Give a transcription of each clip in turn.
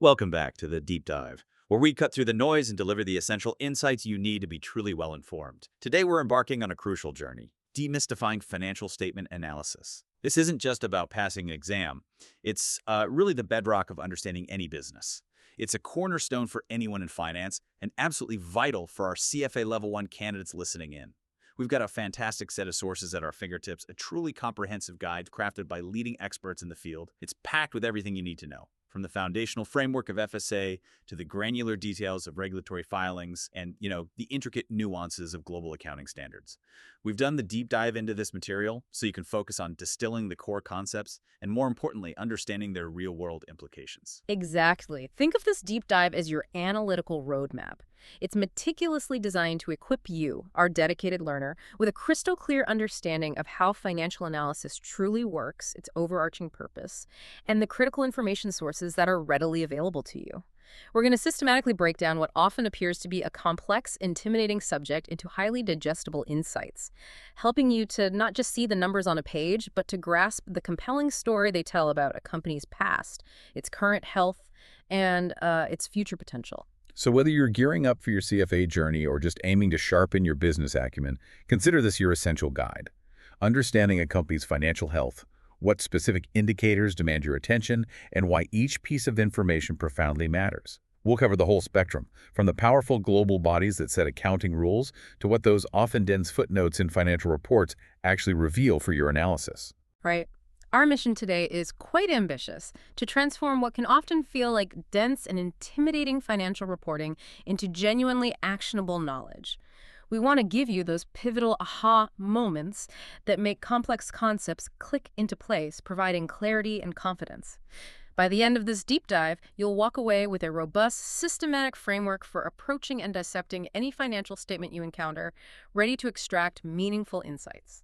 Welcome back to the Deep Dive, where we cut through the noise and deliver the essential insights you need to be truly well informed. Today, we're embarking on a crucial journey, demystifying financial statement analysis. This isn't just about passing an exam. It's really the bedrock of understanding any business. It's a cornerstone for anyone in finance and absolutely vital for our CFA Level I candidates listening in. We've got a fantastic set of sources at our fingertips, a truly comprehensive guide crafted by leading experts in the field. It's packed with everything you need to know, from the foundational framework of FSA to the granular details of regulatory filings and, the intricate nuances of global accounting standards. We've done the deep dive into this material so you can focus on distilling the core concepts and, more importantly, understanding their real-world implications. Exactly. Think of this deep dive as your analytical roadmap. It's meticulously designed to equip you, our dedicated learner, with a crystal clear understanding of how financial analysis truly works, its overarching purpose, and the critical information sources that are readily available to you. We're going to systematically break down what often appears to be a complex, intimidating subject into highly digestible insights, helping you to not just see the numbers on a page, but to grasp the compelling story they tell about a company's past, its current health, and its future potential. So whether you're gearing up for your CFA journey or just aiming to sharpen your business acumen, consider this your essential guide. Understanding a company's financial health, what specific indicators demand your attention, and why each piece of information profoundly matters. We'll cover the whole spectrum, from the powerful global bodies that set accounting rules to what those often dense footnotes in financial reports actually reveal for your analysis. Right. Our mission today is quite ambitious: to transform what can often feel like dense and intimidating financial reporting into genuinely actionable knowledge. We want to give you those pivotal aha moments that make complex concepts click into place, providing clarity and confidence. By the end of this deep dive, you'll walk away with a robust, systematic framework for approaching and dissecting any financial statement you encounter, ready to extract meaningful insights.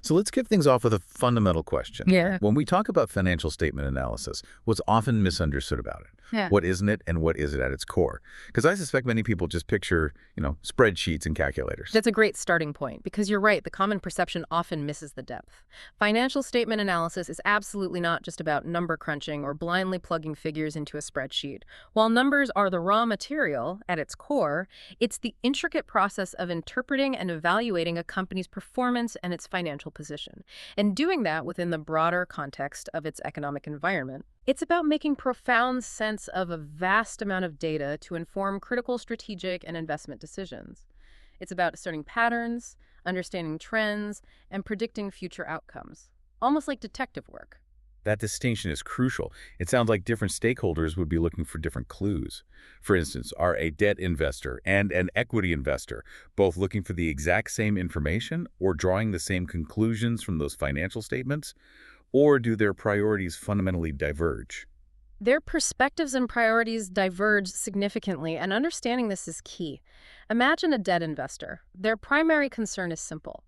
So let's kick things off with a fundamental question. Yeah. When we talk about financial statement analysis, what's often misunderstood about it? Yeah. What isn't it and what is it at its core? Because I suspect many people just picture, spreadsheets and calculators. That's a great starting point, because you're right, the common perception often misses the depth. Financial statement analysis is absolutely not just about number crunching or blindly plugging figures into a spreadsheet. While numbers are the raw material at its core, it's the intricate process of interpreting and evaluating a company's performance and its financial position, and doing that within the broader context of its economic environment. It's about making profound sense of a vast amount of data to inform critical strategic and investment decisions. It's about discerning patterns, understanding trends, and predicting future outcomes, almost like detective work. That distinction is crucial. It sounds like different stakeholders would be looking for different clues. For instance, are a debt investor and an equity investor both looking for the exact same information or drawing the same conclusions from those financial statements? Or do their priorities fundamentally diverge? Their perspectives and priorities diverge significantly, and understanding this is key. Imagine a debt investor. Their primary concern is simple.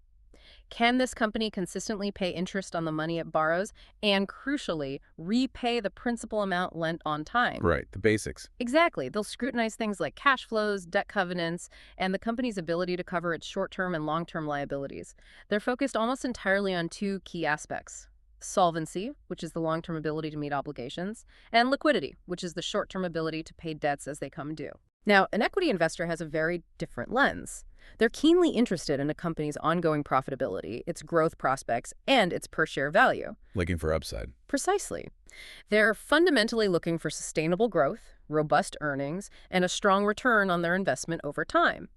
Can this company consistently pay interest on the money it borrows and, crucially, repay the principal amount lent on time? Right, the basics. Exactly. They'll scrutinize things like cash flows, debt covenants, and the company's ability to cover its short-term and long-term liabilities. They're focused almost entirely on two key aspects: solvency, which is the long-term ability to meet obligations, and liquidity, which is the short-term ability to pay debts as they come due. Now, an equity investor has a very different lens. They're keenly interested in a company's ongoing profitability, its growth prospects, and its per-share value. Looking for upside. Precisely. They're fundamentally looking for sustainable growth, robust earnings, and a strong return on their investment over time.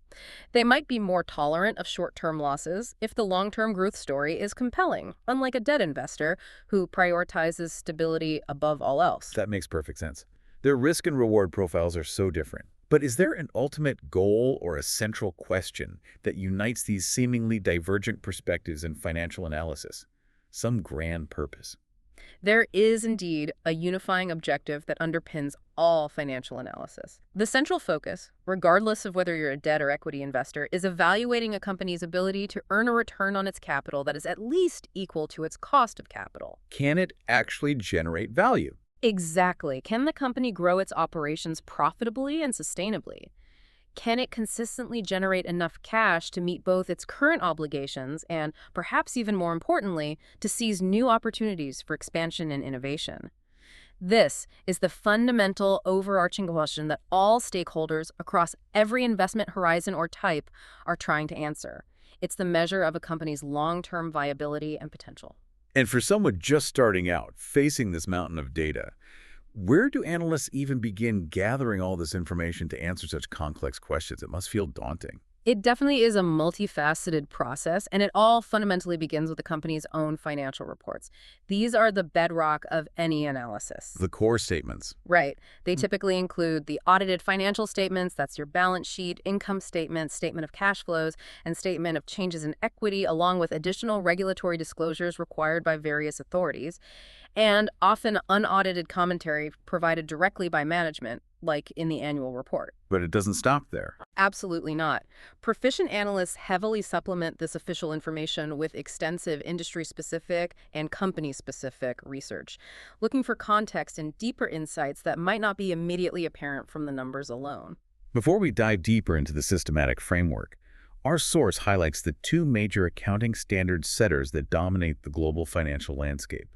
They might be more tolerant of short-term losses if the long-term growth story is compelling, unlike a debt investor who prioritizes stability above all else. That makes perfect sense. Their risk and reward profiles are so different. But is there an ultimate goal or a central question that unites these seemingly divergent perspectives in financial analysis? Some grand purpose? There is indeed a unifying objective that underpins all financial analysis. The central focus, regardless of whether you're a debt or equity investor, is evaluating a company's ability to earn a return on its capital that is at least equal to its cost of capital. Can it actually generate value? Exactly. Can the company grow its operations profitably and sustainably? Can it consistently generate enough cash to meet both its current obligations and, perhaps even more importantly, to seize new opportunities for expansion and innovation? This is the fundamental overarching question that all stakeholders across every investment horizon or type are trying to answer. It's the measure of a company's long-term viability and potential. And for someone just starting out, facing this mountain of data, where do analysts even begin gathering all this information to answer such complex questions? It must feel daunting. It definitely is a multifaceted process, and it all fundamentally begins with the company's own financial reports. These are the bedrock of any analysis. The core statements. Right. They typically include the audited financial statements, that's your balance sheet, income statement, statement of cash flows, and statement of changes in equity, along with additional regulatory disclosures required by various authorities, and often unaudited commentary provided directly by management, like in the annual report. But it doesn't stop there. Absolutely not. Proficient analysts heavily supplement this official information with extensive industry-specific and company-specific research, looking for context and deeper insights that might not be immediately apparent from the numbers alone. Before we dive deeper into the systematic framework, our source highlights the two major accounting standard setters that dominate the global financial landscape.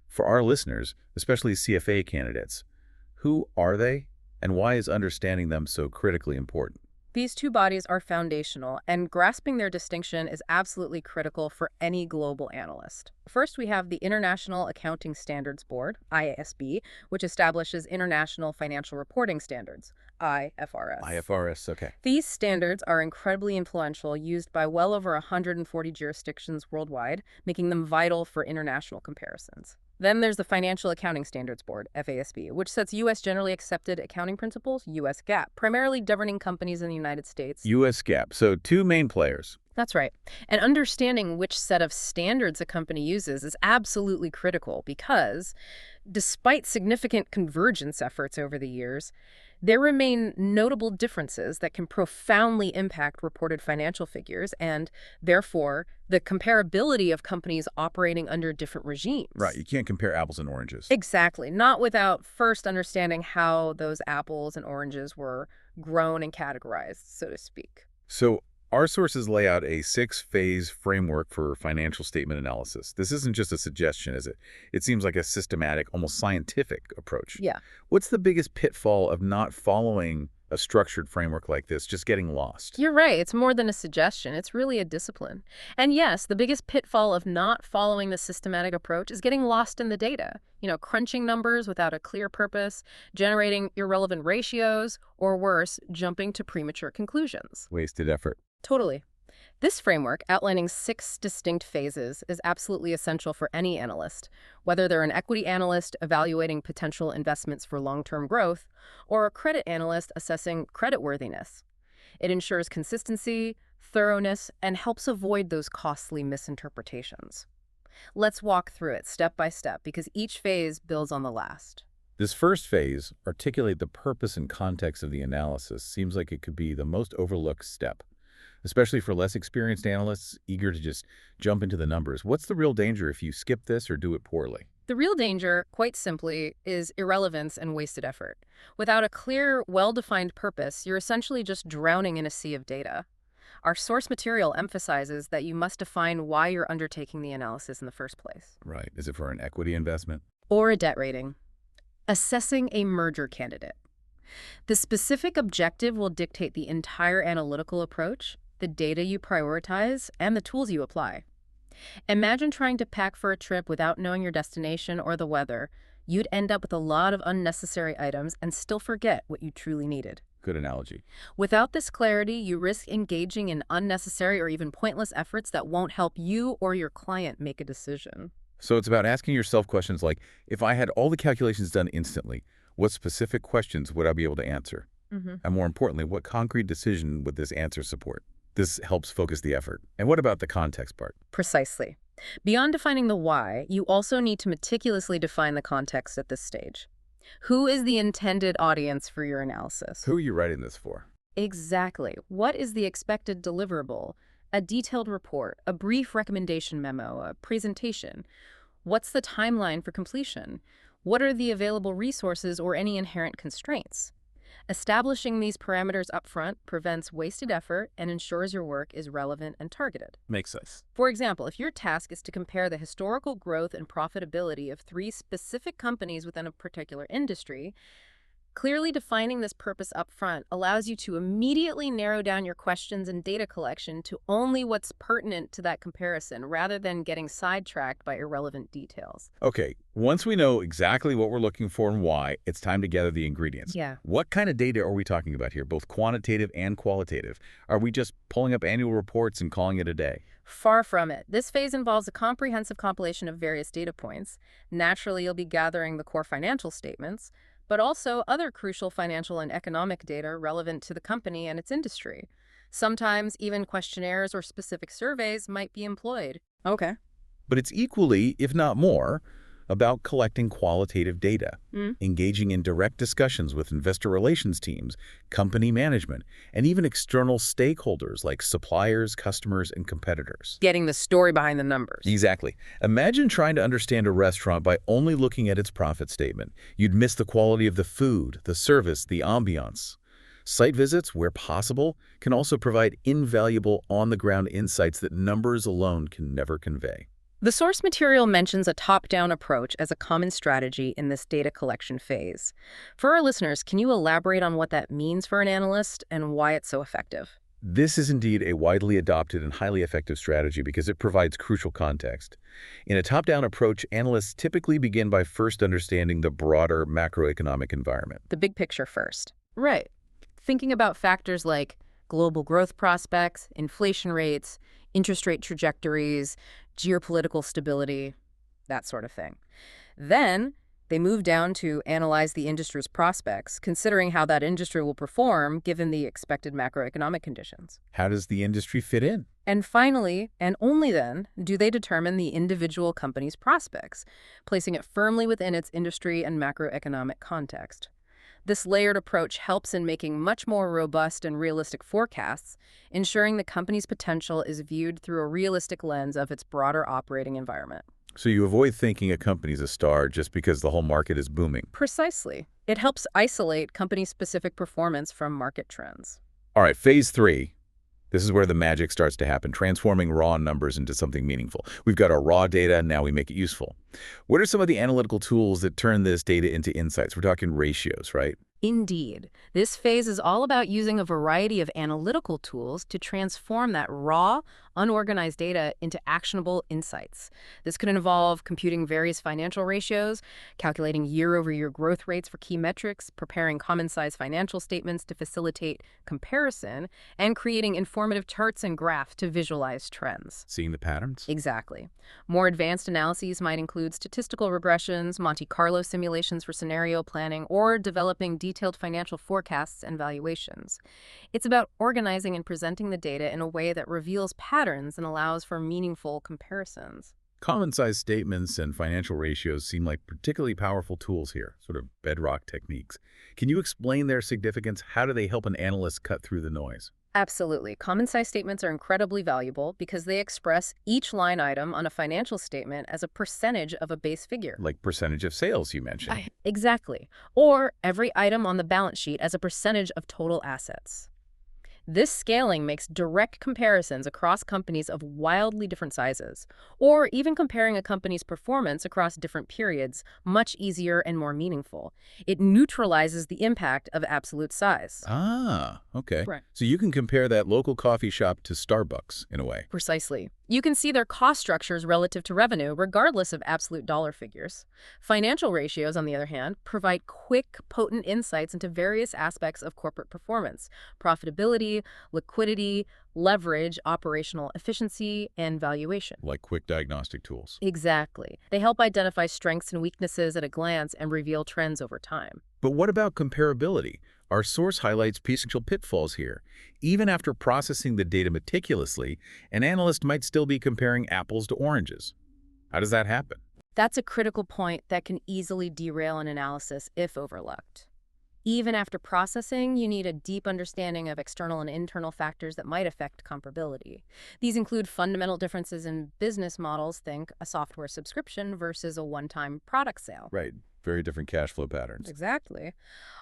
For our listeners, especially CFA candidates, who are they, and why is understanding them so critically important? These two bodies are foundational, and grasping their distinction is absolutely critical for any global analyst. First, we have the International Accounting Standards Board, IASB, which establishes international financial reporting standards, IFRS. IFRS, okay. These standards are incredibly influential, used by well over 140 jurisdictions worldwide, making them vital for international comparisons. Then there's the Financial Accounting Standards Board, FASB, which sets U.S. generally accepted accounting principles, U.S. GAAP, primarily governing companies in the United States. U.S. GAAP, so two main players. That's right. And understanding which set of standards a company uses is absolutely critical because, despite significant convergence efforts over the years, there remain notable differences that can profoundly impact reported financial figures and, therefore, the comparability of companies operating under different regimes. Right, you can't compare apples and oranges. Exactly, not without first understanding how those apples and oranges were grown and categorized, so to speak. So our sources lay out a 6-phase framework for financial statement analysis. This isn't just a suggestion, is it? It seems like a systematic, almost scientific approach. Yeah. What's the biggest pitfall of not following a structured framework like this, just getting lost? You're right. It's more than a suggestion. It's really a discipline. And yes, the biggest pitfall of not following the systematic approach is getting lost in the data. Crunching numbers without a clear purpose, generating irrelevant ratios, or worse, jumping to premature conclusions. Wasted effort. Totally. This framework, outlining 6 distinct phases, is absolutely essential for any analyst, whether they're an equity analyst evaluating potential investments for long-term growth, or a credit analyst assessing creditworthiness. It ensures consistency, thoroughness, and helps avoid those costly misinterpretations. Let's walk through it step by step, because each phase builds on the last. This first phase, articulate the purpose and context of the analysis, seems like it could be the most overlooked step, especially for less experienced analysts eager to just jump into the numbers. What's the real danger if you skip this or do it poorly? The real danger, quite simply, is irrelevance and wasted effort. Without a clear, well-defined purpose, you're essentially just drowning in a sea of data. Our source material emphasizes that you must define why you're undertaking the analysis in the first place. Right. Is it for an equity investment? Or a debt rating. Assessing a merger candidate. The specific objective will dictate the entire analytical approach, the data you prioritize, and the tools you apply. Imagine trying to pack for a trip without knowing your destination or the weather. You'd end up with a lot of unnecessary items and still forget what you truly needed. Good analogy. Without this clarity, you risk engaging in unnecessary or even pointless efforts that won't help you or your client make a decision. So it's about asking yourself questions like, if I had all the calculations done instantly, what specific questions would I be able to answer? And more importantly, what concrete decision would this answer support? This helps focus the effort. And what about the context part? Precisely. Beyond defining the why, you also need to meticulously define the context at this stage. Who is the intended audience for your analysis? Who are you writing this for? Exactly. What is the expected deliverable? A detailed report, a brief recommendation memo, a presentation? What's the timeline for completion? What are the available resources or any inherent constraints? Establishing these parameters upfront prevents wasted effort and ensures your work is relevant and targeted. Makes sense. For example, if your task is to compare the historical growth and profitability of 3 specific companies within a particular industry, clearly defining this purpose upfront allows you to immediately narrow down your questions and data collection to only what's pertinent to that comparison, rather than getting sidetracked by irrelevant details. Okay, once we know exactly what we're looking for and why, it's time to gather the ingredients. Yeah. What kind of data are we talking about here, both quantitative and qualitative? Are we just pulling up annual reports and calling it a day? Far from it. This phase involves a comprehensive compilation of various data points. Naturally, you'll be gathering the core financial statements, but also other crucial financial and economic data relevant to the company and its industry. Sometimes even questionnaires or specific surveys might be employed. Okay. But it's equally, if not more, about collecting qualitative data, engaging in direct discussions with investor relations teams, company management, and even external stakeholders like suppliers, customers, and competitors. Getting the story behind the numbers. Exactly. Imagine trying to understand a restaurant by only looking at its profit statement. You'd miss the quality of the food, the service, the ambiance. Site visits, where possible, can also provide invaluable on-the-ground insights that numbers alone can never convey. The source material mentions a top-down approach as a common strategy in this data collection phase. For our listeners, can you elaborate on what that means for an analyst and why it's so effective? This is indeed a widely adopted and highly effective strategy because it provides crucial context. In a top-down approach, analysts typically begin by first understanding the broader macroeconomic environment. The big picture first. Right. Thinking about factors like global growth prospects, inflation rates, interest rate trajectories, geopolitical stability, that sort of thing. Then they move down to analyze the industry's prospects, considering how that industry will perform given the expected macroeconomic conditions. How does the industry fit in? And finally, and only then, do they determine the individual company's prospects, placing it firmly within its industry and macroeconomic context. This layered approach helps in making much more robust and realistic forecasts, ensuring the company's potential is viewed through a realistic lens of its broader operating environment. So you avoid thinking a company's a star just because the whole market is booming. Precisely. It helps isolate company-specific performance from market trends. All right, phase 3. This is where the magic starts to happen, transforming raw numbers into something meaningful. We've got our raw data, now we make it useful. What are some of the analytical tools that turn this data into insights? We're talking ratios, right? Indeed. This phase is all about using a variety of analytical tools to transform that raw, unorganized data into actionable insights. This could involve computing various financial ratios, calculating year-over-year growth rates for key metrics, preparing common-size financial statements to facilitate comparison, and creating informative charts and graphs to visualize trends. Seeing the patterns? Exactly. More advanced analyses might include statistical regressions, Monte Carlo simulations for scenario planning, or developing detailed financial forecasts and valuations. It's about organizing and presenting the data in a way that reveals patterns and allows for meaningful comparisons. Common-size statements and financial ratios seem like particularly powerful tools here, sort of bedrock techniques. Can you explain their significance? How do they help an analyst cut through the noise? Absolutely. Common-size statements are incredibly valuable because they express each line item on a financial statement as a percentage of a base figure. Like percentage of sales you mentioned. Exactly. Or every item on the balance sheet as a percentage of total assets. This scaling makes direct comparisons across companies of wildly different sizes, or even comparing a company's performance across different periods, much easier and more meaningful. It neutralizes the impact of absolute size. Ah, okay. Right. So you can compare that local coffee shop to Starbucks, in a way. Precisely. You can see their cost structures relative to revenue, regardless of absolute dollar figures. Financial ratios, on the other hand, provide quick, potent insights into various aspects of corporate performance: profitability, liquidity, leverage, operational efficiency, and valuation. Like quick diagnostic tools. Exactly. They help identify strengths and weaknesses at a glance and reveal trends over time. But what about comparability? Our source highlights potential pitfalls here. Even after processing the data meticulously, an analyst might still be comparing apples to oranges. How does that happen? That's a critical point that can easily derail an analysis if overlooked. Even after processing, you need a deep understanding of external and internal factors that might affect comparability. These include fundamental differences in business models, think a software subscription versus a one-time product sale. Right. Very different cash flow patterns. Exactly.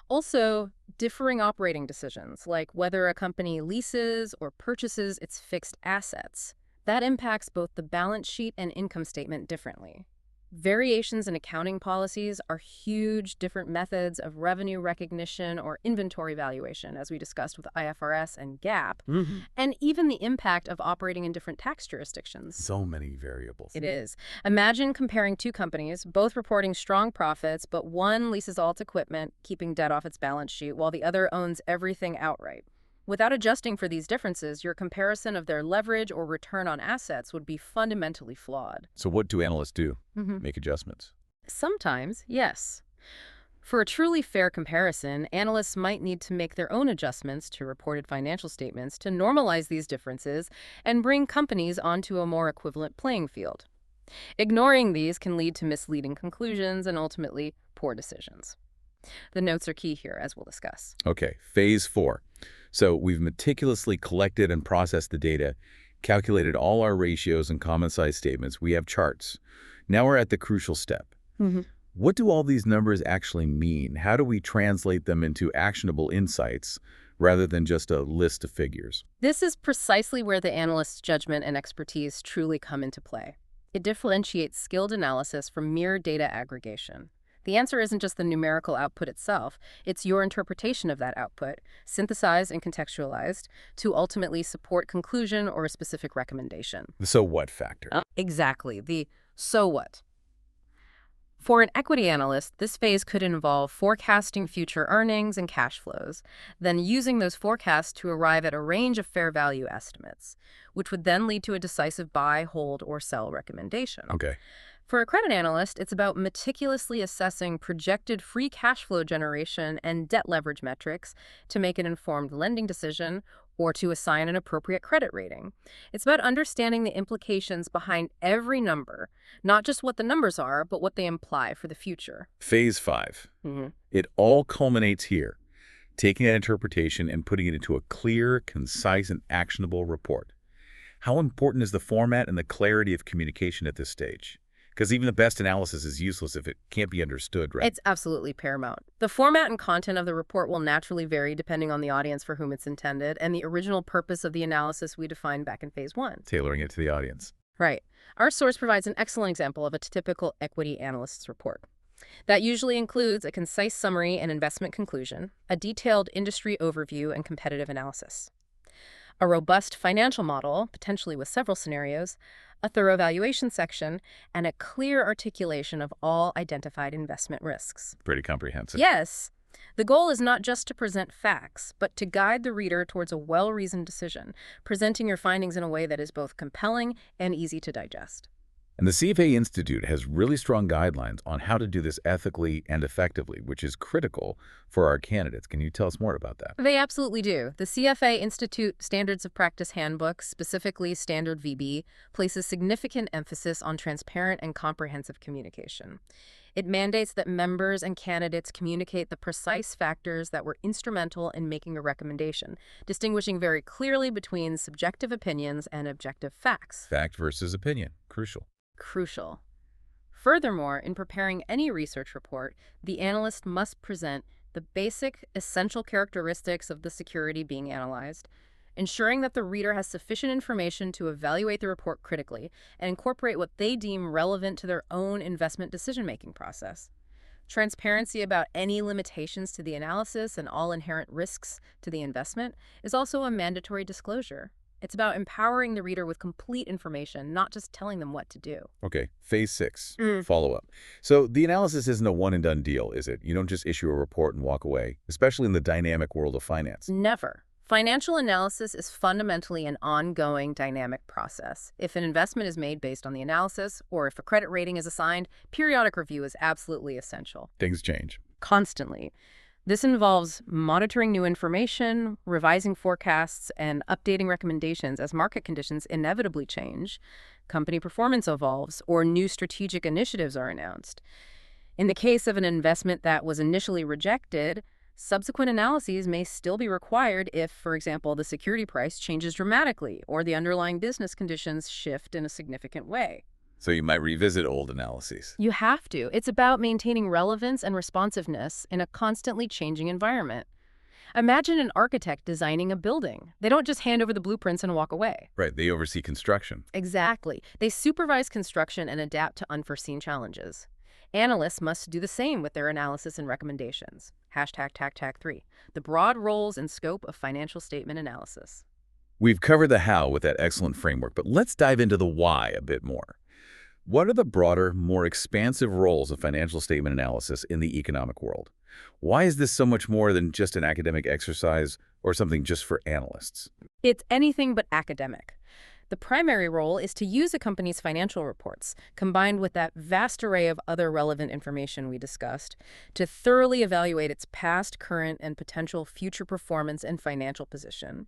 Also, differing operating decisions, like whether a company leases or purchases its fixed assets. That impacts both the balance sheet and income statement differently. Variations in accounting policies are huge. Different methods of revenue recognition or inventory valuation, as we discussed with IFRS and GAAP, and even the impact of operating in different tax jurisdictions. So many variables. It is. Imagine comparing two companies, both reporting strong profits, but one leases all its equipment, keeping debt off its balance sheet, while the other owns everything outright. Without adjusting for these differences, your comparison of their leverage or return on assets would be fundamentally flawed. So what do analysts do? Make adjustments. Sometimes, yes. For a truly fair comparison, analysts might need to make their own adjustments to reported financial statements to normalize these differences and bring companies onto a more equivalent playing field. Ignoring these can lead to misleading conclusions and ultimately poor decisions. The notes are key here, as we'll discuss. Okay, phase 4. So we've meticulously collected and processed the data, calculated all our ratios and common size statements. We have charts. Now we're at the crucial step. What do all these numbers actually mean? How do we translate them into actionable insights rather than just a list of figures? This is precisely where the analyst's judgment and expertise truly come into play. It differentiates skilled analysis from mere data aggregation. The answer isn't just the numerical output itself, it's your interpretation of that output, synthesized and contextualized, to ultimately support conclusion or a specific recommendation. The so what factor. Exactly, the so what. For an equity analyst, this phase could involve forecasting future earnings and cash flows, then using those forecasts to arrive at a range of fair value estimates, which would then lead to a decisive buy, hold, or sell recommendation. Okay. For a credit analyst, it's about meticulously assessing projected free cash flow generation and debt leverage metrics to make an informed lending decision or to assign an appropriate credit rating. It's about understanding the implications behind every number, not just what the numbers are, but what they imply for the future. Phase 5. It all culminates here, taking that interpretation and putting it into a clear, concise, and actionable report. How important is the format and the clarity of communication at this stage? Because even the best analysis is useless if it can't be understood, right? It's absolutely paramount. The format and content of the report will naturally vary depending on the audience for whom it's intended and the original purpose of the analysis we defined back in phase 1. Tailoring it to the audience. Right. Our source provides an excellent example of a typical equity analyst's report. That usually includes a concise summary and investment conclusion, a detailed industry overview and competitive analysis, a robust financial model, potentially with several scenarios, a thorough valuation section, and a clear articulation of all identified investment risks. Pretty comprehensive. Yes. The goal is not just to present facts, but to guide the reader towards a well-reasoned decision, presenting your findings in a way that is both compelling and easy to digest. And the CFA Institute has really strong guidelines on how to do this ethically and effectively, which is critical for our candidates. Can you tell us more about that? They absolutely do. The CFA Institute Standards of Practice Handbook, specifically Standard VB, places significant emphasis on transparent and comprehensive communication. It mandates that members and candidates communicate the precise factors that were instrumental in making a recommendation, distinguishing very clearly between subjective opinions and objective facts. Fact versus opinion. Crucial. Furthermore, in preparing any research report, the analyst must present the basic, essential characteristics of the security being analyzed, ensuring that the reader has sufficient information to evaluate the report critically and incorporate what they deem relevant to their own investment decision-making process. Transparency about any limitations to the analysis and all inherent risks to the investment is also a mandatory disclosure. It's about empowering the reader with complete information, not just telling them what to do. Okay, phase 6, follow-up. So the analysis isn't a one-and-done deal, is it? You don't just issue a report and walk away, especially in the dynamic world of finance. Never. Financial analysis is fundamentally an ongoing, dynamic process. If an investment is made based on the analysis, or if a credit rating is assigned, periodic review is absolutely essential. Things change. Constantly. This involves monitoring new information, revising forecasts, and updating recommendations as market conditions inevitably change, company performance evolves, or new strategic initiatives are announced. In the case of an investment that was initially rejected, subsequent analyses may still be required if, for example, the security price changes dramatically or the underlying business conditions shift in a significant way. So you might revisit old analyses. You have to. It's about maintaining relevance and responsiveness in a constantly changing environment. Imagine an architect designing a building. They don't just hand over the blueprints and walk away. Right, they oversee construction. Exactly. They supervise construction and adapt to unforeseen challenges. Analysts must do the same with their analysis and recommendations. Hashtag TAC3, the broad roles and scope of financial statement analysis. We've covered the how with that excellent framework, but let's dive into the why a bit more. What are the broader, more expansive roles of financial statement analysis in the economic world? Why is this so much more than just an academic exercise or something just for analysts? It's anything but academic. The primary role is to use a company's financial reports, combined with that vast array of other relevant information we discussed, to thoroughly evaluate its past, current, and potential future performance and financial position.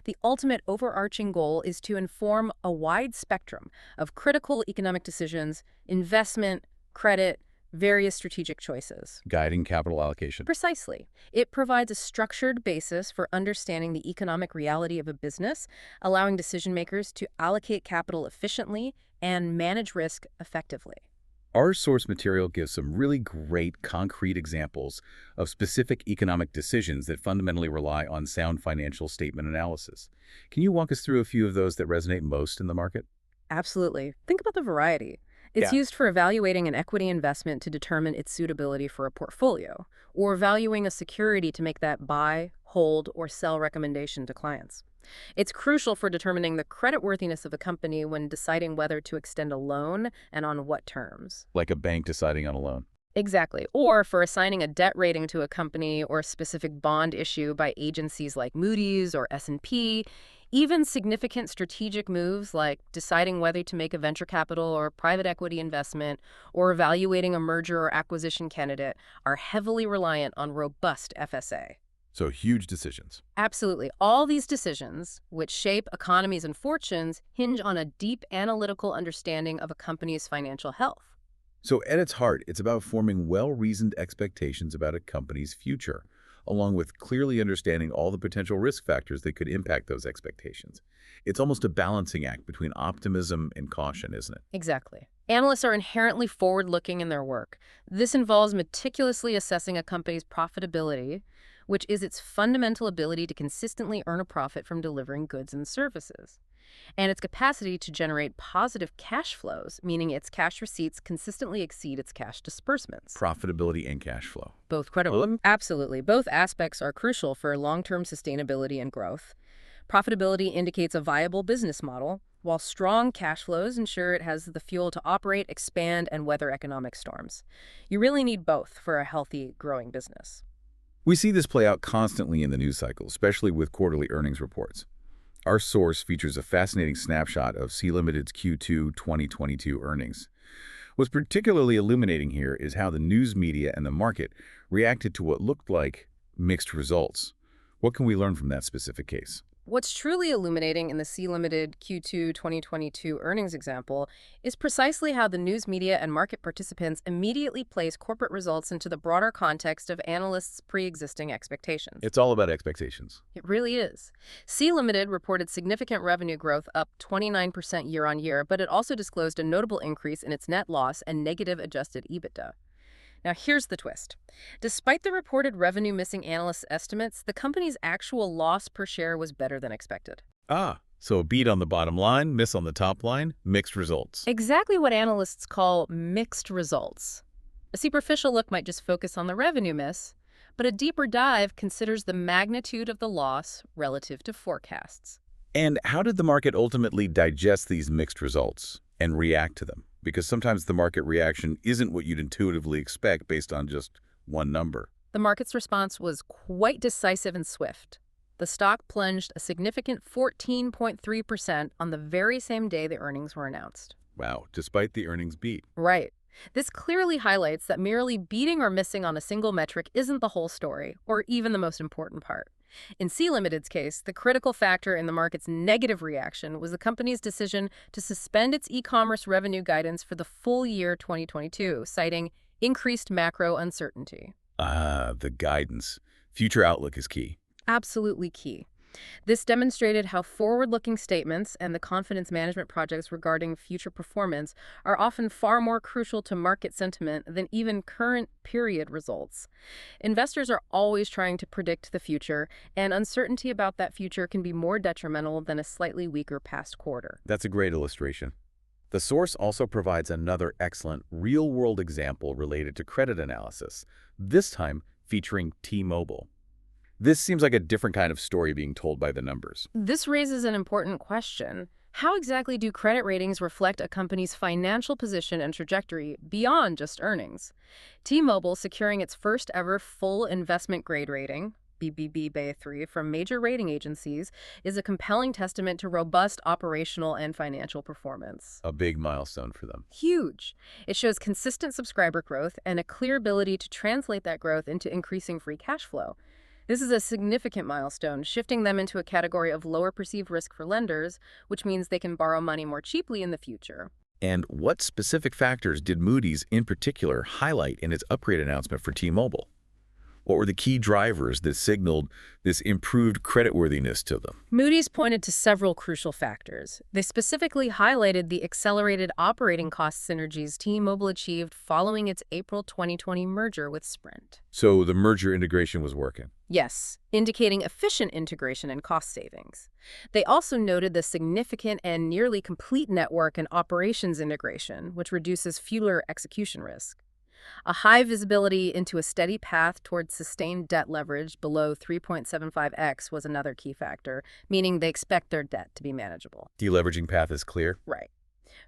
The ultimate overarching goal is to inform a wide spectrum of critical economic decisions, investment, credit, various strategic choices. Guiding capital allocation. Precisely. It provides a structured basis for understanding the economic reality of a business, allowing decision makers to allocate capital efficiently and manage risk effectively. Our source material gives some really great concrete examples of specific economic decisions that fundamentally rely on sound financial statement analysis. Can you walk us through a few of those that resonate most in the market? Absolutely. Think about the variety. It's used for evaluating an equity investment to determine its suitability for a portfolio, or valuing a security to make that buy, hold, or sell recommendation to clients. It's crucial for determining the creditworthiness of a company when deciding whether to extend a loan and on what terms. Like a bank deciding on a loan. Exactly. Or for assigning a debt rating to a company or a specific bond issue by agencies like Moody's or S&P. Even significant strategic moves like deciding whether to make a venture capital or private equity investment or evaluating a merger or acquisition candidate are heavily reliant on robust FSA. So huge decisions. Absolutely. All these decisions, which shape economies and fortunes, hinge on a deep analytical understanding of a company's financial health. So at its heart, it's about forming well-reasoned expectations about a company's future, along with clearly understanding all the potential risk factors that could impact those expectations. It's almost a balancing act between optimism and caution, isn't it? Exactly. Analysts are inherently forward-looking in their work. This involves meticulously assessing a company's profitability, which is its fundamental ability to consistently earn a profit from delivering goods and services, and its capacity to generate positive cash flows, meaning its cash receipts consistently exceed its cash disbursements. Profitability and cash flow. Both credible. Absolutely. Both aspects are crucial for long-term sustainability and growth. Profitability indicates a viable business model, while strong cash flows ensure it has the fuel to operate, expand, and weather economic storms. You really need both for a healthy, growing business. We see this play out constantly in the news cycle, especially with quarterly earnings reports. Our source features a fascinating snapshot of C Limited's Q2 2022 earnings. What's particularly illuminating here is how the news media and the market reacted to what looked like mixed results. What can we learn from that specific case? What's truly illuminating in the C Limited Q2 2022 earnings example is precisely how the news media and market participants immediately place corporate results into the broader context of analysts' pre-existing expectations. It's all about expectations. It really is. C Limited reported significant revenue growth up 29% year-on-year, but it also disclosed a notable increase in its net loss and negative adjusted EBITDA. Now, here's the twist. Despite the reported revenue missing analysts' estimates, the company's actual loss per share was better than expected. So a beat on the bottom line, miss on the top line, mixed results. Exactly what analysts call mixed results. A superficial look might just focus on the revenue miss, but a deeper dive considers the magnitude of the loss relative to forecasts. And how did the market ultimately digest these mixed results and react to them? Because sometimes the market reaction isn't what you'd intuitively expect based on just one number. The market's response was quite decisive and swift. The stock plunged a significant 14.3% on the very same day the earnings were announced. Wow, despite the earnings beat. Right. This clearly highlights that merely beating or missing on a single metric isn't the whole story, or even the most important part. In C Limited's case, the critical factor in the market's negative reaction was the company's decision to suspend its e-commerce revenue guidance for the full year 2022, citing increased macro uncertainty. The guidance. Future outlook is key. Absolutely key. This demonstrated how forward-looking statements and the confidence management projects regarding future performance are often far more crucial to market sentiment than even current period results. Investors are always trying to predict the future, and uncertainty about that future can be more detrimental than a slightly weaker past quarter. That's a great illustration. The source also provides another excellent real-world example related to credit analysis, this time featuring T-Mobile. This seems like a different kind of story being told by the numbers. This raises an important question. How exactly do credit ratings reflect a company's financial position and trajectory beyond just earnings? T-Mobile securing its first ever full investment grade rating, BBB Ba3, from major rating agencies is a compelling testament to robust operational and financial performance. A big milestone for them. Huge. It shows consistent subscriber growth and a clear ability to translate that growth into increasing free cash flow. This is a significant milestone, shifting them into a category of lower perceived risk for lenders, which means they can borrow money more cheaply in the future. And what specific factors did Moody's in particular highlight in its upgrade announcement for T-Mobile? What were the key drivers that signaled this improved creditworthiness to them? Moody's pointed to several crucial factors. They specifically highlighted the accelerated operating cost synergies T-Mobile achieved following its April 2020 merger with Sprint. So the merger integration was working. Yes, indicating efficient integration and cost savings. They also noted the significant and nearly complete network and operations integration, which reduces future execution risk. A high visibility into a steady path towards sustained debt leverage below 3.75x was another key factor, meaning they expect their debt to be manageable. Deleveraging path is clear. Right.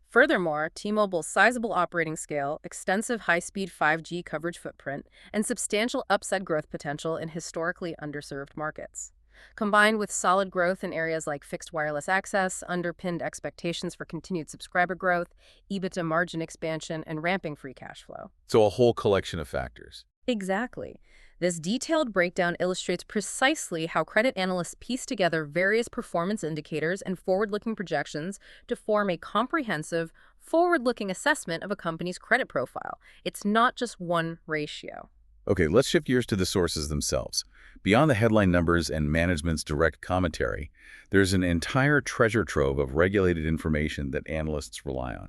Furthermore, T-Mobile's sizable operating scale, extensive high-speed 5G coverage footprint, and substantial upside growth potential in historically underserved markets, combined with solid growth in areas like fixed wireless access, underpinned expectations for continued subscriber growth, EBITDA margin expansion, and ramping free cash flow. So a whole collection of factors. Exactly. This detailed breakdown illustrates precisely how credit analysts piece together various performance indicators and forward-looking projections to form a comprehensive, forward-looking assessment of a company's credit profile. It's not just one ratio. Okay, let's shift gears to the sources themselves. Beyond the headline numbers and management's direct commentary, there's an entire treasure trove of regulated information that analysts rely on.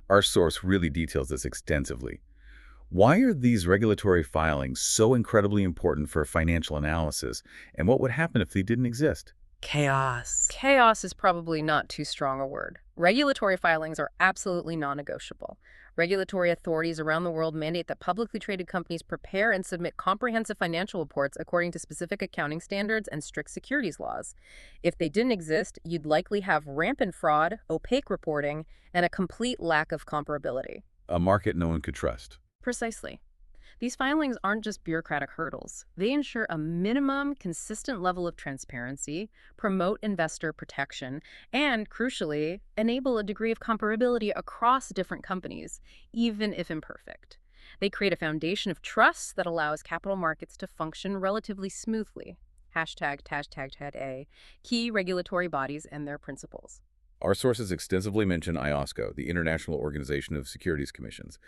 Our source really details this extensively. Why are these regulatory filings so incredibly important for financial analysis, and what would happen if they didn't exist? Chaos. Chaos is probably not too strong a word. Regulatory filings are absolutely non-negotiable. Regulatory authorities around the world mandate that publicly traded companies prepare and submit comprehensive financial reports according to specific accounting standards and strict securities laws. If they didn't exist, you'd likely have rampant fraud, opaque reporting, and a complete lack of comparability. A market no one could trust. Precisely. These filings aren't just bureaucratic hurdles. They ensure a minimum, consistent level of transparency, promote investor protection, and, crucially, enable a degree of comparability across different companies, even if imperfect. They create a foundation of trust that allows capital markets to function relatively smoothly. ###A, key regulatory bodies and their principles. Our sources extensively mention IOSCO, the International Organization of Securities Commissions.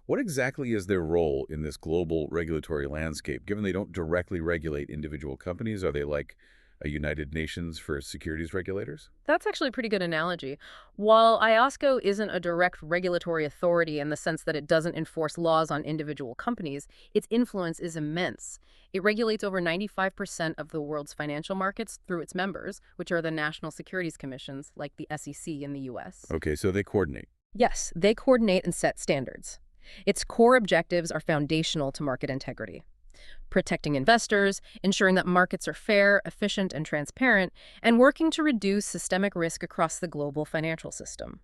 What exactly is their role in this global regulatory landscape? Given they don't directly regulate individual companies, are they like a United Nations for securities regulators? That's actually a pretty good analogy. While IOSCO isn't a direct regulatory authority in the sense that it doesn't enforce laws on individual companies, its influence is immense. It regulates over 95% of the world's financial markets through its members, which are the national securities commissions, like the SEC in the U.S. Okay, so they coordinate. Yes, they coordinate and set standards. Its core objectives are foundational to market integrity: protecting investors, ensuring that markets are fair, efficient, and transparent, and working to reduce systemic risk across the global financial system.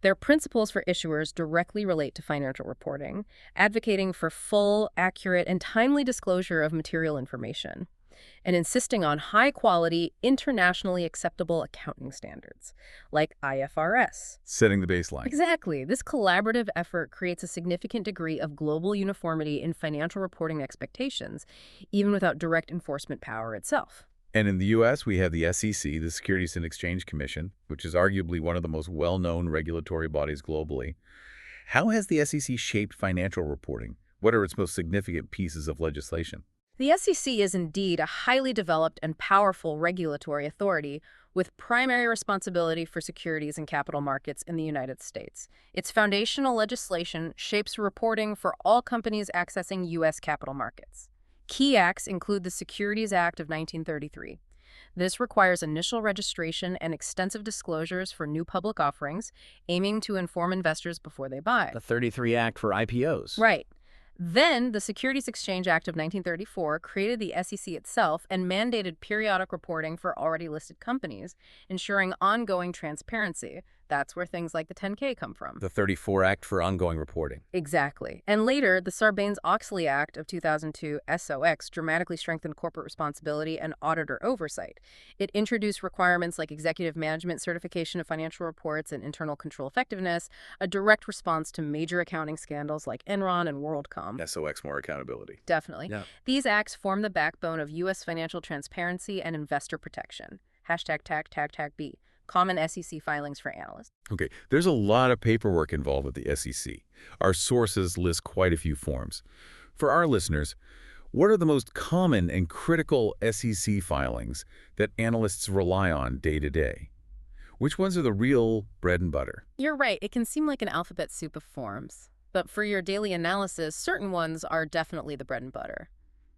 Their principles for issuers directly relate to financial reporting, advocating for full, accurate, and timely disclosure of material information, and insisting on high-quality, internationally acceptable accounting standards, like IFRS. Setting the baseline. Exactly. This collaborative effort creates a significant degree of global uniformity in financial reporting expectations, even without direct enforcement power itself. And in the U.S., we have the SEC, the Securities and Exchange Commission, which is arguably one of the most well-known regulatory bodies globally. How has the SEC shaped financial reporting? What are its most significant pieces of legislation? The SEC is indeed a highly developed and powerful regulatory authority with primary responsibility for securities and capital markets in the United States. Its foundational legislation shapes reporting for all companies accessing U.S. capital markets. Key acts include the Securities Act of 1933. This requires initial registration and extensive disclosures for new public offerings, aiming to inform investors before they buy. The 33 Act for IPOs. Right. Then, the Securities Exchange Act of 1934 created the SEC itself and mandated periodic reporting for already listed companies, ensuring ongoing transparency. That's where things like the 10K come from. The 34 Act for ongoing reporting. Exactly. And later, the Sarbanes-Oxley Act of 2002, SOX, dramatically strengthened corporate responsibility and auditor oversight. It introduced requirements like executive management certification of financial reports and internal control effectiveness, a direct response to major accounting scandals like Enron and WorldCom. SOX, more accountability. Definitely. Yeah. These acts form the backbone of U.S. financial transparency and investor protection. #TAG-B. Common SEC filings for analysts. Okay, there's a lot of paperwork involved with the SEC. Our sources list quite a few forms. For our listeners, what are the most common and critical SEC filings that analysts rely on day to day? Which ones are the real bread and butter? You're right. It can seem like an alphabet soup of forms. But for your daily analysis, certain ones are definitely the bread and butter.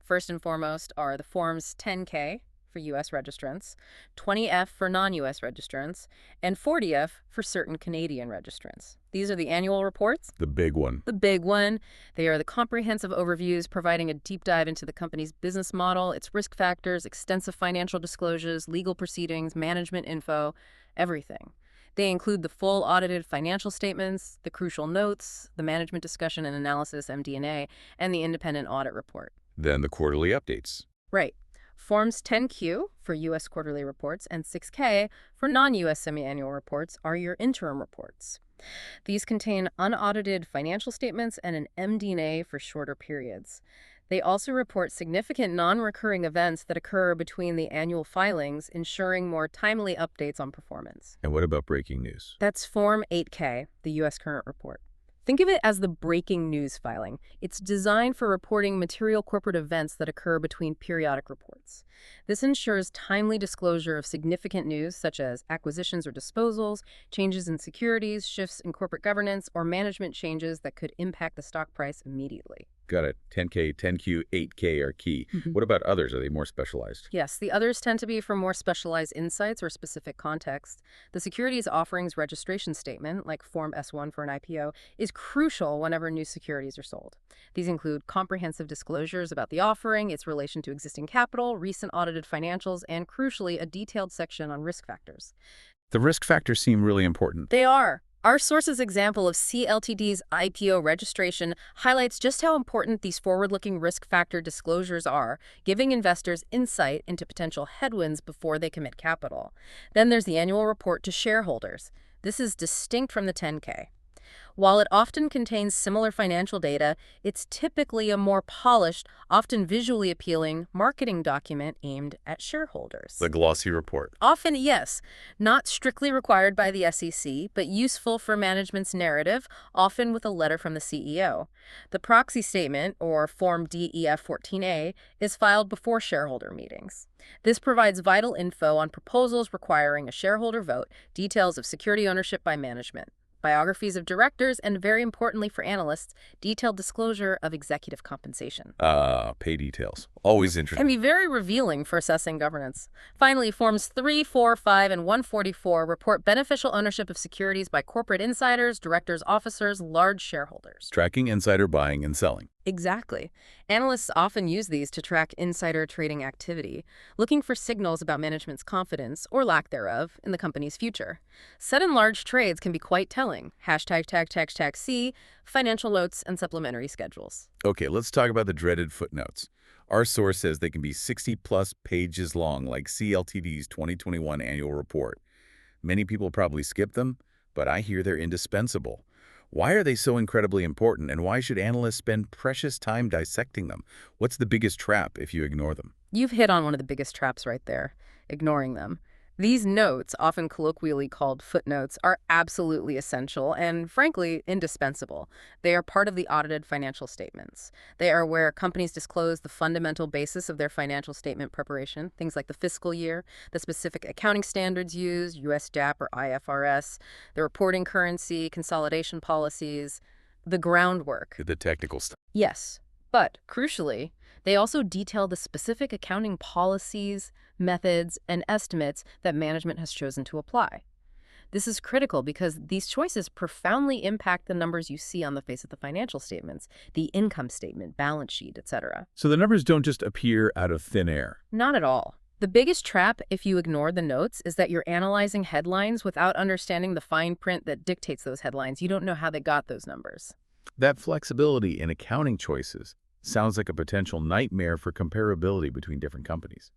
First and foremost are the forms 10K for U.S. registrants, 20F for non-U.S. registrants, and 40F for certain Canadian registrants. These are the annual reports. The big one. The big one. They are the comprehensive overviews providing a deep dive into the company's business model, its risk factors, extensive financial disclosures, legal proceedings, management info, everything. They include the full audited financial statements, the crucial notes, the management discussion and analysis, MD&A, and the independent audit report. Then the quarterly updates. Right. Forms 10Q for U.S. quarterly reports and 6K for non-U.S. semi-annual reports are your interim reports. These contain unaudited financial statements and an MD&A for shorter periods. They also report significant non-recurring events that occur between the annual filings, ensuring more timely updates on performance. And what about breaking news? That's Form 8K, the U.S. Current Report. Think of it as the breaking news filing. It's designed for reporting material corporate events that occur between periodic reports. This ensures timely disclosure of significant news such as acquisitions or disposals, changes in securities, shifts in corporate governance, or management changes that could impact the stock price immediately. Got it. 10K, 10Q, 8K are key. What about others? Are they more specialized? Yes, the others tend to be for more specialized insights or specific context. The Securities Offerings Registration Statement, like Form S1 for an IPO, is crucial whenever new securities are sold. These include comprehensive disclosures about the offering, its relation to existing capital, recent audited financials, and crucially, a detailed section on risk factors. The risk factors seem really important. They are. Our source's example of CLTD's IPO registration highlights just how important these forward-looking risk factor disclosures are, giving investors insight into potential headwinds before they commit capital. Then there's the annual report to shareholders. This is distinct from the 10K. While it often contains similar financial data, it's typically a more polished, often visually appealing marketing document aimed at shareholders. The glossy report. Often, yes, not strictly required by the SEC, but useful for management's narrative, often with a letter from the CEO. The proxy statement, or Form DEF 14A, is filed before shareholder meetings. This provides vital info on proposals requiring a shareholder vote, details of security ownership by management, biographies of directors, and very importantly for analysts, detailed disclosure of executive compensation. Pay details. Always Can interesting. be very revealing for assessing governance. Finally, Forms 3, 4, 5, and 144 report beneficial ownership of securities by corporate insiders, directors, officers, large shareholders. Tracking insider buying and selling. Exactly. Analysts often use these to track insider trading activity, looking for signals about management's confidence, or lack thereof, in the company's future. Sudden large trades can be quite telling. #C, financial notes, and supplementary schedules. Okay, let's talk about the dreaded footnotes. Our source says they can be 60-plus pages long, like CLTD's 2021 annual report. Many people probably skip them, but I hear they're indispensable. Why are they so incredibly important, and why should analysts spend precious time dissecting them? What's the biggest trap if you ignore them? You've hit on one of the biggest traps right there, ignoring them. These notes, often colloquially called footnotes, are absolutely essential and, frankly, indispensable. They are part of the audited financial statements. They are where companies disclose the fundamental basis of their financial statement preparation, things like the fiscal year, the specific accounting standards used, US GAAP or IFRS, the reporting currency, consolidation policies, the groundwork. The technical stuff. Yes, but crucially, they also detail the specific accounting policies, methods, and estimates that management has chosen to apply. This is critical because these choices profoundly impact the numbers you see on the face of the financial statements, the income statement, balance sheet, etc. So the numbers don't just appear out of thin air. Not at all. The biggest trap, if you ignore the notes, is that you're analyzing headlines without understanding the fine print that dictates those headlines. You don't know how they got those numbers. That flexibility in accounting choices sounds like a potential nightmare for comparability between different companies.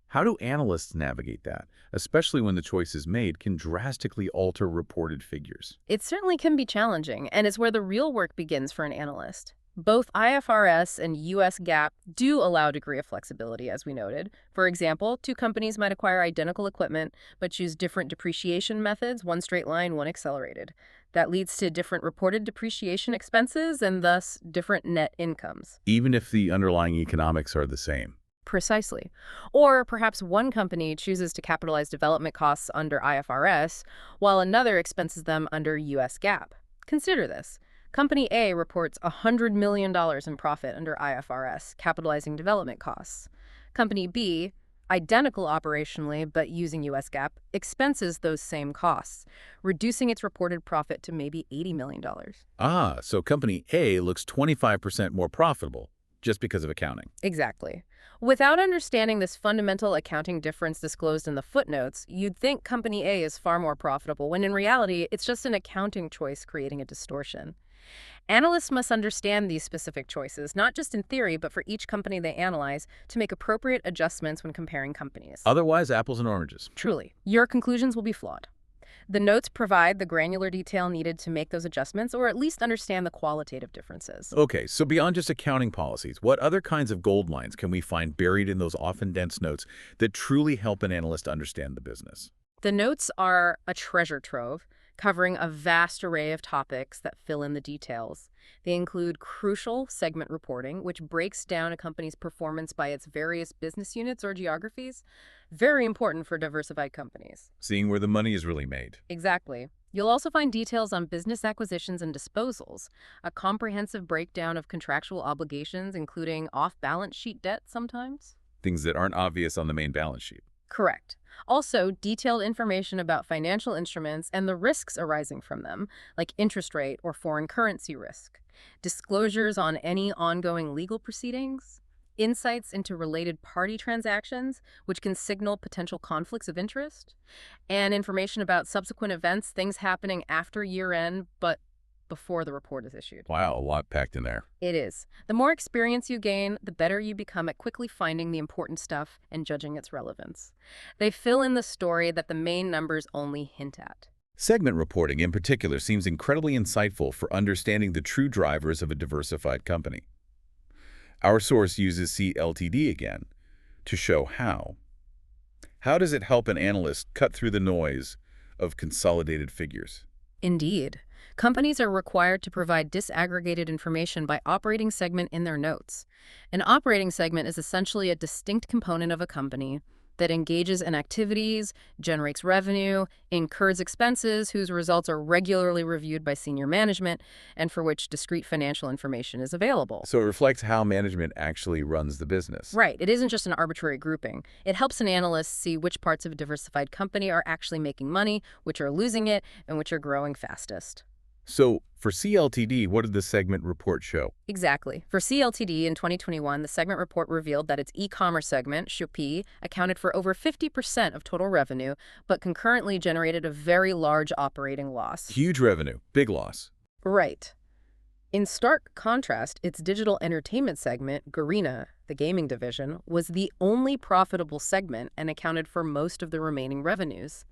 How do analysts navigate that, especially when the choices made can drastically alter reported figures? It certainly can be challenging, and it's where the real work begins for an analyst. Both IFRS and US GAAP do allow a degree of flexibility, as we noted. For example, two companies might acquire identical equipment, but choose different depreciation methods, one straight line, one accelerated. That leads to different reported depreciation expenses and thus different net incomes. Even if the underlying economics are the same. Precisely. Or perhaps one company chooses to capitalize development costs under IFRS, while another expenses them under US GAAP. Consider this. Company A reports $100 million in profit under IFRS, capitalizing development costs. Company B, identical operationally but using US GAAP, expenses those same costs, reducing its reported profit to maybe $80 million. Ah, so company A looks 25% more profitable just because of accounting. Exactly. Without understanding this fundamental accounting difference disclosed in the footnotes, you'd think Company A is far more profitable, when in reality, it's just an accounting choice creating a distortion. Analysts must understand these specific choices, not just in theory, but for each company they analyze, to make appropriate adjustments when comparing companies. Otherwise, apples and oranges. Truly, your conclusions will be flawed. The notes provide the granular detail needed to make those adjustments, or at least understand the qualitative differences. Okay, so beyond just accounting policies, what other kinds of gold mines can we find buried in those often dense notes that truly help an analyst understand the business? The notes are a treasure trove, covering a vast array of topics that fill in the details. They include crucial segment reporting, which breaks down a company's performance by its various business units or geographies. Very important for diversified companies. Seeing where the money is really made. Exactly. You'll also find details on business acquisitions and disposals, a comprehensive breakdown of contractual obligations, including off-balance sheet debt sometimes. Things that aren't obvious on the main balance sheet. Correct. Also, detailed information about financial instruments and the risks arising from them, like interest rate or foreign currency risk. Disclosures on any ongoing legal proceedings. Insights into related party transactions, which can signal potential conflicts of interest. And information about subsequent events, things happening after year-end, but before the report is issued. Wow, a lot packed in there. It is. The more experience you gain, the better you become at quickly finding the important stuff and judging its relevance. They fill in the story that the main numbers only hint at. Segment reporting in particular seems incredibly insightful for understanding the true drivers of a diversified company. Our source uses CLTD again to show how. How does it help an analyst cut through the noise of consolidated figures? Indeed. Companies are required to provide disaggregated information by operating segment in their notes. An operating segment is essentially a distinct component of a company that engages in activities, generates revenue, incurs expenses, whose results are regularly reviewed by senior management, and for which discrete financial information is available. So it reflects how management actually runs the business. Right. It isn't just an arbitrary grouping. It helps an analyst see which parts of a diversified company are actually making money, which are losing it, and which are growing fastest. So for CLTD, what did the segment report show? Exactly. For CLTD in 2021, the segment report revealed that its e-commerce segment, Shopee, accounted for over 50% of total revenue, but concurrently generated a very large operating loss. Huge revenue, big loss. Right. In stark contrast, its digital entertainment segment, Garena, the gaming division, was the only profitable segment and accounted for most of the remaining revenues.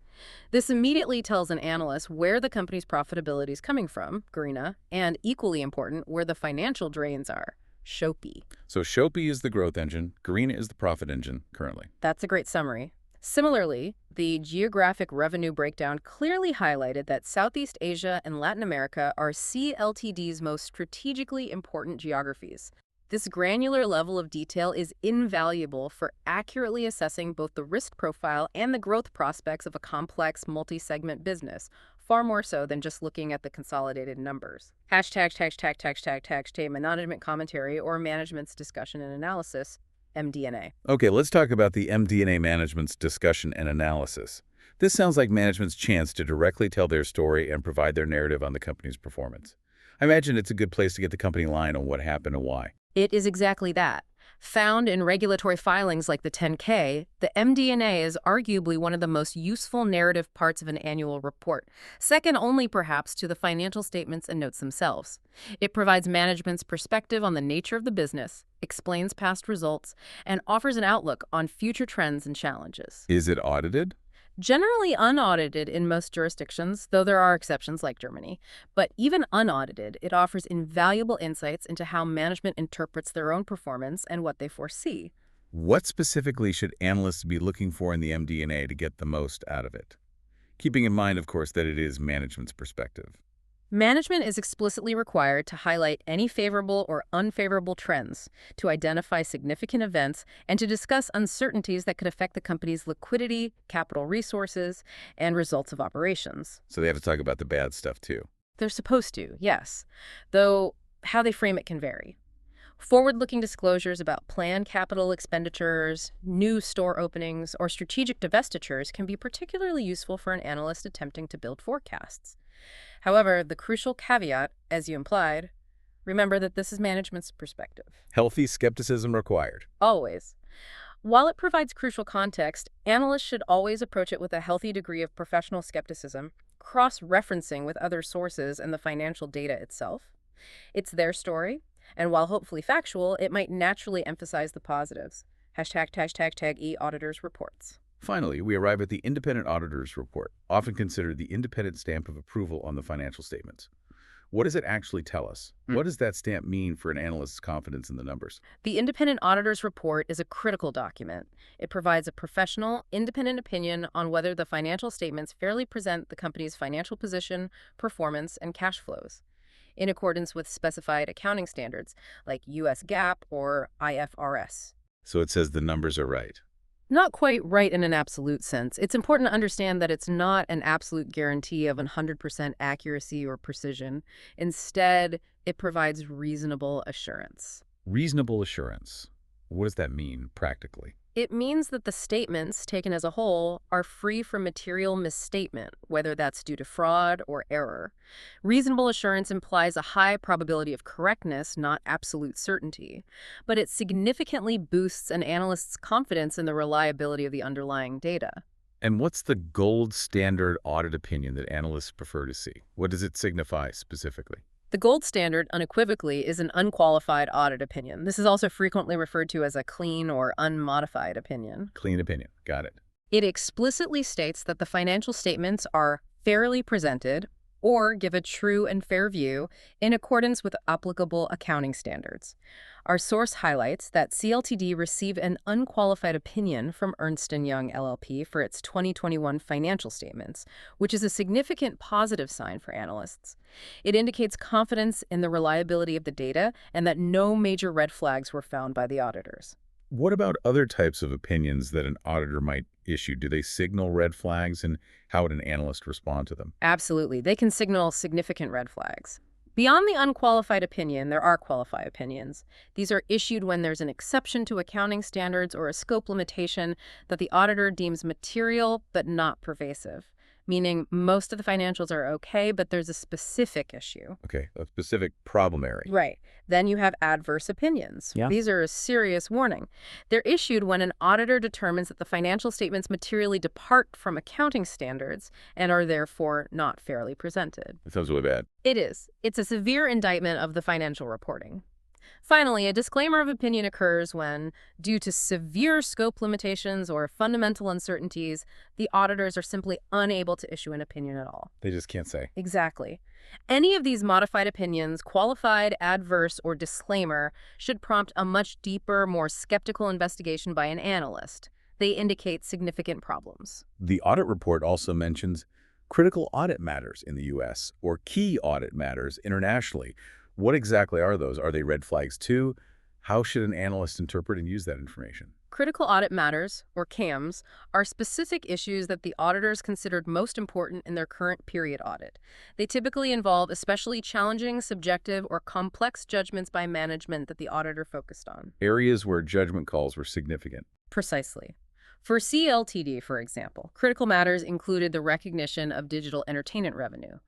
This immediately tells an analyst where the company's profitability is coming from, Garena, and equally important, where the financial drains are, Shopee. So Shopee is the growth engine, Garena is the profit engine currently. That's a great summary. Similarly, the geographic revenue breakdown clearly highlighted that Southeast Asia and Latin America are CLTD's most strategically important geographies. This granular level of detail is invaluable for accurately assessing both the risk profile and the growth prospects of a complex multi-segment business, far more so than just looking at the consolidated numbers. ####### management commentary or management's discussion and analysis, MD&A. Okay, let's talk about the MD&A management's discussion and analysis. This sounds like management's chance to directly tell their story and provide their narrative on the company's performance. I imagine it's a good place to get the company line on what happened and why. It is exactly that. Found in regulatory filings like the 10-K, the MD&A is arguably one of the most useful narrative parts of an annual report, second only perhaps to the financial statements and notes themselves. It provides management's perspective on the nature of the business, explains past results, and offers an outlook on future trends and challenges. Is it audited? Generally unaudited in most jurisdictions, though there are exceptions like Germany. But even unaudited, it offers invaluable insights into how management interprets their own performance and what they foresee. What specifically should analysts be looking for in the MD&A to get the most out of it? Keeping in mind, of course, that it is management's perspective. Management is explicitly required to highlight any favorable or unfavorable trends, to identify significant events, and to discuss uncertainties that could affect the company's liquidity, capital resources, and results of operations. So they have to talk about the bad stuff, too. They're supposed to, yes, though how they frame it can vary. Forward-looking disclosures about planned capital expenditures, new store openings, or strategic divestitures can be particularly useful for an analyst attempting to build forecasts. However, the crucial caveat, as you implied, remember that this is management's perspective. Healthy skepticism required. Always. While it provides crucial context, analysts should always approach it with a healthy degree of professional skepticism, cross-referencing with other sources and the financial data itself. It's their story, and while hopefully factual, it might naturally emphasize the positives. ###E auditors reports. Finally, we arrive at the independent auditor's report, often considered the independent stamp of approval on the financial statements. What does it actually tell us? What does that stamp mean for an analyst's confidence in the numbers? The independent auditor's report is a critical document. It provides a professional, independent opinion on whether the financial statements fairly present the company's financial position, performance, and cash flows, in accordance with specified accounting standards like U.S. GAAP or IFRS. So it says the numbers are right. Not quite right in an absolute sense. It's important to understand that it's not an absolute guarantee of 100% accuracy or precision. Instead, it provides reasonable assurance. Reasonable assurance. What does that mean practically? It means that the statements, taken as a whole, are free from material misstatement, whether that's due to fraud or error. Reasonable assurance implies a high probability of correctness, not absolute certainty, but it significantly boosts an analyst's confidence in the reliability of the underlying data. And what's the gold standard audit opinion that analysts prefer to see? What does it signify specifically? The gold standard, unequivocally, is an unqualified audit opinion. This is also frequently referred to as a clean or unmodified opinion. Clean opinion. Got it. It explicitly states that the financial statements are fairly presented or give a true and fair view in accordance with applicable accounting standards. Our source highlights that CLTD received an unqualified opinion from Ernst & Young LLP for its 2021 financial statements, which is a significant positive sign for analysts. It indicates confidence in the reliability of the data and that no major red flags were found by the auditors. What about other types of opinions that an auditor might issue? Do they signal red flags, and how would an analyst respond to them? Absolutely. They can signal significant red flags. Beyond the unqualified opinion, there are qualified opinions. These are issued when there's an exception to accounting standards or a scope limitation that the auditor deems material but not pervasive, meaning most of the financials are okay, but there's a specific issue. Okay, a specific problem area. Right. Then you have adverse opinions. Yeah. These are a serious warning. They're issued when an auditor determines that the financial statements materially depart from accounting standards and are therefore not fairly presented. It sounds really bad. It is. It's a severe indictment of the financial reporting. Finally, a disclaimer of opinion occurs when, due to severe scope limitations or fundamental uncertainties, the auditors are simply unable to issue an opinion at all. They just can't say. Exactly. Any of these modified opinions, qualified, adverse, or disclaimer, should prompt a much deeper, more skeptical investigation by an analyst. They indicate significant problems. The audit report also mentions critical audit matters in the U.S. or key audit matters internationally. What exactly are those? Are they red flags too? How should an analyst interpret and use that information? Critical audit matters, or CAMs, are specific issues that the auditors considered most important in their current period audit. They typically involve especially challenging, subjective, or complex judgments by management that the auditor focused on. Areas where judgment calls were significant. Precisely. For CLTD, for example, critical matters included the recognition of digital entertainment revenue,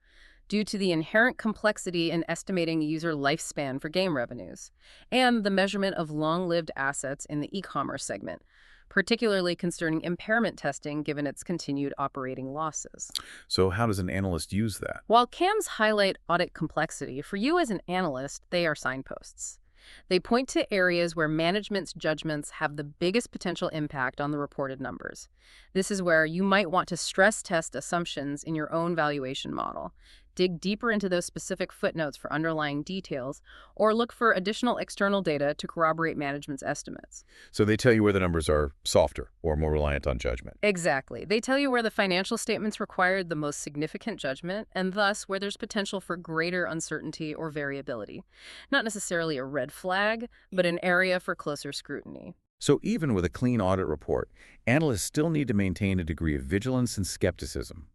due to the inherent complexity in estimating user lifespan for game revenues, and the measurement of long-lived assets in the e-commerce segment, particularly concerning impairment testing given its continued operating losses. So how does an analyst use that? While CAMs highlight audit complexity, for you as an analyst, they are signposts. They point to areas where management's judgments have the biggest potential impact on the reported numbers. This is where you might want to stress test assumptions in your own valuation model, dig deeper into those specific footnotes for underlying details, or look for additional external data to corroborate management's estimates. So they tell you where the numbers are softer or more reliant on judgment. Exactly. They tell you where the financial statements required the most significant judgment, and thus where there's potential for greater uncertainty or variability. Not necessarily a red flag, but an area for closer scrutiny. So even with a clean audit report, analysts still need to maintain a degree of vigilance and skepticism.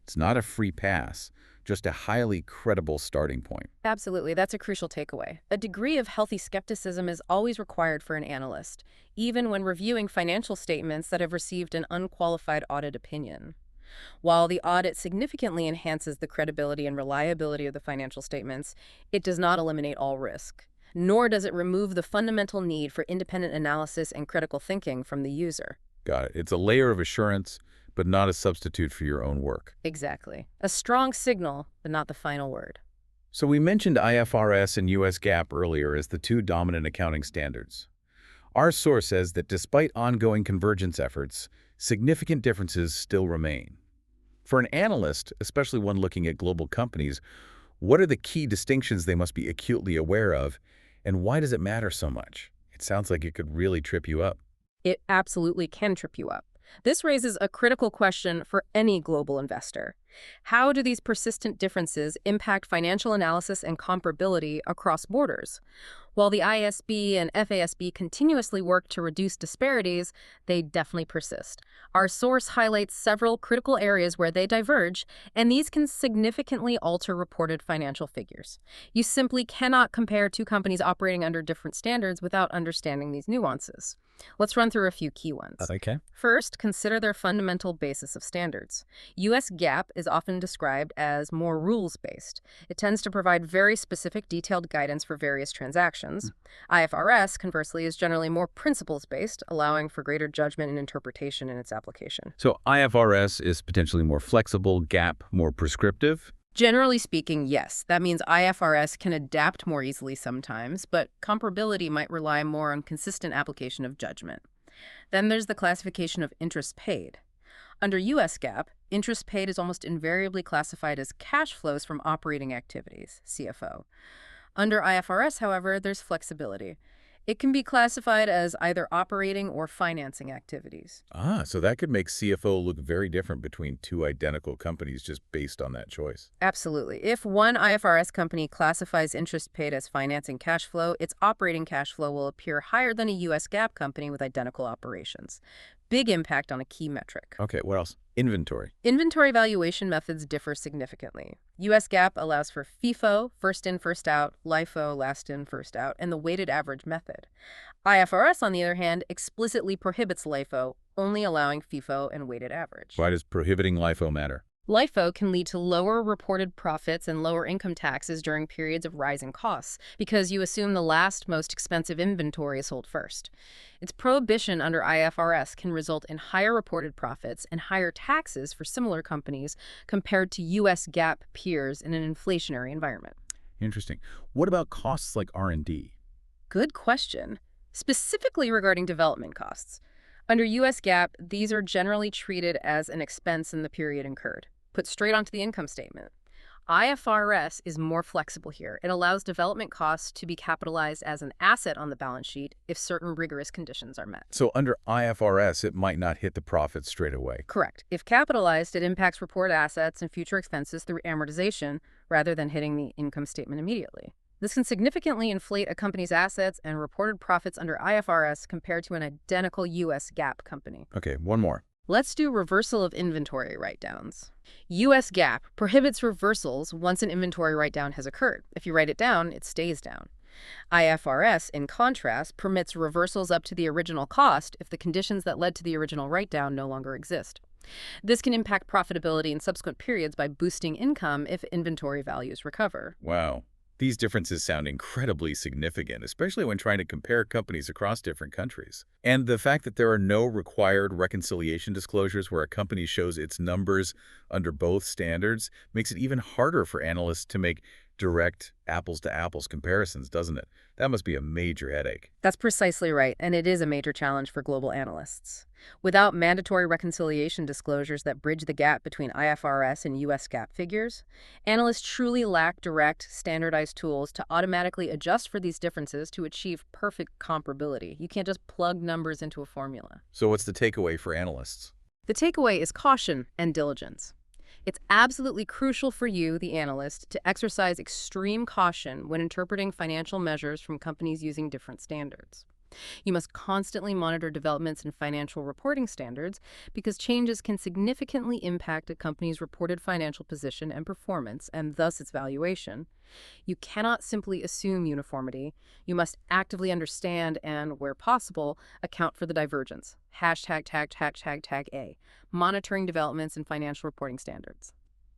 It's not a free pass, just a highly credible starting point. Absolutely. That's a crucial takeaway. A degree of healthy skepticism is always required for an analyst, even when reviewing financial statements that have received an unqualified audit opinion. While the audit significantly enhances the credibility and reliability of the financial statements, it does not eliminate all risk, nor does it remove the fundamental need for independent analysis and critical thinking from the user. Got it. It's a layer of assurance, but not a substitute for your own work. Exactly. A strong signal, but not the final word. So we mentioned IFRS and US GAAP earlier as the two dominant accounting standards. Our source says that despite ongoing convergence efforts, significant differences still remain. For an analyst, especially one looking at global companies, what are the key distinctions they must be acutely aware of, and why does it matter so much? It sounds like it could really trip you up. It absolutely can trip you up. This raises a critical question for any global investor. How do these persistent differences impact financial analysis and comparability across borders? While the ISB and FASB continuously work to reduce disparities, they definitely persist. Our source highlights several critical areas where they diverge, and these can significantly alter reported financial figures. You simply cannot compare two companies operating under different standards without understanding these nuances. Let's run through a few key ones. Okay. First, consider their fundamental basis of standards. U.S. GAAP is often described as more rules-based. It tends to provide very specific, detailed guidance for various transactions. IFRS, conversely, is generally more principles-based, allowing for greater judgment and interpretation in its application. So IFRS is potentially more flexible, GAAP more prescriptive. Generally speaking, yes. That means IFRS can adapt more easily sometimes, but comparability might rely more on consistent application of judgment. Then there's the classification of interest paid. Under U.S. GAAP, interest paid is almost invariably classified as cash flows from operating activities, CFO. Under IFRS, however, there's flexibility. It can be classified as either operating or financing activities. So that could make CFO look very different between two identical companies just based on that choice. Absolutely. If one IFRS company classifies interest paid as financing cash flow, its operating cash flow will appear higher than a U.S. GAAP company with identical operations. Big impact on a key metric. Okay, what else? Inventory. Inventory valuation methods differ significantly. U.S. GAAP allows for FIFO, first in, first out, LIFO, last in, first out, and the weighted average method. IFRS, on the other hand, explicitly prohibits LIFO, only allowing FIFO and weighted average. Why does prohibiting LIFO matter? LIFO can lead to lower reported profits and lower income taxes during periods of rising costs because you assume the last most expensive inventory is sold first. Its prohibition under IFRS can result in higher reported profits and higher taxes for similar companies compared to U.S. GAAP peers in an inflationary environment. Interesting. What about costs like R&D? Good question. Specifically regarding development costs. Under U.S. GAAP, these are generally treated as an expense in the period incurred, put straight onto the income statement. IFRS is more flexible here. It allows development costs to be capitalized as an asset on the balance sheet if certain rigorous conditions are met. So under IFRS, it might not hit the profit straight away. Correct. If capitalized, it impacts reported assets and future expenses through amortization rather than hitting the income statement immediately. This can significantly inflate a company's assets and reported profits under IFRS compared to an identical U.S. GAAP company. Okay, one more. Let's do reversal of inventory write-downs. U.S. GAAP prohibits reversals once an inventory write-down has occurred. If you write it down, it stays down. IFRS, in contrast, permits reversals up to the original cost if the conditions that led to the original write-down no longer exist. This can impact profitability in subsequent periods by boosting income if inventory values recover. Wow. These differences sound incredibly significant, especially when trying to compare companies across different countries. And the fact that there are no required reconciliation disclosures where a company shows its numbers under both standards makes it even harder for analysts to make direct apples-to-apples comparisons, doesn't it? That must be a major headache. That's precisely right, and it is a major challenge for global analysts. Without mandatory reconciliation disclosures that bridge the gap between IFRS and U.S. GAAP figures, analysts truly lack direct, standardized tools to automatically adjust for these differences to achieve perfect comparability. You can't just plug numbers into a formula. So what's the takeaway for analysts? The takeaway is caution and diligence. It's absolutely crucial for you, the analyst, to exercise extreme caution when interpreting financial measures from companies using different standards. You must constantly monitor developments in financial reporting standards because changes can significantly impact a company's reported financial position and performance, and thus its valuation. You cannot simply assume uniformity. You must actively understand and, where possible, account for the divergence. #A. Monitoring developments in financial reporting standards.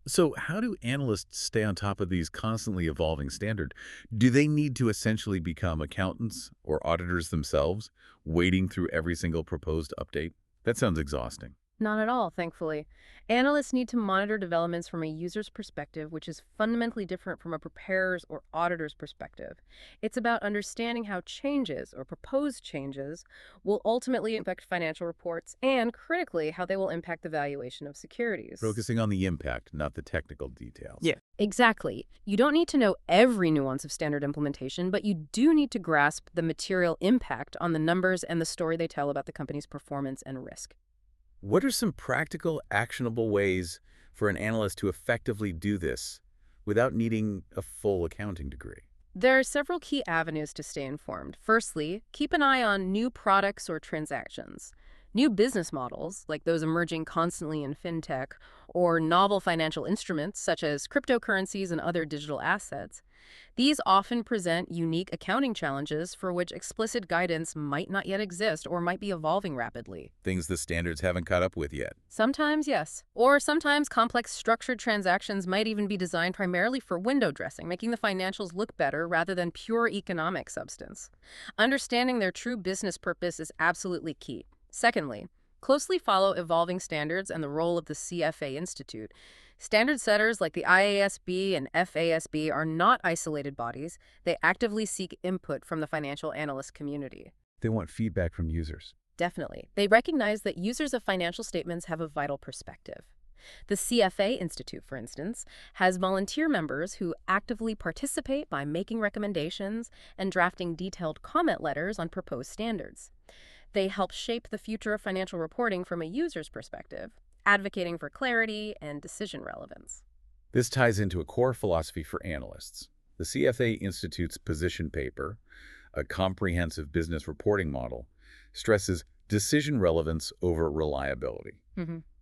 So how do analysts stay on top of these constantly evolving standards? Do they need to essentially become accountants or auditors themselves, wading through every single proposed update? That sounds exhausting. Not at all, thankfully. Analysts need to monitor developments from a user's perspective, which is fundamentally different from a preparer's or auditor's perspective. It's about understanding how changes or proposed changes will ultimately affect financial reports and, critically, how they will impact the valuation of securities. Focusing on the impact, not the technical details. Yeah. Exactly. You don't need to know every nuance of standard implementation, but you do need to grasp the material impact on the numbers and the story they tell about the company's performance and risk. What are some practical, actionable ways for an analyst to effectively do this without needing a full accounting degree? There are several key avenues to stay informed. Firstly, keep an eye on new products or transactions. New business models, like those emerging constantly in fintech, or novel financial instruments such as cryptocurrencies and other digital assets, these often present unique accounting challenges for which explicit guidance might not yet exist or might be evolving rapidly. Things the standards haven't caught up with yet. Sometimes, yes. Or sometimes complex structured transactions might even be designed primarily for window dressing, making the financials look better rather than pure economic substance. Understanding their true business purpose is absolutely key. Secondly, closely follow evolving standards and the role of the CFA Institute. Standard setters like the IASB and FASB are not isolated bodies. They actively seek input from the financial analyst community. They want feedback from users. Definitely. They recognize that users of financial statements have a vital perspective. The CFA Institute, for instance, has volunteer members who actively participate by making recommendations and drafting detailed comment letters on proposed standards. They help shape the future of financial reporting from a user's perspective, advocating for clarity and decision relevance. This ties into a core philosophy for analysts. The CFA Institute's position paper, a comprehensive business reporting model, stresses decision relevance over reliability.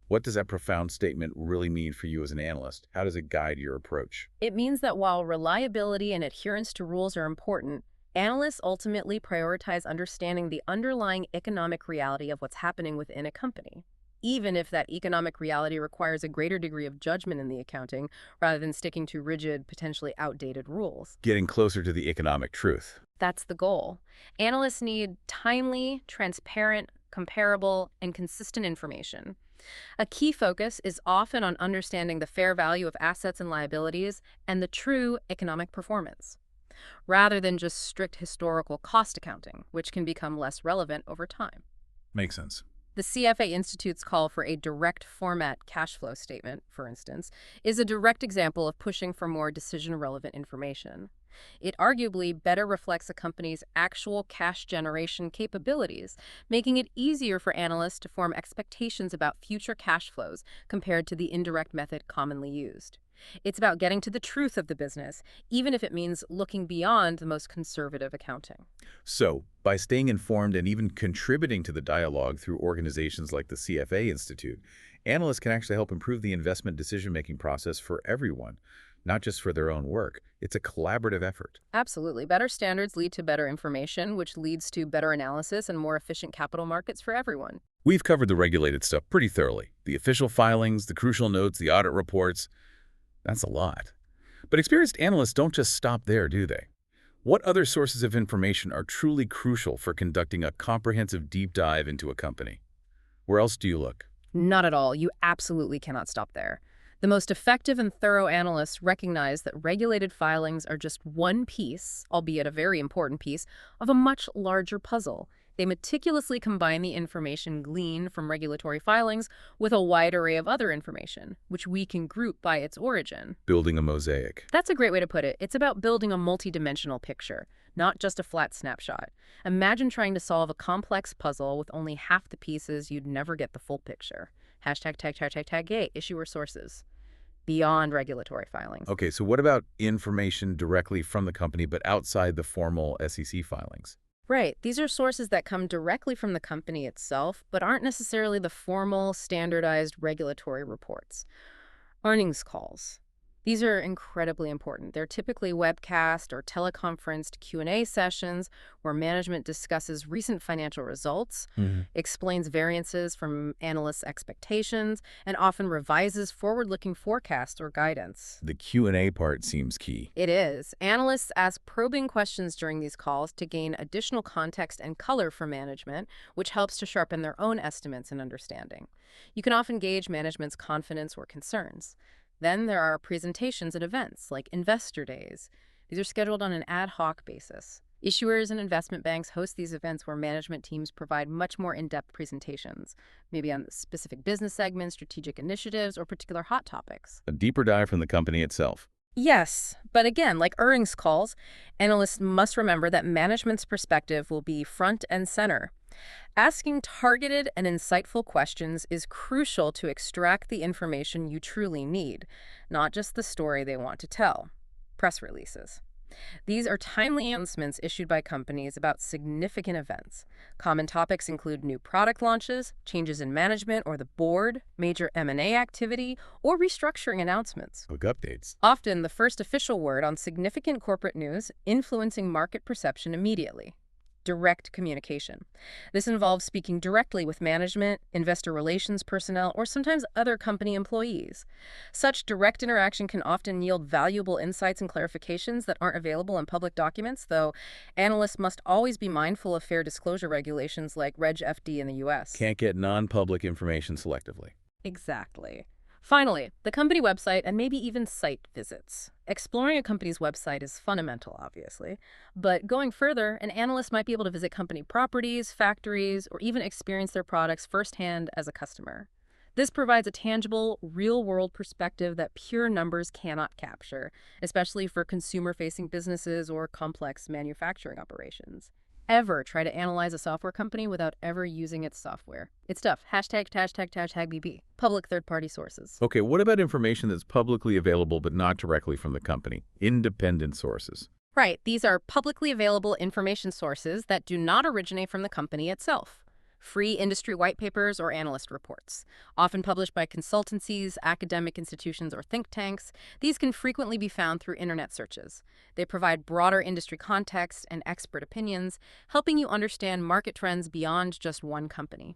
What does that profound statement really mean for you as an analyst? How does it guide your approach? It means that while reliability and adherence to rules are important, analysts ultimately prioritize understanding the underlying economic reality of what's happening within a company, even if that economic reality requires a greater degree of judgment in the accounting rather than sticking to rigid, potentially outdated rules. Getting closer to the economic truth. That's the goal. Analysts need timely, transparent, comparable, and consistent information. A key focus is often on understanding the fair value of assets and liabilities and the true economic performance, rather than just strict historical cost accounting, which can become less relevant over time. Makes sense. The CFA Institute's call for a direct format cash flow statement, for instance, is a direct example of pushing for more decision-relevant information. It arguably better reflects a company's actual cash generation capabilities, making it easier for analysts to form expectations about future cash flows compared to the indirect method commonly used. It's about getting to the truth of the business, even if it means looking beyond the most conservative accounting. So, by staying informed and even contributing to the dialogue through organizations like the CFA Institute, analysts can actually help improve the investment decision-making process for everyone, not just for their own work. It's a collaborative effort. Absolutely. Better standards lead to better information, which leads to better analysis and more efficient capital markets for everyone. We've covered the regulated stuff pretty thoroughly. The official filings, the crucial notes, the audit reports. That's a lot. But experienced analysts don't just stop there, do they? What other sources of information are truly crucial for conducting a comprehensive deep dive into a company? Where else do you look? Not at all. You absolutely cannot stop there. The most effective and thorough analysts recognize that regulated filings are just one piece, albeit a very important piece, of a much larger puzzle. They meticulously combine the information gleaned from regulatory filings with a wide array of other information, which we can group by its origin. Building a mosaic. That's a great way to put it. It's about building a multidimensional picture, not just a flat snapshot. Imagine trying to solve a complex puzzle with only half the pieces. You'd never get the full picture. ######A, issuer sources. Beyond regulatory filings. Okay, so what about information directly from the company but outside the formal SEC filings? Right. These are sources that come directly from the company itself, but aren't necessarily the formal, standardized regulatory reports. Earnings calls. These are incredibly important. They're typically webcast or teleconferenced Q&A sessions where management discusses recent financial results, explains variances from analysts' expectations, and often revises forward-looking forecasts or guidance. The Q&A part seems key. It is. Analysts ask probing questions during these calls to gain additional context and color for management, which helps to sharpen their own estimates and understanding. You can often gauge management's confidence or concerns. Then there are presentations and events like investor days. These are scheduled on an ad hoc basis. Issuers and investment banks host these events where management teams provide much more in-depth presentations, maybe on specific business segments, strategic initiatives, or particular hot topics. A deeper dive from the company itself. Yes, but again, like earnings calls, analysts must remember that management's perspective will be front and center. Asking targeted and insightful questions is crucial to extract the information you truly need, not just the story they want to tell. Press releases. These are timely announcements issued by companies about significant events. Common topics include new product launches, changes in management or the board, major M&A activity, or restructuring announcements. Quick updates. Often the first official word on significant corporate news influencing market perception immediately. Direct communication. This involves speaking directly with management, investor relations personnel, or sometimes other company employees. Such direct interaction can often yield valuable insights and clarifications that aren't available in public documents, though analysts must always be mindful of fair disclosure regulations like Reg FD in the U.S. Can't get non-public information selectively. Exactly. Finally, the company website and maybe even site visits. Exploring a company's website is fundamental, obviously, but going further, an analyst might be able to visit company properties, factories, or even experience their products firsthand as a customer. This provides a tangible, real-world perspective that pure numbers cannot capture, especially for consumer-facing businesses or complex manufacturing operations. Ever try to analyze a software company without ever using its software. It's tough. ###BB. Public third-party sources. Okay, what about information that's publicly available but not directly from the company? Independent sources. Right. These are publicly available information sources that do not originate from the company itself. Free industry white papers or analyst reports, often published by consultancies, academic institutions, or think tanks. These can frequently be found through internet searches. They provide broader industry context and expert opinions, helping you understand market trends beyond just one company.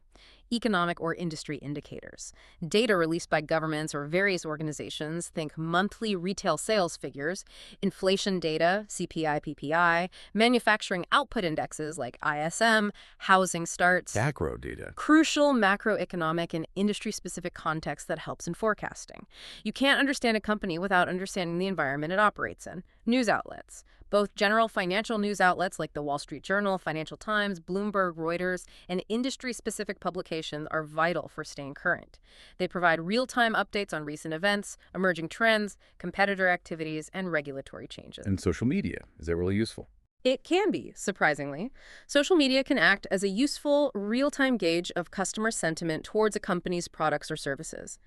Economic or industry indicators. Data released by governments or various organizations, think monthly retail sales figures, inflation data, CPI, PPI, manufacturing output indexes like ISM, housing starts. Macro data. Crucial macroeconomic and industry-specific context that helps in forecasting. You can't understand a company without understanding the environment it operates in. News outlets. Both general financial news outlets like the Wall Street Journal, Financial Times, Bloomberg, Reuters, and industry-specific publications are vital for staying current. They provide real-time updates on recent events, emerging trends, competitor activities, and regulatory changes. And social media, is that really useful? It can be, surprisingly. Social media can act as a useful, real-time gauge of customer sentiment towards a company's products or services.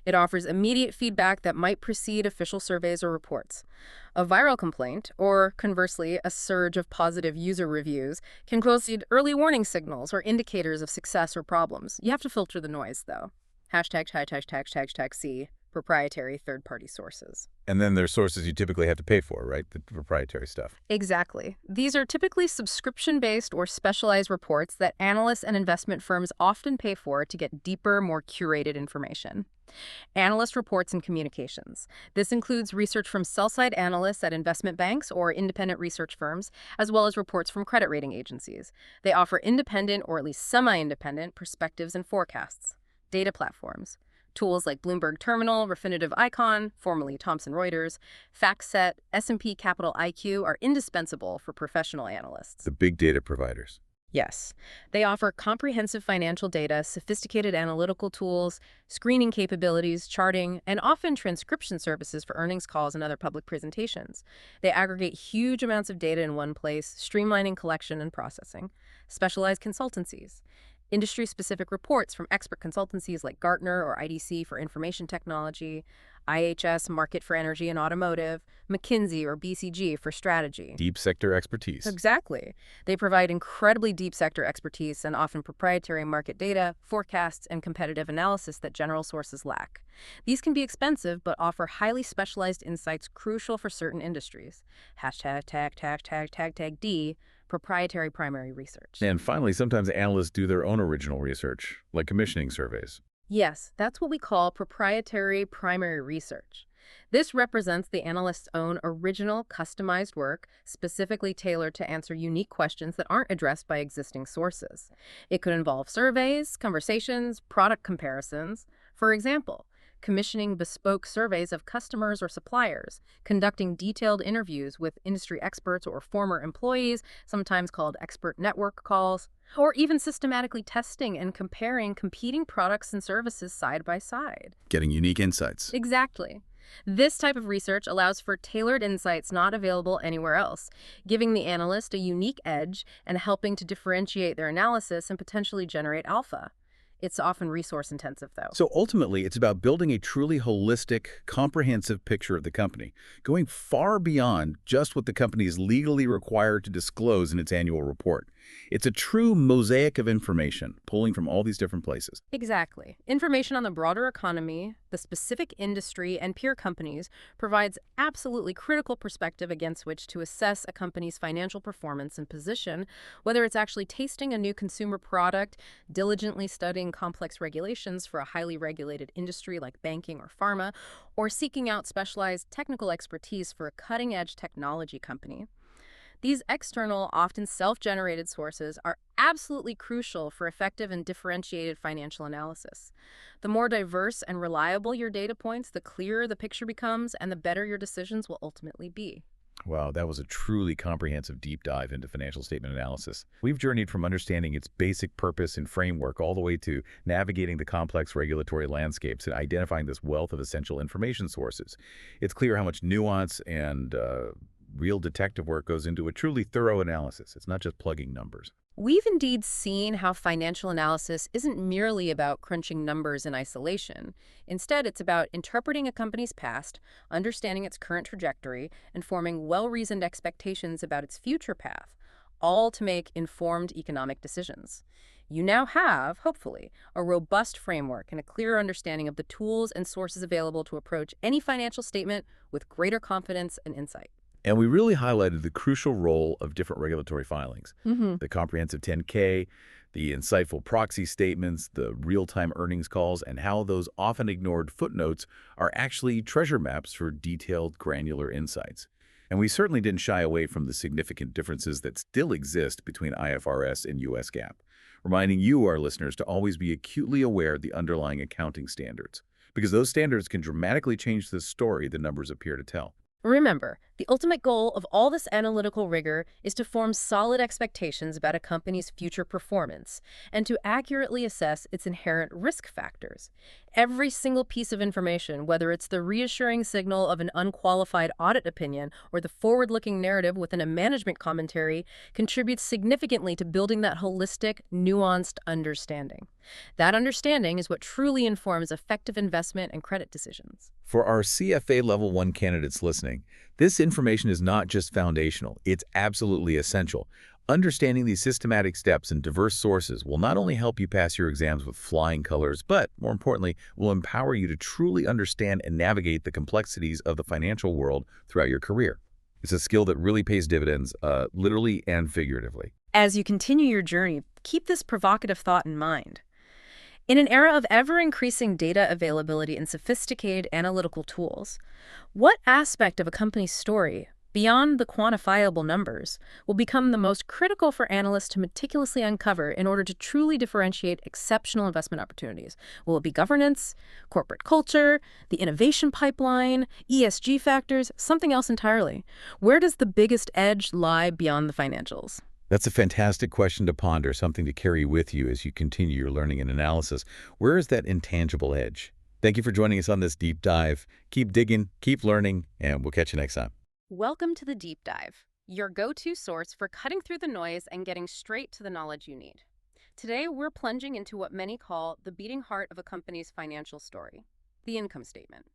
It offers immediate feedback that might precede official surveys or reports. A viral complaint, or conversely, a surge of positive user reviews, can precede early warning signals or indicators of success or problems. You have to filter the noise, though. #####C, proprietary third-party sources. And then there's sources you typically have to pay for, right? The proprietary stuff. Exactly. These are typically subscription-based or specialized reports that analysts and investment firms often pay for to get deeper, more curated information. Analyst reports and communications. This includes research from sell-side analysts at investment banks or independent research firms, as well as reports from credit rating agencies. They offer independent or at least semi-independent perspectives and forecasts. Data platforms. Tools like Bloomberg Terminal, Refinitiv Icon, formerly Thomson Reuters, FactSet, S&P Capital IQ are indispensable for professional analysts. The big data providers. Yes. They offer comprehensive financial data, sophisticated analytical tools, screening capabilities, charting, and often transcription services for earnings calls and other public presentations. They aggregate huge amounts of data in one place, streamlining collection and processing. Specialized consultancies. Industry-specific reports from expert consultancies like Gartner or IDC for information technology, IHS Markit for energy and automotive, McKinsey or BCG for strategy. Deep sector expertise. Exactly. They provide incredibly deep sector expertise and often proprietary market data, forecasts, and competitive analysis that general sources lack. These can be expensive, but offer highly specialized insights crucial for certain industries. #D, proprietary primary research. And finally, sometimes analysts do their own original research, like commissioning surveys. Yes, that's what we call proprietary primary research. This represents the analyst's own original, customized work, specifically tailored to answer unique questions that aren't addressed by existing sources. It could involve surveys, conversations, product comparisons. For example, commissioning bespoke surveys of customers or suppliers, conducting detailed interviews with industry experts or former employees, sometimes called expert network calls, or even systematically testing and comparing competing products and services side by side. Getting unique insights. Exactly. This type of research allows for tailored insights not available anywhere else, giving the analyst a unique edge and helping to differentiate their analysis and potentially generate alpha. It's often resource-intensive, though. So ultimately, it's about building a truly holistic, comprehensive picture of the company, going far beyond just what the company is legally required to disclose in its annual report. It's a true mosaic of information, pulling from all these different places. Exactly. Information on the broader economy, the specific industry, and peer companies provides absolutely critical perspective against which to assess a company's financial performance and position, whether it's actually tasting a new consumer product, diligently studying complex regulations for a highly regulated industry like banking or pharma, or seeking out specialized technical expertise for a cutting-edge technology company. These external, often self-generated sources are absolutely crucial for effective and differentiated financial analysis. The more diverse and reliable your data points, the clearer the picture becomes, and the better your decisions will ultimately be. Wow, that was a truly comprehensive deep dive into financial statement analysis. We've journeyed from understanding its basic purpose and framework all the way to navigating the complex regulatory landscapes and identifying this wealth of essential information sources. It's clear how much nuance and real detective work goes into a truly thorough analysis. It's not just plugging numbers. We've indeed seen how financial analysis isn't merely about crunching numbers in isolation. Instead, it's about interpreting a company's past, understanding its current trajectory, and forming well-reasoned expectations about its future path, all to make informed economic decisions. You now have, hopefully, a robust framework and a clearer understanding of the tools and sources available to approach any financial statement with greater confidence and insight. And we really highlighted the crucial role of different regulatory filings. The comprehensive 10K, the insightful proxy statements, the real-time earnings calls, and how those often ignored footnotes are actually treasure maps for detailed, granular insights. And we certainly didn't shy away from the significant differences that still exist between IFRS and US GAAP, reminding you, our listeners, to always be acutely aware of the underlying accounting standards, because those standards can dramatically change the story the numbers appear to tell. Remember, the ultimate goal of all this analytical rigor is to form solid expectations about a company's future performance and to accurately assess its inherent risk factors. Every single piece of information, whether it's the reassuring signal of an unqualified audit opinion or the forward-looking narrative within a management commentary, contributes significantly to building that holistic, nuanced understanding. That understanding is what truly informs effective investment and credit decisions. For our CFA Level I candidates listening, this information is not just foundational, it's absolutely essential. Understanding these systematic steps and diverse sources will not only help you pass your exams with flying colors, but, more importantly, will empower you to truly understand and navigate the complexities of the financial world throughout your career. It's a skill that really pays dividends, literally and figuratively. As you continue your journey, keep this provocative thought in mind. In an era of ever-increasing data availability and sophisticated analytical tools, what aspect of a company's story, beyond the quantifiable numbers, will become the most critical for analysts to meticulously uncover in order to truly differentiate exceptional investment opportunities? Will it be governance, corporate culture, the innovation pipeline, ESG factors, something else entirely? Where does the biggest edge lie beyond the financials? That's a fantastic question to ponder, something to carry with you as you continue your learning and analysis. Where is that intangible edge? Thank you for joining us on this deep dive. Keep digging, keep learning, and we'll catch you next time. Welcome to the Deep Dive, your go-to source for cutting through the noise and getting straight to the knowledge you need. Today, we're plunging into what many call the beating heart of a company's financial story, the income statement.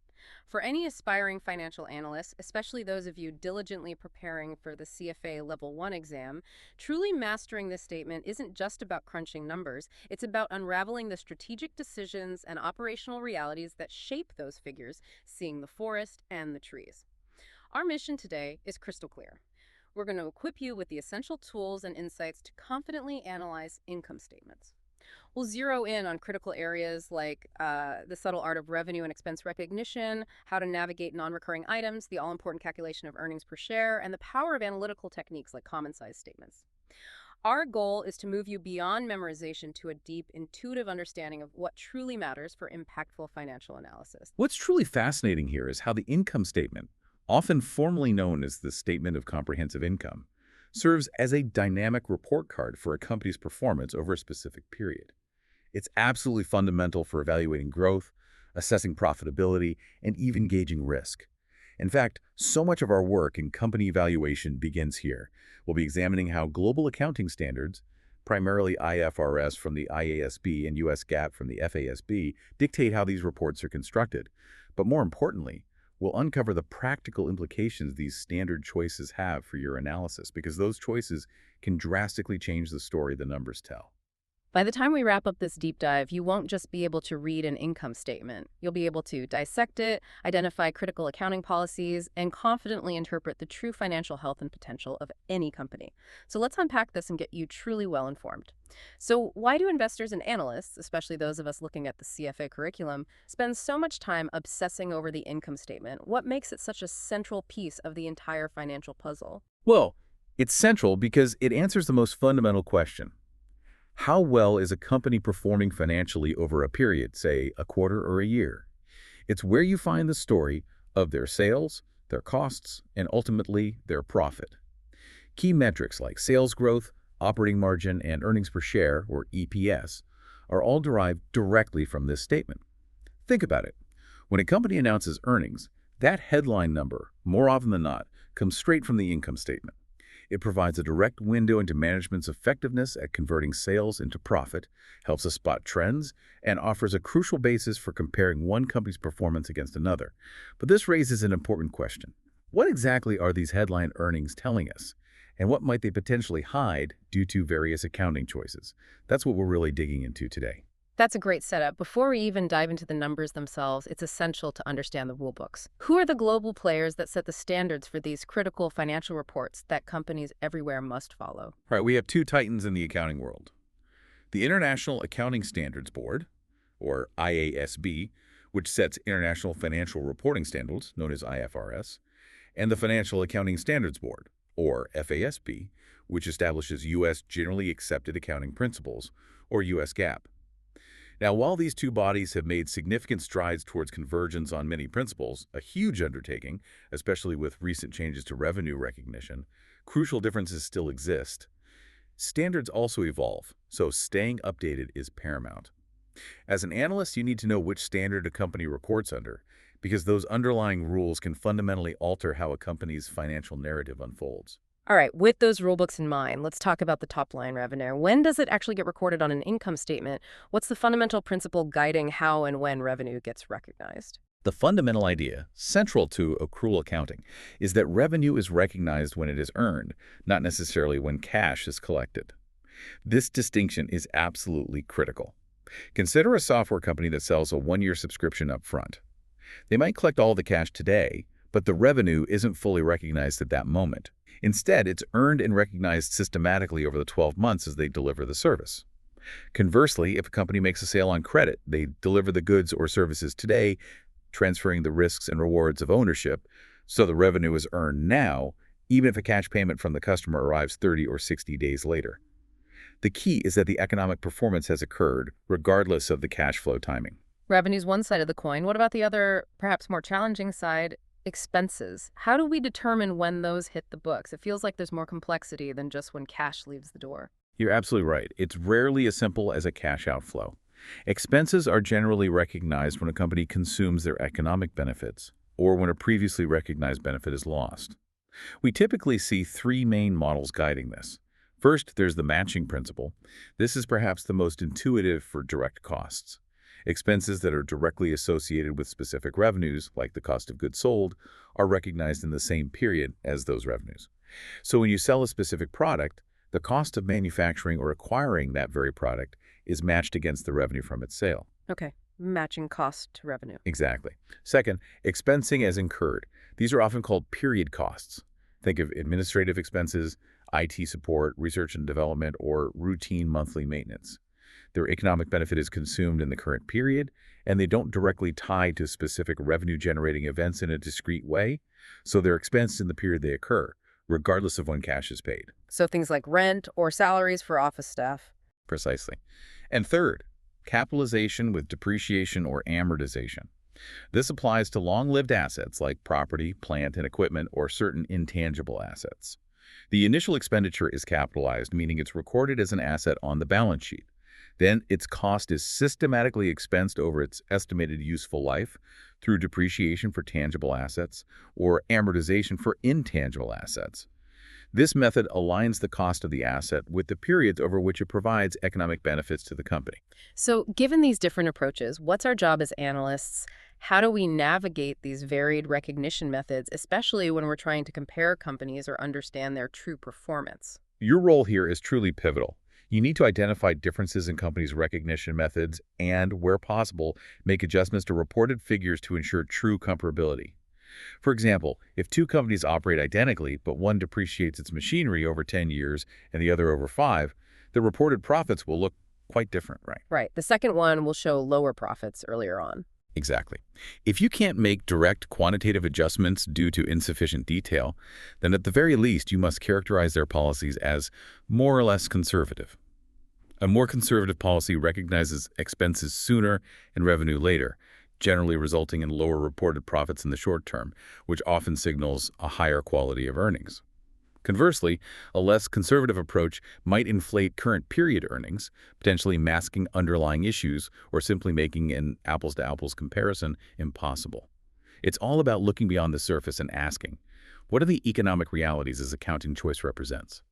For any aspiring financial analysts, especially those of you diligently preparing for the CFA Level I exam, truly mastering this statement isn't just about crunching numbers, it's about unraveling the strategic decisions and operational realities that shape those figures, seeing the forest and the trees. Our mission today is crystal clear. We're going to equip you with the essential tools and insights to confidently analyze income statements. We'll zero in on critical areas like the subtle art of revenue and expense recognition, how to navigate non-recurring items, the all-important calculation of earnings per share, and the power of analytical techniques like common-size statements. Our goal is to move you beyond memorization to a deep, intuitive understanding of what truly matters for impactful financial analysis. What's truly fascinating here is how the income statement, often formally known as the Statement of Comprehensive Income, serves as a dynamic report card for a company's performance over a specific period. It's absolutely fundamental for evaluating growth, assessing profitability, and even gauging risk. In fact, so much of our work in company evaluation begins here. We'll be examining how global accounting standards, primarily IFRS from the IASB and US GAAP from the FASB, dictate how these reports are constructed. But more importantly, we'll uncover the practical implications these standard choices have for your analysis, because those choices can drastically change the story the numbers tell. By the time we wrap up this deep dive, you won't just be able to read an income statement. You'll be able to dissect it, identify critical accounting policies, and confidently interpret the true financial health and potential of any company. So let's unpack this and get you truly well informed. So why do investors and analysts, especially those of us looking at the CFA curriculum, spend so much time obsessing over the income statement? What makes it such a central piece of the entire financial puzzle? Well, it's central because it answers the most fundamental question. How well is a company performing financially over a period, say a quarter or a year? It's where you find the story of their sales, their costs, and ultimately their profit. Key metrics like sales growth, operating margin, and earnings per share, or EPS, are all derived directly from this statement. Think about it. When a company announces earnings, that headline number, more often than not, comes straight from the income statement. It provides a direct window into management's effectiveness at converting sales into profit, helps us spot trends, and offers a crucial basis for comparing one company's performance against another. But this raises an important question. What exactly are these headline earnings telling us? And what might they potentially hide due to various accounting choices? That's what we're really digging into today. That's a great setup. Before we even dive into the numbers themselves, it's essential to understand the rulebooks. Who are the global players that set the standards for these critical financial reports that companies everywhere must follow? All right, we have two titans in the accounting world. The International Accounting Standards Board, or IASB, which sets International Financial Reporting Standards, known as IFRS, and the Financial Accounting Standards Board, or FASB, which establishes U.S. Generally Accepted Accounting Principles, or US GAAP. Now, while these two bodies have made significant strides towards convergence on many principles, a huge undertaking, especially with recent changes to revenue recognition, crucial differences still exist. Standards also evolve, so staying updated is paramount. As an analyst, you need to know which standard a company reports under, because those underlying rules can fundamentally alter how a company's financial narrative unfolds. All right, with those rulebooks in mind, let's talk about the top line revenue. When does it actually get recorded on an income statement? What's the fundamental principle guiding how and when revenue gets recognized? The fundamental idea, central to accrual accounting, is that revenue is recognized when it is earned, not necessarily when cash is collected. This distinction is absolutely critical. Consider a software company that sells a one-year subscription up front. They might collect all the cash today, but the revenue isn't fully recognized at that moment. Instead, it's earned and recognized systematically over the 12 months as they deliver the service. Conversely, if a company makes a sale on credit, they deliver the goods or services today, transferring the risks and rewards of ownership, so the revenue is earned now, even if a cash payment from the customer arrives 30 or 60 days later. The key is that the economic performance has occurred, regardless of the cash flow timing. Revenue's one side of the coin. What about the other, perhaps more challenging side, expenses? How do we determine when those hit the books? It feels like there's more complexity than just when cash leaves the door. You're absolutely right. It's rarely as simple as a cash outflow. Expenses are generally recognized when a company consumes their economic benefits or when a previously recognized benefit is lost. We typically see three main models guiding this. First, there's the matching principle. This is perhaps the most intuitive for direct costs. Expenses that are directly associated with specific revenues, like the cost of goods sold, are recognized in the same period as those revenues. So when you sell a specific product, the cost of manufacturing or acquiring that very product is matched against the revenue from its sale. Okay, matching cost to revenue. Exactly. Second, expensing as incurred. These are often called period costs. Think of administrative expenses, IT support, research and development, or routine monthly maintenance. Their economic benefit is consumed in the current period, and they don't directly tie to specific revenue-generating events in a discrete way, so they're expensed in the period they occur, regardless of when cash is paid. So things like rent or salaries for office staff. Precisely. And third, capitalization with depreciation or amortization. This applies to long-lived assets like property, plant, and equipment, or certain intangible assets. The initial expenditure is capitalized, meaning it's recorded as an asset on the balance sheet. Then its cost is systematically expensed over its estimated useful life through depreciation for tangible assets or amortization for intangible assets. This method aligns the cost of the asset with the periods over which it provides economic benefits to the company. So given these different approaches, what's our job as analysts? How do we navigate these varied recognition methods, especially when we're trying to compare companies or understand their true performance? Your role here is truly pivotal. You need to identify differences in companies' recognition methods and, where possible, make adjustments to reported figures to ensure true comparability. For example, if two companies operate identically, but one depreciates its machinery over 10 years and the other over 5, the reported profits will look quite different, right? Right. The second one will show lower profits earlier on. Exactly. If you can't make direct quantitative adjustments due to insufficient detail, then at the very least you must characterize their policies as more or less conservative. A more conservative policy recognizes expenses sooner and revenue later, generally resulting in lower reported profits in the short term, which often signals a higher quality of earnings. Conversely, a less conservative approach might inflate current period earnings, potentially masking underlying issues or simply making an apples-to-apples comparison impossible. It's all about looking beyond the surface and asking, what are the economic realities this accounting choice represents?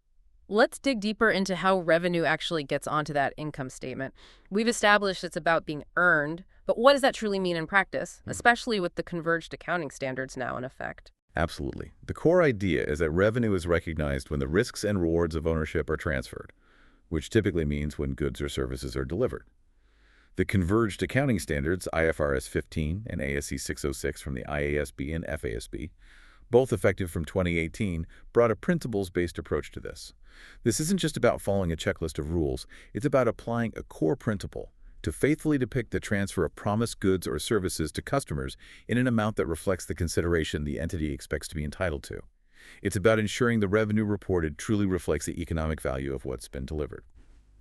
Let's dig deeper into how revenue actually gets onto that income statement. We've established it's about being earned, but what does that truly mean in practice, especially with the converged accounting standards now in effect? Absolutely. The core idea is that revenue is recognized when the risks and rewards of ownership are transferred, which typically means when goods or services are delivered. The converged accounting standards, IFRS 15 and ASC 606 from the IASB and FASB, both effective from 2018, brought a principles-based approach to this. This isn't just about following a checklist of rules, it's about applying a core principle to faithfully depict the transfer of promised goods or services to customers in an amount that reflects the consideration the entity expects to be entitled to. It's about ensuring the revenue reported truly reflects the economic value of what's been delivered.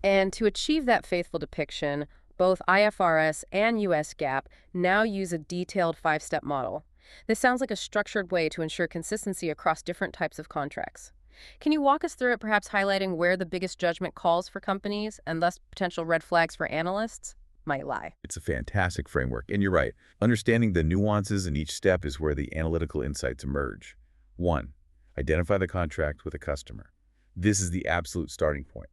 And to achieve that faithful depiction, Both IFRS and US GAAP now use a detailed 5-step model. This sounds like a structured way to ensure consistency across different types of contracts. Can you walk us through it, perhaps highlighting where the biggest judgment calls for companies and thus potential red flags for analysts might lie? It's a fantastic framework, and you're right. Understanding the nuances in each step is where the analytical insights emerge. 1. Identify the contract with a customer. This is the absolute starting point.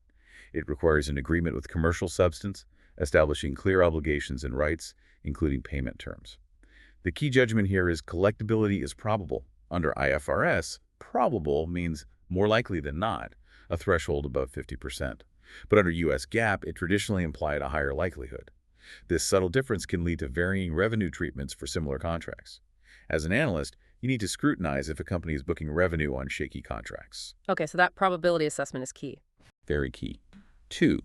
It requires an agreement with commercial substance, establishing clear obligations and rights, including payment terms. The key judgment here is collectibility is probable. Under IFRS, probable means more likely than not, a threshold above 50%. But under US GAAP, it traditionally implied a higher likelihood. This subtle difference can lead to varying revenue treatments for similar contracts. As an analyst, you need to scrutinize if a company is booking revenue on shaky contracts. Okay, so that probability assessment is key. Very key. 2.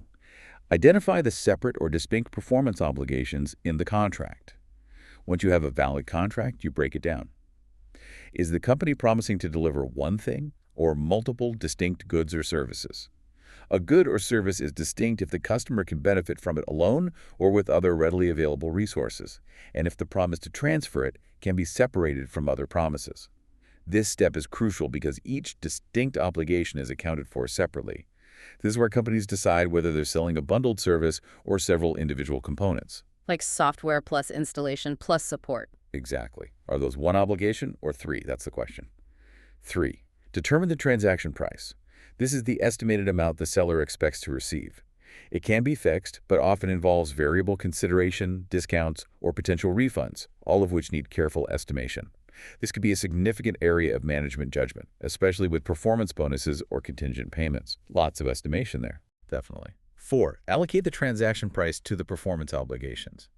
Identify the separate or distinct performance obligations in the contract. Once you have a valid contract, you break it down. Is the company promising to deliver one thing or multiple distinct goods or services? A good or service is distinct if the customer can benefit from it alone or with other readily available resources, and if the promise to transfer it can be separated from other promises. This step is crucial because each distinct obligation is accounted for separately. This is where companies decide whether they're selling a bundled service or several individual components. Like software plus installation plus support. Exactly. Are those one obligation or three? That's the question. 3. Determine the transaction price. This is the estimated amount the seller expects to receive. It can be fixed, but often involves variable consideration, discounts, or potential refunds, all of which need careful estimation. This could be a significant area of management judgment, especially with performance bonuses or contingent payments. Lots of estimation there. Definitely. 4. Allocate the transaction price to the performance obligations.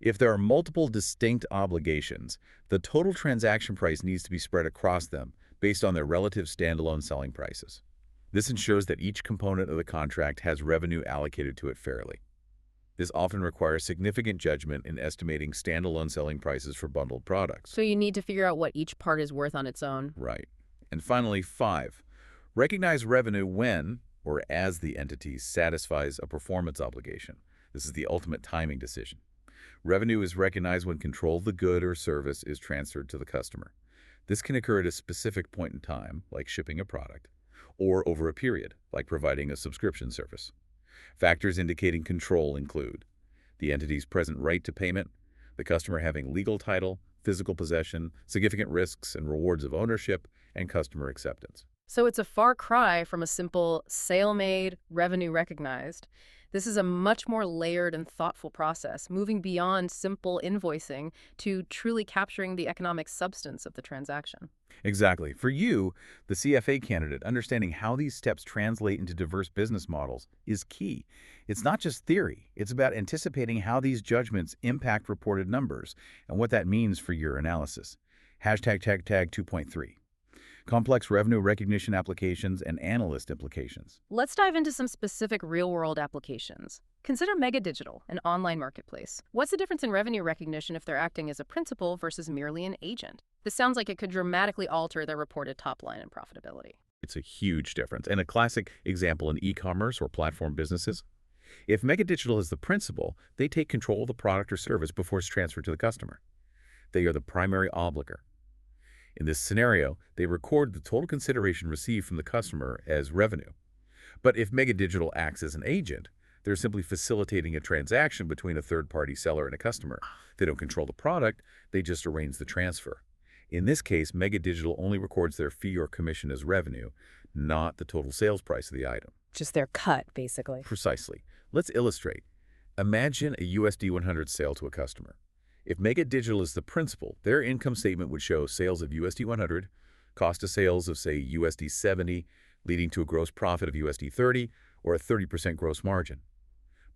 If there are multiple distinct obligations, the total transaction price needs to be spread across them based on their relative standalone selling prices. This ensures that each component of the contract has revenue allocated to it fairly. This often requires significant judgment in estimating standalone selling prices for bundled products. So you need to figure out what each part is worth on its own. Right. And finally, 5. Recognize revenue when or as the entity satisfies a performance obligation. This is the ultimate timing decision. Revenue is recognized when control of the good or service is transferred to the customer. This can occur at a specific point in time, like shipping a product, or over a period, like providing a subscription service. Factors indicating control include the entity's present right to payment, the customer having legal title, physical possession, significant risks and rewards of ownership, and customer acceptance. So it's a far cry from a simple sale made, revenue recognized. This is a much more layered and thoughtful process, moving beyond simple invoicing to truly capturing the economic substance of the transaction. Exactly. For you, the CFA candidate, understanding how these steps translate into diverse business models is key. It's not just theory. It's about anticipating how these judgments impact reported numbers and what that means for your analysis. Hashtag 2.3. Complex revenue recognition applications and analyst implications. Let's dive into some specific real-world applications. Consider Mega Digital, an online marketplace. What's the difference in revenue recognition if they're acting as a principal versus merely an agent? This sounds like it could dramatically alter their reported top line and profitability. It's a huge difference, and a classic example in e-commerce or platform businesses. If Mega Digital is the principal, they take control of the product or service before it's transferred to the customer. They are the primary obligor. In this scenario, they record the total consideration received from the customer as revenue. But if Mega Digital acts as an agent, they're simply facilitating a transaction between a third-party seller and a customer. They don't control the product, they just arrange the transfer. In this case, Mega Digital only records their fee or commission as revenue, not the total sales price of the item. Just their cut, basically. Precisely. Let's illustrate. Imagine a USD 100 sale to a customer. If Mega Digital is the principal, their income statement would show sales of USD 100, cost of sales of, say, USD 70, leading to a gross profit of USD 30 or a 30% gross margin.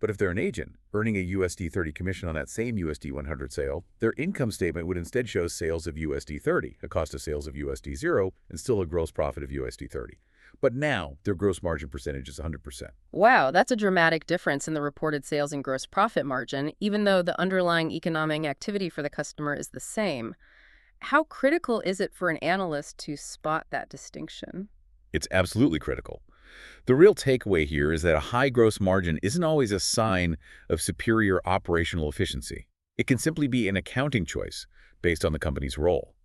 But if they're an agent, earning a USD 30 commission on that same USD 100 sale, their income statement would instead show sales of USD 30, a cost of sales of USD 0, and still a gross profit of USD 30. But now, their gross margin percentage is 100%. Wow, that's a dramatic difference in the reported sales and gross profit margin, even though the underlying economic activity for the customer is the same. How critical is it for an analyst to spot that distinction? It's absolutely critical. The real takeaway here is that a high gross margin isn't always a sign of superior operational efficiency. It can simply be an accounting choice based on the company's role.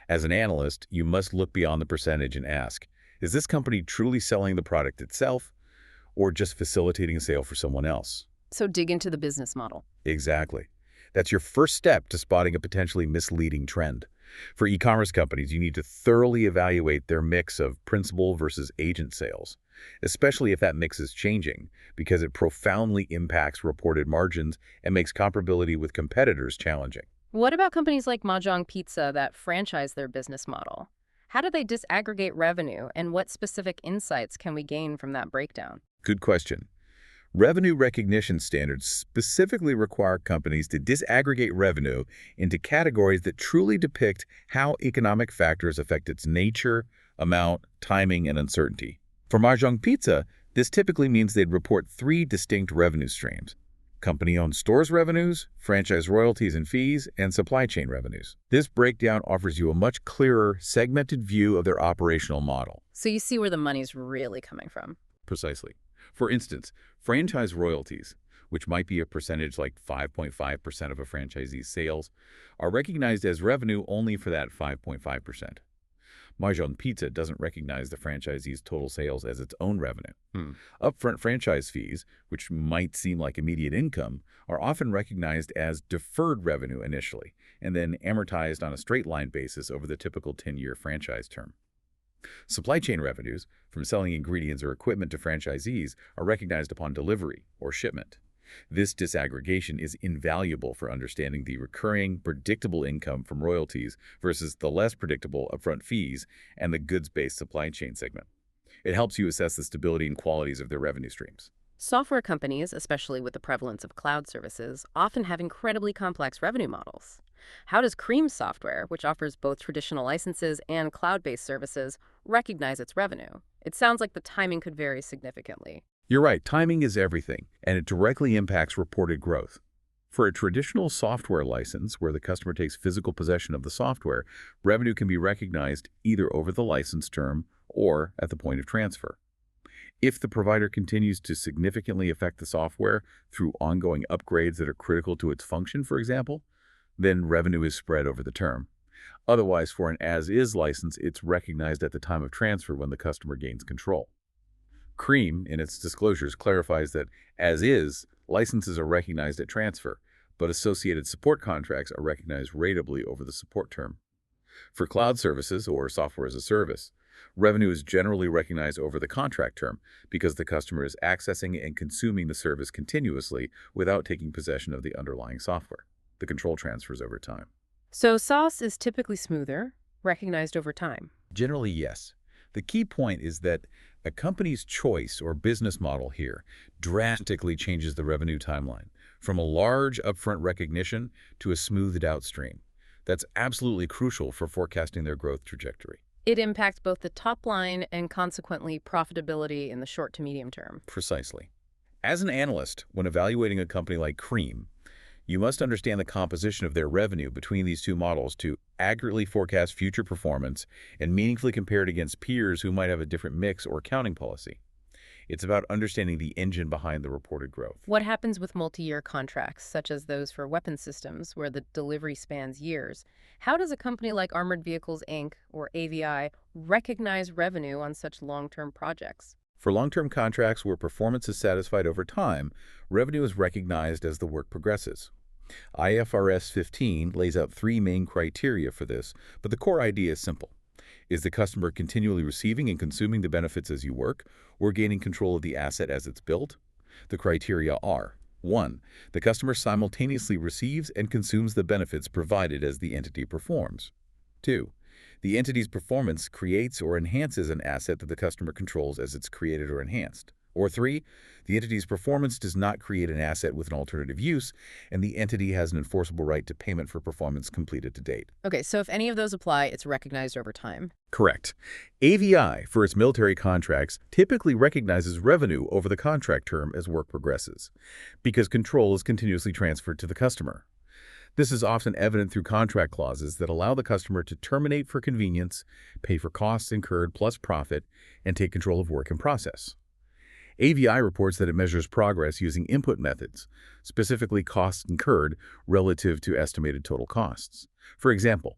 As an analyst, you must look beyond the percentage and ask, is this company truly selling the product itself or just facilitating a sale for someone else? So dig into the business model. Exactly. That's your first step to spotting a potentially misleading trend. For e-commerce companies, you need to thoroughly evaluate their mix of principal versus agent sales, especially if that mix is changing, because it profoundly impacts reported margins and makes comparability with competitors challenging. What about companies like Mahjong Pizza that franchise their business model? How do they disaggregate revenue, and what specific insights can we gain from that breakdown? Good question. Revenue recognition standards specifically require companies to disaggregate revenue into categories that truly depict how economic factors affect its nature, amount, timing, and uncertainty. For Mahjong Pizza, this typically means they'd report 3 distinct revenue streams: company-owned stores revenues, franchise royalties and fees, and supply chain revenues. This breakdown offers you a much clearer, segmented view of their operational model. So you see where the money's really coming from. Precisely. For instance, franchise royalties, which might be a percentage like 5.5% of a franchisee's sales, are recognized as revenue only for that 5.5%. Mahjong Pizza doesn't recognize the franchisee's total sales as its own revenue. Upfront franchise fees, which might seem like immediate income, are often recognized as deferred revenue initially, and then amortized on a straight-line basis over the typical 10-year franchise term. Supply chain revenues, from selling ingredients or equipment to franchisees, are recognized upon delivery or shipment. This disaggregation is invaluable for understanding the recurring, predictable income from royalties versus the less predictable upfront fees and the goods-based supply chain segment. It helps you assess the stability and qualities of their revenue streams. Software companies, especially with the prevalence of cloud services, often have incredibly complex revenue models. How does Cream Software, which offers both traditional licenses and cloud-based services, recognize its revenue? It sounds like the timing could vary significantly. You're right, timing is everything, and it directly impacts reported growth. For a traditional software license, where the customer takes physical possession of the software, revenue can be recognized either over the license term or at the point of transfer. If the provider continues to significantly affect the software through ongoing upgrades that are critical to its function, for example, then revenue is spread over the term. Otherwise, for an as-is license, it's recognized at the time of transfer when the customer gains control. Cream, in its disclosures, clarifies that as-is licenses are recognized at transfer, but associated support contracts are recognized ratably over the support term. For cloud services, or software as a service, revenue is generally recognized over the contract term because the customer is accessing and consuming the service continuously without taking possession of the underlying software. The control transfers over time. So SaaS is typically smoother, recognized over time. Generally, yes. The key point is that a company's choice or business model here drastically changes the revenue timeline, from a large upfront recognition to a smoothed out stream. That's absolutely crucial for forecasting their growth trajectory. It impacts both the top line and consequently profitability in the short to medium term. Precisely. As an analyst, when evaluating a company like Cream, you must understand the composition of their revenue between these two models to accurately forecast future performance and meaningfully compare it against peers who might have a different mix or accounting policy. It's about understanding the engine behind the reported growth. What happens with multi-year contracts, such as those for weapon systems, where the delivery spans years? How does a company like Armored Vehicles, Inc., or AVI, recognize revenue on such long-term projects? For long-term contracts where performance is satisfied over time, revenue is recognized as the work progresses. IFRS 15 lays out 3 main criteria for this, but the core idea is simple. Is the customer continually receiving and consuming the benefits as you work, or gaining control of the asset as it's built? The criteria are: 1. The customer simultaneously receives and consumes the benefits provided as the entity performs. 2. The entity's performance creates or enhances an asset that the customer controls as it's created or enhanced. Or 3, the entity's performance does not create an asset with an alternative use, and the entity has an enforceable right to payment for performance completed to date. Okay, so if any of those apply, it's recognized over time. Correct. AVI, for its military contracts, typically recognizes revenue over the contract term as work progresses, because control is continuously transferred to the customer. This is often evident through contract clauses that allow the customer to terminate for convenience, pay for costs incurred plus profit, and take control of work in process. AVI reports that it measures progress using input methods, specifically costs incurred relative to estimated total costs. For example,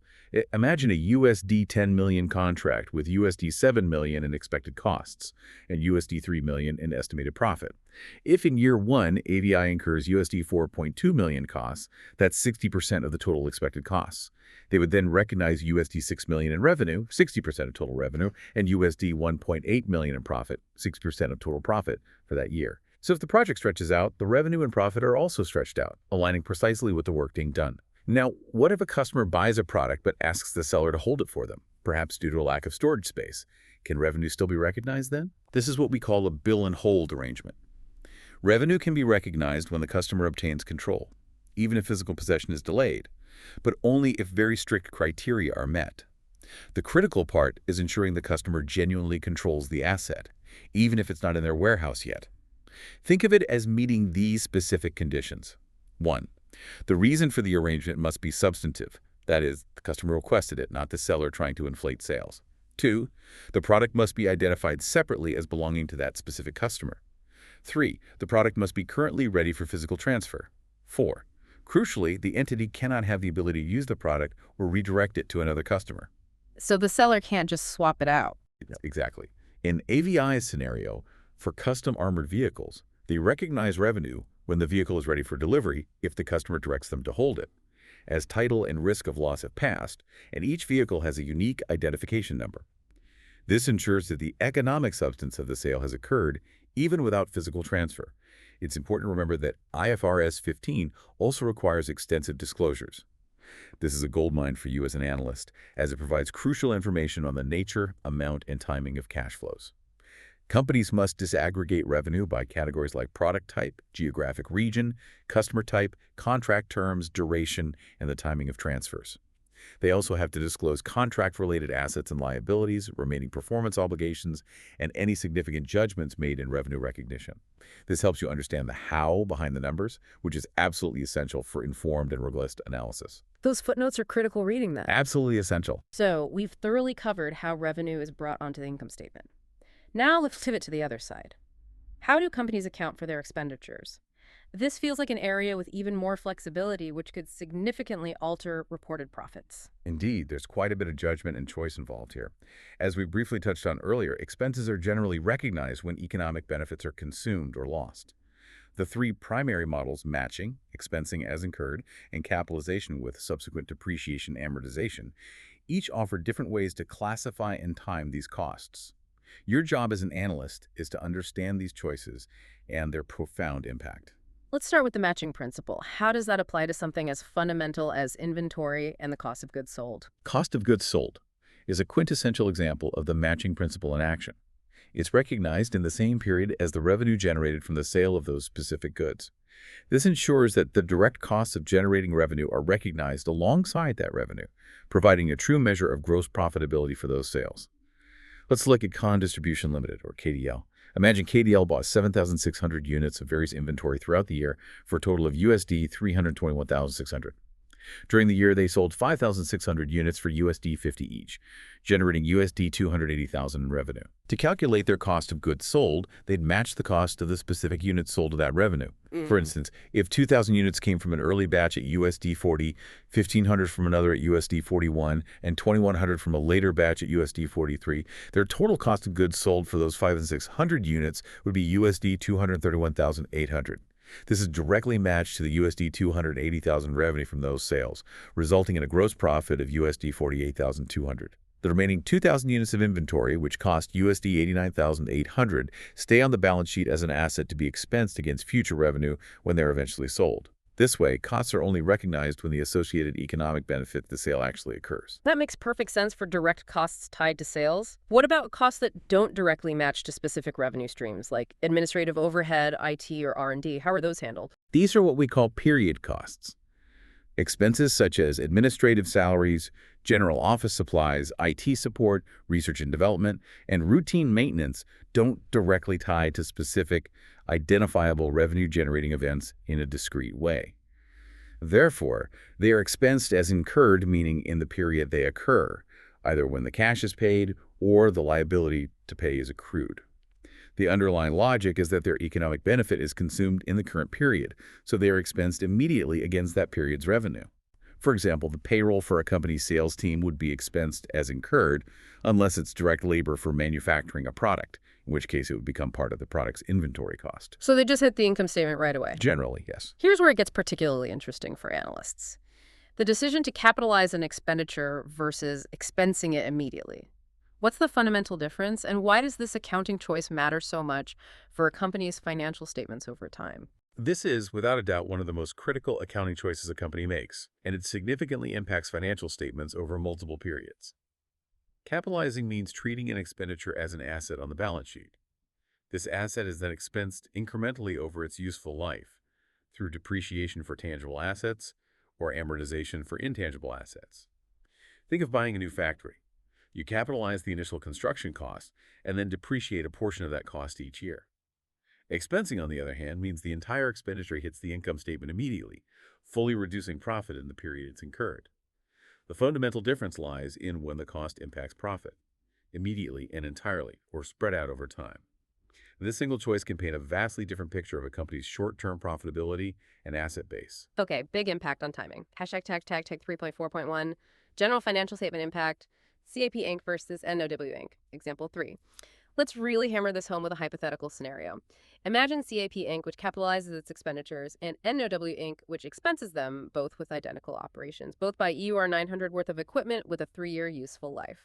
imagine a USD 10 million contract with USD 7 million in expected costs and USD 3 million in estimated profit. If in year 1, AVI incurs USD 4.2 million costs, that's 60% of the total expected costs. They would then recognize USD 6 million in revenue, 60% of total revenue, and USD 1.8 million in profit, 60% of total profit for that year. So if the project stretches out, the revenue and profit are also stretched out, aligning precisely with the work being done. Now, what if a customer buys a product but asks the seller to hold it for them, perhaps due to a lack of storage space? Can revenue still be recognized then? This is what we call a bill and hold arrangement. Revenue can be recognized when the customer obtains control, even if physical possession is delayed, but only if very strict criteria are met. The critical part is ensuring the customer genuinely controls the asset, even if it's not in their warehouse yet. Think of it as meeting these specific conditions. 1. The reason for the arrangement must be substantive. That is, the customer requested it, not the seller trying to inflate sales. 2. The product must be identified separately as belonging to that specific customer. 3. The product must be currently ready for physical transfer. 4. Crucially, the entity cannot have the ability to use the product or redirect it to another customer. So the seller can't just swap it out. Exactly. In AVI's scenario, for custom armored vehicles, they recognize revenue when the vehicle is ready for delivery if the customer directs them to hold it, as title and risk of loss have passed, and each vehicle has a unique identification number. This ensures that the economic substance of the sale has occurred even without physical transfer. It's important to remember that IFRS 15 also requires extensive disclosures. This is a goldmine for you as an analyst, as it provides crucial information on the nature, amount, and timing of cash flows. Companies must disaggregate revenue by categories like product type, geographic region, customer type, contract terms, duration, and the timing of transfers. They also have to disclose contract-related assets and liabilities, remaining performance obligations, and any significant judgments made in revenue recognition. This helps you understand the how behind the numbers, which is absolutely essential for informed and robust analysis. Those footnotes are critical reading then. Absolutely essential. So we've thoroughly covered how revenue is brought onto the income statement. Now let's pivot to the other side. How do companies account for their expenditures? This feels like an area with even more flexibility, which could significantly alter reported profits. Indeed, there's quite a bit of judgment and choice involved here. As we briefly touched on earlier, expenses are generally recognized when economic benefits are consumed or lost. The three primary models, matching, expensing as incurred, and capitalization with subsequent depreciation amortization, each offer different ways to classify and time these costs. Your job as an analyst is to understand these choices and their profound impact. Let's start with the matching principle. How does that apply to something as fundamental as inventory and the cost of goods sold? Cost of goods sold is a quintessential example of the matching principle in action. It's recognized in the same period as the revenue generated from the sale of those specific goods. This ensures that the direct costs of generating revenue are recognized alongside that revenue, providing a true measure of gross profitability for those sales. Let's look at Con Distribution Limited, or KDL. Imagine KDL bought 7,600 units of various inventory throughout the year for a total of USD 321,600. During the year, they sold 5,600 units for USD 50 each, generating USD 280,000 in revenue. To calculate their cost of goods sold, they'd match the cost of the specific units sold to that revenue. For instance, if 2,000 units came from an early batch at USD 40, 1,500 from another at USD 41, and 2,100 from a later batch at USD 43, their total cost of goods sold for those 5,600 units would be USD 231,800. This is directly matched to the USD 280,000 revenue from those sales, resulting in a gross profit of USD 48,200. The remaining 2,000 units of inventory, which cost USD 89,800, stay on the balance sheet as an asset to be expensed against future revenue when they're eventually sold. This way, costs are only recognized when the associated economic benefit of the sale actually occurs. That makes perfect sense for direct costs tied to sales. What about costs that don't directly match to specific revenue streams, like administrative overhead, IT, or R&D? How are those handled? These are what we call period costs. Expenses such as administrative salaries, general office supplies, IT support, research and development, and routine maintenance don't directly tie to specific, identifiable revenue-generating events in a discrete way. Therefore, they are expensed as incurred, meaning in the period they occur, either when the cash is paid or the liability to pay is accrued. The underlying logic is that their economic benefit is consumed in the current period, so they are expensed immediately against that period's revenue. For example, the payroll for a company's sales team would be expensed as incurred unless it's direct labor for manufacturing a product, in which case it would become part of the product's inventory cost. So they just hit the income statement right away. Generally, yes. Here's where it gets particularly interesting for analysts. The decision to capitalize an expenditure versus expensing it immediately. What's the fundamental difference, and why does this accounting choice matter so much for a company's financial statements over time? This is, without a doubt, one of the most critical accounting choices a company makes, and it significantly impacts financial statements over multiple periods. Capitalizing means treating an expenditure as an asset on the balance sheet. This asset is then expensed incrementally over its useful life, through depreciation for tangible assets or amortization for intangible assets. Think of buying a new factory. You capitalize the initial construction cost and then depreciate a portion of that cost each year. Expensing, on the other hand, means the entire expenditure hits the income statement immediately, fully reducing profit in the period it's incurred. The fundamental difference lies in when the cost impacts profit, immediately and entirely, or spread out over time. This single choice can paint a vastly different picture of a company's short-term profitability and asset base. Okay, big impact on timing. Hashtag tag 3.4.1, general financial statement impact, CAP Inc. versus NOW Inc. Example 3. Let's really hammer this home with a hypothetical scenario. Imagine CAP Inc., which capitalizes its expenditures, and NOW Inc., which expenses them, both with identical operations. Both buy EUR 900 worth of equipment with a 3-year useful life.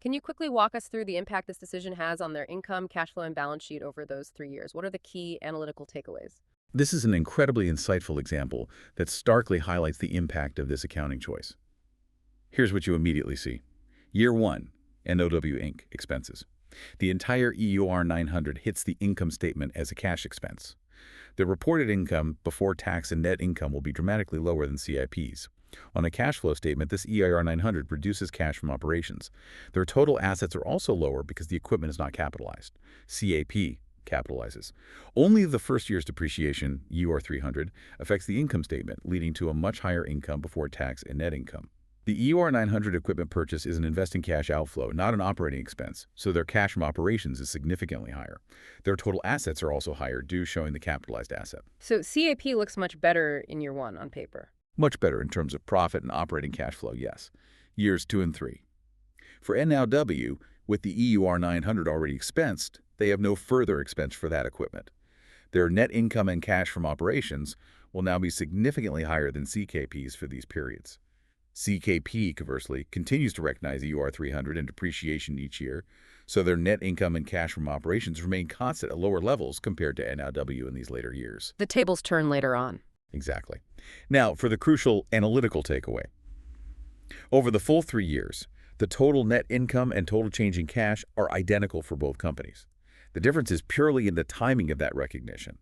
Can you quickly walk us through the impact this decision has on their income, cash flow, and balance sheet over those 3 years? What are the key analytical takeaways? This is an incredibly insightful example that starkly highlights the impact of this accounting choice. Here's what you immediately see. Year 1, NOW Inc. expenses. The entire EUR 900 hits the income statement as a cash expense. The reported income before tax and net income will be dramatically lower than CIP's. On a cash flow statement, this EUR 900 reduces cash from operations. Their total assets are also lower because the equipment is not capitalized. CAP capitalizes. Only the first year's depreciation, EUR 300, affects the income statement, leading to a much higher income before tax and net income. The EUR 900 equipment purchase is an investing cash outflow, not an operating expense, so their cash from operations is significantly higher. Their total assets are also higher, due showing the capitalized asset. So CAP looks much better in year 1 on paper. Much better in terms of profit and operating cash flow, yes. Years 2 and 3. For NOW, with the EUR 900 already expensed, they have no further expense for that equipment. Their net income and cash from operations will now be significantly higher than CKP's for these periods. CKP, conversely, continues to recognize EUR 300 in depreciation each year, so their net income and cash from operations remain constant at lower levels compared to NOW in these later years. The tables turn later on. Exactly. Now, for the crucial analytical takeaway. Over the full 3 years, the total net income and total change in cash are identical for both companies. The difference is purely in the timing of that recognition.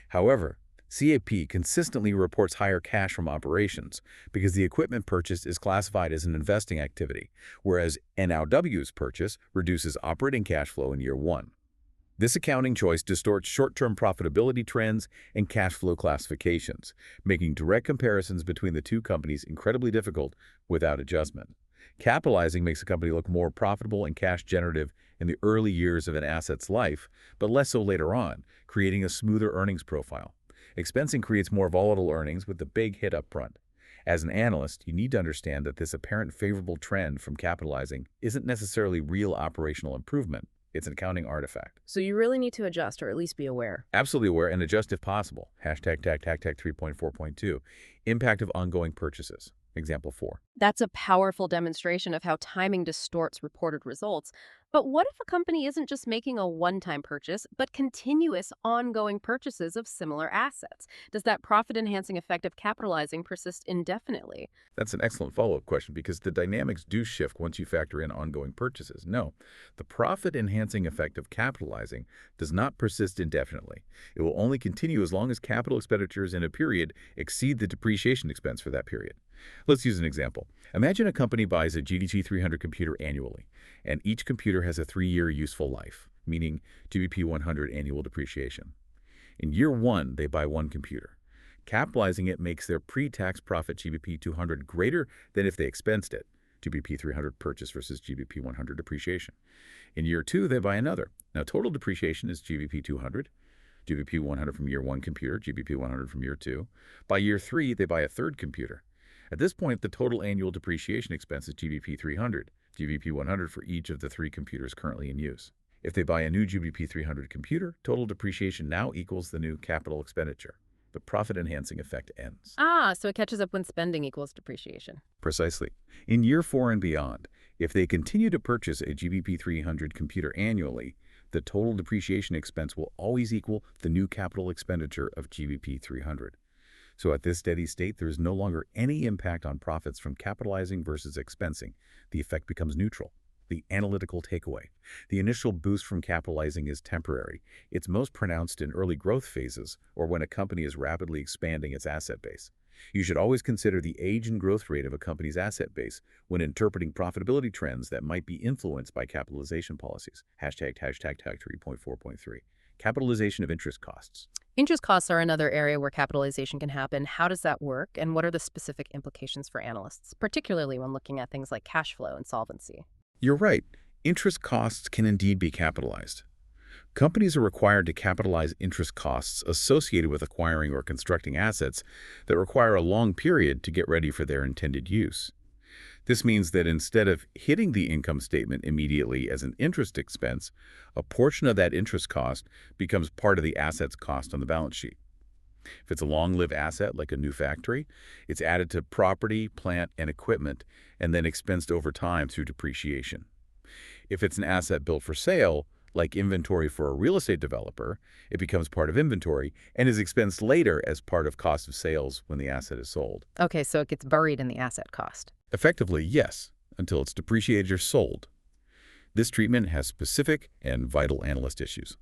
However, CAP consistently reports higher cash from operations because the equipment purchased is classified as an investing activity, whereas NOW's purchase reduces operating cash flow in year 1. This accounting choice distorts short-term profitability trends and cash flow classifications, making direct comparisons between the two companies incredibly difficult without adjustment. Capitalizing makes a company look more profitable and cash generative in the early years of an asset's life, but less so later on, creating a smoother earnings profile. Expensing creates more volatile earnings with the big hit up front. As an analyst, you need to understand that this apparent favorable trend from capitalizing isn't necessarily real operational improvement. It's an accounting artifact. So you really need to adjust, or at least be aware. Absolutely aware and adjust if possible. Hashtag tag 3.4.2. Impact of ongoing purchases. Example 4. That's a powerful demonstration of how timing distorts reported results. But what if a company isn't just making a one-time purchase, but continuous ongoing purchases of similar assets? Does that profit-enhancing effect of capitalizing persist indefinitely? That's an excellent follow-up question because the dynamics do shift once you factor in ongoing purchases. No, the profit-enhancing effect of capitalizing does not persist indefinitely. It will only continue as long as capital expenditures in a period exceed the depreciation expense for that period. Let's use an example. Imagine a company buys a GDG 300 computer annually, and each computer has a 3-year useful life, meaning GBP 100 annual depreciation. In year 1, they buy one computer. Capitalizing it makes their pre-tax profit GBP 200 greater than if they expensed it, GBP 300 purchase versus GBP 100 depreciation. In year 2, they buy another. Now, total depreciation is GBP 200, GBP 100 from year 1 computer, GBP 100 from year 2. By year 3, they buy a third computer. At this point, the total annual depreciation expense is GBP 300, GBP 100 for each of the 3 computers currently in use. If they buy a new GBP 300 computer, total depreciation now equals the new capital expenditure. The profit-enhancing effect ends. So it catches up when spending equals depreciation. Precisely. In year 4 and beyond, if they continue to purchase a GBP 300 computer annually, the total depreciation expense will always equal the new capital expenditure of GBP 300. So at this steady state, there is no longer any impact on profits from capitalizing versus expensing. The effect becomes neutral. The analytical takeaway. The initial boost from capitalizing is temporary. It's most pronounced in early growth phases or when a company is rapidly expanding its asset base. You should always consider the age and growth rate of a company's asset base when interpreting profitability trends that might be influenced by capitalization policies. Hashtag 3.4.3. Capitalization of interest costs. Interest costs are another area where capitalization can happen. How does that work, and what are the specific implications for analysts, particularly when looking at things like cash flow and solvency? You're right. Interest costs can indeed be capitalized. Companies are required to capitalize interest costs associated with acquiring or constructing assets that require a long period to get ready for their intended use. This means that instead of hitting the income statement immediately as an interest expense, a portion of that interest cost becomes part of the asset's cost on the balance sheet. If it's a long-lived asset like a new factory, it's added to property, plant, and equipment, and then expensed over time through depreciation. If it's an asset built for sale, like inventory for a real estate developer, it becomes part of inventory and is expensed later as part of cost of sales when the asset is sold. Okay, so it gets buried in the asset cost. Effectively, yes, until it's depreciated or sold. This treatment has specific and vital analyst issues.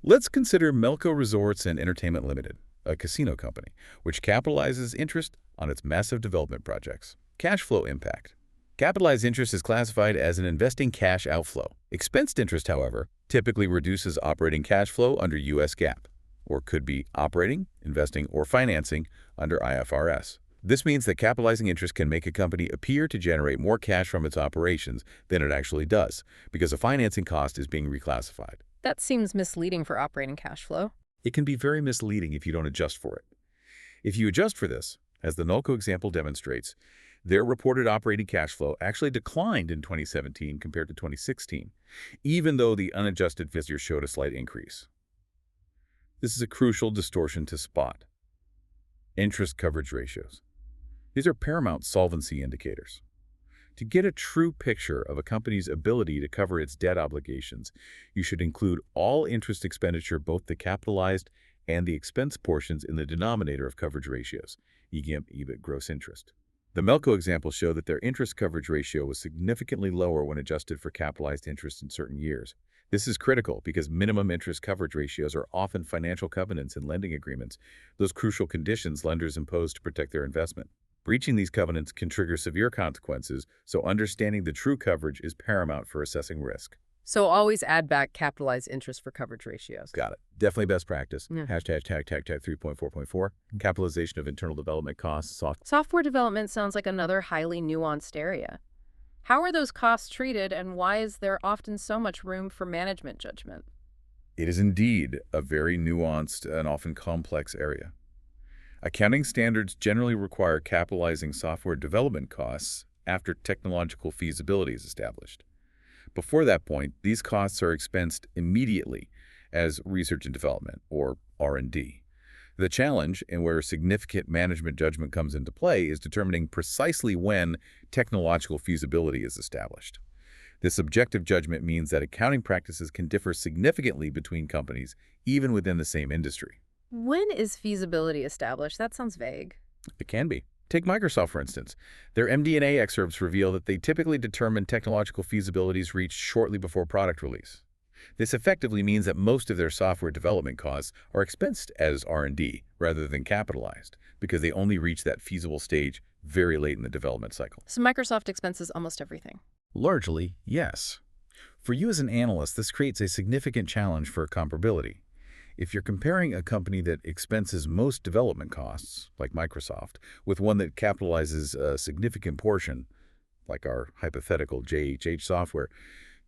Let's consider Melco Resorts and Entertainment Limited, a casino company, which capitalizes interest on its massive development projects. Cash flow impact. Capitalized interest is classified as an investing cash outflow. Expensed interest, however, typically reduces operating cash flow under U.S. GAAP, or could be operating, investing, or financing under IFRS. This means that capitalizing interest can make a company appear to generate more cash from its operations than it actually does, because a financing cost is being reclassified. That seems misleading for operating cash flow. It can be very misleading if you don't adjust for it. If you adjust for this, as the Melco example demonstrates, their reported operating cash flow actually declined in 2017 compared to 2016, even though the unadjusted figure showed a slight increase. This is a crucial distortion to spot. Interest coverage ratios. These are paramount solvency indicators. To get a true picture of a company's ability to cover its debt obligations, you should include all interest expenditure, both the capitalized and the expense portions, in the denominator of coverage ratios, EGIMP, EBIT, gross interest. The Melco example showed that their interest coverage ratio was significantly lower when adjusted for capitalized interest in certain years. This is critical because minimum interest coverage ratios are often financial covenants in lending agreements, those crucial conditions lenders impose to protect their investment. Breaching these covenants can trigger severe consequences, so understanding the true coverage is paramount for assessing risk. So always add back capitalized interest for coverage ratios. Got it. Definitely best practice. Yeah. Hashtag 3.4.4. Capitalization of internal development costs. Software development sounds like another highly nuanced area. How are those costs treated, and why is there often so much room for management judgment? It is indeed a very nuanced and often complex area. Accounting standards generally require capitalizing software development costs after technological feasibility is established. Before that point, these costs are expensed immediately as research and development, or R&D. The challenge, and where significant management judgment comes into play, is determining precisely when technological feasibility is established. This objective judgment means that accounting practices can differ significantly between companies, even within the same industry. When is feasibility established? That sounds vague. It can be. Take Microsoft, for instance. Their MD&A excerpts reveal that they typically determine technological feasibilities reached shortly before product release. This effectively means that most of their software development costs are expensed as R&D rather than capitalized, because they only reach that feasible stage very late in the development cycle. So Microsoft expenses almost everything. Largely, yes. For you as an analyst, this creates a significant challenge for comparability. If you're comparing a company that expenses most development costs, like Microsoft, with one that capitalizes a significant portion, like our hypothetical JHH software,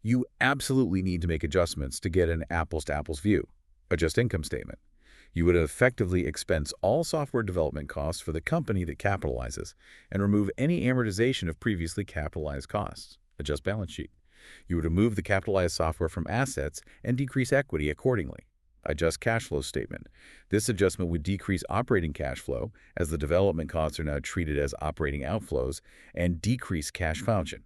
you absolutely need to make adjustments to get an apples-to-apples view. Adjust income statement. You would effectively expense all software development costs for the company that capitalizes and remove any amortization of previously capitalized costs. Adjust balance sheet. You would remove the capitalized software from assets and decrease equity accordingly. Adjust cash flow statement. This adjustment would decrease operating cash flow, as the development costs are now treated as operating outflows, and decrease cash function,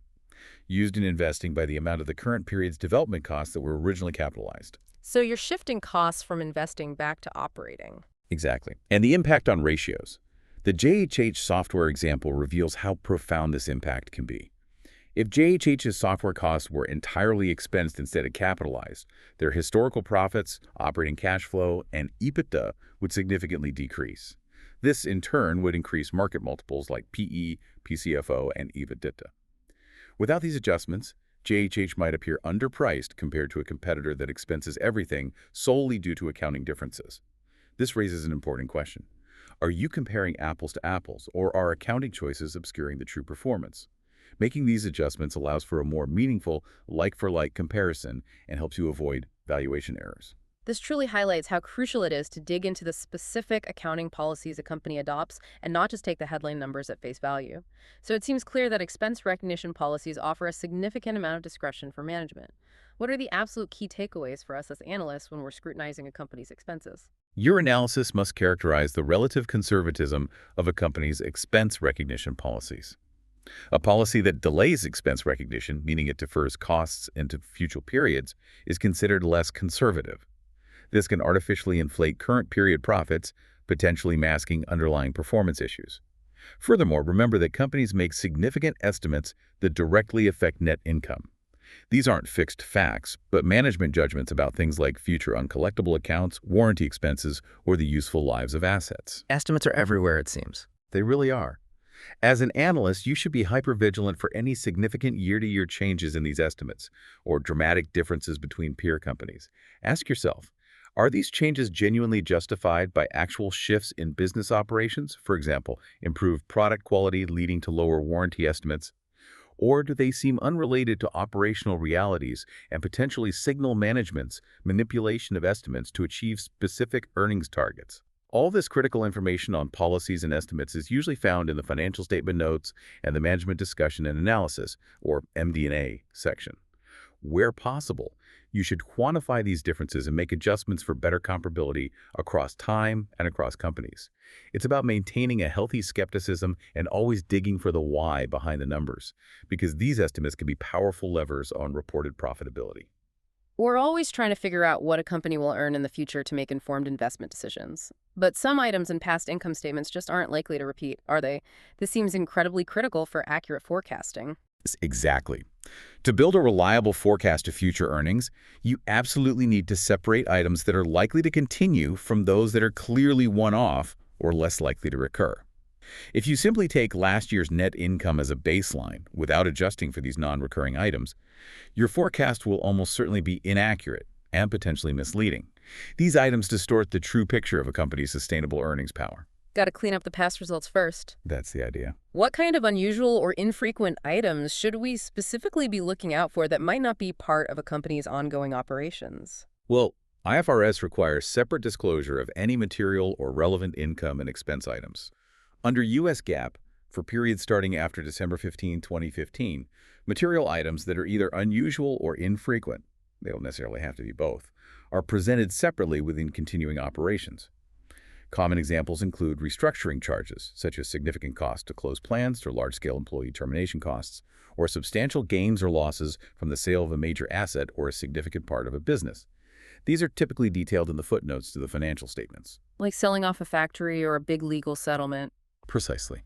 used in investing by the amount of the current period's development costs that were originally capitalized. So you're shifting costs from investing back to operating. Exactly. And the impact on ratios. The JHH software example reveals how profound this impact can be. If JHH's software costs were entirely expensed instead of capitalized, their historical profits, operating cash flow, and EBITDA would significantly decrease. This, in turn, would increase market multiples like PE, PCFO, and EBITDA. Without these adjustments, JHH might appear underpriced compared to a competitor that expenses everything solely due to accounting differences. This raises an important question. Are you comparing apples to apples, or are accounting choices obscuring the true performance? Making these adjustments allows for a more meaningful like-for-like comparison and helps you avoid valuation errors. This truly highlights how crucial it is to dig into the specific accounting policies a company adopts and not just take the headline numbers at face value. So it seems clear that expense recognition policies offer a significant amount of discretion for management. What are the absolute key takeaways for us as analysts when we're scrutinizing a company's expenses? Your analysis must characterize the relative conservatism of a company's expense recognition policies. A policy that delays expense recognition, meaning it defers costs into future periods, is considered less conservative. This can artificially inflate current period profits, potentially masking underlying performance issues. Furthermore, remember that companies make significant estimates that directly affect net income. These aren't fixed facts, but management judgments about things like future uncollectible accounts, warranty expenses, or the useful lives of assets. Estimates are everywhere, it seems. They really are. As an analyst, you should be hypervigilant for any significant year-to-year changes in these estimates or dramatic differences between peer companies. Ask yourself, are these changes genuinely justified by actual shifts in business operations, for example, improved product quality leading to lower warranty estimates? Or do they seem unrelated to operational realities and potentially signal management's manipulation of estimates to achieve specific earnings targets? All this critical information on policies and estimates is usually found in the financial statement notes and the management discussion and analysis, or MD&A, section. Where possible, you should quantify these differences and make adjustments for better comparability across time and across companies. It's about maintaining a healthy skepticism and always digging for the why behind the numbers, because these estimates can be powerful levers on reported profitability. We're always trying to figure out what a company will earn in the future to make informed investment decisions. But some items in past income statements just aren't likely to repeat, are they? This seems incredibly critical for accurate forecasting. Exactly. To build a reliable forecast of future earnings, you absolutely need to separate items that are likely to continue from those that are clearly one-off or less likely to recur. If you simply take last year's net income as a baseline without adjusting for these non-recurring items, your forecast will almost certainly be inaccurate and potentially misleading. These items distort the true picture of a company's sustainable earnings power. Got to clean up the past results first. That's the idea. What kind of unusual or infrequent items should we specifically be looking out for that might not be part of a company's ongoing operations? Well, IFRS requires separate disclosure of any material or relevant income and expense items. Under U.S. GAAP, for periods starting after December 15, 2015, material items that are either unusual or infrequent, they don't necessarily have to be both, are presented separately within continuing operations. Common examples include restructuring charges, such as significant costs to close plants or large-scale employee termination costs, or substantial gains or losses from the sale of a major asset or a significant part of a business. These are typically detailed in the footnotes to the financial statements. Like selling off a factory or a big legal settlement. Precisely.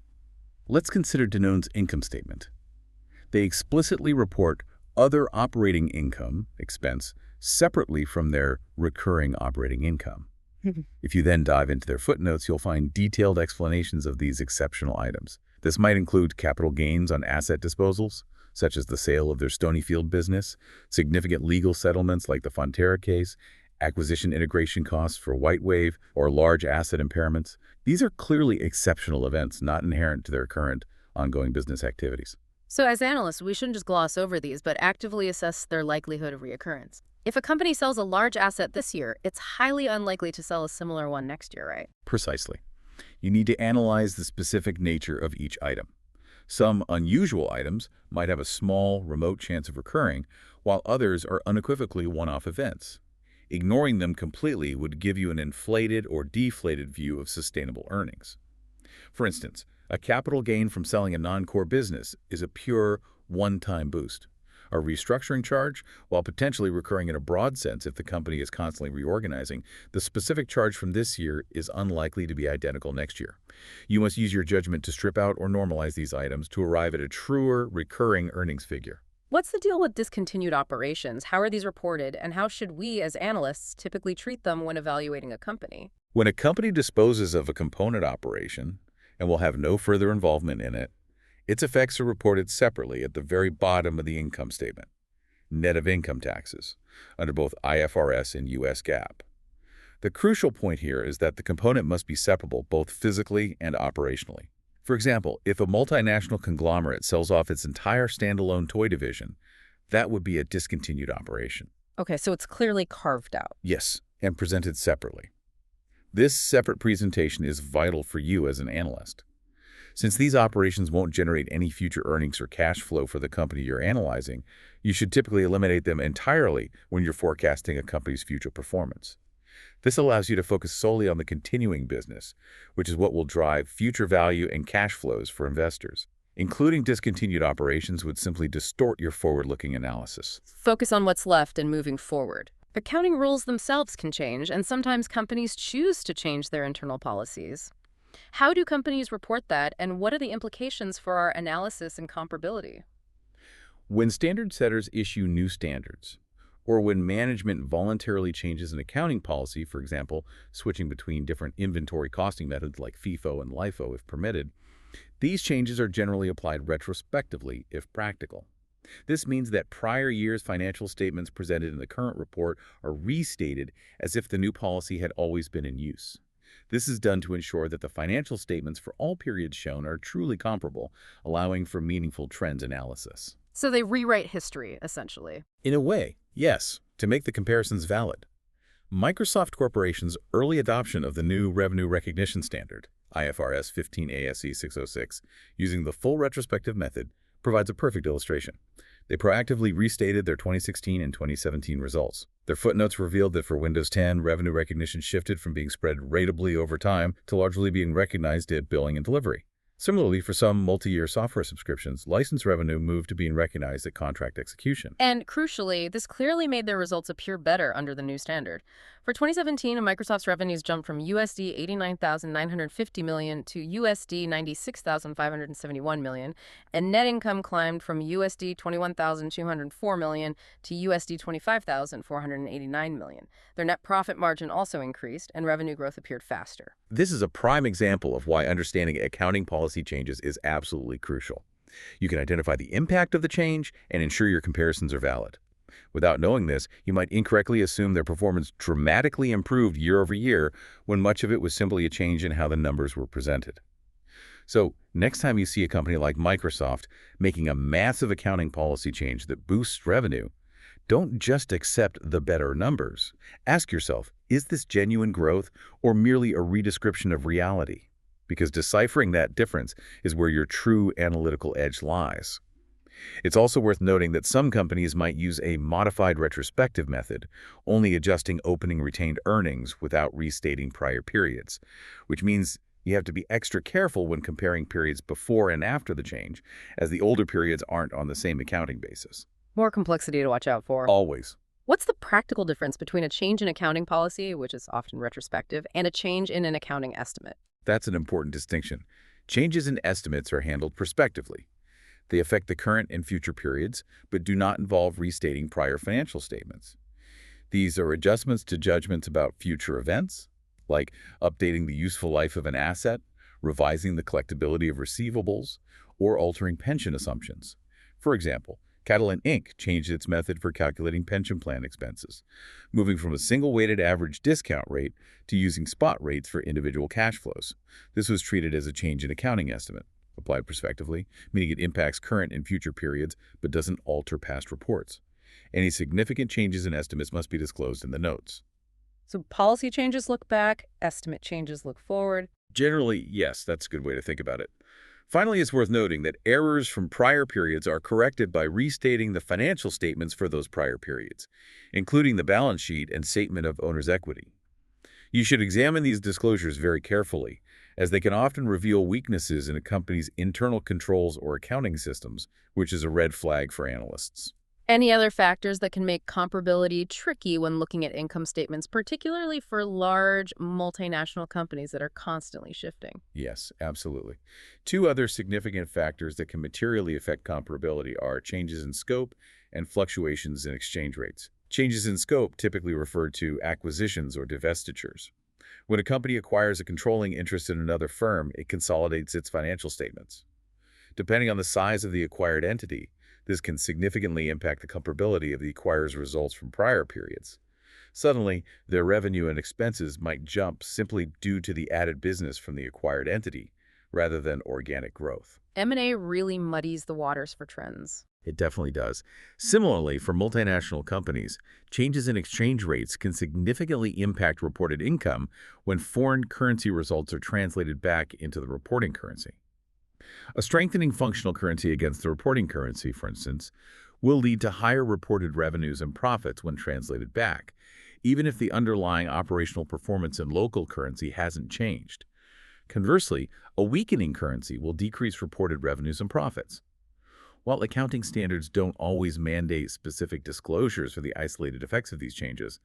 Let's consider Danone's income statement. They explicitly report other operating income, expense, separately from their recurring operating income. If you then dive into their footnotes, you'll find detailed explanations of these exceptional items. This might include capital gains on asset disposals, such as the sale of their Stonyfield business, significant legal settlements like the Fonterra case, acquisition integration costs for white wave, or large asset impairments. These are clearly exceptional events not inherent to their current ongoing business activities. So as analysts, we shouldn't just gloss over these, but actively assess their likelihood of reoccurrence. If a company sells a large asset this year, it's highly unlikely to sell a similar one next year, right? Precisely. You need to analyze the specific nature of each item. Some unusual items might have a small, remote chance of recurring, while others are unequivocally one-off events. Ignoring them completely would give you an inflated or deflated view of sustainable earnings. For instance, a capital gain from selling a non-core business is a pure, one-time boost. A restructuring charge, while potentially recurring in a broad sense if the company is constantly reorganizing, the specific charge from this year is unlikely to be identical next year. You must use your judgment to strip out or normalize these items to arrive at a truer, recurring earnings figure. What's the deal with discontinued operations? How are these reported, and how should we, as analysts, typically treat them when evaluating a company? When a company disposes of a component operation and will have no further involvement in it, its effects are reported separately at the very bottom of the income statement, net of income taxes, under both IFRS and US GAAP. The crucial point here is that the component must be separable both physically and operationally. For example, if a multinational conglomerate sells off its entire standalone toy division, that would be a discontinued operation. Okay, so it's clearly carved out. Yes, and presented separately. This separate presentation is vital for you as an analyst. Since these operations won't generate any future earnings or cash flow for the company you're analyzing, you should typically eliminate them entirely when you're forecasting a company's future performance. This allows you to focus solely on the continuing business, which is what will drive future value and cash flows for investors. Including discontinued operations would simply distort your forward-looking analysis. Focus on what's left and moving forward. Accounting rules themselves can change, and sometimes companies choose to change their internal policies. How do companies report that, and what are the implications for our analysis and comparability? When standard setters issue new standards, or when management voluntarily changes an accounting policy, for example, switching between different inventory costing methods like FIFO and LIFO if permitted, these changes are generally applied retrospectively if practical. This means that prior year's financial statements presented in the current report are restated as if the new policy had always been in use. This is done to ensure that the financial statements for all periods shown are truly comparable, allowing for meaningful trends analysis. So they rewrite history, essentially. In a way, yes, to make the comparisons valid. Microsoft Corporation's early adoption of the new revenue recognition standard, IFRS 15 ASC 606, using the full retrospective method, provides a perfect illustration. They proactively restated their 2016 and 2017 results. Their footnotes revealed that for Windows 10, revenue recognition shifted from being spread ratably over time to largely being recognized at billing and delivery. Similarly, for some multi-year software subscriptions, license revenue moved to being recognized at contract execution. And crucially, this clearly made their results appear better under the new standard. For 2017, Microsoft's revenues jumped from USD 89,950 million to USD 96,571 million, and net income climbed from USD 21,204 million to USD 25,489 million. Their net profit margin also increased, and revenue growth appeared faster. This is a prime example of why understanding accounting policy changes is absolutely crucial. You can identify the impact of the change and ensure your comparisons are valid. Without knowing this, you might incorrectly assume their performance dramatically improved year over year when much of it was simply a change in how the numbers were presented. So, next time you see a company like Microsoft making a massive accounting policy change that boosts revenue, don't just accept the better numbers. Ask yourself, is this genuine growth or merely a redescription of reality? Because deciphering that difference is where your true analytical edge lies. It's also worth noting that some companies might use a modified retrospective method, only adjusting opening retained earnings without restating prior periods, which means you have to be extra careful when comparing periods before and after the change, as the older periods aren't on the same accounting basis. More complexity to watch out for. Always. What's the practical difference between a change in accounting policy, which is often retrospective, and a change in an accounting estimate? That's an important distinction. Changes in estimates are handled prospectively. They affect the current and future periods, but do not involve restating prior financial statements. These are adjustments to judgments about future events, like updating the useful life of an asset, revising the collectability of receivables, or altering pension assumptions. For example, Catalent Inc. changed its method for calculating pension plan expenses, moving from a single weighted average discount rate to using spot rates for individual cash flows. This was treated as a change in accounting estimate, applied prospectively, meaning it impacts current and future periods but doesn't alter past reports. Any significant changes in estimates must be disclosed in the notes. So policy changes look back, estimate changes look forward. Generally, yes, that's a good way to think about it. Finally, it's worth noting that errors from prior periods are corrected by restating the financial statements for those prior periods, including the balance sheet and statement of owner's equity. You should examine these disclosures very carefully, as they can often reveal weaknesses in a company's internal controls or accounting systems, which is a red flag for analysts. Any other factors that can make comparability tricky when looking at income statements, particularly for large multinational companies that are constantly shifting? Yes, absolutely. Two other significant factors that can materially affect comparability are changes in scope and fluctuations in exchange rates. Changes in scope typically refer to acquisitions or divestitures. When a company acquires a controlling interest in another firm, it consolidates its financial statements. Depending on the size of the acquired entity, this can significantly impact the comparability of the acquirer's results from prior periods. Suddenly, their revenue and expenses might jump simply due to the added business from the acquired entity, rather than organic growth. M&A really muddies the waters for trends. It definitely does. Similarly, for multinational companies, changes in exchange rates can significantly impact reported income when foreign currency results are translated back into the reporting currency. A strengthening functional currency against the reporting currency, for instance, will lead to higher reported revenues and profits when translated back, even if the underlying operational performance in local currency hasn't changed. Conversely, a weakening currency will decrease reported revenues and profits. While accounting standards don't always mandate specific disclosures for the isolated effects of these changes,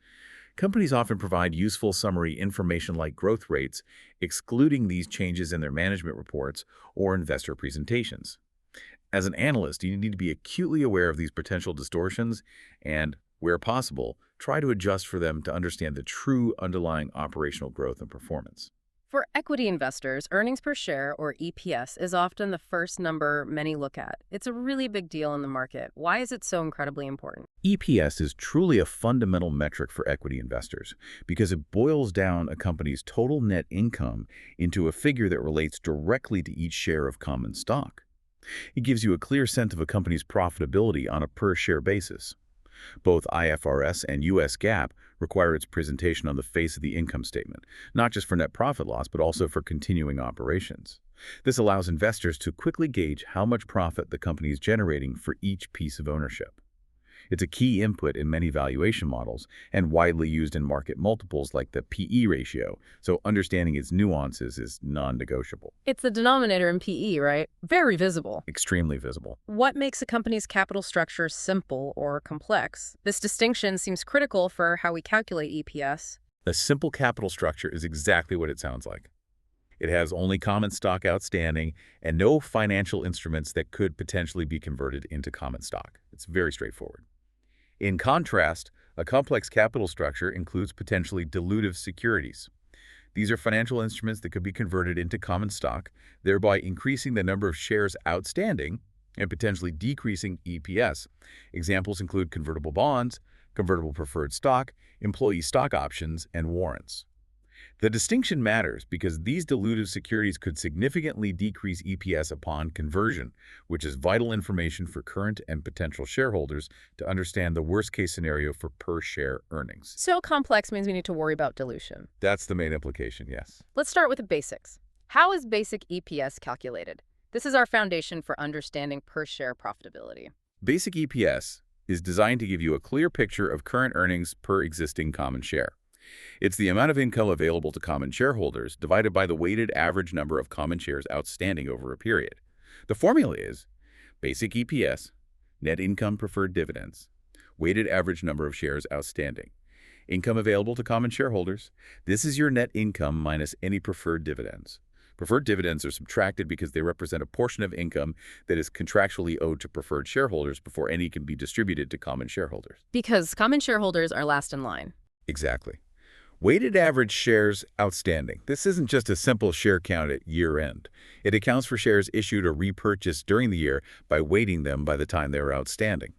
companies often provide useful summary information like growth rates, excluding these changes in their management reports or investor presentations. As an analyst, you need to be acutely aware of these potential distortions and, where possible, try to adjust for them to understand the true underlying operational growth and performance. For equity investors, earnings per share, or EPS, is often the first number many look at. It's a really big deal in the market. Why is it so incredibly important? EPS is truly a fundamental metric for equity investors because it boils down a company's total net income into a figure that relates directly to each share of common stock. It gives you a clear sense of a company's profitability on a per-share basis. Both IFRS and US GAAP require its presentation on the face of the income statement, not just for net profit loss, but also for continuing operations. This allows investors to quickly gauge how much profit the company is generating for each piece of ownership. It's a key input in many valuation models and widely used in market multiples like the PE ratio, so understanding its nuances is non-negotiable. It's the denominator in PE, right? Very visible. Extremely visible. What makes a company's capital structure simple or complex? This distinction seems critical for how we calculate EPS. A simple capital structure is exactly what it sounds like. It has only common stock outstanding and no financial instruments that could potentially be converted into common stock. It's very straightforward. In contrast, a complex capital structure includes potentially dilutive securities. These are financial instruments that could be converted into common stock, thereby increasing the number of shares outstanding and potentially decreasing EPS. Examples include convertible bonds, convertible preferred stock, employee stock options, and warrants. The distinction matters because these dilutive securities could significantly decrease EPS upon conversion, which is vital information for current and potential shareholders to understand the worst-case scenario for per-share earnings. So complex means we need to worry about dilution. That's the main implication, yes. Let's start with the basics. How is basic EPS calculated? This is our foundation for understanding per-share profitability. Basic EPS is designed to give you a clear picture of current earnings per existing common share. It's the amount of income available to common shareholders divided by the weighted average number of common shares outstanding over a period. The formula is basic EPS, net income preferred dividends, weighted average number of shares outstanding. Income available to common shareholders. This is your net income minus any preferred dividends. Preferred dividends are subtracted because they represent a portion of income that is contractually owed to preferred shareholders before any can be distributed to common shareholders. Because common shareholders are last in line. Exactly. Weighted average shares outstanding. This isn't just a simple share count at year-end. It accounts for shares issued or repurchased during the year by weighting them by the time they are outstanding.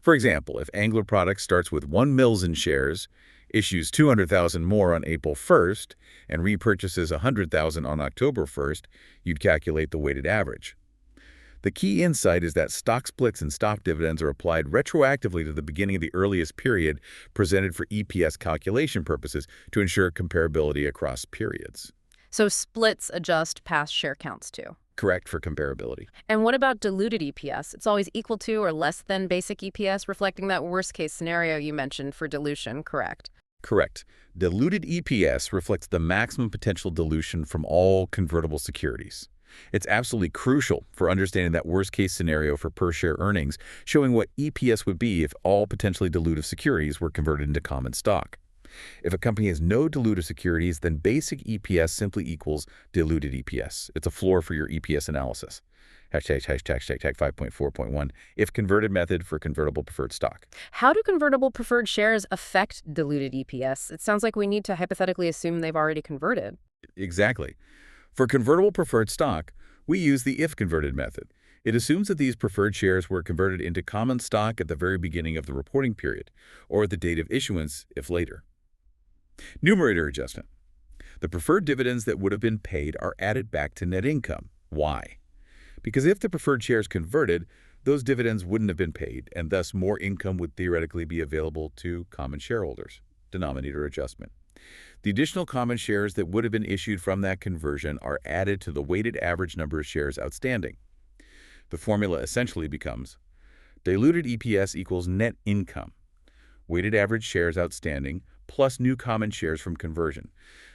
For example, if Angler Products starts with 1 million shares, issues 200,000 more on April 1st, and repurchases 100,000 on October 1st, you'd calculate the weighted average. The key insight is that stock splits and stock dividends are applied retroactively to the beginning of the earliest period presented for EPS calculation purposes to ensure comparability across periods. So splits adjust past share counts too. Correct for comparability. And what about diluted EPS? It's always equal to or less than basic EPS, reflecting that worst-case scenario you mentioned for dilution, correct? Correct. Diluted EPS reflects the maximum potential dilution from all convertible securities. It's absolutely crucial for understanding that worst-case scenario for per-share earnings, showing what EPS would be if all potentially dilutive securities were converted into common stock. If a company has no dilutive securities, then basic EPS simply equals diluted EPS. It's a floor for your EPS analysis. Hashtag 5.4.1, if converted method for convertible preferred stock. How do convertible preferred shares affect diluted EPS? It sounds like we need to hypothetically assume they've already converted. Exactly. For convertible preferred stock, we use the if converted method. It assumes that these preferred shares were converted into common stock at the very beginning of the reporting period, or at the date of issuance if later. Numerator adjustment. The preferred dividends that would have been paid are added back to net income. Why? Because if the preferred shares converted, those dividends wouldn't have been paid, and thus more income would theoretically be available to common shareholders. Denominator adjustment. The additional common shares that would have been issued from that conversion are added to the weighted average number of shares outstanding. The formula essentially becomes diluted EPS equals net income, weighted average shares outstanding, plus new common shares from conversion.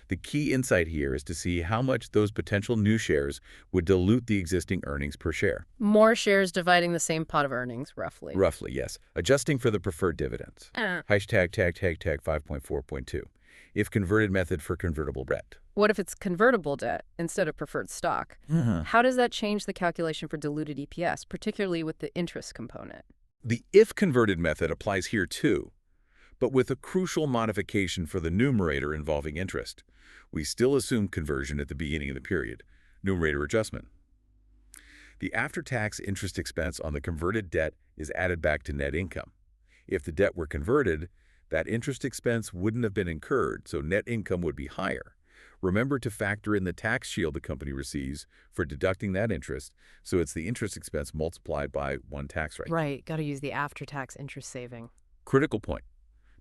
The key insight here is to see how much those potential new shares would dilute the existing earnings per share. More shares dividing the same pot of earnings, roughly. Roughly, yes. Adjusting for the preferred dividends. Hashtag 5.4.2. If converted method for convertible debt. What if it's convertible debt instead of preferred stock? How does that change the calculation for diluted EPS, particularly with the interest component? The if converted method applies here too, but with a crucial modification for the numerator involving interest. We still assume conversion at the beginning of the period. Numerator adjustment. The after-tax interest expense on the converted debt is added back to net income. If the debt were converted, that interest expense wouldn't have been incurred, so net income would be higher. Remember to factor in the tax shield the company receives for deducting that interest, so it's the interest expense multiplied by one tax rate. Right, got to use the after-tax interest saving. Critical point.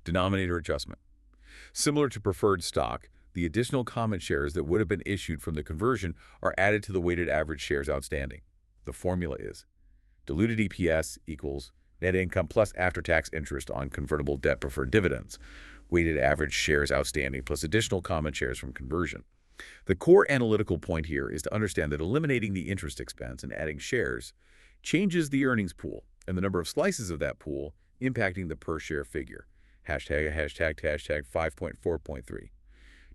Denominator adjustment. Similar to preferred stock, the additional common shares that would have been issued from the conversion are added to the weighted average shares outstanding. The formula is diluted EPS equals net income plus after-tax interest on convertible debt preferred dividends, weighted average shares outstanding plus additional common shares from conversion. The core analytical point here is to understand that eliminating the interest expense and adding shares changes the earnings pool and the number of slices of that pool, impacting the per-share figure. Hashtag 5.4.3.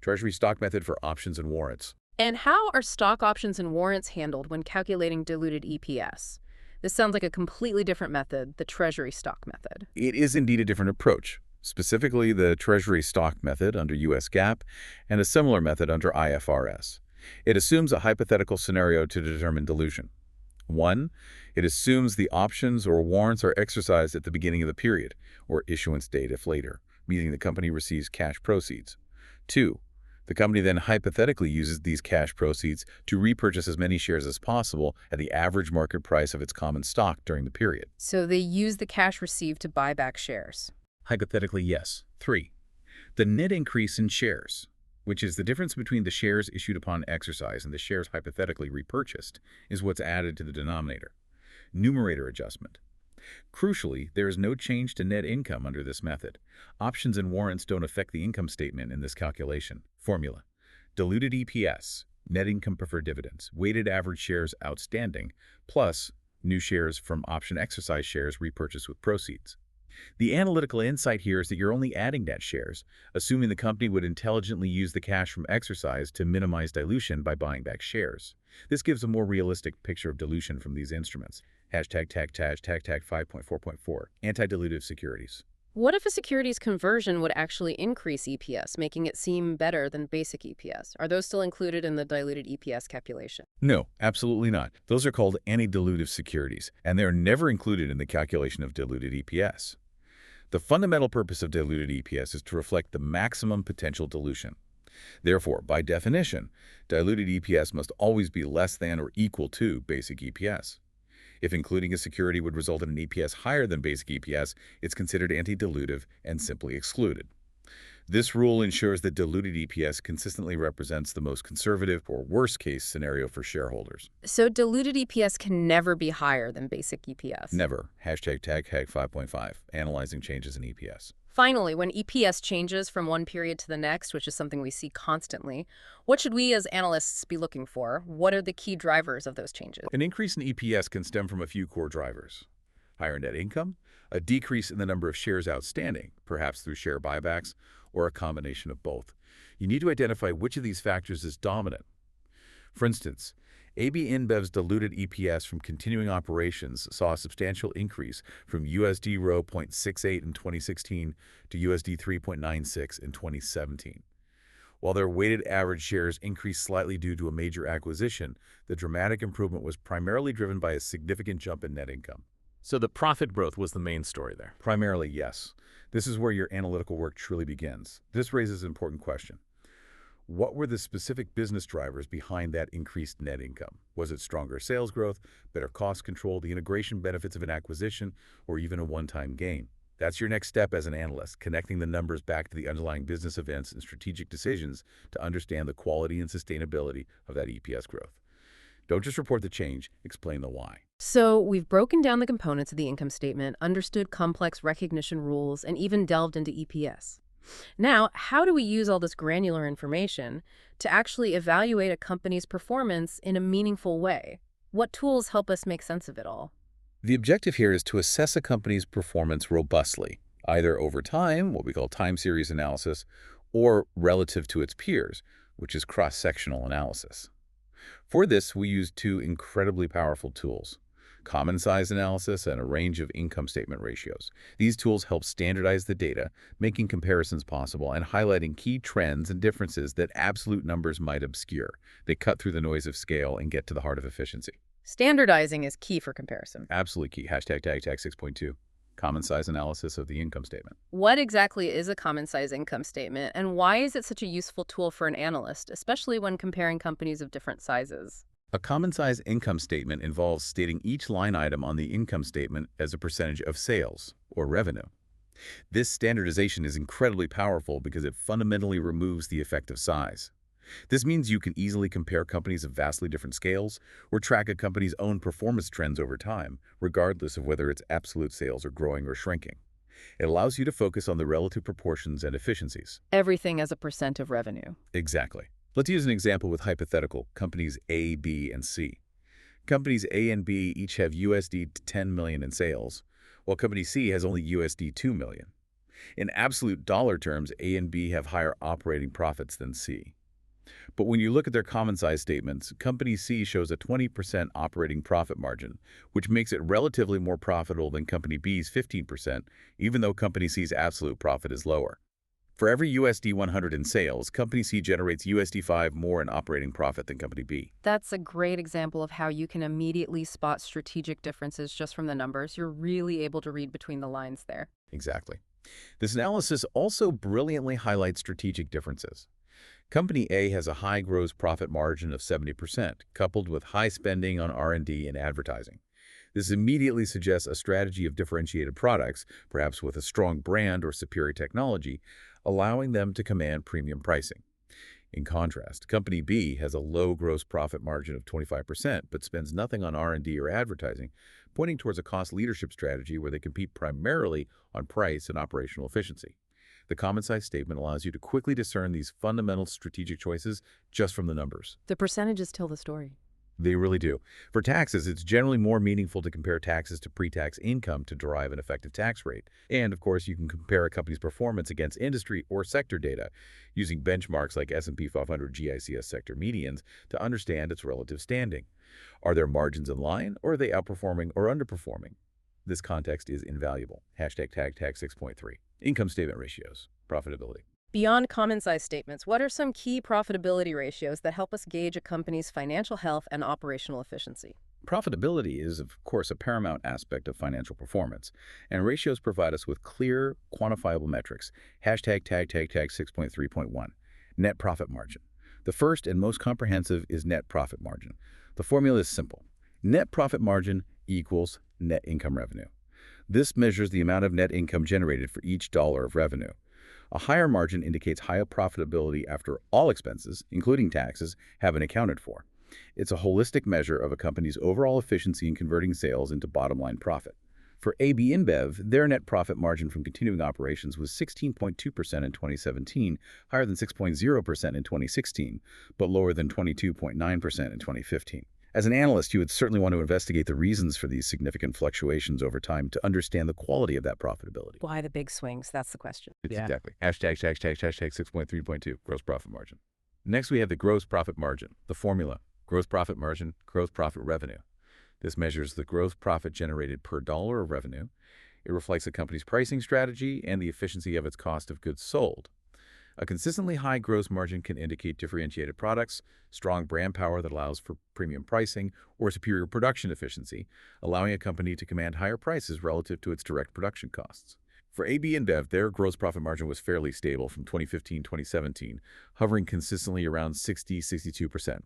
Treasury stock method for options and warrants. And how are stock options and warrants handled when calculating diluted EPS? This sounds like a completely different method, the treasury stock method. It is indeed a different approach, specifically the treasury stock method under U.S. GAAP and a similar method under IFRS. It assumes a hypothetical scenario to determine dilution. 1. It assumes the options or warrants are exercised at the beginning of the period, or issuance date if later, meaning the company receives cash proceeds. 2. The company then hypothetically uses these cash proceeds to repurchase as many shares as possible at the average market price of its common stock during the period. So they use the cash received to buy back shares. Hypothetically, yes. 3. The net increase in shares, which is the difference between the shares issued upon exercise and the shares hypothetically repurchased, is what's added to the denominator. Numerator adjustment. Crucially, there is no change to net income under this method. Options and warrants don't affect the income statement in this calculation. Formula. Diluted EPS, net income preferred dividends, weighted average shares outstanding, plus new shares from option exercise shares repurchased with proceeds. The analytical insight here is that you're only adding net shares, assuming the company would intelligently use the cash from exercise to minimize dilution by buying back shares. This gives a more realistic picture of dilution from these instruments. Hashtag 5.4.4. Anti-dilutive securities. What if a securities conversion would actually increase EPS, making it seem better than basic EPS? Are those still included in the diluted EPS calculation? No, absolutely not. Those are called anti-dilutive securities, and they're never included in the calculation of diluted EPS. The fundamental purpose of diluted EPS is to reflect the maximum potential dilution. Therefore, by definition, diluted EPS must always be less than or equal to basic EPS. If including a security would result in an EPS higher than basic EPS, it's considered anti-dilutive and simply excluded. This rule ensures that diluted EPS consistently represents the most conservative or worst-case scenario for shareholders. So diluted EPS can never be higher than basic EPS? Never. #TAG 5.5, analyzing changes in EPS. Finally, when EPS changes from one period to the next, which is something we see constantly, what should we as analysts be looking for? What are the key drivers of those changes? An increase in EPS can stem from a few core drivers: higher net income, a decrease in the number of shares outstanding, perhaps through share buybacks, or a combination of both. You need to identify which of these factors is dominant. For instance, AB InBev's diluted EPS from continuing operations saw a substantial increase from USD row 0.68 in 2016 to USD 3.96 in 2017. While their weighted average shares increased slightly due to a major acquisition, the dramatic improvement was primarily driven by a significant jump in net income. So the profit growth was the main story there. Primarily, yes. This is where your analytical work truly begins. This raises an important question. What were the specific business drivers behind that increased net income? Was it stronger sales growth, better cost control, the integration benefits of an acquisition, or even a one-time gain? That's your next step as an analyst, connecting the numbers back to the underlying business events and strategic decisions to understand the quality and sustainability of that EPS growth. Don't just report the change, explain the why. So we've broken down the components of the income statement, understood complex recognition rules, and even delved into EPS. Now, how do we use all this granular information to actually evaluate a company's performance in a meaningful way? What tools help us make sense of it all? The objective here is to assess a company's performance robustly, either over time, what we call time series analysis, or relative to its peers, which is cross-sectional analysis. For this, we use two incredibly powerful tools: common size analysis and a range of income statement ratios. These tools help standardize the data, making comparisons possible and highlighting key trends and differences that absolute numbers might obscure. They cut through the noise of scale and get to the heart of efficiency. Standardizing is key for comparison. Absolutely key. #TAG 6.2. Common size analysis of the income statement. What exactly is a common size income statement, and why is it such a useful tool for an analyst, especially when comparing companies of different sizes? A common size income statement involves stating each line item on the income statement as a percentage of sales, or revenue. This standardization is incredibly powerful because it fundamentally removes the effect of size. This means you can easily compare companies of vastly different scales or track a company's own performance trends over time, regardless of whether its absolute sales are growing or shrinking. It allows you to focus on the relative proportions and efficiencies. Everything as a percent of revenue. Exactly. Let's use an example with hypothetical companies A, B, and C. Companies A and B each have USD 10 million in sales, while company C has only USD 2 million. In absolute dollar terms, A and B have higher operating profits than C. But when you look at their common size statements, company C shows a 20% operating profit margin, which makes it relatively more profitable than company B's 15%, even though company C's absolute profit is lower. For every USD 100 in sales, company C generates USD 5 more in operating profit than company B. That's a great example of how you can immediately spot strategic differences just from the numbers. You're really able to read between the lines there. Exactly. This analysis also brilliantly highlights strategic differences. Company A has a high gross profit margin of 70%, coupled with high spending on R&D and advertising. This immediately suggests a strategy of differentiated products, perhaps with a strong brand or superior technology, allowing them to command premium pricing. In contrast, Company B has a low gross profit margin of 25%, but spends nothing on R&D or advertising, pointing towards a cost leadership strategy where they compete primarily on price and operational efficiency. The common size statement allows you to quickly discern these fundamental strategic choices just from the numbers. The percentages tell the story. They really do. For taxes, it's generally more meaningful to compare taxes to pre-tax income to derive an effective tax rate. And, of course, you can compare a company's performance against industry or sector data using benchmarks like S&P 500 GICS sector medians to understand its relative standing. Are their margins in line, or are they outperforming or underperforming? this context is invaluable. Hashtag tag 6.3. Income statement ratios, profitability. Beyond common size statements, what are some key profitability ratios that help us gauge a company's financial health and operational efficiency? Profitability is, of course, a paramount aspect of financial performance, and ratios provide us with clear, quantifiable metrics. Hashtag tag 6.3.1. Net profit margin. The first and most comprehensive is net profit margin. The formula is simple. Net profit margin equals net income revenue. This measures the amount of net income generated for each dollar of revenue. A higher margin indicates higher profitability after all expenses, including taxes, have been accounted for. It's a holistic measure of a company's overall efficiency in converting sales into bottom-line profit. For AB InBev, their net profit margin from continuing operations was 16.2% in 2017, higher than 6.0% in 2016, but lower than 22.9% in 2015. As an analyst, you would certainly want to investigate the reasons for these significant fluctuations over time to understand the quality of that profitability. Why the big swings? That's the question. Exactly. Hashtag 6.3.2, gross profit margin. Next, we have the gross profit margin, the formula. Gross profit margin, gross profit revenue. This measures the gross profit generated per dollar of revenue. It reflects a company's pricing strategy and the efficiency of its cost of goods sold. A consistently high gross margin can indicate differentiated products, strong brand power that allows for premium pricing, or superior production efficiency, allowing a company to command higher prices relative to its direct production costs. For AB InBev, their gross profit margin was fairly stable from 2015-2017, hovering consistently around 60-62%.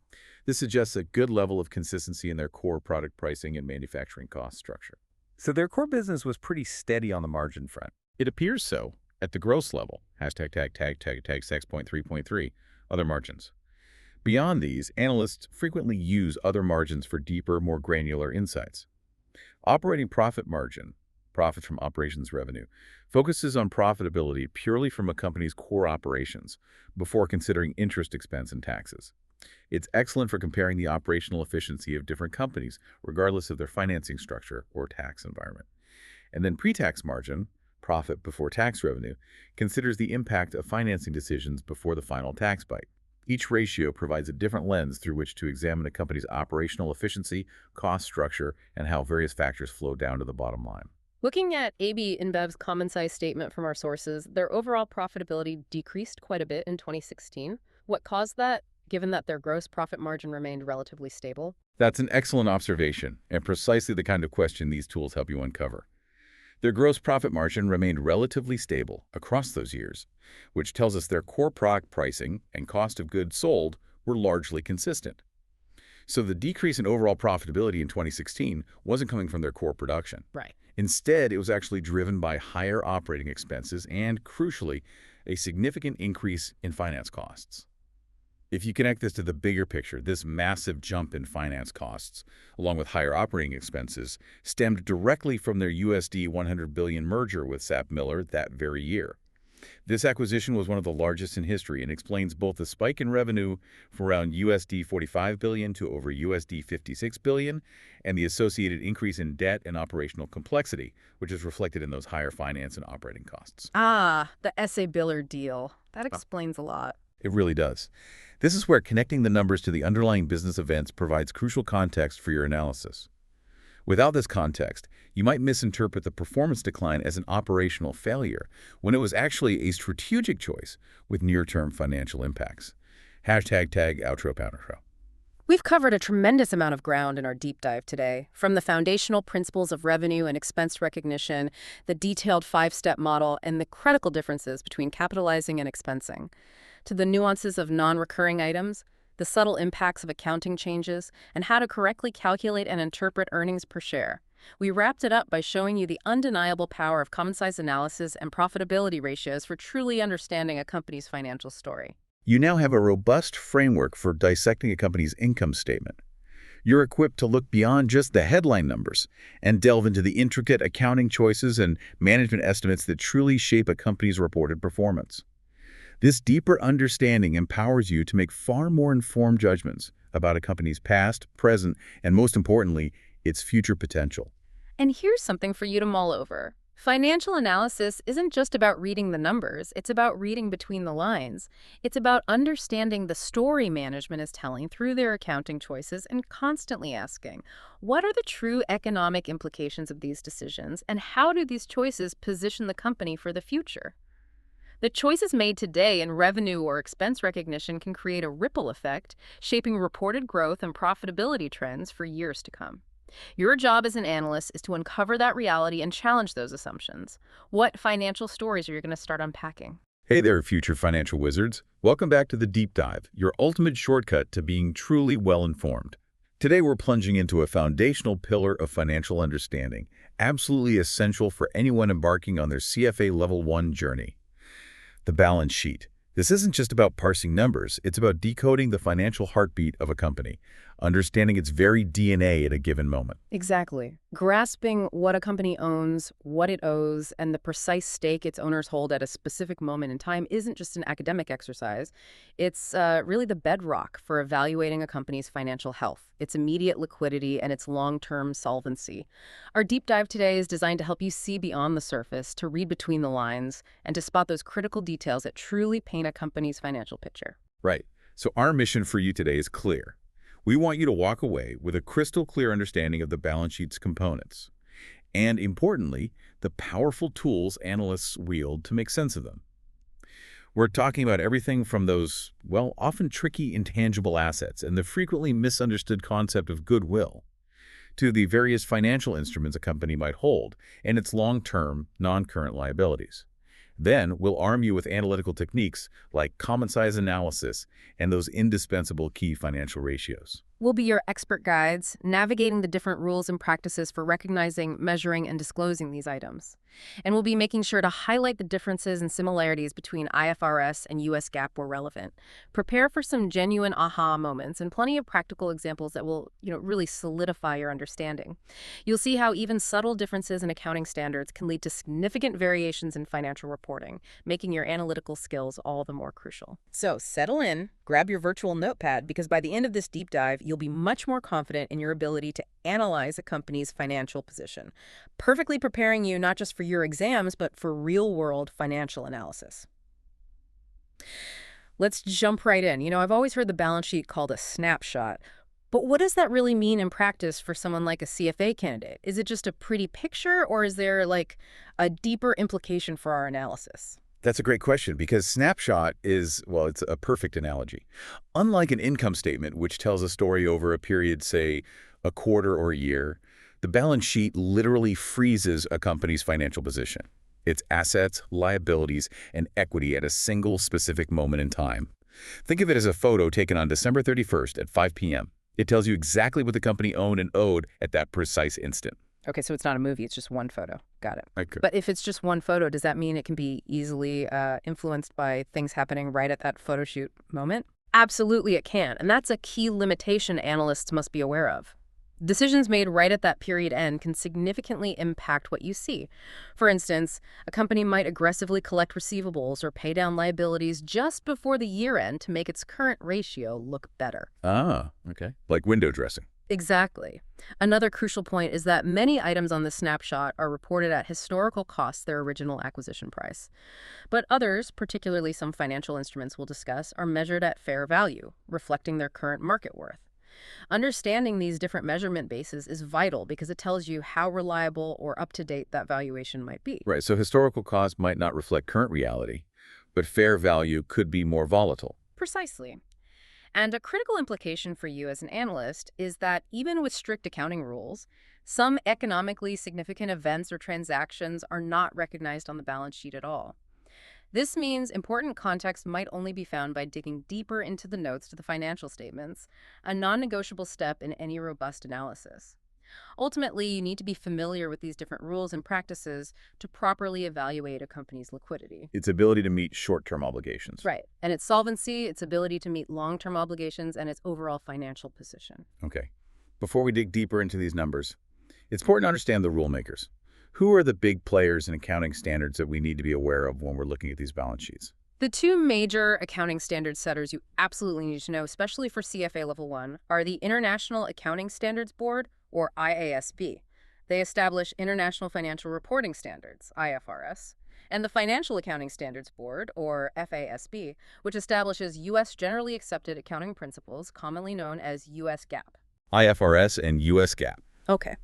This suggests a good level of consistency in their core product pricing and manufacturing cost structure. So their core business was pretty steady on the margin front. It appears so at the gross level. Hashtag tag 6.3.3, other margins. Beyond these, analysts frequently use other margins for deeper, more granular insights. Operating profit margin, profit from operations revenue, focuses on profitability purely from a company's core operations before considering interest expense and taxes. It's excellent for comparing the operational efficiency of different companies, regardless of their financing structure or tax environment. And then pre-tax margin, profit before tax revenue, considers the impact of financing decisions before the final tax bite. Each ratio provides a different lens through which to examine a company's operational efficiency, cost structure, and how various factors flow down to the bottom line. Looking at AB InBev's common size statement from our sources, their overall profitability decreased quite a bit in 2016. What caused that, given that their gross profit margin remained relatively stable? That's an excellent observation, and precisely the kind of question these tools help you uncover. Their gross profit margin remained relatively stable across those years, which tells us their core product pricing and cost of goods sold were largely consistent. So the decrease in overall profitability in 2016 wasn't coming from their core production. Right. Instead, it was actually driven by higher operating expenses and, crucially, a significant increase in finance costs. If you connect this to the bigger picture, this massive jump in finance costs, along with higher operating expenses, stemmed directly from their USD $100 billion merger with SAP-Miller that very year. This acquisition was one of the largest in history and explains both the spike in revenue from around USD $45 billion to over USD $56 billion and the associated increase in debt and operational complexity, which is reflected in those higher finance and operating costs. Ah, the SA-Biller deal. That explains a lot. It really does. This is where connecting the numbers to the underlying business events provides crucial context for your analysis. Without this context, you might misinterpret the performance decline as an operational failure, when it was actually a strategic choice with near-term financial impacts. Hashtag tag outro outro. We've covered a tremendous amount of ground in our deep dive today, from the foundational principles of revenue and expense recognition, the detailed 5-step model, and the critical differences between capitalizing and expensing, to the nuances of non-recurring items, the subtle impacts of accounting changes, and how to correctly calculate and interpret earnings per share. We wrapped it up by showing you the undeniable power of common size analysis and profitability ratios for truly understanding a company's financial story. You now have a robust framework for dissecting a company's income statement. You're equipped to look beyond just the headline numbers and delve into the intricate accounting choices and management estimates that truly shape a company's reported performance. This deeper understanding empowers you to make far more informed judgments about a company's past, present, and most importantly, its future potential. And here's something for you to mull over. Financial analysis isn't just about reading the numbers, it's about reading between the lines. It's about understanding the story management is telling through their accounting choices and constantly asking, what are the true economic implications of these decisions, and how do these choices position the company for the future? The choices made today in revenue or expense recognition can create a ripple effect, shaping reported growth and profitability trends for years to come. Your job as an analyst is to uncover that reality and challenge those assumptions. What financial stories are you going to start unpacking? Hey there, future financial wizards. Welcome back to the Deep Dive, your ultimate shortcut to being truly well-informed. Today we're plunging into a foundational pillar of financial understanding, absolutely essential for anyone embarking on their CFA Level I journey. The balance sheet. This isn't just about parsing numbers, it's about decoding the financial heartbeat of a company, understanding its very DNA at a given moment. Exactly. Grasping what a company owns, what it owes, and the precise stake its owners hold at a specific moment in time isn't just an academic exercise. It's really the bedrock for evaluating a company's financial health, its immediate liquidity, and its long-term solvency. Our deep dive today is designed to help you see beyond the surface, to read between the lines, and to spot those critical details that truly paint a company's financial picture. Right. So our mission for you today is clear. We want you to walk away with a crystal clear understanding of the balance sheet's components, and importantly, the powerful tools analysts wield to make sense of them. We're talking about everything from those, well, often tricky intangible assets and the frequently misunderstood concept of goodwill, to the various financial instruments a company might hold and its long-term, non-current liabilities. Then we'll arm you with analytical techniques like common size analysis and those indispensable key financial ratios. We'll be your expert guides, navigating the different rules and practices for recognizing, measuring, and disclosing these items. And we'll be making sure to highlight the differences and similarities between IFRS and US GAAP where relevant. Prepare for some genuine aha moments and plenty of practical examples that will, really solidify your understanding. You'll see how even subtle differences in accounting standards can lead to significant variations in financial reporting, making your analytical skills all the more crucial. So settle in, grab your virtual notepad, because by the end of this deep dive, you'll be much more confident in your ability to analyze a company's financial position, perfectly preparing you not just for your exams, but for real-world financial analysis. Let's jump right in. I've always heard the balance sheet called a snapshot, but what does that really mean in practice for someone like a CFA candidate? Is it just a pretty picture, or is there a deeper implication for our analysis? That's a great question, because snapshot is, well, it's a perfect analogy. Unlike an income statement, which tells a story over a period, say, a quarter or a year, the balance sheet literally freezes a company's financial position, its assets, liabilities, and equity at a single specific moment in time. Think of it as a photo taken on December 31st at 5 p.m. It tells you exactly what the company owned and owed at that precise instant. Okay, so it's not a movie, it's just one photo. Got it. Okay. But if it's just one photo, does that mean it can be easily influenced by things happening right at that photo shoot moment? Absolutely it can, and that's a key limitation analysts must be aware of. Decisions made right at that period end can significantly impact what you see. For instance, a company might aggressively collect receivables or pay down liabilities just before the year end to make its current ratio look better. Ah, okay. Like window dressing. Exactly. Another crucial point is that many items on the snapshot are reported at historical cost, their original acquisition price. But others, particularly some financial instruments we'll discuss, are measured at fair value, reflecting their current market worth. Understanding these different measurement bases is vital because it tells you how reliable or up-to-date that valuation might be. Right, so historical cost might not reflect current reality, but fair value could be more volatile. Precisely. And a critical implication for you as an analyst is that even with strict accounting rules, some economically significant events or transactions are not recognized on the balance sheet at all. This means important context might only be found by digging deeper into the notes to the financial statements, a non-negotiable step in any robust analysis. Ultimately, you need to be familiar with these different rules and practices to properly evaluate a company's liquidity. Its ability to meet short-term obligations. Right. And its solvency, its ability to meet long-term obligations, and its overall financial position. Okay. Before we dig deeper into these numbers, it's important to understand the rule makers. Who are the big players in accounting standards that we need to be aware of when we're looking at these balance sheets? The two major accounting standard setters you absolutely need to know, especially for CFA Level I, are the International Accounting Standards Board, or IASB, They establish International Financial Reporting Standards, IFRS, and the Financial Accounting Standards Board, or FASB, which establishes U.S. Generally Accepted Accounting Principles, commonly known as U.S. GAAP. IFRS and U.S. GAAP. Okay.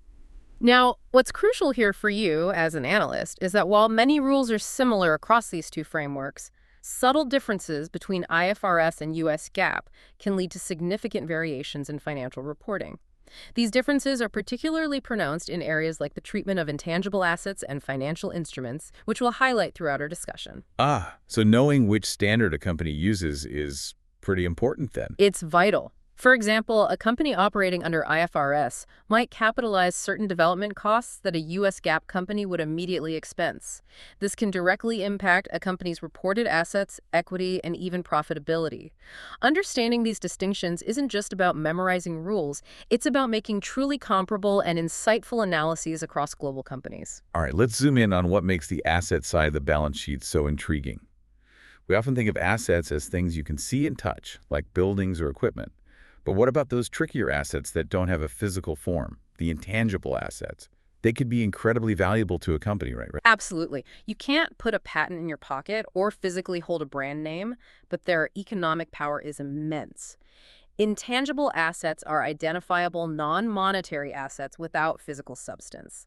Now, what's crucial here for you as an analyst is that while many rules are similar across these two frameworks, subtle differences between IFRS and U.S. GAAP can lead to significant variations in financial reporting. These differences are particularly pronounced in areas like the treatment of intangible assets and financial instruments, which we'll highlight throughout our discussion. So knowing which standard a company uses is pretty important then. It's vital. For example, a company operating under IFRS might capitalize certain development costs that a U.S. GAAP company would immediately expense. This can directly impact a company's reported assets, equity, and even profitability. Understanding these distinctions isn't just about memorizing rules, it's about making truly comparable and insightful analyses across global companies. All right, let's zoom in on what makes the asset side of the balance sheet so intriguing. We often think of assets as things you can see and touch, like buildings or equipment. But what about those trickier assets that don't have a physical form, the intangible assets? They could be incredibly valuable to a company, right? Absolutely. You can't put a patent in your pocket or physically hold a brand name, but their economic power is immense. Intangible assets are identifiable non-monetary assets without physical substance.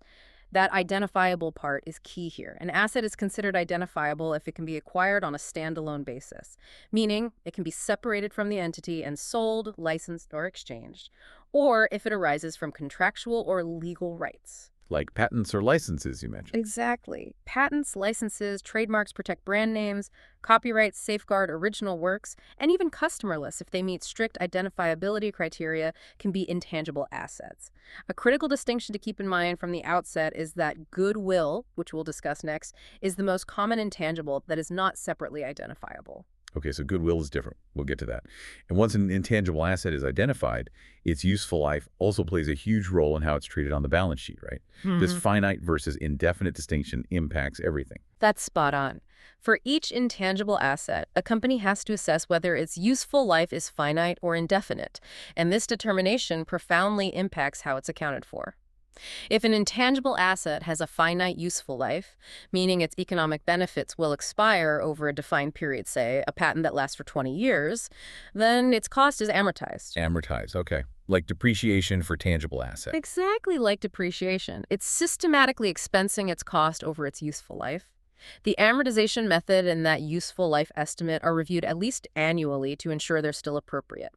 That identifiable part is key here. An asset is considered identifiable if it can be acquired on a standalone basis, meaning it can be separated from the entity and sold, licensed, or exchanged, or if it arises from contractual or legal rights. Like patents or licenses, you mentioned. Exactly. Patents, licenses, trademarks protect brand names, copyrights safeguard original works, and even customer lists, if they meet strict identifiability criteria, can be intangible assets. A critical distinction to keep in mind from the outset is that goodwill, which we'll discuss next, is the most common intangible that is not separately identifiable. Okay, so goodwill is different. We'll get to that. And once an intangible asset is identified, its useful life also plays a huge role in how it's treated on the balance sheet, right? This finite versus indefinite distinction impacts everything. That's spot on. For each intangible asset, a company has to assess whether its useful life is finite or indefinite, and this determination profoundly impacts how it's accounted for. If an intangible asset has a finite useful life, meaning its economic benefits will expire over a defined period, say a patent that lasts for 20 years, then its cost is amortized. Amortize, okay. Like depreciation for tangible assets. Exactly like depreciation. It's systematically expensing its cost over its useful life. The amortization method and that useful life estimate are reviewed at least annually to ensure they're still appropriate.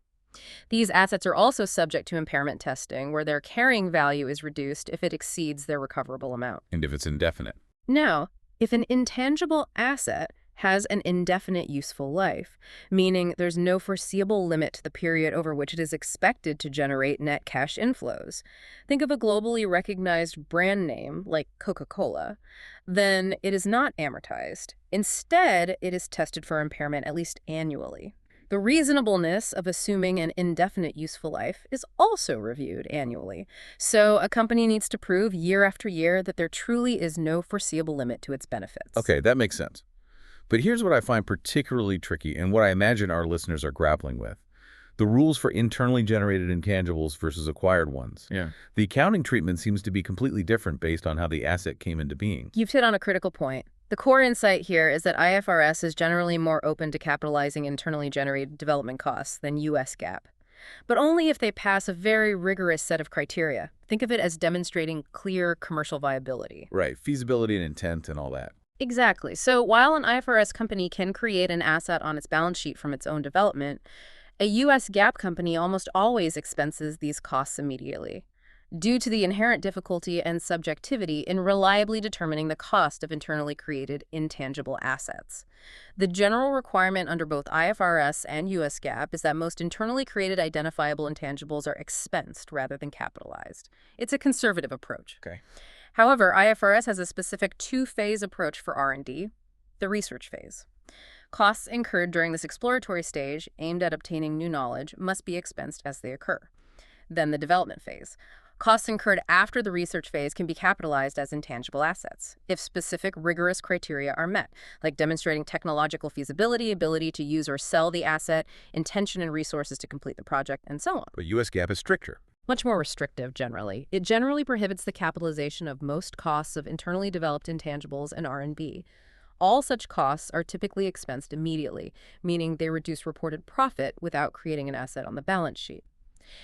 These assets are also subject to impairment testing, where their carrying value is reduced if it exceeds their recoverable amount. And if it's indefinite. Now, if an intangible asset has an indefinite useful life, meaning there's no foreseeable limit to the period over which it is expected to generate net cash inflows, think of a globally recognized brand name like Coca-Cola, then it is not amortized. Instead, it is tested for impairment at least annually. The reasonableness of assuming an indefinite useful life is also reviewed annually. So a company needs to prove year after year that there truly is no foreseeable limit to its benefits. Okay, that makes sense. But here's what I find particularly tricky and what I imagine our listeners are grappling with. The rules for internally generated intangibles versus acquired ones. Yeah. The accounting treatment seems to be completely different based on how the asset came into being. You've hit on a critical point. The core insight here is that IFRS is generally more open to capitalizing internally generated development costs than U.S. GAAP, but only if they pass a very rigorous set of criteria. Think of it as demonstrating clear commercial viability. Right, feasibility and intent and all that. Exactly. So while an IFRS company can create an asset on its balance sheet from its own development, a U.S. GAAP company almost always expenses these costs immediately, due to the inherent difficulty and subjectivity in reliably determining the cost of internally created intangible assets. The general requirement under both IFRS and U.S. GAAP is that most internally created identifiable intangibles are expensed rather than capitalized. It's a conservative approach. Okay. However, IFRS has a specific two-phase approach for R&D, the research phase. Costs incurred during this exploratory stage, aimed at obtaining new knowledge, must be expensed as they occur. Then the development phase. Costs incurred after the research phase can be capitalized as intangible assets if specific rigorous criteria are met, like demonstrating technological feasibility, ability to use or sell the asset, intention and resources to complete the project, and so on. But U.S. GAAP is stricter. Much more restrictive, generally. It generally prohibits the capitalization of most costs of internally developed intangibles and R&B. All such costs are typically expensed immediately, meaning they reduce reported profit without creating an asset on the balance sheet.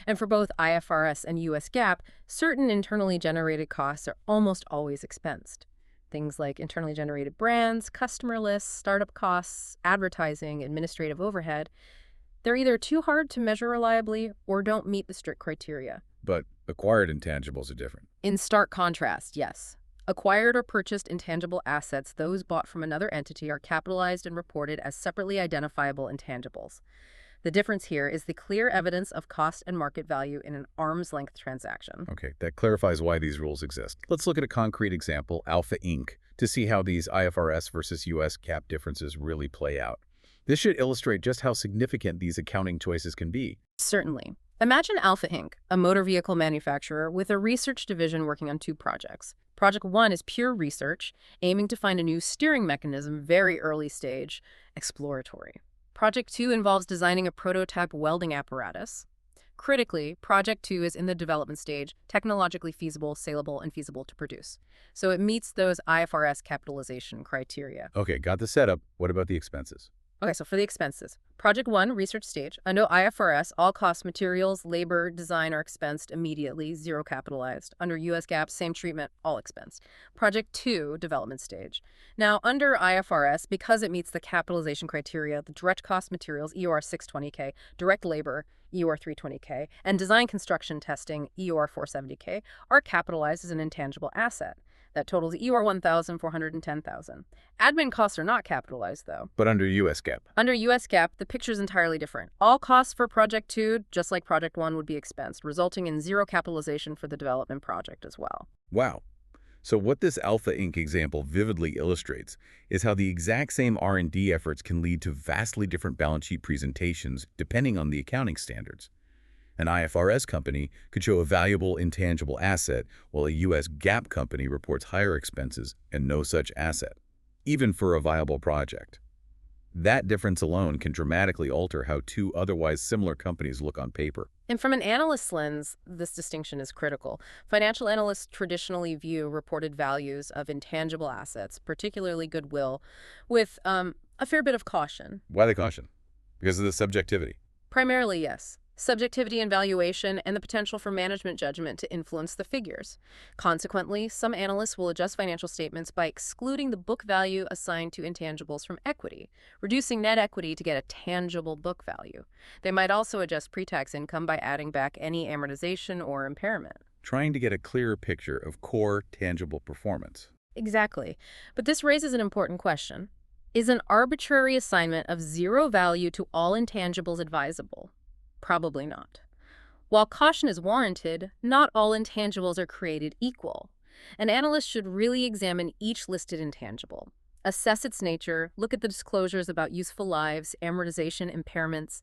And for both IFRS and US GAAP, certain internally generated costs are almost always expensed. Things like internally generated brands, customer lists, startup costs, advertising, administrative overhead. They're either too hard to measure reliably or don't meet the strict criteria. But acquired intangibles are different. In stark contrast, yes. Acquired or purchased intangible assets, those bought from another entity, are capitalized and reported as separately identifiable intangibles. The difference here is the clear evidence of cost and market value in an arm's-length transaction. Okay, that clarifies why these rules exist. Let's look at a concrete example, Alpha Inc., to see how these IFRS versus US GAAP differences really play out. This should illustrate just how significant these accounting choices can be. Certainly. Imagine Alpha Inc., a motor vehicle manufacturer with a research division working on 2 projects. Project 1 is pure research, aiming to find a new steering mechanism, very early stage, exploratory. Project 2 involves designing a prototype welding apparatus. Critically, Project 2 is in the development stage, technologically feasible, saleable, and feasible to produce. So it meets those IFRS capitalization criteria. Okay, got the setup. What about the expenses? Okay, so for the expenses. Project 1, research stage. Under IFRS, all costs, materials, labor, design are expensed immediately, 0 capitalized. Under US GAAP, same treatment, all expensed. Project 2, development stage. Now, under IFRS, because it meets the capitalization criteria, the direct cost materials, EOR 620K, direct labor, EOR 320K, and design construction testing, EOR 470K, are capitalized as an intangible asset. That totals EOR 1,410,000. Admin costs are not capitalized, though. But under US GAAP? Under US GAAP, the picture's entirely different. All costs for Project 2, just like Project 1, would be expensed, resulting in 0 capitalization for the development project as well. Wow. So what this Alpha Inc. example vividly illustrates is how the exact same R&D efforts can lead to vastly different balance sheet presentations depending on the accounting standards. An IFRS company could show a valuable intangible asset, while a US GAAP company reports higher expenses and no such asset, even for a viable project. That difference alone can dramatically alter how 2 otherwise similar companies look on paper. And from an analyst's lens, this distinction is critical. Financial analysts traditionally view reported values of intangible assets, particularly goodwill, with a fair bit of caution. Why the caution? Because of the subjectivity. Primarily, yes. Subjectivity in valuation and the potential for management judgment to influence the figures. Consequently, some analysts will adjust financial statements by excluding the book value assigned to intangibles from equity, reducing net equity to get a tangible book value. They might also adjust pre-tax income by adding back any amortization or impairment. Trying to get a clearer picture of core tangible performance. Exactly. But this raises an important question. Is an arbitrary assignment of 0 value to all intangibles advisable? Probably not. While caution is warranted, not all intangibles are created equal. An analyst should really examine each listed intangible, assess its nature, look at the disclosures about useful lives, amortization, impairments,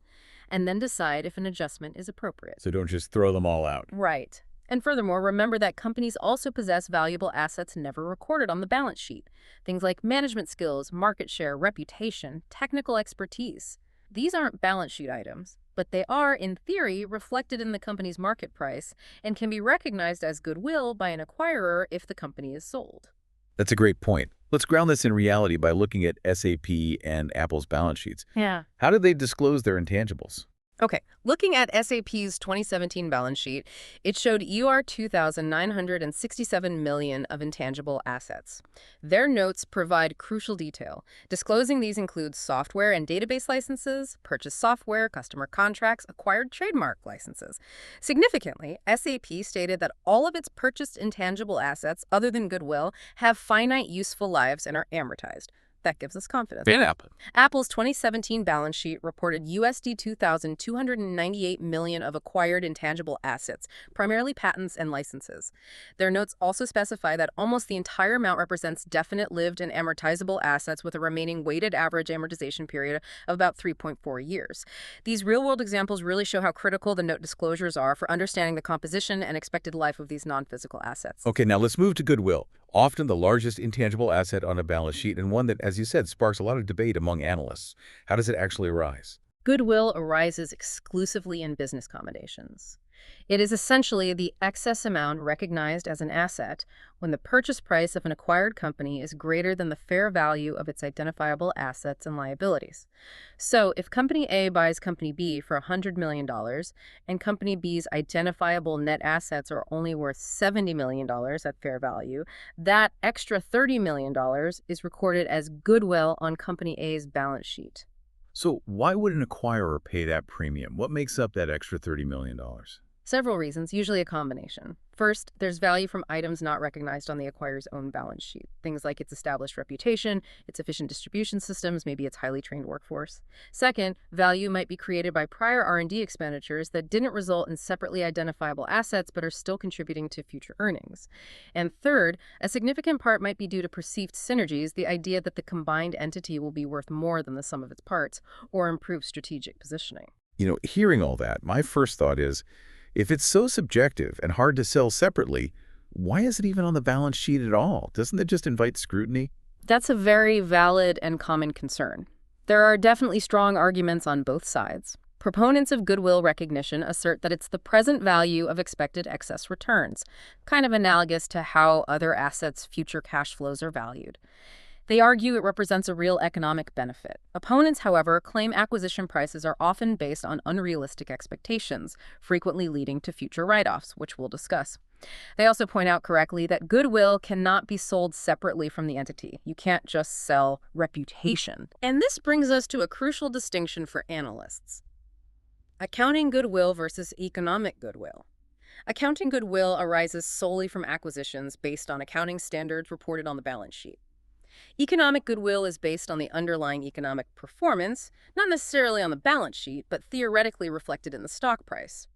and then decide if an adjustment is appropriate. So don't just throw them all out. Right. And furthermore, remember that companies also possess valuable assets never recorded on the balance sheet. Things like management skills, market share, reputation, technical expertise. These aren't balance sheet items, but they are, in theory, reflected in the company's market price and can be recognized as goodwill by an acquirer if the company is sold. That's a great point. Let's ground this in reality by looking at SAP and Apple's balance sheets. Yeah. How did they disclose their intangibles? Okay, looking at SAP's 2017 balance sheet, it showed EUR 2,967 million of intangible assets. Their notes provide crucial detail. Disclosing these includes software and database licenses, purchased software, customer contracts, acquired trademark licenses. Significantly, SAP stated that all of its purchased intangible assets, other than goodwill, have finite useful lives and are amortized. That gives us confidence. Apple's 2017 balance sheet reported USD 2,298 million of acquired intangible assets, primarily patents and licenses. Their notes also specify that almost the entire amount represents definite lived and amortizable assets with a remaining weighted average amortization period of about 3.4 years. These real-world examples really show how critical the note disclosures are for understanding the composition and expected life of these non-physical assets. Okay, now let's move to goodwill. Often the largest intangible asset on a balance sheet, and one that, as you said, sparks a lot of debate among analysts. How does it actually arise? Goodwill arises exclusively in business combinations. It is essentially the excess amount recognized as an asset when the purchase price of an acquired company is greater than the fair value of its identifiable assets and liabilities. So, if Company A buys Company B for $100 million and Company B's identifiable net assets are only worth $70 million at fair value, that extra $30 million is recorded as goodwill on Company A's balance sheet. So why would an acquirer pay that premium? What makes up that extra $30 million? Several reasons, usually a combination. First, there's value from items not recognized on the acquirer's own balance sheet. Things like its established reputation, its efficient distribution systems, maybe its highly trained workforce. Second, value might be created by prior R&D expenditures that didn't result in separately identifiable assets but are still contributing to future earnings. And third, a significant part might be due to perceived synergies, the idea that the combined entity will be worth more than the sum of its parts, or improved strategic positioning. Hearing all that, my first thought is, if it's so subjective and hard to sell separately, why is it even on the balance sheet at all? Doesn't it just invite scrutiny? That's a very valid and common concern. There are definitely strong arguments on both sides. Proponents of goodwill recognition assert that it's the present value of expected excess returns, kind of analogous to how other assets' future cash flows are valued. They argue it represents a real economic benefit. Opponents, however, claim acquisition prices are often based on unrealistic expectations, frequently leading to future write-offs, which we'll discuss. They also point out correctly that goodwill cannot be sold separately from the entity. You can't just sell reputation. And this brings us to a crucial distinction for analysts: accounting goodwill versus economic goodwill. Accounting goodwill arises solely from acquisitions based on accounting standards reported on the balance sheet. Economic goodwill is based on the underlying economic performance, not necessarily on the balance sheet, but theoretically reflected in the stock price.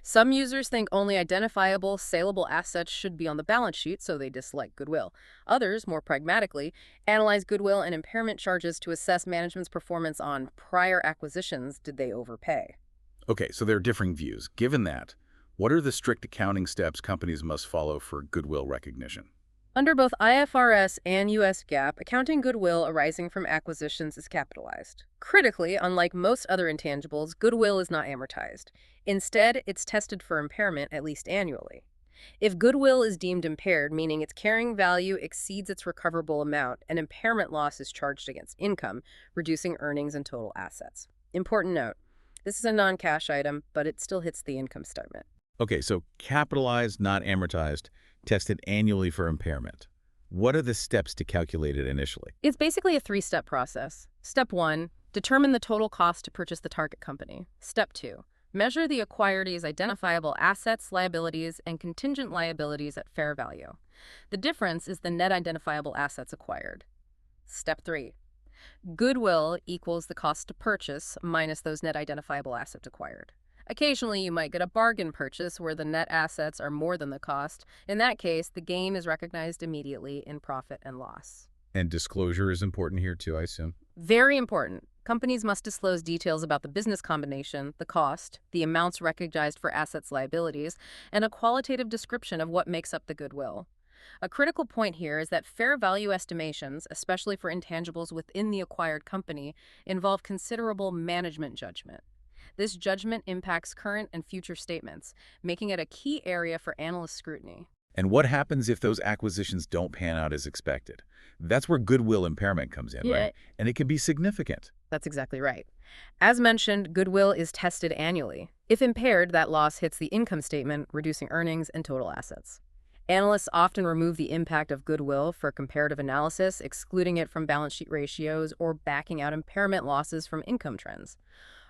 Some users think only identifiable, saleable assets should be on the balance sheet, so they dislike goodwill. Others, more pragmatically, analyze goodwill and impairment charges to assess management's performance on prior acquisitions. Did they overpay? Okay, so there are differing views. Given that, what are the strict accounting steps companies must follow for goodwill recognition? Under both IFRS and US GAAP, accounting goodwill arising from acquisitions is capitalized. Critically, unlike most other intangibles, goodwill is not amortized. Instead, it's tested for impairment at least annually. If goodwill is deemed impaired, meaning its carrying value exceeds its recoverable amount, an impairment loss is charged against income, reducing earnings and total assets. Important note, this is a non-cash item, but it still hits the income statement. Okay, so capitalized, not amortized, tested annually for impairment. What are the steps to calculate it initially? It's basically a three-step process. Step 1, determine the total cost to purchase the target company. Step 2, measure the acquiree's identifiable assets, liabilities, and contingent liabilities at fair value. The difference is the net identifiable assets acquired. Step 3, goodwill equals the cost to purchase minus those net identifiable assets acquired. Occasionally, you might get a bargain purchase where the net assets are more than the cost. In that case, the gain is recognized immediately in profit and loss. And disclosure is important here too, I assume? Very important. Companies must disclose details about the business combination, the cost, the amounts recognized for assets liabilities, and a qualitative description of what makes up the goodwill. A critical point here is that fair value estimations, especially for intangibles within the acquired company, involve considerable management judgment. This judgment impacts current and future statements, making it a key area for analyst scrutiny. And what happens if those acquisitions don't pan out as expected? That's where goodwill impairment comes in, right? And it can be significant. That's exactly right. As mentioned, goodwill is tested annually. If impaired, that loss hits the income statement, reducing earnings and total assets. Analysts often remove the impact of goodwill for comparative analysis, excluding it from balance sheet ratios or backing out impairment losses from income trends.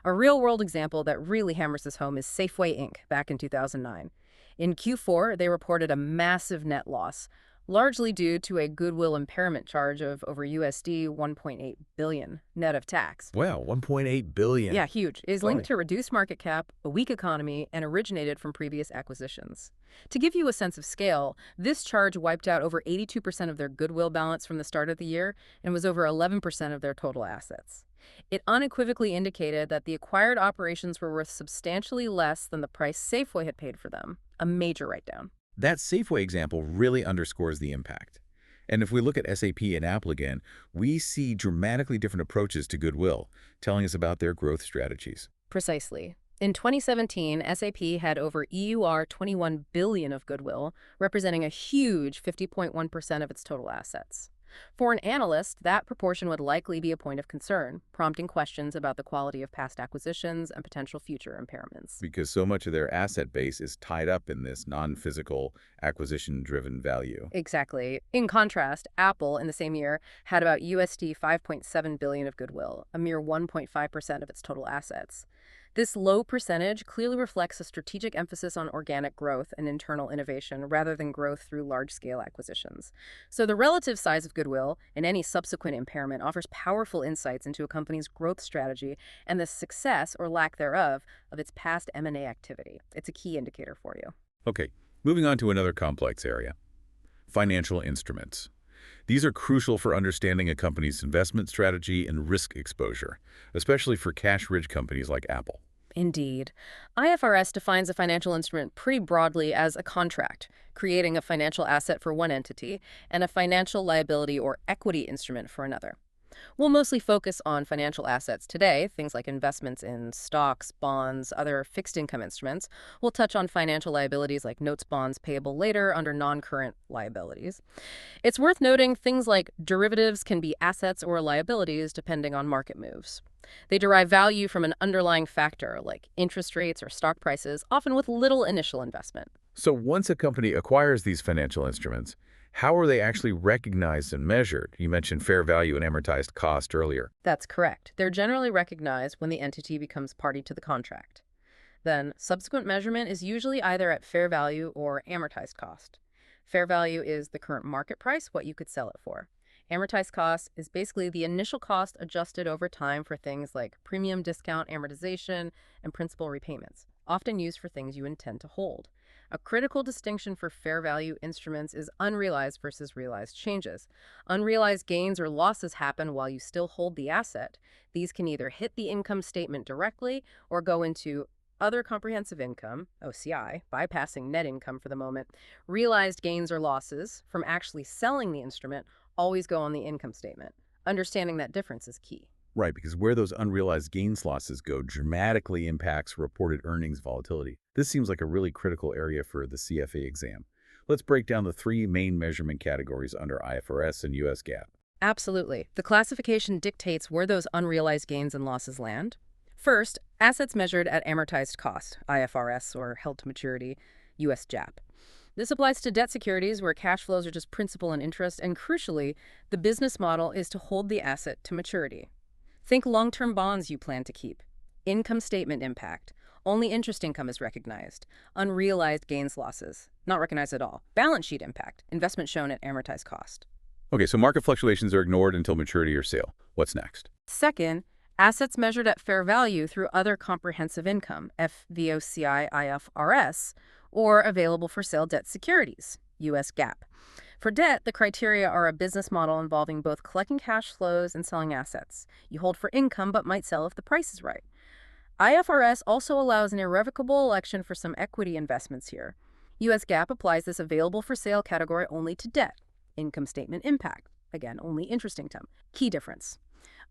A real-world example that really hammers this home is Safeway Inc. back in 2009. In Q4, they reported a massive net loss, largely due to a goodwill impairment charge of over USD 1.8 billion, net of tax. Wow, 1.8 billion. Yeah, huge. It is linked to reduced market cap, a weak economy, and originated from previous acquisitions. To give you a sense of scale, this charge wiped out over 82% of their goodwill balance from the start of the year and was over 11% of their total assets. It unequivocally indicated that the acquired operations were worth substantially less than the price Safeway had paid for them, a major write-down. That Safeway example really underscores the impact. And if we look at SAP and Apple again, we see dramatically different approaches to goodwill, telling us about their growth strategies. Precisely. In 2017, SAP had over EUR 21 billion of goodwill, representing a huge 50.1% of its total assets. For an analyst, that proportion would likely be a point of concern, prompting questions about the quality of past acquisitions and potential future impairments. Because so much of their asset base is tied up in this non-physical acquisition-driven value. Exactly. In contrast, Apple in the same year had about USD 5.7 billion of goodwill, a mere 1.5% of its total assets. This low percentage clearly reflects a strategic emphasis on organic growth and internal innovation rather than growth through large-scale acquisitions. So the relative size of goodwill in any subsequent impairment offers powerful insights into a company's growth strategy and the success or lack thereof of its past M&A activity. It's a key indicator for you. Okay, moving on to another complex area, financial instruments. These are crucial for understanding a company's investment strategy and risk exposure, especially for cash-rich companies like Apple. Indeed. IFRS defines a financial instrument pretty broadly as a contract, creating a financial asset for one entity and a financial liability or equity instrument for another. We'll mostly focus on financial assets today, things like investments in stocks, bonds, other fixed income instruments. We'll touch on financial liabilities like notes, bonds payable later under non-current liabilities. It's worth noting things like derivatives can be assets or liabilities depending on market moves. They derive value from an underlying factor like interest rates or stock prices, often with little initial investment. So once a company acquires these financial instruments, how are they actually recognized and measured? You mentioned fair value and amortized cost earlier. That's correct. They're generally recognized when the entity becomes party to the contract. Then, subsequent measurement is usually either at fair value or amortized cost. Fair value is the current market price, what you could sell it for. Amortized cost is basically the initial cost adjusted over time for things like premium, discount, amortization, and principal repayments, often used for things you intend to hold. A critical distinction for fair value instruments is unrealized versus realized changes. Unrealized gains or losses happen while you still hold the asset. These can either hit the income statement directly or go into other comprehensive income, OCI, bypassing net income for the moment. Realized gains or losses from actually selling the instrument always go on the income statement. Understanding that difference is key. Right, because where those unrealized gains losses go dramatically impacts reported earnings volatility. This seems like a really critical area for the CFA exam. Let's break down the three main measurement categories under IFRS and US GAAP. Absolutely. The classification dictates where those unrealized gains and losses land. First, assets measured at amortized cost, IFRS, or held to maturity, US GAAP. This applies to debt securities where cash flows are just principal and interest, and crucially, the business model is to hold the asset to maturity. Think long-term bonds you plan to keep. Income statement impact. Only interest income is recognized. Unrealized gains losses. Not recognized at all. Balance sheet impact. Investment shown at amortized cost. Okay, so market fluctuations are ignored until maturity or sale. What's next? Second, assets measured at fair value through other comprehensive income, FVOCI IFRS, or available for sale debt securities, US GAAP. For debt, the criteria are a business model involving both collecting cash flows and selling assets. You hold for income but might sell if the price is right. IFRS also allows an irrevocable election for some equity investments here. US GAAP applies this available for sale category only to debt. Income statement impact. Again, only interest income. Key difference.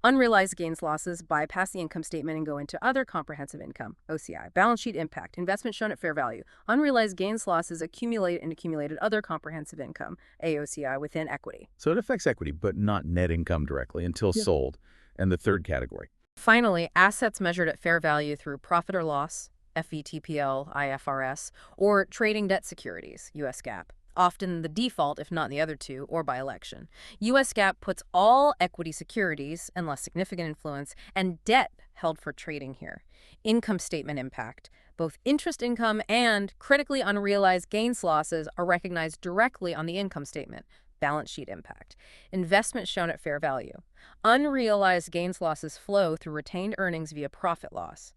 Unrealized gains losses bypass the income statement and go into other comprehensive income, OCI. Balance sheet impact, investment shown at fair value. Unrealized gains losses accumulate in accumulated other comprehensive income, AOCI, within equity. So it affects equity, but not net income directly until sold. And the third category. Finally, assets measured at fair value through profit or loss, FVTPL, IFRS, or trading debt securities, US GAAP. Often the default, if not the other two, or by election. US GAAP puts all equity securities, and less significant influence, and debt held for trading here. Income statement impact. Both interest income and critically unrealized gains losses are recognized directly on the income statement. Balance sheet impact. Investment shown at fair value. Unrealized gains losses flow through retained earnings via profit loss.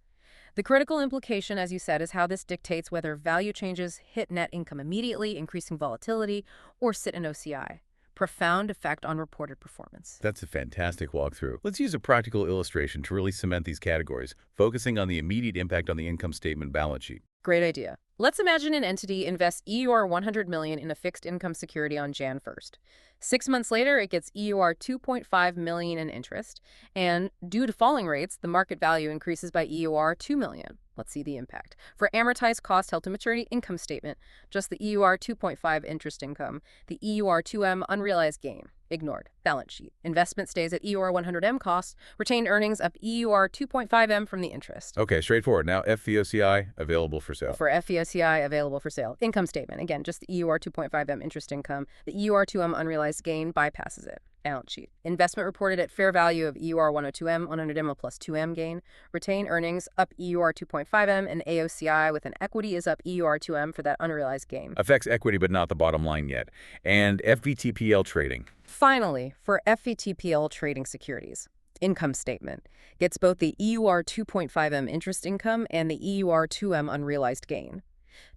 The critical implication, as you said, is how this dictates whether value changes hit net income immediately, increasing volatility, or sit in OCI. Profound effect on reported performance. That's a fantastic walkthrough. Let's use a practical illustration to really cement these categories, focusing on the immediate impact on the income statement balance sheet. Great idea. Let's imagine an entity invests EUR 100 million in a fixed income security on Jan 1st. 6 months later, it gets EUR 2.5 million in interest, and due to falling rates, the market value increases by EUR 2 million. Let's see the impact. For amortized cost held to maturity income statement, just the EUR 2.5 interest income, the EUR 2M unrealized gain, ignored. Balance sheet. Investment stays at EUR 100M cost, retained earnings up EUR 2.5M from the interest. Okay, straightforward. Now, FVOCI available for sale. For FVOCI available for sale. Income statement, again, just the EUR 2.5M interest income. The EUR 2M unrealized gain bypasses it. Balance sheet. Investment reported at fair value of EUR 102M, 100M plus 2M gain. Retain earnings up EUR 2.5M, and AOCI with an equity is up EUR 2M for that unrealized gain. Affects equity but not the bottom line yet. And FVTPL trading. Finally, for FVTPL trading securities, income statement gets both the EUR 2.5M interest income and the EUR 2M unrealized gain.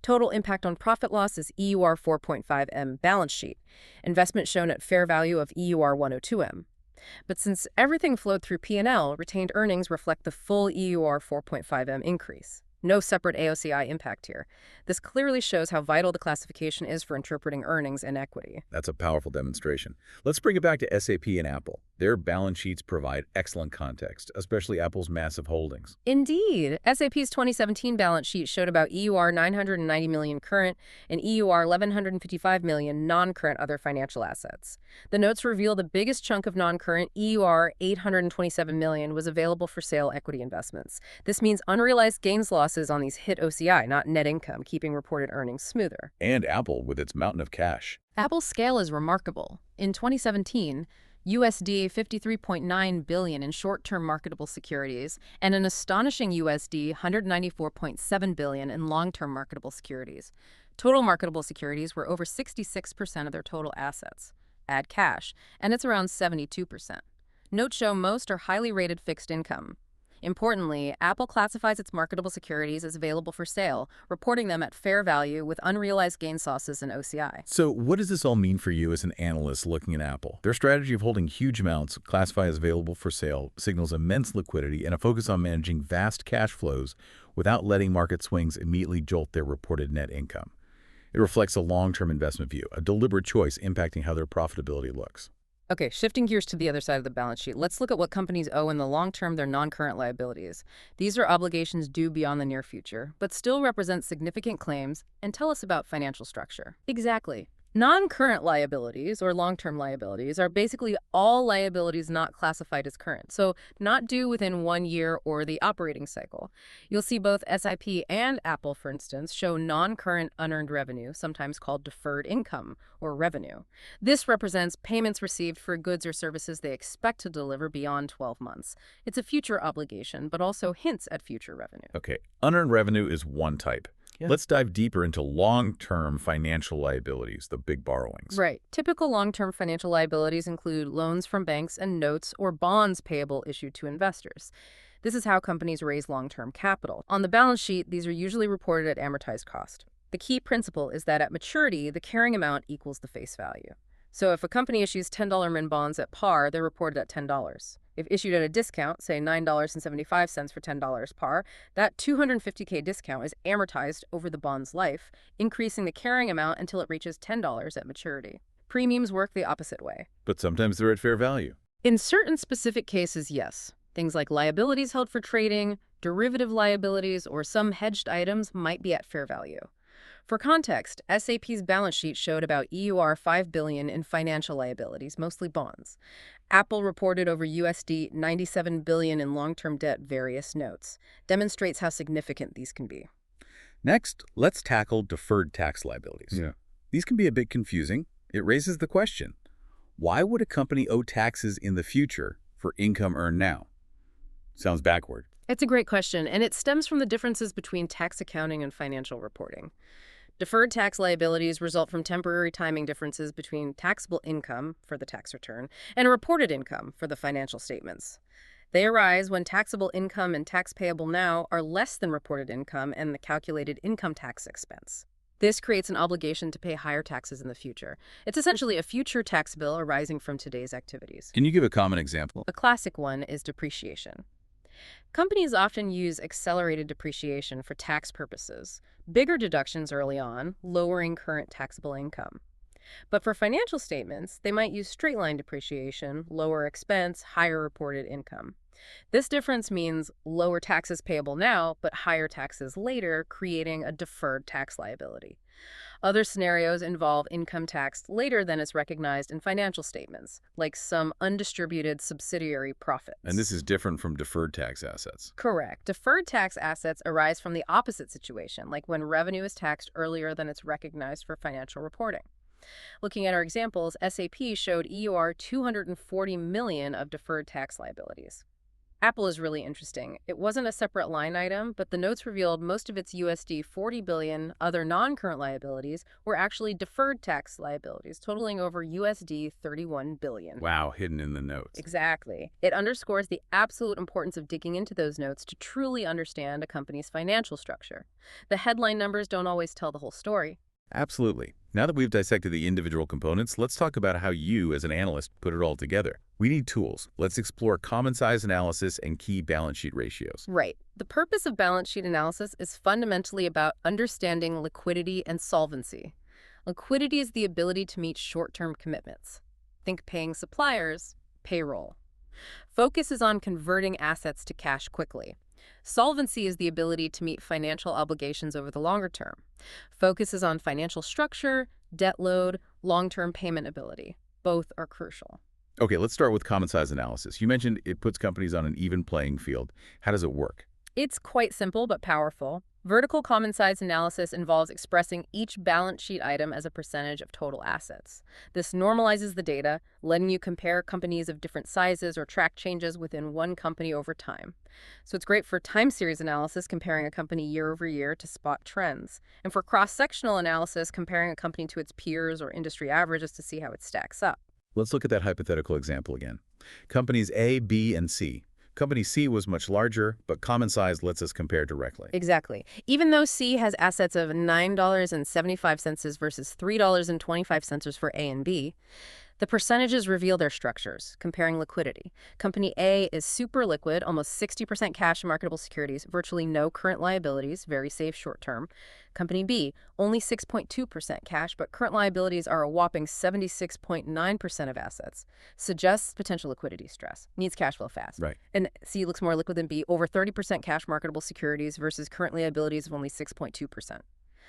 Total impact on profit loss is EUR 4.5M balance sheet. Investment shown at fair value of EUR 102M. But since everything flowed through P&L, retained earnings reflect the full EUR 4.5M increase. No separate AOCI impact here. This clearly shows how vital the classification is for interpreting earnings and equity. That's a powerful demonstration. Let's bring it back to SAP and Apple. Their balance sheets provide excellent context, especially Apple's massive holdings. Indeed. SAP's 2017 balance sheet showed about EUR 990 million current and EUR 1,155 million non-current other financial assets. The notes reveal the biggest chunk of non-current, EUR 827 million, was available for sale equity investments. This means unrealized gains losses on these hit OCI, not net income, keeping reported earnings smoother. And Apple with its mountain of cash. Apple's scale is remarkable. In 2017, USD 53.9 billion in short-term marketable securities and an astonishing USD 194.7 billion in long-term marketable securities. Total marketable securities were over 66% of their total assets. Add cash, and it's around 72%. Notes show most are highly rated fixed income. Importantly, Apple classifies its marketable securities as available for sale, reporting them at fair value with unrealized gain losses and OCI. So what does this all mean for you as an analyst looking at Apple? Their strategy of holding huge amounts, classified as available for sale, signals immense liquidity and a focus on managing vast cash flows without letting market swings immediately jolt their reported net income. It reflects a long-term investment view, a deliberate choice impacting how their profitability looks. Okay, shifting gears to the other side of the balance sheet, let's look at what companies owe in the long term, their non-current liabilities. These are obligations due beyond the near future, but still represent significant claims and tell us about financial structure. Exactly. Non-current liabilities, or long-term liabilities, are basically all liabilities not classified as current, so not due within 1 year or the operating cycle. You'll see both SIP and Apple, for instance, show non-current unearned revenue, sometimes called deferred income or revenue. This represents payments received for goods or services they expect to deliver beyond 12 months. It's a future obligation, but also hints at future revenue. Okay, unearned revenue is one type. Yeah. Let's dive deeper into long-term financial liabilities, the big borrowings. Right. Typical long-term financial liabilities include loans from banks and notes or bonds payable issued to investors. This is how companies raise long-term capital. On the balance sheet, these are usually reported at amortized cost. The key principle is that at maturity, the carrying amount equals the face value. So if a company issues $10 min bonds at par, they're reported at $10. If issued at a discount, say $9.75 for $10 par, that $250K discount is amortized over the bond's life, increasing the carrying amount until it reaches $10 at maturity. Premiums work the opposite way. But sometimes they're at fair value. In certain specific cases, yes. Things like liabilities held for trading, derivative liabilities, or some hedged items might be at fair value. For context, SAP's balance sheet showed about EUR 5 billion in financial liabilities, mostly bonds. Apple reported over USD 97 billion in long-term debt, various notes. Demonstrates how significant these can be. Next, let's tackle deferred tax liabilities. Yeah. These can be a bit confusing. It raises the question, why would a company owe taxes in the future for income earned now? Sounds backward. It's a great question, and it stems from the differences between tax accounting and financial reporting. Deferred tax liabilities result from temporary timing differences between taxable income for the tax return and reported income for the financial statements. They arise when taxable income and tax payable now are less than reported income and the calculated income tax expense. This creates an obligation to pay higher taxes in the future. It's essentially a future tax bill arising from today's activities. Can you give a common example? A classic one is depreciation. Companies often use accelerated depreciation for tax purposes, bigger deductions early on, lowering current taxable income. But for financial statements, they might use straight-line depreciation, lower expense, higher reported income. This difference means lower taxes payable now, but higher taxes later, creating a deferred tax liability. Other scenarios involve income tax later than is recognized in financial statements, like some undistributed subsidiary profits. And this is different from deferred tax assets. Correct. Deferred tax assets arise from the opposite situation, like when revenue is taxed earlier than it's recognized for financial reporting. Looking at our examples, SAP showed EUR 240 million of deferred tax liabilities. Apple is really interesting. It wasn't a separate line item, but the notes revealed most of its USD 40 billion other non-current liabilities were actually deferred tax liabilities, totaling over USD 31 billion. Wow, hidden in the notes. Exactly. It underscores the absolute importance of digging into those notes to truly understand a company's financial structure. The headline numbers don't always tell the whole story. Absolutely. Now that we've dissected the individual components, let's talk about how you, as an analyst, put it all together. We need tools. Let's explore common size analysis and key balance sheet ratios. Right. The purpose of balance sheet analysis is fundamentally about understanding liquidity and solvency. Liquidity is the ability to meet short-term commitments. Think paying suppliers, payroll. Focus is on converting assets to cash quickly. Solvency is the ability to meet financial obligations over the longer term. Focus is on financial structure, debt load, long-term payment ability. Both are crucial. Okay, let's start with common size analysis. You mentioned it puts companies on an even playing field. How does it work? It's quite simple but powerful. Vertical common size analysis involves expressing each balance sheet item as a percentage of total assets. This normalizes the data, letting you compare companies of different sizes or track changes within one company over time. So it's great for time series analysis, comparing a company year over year to spot trends. And for cross-sectional analysis, comparing a company to its peers or industry averages to see how it stacks up. Let's look at that hypothetical example again. Companies A, B, and C. Company C was much larger, but common size lets us compare directly. Exactly. Even though C has assets of $9.75 versus $3.25 for A and B, the percentages reveal their structures, comparing liquidity. Company A is super liquid, almost 60% cash and marketable securities, virtually no current liabilities, very safe short term. Company B, only 6.2% cash, but current liabilities are a whopping 76.9% of assets. Suggests potential liquidity stress. Needs cash flow fast. Right. And C looks more liquid than B, over 30% cash marketable securities versus current liabilities of only 6.2%.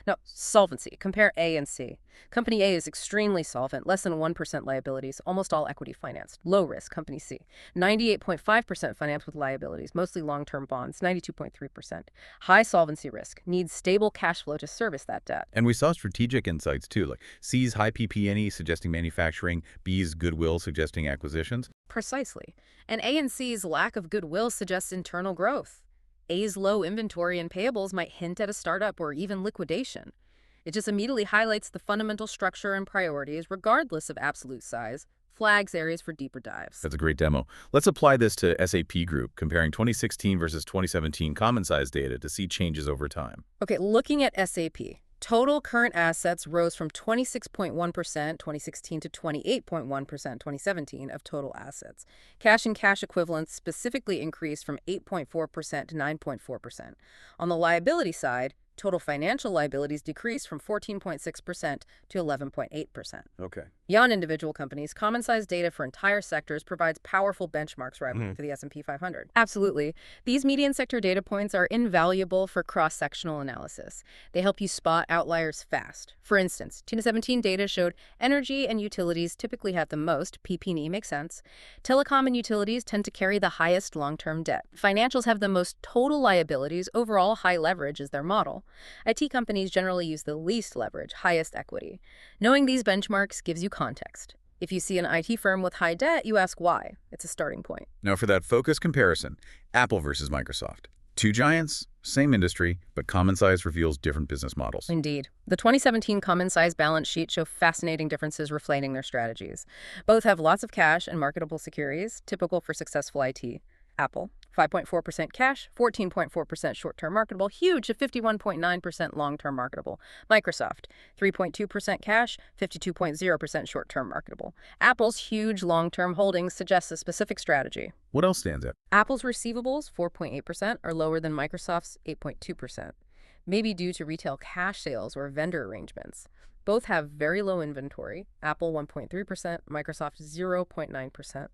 Now, solvency. Compare A and C. Company A is extremely solvent, less than 1% liabilities, almost all equity financed. Low risk, Company C. 98.5% financed with liabilities, mostly long-term bonds, 92.3%. High solvency risk, needs stable cash flow to service that debt. And we saw strategic insights too, like C's high PP&E suggesting manufacturing, B's goodwill suggesting acquisitions. Precisely. And A and C's lack of goodwill suggests internal growth. A's low inventory and payables might hint at a startup or even liquidation. It just immediately highlights the fundamental structure and priorities, regardless of absolute size, flags areas for deeper dives. That's a great demo. Let's apply this to SAP Group, comparing 2016 versus 2017 common size data to see changes over time. Okay, looking at SAP. Total current assets rose from 26.1% 2016 to 28.1% 2017 of total assets. Cash and cash equivalents specifically increased from 8.4% to 9.4%. On the liability side, total financial liabilities decreased from 14.6% to 11.8%. Okay. Beyond individual companies, common-size data for entire sectors provides powerful benchmarks for the S&P 500. Absolutely. These median sector data points are invaluable for cross-sectional analysis. They help you spot outliers fast. For instance, 2017 data showed energy and utilities typically have the most, PP&E makes sense. Telecom and utilities tend to carry the highest long-term debt. Financials have the most total liabilities, overall high leverage is their model. IT companies generally use the least leverage, highest equity. Knowing these benchmarks gives you context. If you see an IT firm with high debt, you ask why. It's a starting point. Now for that focus comparison, Apple versus Microsoft. Two giants, same industry, but common size reveals different business models. Indeed. The 2017 common size balance sheet show fascinating differences reflecting their strategies. Both have lots of cash and marketable securities, typical for successful IT. Apple, 5.4% cash, 14.4% short-term marketable, huge at 51.9% long-term marketable. Microsoft, 3.2% cash, 52.0% short-term marketable. Apple's huge long-term holdings suggest a specific strategy. What else stands out? Apple's receivables, 4.8%, are lower than Microsoft's 8.2%, maybe due to retail cash sales or vendor arrangements. Both have very low inventory, Apple 1.3%, Microsoft 0.9%.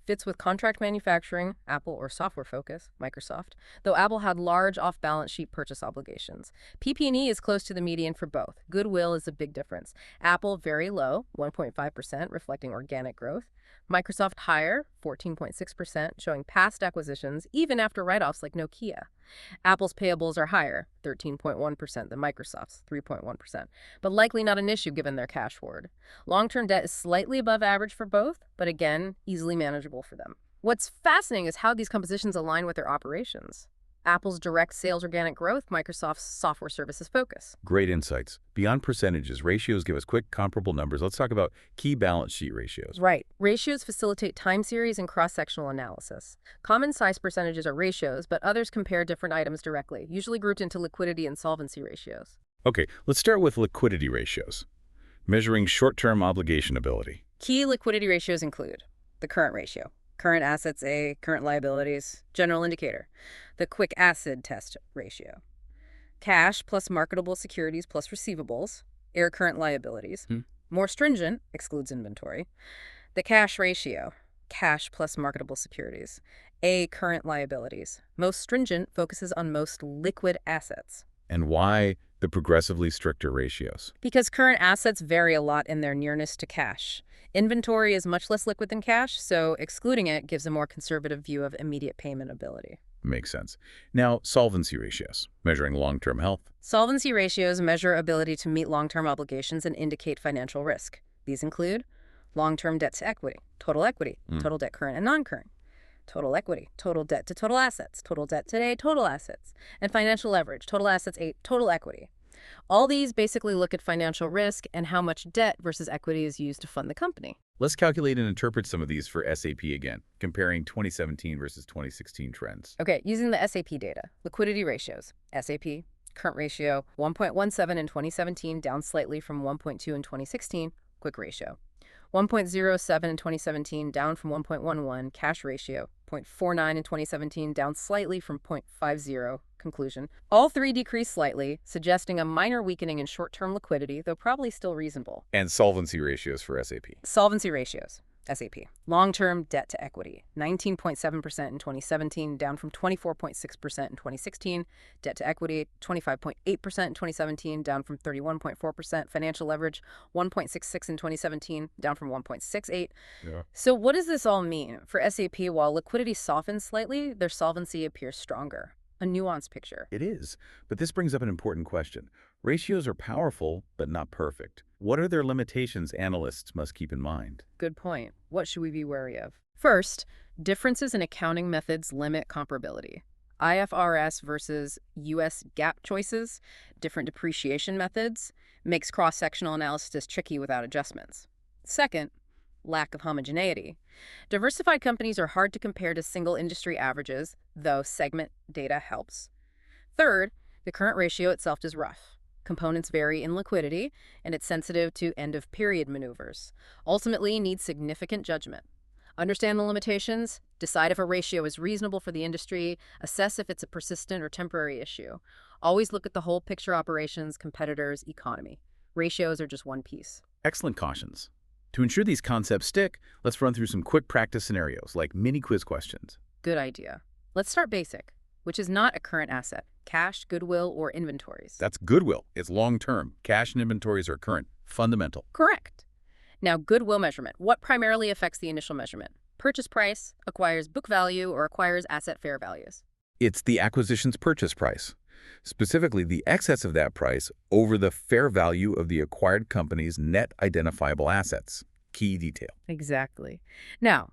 Fits with contract manufacturing, Apple, or software focus, Microsoft, though Apple had large off-balance sheet purchase obligations. PP&E is close to the median for both. Goodwill is a big difference. Apple, very low, 1.5%, reflecting organic growth. Microsoft, higher, 14.6%, showing past acquisitions, even after write-offs like Nokia. Apple's payables are higher, 13.1% than Microsoft's, 3.1%, but likely not an issue given their cash hoard. Long-term debt is slightly above average for both, but again, easily manageable for them. What's fascinating is how these compositions align with their operations. Apple's direct sales organic growth, Microsoft's software services focus. Great insights. Beyond percentages, ratios give us quick, comparable numbers. Let's talk about key balance sheet ratios. Right. Ratios facilitate time series and cross-sectional analysis. Common size percentages are ratios, but others compare different items directly, usually grouped into liquidity and solvency ratios. Okay, let's start with liquidity ratios, measuring short-term obligation ability. Key liquidity ratios include the current ratio, current assets A, current liabilities, general indicator, the quick acid test ratio, cash plus marketable securities plus receivables, air current liabilities, more stringent, excludes inventory, the cash ratio, cash plus marketable securities, A, current liabilities, most stringent focuses on most liquid assets. And why the progressively stricter ratios? Because current assets vary a lot in their nearness to cash. Inventory is much less liquid than cash, so excluding it gives a more conservative view of immediate payment ability. Makes sense. Now, solvency ratios, measuring long-term health. Solvency ratios measure ability to meet long-term obligations and indicate financial risk. These include long-term debt to equity, total debt current and non-current, total equity, total debt to total assets, total debt today, total assets, and financial leverage, total assets 8, total equity. All these basically look at financial risk and how much debt versus equity is used to fund the company. Let's calculate and interpret some of these for SAP again, comparing 2017 versus 2016 trends. Okay, using the SAP data, liquidity ratios, SAP, current ratio, 1.17 in 2017, down slightly from 1.2 in 2016, quick ratio. 1.07 in 2017, down from 1.11, cash ratio. 0.49 in 2017, down slightly from 0.50, conclusion. All three decreased slightly, suggesting a minor weakening in short-term liquidity, though probably still reasonable. And solvency ratios for SAP. Solvency ratios, SAP. Long-term debt to equity, 19.7% in 2017, down from 24.6% in 2016. Debt to equity, 25.8% in 2017, down from 31.4%. Financial leverage, 1.66 in 2017, down from 1.68. Yeah. So what does this all mean? For SAP, while liquidity softens slightly, their solvency appears stronger. A nuanced picture. It is, but this brings up an important question. Ratios are powerful, but not perfect. What are their limitations analysts must keep in mind? Good point. What should we be wary of? First, differences in accounting methods limit comparability. IFRS versus US GAAP choices, different depreciation methods, makes cross-sectional analysis tricky without adjustments. Second, lack of homogeneity. Diversified companies are hard to compare to single industry averages, though segment data helps. Third, the current ratio itself is rough. Components vary in liquidity, and it's sensitive to end-of-period maneuvers. Ultimately, needs significant judgment. Understand the limitations, decide if a ratio is reasonable for the industry, assess if it's a persistent or temporary issue. Always look at the whole picture: operations, competitors, economy. Ratios are just one piece. Excellent cautions. To ensure these concepts stick, let's run through some quick practice scenarios, like mini quiz questions. Good idea. Let's start basic, which is not a current asset: cash, goodwill, or inventories. That's goodwill. It's long-term. Cash and inventories are current. Fundamental. Correct. Now, goodwill measurement. What primarily affects the initial measurement? Purchase price, acquires book value, or acquires asset fair values? It's the acquisition's purchase price. Specifically, the excess of that price over the fair value of the acquired company's net identifiable assets. Key detail. Exactly. Now,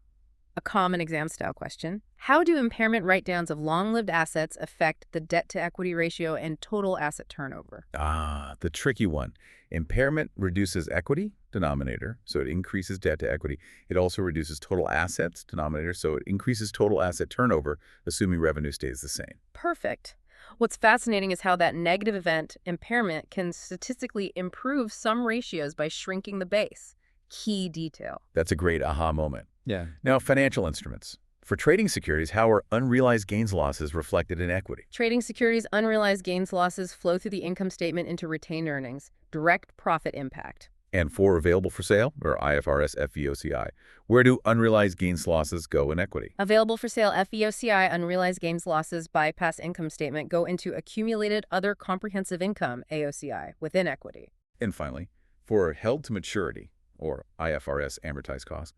a common exam-style question. How do impairment write-downs of long-lived assets affect the debt-to-equity ratio and total asset turnover? The tricky one. Impairment reduces equity, denominator, so it increases debt to equity. It also reduces total assets, denominator, so it increases total asset turnover, assuming revenue stays the same. Perfect. What's fascinating is how that negative event, impairment, can statistically improve some ratios by shrinking the base. Key detail. That's a great aha moment. Yeah. Now, financial instruments. For trading securities, how are unrealized gains losses reflected in equity? Trading securities' unrealized gains losses flow through the income statement into retained earnings. Direct profit impact. And for available for sale, or IFRS FVOCI, where do unrealized gains losses go in equity? Available for sale FVOCI unrealized gains losses bypass income statement go into accumulated other comprehensive income AOCI within equity. And finally, for held to maturity, or IFRS amortized cost,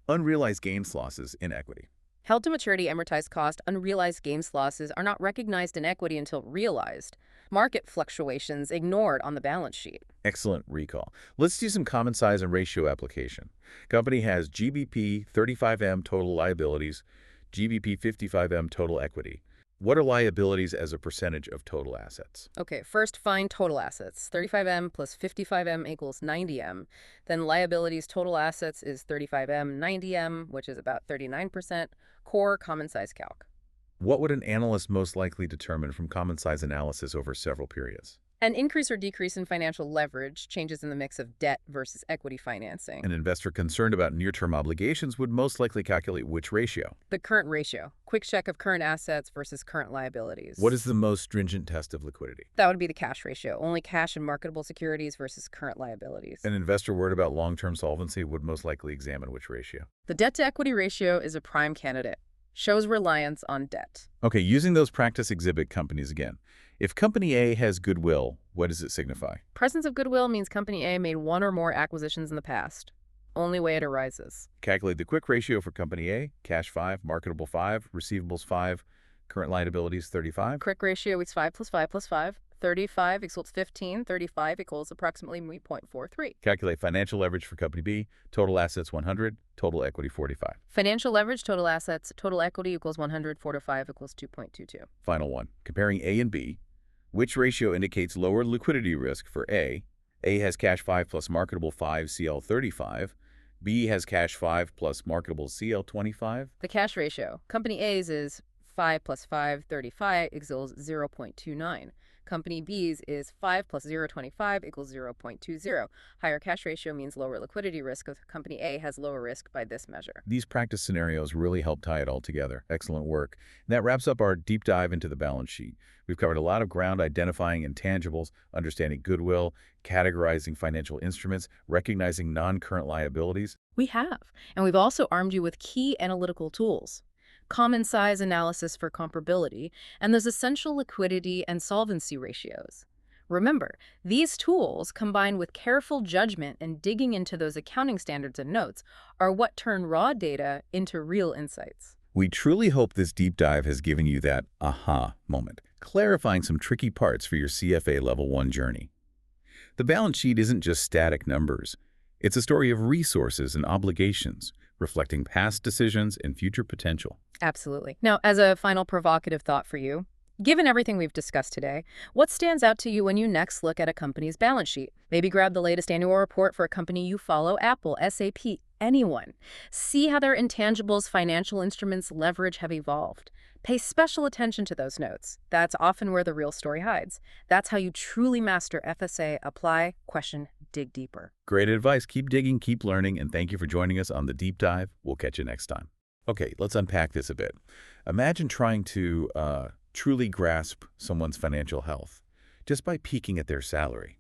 unrealized gains losses in equity. Held to maturity amortized cost unrealized gains losses are not recognized in equity until realized. Market fluctuations ignored on the balance sheet. Excellent recall. Let's do some common size and ratio application. Company has GBP 35M total liabilities, GBP 55M total equity. What are liabilities as a percentage of total assets? Okay, first find total assets. 35M plus 55M equals 90M. Then liabilities total assets is 35M, 90M, which is about 39%. Core common size calc. What would an analyst most likely determine from common size analysis over several periods? An increase or decrease in financial leverage, changes in the mix of debt versus equity financing. An investor concerned about near-term obligations would most likely calculate which ratio? The current ratio. Quick check of current assets versus current liabilities. What is the most stringent test of liquidity? That would be the cash ratio. Only cash and marketable securities versus current liabilities. An investor worried about long-term solvency would most likely examine which ratio? The debt-to-equity ratio is a prime candidate. Shows reliance on debt. Okay, using those practice exhibit companies again. If Company A has goodwill, what does it signify? Presence of goodwill means Company A made one or more acquisitions in the past. Only way it arises. Calculate the quick ratio for Company A, cash 5, marketable 5, receivables 5, current liabilities 35. Quick ratio is 5 plus 5 plus 5. 35 equals 15. 35 equals approximately 0.43. Calculate financial leverage for Company B, total assets 100, total equity 45. Financial leverage, total assets, total equity equals 100, 4 to 5 equals 2.22. Final one. Comparing A and B, which ratio indicates lower liquidity risk for A? A has cash 5 plus marketable 5, CL 35. B has cash 5 plus marketable CL 25. The cash ratio. Company A's is 5 plus 5, 35 equals 0.29. Company B's is 5 plus 0.25 equals 0.20. Higher cash ratio means lower liquidity risk. Company A has lower risk by this measure. These practice scenarios really help tie it all together. Excellent work. And that wraps up our deep dive into the balance sheet. We've covered a lot of ground identifying intangibles, understanding goodwill, categorizing financial instruments, recognizing non-current liabilities. We have. And we've also armed you with key analytical tools. Common size analysis for comparability, and those essential liquidity and solvency ratios. Remember, these tools, combined with careful judgment and digging into those accounting standards and notes, are what turn raw data into real insights. We truly hope this deep dive has given you that aha moment, clarifying some tricky parts for your CFA Level I journey. The balance sheet isn't just static numbers. It's a story of resources and obligations, reflecting past decisions and future potential. Absolutely. Now, as a final provocative thought for you, given everything we've discussed today, what stands out to you when you next look at a company's balance sheet? Maybe grab the latest annual report for a company you follow, Apple, SAP, anyone. See how their intangibles, financial instruments, leverage have evolved. Pay special attention to those notes. That's often where the real story hides. That's how you truly master FSA, apply, question, dig deeper. Great advice. Keep digging, keep learning, and thank you for joining us on the deep dive. We'll catch you next time. Okay, let's unpack this a bit. Imagine trying to truly grasp someone's financial health just by peeking at their salary.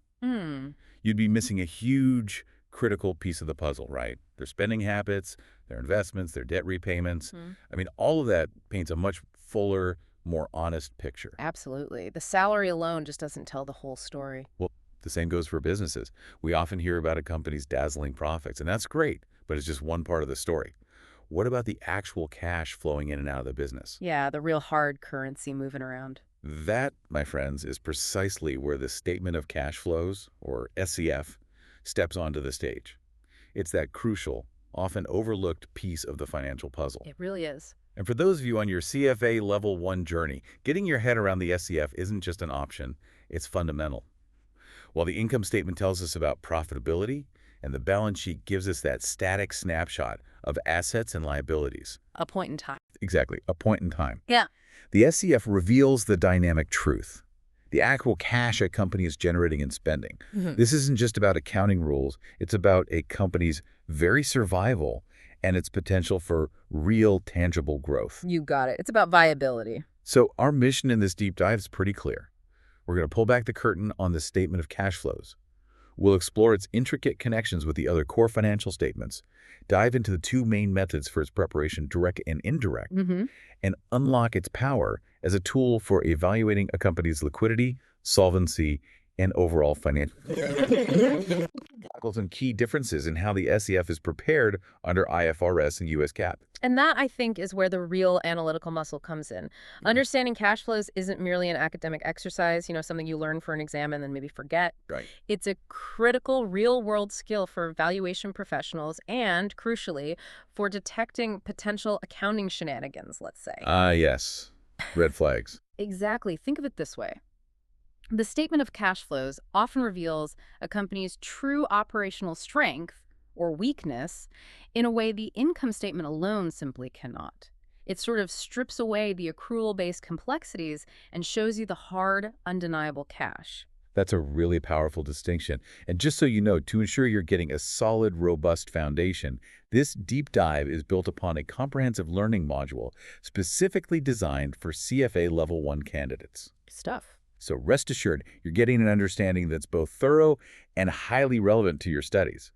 You'd be missing a huge critical piece of the puzzle, right? Their spending habits, their investments, their debt repayments. I mean, all of that paints a much fuller, more honest picture. Absolutely. The salary alone just doesn't tell the whole story. Well, the same goes for businesses. We often hear about a company's dazzling profits, and that's great, but it's just one part of the story. What about the actual cash flowing in and out of the business? Yeah, the real hard currency moving around. That, my friends, is precisely where the Statement of Cash Flows, or SCF, steps onto the stage. It's that crucial, often overlooked piece of the financial puzzle. It really is. And for those of you on your CFA Level I journey, getting your head around the SCF isn't just an option, it's fundamental. While the income statement tells us about profitability, and the balance sheet gives us that static snapshot of assets and liabilities. A point in time. Exactly, a point in time. Yeah. The SCF reveals the dynamic truth, the actual cash a company is generating and spending. This isn't just about accounting rules, it's about a company's very survival and its potential for real tangible growth. You got it. It's about viability. So our mission in this deep dive is pretty clear. We're going to pull back the curtain on the Statement of Cash Flows. We'll explore its intricate connections with the other core financial statements, dive into the two main methods for its preparation, direct and indirect, and unlock its power as a tool for evaluating a company's liquidity, solvency, and overall financial and key differences in how the SEF is prepared under IFRS and US GAAP. And that, I think, is where the real analytical muscle comes in. Understanding cash flows isn't merely an academic exercise, something you learn for an exam and then maybe forget. Right. It's a critical real-world skill for valuation professionals and, crucially, for detecting potential accounting shenanigans, let's say. Yes. Red flags. Exactly. Think of it this way. The statement of cash flows often reveals a company's true operational strength or weakness in a way the income statement alone simply cannot. It sort of strips away the accrual-based complexities and shows you the hard, undeniable cash. That's a really powerful distinction. And just so you know, to ensure you're getting a solid, robust foundation, this deep dive is built upon a comprehensive learning module specifically designed for CFA Level I candidates. Stuff. So rest assured, you're getting an understanding that's both thorough and highly relevant to your studies.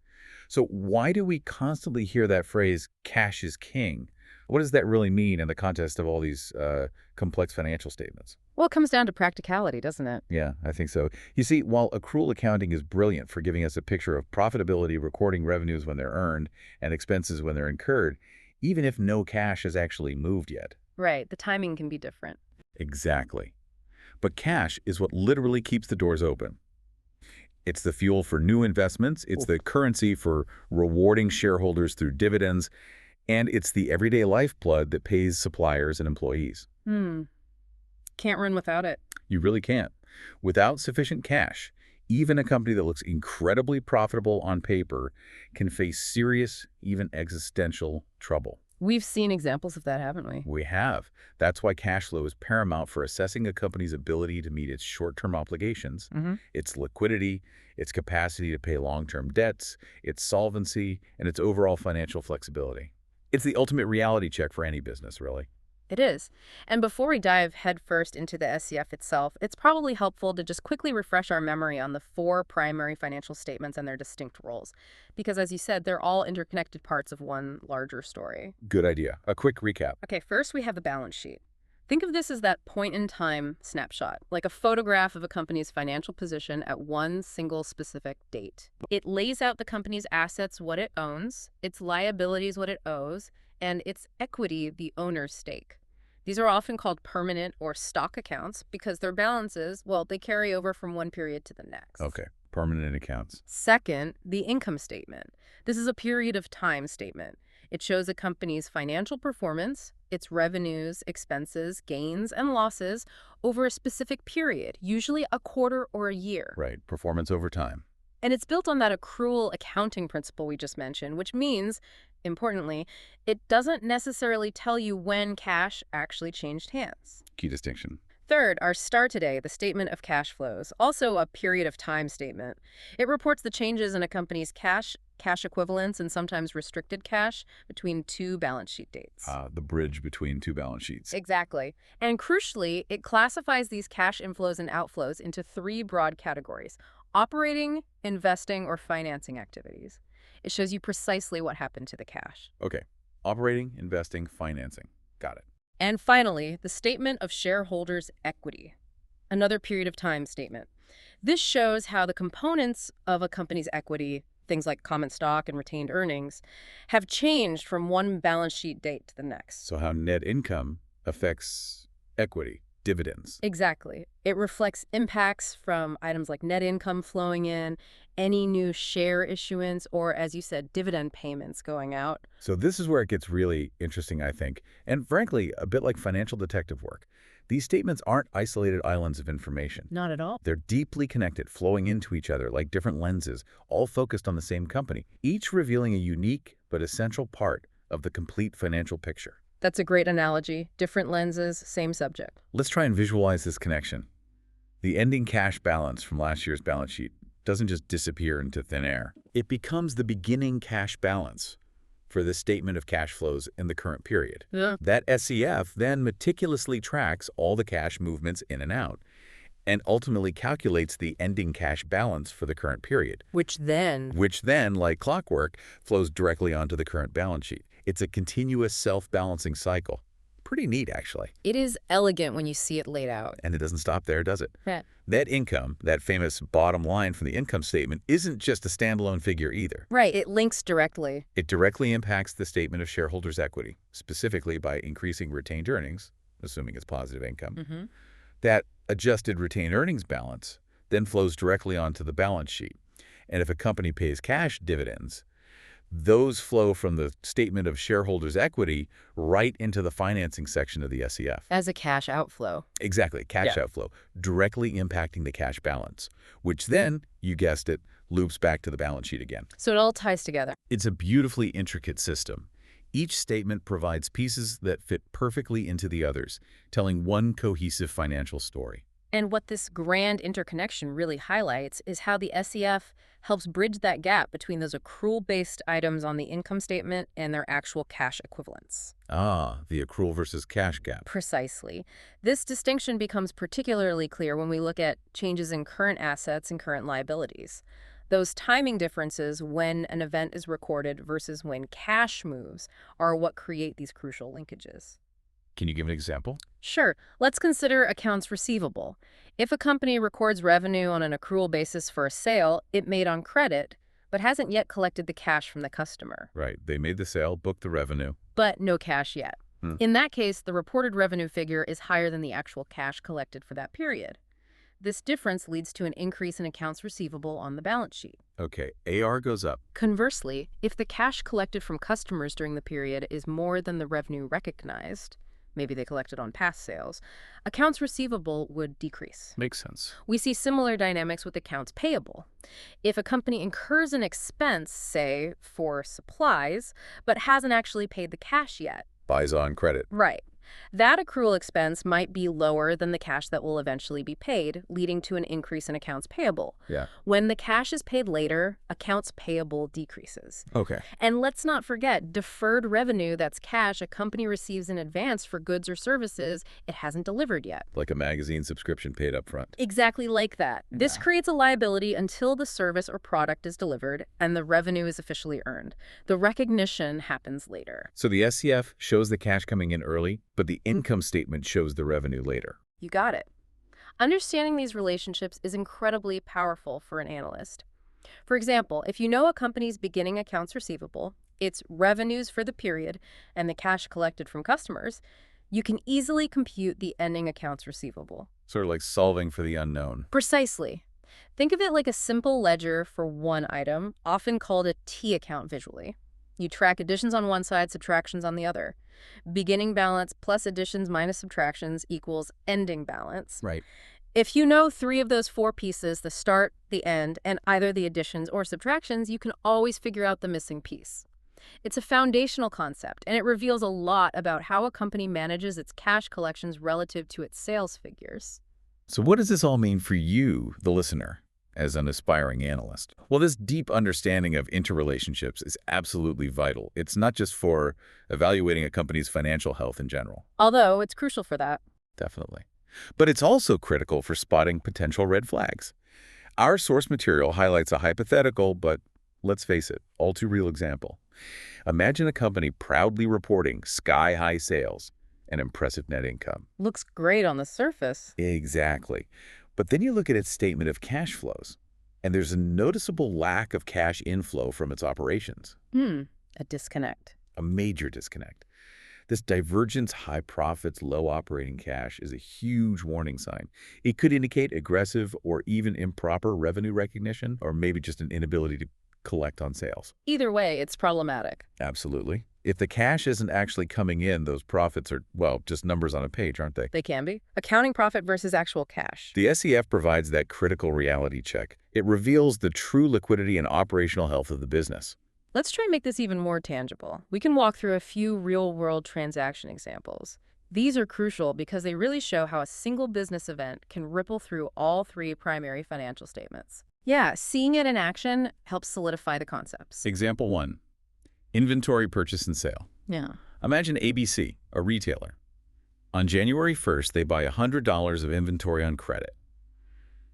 So why do we constantly hear that phrase, cash is king? What does that really mean in the context of all these complex financial statements? Well, it comes down to practicality, doesn't it? Yeah, I think so. You see, while accrual accounting is brilliant for giving us a picture of profitability, recording revenues when they're earned and expenses when they're incurred, even if no cash has actually moved yet. Right, the timing can be different. Exactly. But cash is what literally keeps the doors open. It's the fuel for new investments, it's the currency for rewarding shareholders through dividends, and it's the everyday lifeblood that pays suppliers and employees. Can't run without it. You really can't. Without sufficient cash, even a company that looks incredibly profitable on paper can face serious, even existential trouble. We've seen examples of that, haven't we? We have. That's why cash flow is paramount for assessing a company's ability to meet its short-term obligations, its liquidity, its capacity to pay long-term debts, its solvency, and its overall financial flexibility. It's the ultimate reality check for any business, really. It is. And before we dive headfirst into the SCF itself, it's probably helpful to just quickly refresh our memory on the four primary financial statements and their distinct roles. Because as you said, they're all interconnected parts of one larger story. Good idea. A quick recap. Okay, first we have the balance sheet. Think of this as that point-in-time snapshot, like a photograph of a company's financial position at one single specific date. It lays out the company's assets, what it owns, its liabilities, what it owes, and its equity, the owner's stake. These are often called permanent or stock accounts because their balances, well, they carry over from one period to the next. Okay, permanent accounts. Second, the income statement. This is a period of time statement. It shows a company's financial performance, its revenues, expenses, gains, and losses over a specific period, usually a quarter or a year. Right, performance over time. And it's built on that accrual accounting principle we just mentioned, which means, importantly, it doesn't necessarily tell you when cash actually changed hands. Key distinction. Third, our star today, the statement of cash flows, also a period of time statement. It reports the changes in a company's cash equivalents, and sometimes restricted cash between two balance sheet dates. The bridge between two balance sheets. Exactly. And crucially, it classifies these cash inflows and outflows into three broad categories: operating, investing, or financing activities. It shows you precisely what happened to the cash. Okay. Operating, investing, financing. Got it. And finally, the statement of shareholders' equity, another period of time statement. This shows how the components of a company's equity, things like common stock and retained earnings, have changed from one balance sheet date to the next. So how net income affects equity, dividends. Exactly. It reflects impacts from items like net income flowing in, any new share issuance, or, as you said, dividend payments going out. So this is where it gets really interesting, I think, and frankly, a bit like financial detective work. These statements aren't isolated islands of information. Not at all. They're deeply connected, flowing into each other like different lenses, all focused on the same company, each revealing a unique but essential part of the complete financial picture. That's a great analogy. Different lenses, same subject. Let's try and visualize this connection. The ending cash balance from last year's balance sheet doesn't just disappear into thin air. It becomes the beginning cash balance for the statement of cash flows in the current period. Yeah. That SCF then meticulously tracks all the cash movements in and out. and ultimately calculates the ending cash balance for the current period, Which then, like clockwork, flows directly onto the current balance sheet. It's a continuous self-balancing cycle. Pretty neat, actually. it is elegant when you see it laid out. And it doesn't stop there, does it? Yeah. Net income, that famous bottom line from the income statement, isn't just a standalone figure either. Right, it links directly. It directly impacts the statement of shareholders' equity, specifically by increasing retained earnings, assuming it's positive income. That adjusted retained earnings balance then flows directly onto the balance sheet. And if a company pays cash dividends, those flow from the statement of shareholders' equity right into the financing section of the SEF. As a cash outflow. Exactly, cash outflow, directly impacting the cash balance, which then, you guessed it, loops back to the balance sheet again. So it all ties together. It's a beautifully intricate system. Each statement provides pieces that fit perfectly into the others, telling one cohesive financial story. And what this grand interconnection really highlights is how the SEF helps bridge that gap between those accrual-based items on the income statement and their actual cash equivalents. Ah, the accrual versus cash gap. Precisely. This distinction becomes particularly clear when we look at changes in current assets and current liabilities. Those timing differences when an event is recorded versus when cash moves are what create these crucial linkages. Can you give an example? Sure. Let's consider accounts receivable. If a company records revenue on an accrual basis for a sale it made on credit, but hasn't yet collected the cash from the customer. Right. They made the sale, booked the revenue. But no cash yet. In that case, the reported revenue figure is higher than the actual cash collected for that period. This difference leads to an increase in accounts receivable on the balance sheet. Okay, AR goes up. Conversely, if the cash collected from customers during the period is more than the revenue recognized, maybe they collected on past sales, accounts receivable would decrease. Makes sense. We see similar dynamics with accounts payable. If a company incurs an expense, say, for supplies, but hasn't actually paid the cash yet. Buys on credit. Right. That accrual expense might be lower than the cash that will eventually be paid, leading to an increase in accounts payable. Yeah. When the cash is paid later, accounts payable decreases. Okay. And let's not forget, deferred revenue, that's cash a company receives in advance for goods or services it hasn't delivered yet. Like a magazine subscription paid up front. Exactly like that. This creates a liability until the service or product is delivered and the revenue is officially earned. The recognition happens later. So the SCF shows the cash coming in early, but the income statement shows the revenue later. You got it. Understanding these relationships is incredibly powerful for an analyst. For example, if you know a company's beginning accounts receivable, its revenues for the period, and the cash collected from customers, you can easily compute the ending accounts receivable. Sort of like solving for the unknown. Precisely. Think of it like a simple ledger for one item, often called a T account visually. You track additions on one side, subtractions on the other. Beginning balance plus additions minus subtractions equals ending balance. Right. If you know 3 of those 4 pieces, the start, the end, and either the additions or subtractions, you can always figure out the missing piece. It's a foundational concept, and it reveals a lot about how a company manages its cash collections relative to its sales figures. So what does this all mean for you, the listener, as an aspiring analyst? Well, this deep understanding of interrelationships is absolutely vital. It's not just for evaluating a company's financial health in general. Although it's crucial for that. Definitely. But it's also critical for spotting potential red flags. Our source material highlights a hypothetical, but let's face it, all too real example. Imagine a company proudly reporting sky-high sales and impressive net income. Looks great on the surface. Exactly. But then you look at its statement of cash flows, and there's a noticeable lack of cash inflow from its operations. A disconnect. A major disconnect. This divergence, high profits, low operating cash is a huge warning sign. It could indicate aggressive or even improper revenue recognition, or maybe just an inability to collect on sales. Either way, it's problematic. Absolutely. If the cash isn't actually coming in, those profits are, well, just numbers on a page, aren't they? They can be. Accounting profit versus actual cash. The SEF provides that critical reality check. It reveals the true liquidity and operational health of the business. Let's try and make this even more tangible. We can walk through a few real-world transaction examples. These are crucial because they really show how a single business event can ripple through all 3 primary financial statements. Yeah, seeing it in action helps solidify the concepts. Example 1. Inventory purchase and sale. Yeah. Imagine ABC, a retailer. On January 1st, they buy $100 of inventory on credit.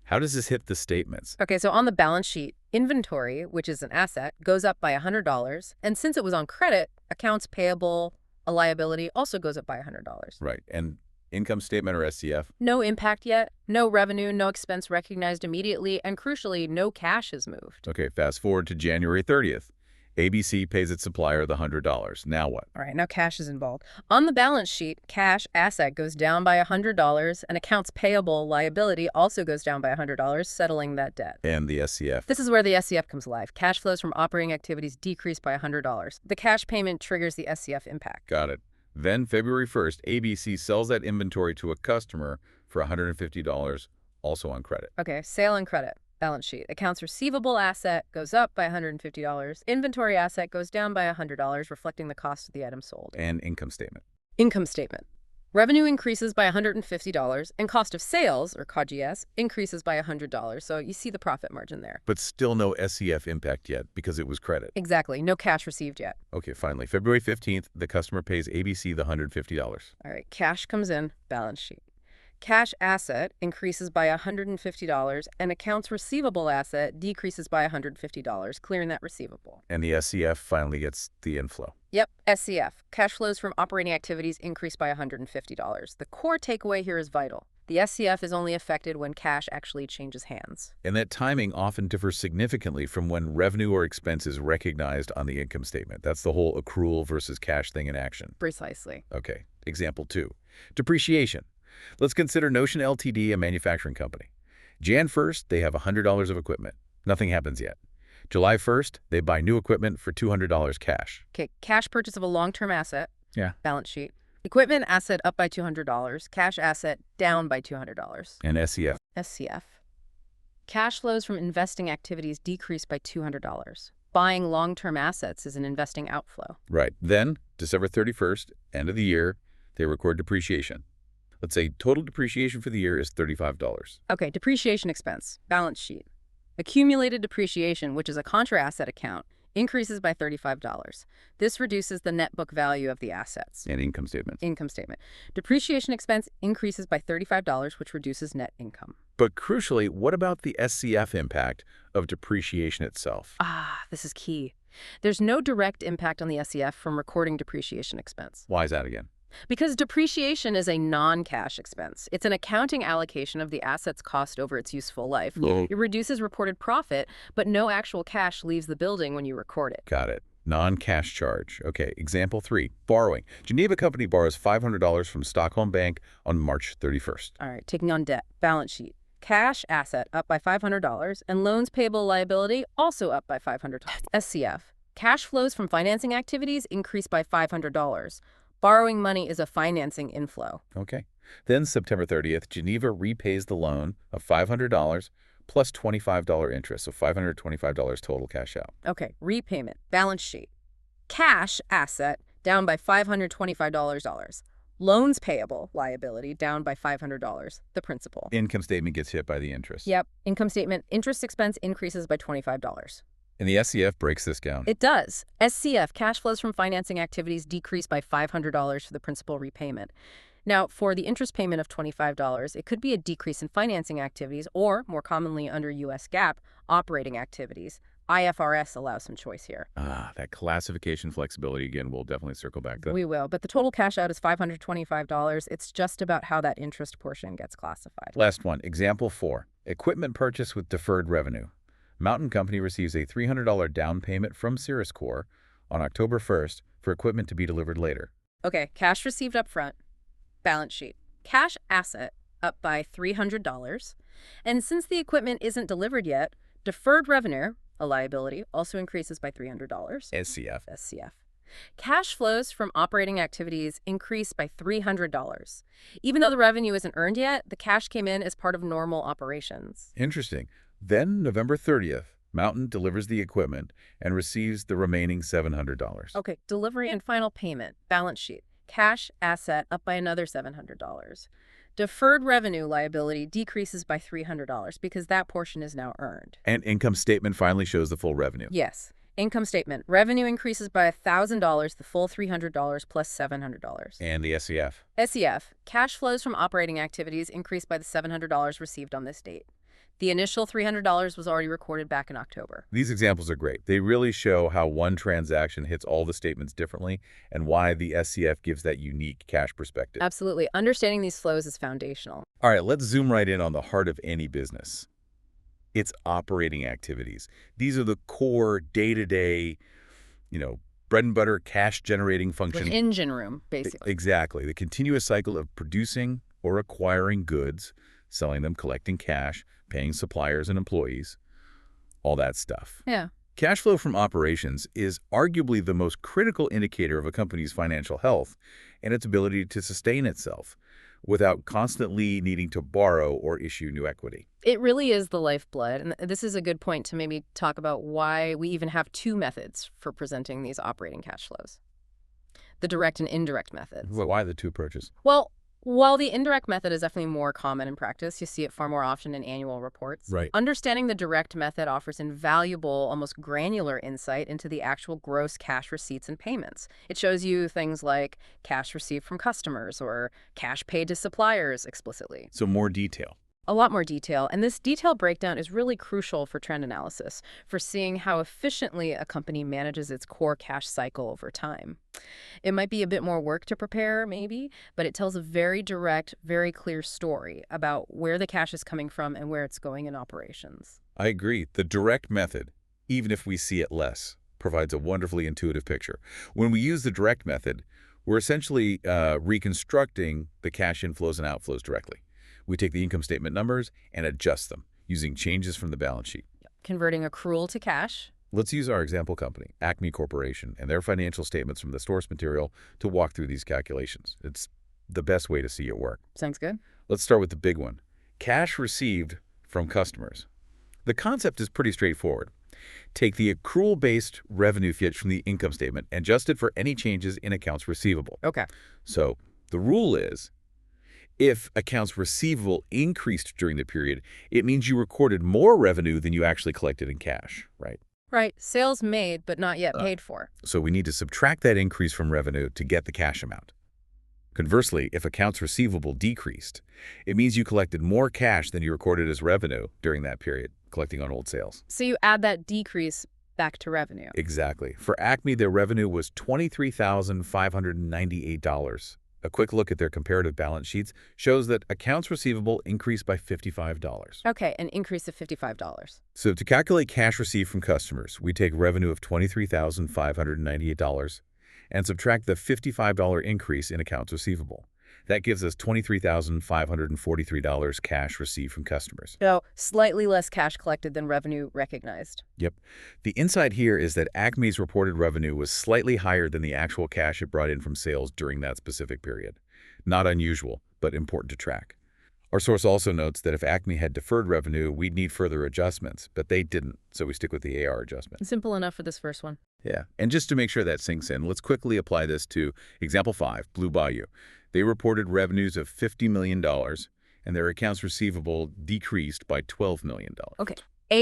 How does this hit the statements? Okay, so on the balance sheet, inventory, which is an asset, goes up by $100. And since it was on credit, accounts payable, a liability, also goes up by $100. Right. And income statement or SCF? No impact yet, no revenue, no expense recognized immediately, and crucially, no cash is moved. Okay, fast forward to January 30th. ABC pays its supplier the $100. Now what? All right, now cash is involved. On the balance sheet, cash asset goes down by $100, and accounts payable liability also goes down by $100, settling that debt. And the SCF? This is where the SCF comes alive. Cash flows from operating activities decrease by $100. The cash payment triggers the SCF impact. Got it. Then February 1st, ABC sells that inventory to a customer for $150, also on credit. Okay, sale and credit. Balance sheet. Accounts receivable asset goes up by $150. Inventory asset goes down by $100, reflecting the cost of the item sold. And income statement. Income statement. Revenue increases by $150, and cost of sales, or COGS, increases by $100. So you see the profit margin there. But still no SCF impact yet because it was credit. Exactly. No cash received yet. Okay, finally, February 15th, the customer pays ABC the $150. All right, cash comes in, balance sheet. Cash asset increases by $150, and accounts receivable asset decreases by $150, clearing that receivable. And the SCF finally gets the inflow. Yep, SCF. Cash flows from operating activities increase by $150. The core takeaway here is vital. The SCF is only affected when cash actually changes hands. And that timing often differs significantly from when revenue or expense is recognized on the income statement. That's the whole accrual versus cash thing in action. Precisely. Okay, example 2. Depreciation. Let's consider Notion Ltd, a manufacturing company. Jan 1st, they have $100 of equipment. Nothing happens yet. July 1st, they buy new equipment for $200 cash. Okay, cash purchase of a long-term asset. Yeah. Balance sheet. Equipment asset up by $200. Cash asset down by $200. And SCF. SCF. Cash flows from investing activities decrease by $200. Buying long-term assets is an investing outflow. Right. Then, December 31st, end of the year, they record depreciation. Let's say total depreciation for the year is $35. Okay, depreciation expense. Balance sheet. Accumulated depreciation, which is a contra asset account, increases by $35. This reduces the net book value of the assets. And income statement. Income statement. Depreciation expense increases by $35, which reduces net income. But crucially, what about the SCF impact of depreciation itself? This is key. There's no direct impact on the SCF from recording depreciation expense. Why is that again? Because depreciation is a non-cash expense. It's an accounting allocation of the asset's cost over its useful life. It reduces reported profit, but no actual cash leaves the building when you record it. Got it. Non-cash charge. Okay, example 3. Borrowing. Geneva Company borrows $500 from Stockholm Bank on March 31st. All right, taking on debt. Balance sheet. Cash asset up by $500, and loans payable liability also up by $500. SCF. Cash flows from financing activities increase by $500. Borrowing money is a financing inflow. Okay. Then September 30th, Geneva repays the loan of $500 plus $25 interest, so $525 total cash out. Okay, repayment. Balance sheet. Cash asset down by $525. Loans payable liability down by $500. The principal. Income statement gets hit by the interest. Yep. Income statement. Interest expense increases by $25. And the SCF breaks this down. It does. SCF, cash flows from financing activities, decrease by $500 for the principal repayment. Now, for the interest payment of $25, it could be a decrease in financing activities or, more commonly under U.S. GAAP, operating activities. IFRS allows some choice here. That classification flexibility, again, we'll definitely circle back to that. We will, but the total cash out is $525. It's just about how that interest portion gets classified. Last one, example 4. Equipment purchase with deferred revenue. Mountain Company receives a $300 down payment from CirrusCore on October 1st for equipment to be delivered later. Okay, cash received up front. Balance sheet. Cash asset up by $300. And since the equipment isn't delivered yet, deferred revenue, a liability, also increases by $300. SCF. SCF. Cash flows from operating activities increase by $300. Even though the revenue isn't earned yet, the cash came in as part of normal operations. Interesting. Then, November 30th, Mountain delivers the equipment and receives the remaining $700. Okay, delivery and final payment. Balance sheet. Cash asset up by another $700. Deferred revenue liability decreases by $300 because that portion is now earned. And income statement finally shows the full revenue. Yes. Income statement. Revenue increases by $1,000, the full $300 plus $700. And the SCF. SCF. Cash flows from operating activities increased by the $700 received on this date. The initial $300 was already recorded back in October. These examples are great. They really show how one transaction hits all the statements differently and why the SCF gives that unique cash perspective. Absolutely. Understanding these flows is foundational. All right, let's zoom right in on the heart of any business. It's operating activities. These are the core day-to-day, bread and butter cash-generating function. Like engine room, basically. Exactly. The continuous cycle of producing or acquiring goods, selling them, collecting cash, paying suppliers and employees, all that stuff. Yeah. Cash flow from operations is arguably the most critical indicator of a company's financial health and its ability to sustain itself without constantly needing to borrow or issue new equity. It really is the lifeblood, and this is a good point to maybe talk about why we even have two methods for presenting these operating cash flows. The direct and indirect methods. Why the two approaches? Well, while the indirect method is definitely more common in practice, you see it far more often in annual reports. Right. Understanding the direct method offers invaluable, almost granular insight into the actual gross cash receipts and payments. It shows you things like cash received from customers or cash paid to suppliers explicitly. So more detail. A lot more detail, and this detailed breakdown is really crucial for trend analysis, for seeing how efficiently a company manages its core cash cycle over time. It might be a bit more work to prepare, maybe, but it tells a very direct, very clear story about where the cash is coming from and where it's going in operations. I agree. The direct method, even if we see it less, provides a wonderfully intuitive picture. When we use the direct method, we're essentially reconstructing the cash inflows and outflows directly. We take the income statement numbers and adjust them using changes from the balance sheet. Converting accrual to cash. Let's use our example company, Acme Corporation, and their financial statements from the source material to walk through these calculations. It's the best way to see it work. Sounds good. Let's start with the big one. Cash received from customers. The concept is pretty straightforward. Take the accrual-based revenue figure from the income statement and adjust it for any changes in accounts receivable. Okay. So the rule is, if accounts receivable increased during the period, it means you recorded more revenue than you actually collected in cash, right? Right. Sales made, but not yet paid for. So we need to subtract that increase from revenue to get the cash amount. Conversely, if accounts receivable decreased, it means you collected more cash than you recorded as revenue during that period, collecting on old sales. So you add that decrease back to revenue. Exactly. For Acme, their revenue was $23,598. A quick look at their comparative balance sheets shows that accounts receivable increased by $55. Okay, an increase of $55. So to calculate cash received from customers, we take revenue of $23,598 and subtract the $55 increase in accounts receivable. That gives us $23,543 cash received from customers. So slightly less cash collected than revenue recognized. Yep. The insight here is that Acme's reported revenue was slightly higher than the actual cash it brought in from sales during that specific period. Not unusual, but important to track. Our source also notes that if Acme had deferred revenue, we'd need further adjustments, but they didn't, so we stick with the AR adjustment. Simple enough for this first one. Yeah, and just to make sure that sinks in, let's quickly apply this to example 5, Blue Bayou. They reported revenues of $50 million, and their accounts receivable decreased by $12 million. Okay.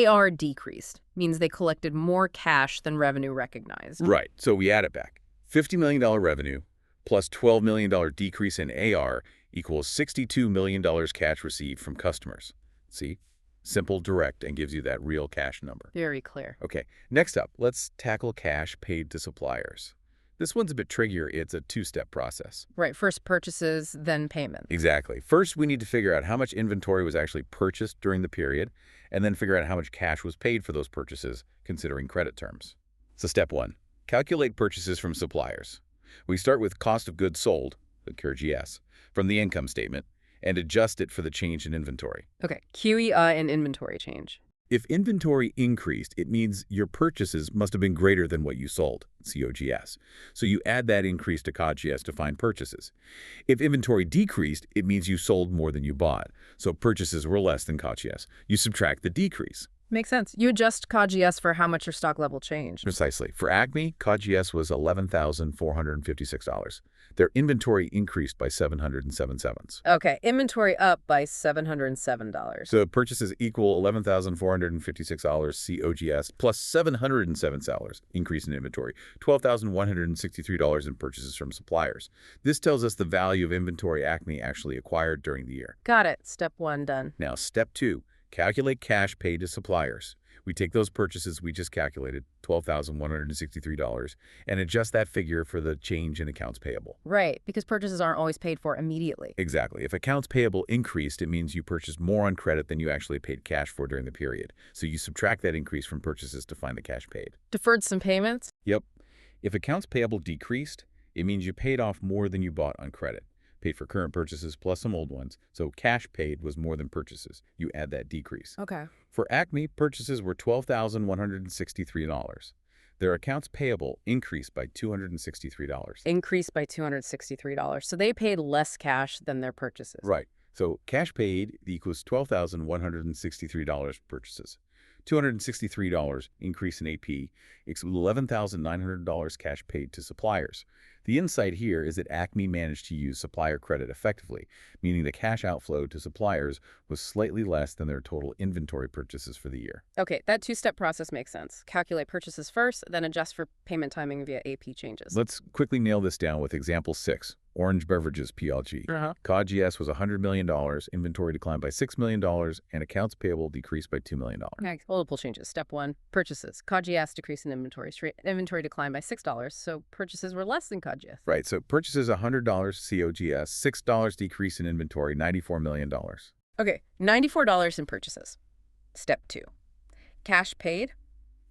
AR decreased means they collected more cash than revenue recognized. Right. So we add it back. $50 million revenue plus $12 million decrease in AR equals $62 million cash received from customers. See? Simple, direct, and gives you that real cash number. Very clear. Okay. Next up, let's tackle cash paid to suppliers. This one's a bit trickier. It's a two-step process. Right. First purchases, then payment. Exactly. First, we need to figure out how much inventory was actually purchased during the period, and then figure out how much cash was paid for those purchases, considering credit terms. So step 1, calculate purchases from suppliers. We start with cost of goods sold, the CURGS, from the income statement, and adjust it for the change in inventory. Okay. QEI and inventory change. If inventory increased, it means your purchases must have been greater than what you sold, COGS. So you add that increase to COGS to find purchases. If inventory decreased, it means you sold more than you bought. So purchases were less than COGS. You subtract the decrease. Makes sense. You adjust COGS for how much your stock level changed. Precisely. For Acme, COGS was $11,456. Their inventory increased by $707. Okay, inventory up by $707. So purchases equal $11,456 COGS plus $707 increase in inventory, $12,163 in purchases from suppliers. This tells us the value of inventory Acme actually acquired during the year. Got it. Step 1 done. Now, step 2. calculate cash paid to suppliers. We take those purchases we just calculated, $12,163, and adjust that figure for the change in accounts payable. Right, because purchases aren't always paid for immediately. Exactly. If accounts payable increased, it means you purchased more on credit than you actually paid cash for during the period. So you subtract that increase from purchases to find the cash paid. Deferred some payments? Yep. If accounts payable decreased, it means you paid off more than you bought on credit. Paid for current purchases plus some old ones. So cash paid was more than purchases. You add that decrease. Okay. For Acme, purchases were $12,163. Their accounts payable increased by $263. Increased by $263. So they paid less cash than their purchases. Right. So cash paid equals $12,163 purchases. $263 increase in AP equals $11,900 cash paid to suppliers. The insight here is that Acme managed to use supplier credit effectively, meaning the cash outflow to suppliers was slightly less than their total inventory purchases for the year. Okay, that two-step process makes sense. Calculate purchases first, then adjust for payment timing via AP changes. Let's quickly nail this down with example 6. Orange Beverages PLG. COGS was $100 million, inventory declined by $6 million, and accounts payable decreased by $2 million. Okay, multiple changes. Step 1, purchases. COGS decrease in inventory. Inventory declined by $6, so purchases were less than COGS. Right, so purchases $100 COGS, $6 decrease in inventory, $94 million. Okay, $94 in purchases. Step 2, cash paid.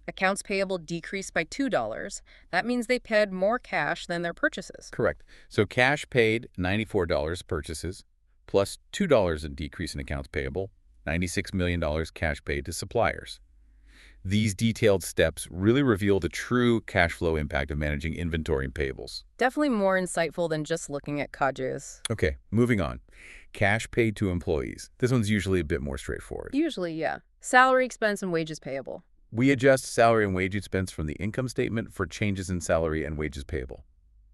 Accounts payable decreased by $2. That means they paid more cash than their purchases. Correct. So cash paid, $94 purchases, plus $2 in decrease in accounts payable, $96 million cash paid to suppliers. These detailed steps really reveal the true cash flow impact of managing inventory and payables. Definitely more insightful than just looking at COGS. Okay, moving on. Cash paid to employees. This one's usually a bit more straightforward. Usually, yeah. Salary expense and wages payable. We adjust salary and wage expense from the income statement for changes in salary and wages payable.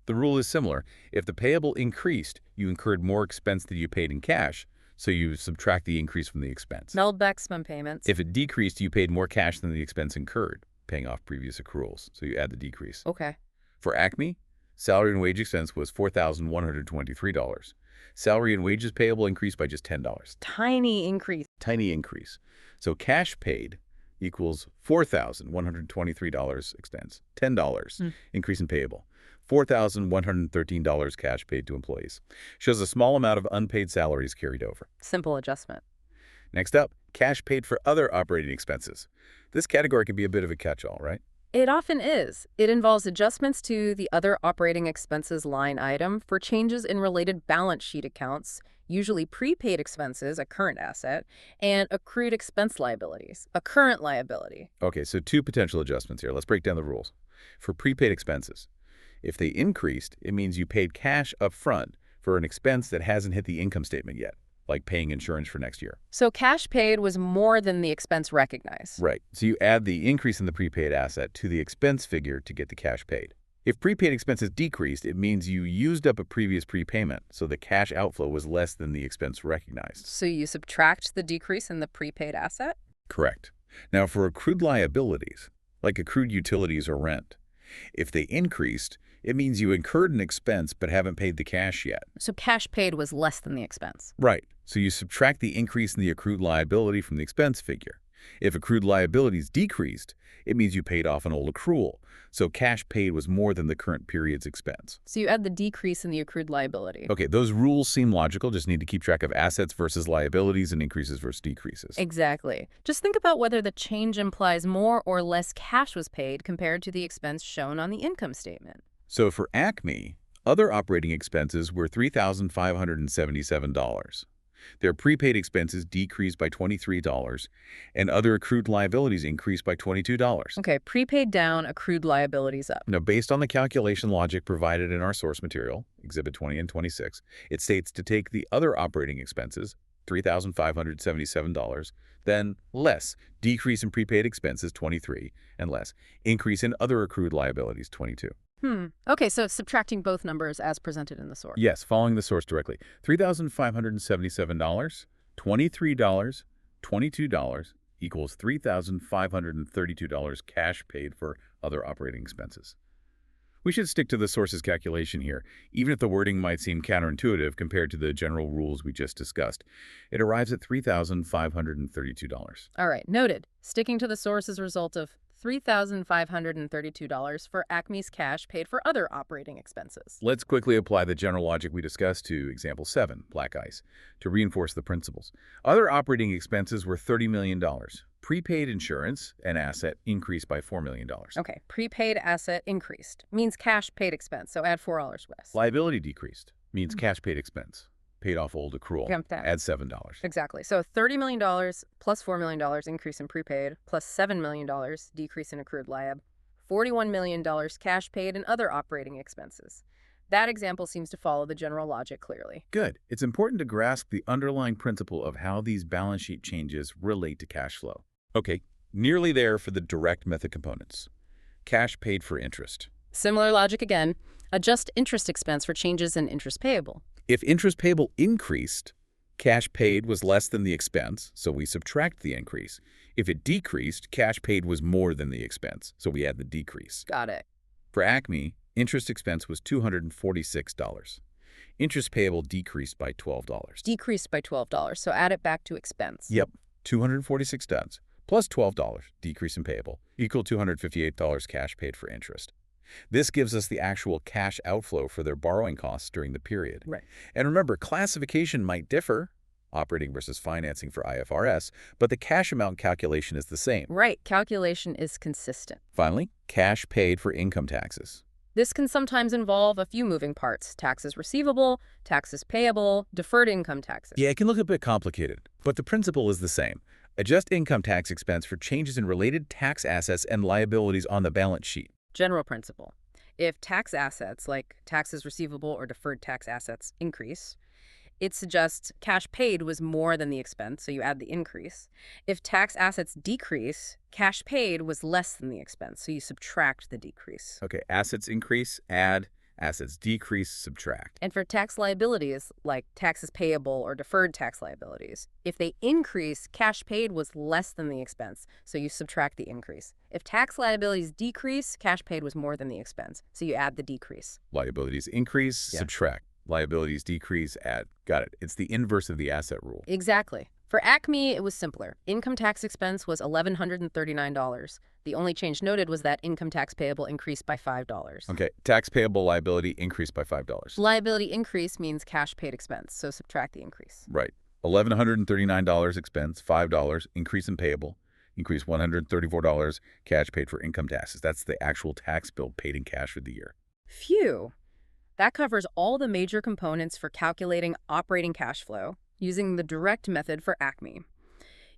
The rule is similar. If the payable increased, you incurred more expense than you paid in cash, so you subtract the increase from the expense. Meld back some payments. If it decreased, you paid more cash than the expense incurred, paying off previous accruals, so you add the decrease. Okay. For Acme, salary and wage expense was $4,123. Salary and wages payable increased by just $10. Tiny increase. Tiny increase. So cash paid equals $4,123 expense, $10 increase in payable, $4,113 cash paid to employees. Shows a small amount of unpaid salaries carried over. Simple adjustment. Next up, cash paid for other operating expenses. This category can be a bit of a catch-all, right? It often is. It involves adjustments to the other operating expenses line item for changes in related balance sheet accounts, usually prepaid expenses, a current asset, and accrued expense liabilities, a current liability. Okay, so two potential adjustments here. Let's break down the rules. For prepaid expenses, if they increased, it means you paid cash up front for an expense that hasn't hit the income statement yet, like paying insurance for next year. So cash paid was more than the expense recognized. Right. So you add the increase in the prepaid asset to the expense figure to get the cash paid. If prepaid expenses decreased, it means you used up a previous prepayment, so the cash outflow was less than the expense recognized. So you subtract the decrease in the prepaid asset? Correct. Now, for accrued liabilities, like accrued utilities or rent, if they increased, it means you incurred an expense but haven't paid the cash yet. So cash paid was less than the expense. Right. So you subtract the increase in the accrued liability from the expense figure. If accrued liabilities decreased, it means you paid off an old accrual. So cash paid was more than the current period's expense. So you add the decrease in the accrued liability. Okay, those rules seem logical. Just need to keep track of assets versus liabilities and increases versus decreases. Exactly. Just think about whether the change implies more or less cash was paid compared to the expense shown on the income statement. So for Acme, other operating expenses were $3,577. Their prepaid expenses decreased by $23, and other accrued liabilities increased by $22. Okay, prepaid down, accrued liabilities up. Now, based on the calculation logic provided in our source material, Exhibit 20 and 26, it states to take the other operating expenses, $3,577, then less decrease in prepaid expenses, $23, and less increase in other accrued liabilities, $22. Okay, so subtracting both numbers as presented in the source. Yes, following the source directly. $3,577, $23, $22 equals $3,532 cash paid for other operating expenses. We should stick to the sources calculation here, even if the wording might seem counterintuitive compared to the general rules we just discussed. It arrives at $3,532. All right, noted. Sticking to the source is a result of $3,532 for Acme's cash paid for other operating expenses. Let's quickly apply the general logic we discussed to example 7, black ice, to reinforce the principles. Other operating expenses were $30 million. Prepaid insurance, an asset, increased by $4 million. Okay, prepaid asset increased. Means cash paid expense, so add $4 less. Liability decreased, means cash paid expense. Paid off old accrual, add $7. Exactly. So $30 million plus $4 million increase in prepaid plus $7 million decrease in accrued liab, $41 million cash paid and other operating expenses. That example seems to follow the general logic clearly. Good. It's important to grasp the underlying principle of how these balance sheet changes relate to cash flow. Okay, nearly there for the direct method components. Cash paid for interest. Similar logic again. Adjust interest expense for changes in interest payable. If interest payable increased, cash paid was less than the expense, so we subtract the increase. If it decreased, cash paid was more than the expense, so we add the decrease. Got it. For Acme, interest expense was $246. Interest payable decreased by $12. Decreased by $12, so add it back to expense. Yep, $246 plus $12, decrease in payable, equal $258 cash paid for interest. This gives us the actual cash outflow for their borrowing costs during the period. Right. And remember, classification might differ, operating versus financing for IFRS, but the cash amount calculation is the same. Right. Calculation is consistent. Finally, cash paid for income taxes. This can sometimes involve a few moving parts: taxes receivable, taxes payable, deferred income taxes. Yeah, it can look a bit complicated, but the principle is the same. Adjust income tax expense for changes in related tax assets and liabilities on the balance sheet. General principle. If tax assets, like taxes receivable or deferred tax assets, increase, it suggests cash paid was more than the expense, so you add the increase. If tax assets decrease, cash paid was less than the expense, so you subtract the decrease. Okay, assets increase, add. Assets decrease, subtract. And for tax liabilities, like taxes payable or deferred tax liabilities, if they increase, cash paid was less than the expense, so you subtract the increase. If tax liabilities decrease, cash paid was more than the expense, so you add the decrease. Liabilities increase, subtract. Liabilities decrease, add. Got it. It's the inverse of the asset rule. Exactly. For Acme, it was simpler. Income tax expense was $1,139. The only change noted was that income tax payable increased by $5. Okay, tax payable liability increased by $5. Liability increase means cash paid expense, so subtract the increase. Right. $1,139 expense, $5, increase in payable, increase $134 cash paid for income taxes. That's the actual tax bill paid in cash for the year. Phew. That covers all the major components for calculating operating cash flow using the direct method for Acme.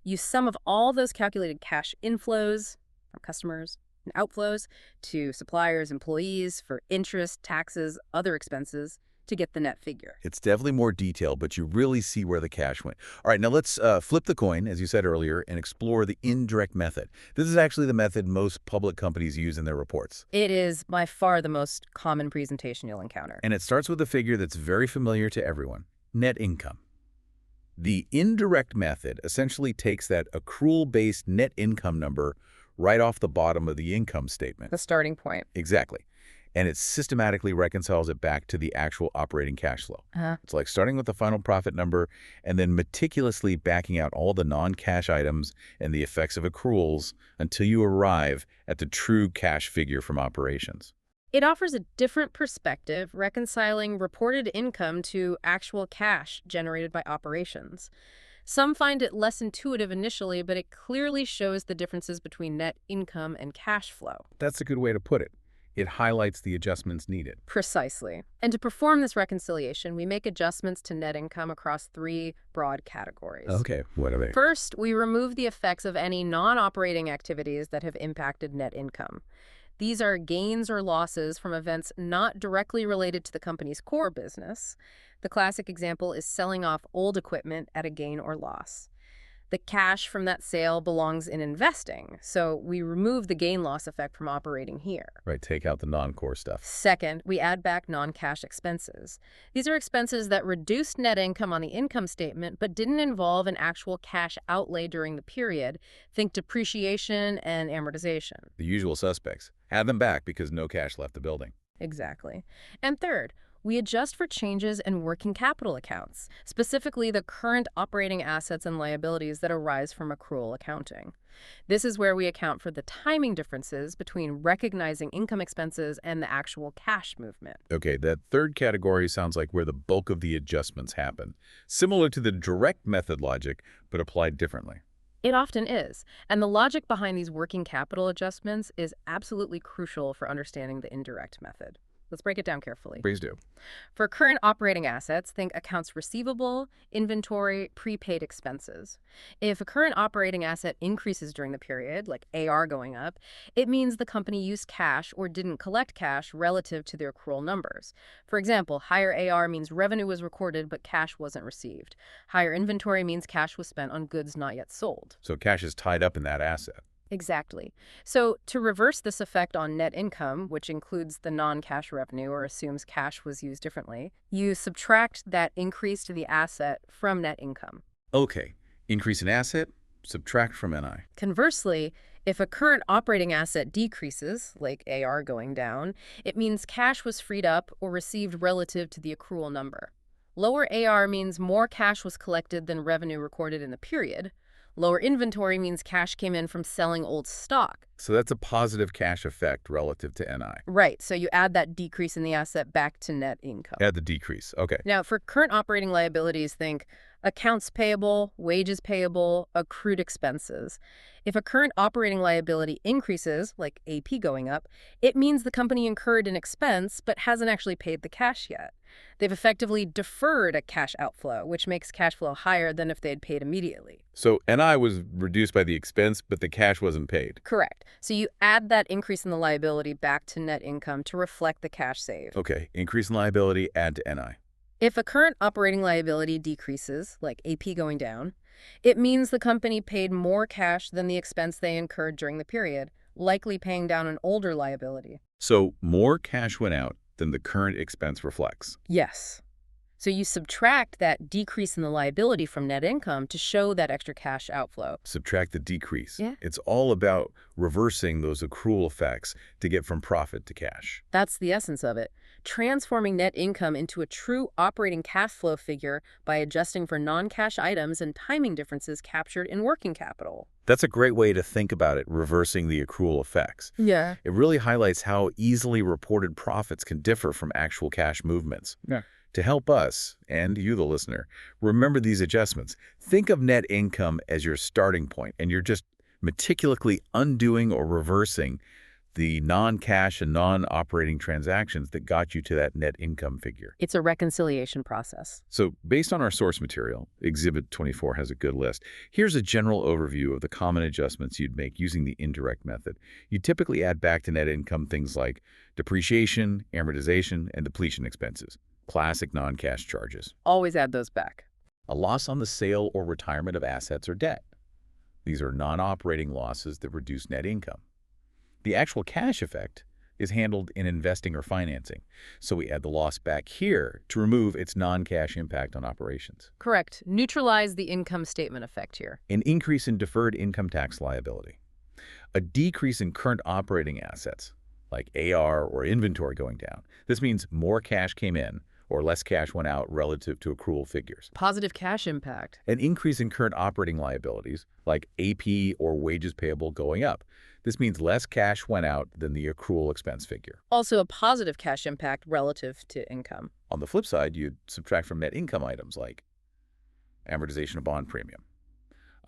Use sum of all those calculated cash inflows from customers and outflows to suppliers, employees for interest, taxes, other expenses to get the net figure. It's definitely more detailed, but you really see where the cash went. All right, now let's flip the coin, as you said earlier, and explore the indirect method. This is actually the method most public companies use in their reports. It is by far the most common presentation you'll encounter. And it starts with a figure that's very familiar to everyone: net income. The indirect method essentially takes that accrual-based net income number right off the bottom of the income statement. The starting point. Exactly. And it systematically reconciles it back to the actual operating cash flow. It's like starting with the final profit number and then meticulously backing out all the non-cash items and the effects of accruals until you arrive at the true cash figure from operations. It offers a different perspective, reconciling reported income to actual cash generated by operations. Some find it less intuitive initially, but it clearly shows the differences between net income and cash flow. That's a good way to put it. It highlights the adjustments needed. Precisely. And to perform this reconciliation, we make adjustments to net income across three broad categories. Okay, what are they? First, we remove the effects of any non-operating activities that have impacted net income. These are gains or losses from events not directly related to the company's core business. The classic example is selling off old equipment at a gain or loss. The cash from that sale belongs in investing, so we remove the gain-loss effect from operating here. Right, take out the non-core stuff. Second, we add back non-cash expenses. These are expenses that reduced net income on the income statement but didn't involve an actual cash outlay during the period. Think depreciation and amortization. The usual suspects. Add them back because no cash left the building. Exactly. And third, we adjust for changes in working capital accounts, specifically the current operating assets and liabilities that arise from accrual accounting. This is where we account for the timing differences between recognizing income expenses and the actual cash movement. Okay, that third category sounds like where the bulk of the adjustments happen, similar to the direct method logic, but applied differently. It often is, and the logic behind these working capital adjustments is absolutely crucial for understanding the indirect method. Let's break it down carefully. Please do. For current operating assets, think accounts receivable, inventory, prepaid expenses. If a current operating asset increases during the period, like AR going up, it means the company used cash or didn't collect cash relative to their accrual numbers. For example, higher AR means revenue was recorded but cash wasn't received. Higher inventory means cash was spent on goods not yet sold. So cash is tied up in that asset. Exactly. So to reverse this effect on net income, which includes the non-cash revenue or assumes cash was used differently, you subtract that increase to the asset from net income. Okay, increase in asset, subtract from NI. Conversely, if a current operating asset decreases, like AR going down, it means cash was freed up or received relative to the accrual number. Lower AR means more cash was collected than revenue recorded in the period. Lower inventory means cash came in from selling old stock. So that's a positive cash effect relative to NI. Right, so you add that decrease in the asset back to net income. Add the decrease. Okay. Now, for current operating liabilities, think accounts payable, wages payable, accrued expenses. If a current operating liability increases, like AP going up, it means the company incurred an expense but hasn't actually paid the cash yet. They've effectively deferred a cash outflow, which makes cash flow higher than if they'd paid immediately. So NI was reduced by the expense, but the cash wasn't paid. Correct. So you add that increase in the liability back to net income to reflect the cash saved. Okay, increase in liability, add to NI. If a current operating liability decreases, like AP going down, it means the company paid more cash than the expense they incurred during the period, likely paying down an older liability. So more cash went out than the current expense reflects. Yes. So you subtract that decrease in the liability from net income to show that extra cash outflow. Subtract the decrease. Yeah. It's all about reversing those accrual effects to get from profit to cash. That's the essence of it. Transforming net income into a true operating cash flow figure by adjusting for non-cash items and timing differences captured in working capital. That's a great way to think about it, reversing the accrual effects. Yeah. It really highlights how easily reported profits can differ from actual cash movements. Yeah. To help us, and you the listener, remember these adjustments. Think of net income as your starting point, and you're just meticulously undoing or reversing the non-cash and non-operating transactions that got you to that net income figure. It's a reconciliation process. So based on our source material, Exhibit 24 has a good list. Here's a general overview of the common adjustments you'd make using the indirect method. You typically add back to net income things like depreciation, amortization, and depletion expenses. Classic non-cash charges. Always add those back. A loss on the sale or retirement of assets or debt. These are non-operating losses that reduce net income. The actual cash effect is handled in investing or financing, so we add the loss back here to remove its non-cash impact on operations. Correct. Neutralize the income statement effect here. An increase in deferred income tax liability. A decrease in current operating assets, like AR or inventory going down. This means more cash came in or less cash went out relative to accrual figures. Positive cash impact. An increase in current operating liabilities, like AP or wages payable going up. This means less cash went out than the accrual expense figure. Also a positive cash impact relative to income. On the flip side, you'd subtract from net income items like amortization of bond premium,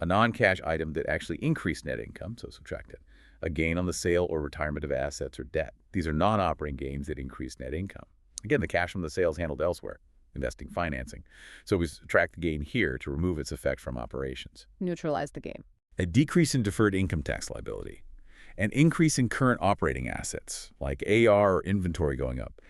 a non-cash item that actually increased net income, so subtract it, a gain on the sale or retirement of assets or debt. These are non-operating gains that increase net income. Again, the cash from the sale is handled elsewhere, investing, financing. So we subtract the gain here to remove its effect from operations. Neutralize the gain. A decrease in deferred income tax liability. An increase in current operating assets, like AR or inventory going up.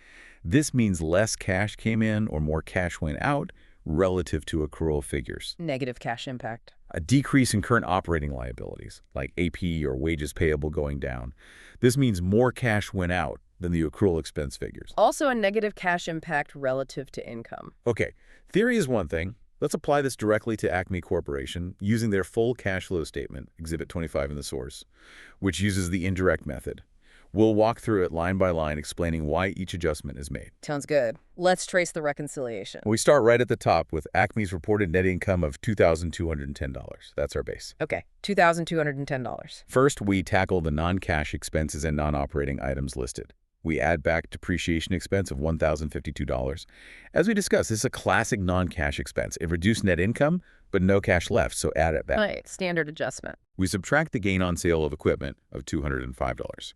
This means less cash came in or more cash went out relative to accrual figures. Negative cash impact. A decrease in current operating liabilities, like AP or wages payable going down. This means more cash went out than the accrual expense figures. Also a negative cash impact relative to income. Okay, theory is one thing. Let's apply this directly to Acme Corporation using their full cash flow statement, Exhibit 25 in the source, which uses the indirect method. We'll walk through it line by line, explaining why each adjustment is made. Sounds good. Let's trace the reconciliation. We start right at the top with Acme's reported net income of $2,210. That's our base. Okay, $2,210. First, we tackle the non-cash expenses and non-operating items listed. We add back depreciation expense of $1,052. As we discussed, this is a classic non-cash expense. It reduced net income, but no cash left, so add it back. Right, standard adjustment. We subtract the gain on sale of equipment of $205.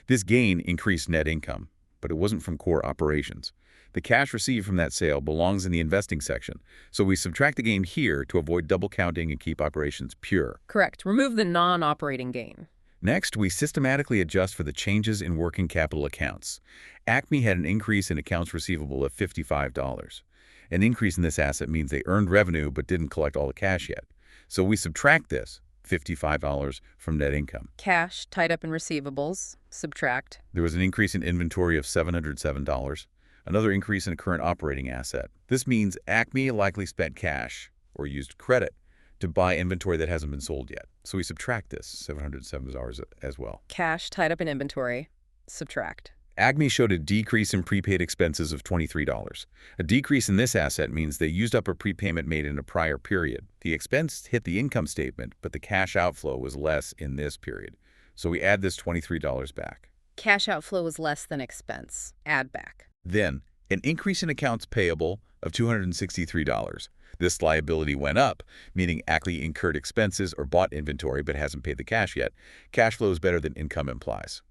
This gain increased net income, but it wasn't from core operations. The cash received from that sale belongs in the investing section, so we subtract the gain here to avoid double counting and keep operations pure. Correct. Remove the non-operating gain. Next, we systematically adjust for the changes in working capital accounts. Acme had an increase in accounts receivable of $55. An increase in this asset means they earned revenue but didn't collect all the cash yet. So we subtract this, $55, from net income. Cash tied up in receivables, subtract. There was an increase in inventory of $707, another increase in a current operating asset. This means Acme likely spent cash, or used credit, to buy inventory that hasn't been sold yet. So we subtract this, $707 as well. Cash tied up in inventory, subtract. Acme showed a decrease in prepaid expenses of $23. A decrease in this asset means they used up a prepayment made in a prior period. The expense hit the income statement, but the cash outflow was less in this period. So we add this $23 back. Cash outflow was less than expense. Add back. Then, an increase in accounts payable of $263. This liability went up, meaning Acme incurred expenses or bought inventory but hasn't paid the cash yet. Cash flow is better than income implies.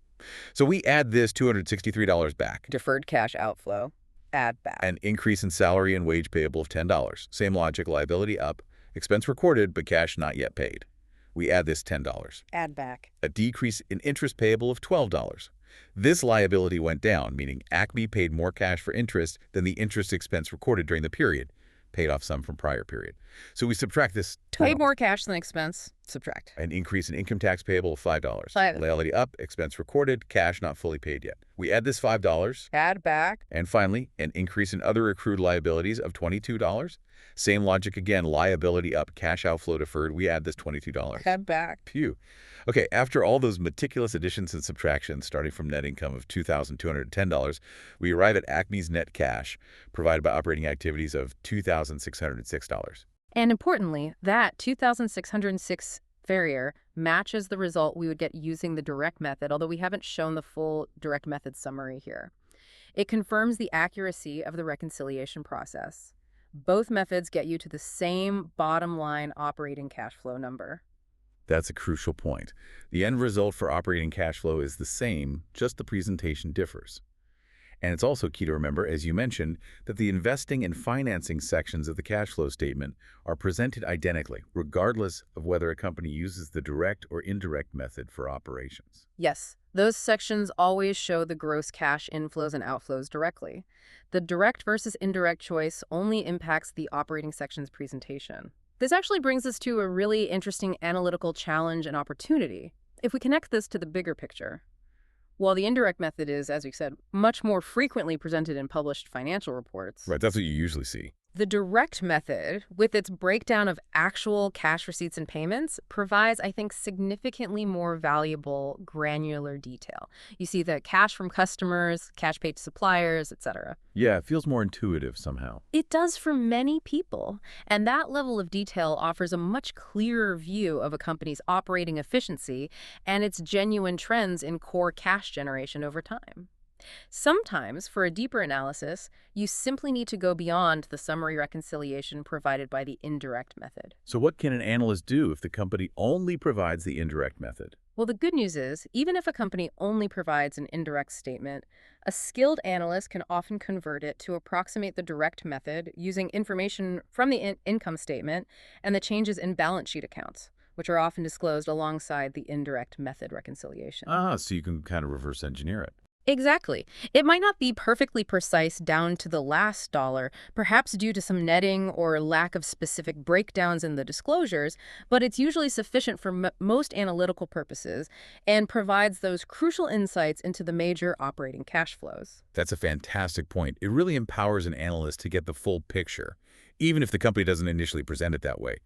So we add this $263 back. Deferred cash outflow. Add back. An increase in salary and wage payable of $10. Same logic, liability up, expense recorded but cash not yet paid. We add this $10. Add back. A decrease in interest payable of $12. This liability went down, meaning Acme paid more cash for interest than the interest expense recorded during the period. Paid off some from prior period. So we subtract this total. Paid more cash than expense, subtract. An increase in income tax payable of $5. $5. Liability up, expense recorded, cash not fully paid yet. We add this $5. Add back. And finally, an increase in other accrued liabilities of $22. Same logic again, liability up, cash outflow deferred. We add this $22. Add back. Phew. Okay, after all those meticulous additions and subtractions, starting from net income of $2,210, we arrive at Acme's net cash, provided by operating activities of $2,606. And importantly, that $2,606 Farrier matches the result we would get using the direct method, although we haven't shown the full direct method summary here. It confirms the accuracy of the reconciliation process. Both methods get you to the same bottom line operating cash flow number. That's a crucial point. The end result for operating cash flow is the same, just the presentation differs. And it's also key to remember, as you mentioned, that the investing and financing sections of the cash flow statement are presented identically, regardless of whether a company uses the direct or indirect method for operations. Yes, those sections always show the gross cash inflows and outflows directly. The direct versus indirect choice only impacts the operating section's presentation. This actually brings us to a really interesting analytical challenge and opportunity. If we connect this to the bigger picture, while the indirect method is, as we said, much more frequently presented in published financial reports. Right, that's what you usually see. The direct method, with its breakdown of actual cash receipts and payments, provides, I think, significantly more valuable granular detail. You see the cash from customers, cash paid to suppliers, etc. Yeah, it feels more intuitive somehow. It does for many people, and that level of detail offers a much clearer view of a company's operating efficiency and its genuine trends in core cash generation over time. Sometimes, for a deeper analysis, you simply need to go beyond the summary reconciliation provided by the indirect method. So what can an analyst do if the company only provides the indirect method? Well, the good news is, even if a company only provides an indirect statement, a skilled analyst can often convert it to approximate the direct method using information from the income statement and the changes in balance sheet accounts, which are often disclosed alongside the indirect method reconciliation. So you can kind of reverse engineer it. Exactly. It might not be perfectly precise down to the last dollar, perhaps due to some netting or lack of specific breakdowns in the disclosures, but it's usually sufficient for most analytical purposes and provides those crucial insights into the major operating cash flows. That's a fantastic point. It really empowers an analyst to get the full picture, even if the company doesn't initially present it that way.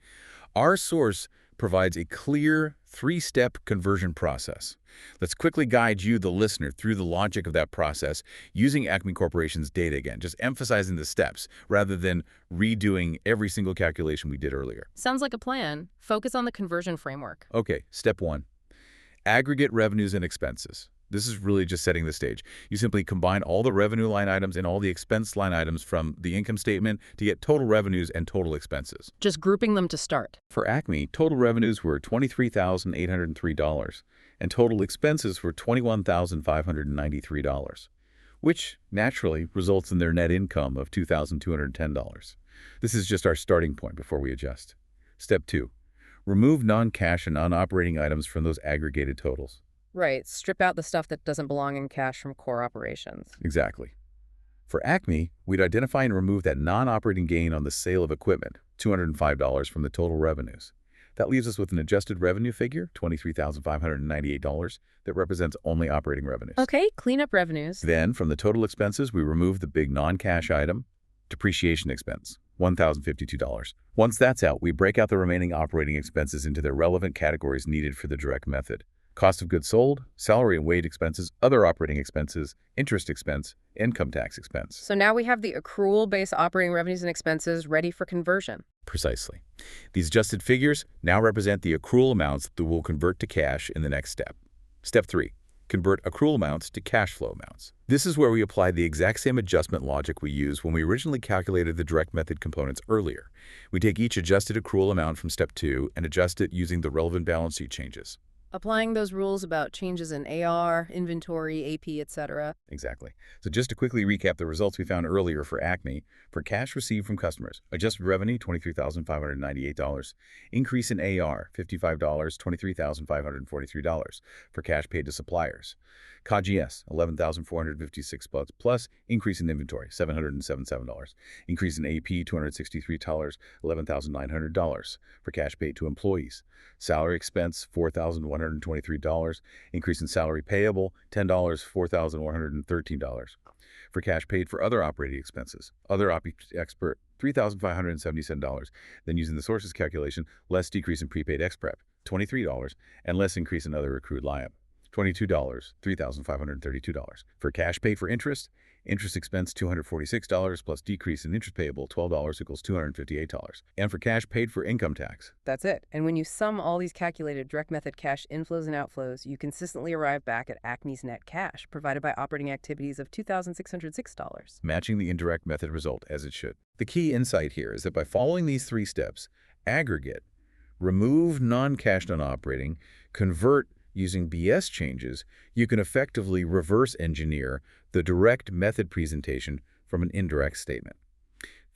Our source provides a clear, three-step conversion process. Let's quickly guide you, the listener, through the logic of that process using Acme Corporation's data again, just emphasizing the steps rather than redoing every single calculation we did earlier. Sounds like a plan. Focus on the conversion framework. Okay, step 1. Aggregate revenues and expenses. This is really just setting the stage. You simply combine all the revenue line items and all the expense line items from the income statement to get total revenues and total expenses. Just grouping them to start. For Acme, total revenues were $23,803 and total expenses were $21,593, which naturally results in their net income of $2,210. This is just our starting point before we adjust. Step 2. Remove non-cash and non-operating items from those aggregated totals. Right. Strip out the stuff that doesn't belong in cash from core operations. Exactly. For Acme, we'd identify and remove that non-operating gain on the sale of equipment, $205 from the total revenues. That leaves us with an adjusted revenue figure, $23,598, that represents only operating revenues. Okay, clean up revenues. Then, from the total expenses, we remove the big non-cash item, depreciation expense, $1,052. Once that's out, we break out the remaining operating expenses into their relevant categories needed for the direct method. Cost of goods sold, salary and wage expenses, other operating expenses, interest expense, income tax expense. So now we have the accrual-based operating revenues and expenses ready for conversion. Precisely. These adjusted figures now represent the accrual amounts that will convert to cash in the next step. Step 3. Convert accrual amounts to cash flow amounts. This is where we apply the exact same adjustment logic we used when we originally calculated the direct method components earlier. We take each adjusted accrual amount from Step 2 and adjust it using the relevant balance sheet changes. Applying those rules about changes in AR, inventory, AP, etc. Exactly. So just to quickly recap the results we found earlier for Acme, for cash received from customers, adjusted revenue, $23,598. Increase in AR, $55, $23,543. For cash paid to suppliers. COGS, $11,456 plus increase in inventory, $777. Increase in AP, $263, $11,900. For cash paid to employees. Salary expense, $4,123. Increase in salary payable, $10, $4,113. For cash paid for other operating expenses. Other expert, $3,577. Then using the sources calculation, less decrease in prepaid ex-prep, $23, and less increase in other accrued liabilities. $22, $3,532. For cash paid for interest, interest expense $246 plus decrease in interest payable $12 equals $258. And for cash paid for income tax. That's it. And when you sum all these calculated direct method cash inflows and outflows, you consistently arrive back at Acme's net cash provided by operating activities of $2,606. Matching the indirect method result as it should. The key insight here is that by following these three steps, aggregate, remove non-cash non-operating, convert using BS changes, you can effectively reverse engineer the direct method presentation from an indirect statement.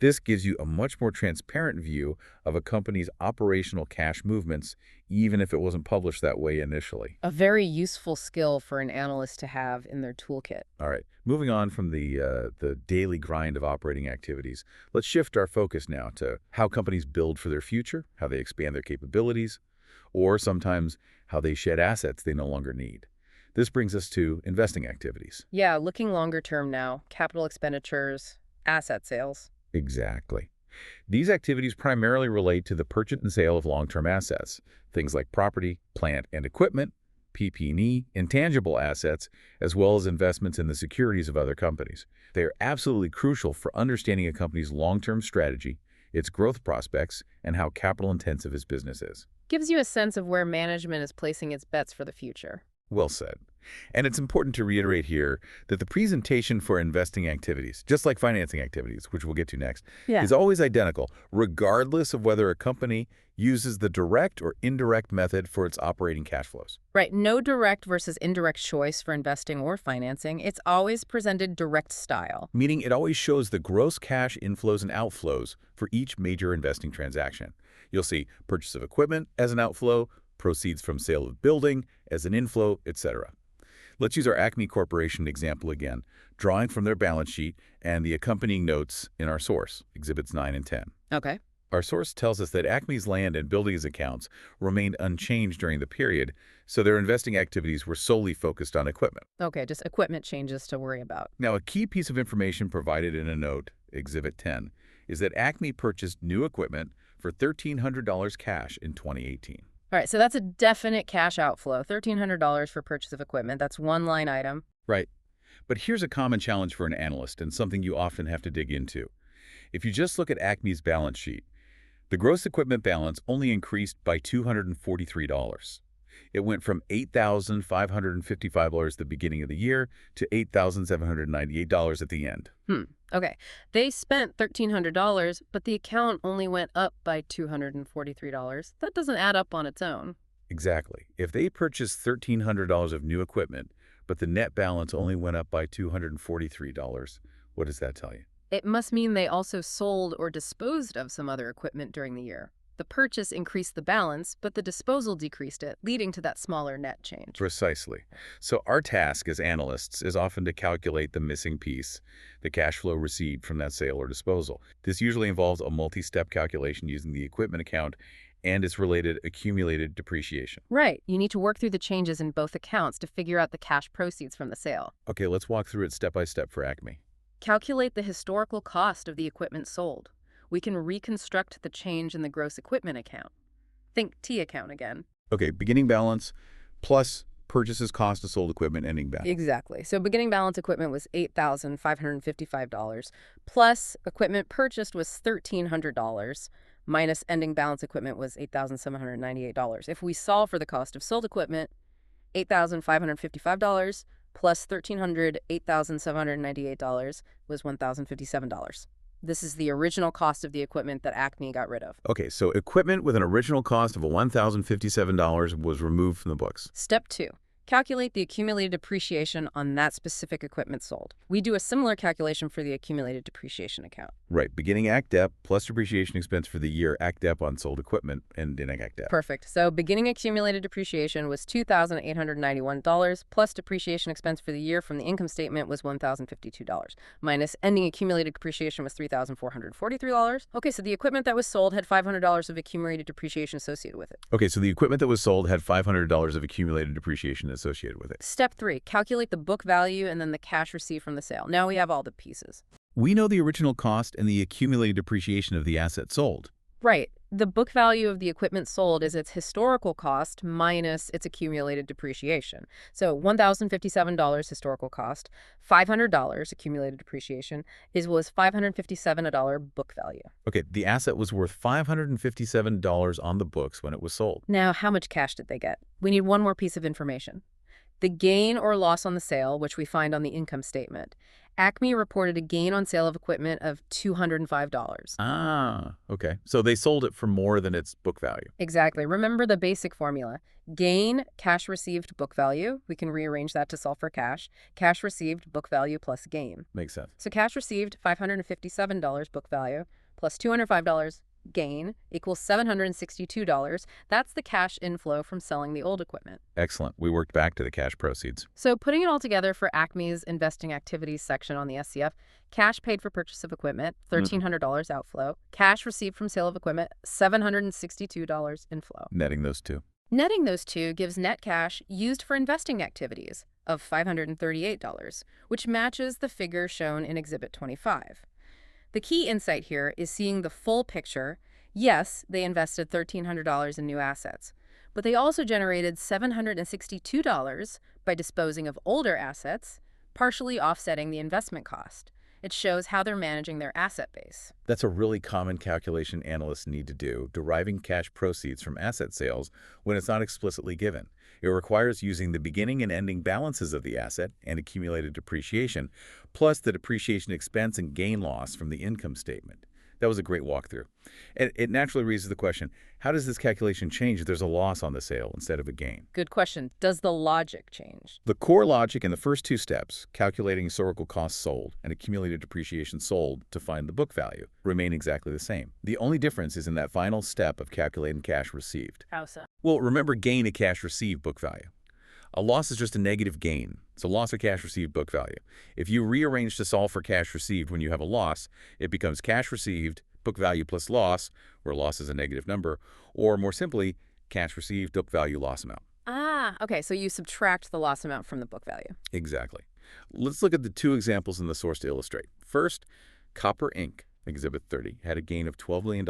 This gives you a much more transparent view of a company's operational cash movements, even if it wasn't published that way initially. A very useful skill for an analyst to have in their toolkit. All right, moving on from the daily grind of operating activities, let's shift our focus now to how companies build for their future, how they expand their capabilities, or sometimes how they shed assets they no longer need. This brings us to investing activities. Yeah, looking longer term now, capital expenditures, asset sales. Exactly. These activities primarily relate to the purchase and sale of long-term assets, things like property, plant and equipment, PP&E, intangible assets, as well as investments in the securities of other companies. They are absolutely crucial for understanding a company's long-term strategy, its growth prospects, and how capital-intensive its business is. Gives you a sense of where management is placing its bets for the future. Well said. And it's important to reiterate here that the presentation for investing activities, just like financing activities, which we'll get to next, is always identical, regardless of whether a company uses the direct or indirect method for its operating cash flows. Right. No direct versus indirect choice for investing or financing. It's always presented direct style. Meaning it always shows the gross cash inflows and outflows for each major investing transaction. You'll see purchase of equipment as an outflow, proceeds from sale of building as an inflow, etc. Let's use our Acme Corporation example again, drawing from their balance sheet and the accompanying notes in our source, Exhibits 9 and 10. Okay. Our source tells us that Acme's land and buildings accounts remained unchanged during the period, so their investing activities were solely focused on equipment. Okay, just equipment changes to worry about. Now, a key piece of information provided in a note, Exhibit 10, is that Acme purchased new equipment for $1,300 cash in 2018. All right, so that's a definite cash outflow, $1,300 for purchase of equipment. That's one line item. Right. But here's a common challenge for an analyst and something you often have to dig into. If you just look at Acme's balance sheet, the gross equipment balance only increased by $243. It went from $8,555 at the beginning of the year to $8,798 at the end. Okay. They spent $1,300, but the account only went up by $243. That doesn't add up on its own. Exactly. If they purchased $1,300 of new equipment, but the net balance only went up by $243, what does that tell you? It must mean they also sold or disposed of some other equipment during the year. The purchase increased the balance, but the disposal decreased it, leading to that smaller net change. Precisely. So our task as analysts is often to calculate the missing piece, the cash flow received from that sale or disposal. This usually involves a multi-step calculation using the equipment account and its related accumulated depreciation. Right. You need to work through the changes in both accounts to figure out the cash proceeds from the sale. Okay, let's walk through it step by step for Acme. Calculate the historical cost of the equipment sold. We can reconstruct the change in the gross equipment account. Think T account again. Okay, beginning balance plus purchases cost of sold equipment ending balance. Exactly. So beginning balance equipment was $8,555, plus equipment purchased was $1,300, minus ending balance equipment was $8,798. If we solve for the cost of sold equipment, $8,555 plus $1,300, $8,798 was $1,057. This is the original cost of the equipment that Acme got rid of. Okay, so equipment with an original cost of $1,057 was removed from the books. Step 2. Calculate the accumulated depreciation on that specific equipment sold. We do a similar calculation for the accumulated depreciation account. Right, beginning ACDEP plus depreciation expense for the year ACDEP on sold equipment and ending ACDEP. Perfect. So beginning accumulated depreciation was $2,891 plus depreciation expense for the year from the income statement was $1,052 minus ending accumulated depreciation was $3,443. Okay, so the equipment that was sold had $500 of accumulated depreciation associated with it. Okay, so the equipment that was sold had $500 of accumulated depreciation associated with it. Step 3, calculate the book value and then the cash received from the sale. Now we have all the pieces. We know the original cost and the accumulated depreciation of the asset sold. Right. The book value of the equipment sold is its historical cost minus its accumulated depreciation. So $1,057 historical cost, $500 accumulated depreciation was $557 book value. Okay, the asset was worth $557 on the books when it was sold. Now, how much cash did they get? We need one more piece of information. The gain or loss on the sale, which we find on the income statement. Acme reported a gain on sale of equipment of $205. Ah, okay. So they sold it for more than its book value. Exactly. Remember the basic formula. Gain, cash received, book value. We can rearrange that to solve for cash. Cash received, book value plus gain. Makes sense. So cash received, $557 book value plus $205 gain equals $762. That's the cash inflow from selling the old equipment. Excellent. We worked back to the cash proceeds. So putting it all together for Acme's investing activities section on the SCF, cash paid for purchase of equipment, $1,300 outflow. Cash received from sale of equipment, $762 inflow. Netting those two. Netting those two gives net cash used for investing activities of $538, which matches the figure shown in Exhibit 25. The key insight here is seeing the full picture. Yes, they invested $1,300 in new assets, but they also generated $762 by disposing of older assets, partially offsetting the investment cost. It shows how they're managing their asset base. That's a really common calculation analysts need to do, deriving cash proceeds from asset sales when it's not explicitly given. It requires using the beginning and ending balances of the asset and accumulated depreciation, plus the depreciation expense and gain loss from the income statement. That was a great walkthrough. And it naturally raises the question, how does this calculation change if there's a loss on the sale instead of a gain? Good question. Does the logic change? The core logic in the first two steps, calculating historical costs sold and accumulated depreciation sold to find the book value, remain exactly the same. The only difference is in that final step of calculating cash received. How so? Well, remember gain to cash received book value. A loss is just a negative gain. It's a loss of cash received book value. If you rearrange to solve for cash received when you have a loss, it becomes cash received, book value plus loss, where loss is a negative number, or more simply, cash received, book value, loss amount. Ah, okay, so you subtract the loss amount from the book value. Exactly. Let's look at the two examples in the source to illustrate. First, Copper Inc., Exhibit 30, had a gain of $12 million.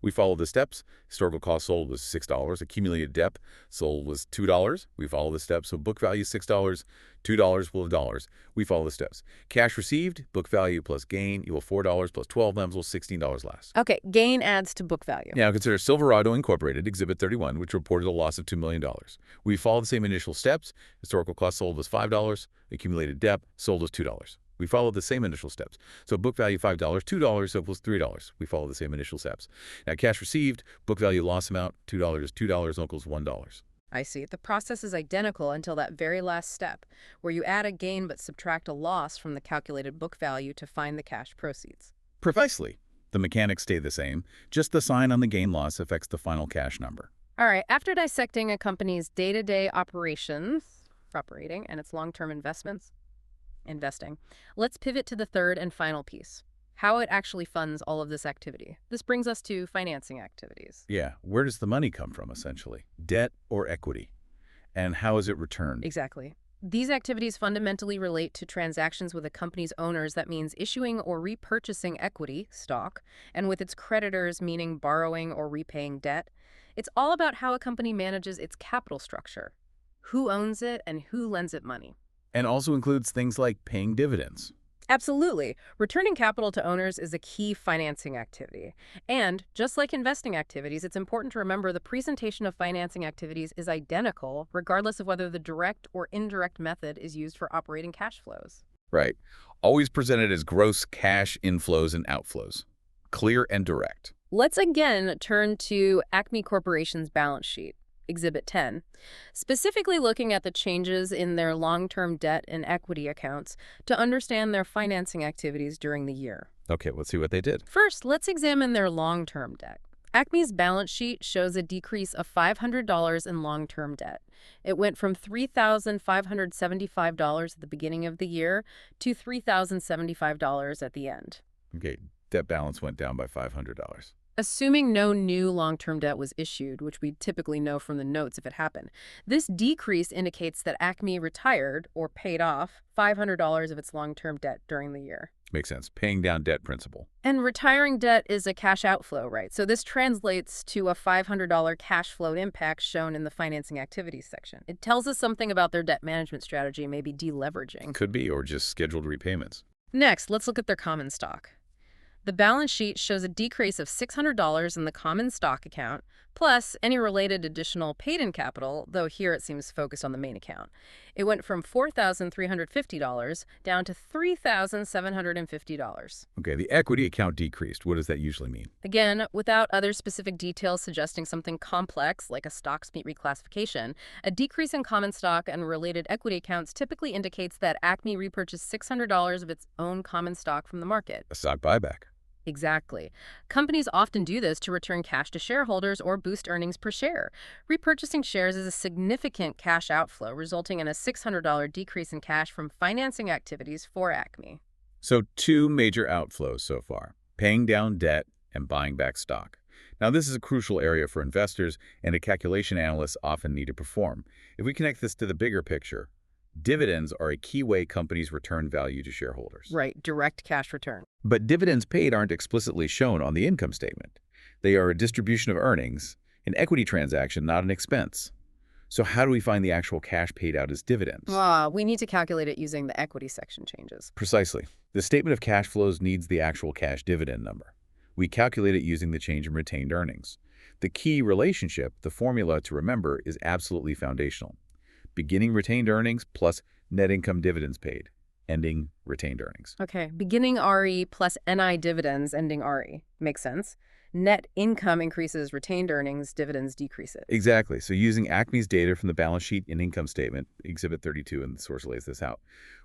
We follow the steps. Historical cost sold was $6. Accumulated debt sold was $2. We follow the steps. So book value $6, $2 will dollars. We follow the steps. Cash received, book value plus gain equal $4 plus 12 equals $16 less. Okay, gain adds to book value. Now consider Silverado Incorporated, Exhibit 31, which reported a loss of $2 million. We follow the same initial steps. Historical cost sold was $5. Accumulated debt sold was $2. We follow the same initial steps. So book value $5, $2 equals $3. We follow the same initial steps. Now cash received, book value loss amount, $2 is $2 equals $1. I see. The process is identical until that very last step, where you add a gain but subtract a loss from the calculated book value to find the cash proceeds. Precisely. The mechanics stay the same. Just the sign on the gain loss affects the final cash number. All right, after dissecting a company's day-to-day operating and its long-term investing, let's pivot to the third and final piece, how it actually funds all of this activity. This brings us to financing activities. Yeah, where does the money come from, essentially? Debt or equity? And how is it returned? Exactly. These activities fundamentally relate to transactions with a company's owners. That means issuing or repurchasing equity, stock, and with its creditors, meaning borrowing or repaying debt. It's all about how a company manages its capital structure, who owns it, and who lends it money. And also includes things like paying dividends. Absolutely. Returning capital to owners is a key financing activity. And just like investing activities, it's important to remember the presentation of financing activities is identical regardless of whether the direct or indirect method is used for operating cash flows. Right. Always presented as gross cash inflows and outflows. Clear and direct. Let's again turn to Acme Corporation's balance sheet, Exhibit 10, specifically looking at the changes in their long-term debt and equity accounts to understand their financing activities during the year. Okay, let's see what they did. First, let's examine their long-term debt. Acme's balance sheet shows a decrease of $500 in long-term debt. It went from $3,575 at the beginning of the year to $3,075 at the end. Okay, debt balance went down by $500. Assuming no new long-term debt was issued, which we typically know from the notes if it happened, this decrease indicates that Acme retired or paid off $500 of its long-term debt during the year. Makes sense. Paying down debt principal. And retiring debt is a cash outflow, right? So this translates to a $500 cash flow impact shown in the financing activities section. It tells us something about their debt management strategy, maybe deleveraging. Could be, or just scheduled repayments. Next, let's look at their common stock. The balance sheet shows a decrease of $600 in the common stock account, plus any related additional paid-in capital, though here it seems focused on the main account. It went from $4,350 down to $3,750. Okay, the equity account decreased. What does that usually mean? Again, without other specific details suggesting something complex like a stock split reclassification, a decrease in common stock and related equity accounts typically indicates that Acme repurchased $600 of its own common stock from the market. A stock buyback. Exactly. Companies often do this to return cash to shareholders or boost earnings per share. Repurchasing shares is a significant cash outflow, resulting in a $600 decrease in cash from financing activities for Acme. So 2 major outflows so far, paying down debt and buying back stock. Now, this is a crucial area for investors and a calculation analysts often need to perform. If we connect this to the bigger picture, dividends are a key way companies return value to shareholders. Right, direct cash return. But dividends paid aren't explicitly shown on the income statement. They are a distribution of earnings, an equity transaction, not an expense. So how do we find the actual cash paid out as dividends? We need to calculate it using the equity section changes. Precisely. The statement of cash flows needs the actual cash dividend number. We calculate it using the change in retained earnings. The key relationship, the formula to remember, is absolutely foundational. Beginning retained earnings plus net income dividends paid, ending retained earnings. Okay, beginning RE plus NI dividends, ending RE. Makes sense. Net income increases retained earnings, dividends decrease it. Exactly. So using Acme's data from the balance sheet and income statement, Exhibit 32, and the source lays this out,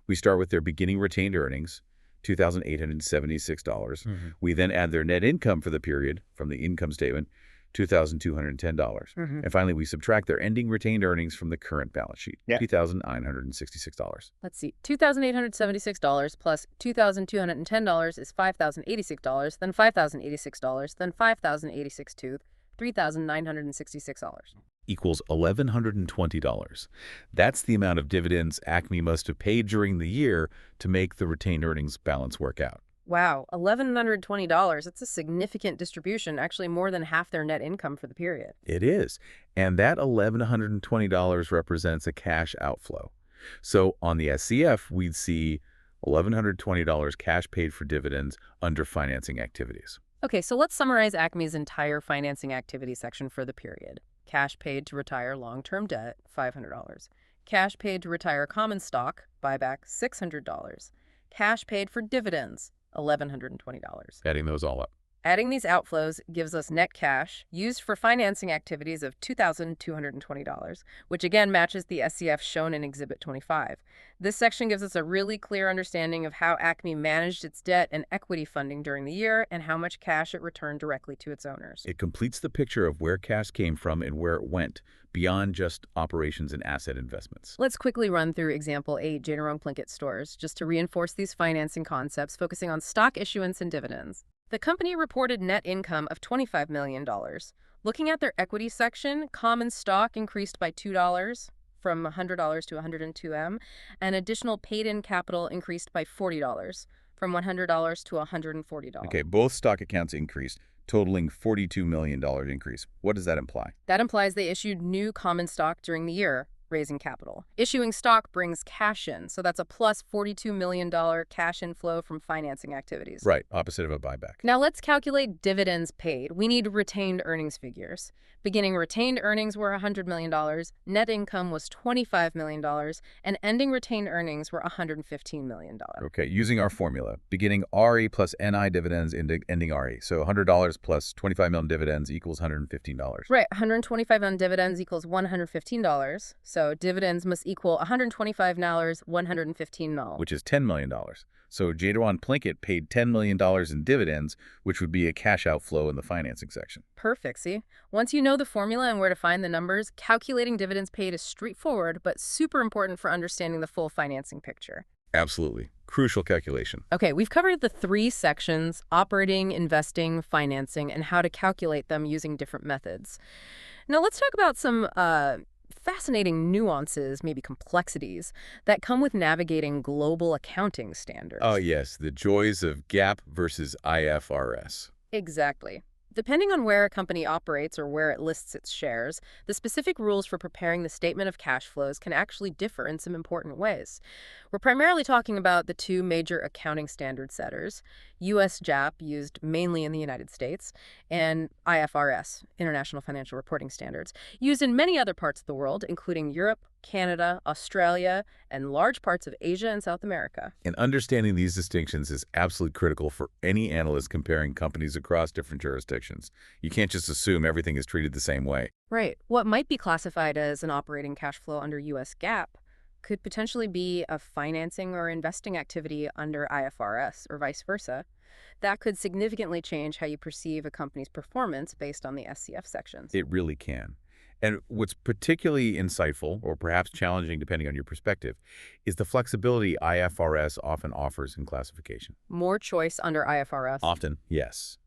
we start with their beginning retained earnings, $2,876. We then add their net income for the period from the income statement, $2,210. And finally, we subtract their ending retained earnings from the current balance sheet, $2,966. Let's see, $2,876 plus $2,210 is $5,086, then $5,086, then $5,086 to $3,966. Equals $1,120. That's the amount of dividends Acme must have paid during the year to make the retained earnings balance work out. Wow, $1,120. That's a significant distribution, actually more than half their net income for the period. It is. And that $1,120 represents a cash outflow. So on the SCF, we'd see $1,120 cash paid for dividends under financing activities. Okay, so let's summarize Acme's entire financing activity section for the period. Cash paid to retire long-term debt, $500. Cash paid to retire common stock, buyback, $600. Cash paid for dividends, $1,120. Adding those all up. Adding these outflows gives us net cash used for financing activities of $2,220, which again matches the SCF shown in Exhibit 25. This section gives us a really clear understanding of how Acme managed its debt and equity funding during the year and how much cash it returned directly to its owners. It completes the picture of where cash came from and where it went, beyond just operations and asset investments. Let's quickly run through example 8 Jane Plinkett stores, just to reinforce these financing concepts, focusing on stock issuance and dividends. The company reported net income of $25 million. Looking at their equity section, common stock increased by $2 from $100 to $102M, and additional paid-in capital increased by $40 from $100 to $140. Okay, both stock accounts increased, totaling $42 million increase. What does that imply? That implies they issued new common stock during the year, raising capital. Issuing stock brings cash in, so that's a plus $42 million cash inflow from financing activities. Right, opposite of a buyback. Now let's calculate dividends paid. We need retained earnings figures. Beginning retained earnings were $100 million, net income was $25 million, and ending retained earnings were $115 million. Okay, using our formula, beginning RE plus NI dividends into ending RE. So $100 plus $25 million dividends equals $115. Right, $125 on dividends equals $115. So dividends must equal $125, $115. Which is $10 million. So Jane Plinkett paid $10 million in dividends, which would be a cash outflow in the financing section. Perfect, see? Once you know the formula and where to find the numbers, calculating dividends paid is straightforward, but super important for understanding the full financing picture. Absolutely. Crucial calculation. Okay, we've covered the 3 sections: operating, investing, financing, and how to calculate them using different methods. Now let's talk about some fascinating nuances, maybe complexities, that come with navigating global accounting standards. Oh, yes, the joys of GAAP versus IFRS. Exactly. Depending on where a company operates or where it lists its shares, the specific rules for preparing the statement of cash flows can actually differ in some important ways. We're primarily talking about the 2 major accounting standard setters, U.S. GAAP, used mainly in the United States, and IFRS, International Financial Reporting Standards, used in many other parts of the world, including Europe, Canada, Australia, and large parts of Asia and South America. And understanding these distinctions is absolutely critical for any analyst comparing companies across different jurisdictions. You can't just assume everything is treated the same way. Right. What might be classified as an operating cash flow under U.S. GAAP could potentially be a financing or investing activity under IFRS, or vice versa. That could significantly change how you perceive a company's performance based on the SCF sections. It really can. And what's particularly insightful, or perhaps challenging depending on your perspective, is the flexibility IFRS often offers in classification. More choice under IFRS. Often, yes.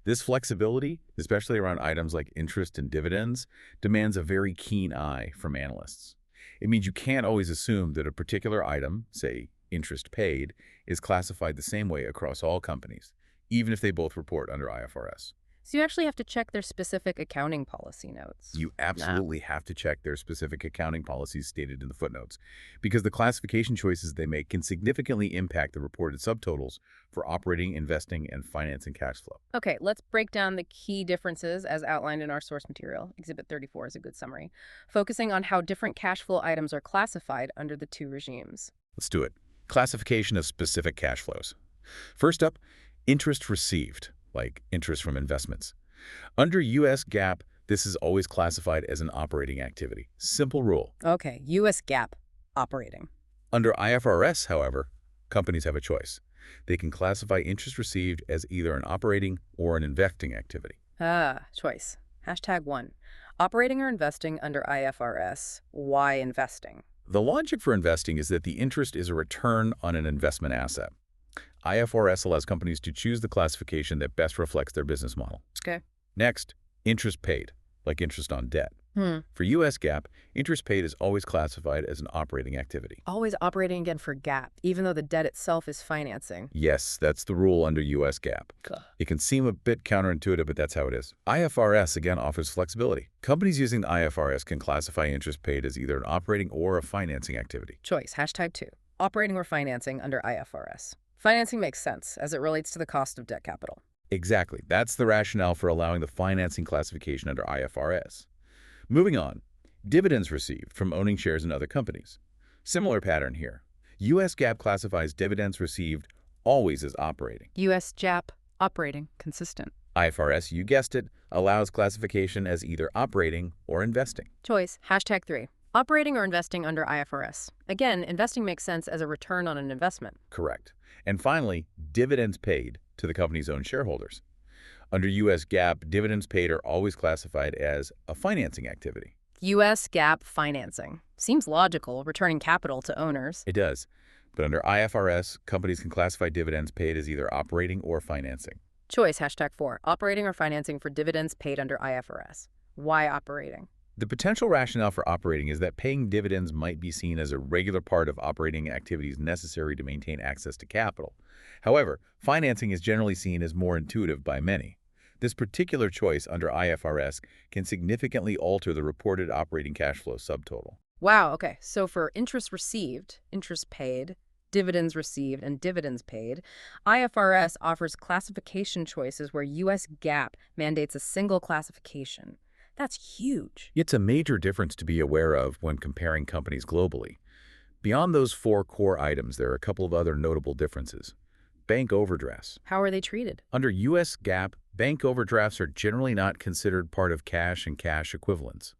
This flexibility, especially around items like interest and dividends, demands a very keen eye from analysts. It means you can't always assume that a particular item, say interest paid, is classified the same way across all companies, even if they both report under IFRS. So you actually have to check their specific accounting policy notes. You absolutely have to check their specific accounting policies stated in the footnotes, because the classification choices they make can significantly impact the reported subtotals for operating, investing, and financing cash flow. Okay, let's break down the key differences as outlined in our source material. Exhibit 34 is a good summary, focusing on how different cash flow items are classified under the 2 regimes. Let's do it. Classification of specific cash flows. First up, interest received, like interest from investments. Under U.S. GAAP, this is always classified as an operating activity. Simple rule. Okay, U.S. GAAP, operating. Under IFRS, however, companies have a choice. They can classify interest received as either an operating or an investing activity. Choice. #1. Operating or investing under IFRS. Why investing? The logic for investing is that the interest is a return on an investment asset. IFRS allows companies to choose the classification that best reflects their business model. Okay. Next, interest paid, like interest on debt. For U.S. GAAP, interest paid is always classified as an operating activity. Always operating again for GAAP, even though the debt itself is financing. Yes, that's the rule under U.S. GAAP. It can seem a bit counterintuitive, but that's how it is. IFRS, again, offers flexibility. Companies using the IFRS can classify interest paid as either an operating or a financing activity. Choice, #2, operating or financing under IFRS. Financing makes sense as it relates to the cost of debt capital. Exactly. That's the rationale for allowing the financing classification under IFRS. Moving on, dividends received from owning shares in other companies. Similar pattern here. U.S. GAAP classifies dividends received always as operating. US GAAP, operating, consistent. IFRS, you guessed it, allows classification as either operating or investing. Choice, #3, operating or investing under IFRS. Again, investing makes sense as a return on an investment. Correct. And finally, dividends paid to the company's own shareholders. Under U.S. GAAP, dividends paid are always classified as a financing activity. US GAAP financing. Seems logical, returning capital to owners. It does. But under IFRS, companies can classify dividends paid as either operating or financing. Choice, #4, operating or financing for dividends paid under IFRS. Why operating? The potential rationale for operating is that paying dividends might be seen as a regular part of operating activities necessary to maintain access to capital. However, financing is generally seen as more intuitive by many. This particular choice under IFRS can significantly alter the reported operating cash flow subtotal. Wow, okay. So for interest received, interest paid, dividends received, and dividends paid, IFRS offers classification choices where US GAAP mandates a single classification. That's huge. It's a major difference to be aware of when comparing companies globally. Beyond those 4 core items, there are a couple of other notable differences. Bank overdrafts. How are they treated? Under U.S. GAAP, bank overdrafts are generally not considered part of cash and cash equivalents.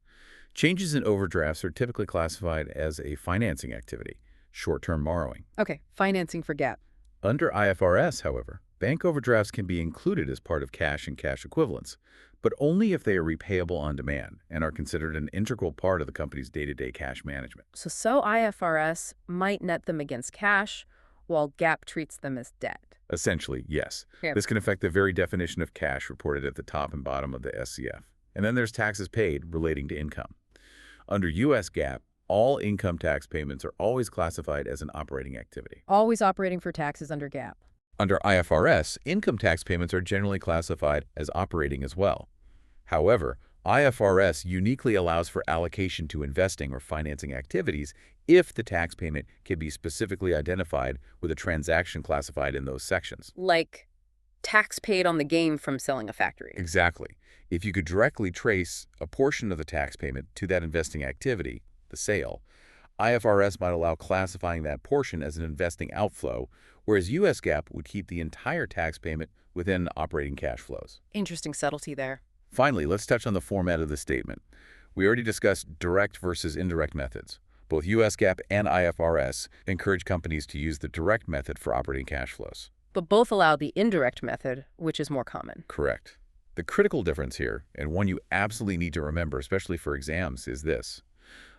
Changes in overdrafts are typically classified as a financing activity, short-term borrowing. Okay, financing for GAAP. Under IFRS, however, bank overdrafts can be included as part of cash and cash equivalents, but only if they are repayable on demand and are considered an integral part of the company's day-to-day cash management. So IFRS might net them against cash, while GAAP treats them as debt. Essentially, yes. Yeah. This can affect the very definition of cash reported at the top and bottom of the SCF. And then there's taxes paid relating to income. Under U.S. GAAP, all income tax payments are always classified as an operating activity. Always operating for taxes under GAAP. Under IFRS, income tax payments are generally classified as operating as well. However, IFRS uniquely allows for allocation to investing or financing activities if the tax payment can be specifically identified with a transaction classified in those sections. Like tax paid on the gain from selling a factory. Exactly. If you could directly trace a portion of the tax payment to that investing activity, the sale, IFRS might allow classifying that portion as an investing outflow, whereas U.S. GAAP would keep the entire tax payment within operating cash flows. Interesting subtlety there. Finally, let's touch on the format of the statement. We already discussed direct versus indirect methods. Both U.S. GAAP and IFRS encourage companies to use the direct method for operating cash flows. But both allow the indirect method, which is more common. Correct. The critical difference here, and one you absolutely need to remember, especially for exams, is this.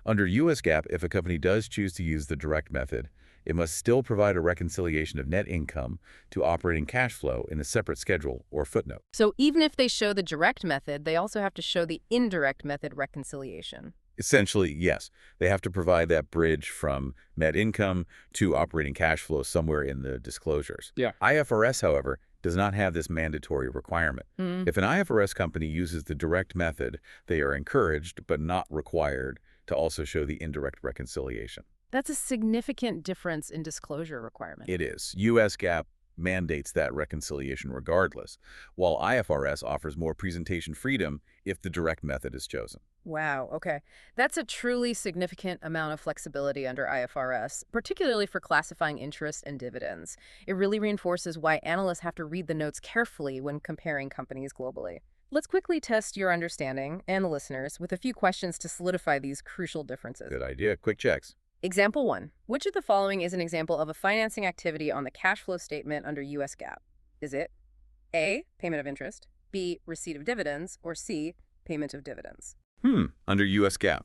Under U.S. GAAP, if a company does choose to use the direct method, it must still provide a reconciliation of net income to operating cash flow in a separate schedule or footnote. So even if they show the direct method, they also have to show the indirect method reconciliation. Essentially, yes. They have to provide that bridge from net income to operating cash flow somewhere in the disclosures. Yeah. IFRS, however, does not have this mandatory requirement. If an IFRS company uses the direct method, they are encouraged but not required to also show the indirect reconciliation. That's a significant difference in disclosure requirement. It is. U.S. GAAP mandates that reconciliation regardless, while IFRS offers more presentation freedom if the direct method is chosen. Wow, okay. That's a truly significant amount of flexibility under IFRS, particularly for classifying interest and dividends. It really reinforces why analysts have to read the notes carefully when comparing companies globally. Let's quickly test your understanding, and the listeners, with a few questions to solidify these crucial differences. Good idea. Quick checks. Example 1. Which of the following is an example of a financing activity on the cash flow statement under U.S. GAAP? Is it A, payment of interest, B, receipt of dividends, or C, payment of dividends? Under U.S. GAAP,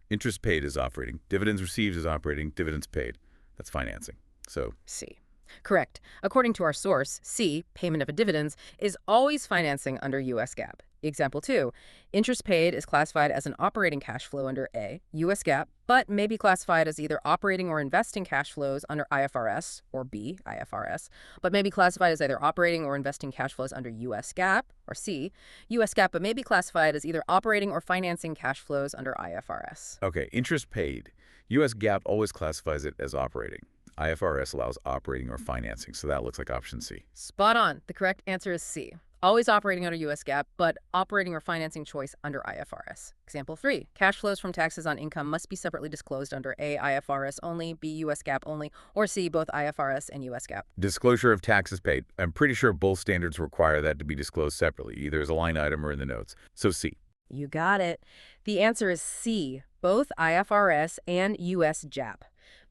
interest paid is operating, dividends received is operating, dividends paid. That's financing. So C. Correct. According to our source, C, payment of dividends, is always financing under U.S. GAAP. Example 2, interest paid is classified as an operating cash flow under A, U.S. GAAP, but may be classified as either operating or investing cash flows under IFRS, or B, IFRS, but may be classified as either operating or investing cash flows under U.S. GAAP, or C, U.S. GAAP, but may be classified as either operating or financing cash flows under IFRS. Okay, interest paid. U.S. GAAP always classifies it as operating. IFRS allows operating or financing, so that looks like option C. Spot on. The correct answer is C. Always operating under U.S. GAAP, but operating or financing choice under IFRS. Example 3. Cash flows from taxes on income must be separately disclosed under A, IFRS only, B, U.S. GAAP only, or C, both IFRS and U.S. GAAP. Disclosure of taxes paid. I'm pretty sure both standards require that to be disclosed separately, either as a line item or in the notes. So C. You got it. The answer is C, both IFRS and U.S. GAAP.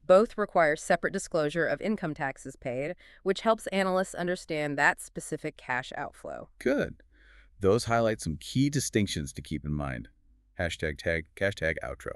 Both require separate disclosure of income taxes paid, which helps analysts understand that specific cash outflow. Good. Those highlight some key distinctions to keep in mind. Hashtag outro.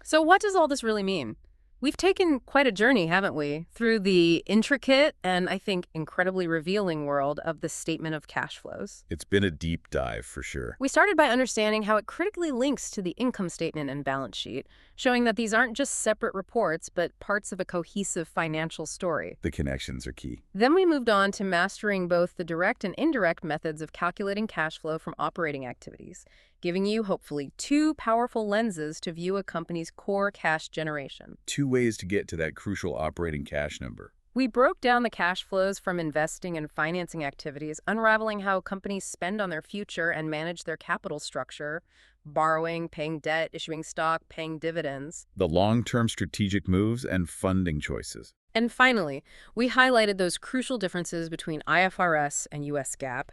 So what does all this really mean? We've taken quite a journey, haven't we, through the intricate and, I think, incredibly revealing world of the statement of cash flows. It's been a deep dive for sure. We started by understanding how it critically links to the income statement and balance sheet, showing that these aren't just separate reports, but parts of a cohesive financial story. The connections are key. Then we moved on to mastering both the direct and indirect methods of calculating cash flow from operating activities, giving you, hopefully, two powerful lenses to view a company's core cash generation. Two ways to get to that crucial operating cash number. We broke down the cash flows from investing and financing activities, unraveling how companies spend on their future and manage their capital structure, borrowing, paying debt, issuing stock, paying dividends. The long-term strategic moves and funding choices. And finally, we highlighted those crucial differences between IFRS and U.S. GAAP,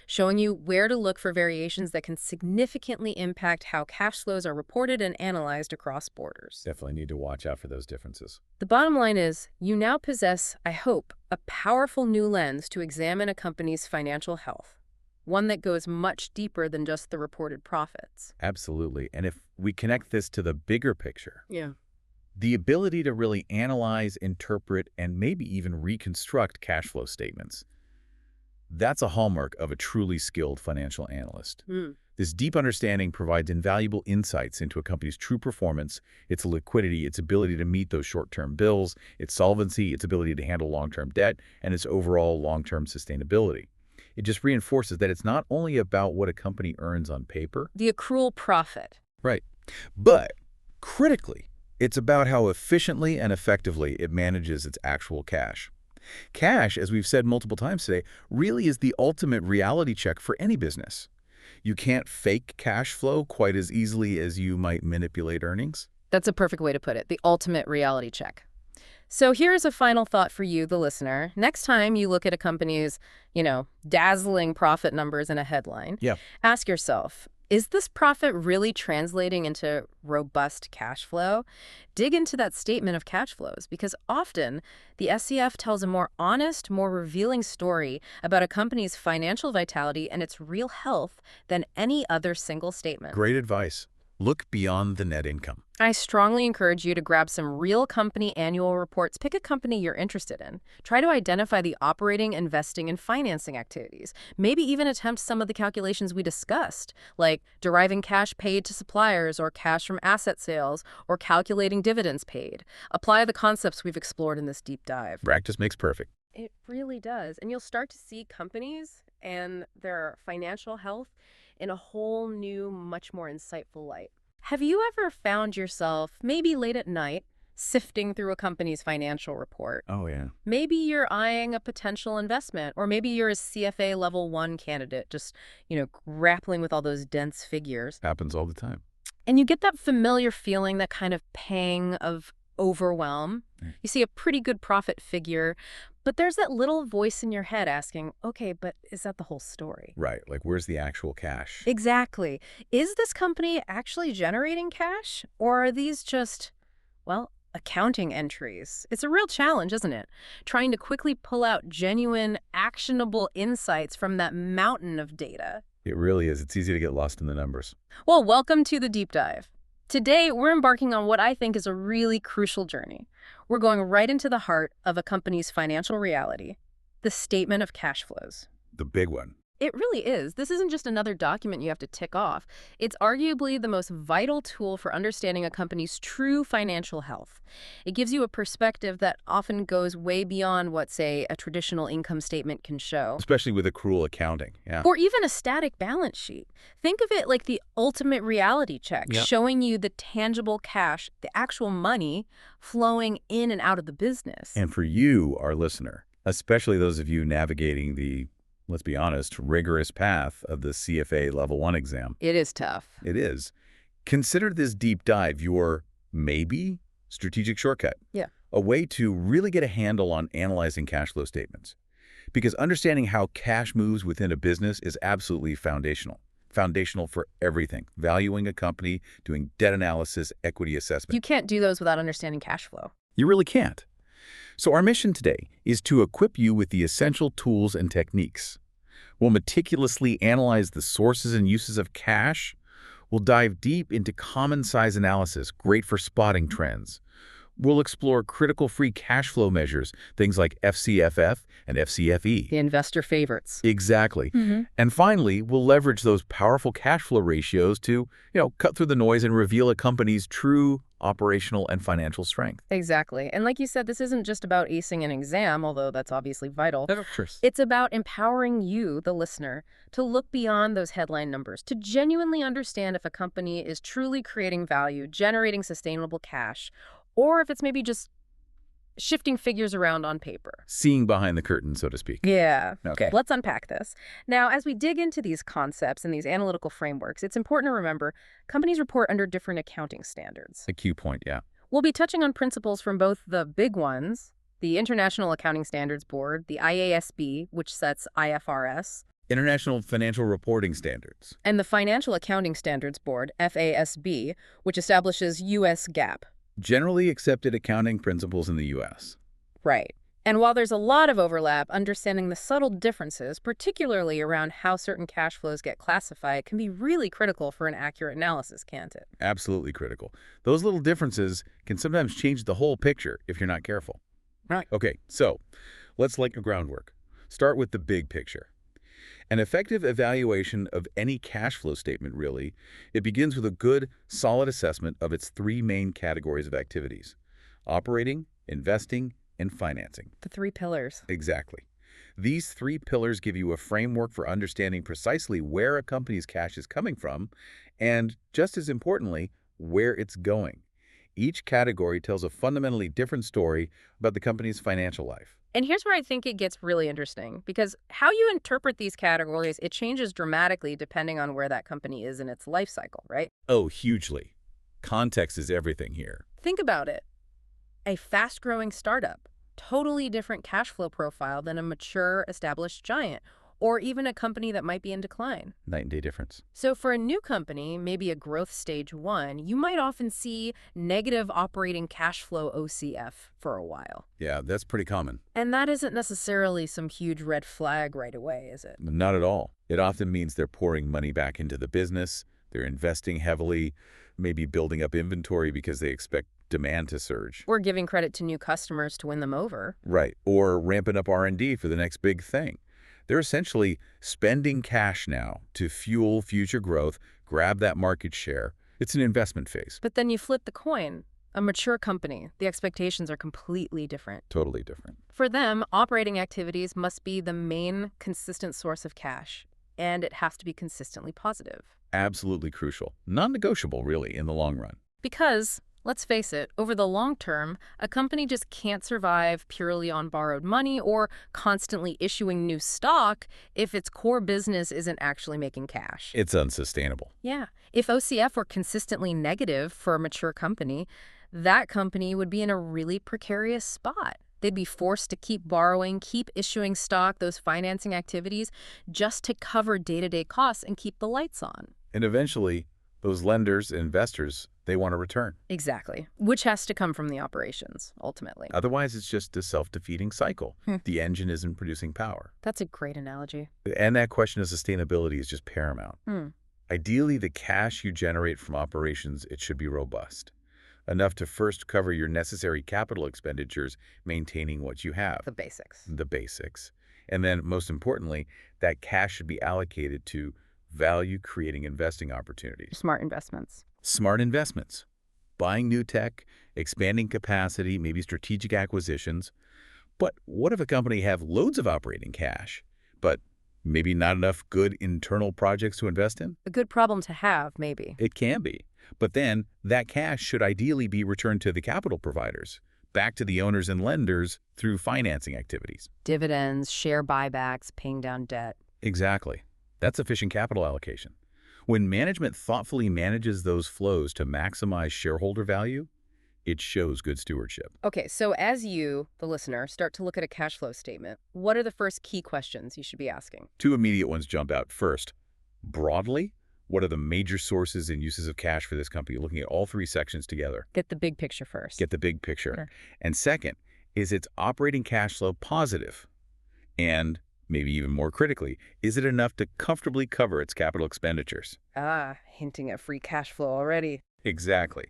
showing you where to look for variations that can significantly impact how cash flows are reported and analyzed across borders. Definitely need to watch out for those differences. The bottom line is, you now possess, I hope, a powerful new lens to examine a company's financial health, one that goes much deeper than just the reported profits. Absolutely. And if we connect this to the bigger picture, Yeah. the ability to really analyze, interpret, and maybe even reconstruct cash flow statements, that's a hallmark of a truly skilled financial analyst. This deep understanding provides invaluable insights into a company's true performance, its liquidity, its ability to meet those short-term bills, its solvency, its ability to handle long-term debt, and its overall long-term sustainability. It just reinforces that it's not only about what a company earns on paper. The accrual profit. Right. But critically, it's about how efficiently and effectively it manages its actual cash. Cash, as we've said multiple times today, really is the ultimate reality check for any business. You can't fake cash flow quite as easily as you might manipulate earnings. That's a perfect way to put it, the ultimate reality check. So here's a final thought for you, the listener. Next time you look at a company's, dazzling profit numbers in a headline, ask yourself, is this profit really translating into robust cash flow? Dig into that statement of cash flows, because often the SCF tells a more honest, more revealing story about a company's financial vitality and its real health than any other single statement. Great advice. Look beyond the net income. I strongly encourage you to grab some real company annual reports. Pick a company you're interested in. Try to identify the operating, investing, and financing activities. Maybe even attempt some of the calculations we discussed, like deriving cash paid to suppliers or cash from asset sales or calculating dividends paid. Apply the concepts we've explored in this deep dive. Practice makes perfect. It really does. And you'll start to see companies and their financial health in a whole new, much more insightful light. Have you ever found yourself, maybe late at night, sifting through a company's financial report? Oh, yeah. Maybe you're eyeing a potential investment, or maybe you're a CFA Level I candidate, just, grappling with all those dense figures. Happens all the time. And you get that familiar feeling, that kind of pang of overwhelm. You see a pretty good profit figure, but there's that little voice in your head asking, okay, but is that the whole story? Right. Like, where's the actual cash? Exactly. Is this company actually generating cash, or are these just, accounting entries? It's a real challenge, isn't it? Trying to quickly pull out genuine, actionable insights from that mountain of data. It really is. It's easy to get lost in the numbers. Well, welcome to the deep dive. Today, we're embarking on what I think is a really crucial journey. We're going right into the heart of a company's financial reality, the statement of cash flows. The big one. It really is. This isn't just another document you have to tick off. It's arguably the most vital tool for understanding a company's true financial health. It gives you a perspective that often goes way beyond what, say, a traditional income statement can show. Especially with accrual accounting, yeah. Or even a static balance sheet. Think of it like the ultimate reality check, Yep. showing you the tangible cash, the actual money flowing in and out of the business. And for you, our listener, especially those of you navigating the, let's be honest, rigorous path of the CFA Level I exam. It is tough. It is. Consider this deep dive your maybe strategic shortcut. Yeah. A way to really get a handle on analyzing cash flow statements. Because understanding how cash moves within a business is absolutely foundational. Foundational for everything. Valuing a company, doing debt analysis, equity assessment. You can't do those without understanding cash flow. You really can't. So our mission today is to equip you with the essential tools and techniques. We'll meticulously analyze the sources and uses of cash. We'll dive deep into common size analysis, great for spotting trends. We'll explore critical free cash flow measures, things like FCFF and FCFE. The investor favorites. Exactly. And finally, we'll leverage those powerful cash flow ratios to, cut through the noise and reveal a company's true operational and financial strength. Exactly. And like you said, this isn't just about acing an exam, although that's obviously vital. Of course. It's about empowering you, the listener, to look beyond those headline numbers, to genuinely understand if a company is truly creating value, generating sustainable cash, or if it's maybe just shifting figures around on paper. Seeing behind the curtain, so to speak. Yeah. Okay. Let's unpack this. Now, as we dig into these concepts and these analytical frameworks, it's important to remember companies report under different accounting standards. A key point, yeah. We'll be touching on principles from both the big ones, the International Accounting Standards Board, the IASB, which sets IFRS, International Financial Reporting Standards. and the Financial Accounting Standards Board, FASB, which establishes U.S. GAAP. Generally accepted accounting principles in the U.S. Right. And while there's a lot of overlap, understanding the subtle differences, particularly around how certain cash flows get classified, can be really critical for an accurate analysis, can't it? Absolutely critical. Those little differences can sometimes change the whole picture if you're not careful. Right. Okay, so let's lay a groundwork. Start with the big picture. An effective evaluation of any cash flow statement, really, it begins with a good, solid assessment of its three main categories of activities: operating, investing, and financing. The three pillars. Exactly. These three pillars give you a framework for understanding precisely where a company's cash is coming from and, just as importantly, where it's going. Each category tells a fundamentally different story about the company's financial life. And here's where I think it gets really interesting, because how you interpret these categories, it changes dramatically depending on where that company is in its life cycle, right? Oh, hugely. Context is everything here. Think about it. A fast-growing startup, totally different cash flow profile than a mature, established giant, or even a company that might be in decline. Night and day difference. So for a new company, maybe a growth stage 1, you might often see negative operating cash flow OCF for a while. Yeah, that's pretty common. And that isn't necessarily some huge red flag right away, is it? Not at all. It often means they're pouring money back into the business, they're investing heavily, maybe building up inventory because they expect demand to surge. Or giving credit to new customers to win them over. Right, or ramping up R&D for the next big thing. They're essentially spending cash now to fuel future growth, grab that market share. It's an investment phase. But then you flip the coin. A mature company, the expectations are completely different. Totally different. For them, operating activities must be the main consistent source of cash, and it has to be consistently positive. Absolutely crucial. Non-negotiable, really, in the long run. Because, let's face it, over the long term, a company just can't survive purely on borrowed money or constantly issuing new stock if its core business isn't actually making cash. It's unsustainable. Yeah. If OCF were consistently negative for a mature company, that company would be in a really precarious spot. They'd be forced to keep borrowing, keep issuing stock, those financing activities, just to cover day-to-day costs and keep the lights on. And eventually, those lenders, investors, they want a return. Exactly. Which has to come from the operations, ultimately. Otherwise, it's just a self-defeating cycle. The engine isn't producing power. That's a great analogy. And that question of sustainability is just paramount. Ideally, the cash you generate from operations, it should be robust. Enough to first cover your necessary capital expenditures, maintaining what you have. The basics. The basics. And then, most importantly, that cash should be allocated to value-creating investing opportunities. Smart investments. Smart investments. Buying new tech, expanding capacity, maybe strategic acquisitions. But what if a company have loads of operating cash, but maybe not enough good internal projects to invest in? A good problem to have, maybe. It can be. But then that cash should ideally be returned to the capital providers, back to the owners and lenders through financing activities. Dividends, share buybacks, paying down debt. Exactly. That's efficient capital allocation. When management thoughtfully manages those flows to maximize shareholder value, it shows good stewardship. Okay, so as you, the listener, start to look at a cash flow statement, what are the first key questions you should be asking? Two immediate ones jump out. First, broadly, what are the major sources and uses of cash for this company? Looking at all three sections together. Get the big picture first. Get the big picture. Sure. And second, is its operating cash flow positive? And maybe even more critically, is it enough to comfortably cover its capital expenditures? Hinting at free cash flow already. Exactly.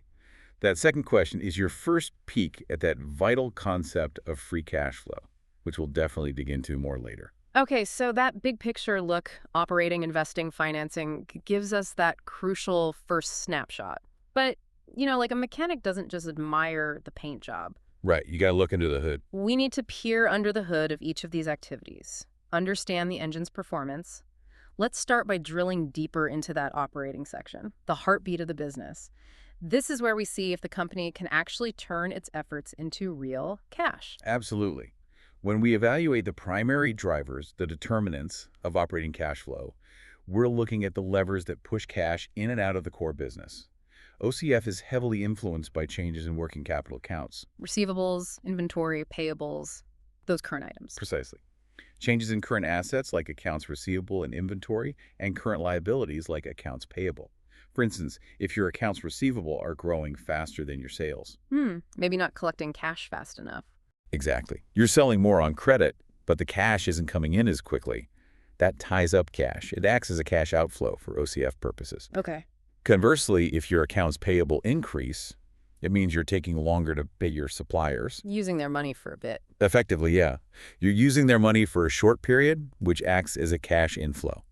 That second question is your first peek at that vital concept of free cash flow, which we'll definitely dig into more later. Okay, so that big picture look, operating, investing, financing, gives us that crucial first snapshot. But, like a mechanic doesn't just admire the paint job. Right, you gotta look into the hood. We need to peer under the hood of each of these activities, understand the engine's performance. Let's start by drilling deeper into that operating section, the heartbeat of the business. This is where we see if the company can actually turn its efforts into real cash. Absolutely. When we evaluate the primary drivers, the determinants of operating cash flow, we're looking at the levers that push cash in and out of the core business. OCF is heavily influenced by changes in working capital accounts. Receivables, inventory, payables, those current items. Precisely. Changes in current assets like accounts receivable and inventory, and current liabilities like accounts payable. For instance, if your accounts receivable are growing faster than your sales. Maybe not collecting cash fast enough. Exactly. You're selling more on credit, but the cash isn't coming in as quickly. That ties up cash. It acts as a cash outflow for OCF purposes. Okay. Conversely, if your accounts payable increase, it means you're taking longer to pay your suppliers. Using their money for a bit. Effectively, yeah. You're using their money for a short period, which acts as a cash inflow.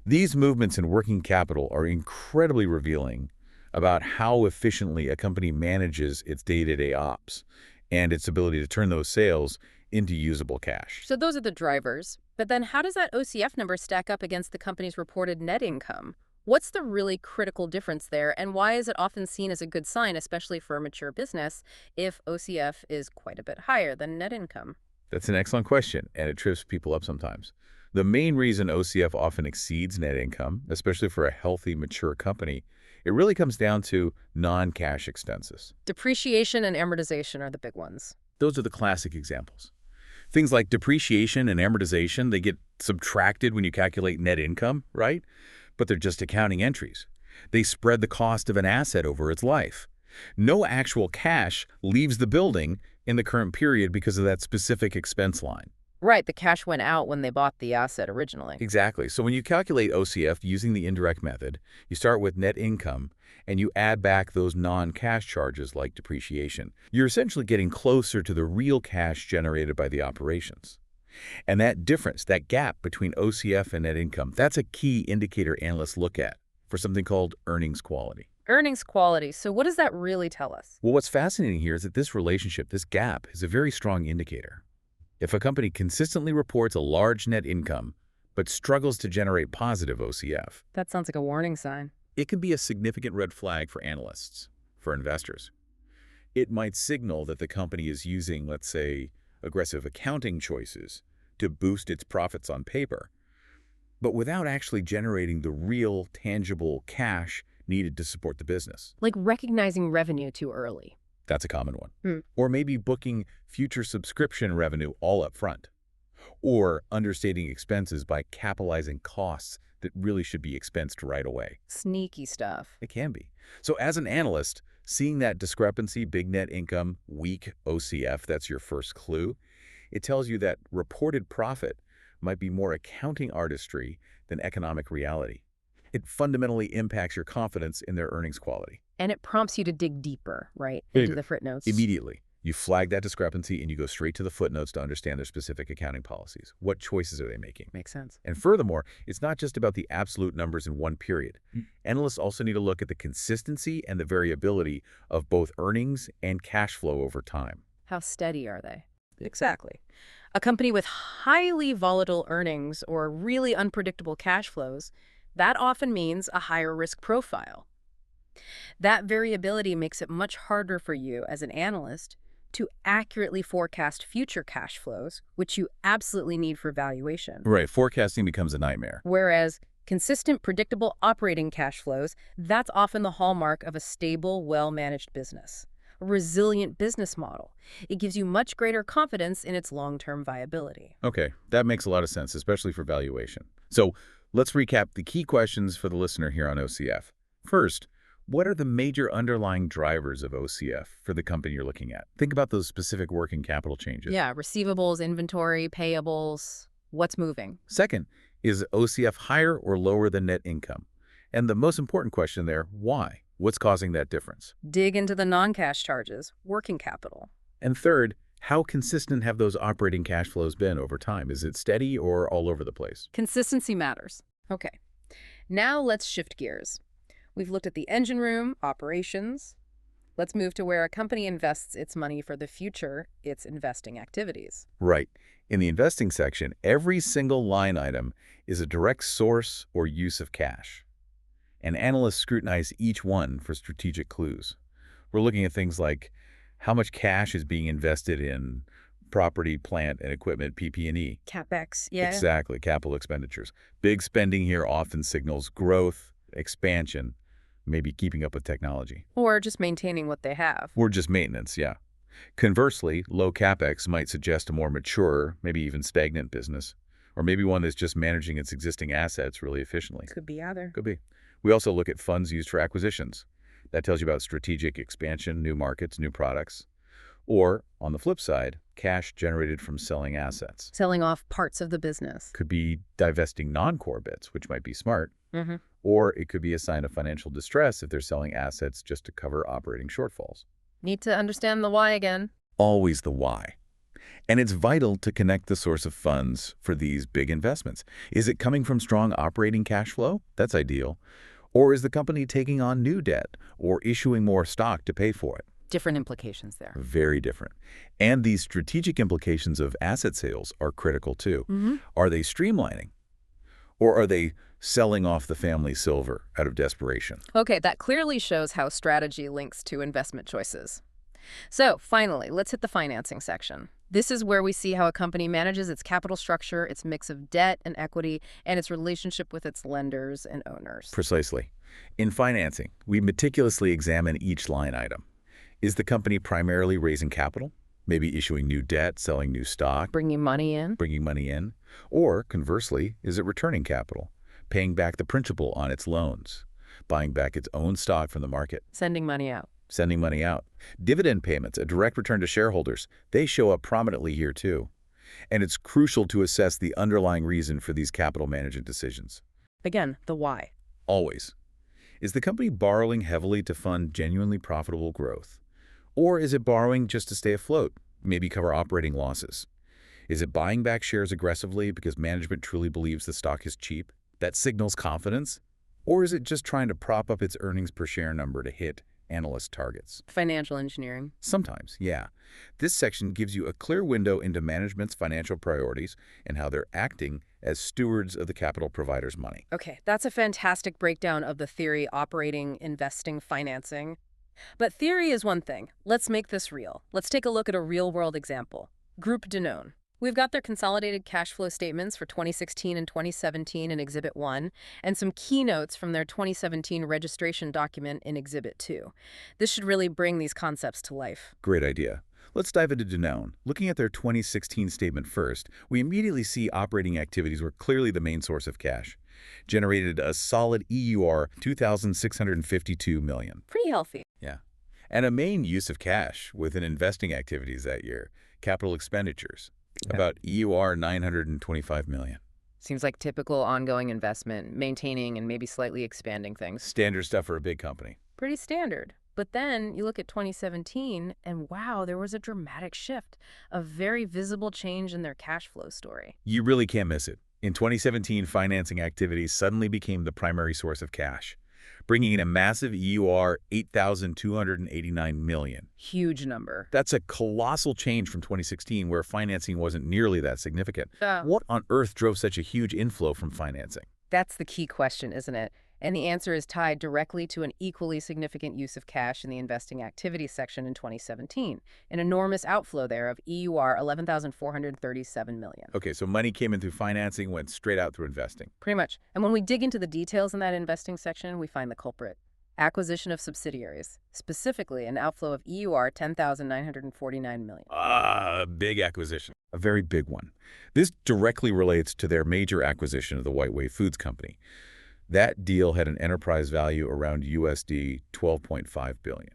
These movements in working capital are incredibly revealing about how efficiently a company manages its day-to-day ops and its ability to turn those sales into usable cash. So those are the drivers. But then how does that OCF number stack up against the company's reported net income? What's the really critical difference there, and why is it often seen as a good sign, especially for a mature business, if OCF is quite a bit higher than net income? That's an excellent question, and it trips people up sometimes. The main reason OCF often exceeds net income, especially for a healthy, mature company, it really comes down to non-cash expenses. Depreciation and amortization are the big ones. Those are the classic examples. Things like depreciation and amortization, they get subtracted when you calculate net income, right? But they're just accounting entries. They spread the cost of an asset over its life. No actual cash leaves the building in the current period because of that specific expense line. Right, the cash went out when they bought the asset originally. Exactly. So when you calculate OCF using the indirect method, you start with net income and you add back those non-cash charges like depreciation. You're essentially getting closer to the real cash generated by the operations. And that difference, that gap between OCF and net income, that's a key indicator analysts look at for something called earnings quality. Earnings quality. So what does that really tell us? Well, what's fascinating here is that this relationship, this gap, is a very strong indicator. If a company consistently reports a large net income, but struggles to generate positive OCF, That sounds like a warning sign. it can be a significant red flag for analysts, for investors. It might signal that the company is using, let's say, aggressive accounting choices to boost its profits on paper, but without actually generating the real, tangible cash needed to support the business. Like recognizing revenue too early. That's a common one. Or maybe booking future subscription revenue all up front. Or understating expenses by capitalizing costs that really should be expensed right away. Sneaky stuff. It can be. So as an analyst, seeing that discrepancy, big net income, weak OCF, that's your first clue, it tells you that reported profit might be more accounting artistry than economic reality. It fundamentally impacts your confidence in their earnings quality. And it prompts you to dig deeper, right, into the footnotes. Immediately. You flag that discrepancy and you go straight to the footnotes to understand their specific accounting policies. What choices are they making? Makes sense. And furthermore, it's not just about the absolute numbers in one period. Analysts also need to look at the consistency and the variability of both earnings and cash flow over time. How steady are they? Exactly. A company with highly volatile earnings or really unpredictable cash flows, that often means a higher risk profile. That variability makes it much harder for you as an analyst to accurately forecast future cash flows, which you absolutely need for valuation. Right, forecasting becomes a nightmare. Whereas consistent, predictable operating cash flows, that's often the hallmark of a stable, well-managed business. A resilient business model. It gives you much greater confidence in its long-term viability. Okay, that makes a lot of sense, especially for valuation. So let's recap the key questions for the listener here on OCF. First, what are the major underlying drivers of OCF for the company you're looking at? Think about those specific working capital changes. Yeah, receivables, inventory, payables, what's moving? Second, is OCF higher or lower than net income? And the most important question there, why? What's causing that difference? Dig into the non-cash charges, working capital. And third, how consistent have those operating cash flows been over time? Is it steady or all over the place? Consistency matters. Okay, now let's shift gears. We've looked at the engine room, operations. Let's move to where a company invests its money for the future, its investing activities. Right. In the investing section, every single line item is a direct source or use of cash. And analysts scrutinize each one for strategic clues. We're looking at things like how much cash is being invested in property, plant, and equipment, PP&E. CapEx, yeah. Exactly, capital expenditures. Big spending here often signals growth, expansion, maybe keeping up with technology. Or just maintaining what they have. Or just maintenance, yeah. Conversely, low CapEx might suggest a more mature, maybe even stagnant business, or maybe one that's just managing its existing assets really efficiently. Could be either. Could be. We also look at funds used for acquisitions. That tells you about strategic expansion, new markets, new products. Or, on the flip side, cash generated from selling assets. Selling off parts of the business. Could be divesting non-core bits, which might be smart. Mm-hmm. Or it could be a sign of financial distress if they're selling assets just to cover operating shortfalls. Need to understand the why again. Always the why. And it's vital to connect the source of funds for these big investments. Is it coming from strong operating cash flow? That's ideal. Or is the company taking on new debt or issuing more stock to pay for it? Different implications there. Very different. And these strategic implications of asset sales are critical too. Mm-hmm. Are they streamlining? Or are they selling off the family silver out of desperation? Okay, that clearly shows how strategy links to investment choices. So, finally, let's hit the financing section. This is where we see how a company manages its capital structure, its mix of debt and equity, and its relationship with its lenders and owners. Precisely. In financing, we meticulously examine each line item. Is the company primarily raising capital? Maybe issuing new debt, selling new stock? Bringing money in? Bringing money in? Or, conversely, is it returning capital? Paying back the principal on its loans? Buying back its own stock from the market? Sending money out? Sending money out. Dividend payments, a direct return to shareholders, they show up prominently here too. And it's crucial to assess the underlying reason for these capital management decisions. Again, the why. Always. Is the company borrowing heavily to fund genuinely profitable growth? Or is it borrowing just to stay afloat, maybe cover operating losses? Is it buying back shares aggressively because management truly believes the stock is cheap? That signals confidence? Or is it just trying to prop up its earnings per share number to hit analyst targets? Financial engineering. Sometimes, yeah. This section gives you a clear window into management's financial priorities and how they're acting as stewards of the capital provider's money. Okay, that's a fantastic breakdown of the theory, operating, investing, financing. But theory is one thing. Let's make this real. Let's take a look at a real-world example. Groupe Danone. We've got their consolidated cash flow statements for 2016 and 2017 in Exhibit 1, and some keynotes from their 2017 registration document in Exhibit 2. This should really bring these concepts to life. Great idea. Let's dive into Danone. Looking at their 2016 statement first, we immediately see operating activities were clearly the main source of cash. Generated a solid EUR $2,652 million. Pretty healthy. Yeah. And a main use of cash within investing activities that year, capital expenditures. About EUR $925 million. Seems like typical ongoing investment, maintaining and maybe slightly expanding things. Standard stuff for a big company. Pretty standard. But then you look at 2017, and wow, there was a dramatic shift, a very visible change in their cash flow story. You really can't miss it. In 2017, financing activities suddenly became the primary source of cash, bringing in a massive EUR $8,289 million. Huge number. That's a colossal change from 2016, where financing wasn't nearly that significant. Yeah. What on earth drove such a huge inflow from financing? That's the key question, isn't it? And the answer is tied directly to an equally significant use of cash in the investing activities section in 2017. An enormous outflow there of EUR $11,437 million. Okay, so money came in through financing, went straight out through investing. Pretty much. And when we dig into the details in that investing section, we find the culprit. Acquisition of subsidiaries, specifically an outflow of EUR $10,949 million. Big acquisition. A very big one. This directly relates to their major acquisition of the White Wave Foods Company. That deal had an enterprise value around USD 12.5 billion.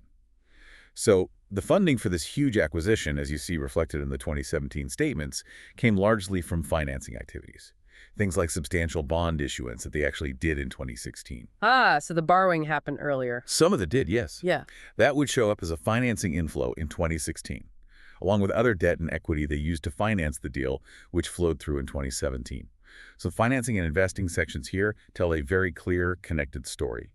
So the funding for this huge acquisition, as you see reflected in the 2017 statements, came largely from financing activities. Things like substantial bond issuance that they actually did in 2016. So the borrowing happened earlier. Some of it did, yes. Yeah. That would show up as a financing inflow in 2016, along with other debt and equity they used to finance the deal, which flowed through in 2017. So financing and investing sections here tell a very clear, connected story.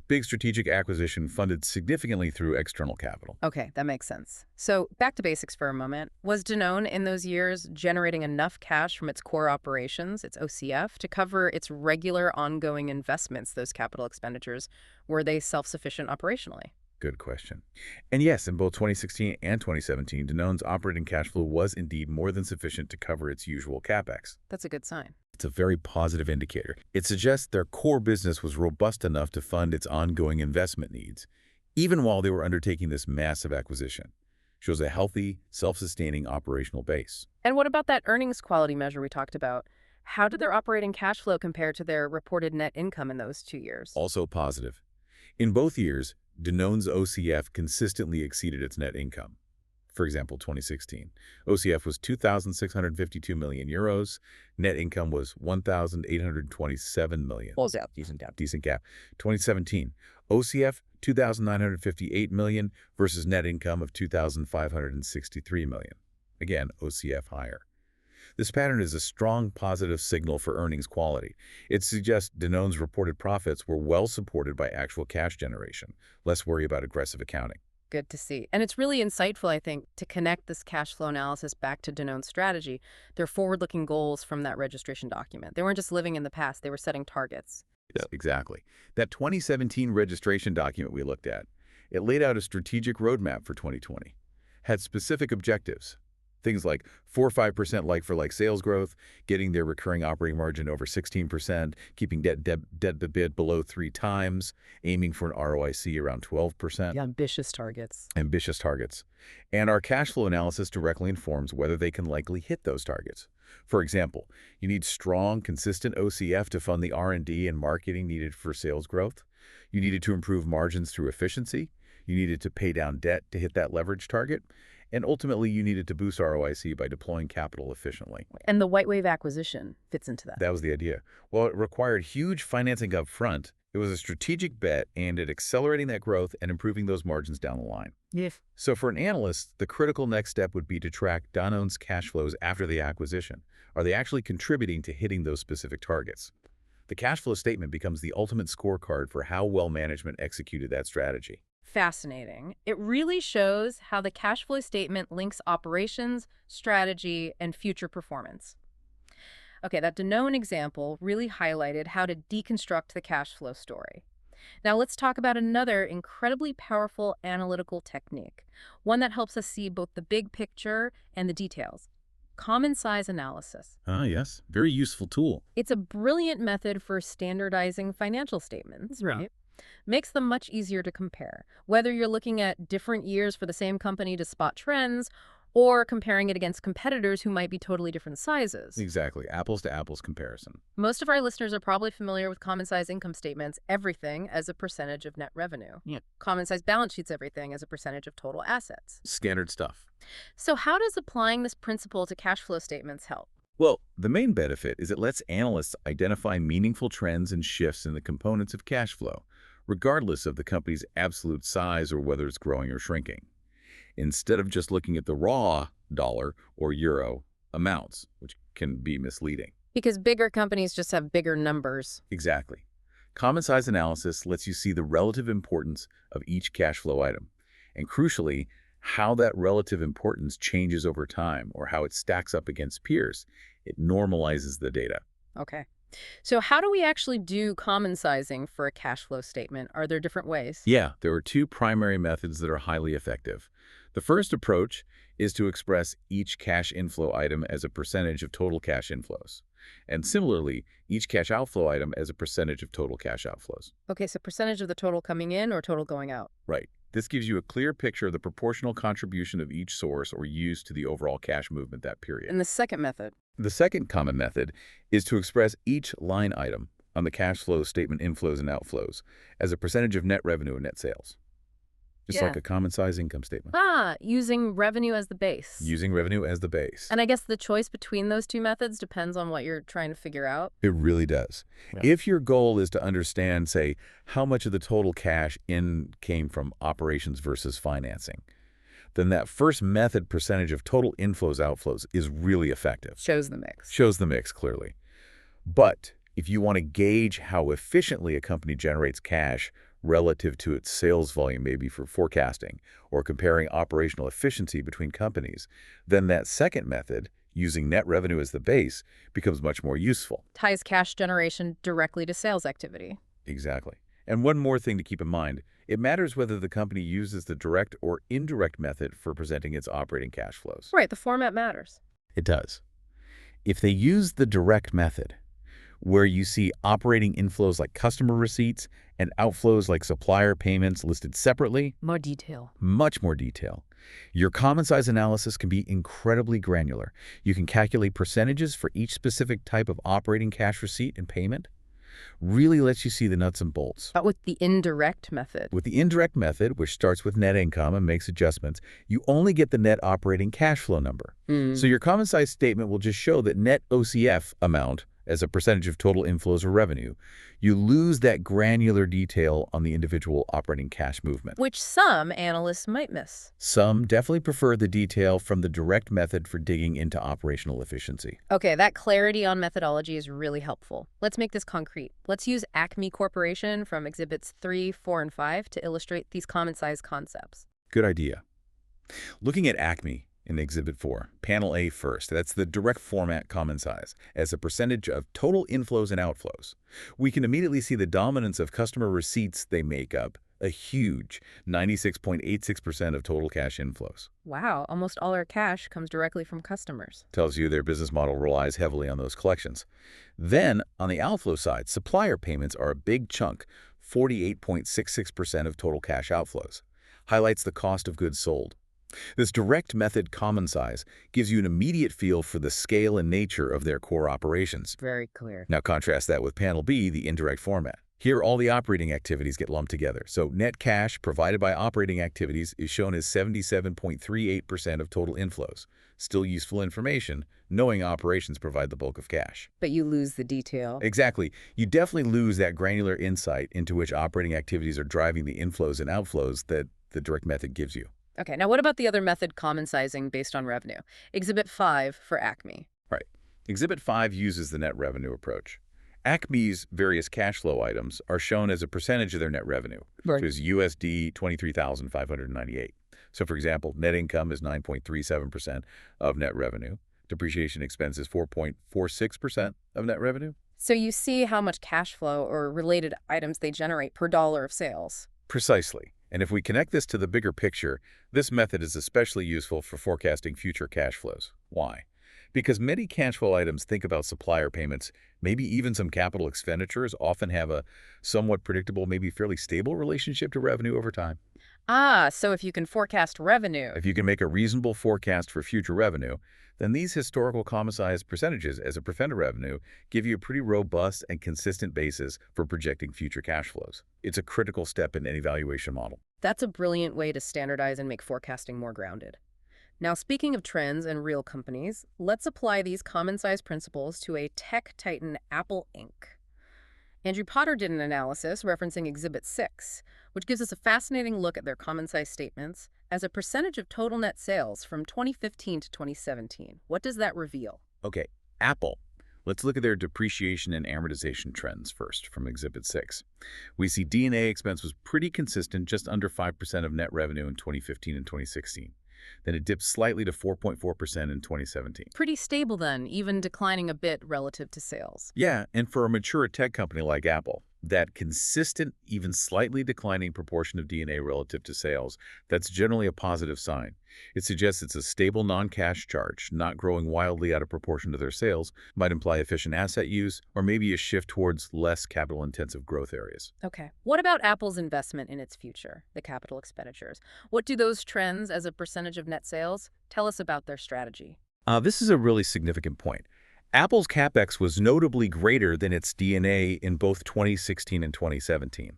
Big strategic acquisition funded significantly through external capital. Okay, that makes sense. So back to basics for a moment. Was Danone in those years generating enough cash from its core operations, its OCF, to cover its regular ongoing investments, those capital expenditures? Were they self-sufficient operationally? Good question. And yes, in both 2016 and 2017, Danone's operating cash flow was indeed more than sufficient to cover its usual CapEx. That's a good sign. It's a very positive indicator. It suggests their core business was robust enough to fund its ongoing investment needs, even while they were undertaking this massive acquisition. Shows a healthy, self-sustaining operational base. And what about that earnings quality measure we talked about? How did their operating cash flow compare to their reported net income in those 2 years? Also positive. In both years, Danone's OCF consistently exceeded its net income. For example, 2016, OCF was 2,652 million euros. Net income was 1,827 million. Pulls out. Decent gap. Decent gap. 2017, OCF 2,958 million versus net income of 2,563 million. Again, OCF higher. This pattern is a strong positive signal for earnings quality. It suggests Danone's reported profits were well supported by actual cash generation. Less worry about aggressive accounting. Good to see. And it's really insightful, I think, to connect this cash flow analysis back to Danone's strategy, their forward-looking goals from that registration document. They weren't just living in the past, they were setting targets. Yes, exactly. That 2017 registration document we looked at, it laid out a strategic roadmap for 2020, had specific objectives. Things like 4 or 5% like-for-like sales growth, getting their recurring operating margin over 16%, keeping debt to bid below 3 times, aiming for an ROIC around 12%. Yeah, ambitious targets. Ambitious targets. And our cash flow analysis directly informs whether they can likely hit those targets. For example, you need strong, consistent OCF to fund the R&D and marketing needed for sales growth. You needed to improve margins through efficiency. You needed to pay down debt to hit that leverage target. And ultimately, you needed to boost ROIC by deploying capital efficiently. And the White Wave acquisition fits into that. That was the idea. While it required huge financing up front, it was a strategic bet aimed at accelerating that growth and improving those margins down the line. Yes. So for an analyst, the critical next step would be to track Danone's cash flows after the acquisition. Are they actually contributing to hitting those specific targets? The cash flow statement becomes the ultimate scorecard for how well management executed that strategy. Fascinating. It really shows how the cash flow statement links operations, strategy, and future performance. Okay, that Danone example really highlighted how to deconstruct the cash flow story. Now let's talk about another incredibly powerful analytical technique, one that helps us see both the big picture and the details. Common size analysis. Yes. Very useful tool. It's a brilliant method for standardizing financial statements, right? Makes them much easier to compare, whether you're looking at different years for the same company to spot trends or comparing it against competitors who might be totally different sizes. Exactly. Apples to apples comparison. Most of our listeners are probably familiar with common size income statements, everything as a percentage of net revenue. Yeah. Common size balance sheets, everything as a percentage of total assets. Standard stuff. So how does applying this principle to cash flow statements help? Well, the main benefit is it lets analysts identify meaningful trends and shifts in the components of cash flow, regardless of the company's absolute size or whether it's growing or shrinking, instead of just looking at the raw dollar or euro amounts, which can be misleading. Because bigger companies just have bigger numbers. Exactly. Common size analysis lets you see the relative importance of each cash flow item, and crucially, how that relative importance changes over time or how it stacks up against peers. It normalizes the data. Okay. So how do we actually do common sizing for a cash flow statement? Are there different ways? Yeah, there are two primary methods that are highly effective. The first approach is to express each cash inflow item as a percentage of total cash inflows. And similarly, each cash outflow item as a percentage of total cash outflows. Okay, so percentage of the total coming in or total going out? Right. This gives you a clear picture of the proportional contribution of each source or use to the overall cash movement that period. And the second method? The second common method is to express each line item on the cash flow statement inflows and outflows as a percentage of net revenue and net sales. Just like a common size income statement. Using revenue as the base. Using revenue as the base. And I guess the choice between those two methods depends on what you're trying to figure out. It really does. Yeah. If your goal is to understand, say, how much of the total cash in came from operations versus financing, then that first method percentage of total inflows outflows is really effective. Shows the mix. Shows the mix clearly. But if you want to gauge how efficiently a company generates cash relative to its sales volume, maybe for forecasting or comparing operational efficiency between companies, then that second method, using net revenue as the base, becomes much more useful. Ties cash generation directly to sales activity. Exactly. And one more thing to keep in mind, it matters whether the company uses the direct or indirect method for presenting its operating cash flows. Right, the format matters. It does. If they use the direct method, where you see operating inflows like customer receipts and outflows like supplier payments listed separately, More detail. much more detail, your common size analysis can be incredibly granular. You can calculate percentages for each specific type of operating cash receipt and payment. Really lets you see the nuts and bolts. But with the indirect method. With the indirect method, which starts with net income and makes adjustments, you only get the net operating cash flow number. So your common size statement will just show that net OCF amount as a percentage of total inflows or revenue. You lose that granular detail on the individual operating cash movement. Which some analysts might miss. Some definitely prefer the detail from the direct method for digging into operational efficiency. Okay, that clarity on methodology is really helpful. Let's make this concrete. Let's use Acme Corporation from Exhibits 3, 4, and 5 to illustrate these common size concepts. Good idea. Looking at Acme in Exhibit 4, Panel A first, that's the direct format common size, as a percentage of total inflows and outflows. We can immediately see the dominance of customer receipts they make up, a huge 96.86% of total cash inflows. Wow, almost all our cash comes directly from customers. Tells you their business model relies heavily on those collections. Then, on the outflow side, supplier payments are a big chunk, 48.66% of total cash outflows. Highlights the cost of goods sold. This direct method common size gives you an immediate feel for the scale and nature of their core operations. Very clear. Now contrast that with Panel B, the indirect format. Here, all the operating activities get lumped together. So net cash provided by operating activities is shown as 77.38% of total inflows. Still useful information, knowing operations provide the bulk of cash. But you lose the detail. Exactly. You definitely lose that granular insight into which operating activities are driving the inflows and outflows that the direct method gives you. Okay, now what about the other method, common sizing based on revenue? Exhibit 5 for Acme. Right. Exhibit 5 uses the net revenue approach. Acme's various cash flow items are shown as a percentage of their net revenue, which is USD 23,598. So, for example, net income is 9.37% of net revenue. Depreciation expense is 4.46% of net revenue. So you see how much cash flow or related items they generate per dollar of sales. Precisely. And if we connect this to the bigger picture, this method is especially useful for forecasting future cash flows. Why? Because many cash flow items think about supplier payments, maybe even some capital expenditures, often have a somewhat predictable, maybe fairly stable relationship to revenue over time. So if you can forecast revenue. If you can make a reasonable forecast for future revenue, then these historical common size percentages as a percent of revenue give you a pretty robust and consistent basis for projecting future cash flows. It's a critical step in any valuation model. That's a brilliant way to standardize and make forecasting more grounded. Now, speaking of trends and real companies, let's apply these common size principles to a tech titan, Apple Inc. Andrew Potter did an analysis referencing Exhibit 6, which gives us a fascinating look at their common-size statements as a percentage of total net sales from 2015 to 2017. What does that reveal? Okay, Apple. Let's look at their depreciation and amortization trends first from Exhibit 6. We see D&A expense was pretty consistent, just under 5% of net revenue in 2015 and 2016. Then it dipped slightly to 4.4% in 2017. Pretty stable then, even declining a bit relative to sales. Yeah, and for a mature tech company like Apple, that consistent, even slightly declining proportion of D&A relative to sales, that's generally a positive sign. It suggests it's a stable non-cash charge, not growing wildly out of proportion to their sales, might imply efficient asset use, or maybe a shift towards less capital-intensive growth areas. Okay. What about Apple's investment in its future, the capital expenditures? What do those trends as a percentage of net sales tell us about their strategy? This is a really significant point. Apple's CapEx was notably greater than its D&A in both 2016 and 2017.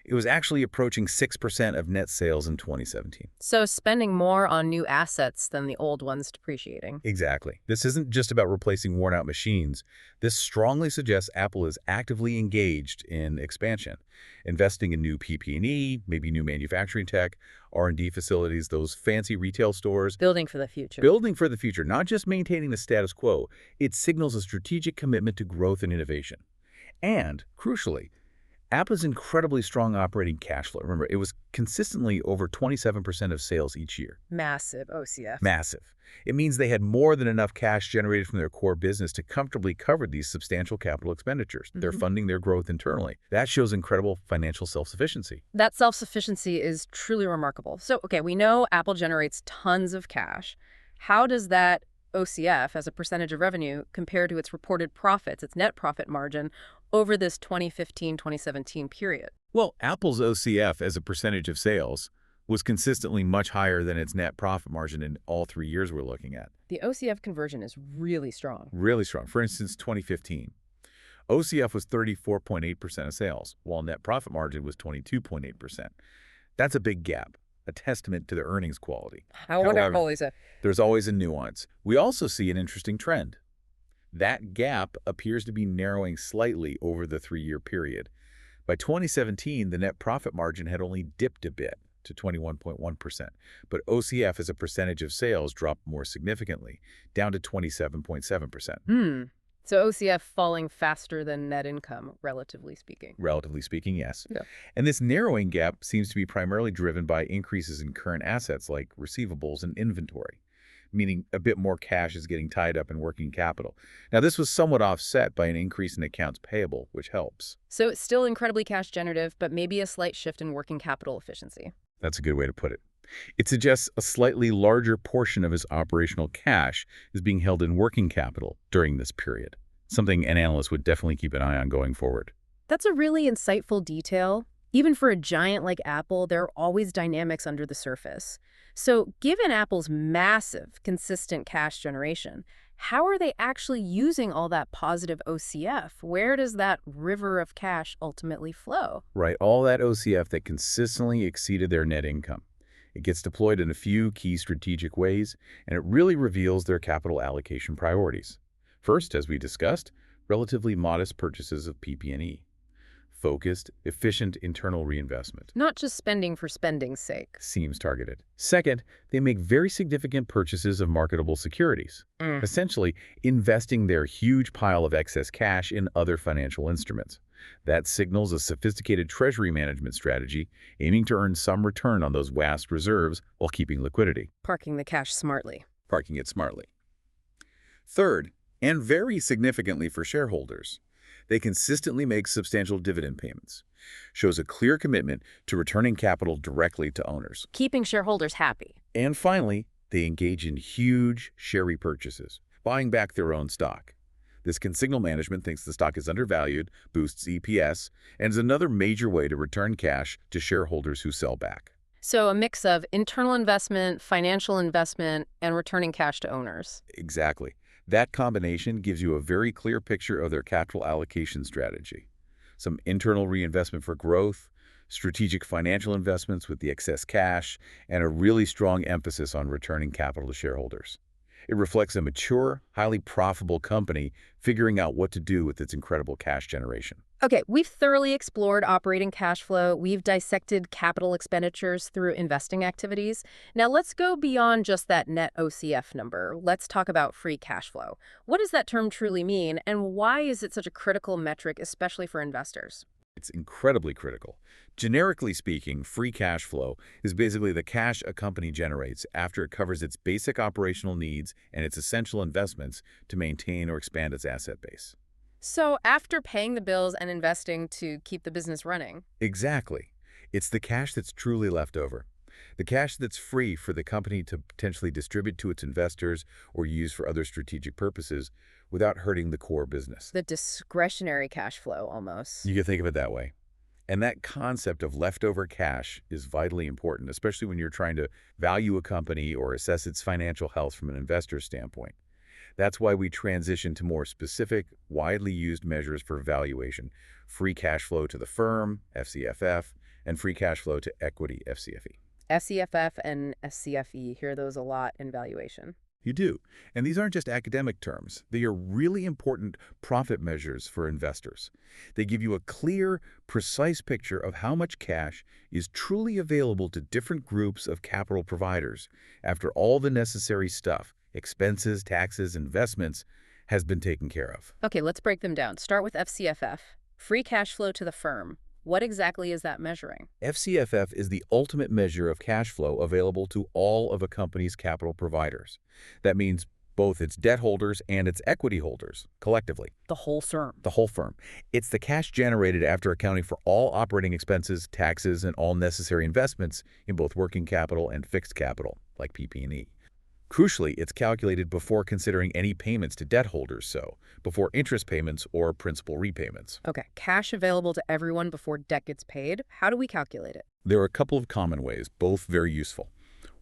It was actually approaching 6% of net sales in 2017. So spending more on new assets than the old ones depreciating. Exactly. This isn't just about replacing worn-out machines. This strongly suggests Apple is actively engaged in expansion, investing in new PP&E, maybe new manufacturing tech, R&D facilities, those fancy retail stores. Building for the future. Building for the future, not just maintaining the status quo. It signals a strategic commitment to growth and innovation. And, crucially, Apple's incredibly strong operating cash flow. Remember, it was consistently over 27% of sales each year. Massive OCF. Massive. It means they had more than enough cash generated from their core business to comfortably cover these substantial capital expenditures. They're funding their growth internally. That shows incredible financial self-sufficiency. That self-sufficiency is truly remarkable. So, okay, we know Apple generates tons of cash. How does that OCF as a percentage of revenue compare to its reported profits, its net profit margin, over this 2015-2017 period? Well, Apple's OCF as a percentage of sales was consistently much higher than its net profit margin in all 3 years we're looking at. The OCF conversion is really strong. Really strong. For instance, 2015, OCF was 34.8% of sales, while net profit margin was 22.8%. That's a big gap, a testament to the earnings quality. How wonderful is it? There's always a nuance. We also see an interesting trend. That gap appears to be narrowing slightly over the 3-year period. By 2017, the net profit margin had only dipped a bit to 21.1%, but OCF as a percentage of sales dropped more significantly, down to 27.7%. So OCF falling faster than net income, relatively speaking. Relatively speaking, yes. Yeah. And this narrowing gap seems to be primarily driven by increases in current assets like receivables and inventory, meaning a bit more cash is getting tied up in working capital. Now, this was somewhat offset by an increase in accounts payable, which helps. So it's still incredibly cash generative, but maybe a slight shift in working capital efficiency. That's a good way to put it. It suggests a slightly larger portion of his operational cash is being held in working capital during this period, something an analyst would definitely keep an eye on going forward. That's a really insightful detail. Even for a giant like Apple, there are always dynamics under the surface. So given Apple's massive, consistent cash generation, how are they actually using all that positive OCF? Where does that river of cash ultimately flow? Right, all that OCF that consistently exceeded their net income. It gets deployed in a few key strategic ways, and it really reveals their capital allocation priorities. First, as we discussed, relatively modest purchases of PP&E. Focused, efficient internal reinvestment. Not just spending for spending's sake. Seems targeted. Second, they make very significant purchases of marketable securities, essentially investing their huge pile of excess cash in other financial instruments. That signals a sophisticated treasury management strategy aiming to earn some return on those vast reserves while keeping liquidity. Parking the cash smartly. Parking it smartly. Third, and very significantly for shareholders, they consistently make substantial dividend payments. Shows a clear commitment to returning capital directly to owners. Keeping shareholders happy. And finally, they engage in huge share repurchases, buying back their own stock. This can signal management thinks the stock is undervalued, boosts EPS, and is another major way to return cash to shareholders who sell back. So a mix of internal investment, financial investment, and returning cash to owners. Exactly. That combination gives you a very clear picture of their capital allocation strategy. Some internal reinvestment for growth, strategic financial investments with the excess cash, and a really strong emphasis on returning capital to shareholders. It reflects a mature, highly profitable company figuring out what to do with its incredible cash generation. Okay, we've thoroughly explored operating cash flow. We've dissected capital expenditures through investing activities. Now let's go beyond just that net OCF number. Let's talk about free cash flow. What does that term truly mean, and why is it such a critical metric, especially for investors? It's incredibly critical. Generically speaking, free cash flow is basically the cash a company generates after it covers its basic operational needs and its essential investments to maintain or expand its asset base. So after paying the bills and investing to keep the business running. Exactly. It's the cash that's truly left over. The cash that's free for the company to potentially distribute to its investors or use for other strategic purposes without hurting the core business. The discretionary cash flow, almost. You can think of it that way. And that concept of leftover cash is vitally important, especially when you're trying to value a company or assess its financial health from an investor standpoint. That's why we transition to more specific, widely used measures for valuation: free cash flow to the firm, FCFF, and free cash flow to equity, FCFE. FCFF and SCFE, hear those a lot in valuation. You do. And these aren't just academic terms. They are really important profit measures for investors. They give you a clear, precise picture of how much cash is truly available to different groups of capital providers after all the necessary stuff, expenses, taxes, investments, has been taken care of. Okay, let's break them down. Start with FCFF, free cash flow to the firm. What exactly is that measuring? FCFF is the ultimate measure of cash flow available to all of a company's capital providers. That means both its debt holders and its equity holders, collectively. The whole firm. The whole firm. It's the cash generated after accounting for all operating expenses, taxes, and all necessary investments in both working capital and fixed capital, like PP&E. Crucially, it's calculated before considering any payments to debt holders, so before interest payments or principal repayments. Okay, cash available to everyone before debt gets paid. How do we calculate it? There are a couple of common ways, both very useful.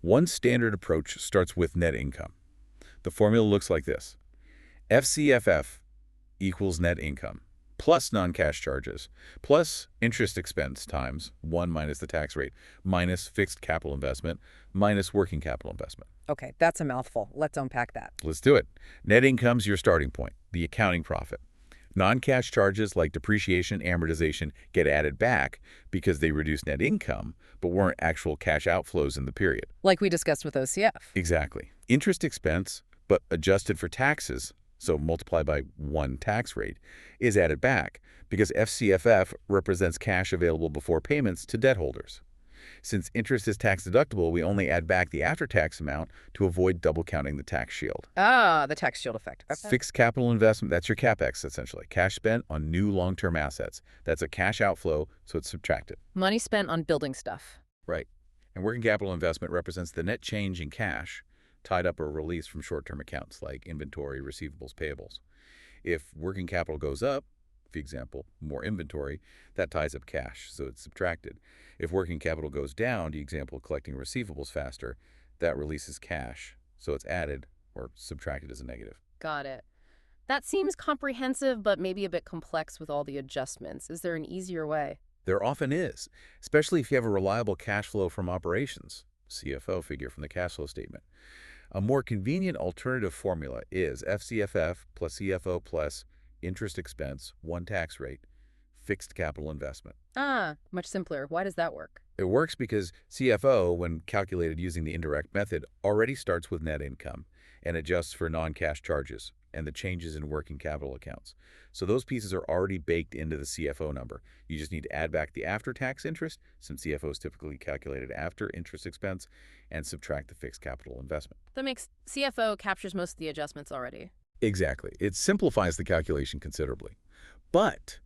One standard approach starts with net income. The formula looks like this: FCFF equals net income plus non-cash charges plus interest expense times 1 minus the tax rate minus fixed capital investment minus working capital investment. Okay, that's a mouthful. Let's unpack that. Let's do it. Net income's your starting point, the accounting profit. Non-cash charges like depreciation, amortization get added back because they reduce net income, but weren't actual cash outflows in the period. Like we discussed with OCF. Exactly. Interest expense, but adjusted for taxes, so multiplied by 1 tax rate, is added back because FCFF represents cash available before payments to debt holders. Since interest is tax deductible, we only add back the after-tax amount to avoid double counting the tax shield. Ah, the tax shield effect. Okay. Fixed capital investment, that's your CapEx, essentially. Cash spent on new long-term assets. That's a cash outflow, so it's subtracted. Money spent on building stuff. Right. And working capital investment represents the net change in cash tied up or released from short-term accounts like inventory, receivables, payables. If working capital goes up, for example, more inventory, that ties up cash, so it's subtracted. If working capital goes down, the example, collecting receivables faster, that releases cash, so it's added or subtracted as a negative. Got it. That seems comprehensive, but maybe a bit complex with all the adjustments. Is there an easier way? There often is, especially if you have a reliable cash flow from operations, CFO figure from the cash flow statement. A more convenient alternative formula is FCFF plus CFO plus interest expense, 1 tax rate, fixed capital investment. Ah, much simpler. Why does that work? It works because CFO, when calculated using the indirect method, already starts with net income and adjusts for non-cash charges and the changes in working capital accounts. So those pieces are already baked into the CFO number. You just need to add back the after-tax interest, since CFO is typically calculated after interest expense, and subtract the fixed capital investment. That makes CFO captures most of the adjustments already. Exactly. It simplifies the calculation considerably. But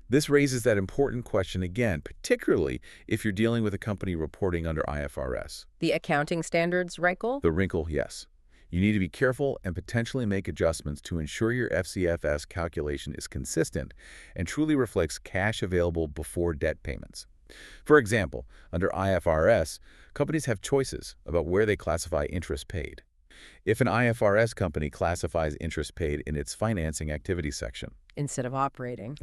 this raises that important question again, particularly if you're dealing with a company reporting under IFRS. The accounting standards wrinkle? The wrinkle, yes. You need to be careful and potentially make adjustments to ensure your FCFS calculation is consistent and truly reflects cash available before debt payments. For example, under IFRS, companies have choices about where they classify interest paid. If an IFRS company classifies interest paid in its financing activity section Instead of operating,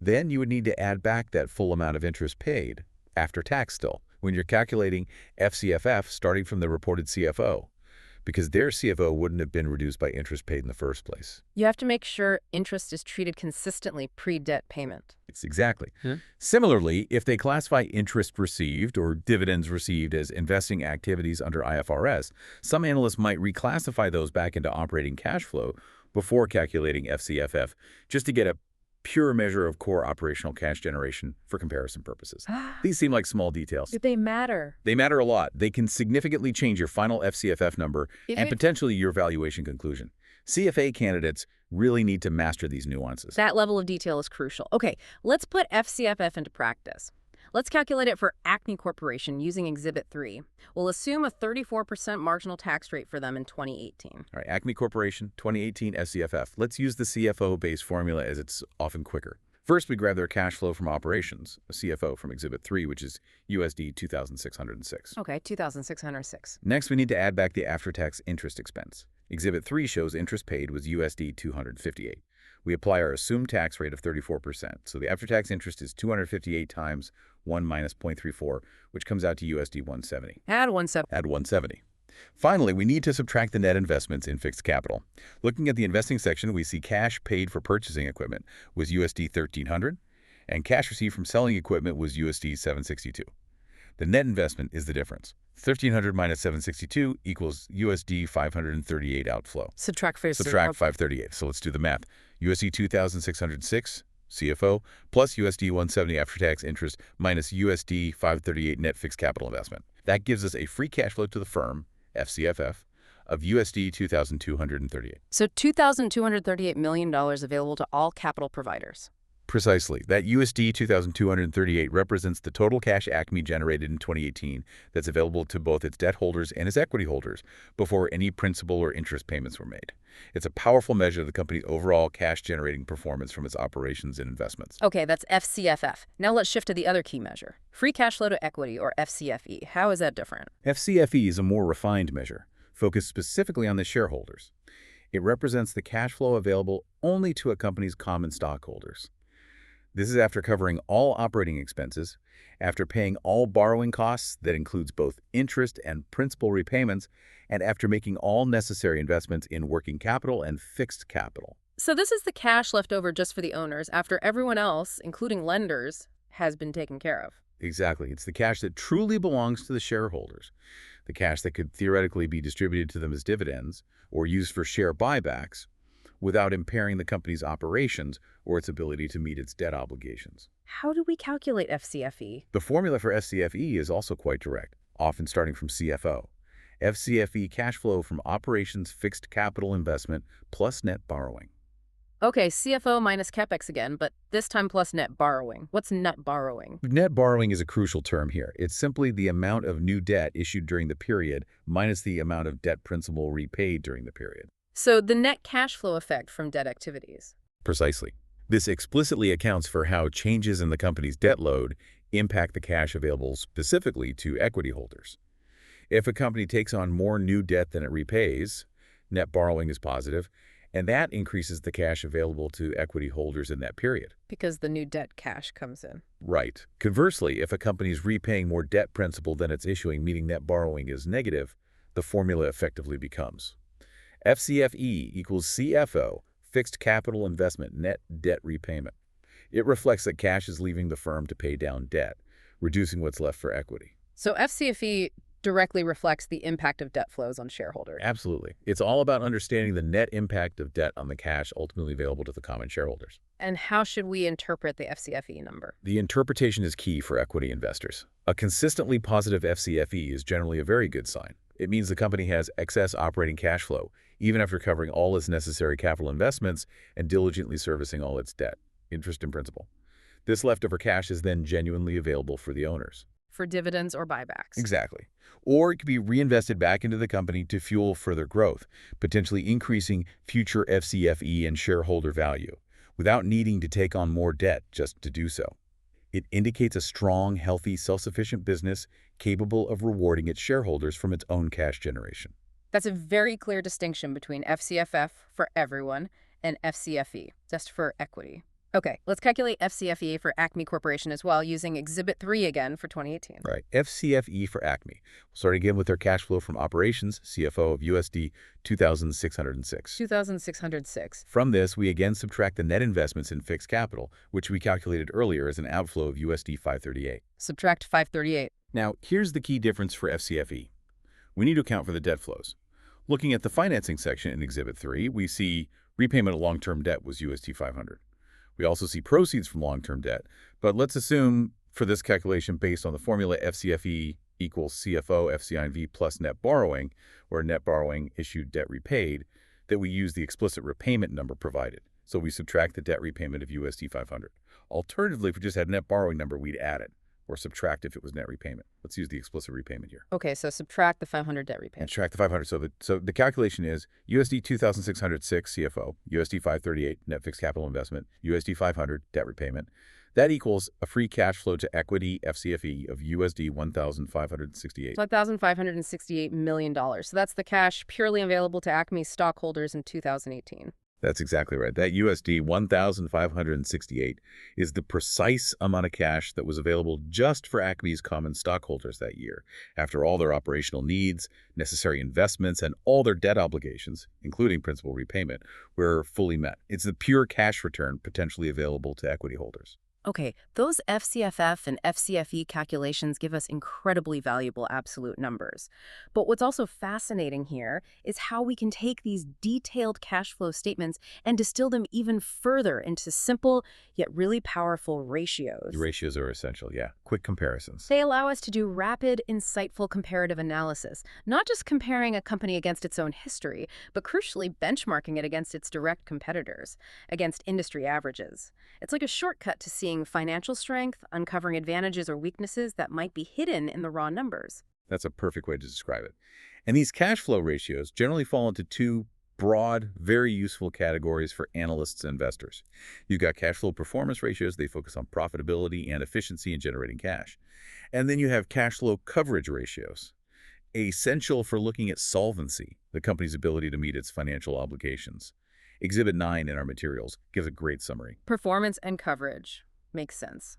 then you would need to add back that full amount of interest paid, after tax still, when you're calculating FCFF starting from the reported CFO. because their CFO wouldn't have been reduced by interest paid in the first place. You have to make sure interest is treated consistently pre-debt payment. It's exactly. Similarly, if they classify interest received or dividends received as investing activities under IFRS, some analysts might reclassify those back into operating cash flow before calculating FCFF, just to get a pure measure of core operational cash generation for comparison purposes. These seem like small details. Do they matter? They matter a lot. They can significantly change your final FCFF number and potentially your valuation conclusion. CFA candidates really need to master these nuances. That level of detail is crucial. Okay, let's put FCFF into practice. Let's calculate it for Acme Corporation using Exhibit 3. We'll assume a 34% marginal tax rate for them in 2018. All right, Acme Corporation, 2018 FCFF. Let's use the CFO-based formula as it's often quicker. First, we grab their cash flow from operations, a CFO from Exhibit 3, which is USD 2,606. Okay, 2,606. Next, we need to add back the after-tax interest expense. Exhibit 3 shows interest paid was USD 258. We apply our assumed tax rate of 34%. So the after-tax interest is 258 times 1 minus 0.34, which comes out to USD 170. Add 170. Add 170. Finally, we need to subtract the net investments in fixed capital. Looking at the investing section, we see cash paid for purchasing equipment was USD 1,300, and cash received from selling equipment was USD 762. The net investment is the difference. 1,300 minus 762 equals USD 538 outflow. Subtract 538. So let's do the math. USD 2,606 CFO plus USD 170 after-tax interest minus USD 538 net fixed capital investment. That gives us a free cash flow to the firm, FCFF, of USD 2,238. So $2,238 million available to all capital providers. Precisely. That USD 2,238 represents the total cash Acme generated in 2018 that's available to both its debt holders and its equity holders before any principal or interest payments were made. It's a powerful measure of the company's overall cash-generating performance from its operations and investments. Okay, that's FCFF. Now let's shift to the other key measure, free cash flow to equity, or FCFE. How is that different? FCFE is a more refined measure, focused specifically on the shareholders. It represents the cash flow available only to a company's common stockholders. This is after covering all operating expenses, after paying all borrowing costs that includes both interest and principal repayments, and after making all necessary investments in working capital and fixed capital. So this is the cash left over just for the owners after everyone else, including lenders, has been taken care of. Exactly. It's the cash that truly belongs to the shareholders, the cash that could theoretically be distributed to them as dividends or used for share buybacks, without impairing the company's operations or its ability to meet its debt obligations. How do we calculate FCFE? The formula for FCFE is also quite direct, often starting from CFO. FCFE cash flow from operations fixed capital investment plus net borrowing. Okay, CFO minus CapEx again, but this time plus net borrowing. What's net borrowing? Net borrowing is a crucial term here. It's simply the amount of new debt issued during the period minus the amount of debt principal repaid during the period. So the net cash flow effect from debt activities. Precisely. This explicitly accounts for how changes in the company's debt load impact the cash available specifically to equity holders. If a company takes on more new debt than it repays, net borrowing is positive, and that increases the cash available to equity holders in that period. Because the new debt cash comes in. Right. Conversely, if a company is repaying more debt principal than it's issuing, meaning net borrowing is negative, the formula effectively becomes FCFE equals CFO, fixed capital investment net debt repayment. It reflects that cash is leaving the firm to pay down debt, reducing what's left for equity. So FCFE directly reflects the impact of debt flows on shareholders. Absolutely. It's all about understanding the net impact of debt on the cash ultimately available to the common shareholders. And how should we interpret the FCFE number? The interpretation is key for equity investors. A consistently positive FCFE is generally a very good sign. It means the company has excess operating cash flow, even after covering all its necessary capital investments and diligently servicing all its debt, interest and principal. This leftover cash is then genuinely available for the owners. For dividends or buybacks. Exactly. Or it could be reinvested back into the company to fuel further growth, potentially increasing future FCFE and shareholder value, without needing to take on more debt just to do so. It indicates a strong, healthy, self-sufficient business capable of rewarding its shareholders from its own cash generation. That's a very clear distinction between FCFF for everyone and FCFE, just for equity. Okay, let's calculate FCFE for Acme Corporation as well, using Exhibit 3 again for 2018. Right. FCFE for Acme. We'll start again with their cash flow from operations, CFO of USD 2,606. 2,606. From this, we again subtract the net investments in fixed capital, which we calculated earlier as an outflow of USD 538. Subtract 538. Now, here's the key difference for FCFE. We need to account for the debt flows. Looking at the financing section in Exhibit 3, we see repayment of long-term debt was USD 500. We also see proceeds from long-term debt, but let's assume for this calculation based on the formula FCFE equals CFO FCINV plus net borrowing, or net borrowing issued debt repaid, that we use the explicit repayment number provided. So we subtract the debt repayment of USD 500. Alternatively, if we just had net borrowing number, we'd add it, or subtract if it was net repayment. Let's use the explicit repayment here. Okay, so subtract the 500 debt And repayment. subtract the 500. So the calculation is USD 2,606 CFO, USD 538 net fixed capital investment, USD 500 debt repayment. That equals a free cash flow to equity FCFE of USD 1,568. $1,568 million. So that's the cash purely available to Acme's stockholders in 2018. That's exactly right. That USD 1,568 is the precise amount of cash that was available just for Acme's common stockholders that year, after all their operational needs, necessary investments, and all their debt obligations, including principal repayment, were fully met. It's the pure cash return potentially available to equity holders. Okay, those FCFF and FCFE calculations give us incredibly valuable absolute numbers. But what's also fascinating here is how we can take these detailed cash flow statements and distill them even further into simple yet really powerful ratios. The ratios are essential, yeah. Quick comparisons. They allow us to do rapid, insightful comparative analysis, not just comparing a company against its own history, but crucially benchmarking it against its direct competitors, against industry averages. It's like a shortcut to seeing financial strength, uncovering advantages or weaknesses that might be hidden in the raw numbers. That's a perfect way to describe it. And these cash flow ratios generally fall into two broad, very useful categories for analysts and investors. You've got cash flow performance ratios. They focus on profitability and efficiency in generating cash. And then you have cash flow coverage ratios, essential for looking at solvency, the company's ability to meet its financial obligations. Exhibit 9 in our materials gives a great summary. Performance and coverage. Makes sense.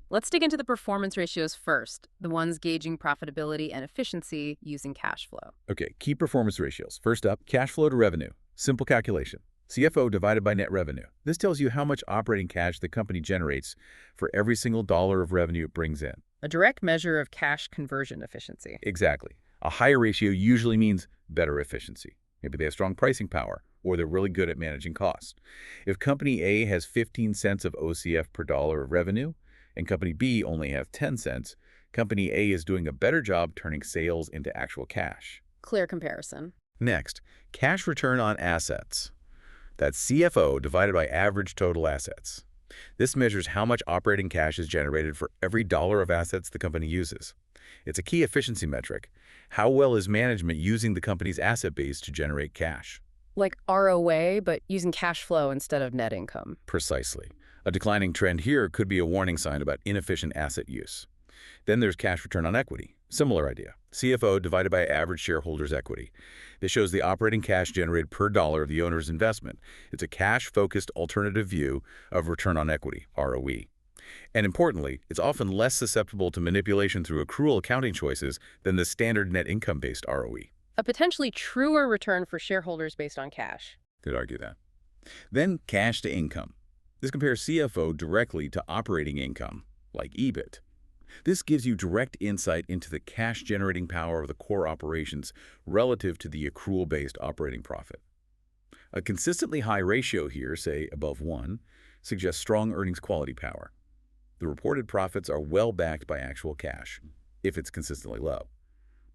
Let's dig into the performance ratios first, the ones gauging profitability and efficiency using cash flow. Okay, key performance ratios. First up, cash flow to revenue. Simple calculation. CFO divided by net revenue. This tells you how much operating cash the company generates for every single dollar of revenue it brings in. A direct measure of cash conversion efficiency. Exactly. A higher ratio usually means better efficiency. Maybe they have strong pricing power, or they're really good at managing costs. If Company A has 15 cents of OCF per dollar of revenue, and Company B only has 10 cents, Company A is doing a better job turning sales into actual cash. Clear comparison. Next, cash return on assets. That's CFO divided by average total assets. This measures how much operating cash is generated for every dollar of assets the company uses. It's a key efficiency metric. How well is management using the company's asset base to generate cash? Like ROA, but using cash flow instead of net income. Precisely. A declining trend here could be a warning sign about inefficient asset use. Then there's cash return on equity. Similar idea. CFO divided by average shareholders' equity. This shows the operating cash generated per dollar of the owner's investment. It's a cash-focused alternative view of return on equity, ROE. And importantly, it's often less susceptible to manipulation through accrual accounting choices than the standard net income-based ROE. A potentially truer return for shareholders based on cash. Could argue that. Then cash to income. This compares CFO directly to operating income, like EBIT. This gives you direct insight into the cash-generating power of the core operations relative to the accrual-based operating profit. A consistently high ratio here, say above 1, suggests strong earnings quality power. The reported profits are well backed by actual cash, if it's consistently low.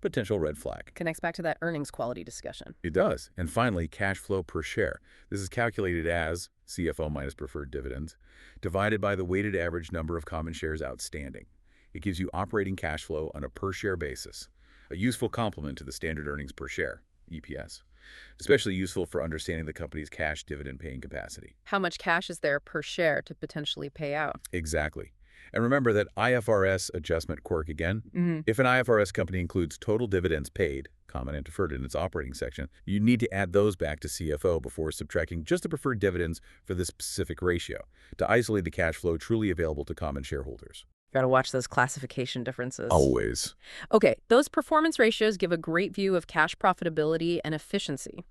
Potential red flag. Connects back to that earnings quality discussion. It does. And finally, cash flow per share. This is calculated as CFO minus preferred dividends, divided by the weighted average number of common shares outstanding. It gives you operating cash flow on a per-share basis, a useful complement to the standard earnings per share, EPS, especially useful for understanding the company's cash dividend paying capacity. How much cash is there per share to potentially pay out? Exactly. And remember that IFRS adjustment quirk again. Mm-hmm. If an IFRS company includes total dividends paid, common and deferred in its operating section, you need to add those back to CFO before subtracting just the preferred dividends for this specific ratio to isolate the cash flow truly available to common shareholders. Got to watch those classification differences. Always. Okay, those performance ratios give a great view of cash profitability and efficiency.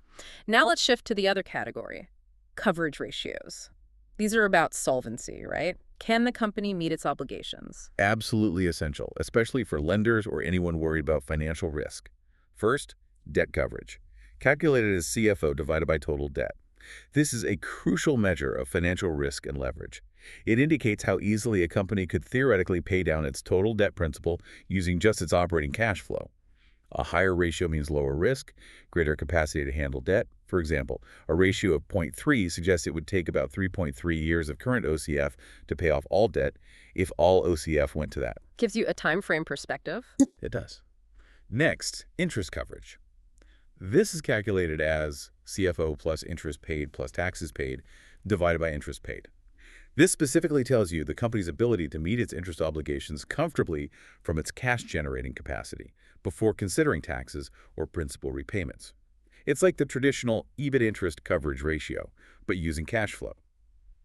Now let's shift to the other category, coverage ratios. These are about solvency, right? Can the company meet its obligations? Absolutely essential, especially for lenders or anyone worried about financial risk. First, debt coverage, calculated as CFO divided by total debt. This is a crucial measure of financial risk and leverage. It indicates how easily a company could theoretically pay down its total debt principal using just its operating cash flow. A higher ratio means lower risk, greater capacity to handle debt. For example, a ratio of 0.3 suggests it would take about 3.3 years of current OCF to pay off all debt if all OCF went to that. Gives you a time frame perspective. It does. Next, interest coverage. This is calculated as CFO plus interest paid plus taxes paid divided by interest paid. This specifically tells you the company's ability to meet its interest obligations comfortably from its cash-generating capacity before considering taxes or principal repayments. It's like the traditional EBIT interest coverage ratio, but using cash flow.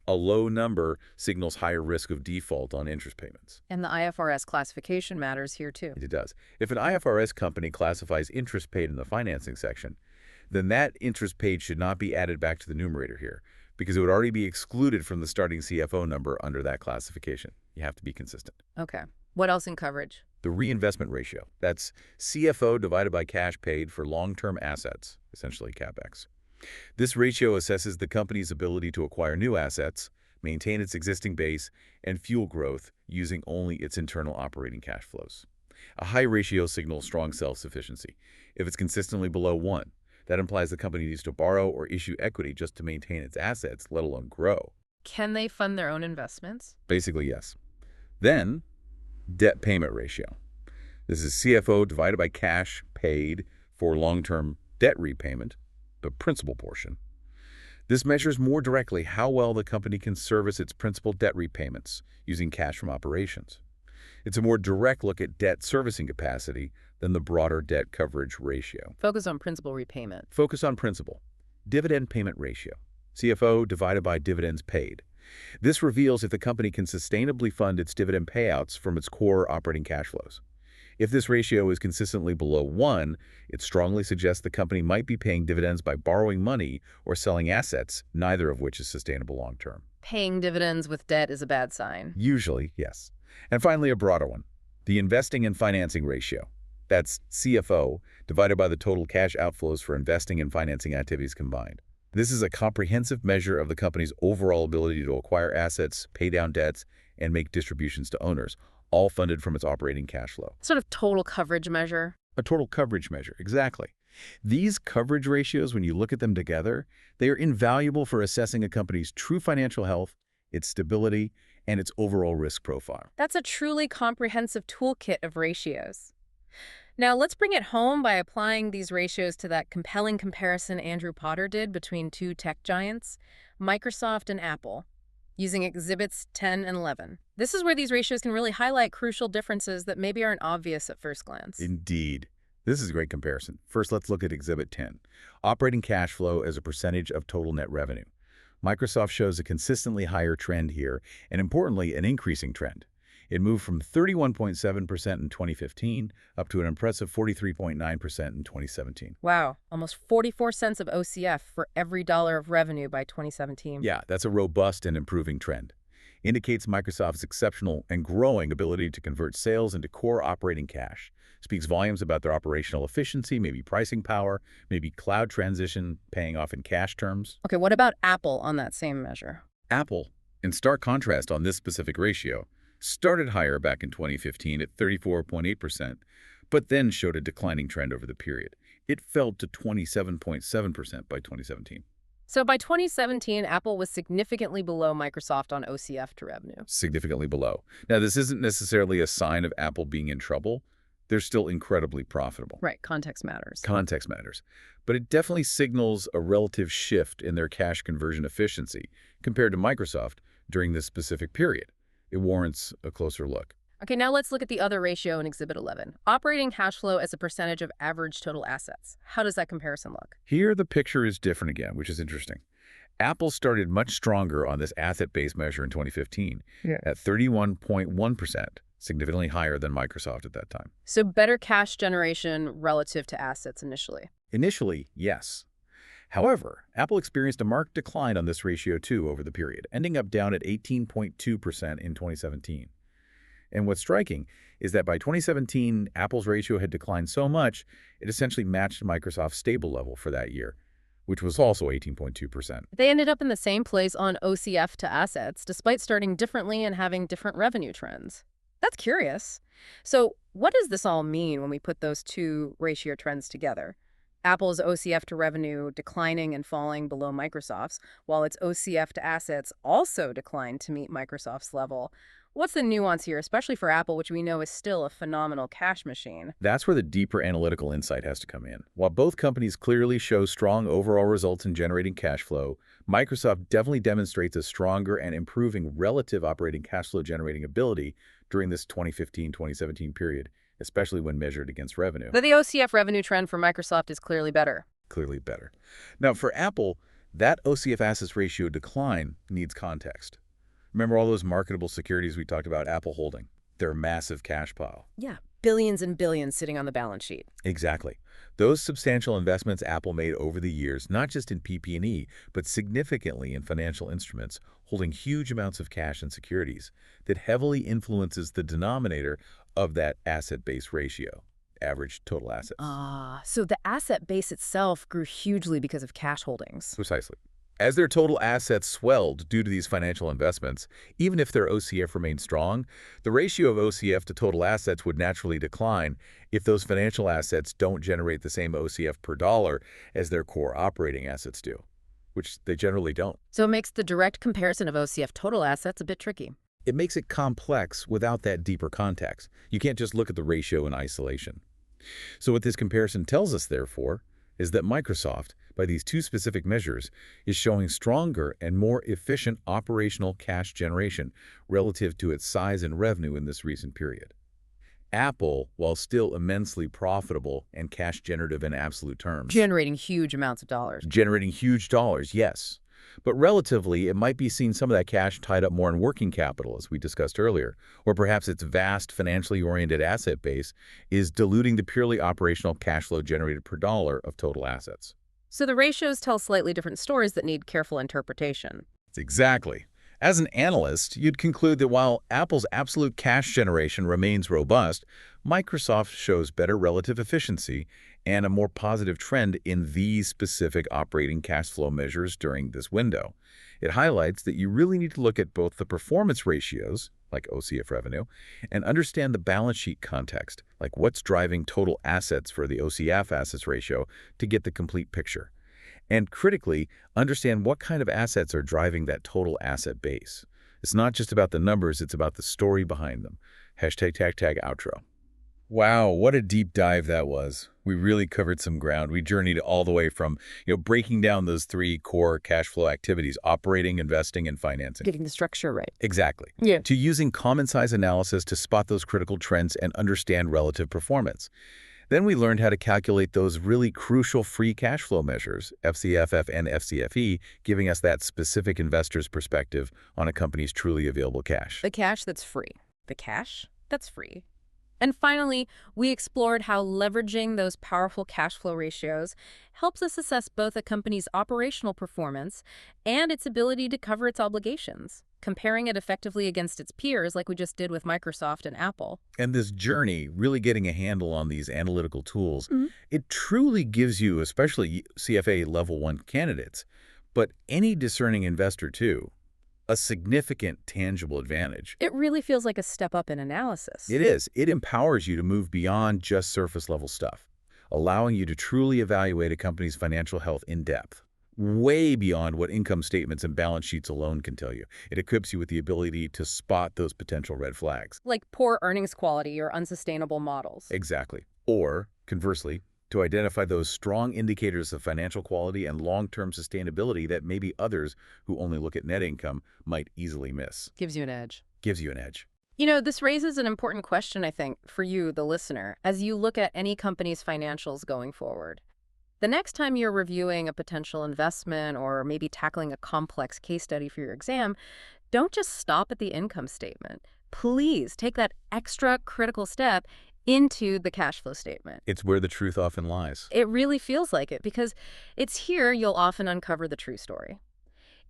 A low number signals higher risk of default on interest payments. And the IFRS classification matters here too. It does. If an IFRS company classifies interest paid in the financing section, then that interest paid should not be added back to the numerator here, because it would already be excluded from the starting CFO number under that classification. You have to be consistent. Okay. What else in coverage? The reinvestment ratio. That's CFO divided by cash paid for long-term assets, essentially CapEx. This ratio assesses the company's ability to acquire new assets, maintain its existing base, and fuel growth using only its internal operating cash flows. A high ratio signals strong self-sufficiency. If it's consistently below 1, that implies the company needs to borrow or issue equity just to maintain its assets, let alone grow. Can they fund their own investments? Basically, yes. Then, debt payment ratio. This is CFO divided by cash paid for long-term debt repayment, the principal portion. This measures more directly how well the company can service its principal debt repayments using cash from operations. It's a more direct look at debt servicing capacity than the broader debt coverage ratio. Focus on principal repayment. Focus on principal. Dividend payment ratio. CFO divided by dividends paid. This reveals if the company can sustainably fund its dividend payouts from its core operating cash flows. If this ratio is consistently below 1, it strongly suggests the company might be paying dividends by borrowing money or selling assets, neither of which is sustainable long-term. Paying dividends with debt is a bad sign. Usually, yes. And finally, a broader one, the investing and financing ratio. That's CFO divided by the total cash outflows for investing and financing activities combined. This is a comprehensive measure of the company's overall ability to acquire assets, pay down debts, and make distributions to owners, all funded from its operating cash flow. Sort of total coverage measure. A total coverage measure, exactly. These coverage ratios, when you look at them together, they are invaluable for assessing a company's true financial health, its stability, and its overall risk profile. That's a truly comprehensive toolkit of ratios. Now, let's bring it home by applying these ratios to that compelling comparison Andrew Potter did between two tech giants, Microsoft and Apple, using Exhibits 10 and 11. This is where these ratios can really highlight crucial differences that maybe aren't obvious at first glance. Indeed. This is a great comparison. First, let's look at Exhibit 10, operating cash flow as a percentage of total net revenue. Microsoft shows a consistently higher trend here, and importantly, an increasing trend. It moved from 31.7% in 2015 up to an impressive 43.9% in 2017. Wow, almost 44 cents of OCF for every dollar of revenue by 2017. Yeah, that's a robust and improving trend. Indicates Microsoft's exceptional and growing ability to convert sales into core operating cash. Speaks volumes about their operational efficiency, maybe pricing power, maybe cloud transition paying off in cash terms. Okay, what about Apple on that same measure? Apple, in stark contrast on this specific ratio, started higher back in 2015 at 34.8%, but then showed a declining trend over the period. It fell to 27.7% by 2017. So by 2017, Apple was significantly below Microsoft on OCF to revenue. Significantly below. Now, this isn't necessarily a sign of Apple being in trouble. They're still incredibly profitable. Right, context matters. Context matters. But it definitely signals a relative shift in their cash conversion efficiency compared to Microsoft during this specific period. It warrants a closer look. Okay, now let's look at the other ratio in Exhibit 11. Operating cash flow as a percentage of average total assets. How does that comparison look? Here, the picture is different again, which is interesting. Apple started much stronger on this asset-based measure in 2015 at 31.1%, significantly higher than Microsoft at that time. So better cash generation relative to assets initially. Initially, yes. However, Apple experienced a marked decline on this ratio too over the period, ending up down at 18.2% in 2017. And what's striking is that by 2017, Apple's ratio had declined so much, it essentially matched Microsoft's stable level for that year, which was also 18.2%. They ended up in the same place on OCF to assets, despite starting differently and having different revenue trends. That's curious. So what does this all mean when we put those two ratio trends together? Apple's OCF to revenue declining and falling below Microsoft's, while its OCF to assets also declined to meet Microsoft's level. What's the nuance here, especially for Apple, which we know is still a phenomenal cash machine? That's where the deeper analytical insight has to come in. While both companies clearly show strong overall results in generating cash flow, Microsoft definitely demonstrates a stronger and improving relative operating cash flow generating ability during this 2015-2017 period, especially when measured against revenue. But the OCF revenue trend for Microsoft is clearly better. Clearly better. Now, for Apple, that OCF assets ratio decline needs context. Remember all those marketable securities we talked about Apple holding? Their massive cash pile. Yeah, billions and billions sitting on the balance sheet. Exactly. Those substantial investments Apple made over the years, not just in PP&E, but significantly in financial instruments, holding huge amounts of cash and securities, that heavily influences the denominator of that asset-based ratio, average total assets. So the asset base itself grew hugely because of cash holdings. Precisely. As their total assets swelled due to these financial investments, even if their OCF remained strong, the ratio of OCF to total assets would naturally decline if those financial assets don't generate the same OCF per dollar as their core operating assets do, which they generally don't. So it makes the direct comparison of OCF total assets a bit tricky. It makes it complex without that deeper context. You can't just look at the ratio in isolation. So what this comparison tells us, therefore, is that Microsoft, by these two specific measures, is showing stronger and more efficient operational cash generation relative to its size and revenue in this recent period. Apple, while still immensely profitable and cash generative in absolute terms. Generating huge amounts of dollars. Generating huge dollars, yes. But relatively, it might be seen some of that cash tied up more in working capital, as we discussed earlier, or perhaps its vast financially oriented asset base is diluting the purely operational cash flow generated per dollar of total assets. So the ratios tell slightly different stories that need careful interpretation. Exactly. As an analyst, you'd conclude that while Apple's absolute cash generation remains robust, Microsoft shows better relative efficiency and a more positive trend in these specific operating cash flow measures during this window. It highlights that you really need to look at both the performance ratios, like OCF revenue, and understand the balance sheet context, like what's driving total assets for the OCF assets ratio to get the complete picture. And critically, understand what kind of assets are driving that total asset base. It's not just about the numbers, it's about the story behind them. #outro. Wow, what a deep dive that was. We really covered some ground. We journeyed all the way from, breaking down those three core cash flow activities, operating, investing, and financing. Getting the structure right. Exactly. Yeah. To using common size analysis to spot those critical trends and understand relative performance. Then we learned how to calculate those really crucial free cash flow measures, FCFF and FCFE, giving us that specific investor's perspective on a company's truly available cash. The cash that's free. The cash that's free. And finally, we explored how leveraging those powerful cash flow ratios helps us assess both a company's operational performance and its ability to cover its obligations, comparing it effectively against its peers like we just did with Microsoft and Apple. And this journey, really getting a handle on these analytical tools, it truly gives you, especially CFA Level I candidates, but any discerning investor too, a significant tangible advantage. It really feels like a step up in analysis. It is. It empowers you to move beyond just surface level stuff, allowing you to truly evaluate a company's financial health in depth, way beyond what income statements and balance sheets alone can tell you. It equips you with the ability to spot those potential red flags. Like poor earnings quality or unsustainable models. Exactly. Or, conversely, to identify those strong indicators of financial quality and long-term sustainability that maybe others who only look at net income might easily miss. Gives you an edge. Gives you an edge. You know, this raises an important question, I think, for you, the listener, as you look at any company's financials going forward. The next time you're reviewing a potential investment or maybe tackling a complex case study for your exam, don't just stop at the income statement. Please take that extra critical step into the cash flow statement. It's where the truth often lies. It really feels like it because it's here you'll often uncover the true story.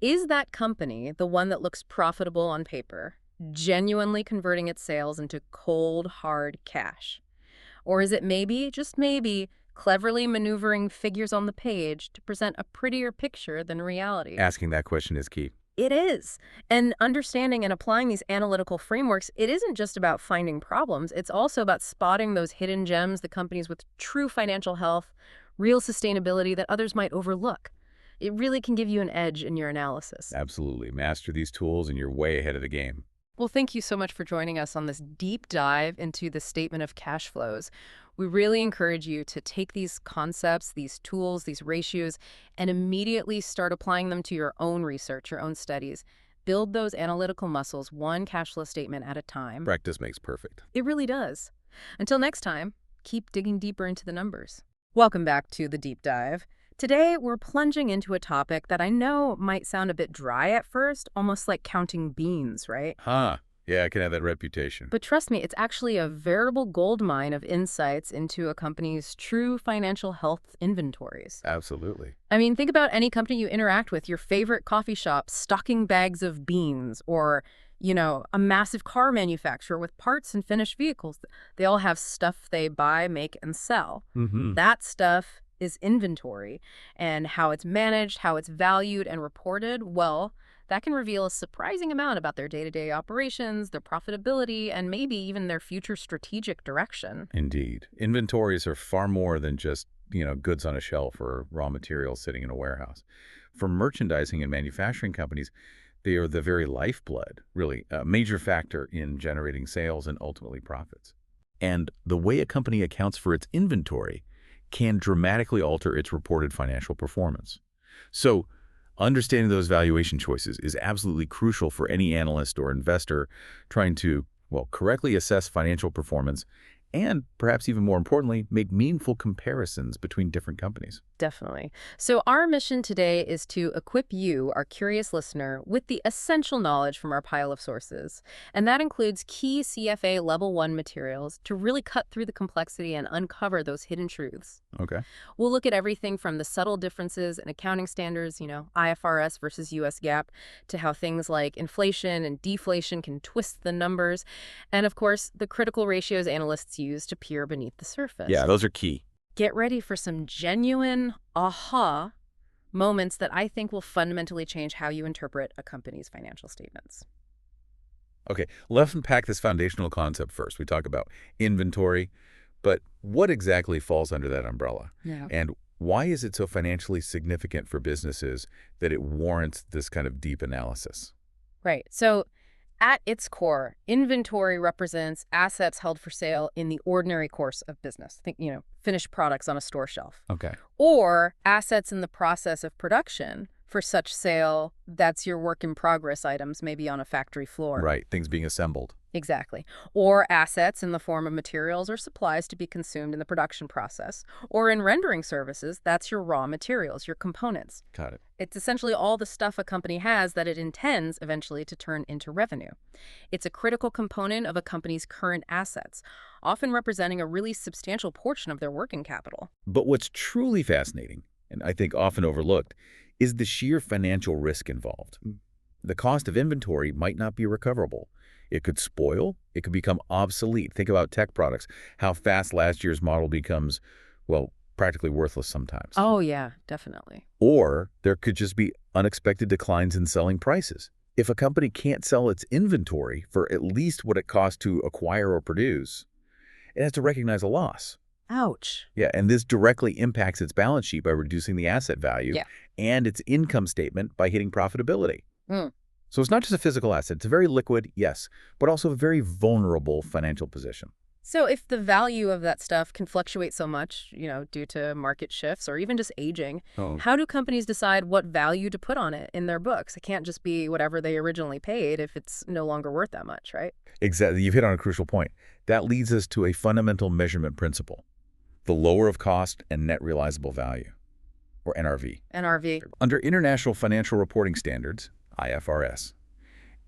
Is that company, the one that looks profitable on paper, genuinely converting its sales into cold, hard cash? Or is it maybe, just maybe, cleverly maneuvering figures on the page to present a prettier picture than reality? Asking that question is key. It is. And understanding and applying these analytical frameworks, it isn't just about finding problems. It's also about spotting those hidden gems, the companies with true financial health, real sustainability that others might overlook. It really can give you an edge in your analysis. Absolutely. Master these tools and you're way ahead of the game. Well, thank you so much for joining us on this deep dive into the statement of cash flows. We really encourage you to take these concepts, these tools, these ratios, and immediately start applying them to your own research, your own studies. Build those analytical muscles one cash flow statement at a time. Practice makes perfect. It really does. Until next time, keep digging deeper into the numbers. Welcome back to The Deep Dive. Today, we're plunging into a topic that I know might sound a bit dry at first, almost like counting beans, right? Yeah, I can have that reputation. But trust me, it's actually a veritable goldmine of insights into a company's true financial health inventories. Absolutely. I mean, think about any company you interact with, your favorite coffee shop stocking bags of beans, or, you know, a massive car manufacturer with parts and finished vehicles. They all have stuff they buy, make, and sell. That stuff is inventory, and how it's managed, how it's valued and reported, well, that can reveal a surprising amount about their day-to-day operations, their profitability, and maybe even their future strategic direction. Indeed. Inventories are far more than just, goods on a shelf or raw materials sitting in a warehouse. For merchandising and manufacturing companies, they are the very lifeblood, really, a major factor in generating sales and ultimately profits. And the way a company accounts for its inventory can dramatically alter its reported financial performance. So, understanding those valuation choices is absolutely crucial for any analyst or investor trying to, correctly assess financial performance and, perhaps even more importantly, make meaningful comparisons between different companies. Definitely. So our mission today is to equip you, our curious listener, with the essential knowledge from our pile of sources. And that includes key CFA Level I materials to really cut through the complexity and uncover those hidden truths. Okay. We'll look at everything from the subtle differences in accounting standards, IFRS versus US GAAP, to how things like inflation and deflation can twist the numbers. And of course, the critical ratios analysts use to peer beneath the surface. Yeah, those are key. Get ready for some genuine aha moments that I think will fundamentally change how you interpret a company's financial statements. Okay, let's unpack this foundational concept first. We talk about inventory, but what exactly falls under that umbrella? Yeah. And why is it so financially significant for businesses that it warrants this kind of deep analysis? Right. So at its core, inventory represents assets held for sale in the ordinary course of business. Think, finished products on a store shelf. Okay. Or assets in the process of production. For such sale, that's your work in progress items, maybe on a factory floor. Right, things being assembled. Exactly. Or assets in the form of materials or supplies to be consumed in the production process. Or in rendering services, that's your raw materials, your components. Got it. It's essentially all the stuff a company has that it intends eventually to turn into revenue. It's a critical component of a company's current assets, often representing a really substantial portion of their working capital. But what's truly fascinating, and I think often overlooked, is the sheer financial risk involved. The cost of inventory might not be recoverable. It could spoil. It could become obsolete. Think about tech products, how fast last year's model becomes, practically worthless sometimes. Oh, yeah, definitely. Or there could just be unexpected declines in selling prices. If a company can't sell its inventory for at least what it costs to acquire or produce, it has to recognize a loss. Ouch. Yeah, and this directly impacts its balance sheet by reducing the asset value and its income statement by hitting profitability. So it's not just a physical asset. It's a very liquid, yes, but also a very vulnerable financial position. So if the value of that stuff can fluctuate so much, due to market shifts or even just aging, Oh, how do companies decide what value to put on it in their books? It can't just be whatever they originally paid if it's no longer worth that much, right? exactly. You've hit on a crucial point. That leads us to a fundamental measurement principle, the lower of cost and net realizable value, or NRV. NRV. Under International Financial Reporting Standards, IFRS,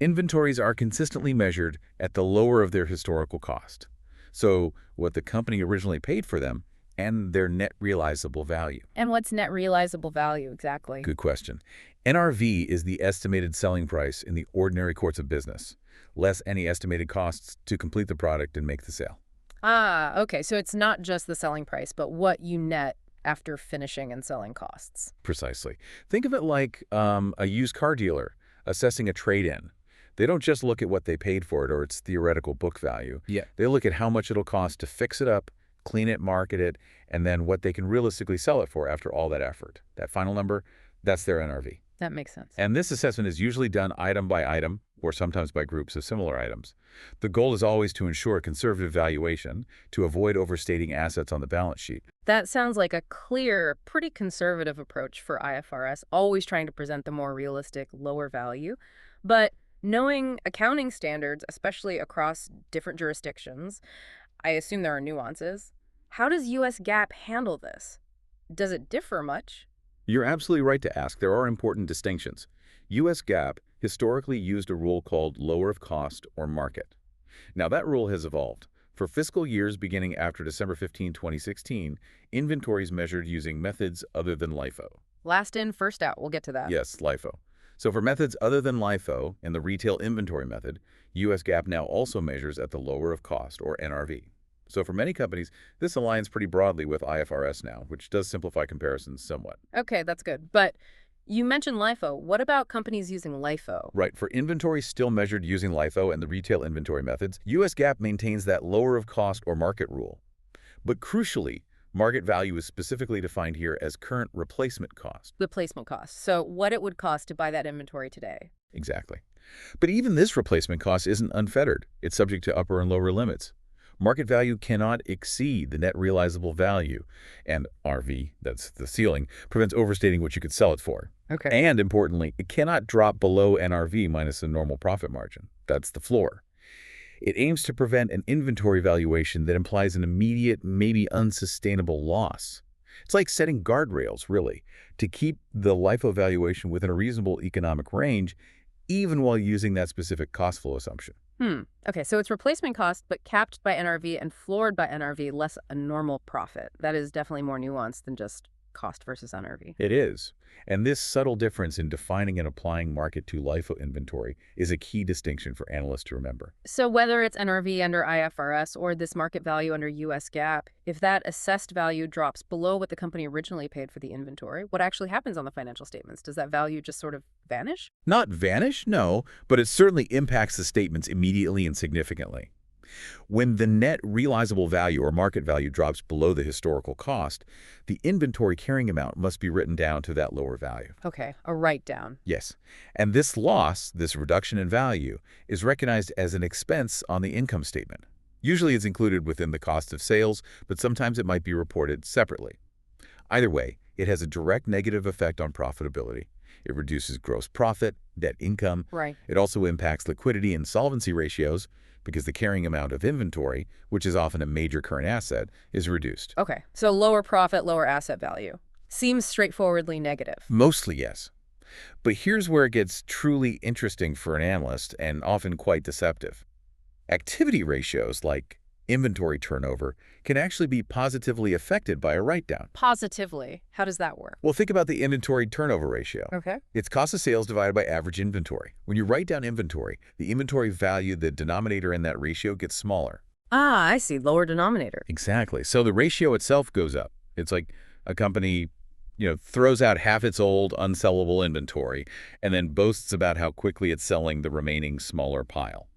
inventories are consistently measured at the lower of their historical cost. So what the company originally paid for them and their net realizable value. And what's net realizable value exactly? Good question. NRV is the estimated selling price in the ordinary course of business, less any estimated costs to complete the product and make the sale. Ah, okay. So it's not just the selling price, but what you net after finishing and selling costs. Precisely. Think of it like a used car dealer assessing a trade-in. They don't just look at what they paid for it or its theoretical book value. Yeah. They look at how much it'll cost to fix it up, clean it, market it, and then what they can realistically sell it for after all that effort. That final number, that's their NRV. That makes sense. And this assessment is usually done item by item or sometimes by groups of similar items. The goal is always to ensure conservative valuation to avoid overstating assets on the balance sheet. That sounds like a clear, pretty conservative approach for IFRS, always trying to present the more realistic, lower value. But knowing accounting standards, especially across different jurisdictions, I assume there are nuances. How does U.S. GAAP handle this? Does it differ much? You're absolutely right to ask. There are important distinctions. U.S. GAAP historically used a rule called lower of cost or market. Now, that rule has evolved. For fiscal years beginning after December 15, 2016, inventories measured using methods other than LIFO. Last in, first out. We'll get to that. Yes, LIFO. So for methods other than LIFO and the retail inventory method, U.S. GAAP now also measures at the lower of cost, or NRV. So for many companies, this aligns pretty broadly with IFRS now, which does simplify comparisons somewhat. Okay, that's good. But you mentioned LIFO. What about companies using LIFO? Right, for inventory still measured using LIFO and the retail inventory methods, U.S. GAAP maintains that lower of cost or market rule. But crucially, market value is specifically defined here as current replacement cost. Replacement cost. So what it would cost to buy that inventory today. Exactly. But even this replacement cost isn't unfettered. It's subject to upper and lower limits. Market value cannot exceed the net realizable value, and RV, that's the ceiling, prevents overstating what you could sell it for. Okay. And importantly, it cannot drop below NRV minus a normal profit margin. That's the floor. It aims to prevent an inventory valuation that implies an immediate, maybe unsustainable loss. It's like setting guardrails, really, to keep the LIFO valuation within a reasonable economic range, even while using that specific cost flow assumption. Okay, so it's replacement cost, but capped by NRV and floored by NRV, less a normal profit. That is definitely more nuanced than just cost versus NRV. It is. And this subtle difference in defining and applying market to LIFO inventory is a key distinction for analysts to remember. So whether it's NRV under IFRS or this market value under US GAAP, if that assessed value drops below what the company originally paid for the inventory, what actually happens on the financial statements? Does that value just sort of vanish? Not vanish, no, but it certainly impacts the statements immediately and significantly. When the net realizable value or market value drops below the historical cost, the inventory carrying amount must be written down to that lower value. Okay, a write-down. Yes, and this loss, this reduction in value, is recognized as an expense on the income statement. Usually it's included within the cost of sales, but sometimes it might be reported separately. Either way, it has a direct negative effect on profitability. It reduces gross profit, net income. Right. It also impacts liquidity and solvency ratios, because the carrying amount of inventory, which is often a major current asset, is reduced. Okay, so lower profit, lower asset value. Seems straightforwardly negative. Mostly, yes. But here's where it gets truly interesting for an analyst and often quite deceptive. Activity ratios like inventory turnover can actually be positively affected by a write-down. Positively. How does that work? Well, think about the inventory turnover ratio. Okay. It's cost of sales divided by average inventory. When you write down inventory, the inventory value, the denominator in that ratio, gets smaller. Ah, I see. Lower denominator. Exactly. So the ratio itself goes up. It's like a company, throws out half its old unsellable inventory and then boasts about how quickly it's selling the remaining smaller pile.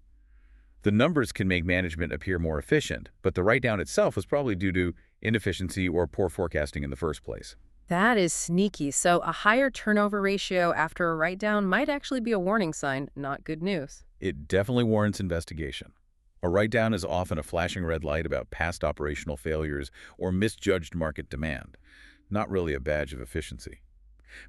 The numbers can make management appear more efficient, but the write-down itself was probably due to inefficiency or poor forecasting in the first place. That is sneaky. So a higher turnover ratio after a write-down might actually be a warning sign, not good news. It definitely warrants investigation. A write-down is often a flashing red light about past operational failures or misjudged market demand, not really a badge of efficiency.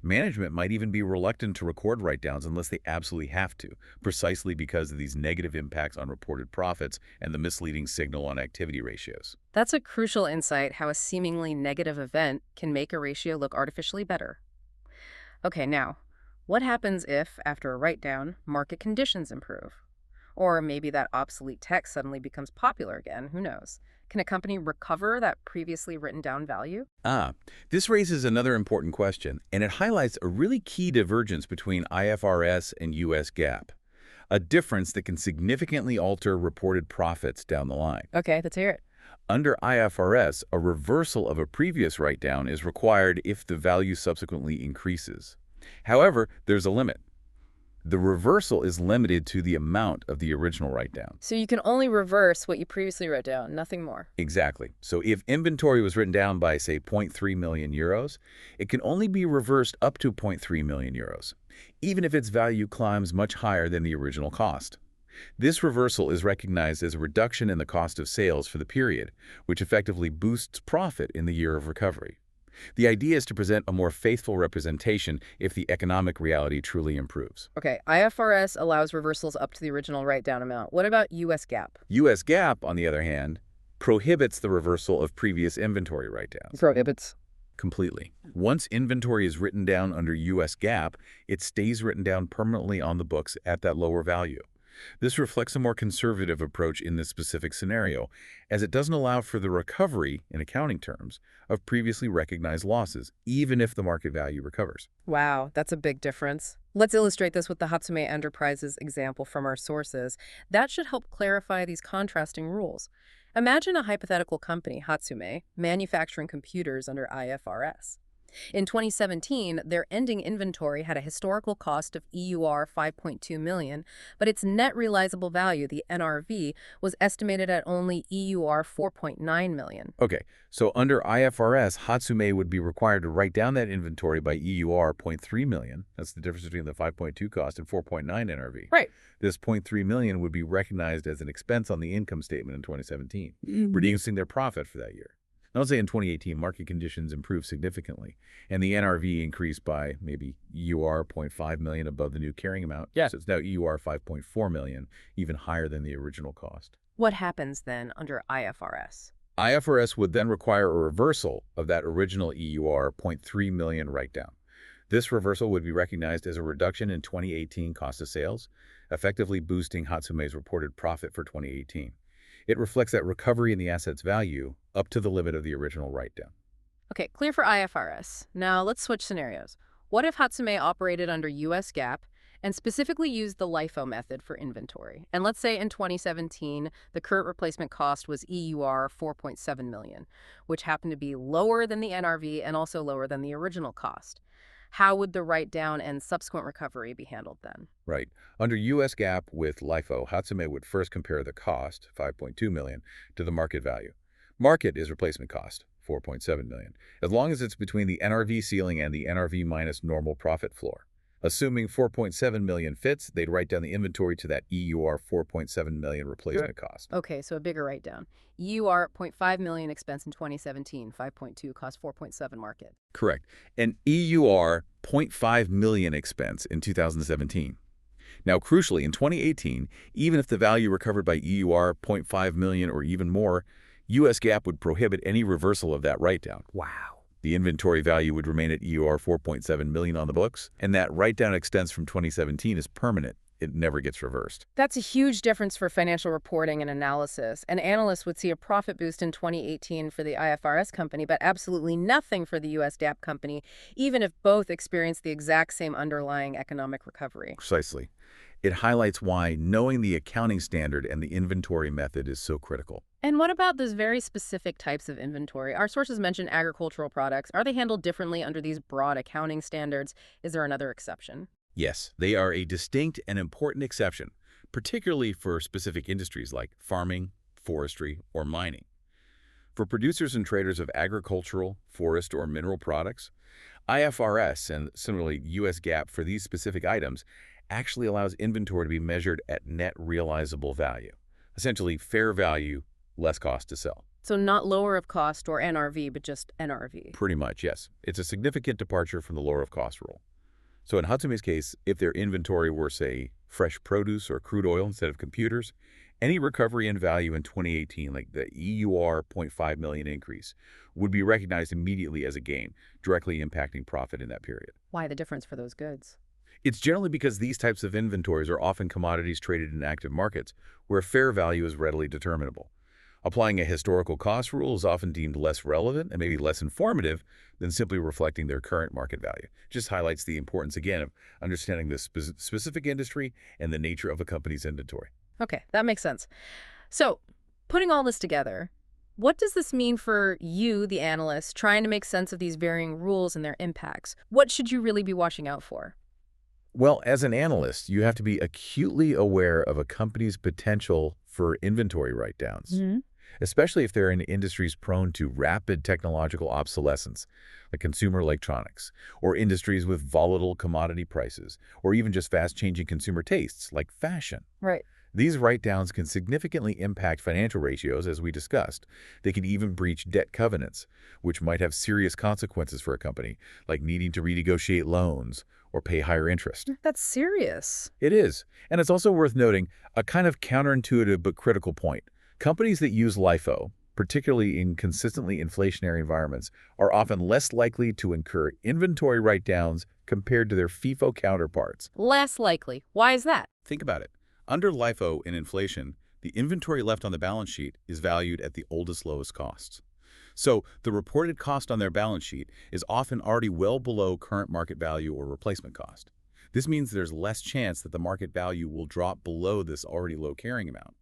Management might even be reluctant to record write-downs unless they absolutely have to, precisely because of these negative impacts on reported profits and the misleading signal on activity ratios. That's a crucial insight, how a seemingly negative event can make a ratio look artificially better. Okay, now, what happens if, after a write-down, market conditions improve? Or maybe that obsolete tech suddenly becomes popular again, who knows? Can a company recover that previously written down value? This raises another important question, and it highlights a really key divergence between IFRS and US GAAP, a difference that can significantly alter reported profits down the line. Okay, let's hear it. Under IFRS, a reversal of a previous write-down is required if the value subsequently increases. However, there's a limit. The reversal is limited to the amount of the original write-down. So you can only reverse what you previously wrote down, nothing more. Exactly. So if inventory was written down by, say, 0.3 million euros, it can only be reversed up to 0.3 million euros, even if its value climbs much higher than the original cost. This reversal is recognized as a reduction in the cost of sales for the period, which effectively boosts profit in the year of recovery. The idea is to present a more faithful representation if the economic reality truly improves. Okay, IFRS allows reversals up to the original write-down amount. What about US GAAP? US GAAP, on the other hand, prohibits the reversal of previous inventory write-downs. Prohibits. Completely. Once inventory is written down under US GAAP, it stays written down permanently on the books at that lower value. This reflects a more conservative approach in this specific scenario, as it doesn't allow for the recovery, in accounting terms, of previously recognized losses, even if the market value recovers. Wow, that's a big difference. Let's illustrate this with the Hatsume Enterprises example from our sources. That should help clarify these contrasting rules. Imagine a hypothetical company, Hatsume, manufacturing computers under IFRS. In 2017, their ending inventory had a historical cost of EUR 5.2 million, but its net realizable value, the NRV, was estimated at only EUR 4.9 million. Okay, so under IFRS, Hatsume would be required to write down that inventory by EUR 0.3 million. That's the difference between the 5.2 cost and 4.9 NRV. Right. This 0.3 million would be recognized as an expense on the income statement in 2017, reducing their profit for that year. Now, let's say in 2018, market conditions improved significantly, and the NRV increased by maybe EUR 0.5 million above the new carrying amount. Yeah. So it's now EUR 5.4 million, even higher than the original cost. What happens then under IFRS? IFRS would then require a reversal of that original EUR 0.3 million write-down. This reversal would be recognized as a reduction in 2018 cost of sales, effectively boosting Hatsume's reported profit for 2018. It reflects that recovery in the asset's value up to the limit of the original write-down. Okay, clear for IFRS. Now let's switch scenarios. What if Hatsume operated under US GAAP and specifically used the LIFO method for inventory? And let's say in 2017, the current replacement cost was EUR 4.7 million, which happened to be lower than the NRV and also lower than the original cost. How would the write-down and subsequent recovery be handled then? Right. Under US GAAP with LIFO, Hatsume would first compare the cost, 5.2 million, to the market value. Market is replacement cost, 4.7 million, as long as it's between the NRV ceiling and the NRV minus normal profit floor. Assuming 4.7 million fits, they'd write down the inventory to that EUR 4.7 million replacement cost. Okay, so a bigger write-down. EUR 0.5 million expense in 2017, 5.2 cost 4.7 market. Correct. And EUR 0.5 million expense in 2017. Now, crucially, in 2018, even if the value recovered by EUR 0.5 million or even more, US GAAP would prohibit any reversal of that write-down. Wow. The inventory value would remain at EUR 4.7 million on the books, and that write-down expense from 2017 is permanent. It never gets reversed. That's a huge difference for financial reporting and analysis. An analyst would see a profit boost in 2018 for the IFRS company, but absolutely nothing for the US GAAP company, even if both experience the exact same underlying economic recovery. Precisely. It highlights why knowing the accounting standard and the inventory method is so critical. And what about those very specific types of inventory? Our sources mention agricultural products. Are they handled differently under these broad accounting standards? Is there another exception? Yes, they are a distinct and important exception, particularly for specific industries like farming, forestry, or mining. For producers and traders of agricultural, forest, or mineral products, IFRS and similarly US GAAP for these specific items actually allows inventory to be measured at net realizable value, Essentially, fair value, less cost to sell. So not lower of cost or NRV, but just NRV. Pretty much, yes. It's a significant departure from the lower of cost rule. So in Hatsume's case, if their inventory were, say, fresh produce or crude oil instead of computers, any recovery in value in 2018, like the EUR 0.5 million increase, would be recognized immediately as a gain, directly impacting profit in that period. Why the difference for those goods? It's generally because these types of inventories are often commodities traded in active markets, where fair value is readily determinable. Applying a historical cost rule is often deemed less relevant and maybe less informative than simply reflecting their current market value. Just highlights the importance, again, of understanding the specific industry and the nature of a company's inventory. Okay, that makes sense. So, putting all this together, what does this mean for you, the analyst, trying to make sense of these varying rules and their impacts? What should you really be watching out for? Well, as an analyst, you have to be acutely aware of a company's potential for inventory write-downs, especially if they're in industries prone to rapid technological obsolescence, like consumer electronics, or industries with volatile commodity prices, or even just fast-changing consumer tastes, like fashion. Right. These write-downs can significantly impact financial ratios, as we discussed. They can even breach debt covenants, which might have serious consequences for a company, like needing to renegotiate loans or pay higher interest. That's serious. It is. And it's also worth noting a kind of counterintuitive but critical point. Companies that use LIFO, particularly in consistently inflationary environments, are often less likely to incur inventory write-downs compared to their FIFO counterparts. Less likely. Why is that? Think about it. Under LIFO in inflation, the inventory left on the balance sheet is valued at the oldest, lowest costs. So the reported cost on their balance sheet is often already well below current market value or replacement cost. This means there's less chance that the market value will drop below this already low carrying amount,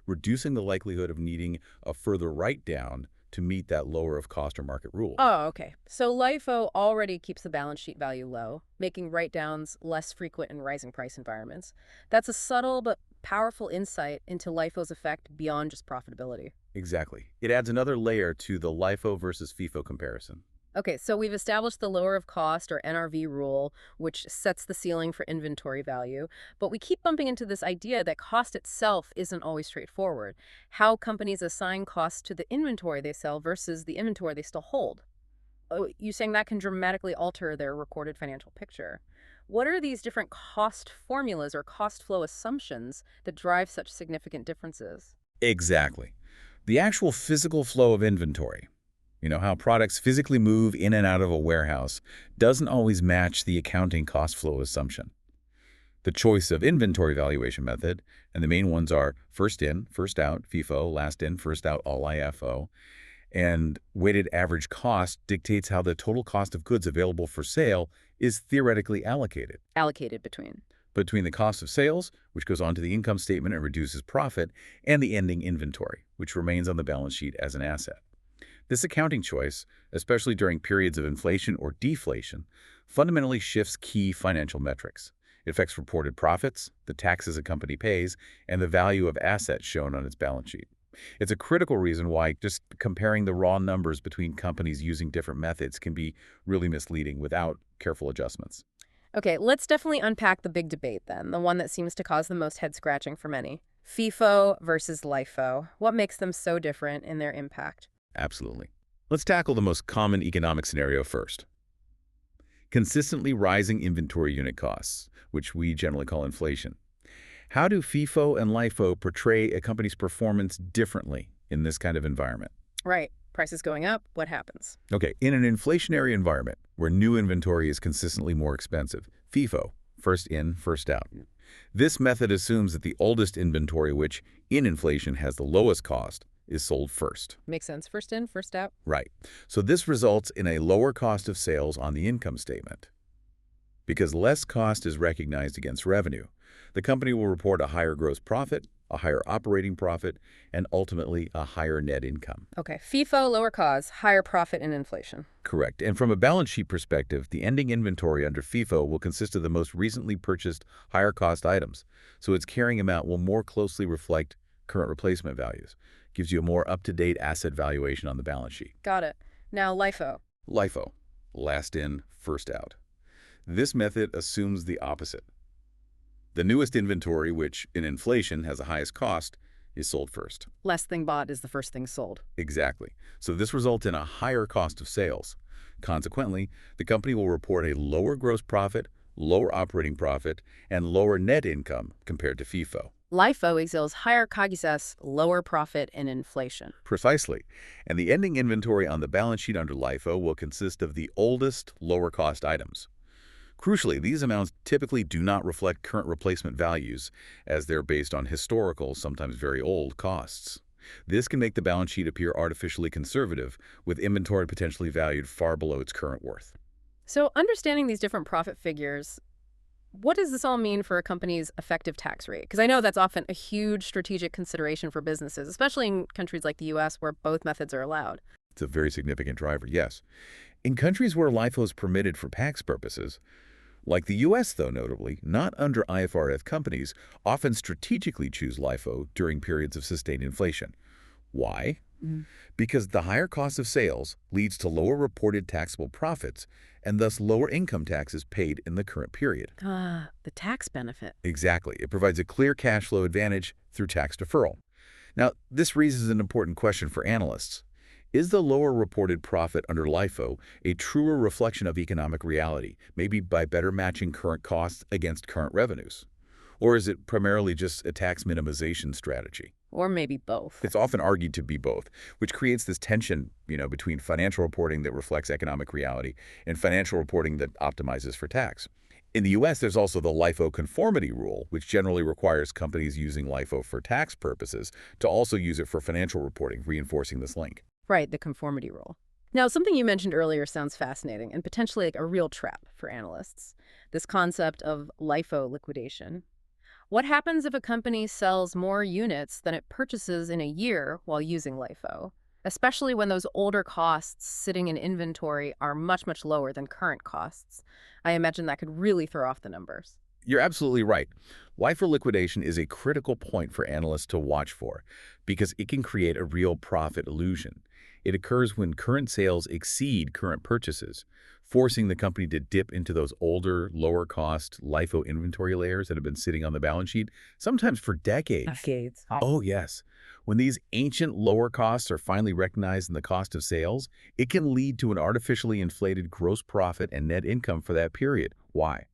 reducing the likelihood of needing a further write-down to meet that lower of cost or market rule. Oh, okay. So LIFO already keeps the balance sheet value low, making write-downs less frequent in rising price environments. That's a subtle but powerful insight into LIFO's effect beyond just profitability. Exactly. It adds another layer to the LIFO versus FIFO comparison. Okay, so we've established the lower of cost or NRV rule, which sets the ceiling for inventory value, but we keep bumping into this idea that cost itself isn't always straightforward. How companies assign costs to the inventory they sell versus the inventory they still hold. Oh, you're saying that can dramatically alter their recorded financial picture. What are these different cost formulas or cost flow assumptions that drive such significant differences? Exactly. The actual physical flow of inventory, how products physically move in and out of a warehouse, doesn't always match the accounting cost flow assumption. The choice of inventory valuation method, and the main ones are first in, first out, FIFO, last in, first out, all IFO, and weighted average cost dictates how the total cost of goods available for sale is theoretically allocated. Allocated between? Between the cost of sales, which goes onto the income statement and reduces profit, and the ending inventory, which remains on the balance sheet as an asset. This accounting choice, especially during periods of inflation or deflation, fundamentally shifts key financial metrics. It affects reported profits, the taxes a company pays, and the value of assets shown on its balance sheet. It's a critical reason why just comparing the raw numbers between companies using different methods can be really misleading without careful adjustments. Okay, let's definitely unpack the big debate then, the one that seems to cause the most head-scratching for many. FIFO versus LIFO. What makes them so different in their impact? Absolutely. Let's tackle the most common economic scenario first. Consistently rising inventory unit costs, which we generally call inflation. How do FIFO and LIFO portray a company's performance differently in this kind of environment? Right. Prices going up, what happens? Okay, in an inflationary environment where new inventory is consistently more expensive, FIFO, first in, first out. This method assumes that the oldest inventory, which in inflation has the lowest cost, is sold first. Makes sense. First in, first out. Right. So this results in a lower cost of sales on the income statement. Because less cost is recognized against revenue, the company will report a higher gross profit, a higher operating profit, and ultimately a higher net income. Okay, FIFO, lower cost, higher profit in inflation. Correct. And from a balance sheet perspective, the ending inventory under FIFO will consist of the most recently purchased higher cost items. So its carrying amount will more closely reflect current replacement values. Gives you a more up-to-date asset valuation on the balance sheet. Got it. Now LIFO. LIFO, last in, first out. This method assumes the opposite. The newest inventory, which in inflation has the highest cost, is sold first. Last thing bought is the first thing sold. Exactly. So this results in a higher cost of sales. Consequently, the company will report a lower gross profit, lower operating profit, and lower net income compared to FIFO. LIFO equals higher COGS, lower profit, and inflation. Precisely. And the ending inventory on the balance sheet under LIFO will consist of the oldest, lower-cost items. Crucially, these amounts typically do not reflect current replacement values, as they're based on historical, sometimes very old, costs. This can make the balance sheet appear artificially conservative, with inventory potentially valued far below its current worth. So understanding these different profit figures, what does this all mean for a company's effective tax rate? Because I know that's often a huge strategic consideration for businesses, especially in countries like the U.S. where both methods are allowed. It's a very significant driver, yes. In countries where LIFO is permitted for tax purposes, like the U.S., though notably, not under IFRS, companies often strategically choose LIFO during periods of sustained inflation. Why? Because the higher cost of sales leads to lower reported taxable profits and thus lower income taxes paid in the current period. Ah, the tax benefit. Exactly. It provides a clear cash flow advantage through tax deferral. Now, this raises an important question for analysts. Is the lower reported profit under LIFO a truer reflection of economic reality, maybe by better matching current costs against current revenues? Or is it primarily just a tax minimization strategy? Or maybe both. It's often argued to be both, which creates this tension, between financial reporting that reflects economic reality and financial reporting that optimizes for tax. In the U.S., there's also the LIFO conformity rule, which generally requires companies using LIFO for tax purposes to also use it for financial reporting, reinforcing this link. Right, the conformity rule. Now, something you mentioned earlier sounds fascinating and potentially like a real trap for analysts. This concept of LIFO liquidation. What happens if a company sells more units than it purchases in a year while using LIFO, especially when those older costs sitting in inventory are much, much lower than current costs? I imagine that could really throw off the numbers. You're absolutely right. LIFO liquidation is a critical point for analysts to watch for because it can create a real profit illusion. It occurs when current sales exceed current purchases, forcing the company to dip into those older, lower-cost LIFO inventory layers that have been sitting on the balance sheet, sometimes for decades. Oh, yes. When these ancient lower costs are finally recognized in the cost of sales, it can lead to an artificially inflated gross profit and net income for that period. Why?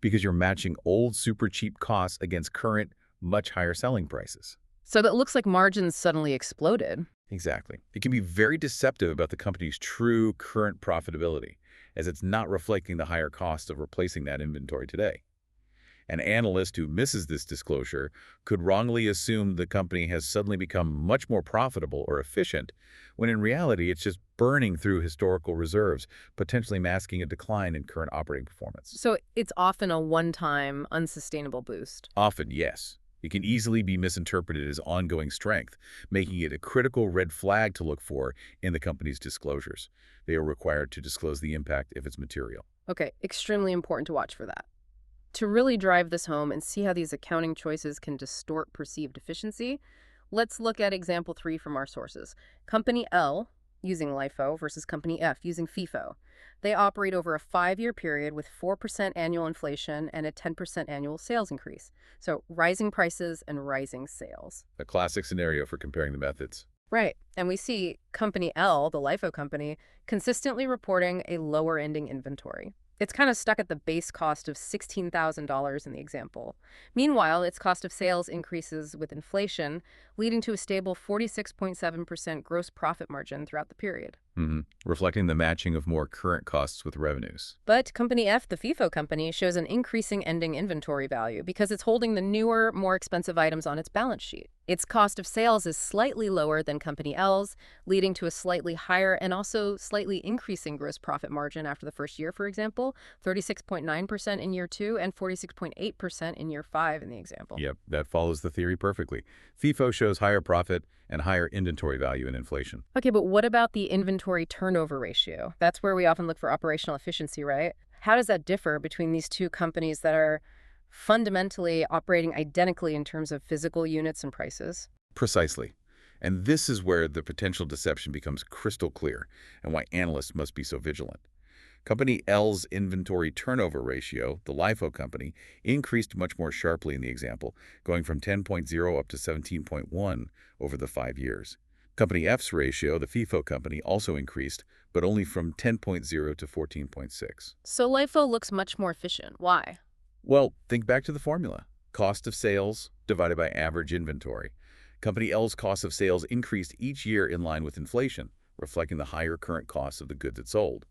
Because you're matching old, super cheap costs against current, much higher selling prices. So that looks like margins suddenly exploded. Exactly. It can be very deceptive about the company's true current profitability, as it's not reflecting the higher cost of replacing that inventory today. An analyst who misses this disclosure could wrongly assume the company has suddenly become much more profitable or efficient, when in reality it's just burning through historical reserves, potentially masking a decline in current operating performance. So it's often a one-time, unsustainable boost. Often, yes. It can easily be misinterpreted as ongoing strength, making it a critical red flag to look for in the company's disclosures. They are required to disclose the impact if it's material. Okay, extremely important to watch for that. To really drive this home and see how these accounting choices can distort perceived efficiency, let's look at example 3 from our sources. Company L using LIFO versus Company F using FIFO. They operate over a 5-year period with 4% annual inflation and a 10% annual sales increase. So rising prices and rising sales. A classic scenario for comparing the methods. Right. And we see Company L, the LIFO company, consistently reporting a lower ending inventory. It's kind of stuck at the base cost of $16,000 in the example. Meanwhile, its cost of sales increases with inflation, leading to a stable 46.7% gross profit margin throughout the period. Reflecting the matching of more current costs with revenues. But Company F, the FIFO company, shows an increasing ending inventory value because it's holding the newer, more expensive items on its balance sheet. Its cost of sales is slightly lower than Company L's, leading to a slightly higher and also slightly increasing gross profit margin after the first year, for example, 36.9% in year 2 and 46.8% in year 5 in the example. Yep, that follows the theory perfectly. FIFO shows higher profit and higher inventory value in inflation. Okay, but what about the inventory turnover ratio? That's where we often look for operational efficiency, right? How does that differ between these two companies that are fundamentally operating identically in terms of physical units and prices? Precisely. And this is where the potential deception becomes crystal clear and why analysts must be so vigilant. Company L's inventory turnover ratio, the LIFO company, increased much more sharply in the example, going from 10.0 up to 17.1 over the 5 years. Company F's ratio, the FIFO company, also increased, but only from 10.0 to 14.6. So LIFO looks much more efficient. Why? Well, think back to the formula. Cost of sales divided by average inventory. Company L's cost of sales increased each year in line with inflation, reflecting the higher current costs of the goods it sold.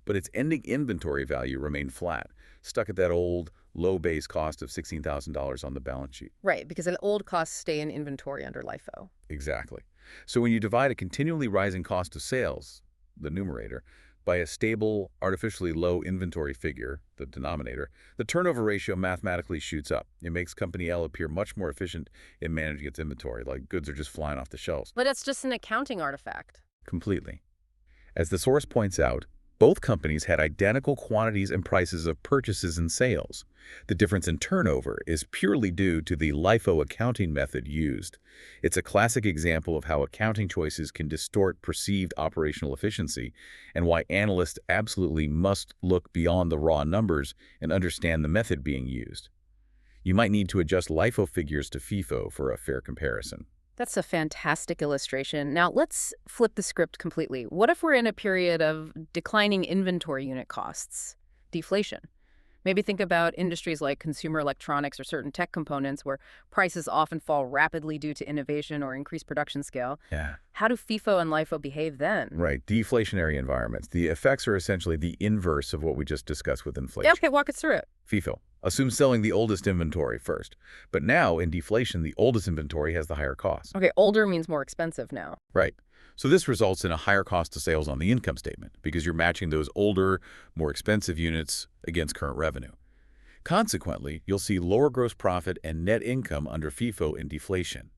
But its ending inventory value remained flat, stuck at that old, low base cost of $16,000 on the balance sheet. Right, because the old costs stay in inventory under LIFO. Exactly. So when you divide a continually rising cost of sales, the numerator, by a stable, artificially low inventory figure, the denominator, the turnover ratio mathematically shoots up. It makes Company L appear much more efficient in managing its inventory, like goods are just flying off the shelves. But it's just an accounting artifact. Completely. As the source points out, both companies had identical quantities and prices of purchases and sales. The difference in turnover is purely due to the LIFO accounting method used. It's a classic example of how accounting choices can distort perceived operational efficiency and why analysts absolutely must look beyond the raw numbers and understand the method being used. You might need to adjust LIFO figures to FIFO for a fair comparison. That's a fantastic illustration. Now, let's flip the script completely. What if we're in a period of declining inventory unit costs, deflation? Maybe think about industries like consumer electronics or certain tech components where prices often fall rapidly due to innovation or increased production scale. Yeah. How do FIFO and LIFO behave then? Right. Deflationary environments. The effects are essentially the inverse of what we just discussed with inflation. Yeah, okay, walk us through it. FIFO. Assume selling the oldest inventory first. But now, in deflation, the oldest inventory has the higher cost. Okay, older means more expensive now. Right. So this results in a higher cost of sales on the income statement because you're matching those older, more expensive units against current revenue. Consequently, you'll see lower gross profit and net income under FIFO in deflation.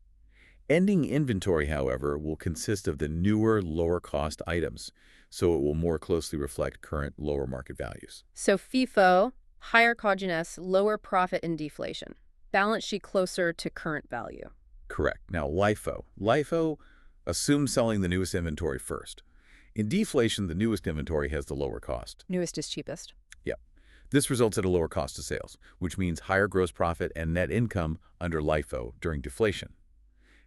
Ending inventory, however, will consist of the newer, lower-cost items, so it will more closely reflect current lower market values. So FIFO, higher COGS, lower profit in deflation. Balance sheet closer to current value. Correct. Now, LIFO. LIFO assumes selling the newest inventory first. In deflation, the newest inventory has the lower cost. Newest is cheapest. Yep. This results in a lower cost of sales, which means higher gross profit and net income under LIFO during deflation.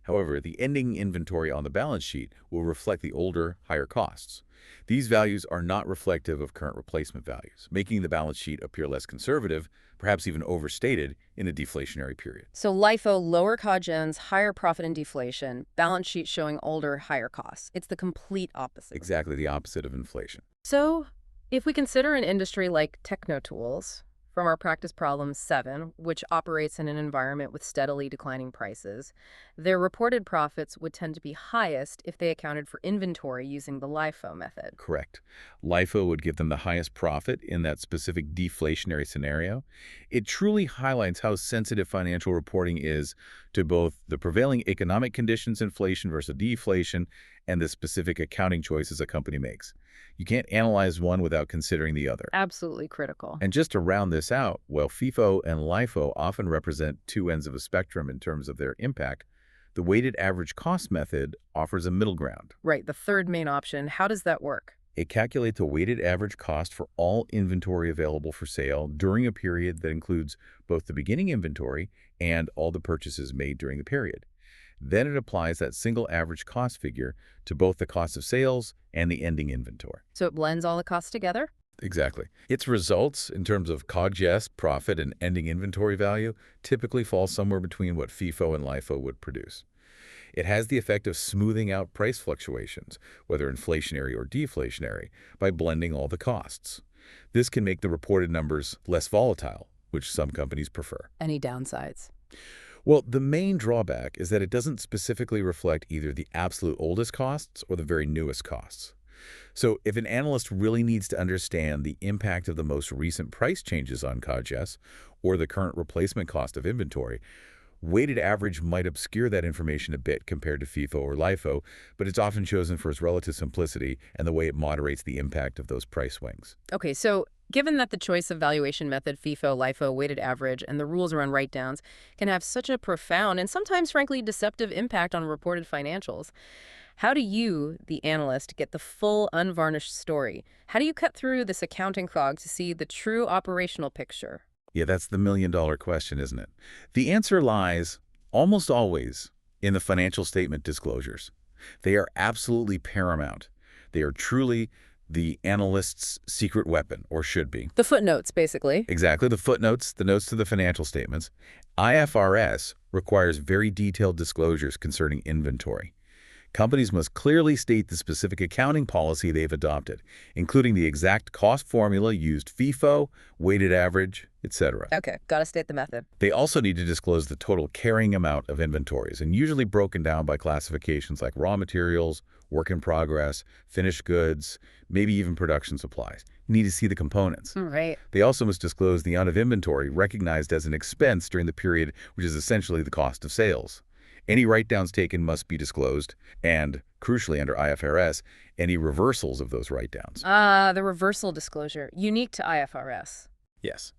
However, the ending inventory on the balance sheet will reflect the older, higher costs. These values are not reflective of current replacement values, making the balance sheet appear less conservative, perhaps even overstated in a deflationary period. So LIFO, lower COGS, higher profit in deflation, balance sheet showing older, higher costs. It's the complete opposite. Exactly the opposite of inflation. So if we consider an industry like techno-tools, from our practice problem 7, which operates in an environment with steadily declining prices, their reported profits would tend to be highest if they accounted for inventory using the LIFO method. Correct. LIFO would give them the highest profit in that specific deflationary scenario. It truly highlights how sensitive financial reporting is to both the prevailing economic conditions, inflation versus deflation, and the specific accounting choices a company makes. You can't analyze one without considering the other. Absolutely critical. And just to round this out, while FIFO and LIFO often represent two ends of a spectrum in terms of their impact, the weighted average cost method offers a middle ground. Right, the third main option. How does that work? It calculates a weighted average cost for all inventory available for sale during a period that includes both the beginning inventory and all the purchases made during the period. Then it applies that single average cost figure to both the cost of sales and the ending inventory. So it blends all the costs together? Exactly. Its results in terms of COGS, profit, and ending inventory value typically fall somewhere between what FIFO and LIFO would produce. It has the effect of smoothing out price fluctuations, whether inflationary or deflationary, by blending all the costs. This can make the reported numbers less volatile, which some companies prefer. Any downsides? Well, the main drawback is that it doesn't specifically reflect either the absolute oldest costs or the very newest costs. So if an analyst really needs to understand the impact of the most recent price changes on COGS or the current replacement cost of inventory, weighted average might obscure that information a bit compared to FIFO or LIFO, but it's often chosen for its relative simplicity and the way it moderates the impact of those price swings. Okay, so Given that the choice of valuation method, FIFO, LIFO, weighted average, and the rules around write-downs can have such a profound and sometimes, frankly, deceptive impact on reported financials, how do you, the analyst, get the full, unvarnished story? How do you cut through this accounting fog to see the true operational picture? Yeah, that's the million-dollar question, isn't it? The answer lies, almost always, in the financial statement disclosures. They are absolutely paramount. They are truly the analyst's secret weapon, or should be. The footnotes, basically. Exactly, the footnotes, the notes to the financial statements. IFRS requires very detailed disclosures concerning inventory. Companies must clearly state the specific accounting policy they've adopted, including the exact cost formula used, FIFO, weighted average, etc. Okay, gotta state the method. They also need to disclose the total carrying amount of inventories, and usually broken down by classifications like raw materials, work in progress, finished goods, maybe even production supplies. You need to see the components. Right. They also must disclose the amount of inventory recognized as an expense during the period, which is essentially the cost of sales. Any write-downs taken must be disclosed, and, crucially under IFRS, any reversals of those write-downs. The reversal disclosure, unique to IFRS. Yes.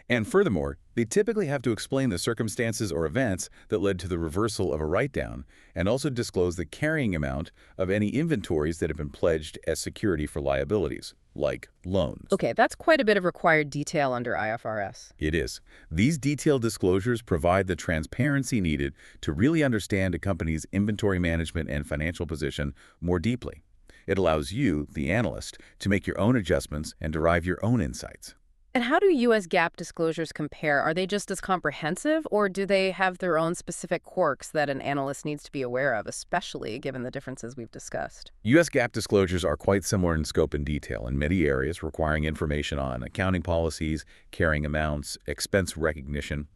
And furthermore, they typically have to explain the circumstances or events that led to the reversal of a write-down, and also disclose the carrying amount of any inventories that have been pledged as security for liabilities, like loans. Okay, that's quite a bit of required detail under IFRS. It is. These detailed disclosures provide the transparency needed to really understand a company's inventory management and financial position more deeply. It allows you, the analyst, to make your own adjustments and derive your own insights. And how do U.S. GAAP disclosures compare? Are they just as comprehensive, or do they have their own specific quirks that an analyst needs to be aware of, especially given the differences we've discussed? U.S. GAAP disclosures are quite similar in scope and detail in many areas, requiring information on accounting policies, carrying amounts, expense recognition.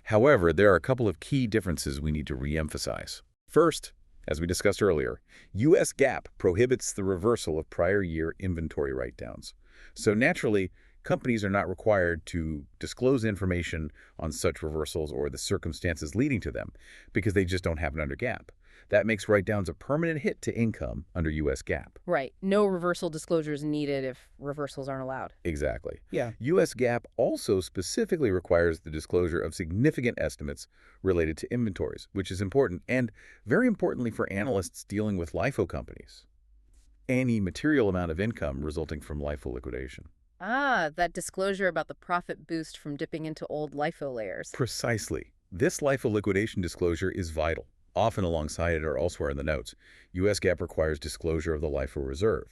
However, there are a couple of key differences we need to re-emphasize. First, as we discussed earlier, U.S. GAAP prohibits the reversal of prior year inventory write-downs. So naturally, companies are not required to disclose information on such reversals or the circumstances leading to them because they just don't happen under GAAP. That makes write-downs a permanent hit to income under U.S. GAAP. Right. No reversal disclosures needed if reversals aren't allowed. Exactly. Yeah. U.S. GAAP also specifically requires the disclosure of significant estimates related to inventories, which is important, and very importantly for analysts dealing with LIFO companies. Any material amount of income resulting from LIFO liquidation. That disclosure about the profit boost from dipping into old LIFO layers. Precisely. This LIFO liquidation disclosure is vital. Often alongside it or elsewhere in the notes, U.S. GAAP requires disclosure of the LIFO reserve.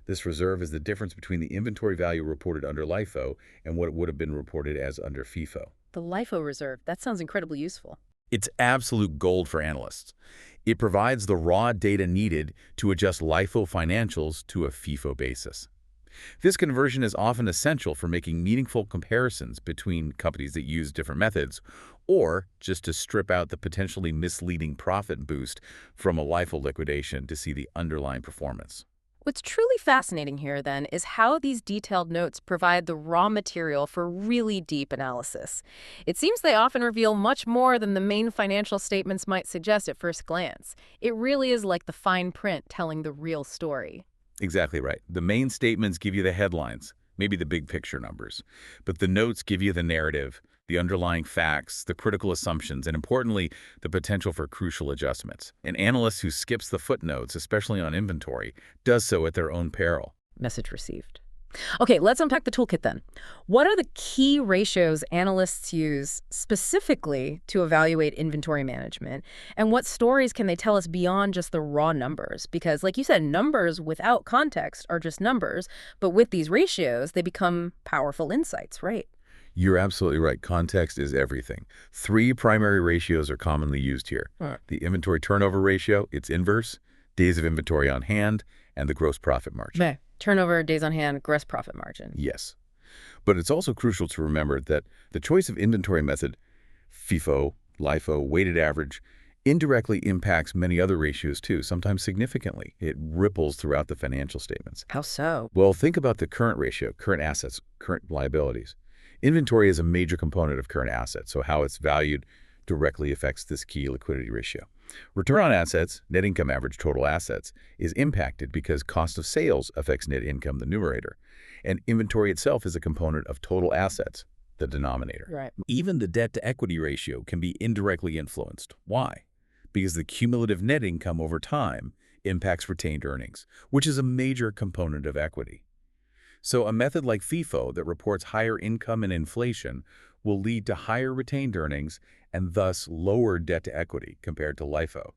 This reserve is the difference between the inventory value reported under LIFO and what would have been reported as under FIFO. The LIFO reserve, that sounds incredibly useful. It's absolute gold for analysts. It provides the raw data needed to adjust LIFO financials to a FIFO basis. This conversion is often essential for making meaningful comparisons between companies that use different methods, or just to strip out the potentially misleading profit boost from a LIFO liquidation to see the underlying performance. What's truly fascinating here, then, is how these detailed notes provide the raw material for really deep analysis. It seems they often reveal much more than the main financial statements might suggest at first glance. It really is like the fine print telling the real story. Exactly right. The main statements give you the headlines, maybe the big picture numbers, but the notes give you the narrative, the underlying facts, the critical assumptions, and importantly, the potential for crucial adjustments. An analyst who skips the footnotes, especially on inventory, does so at their own peril. Message received. Okay, let's unpack the toolkit then. What are the key ratios analysts use specifically to evaluate inventory management? And what stories can they tell us beyond just the raw numbers? Because, like you said, numbers without context are just numbers, but with these ratios, they become powerful insights, right? You're absolutely right. Context is everything. 3 primary ratios are commonly used here. The inventory turnover ratio, its inverse, days of inventory on hand, and the gross profit margin. Turnover, days on hand, gross profit margin. Yes. But it's also crucial to remember that the choice of inventory method, FIFO, LIFO, weighted average, indirectly impacts many other ratios too, sometimes significantly. It ripples throughout the financial statements. How so? Well, think about the current ratio, current assets, current liabilities. Inventory is a major component of current assets, so how it's valued directly affects this key liquidity ratio. Return on assets, net income average total assets, is impacted because cost of sales affects net income, the numerator, and inventory itself is a component of total assets, the denominator. Right. Even the debt-to-equity ratio can be indirectly influenced. Why? Because the cumulative net income over time impacts retained earnings, which is a major component of equity. So a method like FIFO that reports higher income and inflation will lead to higher retained earnings and thus lower debt-to-equity compared to LIFO.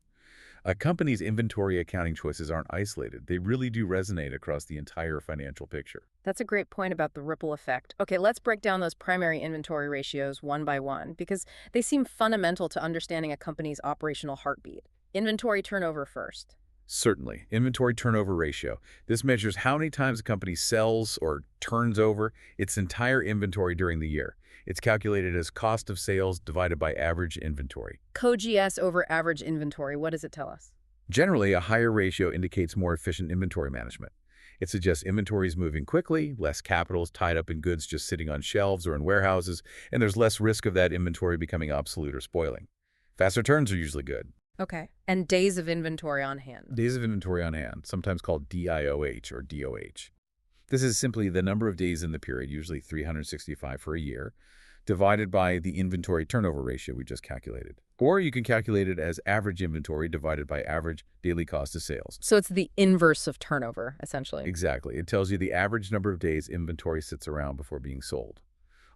A company's inventory accounting choices aren't isolated. They really do resonate across the entire financial picture. That's a great point about the ripple effect. Okay, let's break down those primary inventory ratios one by one because they seem fundamental to understanding a company's operational heartbeat. Inventory turnover first. Certainly. Inventory turnover ratio. This measures how many times a company sells or turns over its entire inventory during the year. It's calculated as cost of sales divided by average inventory. COGS over average inventory, what does it tell us? Generally, a higher ratio indicates more efficient inventory management. It suggests inventory is moving quickly, less capital is tied up in goods just sitting on shelves or in warehouses, and there's less risk of that inventory becoming obsolete or spoiling. Faster turns are usually good. Okay. And days of inventory on hand. Days of inventory on hand, sometimes called DIOH or DOH. This is simply the number of days in the period, usually 365 for a year, divided by the inventory turnover ratio we just calculated. Or you can calculate it as average inventory divided by average daily cost of sales. So it's the inverse of turnover, essentially. Exactly. It tells you the average number of days inventory sits around before being sold.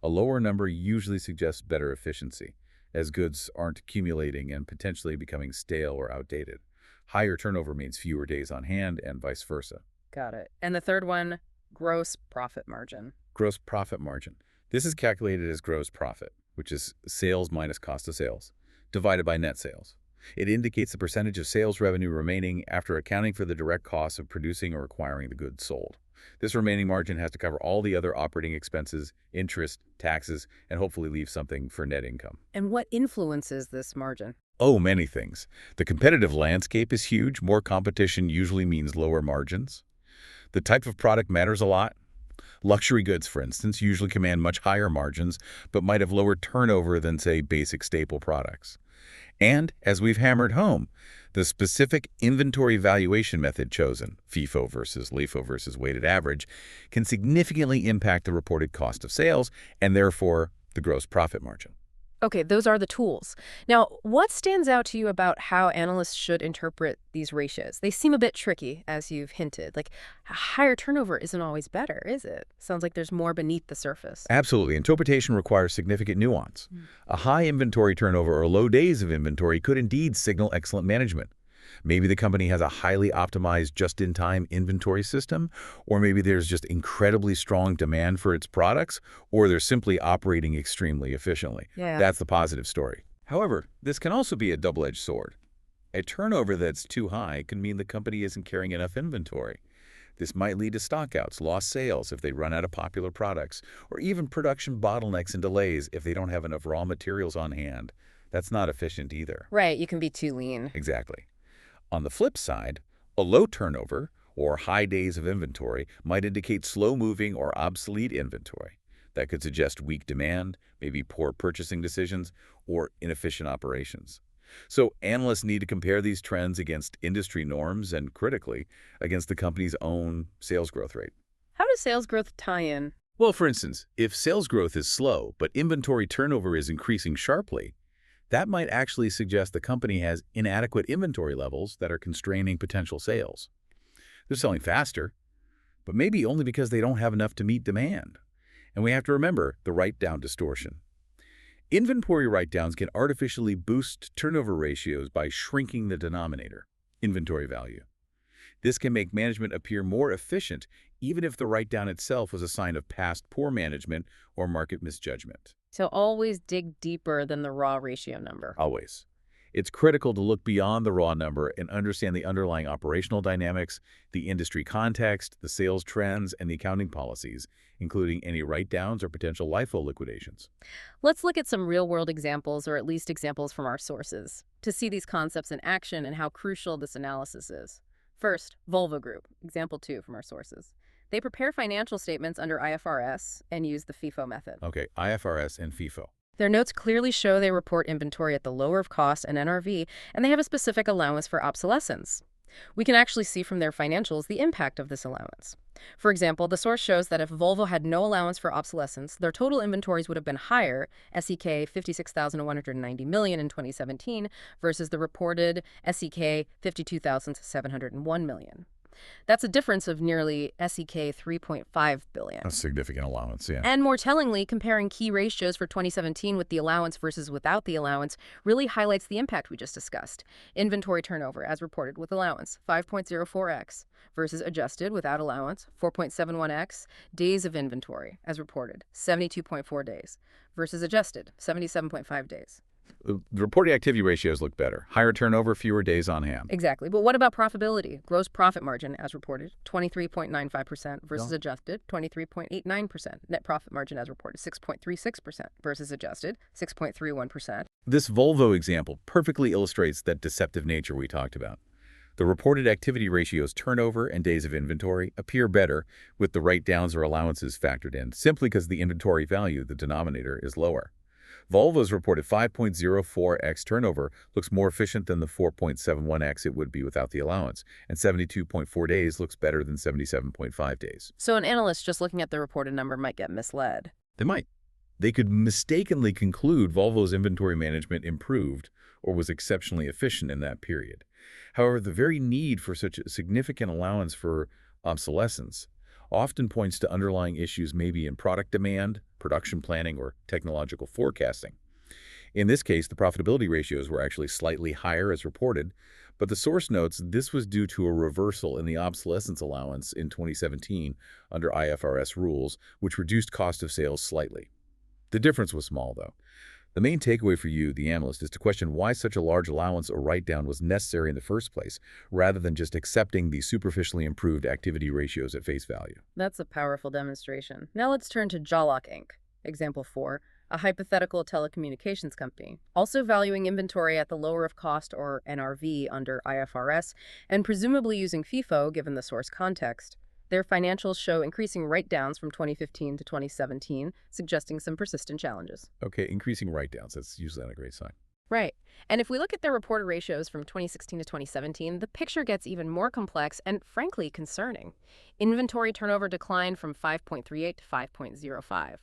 A lower number usually suggests better efficiency, as goods aren't accumulating and potentially becoming stale or outdated. Higher turnover means fewer days on hand and vice versa. Got it. And the third one, gross profit margin. Gross profit margin. This is calculated as gross profit, which is sales minus cost of sales, divided by net sales. It indicates the percentage of sales revenue remaining after accounting for the direct costs of producing or acquiring the goods sold. This remaining margin has to cover all the other operating expenses, interest, taxes, and hopefully leave something for net income. And what influences this margin? Oh, many things. The competitive landscape is huge. More competition usually means lower margins. The type of product matters a lot. Luxury goods, for instance, usually command much higher margins, but might have lower turnover than, say, basic staple products. And, as we've hammered home, the specific inventory valuation method chosen, FIFO versus LIFO versus weighted average, can significantly impact the reported cost of sales and therefore the gross profit margin. Okay, those are the tools. Now, what stands out to you about how analysts should interpret these ratios? They seem a bit tricky, as you've hinted. Like, higher turnover isn't always better, is it? Sounds like there's more beneath the surface. Absolutely. Interpretation requires significant nuance. A high inventory turnover or low days of inventory could indeed signal excellent management. Maybe the company has a highly optimized just-in-time inventory system, or maybe there's just incredibly strong demand for its products, or they're simply operating extremely efficiently. Yeah. That's the positive story. However, this can also be a double-edged sword. A turnover that's too high can mean the company isn't carrying enough inventory. This might lead to stockouts, lost sales if they run out of popular products, or even production bottlenecks and delays if they don't have enough raw materials on hand. That's not efficient either. Right, you can be too lean. Exactly. On the flip side, a low turnover or high days of inventory might indicate slow-moving or obsolete inventory. That could suggest weak demand, maybe poor purchasing decisions, or inefficient operations. So analysts need to compare these trends against industry norms and, critically, against the company's own sales growth rate. How does sales growth tie in? Well, for instance, if sales growth is slow but inventory turnover is increasing sharply, that might actually suggest the company has inadequate inventory levels that are constraining potential sales. They're selling faster, but maybe only because they don't have enough to meet demand. And we have to remember the write-down distortion. Inventory write-downs can artificially boost turnover ratios by shrinking the denominator, inventory value. This can make management appear more efficient even if the write-down itself was a sign of past poor management or market misjudgment. So always dig deeper than the raw ratio number. Always. It's critical to look beyond the raw number and understand the underlying operational dynamics, the industry context, the sales trends, and the accounting policies, including any write-downs or potential LIFO liquidations. Let's look at some real-world examples, or at least examples from our sources, to see these concepts in action and how crucial this analysis is. First, Volvo Group, example 2 from our sources. They prepare financial statements under IFRS and use the FIFO method. Okay, IFRS and FIFO. Their notes clearly show they report inventory at the lower of cost and NRV, and they have a specific allowance for obsolescence. We can actually see from their financials the impact of this allowance. For example, the source shows that if Volvo had no allowance for obsolescence, their total inventories would have been higher, SEK 56,190 million in 2017 versus the reported SEK 52,701 million. That's a difference of nearly SEK 3.5 billion. A significant allowance, yeah. And more tellingly, comparing key ratios for 2017 with the allowance versus without the allowance really highlights the impact we just discussed. Inventory turnover, as reported with allowance, 5.04x, versus adjusted without allowance, 4.71x. Days of inventory, as reported, 72.4 days, versus adjusted, 77.5 days. The reporting activity ratios look better. Higher turnover, fewer days on hand. Exactly. But what about profitability? Gross profit margin, as reported, 23.95% versus adjusted, 23.89%. Net profit margin, as reported, 6.36% versus adjusted, 6.31%. This Volvo example perfectly illustrates that deceptive nature we talked about. The reported activity ratios turnover and days of inventory appear better with the write-downs or allowances factored in, simply because the inventory value, the denominator, is lower. Volvo's reported 5.04x turnover looks more efficient than the 4.71x it would be without the allowance, and 72.4 days looks better than 77.5 days. So an analyst just looking at the reported number might get misled. They might. They could mistakenly conclude Volvo's inventory management improved or was exceptionally efficient in that period. However, the very need for such a significant allowance for obsolescence often points to underlying issues maybe in product demand, production planning, or technological forecasting. In this case, the profitability ratios were actually slightly higher as reported, but the source notes this was due to a reversal in the obsolescence allowance in 2017 under IFRS rules, which reduced cost of sales slightly. The difference was small, though. The main takeaway for you, the analyst, is to question why such a large allowance or write-down was necessary in the first place, rather than just accepting the superficially improved activity ratios at face value. That's a powerful demonstration. Now let's turn to Jawlock Inc. Example 4, a hypothetical telecommunications company, also valuing inventory at the lower of cost or NRV under IFRS, and presumably using FIFO given the source context. Their financials show increasing write-downs from 2015 to 2017, suggesting some persistent challenges. Okay, increasing write-downs, that's usually not a great sign. Right. And if we look at their reported ratios from 2016 to 2017, the picture gets even more complex and, frankly, concerning. Inventory turnover declined from 5.38 to 5.05.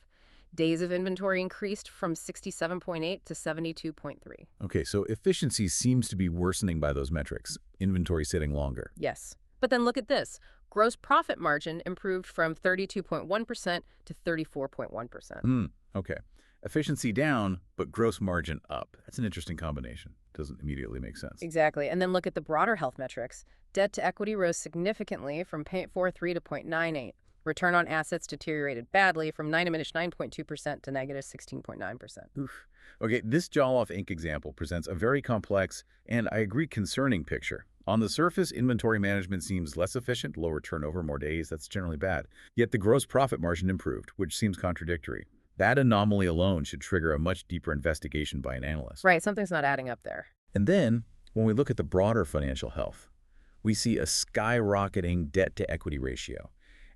Days of inventory increased from 67.8 to 72.3. Okay, so efficiency seems to be worsening by those metrics, inventory sitting longer. Yes. But then look at this. Gross profit margin improved from 32.1% to 34.1%. Okay. Efficiency down, but gross margin up. That's an interesting combination. Doesn't immediately make sense. Exactly. And then look at the broader health metrics. Debt to equity rose significantly from 0.43 to 0.98. Return on assets deteriorated badly from -9.2% to -16.9%. Oof. Okay, this Jawlock Inc. example presents a very complex and, I agree, concerning picture. On the surface, inventory management seems less efficient, lower turnover, more days, that's generally bad. Yet the gross profit margin improved, which seems contradictory. That anomaly alone should trigger a much deeper investigation by an analyst. Right, something's not adding up there. And then, when we look at the broader financial health, we see a skyrocketing debt-to-equity ratio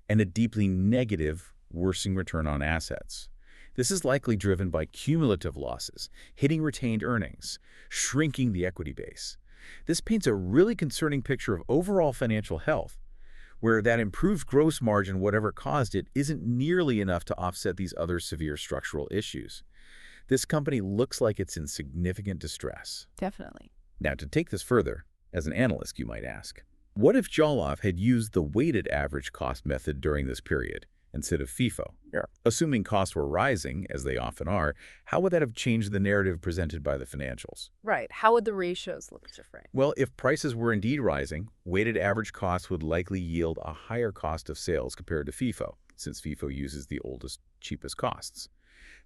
and a deeply negative worsening return on assets. This is likely driven by cumulative losses, hitting retained earnings, shrinking the equity base. This paints a really concerning picture of overall financial health, where that improved gross margin, whatever caused it, isn't nearly enough to offset these other severe structural issues. This company looks like it's in significant distress. Definitely. Now, to take this further, as an analyst, you might ask, what if Jawlock had used the weighted average cost method during this period instead of FIFO? Yeah. Assuming costs were rising, as they often are, how would that have changed the narrative presented by the financials? Right. How would the ratios look different? Well, if prices were indeed rising, weighted average costs would likely yield a higher cost of sales compared to FIFO, since FIFO uses the oldest, cheapest costs.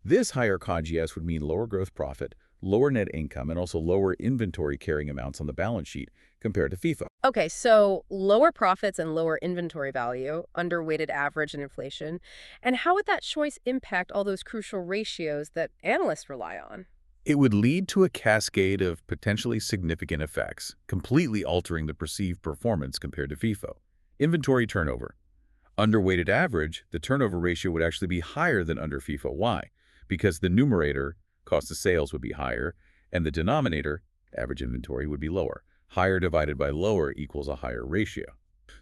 This higher COGS would mean lower gross profit, lower net income, and also lower inventory carrying amounts on the balance sheet compared to FIFO. Okay, so lower profits and lower inventory value, under weighted average and inflation. And how would that choice impact all those crucial ratios that analysts rely on? It would lead to a cascade of potentially significant effects, completely altering the perceived performance compared to FIFO. Inventory turnover. Under weighted average, the turnover ratio would actually be higher than under FIFO. Why? Because the numerator, cost of sales would be higher, and the denominator, average inventory, would be lower. Higher divided by lower equals a higher ratio.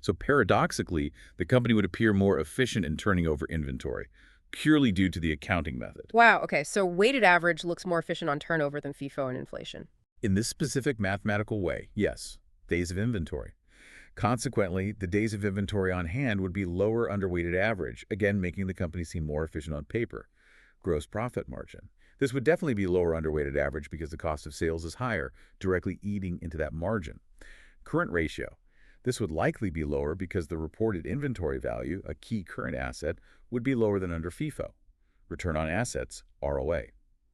So paradoxically, the company would appear more efficient in turning over inventory, purely due to the accounting method. Wow, okay, so weighted average looks more efficient on turnover than FIFO and inflation. In this specific mathematical way, yes, days of inventory. Consequently, the days of inventory on hand would be lower under weighted average, again making the company seem more efficient on paper. Gross profit margin. This would definitely be lower under weighted average because the cost of sales is higher, directly eating into that margin. Current ratio. This would likely be lower because the reported inventory value, a key current asset, would be lower than under FIFO. Return on assets, ROA.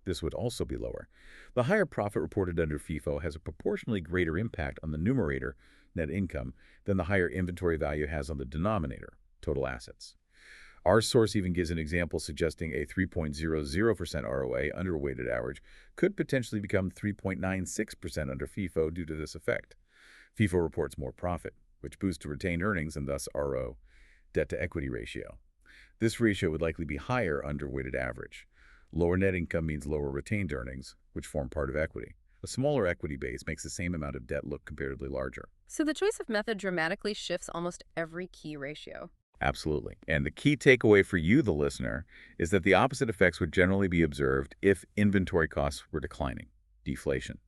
This would also be lower. The higher profit reported under FIFO has a proportionally greater impact on the numerator, net income, than the higher inventory value has on the denominator, total assets. Our source even gives an example suggesting a 3.00% ROA under weighted average could potentially become 3.96% under FIFO due to this effect. FIFO reports more profit, which boosts retained earnings and thus RO, debt-to-equity ratio. This ratio would likely be higher under weighted average. Lower net income means lower retained earnings, which form part of equity. A smaller equity base makes the same amount of debt look comparatively larger. So the choice of method dramatically shifts almost every key ratio. Absolutely. And the key takeaway for you, the listener, is that the opposite effects would generally be observed if inventory costs were declining, deflation.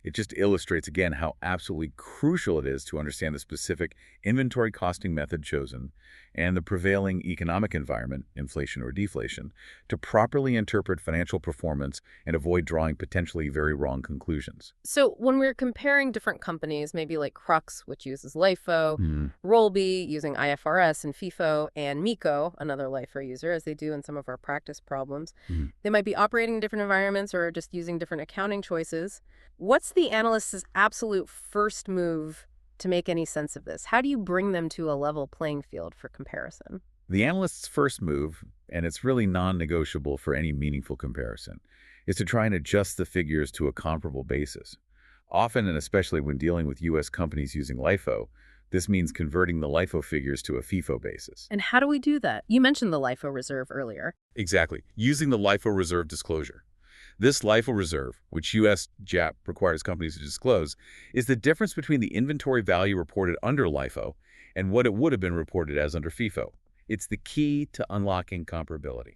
It just illustrates again how absolutely crucial it is to understand the specific inventory costing method chosen and the prevailing economic environment, inflation or deflation, to properly interpret financial performance and avoid drawing potentially very wrong conclusions. So when we're comparing different companies, maybe like Crux, which uses LIFO, Rolby using IFRS and FIFO, and Miko, another LIFO user, as they do in some of our practice problems, they might be operating in different environments or just using different accounting choices. What's the analyst's absolute first move to make any sense of this? How do you bring them to a level playing field for comparison? The analyst's first move, and it's really non-negotiable for any meaningful comparison, is to try and adjust the figures to a comparable basis. Often, and especially when dealing with U.S. companies using LIFO, this means converting the LIFO figures to a FIFO basis. And how do we do that? You mentioned the LIFO reserve earlier. Exactly, using the LIFO reserve disclosure. This LIFO reserve, which U.S. GAAP requires companies to disclose, is the difference between the inventory value reported under LIFO and what it would have been reported as under FIFO. It's the key to unlocking comparability.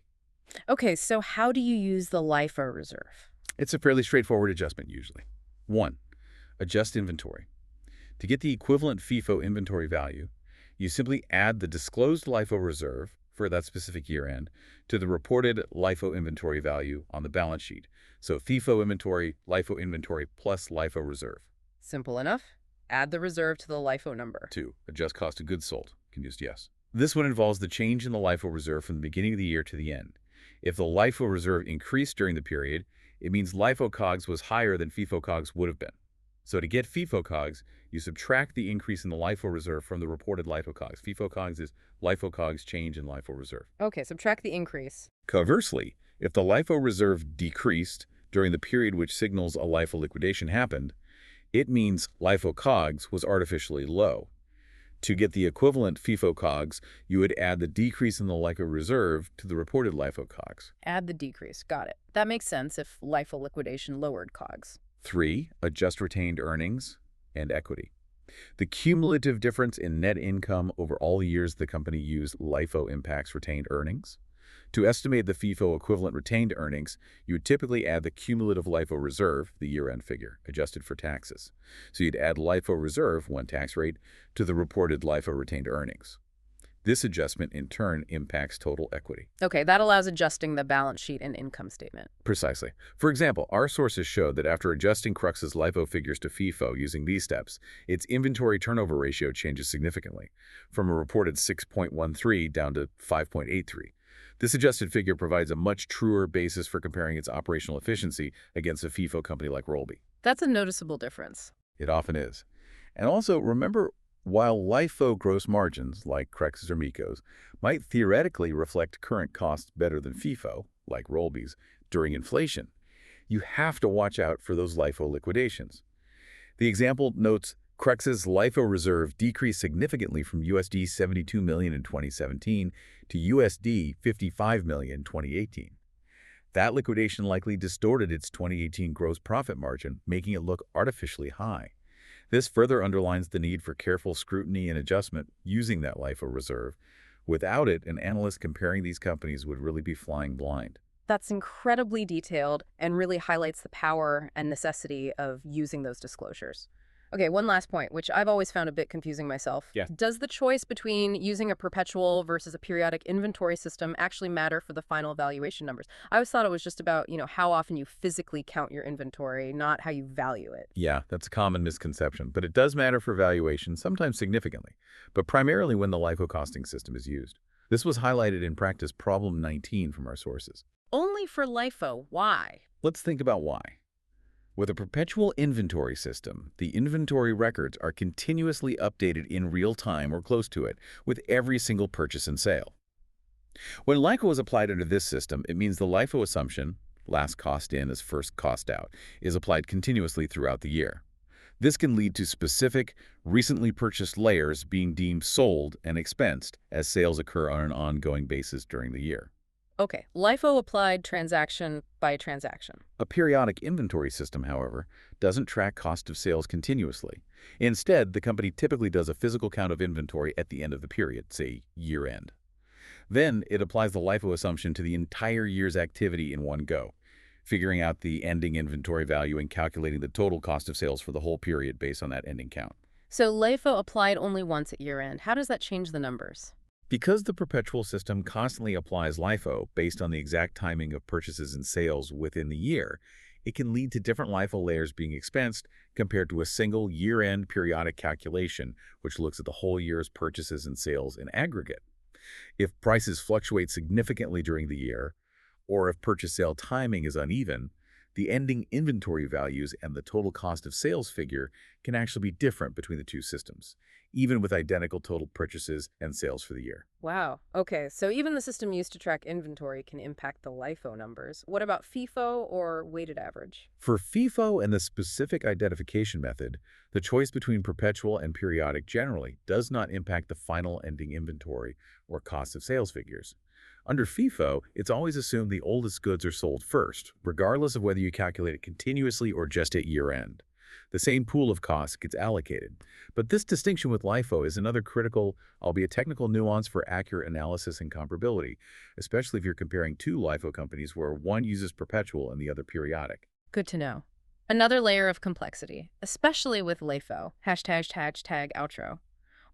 Okay, so how do you use the LIFO reserve? It's a fairly straightforward adjustment usually. 1. Adjust inventory. To get the equivalent FIFO inventory value, you simply add the disclosed LIFO reserve for that specific year-end to the reported LIFO inventory value on the balance sheet. So FIFO inventory, LIFO inventory plus LIFO reserve. Simple enough. Add the reserve to the LIFO number. 2. Adjust cost of goods sold. Confused, yes. This one involves the change in the LIFO reserve from the beginning of the year to the end. If the LIFO reserve increased during the period, it means LIFO COGS was higher than FIFO COGS would have been. So to get FIFO COGS, you subtract the increase in the LIFO reserve from the reported LIFO COGS. FIFO COGS is LIFO COGS change in LIFO reserve. Okay, subtract the increase. Conversely, if the LIFO reserve decreased during the period which signals a LIFO liquidation happened, it means LIFO COGS was artificially low. To get the equivalent FIFO COGS, you would add the decrease in the LIFO reserve to the reported LIFO COGS. Add the decrease. Got it. That makes sense if LIFO liquidation lowered COGS. 3. Adjust retained earnings and equity. The cumulative difference in net income over all years the company used LIFO impacts retained earnings. To estimate the FIFO equivalent retained earnings, you would typically add the cumulative LIFO reserve, the year-end figure, adjusted for taxes. So you'd add LIFO reserve, one tax rate, to the reported LIFO retained earnings. This adjustment, in turn, impacts total equity. Okay, that allows adjusting the balance sheet and income statement. Precisely. For example, our sources show that after adjusting Crux's LIFO figures to FIFO using these steps, its inventory turnover ratio changes significantly, from a reported 6.13 down to 5.83. This adjusted figure provides a much truer basis for comparing its operational efficiency against a FIFO company like Rolby. That's a noticeable difference. It often is. And also, remember, while LIFO gross margins, like Crux's or Miko's, might theoretically reflect current costs better than FIFO, like Rolby's, during inflation, you have to watch out for those LIFO liquidations. The example notes Crux's LIFO reserve decreased significantly from USD $72 million in 2017 to USD $55 million in 2018. That liquidation likely distorted its 2018 gross profit margin, making it look artificially high. This further underlines the need for careful scrutiny and adjustment using that LIFO reserve. Without it, an analyst comparing these companies would really be flying blind. That's incredibly detailed and really highlights the power and necessity of using those disclosures. Okay, one last point, which I've always found a bit confusing myself. Yeah. Does the choice between using a perpetual versus a periodic inventory system actually matter for the final valuation numbers? I always thought it was just about, how often you physically count your inventory, not how you value it. Yeah, that's a common misconception, but it does matter for valuation, sometimes significantly, but primarily when the LIFO costing system is used. This was highlighted in practice problem 19 from our sources. Only for LIFO. Why? Let's think about why. With a perpetual inventory system, the inventory records are continuously updated in real time or close to it with every single purchase and sale. When LIFO is applied under this system, it means the LIFO assumption, last cost in as first cost out, is applied continuously throughout the year. This can lead to specific, recently purchased layers being deemed sold and expensed as sales occur on an ongoing basis during the year. Okay, LIFO applied transaction by transaction. A periodic inventory system, however, doesn't track cost of sales continuously. Instead, the company typically does a physical count of inventory at the end of the period, say year-end. Then it applies the LIFO assumption to the entire year's activity in one go, figuring out the ending inventory value and calculating the total cost of sales for the whole period based on that ending count. So LIFO applied only once at year-end. How does that change the numbers? Because the perpetual system constantly applies LIFO based on the exact timing of purchases and sales within the year, it can lead to different LIFO layers being expensed compared to a single year-end periodic calculation, which looks at the whole year's purchases and sales in aggregate. If prices fluctuate significantly during the year, or if purchase-sale timing is uneven, the ending inventory values and the total cost of sales figure can actually be different between the two systems, even with identical total purchases and sales for the year. Wow. Okay, so even the system used to track inventory can impact the LIFO numbers. What about FIFO or weighted average? For FIFO and the specific identification method, the choice between perpetual and periodic generally does not impact the final ending inventory or cost of sales figures. Under FIFO, it's always assumed the oldest goods are sold first, regardless of whether you calculate it continuously or just at year-end. The same pool of costs gets allocated. But this distinction with LIFO is another critical, albeit technical, nuance for accurate analysis and comparability, especially if you're comparing two LIFO companies where one uses perpetual and the other periodic. Good to know. Another layer of complexity, especially with LIFO. Hashtag outro.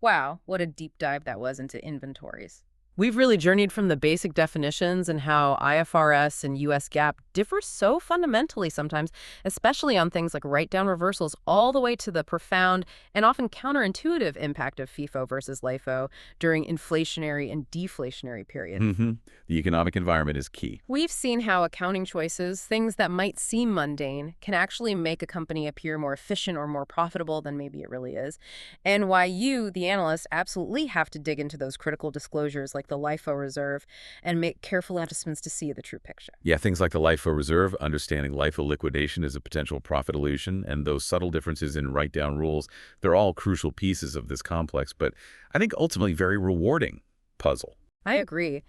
Wow, what a deep dive that was into inventories. We've really journeyed from the basic definitions and how IFRS and US GAAP differ so fundamentally sometimes, especially on things like write-down reversals, all the way to the profound and often counterintuitive impact of FIFO versus LIFO during inflationary and deflationary periods. The economic environment is key. We've seen how accounting choices, things that might seem mundane, can actually make a company appear more efficient or more profitable than maybe it really is, and why you, the analyst, absolutely have to dig into those critical disclosures like the LIFO reserve and make careful adjustments to see the true picture. Yeah, things like the LIFO reserve, understanding LIFO liquidation as a potential profit illusion, and those subtle differences in write-down rules, they're all crucial pieces of this complex, but I think ultimately very rewarding puzzle. I agree.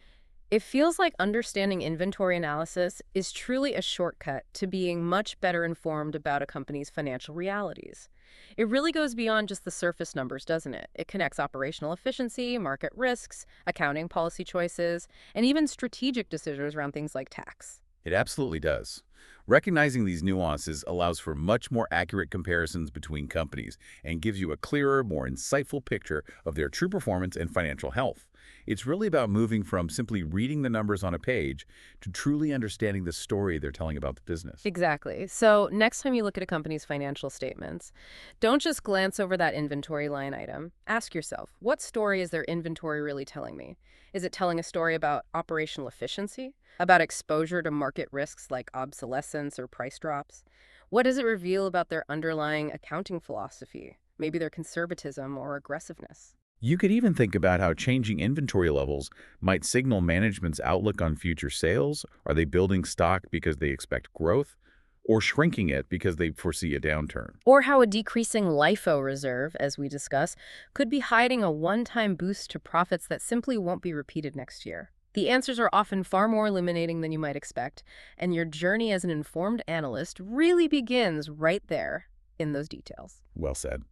It feels like understanding inventory analysis is truly a shortcut to being much better informed about a company's financial realities. It really goes beyond just the surface numbers, doesn't it? It connects operational efficiency, market risks, accounting policy choices, and even strategic decisions around things like tax. It absolutely does. Recognizing these nuances allows for much more accurate comparisons between companies and gives you a clearer, more insightful picture of their true performance and financial health. It's really about moving from simply reading the numbers on a page to truly understanding the story they're telling about the business. Exactly. So next time you look at a company's financial statements, don't just glance over that inventory line item. Ask yourself, what story is their inventory really telling me? Is it telling a story about operational efficiency? About exposure to market risks like obsolescence or price drops? What does it reveal about their underlying accounting philosophy? Maybe their conservatism or aggressiveness? You could even think about how changing inventory levels might signal management's outlook on future sales. Are they building stock because they expect growth, or shrinking it because they foresee a downturn? Or how a decreasing LIFO reserve, as we discuss, could be hiding a one-time boost to profits that simply won't be repeated next year. The answers are often far more illuminating than you might expect, and your journey as an informed analyst really begins right there in those details. Well said.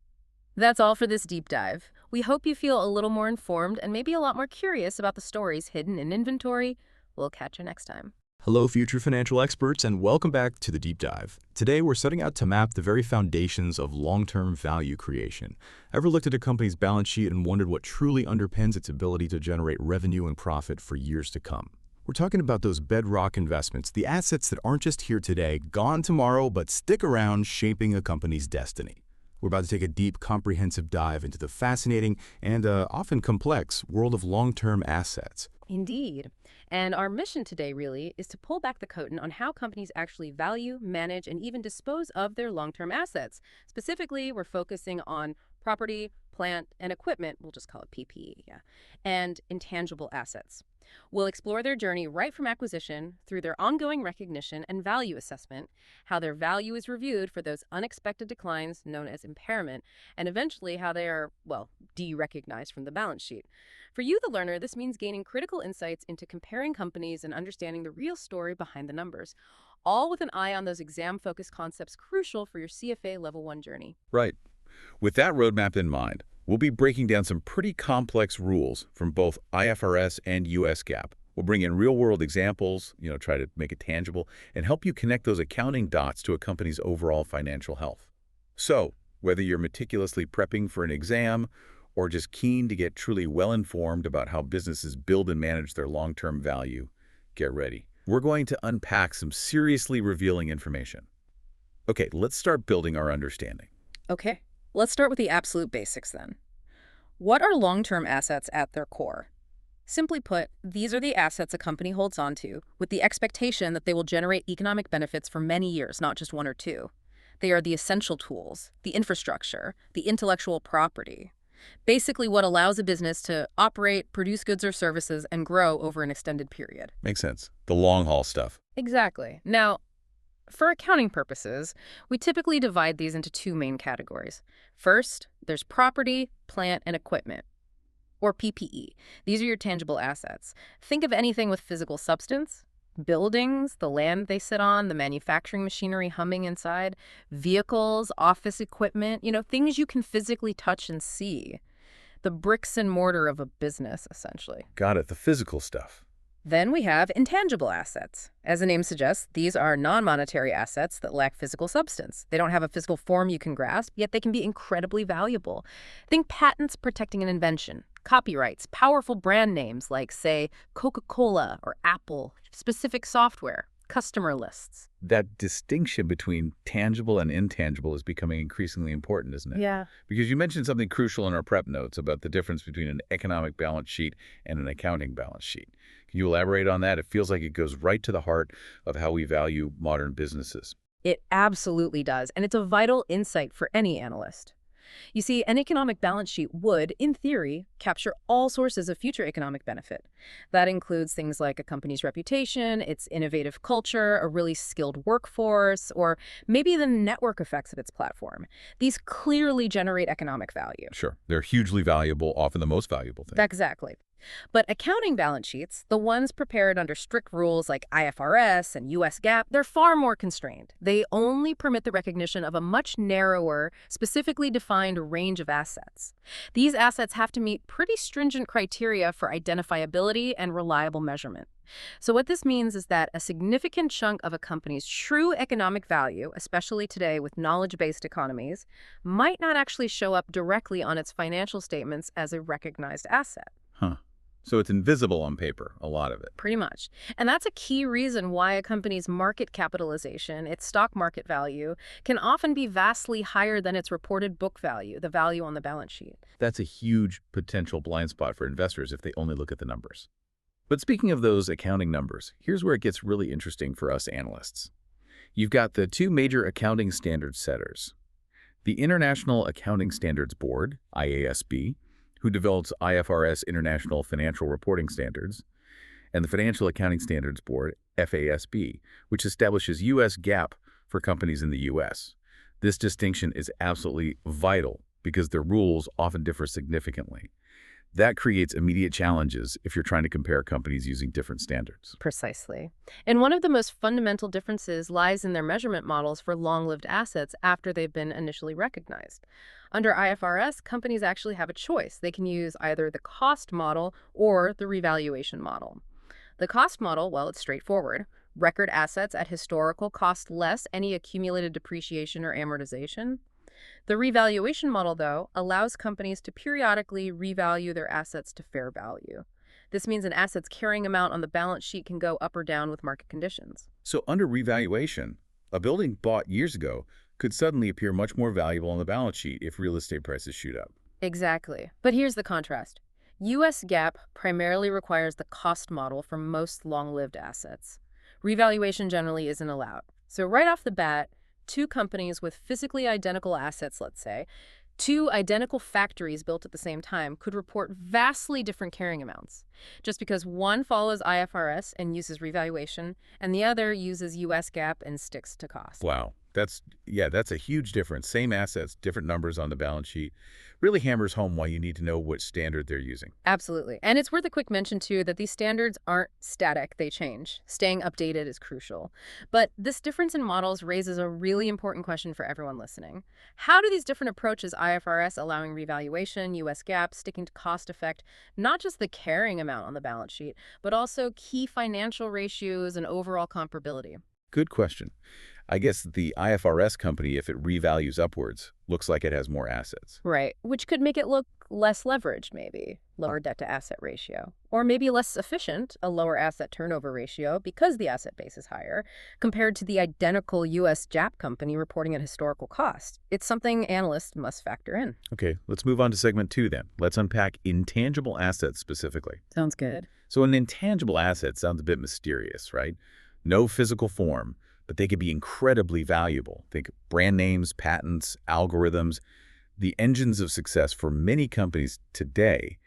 That's all for this deep dive. We hope you feel a little more informed and maybe a lot more curious about the stories hidden in inventory. We'll catch you next time. Hello, future financial experts, and welcome back to the Deep Dive. Today, we're setting out to map the very foundations of long-term value creation. Ever looked at a company's balance sheet and wondered what truly underpins its ability to generate revenue and profit for years to come? We're talking about those bedrock investments, the assets that aren't just here today, gone tomorrow, but stick around shaping a company's destiny. We're about to take a deep, comprehensive dive into the fascinating and often complex world of long-term assets. Indeed. And our mission today really is to pull back the curtain on how companies actually value, manage, and even dispose of their long-term assets. Specifically, we're focusing on property, plant, and equipment, we'll just call it PPE, and intangible assets. We'll explore their journey right from acquisition through their ongoing recognition and value assessment, how their value is reviewed for those unexpected declines known as impairment, and eventually how they are, well, de-recognized from the balance sheet. For you, the learner, this means gaining critical insights into comparing companies and understanding the real story behind the numbers, all with an eye on those exam-focused concepts crucial for your CFA Level I journey. Right. With that roadmap in mind, we'll be breaking down some pretty complex rules from both IFRS and US GAAP. We'll bring in real-world examples, try to make it tangible, and help you connect those accounting dots to a company's overall financial health. So, whether you're meticulously prepping for an exam or just keen to get truly well-informed about how businesses build and manage their long-term value, get ready. We're going to unpack some seriously revealing information. Okay, let's start building our understanding. Okay, let's start with the absolute basics then. What are long-term assets at their core? Simply put, these are the assets a company holds onto with the expectation that they will generate economic benefits for many years, not just one or two. They are the essential tools, the infrastructure, the intellectual property. Basically what allows a business to operate, produce goods or services, and grow over an extended period. Makes sense. The long-haul stuff. Exactly. Now, for accounting purposes, we typically divide these into two main categories. First, there's property, plant, and equipment, or PPE. These are your tangible assets. Think of anything with physical substance. Buildings, the land they sit on, the manufacturing machinery humming inside, vehicles, office equipment, things you can physically touch and see. The bricks and mortar of a business, essentially. Got it, the physical stuff. Then we have intangible assets. As the name suggests, these are non-monetary assets that lack physical substance. They don't have a physical form you can grasp, yet they can be incredibly valuable. Think patents protecting an invention, copyrights, powerful brand names like, say, Coca-Cola or Apple, specific software, customer lists. That distinction between tangible and intangible is becoming increasingly important, isn't it? Yeah. Because you mentioned something crucial in our prep notes about the difference between an economic balance sheet and an accounting balance sheet. Can you elaborate on that? It feels like it goes right to the heart of how we value modern businesses. It absolutely does, and it's a vital insight for any analyst. You see, an economic balance sheet would, in theory, capture all sources of future economic benefit. That includes things like a company's reputation, its innovative culture, a really skilled workforce, or maybe the network effects of its platform. These clearly generate economic value. Sure. They're hugely valuable, often the most valuable thing. Exactly. But accounting balance sheets, the ones prepared under strict rules like IFRS and US GAAP, they're far more constrained. They only permit the recognition of a much narrower, specifically defined range of assets. These assets have to meet pretty stringent criteria for identifiability and reliable measurement. So what this means is that a significant chunk of a company's true economic value, especially today with knowledge-based economies, might not actually show up directly on its financial statements as a recognized asset. Huh. So it's invisible on paper, a lot of it. Pretty much. And that's a key reason why a company's market capitalization, its stock market value, can often be vastly higher than its reported book value, the value on the balance sheet. That's a huge potential blind spot for investors if they only look at the numbers. But speaking of those accounting numbers, here's where it gets really interesting for us analysts. You've got the two major accounting standard setters. The International Accounting Standards Board, IASB, who develops IFRS International Financial Reporting Standards, and the Financial Accounting Standards Board, FASB, which establishes U.S. GAAP for companies in the U.S. This distinction is absolutely vital because their rules often differ significantly. That creates immediate challenges if you're trying to compare companies using different standards. Precisely. And one of the most fundamental differences lies in their measurement models for long-lived assets after they've been initially recognized. Under IFRS, companies actually have a choice. They can use either the cost model or the revaluation model. The cost model, well, it's straightforward. Record assets at historical cost less any accumulated depreciation or amortization. The revaluation model, though, allows companies to periodically revalue their assets to fair value. This means an asset's carrying amount on the balance sheet can go up or down with market conditions. So under revaluation, a building bought years ago could suddenly appear much more valuable on the balance sheet if real estate prices shoot up. Exactly. But here's the contrast. U.S. GAAP primarily requires the cost model for most long-lived assets. Revaluation generally isn't allowed. So right off the bat, two companies with physically identical assets, let's say, two identical factories built at the same time could report vastly different carrying amounts, just because one follows IFRS and uses revaluation, and the other uses U.S. GAAP and sticks to cost. Wow. That's a huge difference. Same assets, different numbers on the balance sheet. Really hammers home why you need to know what standard they're using. Absolutely. And it's worth a quick mention, too, that these standards aren't static. They change. Staying updated is crucial. But this difference in models raises a really important question for everyone listening. How do these different approaches, IFRS allowing revaluation, U.S. GAAP sticking to cost, affect not just the carrying amount on the balance sheet, but also key financial ratios and overall comparability? Good question. I guess the IFRS company, if it revalues upwards, looks like it has more assets. Right, which could make it look less leveraged, maybe, lower debt-to-asset ratio. Or maybe less efficient, a lower asset turnover ratio, because the asset base is higher, compared to the identical U.S. GAAP company reporting at historical cost. It's something analysts must factor in. Okay, let's move on to segment 2 then. Let's unpack intangible assets specifically. Sounds good. So an intangible asset sounds a bit mysterious, right? No physical form, but they could be incredibly valuable. Think brand names, patents, algorithms, the engines of success for many companies today.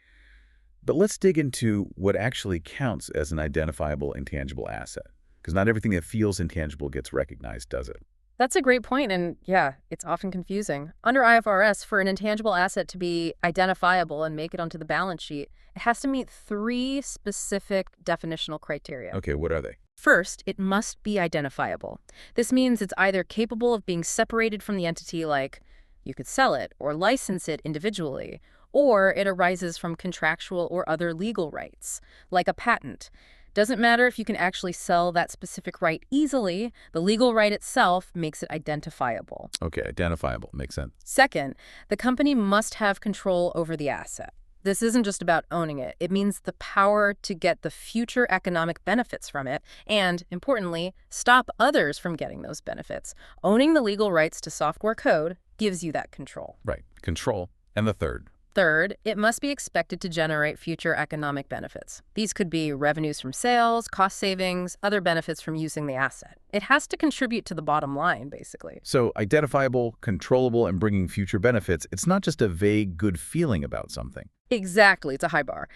But let's dig into what actually counts as an identifiable intangible asset, because not everything that feels intangible gets recognized, does it? That's a great point, and yeah, it's often confusing. Under IFRS, for an intangible asset to be identifiable and make it onto the balance sheet, it has to meet 3 specific definitional criteria. Okay, what are they? First, it must be identifiable. This means it's either capable of being separated from the entity, like you could sell it or license it individually, or it arises from contractual or other legal rights, like a patent. Doesn't matter if you can actually sell that specific right easily, the legal right itself makes it identifiable. Okay, identifiable. Makes sense. Second, the company must have control over the asset. This isn't just about owning it. It means the power to get the future economic benefits from it and, importantly, stop others from getting those benefits. Owning the legal rights to software code gives you that control. Right, control. And the third? Third, it must be expected to generate future economic benefits. These could be revenues from sales, cost savings, other benefits from using the asset. It has to contribute to the bottom line, basically. So identifiable, controllable, and bringing future benefits, it's not just a vague good feeling about something. Exactly, it's a high bar.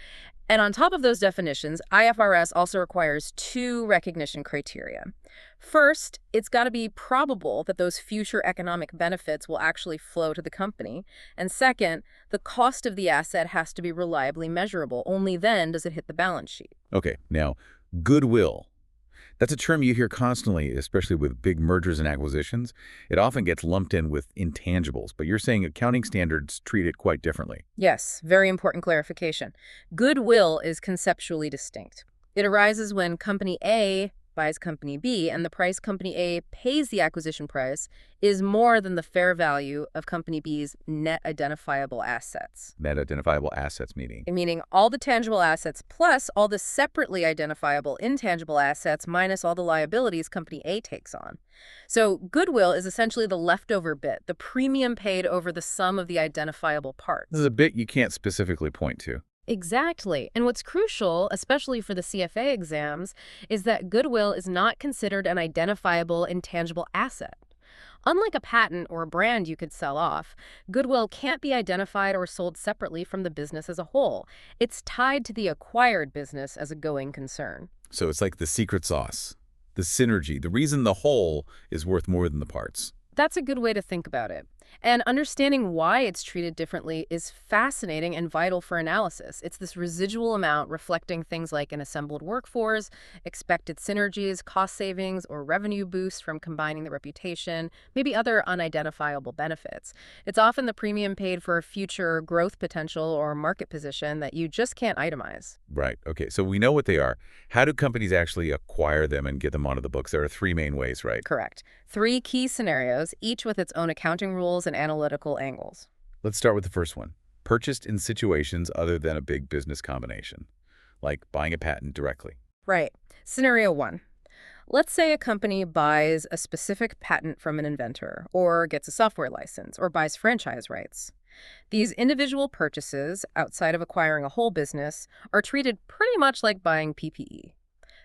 And on top of those definitions, IFRS also requires 2 recognition criteria. First, it's got to be probable that those future economic benefits will actually flow to the company. And second, the cost of the asset has to be reliably measurable. Only then does it hit the balance sheet. Okay, now, goodwill. That's a term you hear constantly, especially with big mergers and acquisitions. It often gets lumped in with intangibles, but you're saying accounting standards treat it quite differently. Yes, very important clarification. Goodwill is conceptually distinct. It arises when Company A buys Company B, and the price Company A pays the acquisition price is more than the fair value of Company B's net identifiable assets. Net identifiable assets Meaning all the tangible assets plus all the separately identifiable intangible assets minus all the liabilities Company A takes on. So goodwill is essentially the leftover bit, the premium paid over the sum of the identifiable parts. This is a bit you can't specifically point to. Exactly. And what's crucial, especially for the CFA exams, is that goodwill is not considered an identifiable intangible asset. Unlike a patent or a brand you could sell off, goodwill can't be identified or sold separately from the business as a whole. It's tied to the acquired business as a going concern. So it's like the secret sauce, the synergy, the reason the whole is worth more than the parts. That's a good way to think about it. And understanding why it's treated differently is fascinating and vital for analysis. It's this residual amount reflecting things like an assembled workforce, expected synergies, cost savings, or revenue boosts from combining the reputation, maybe other unidentifiable benefits. It's often the premium paid for a future growth potential or market position that you just can't itemize. Right. Okay, so we know what they are. How do companies actually acquire them and get them onto the books? There are three main ways, right? Correct. 3 key scenarios, each with its own accounting rules and analytical angles. Let's start with the first one. Purchased in situations other than a big business combination, like buying a patent directly. Right. Scenario 1. Let's say a company buys a specific patent from an inventor, or gets a software license, or buys franchise rights. These individual purchases, outside of acquiring a whole business, are treated pretty much like buying PPE.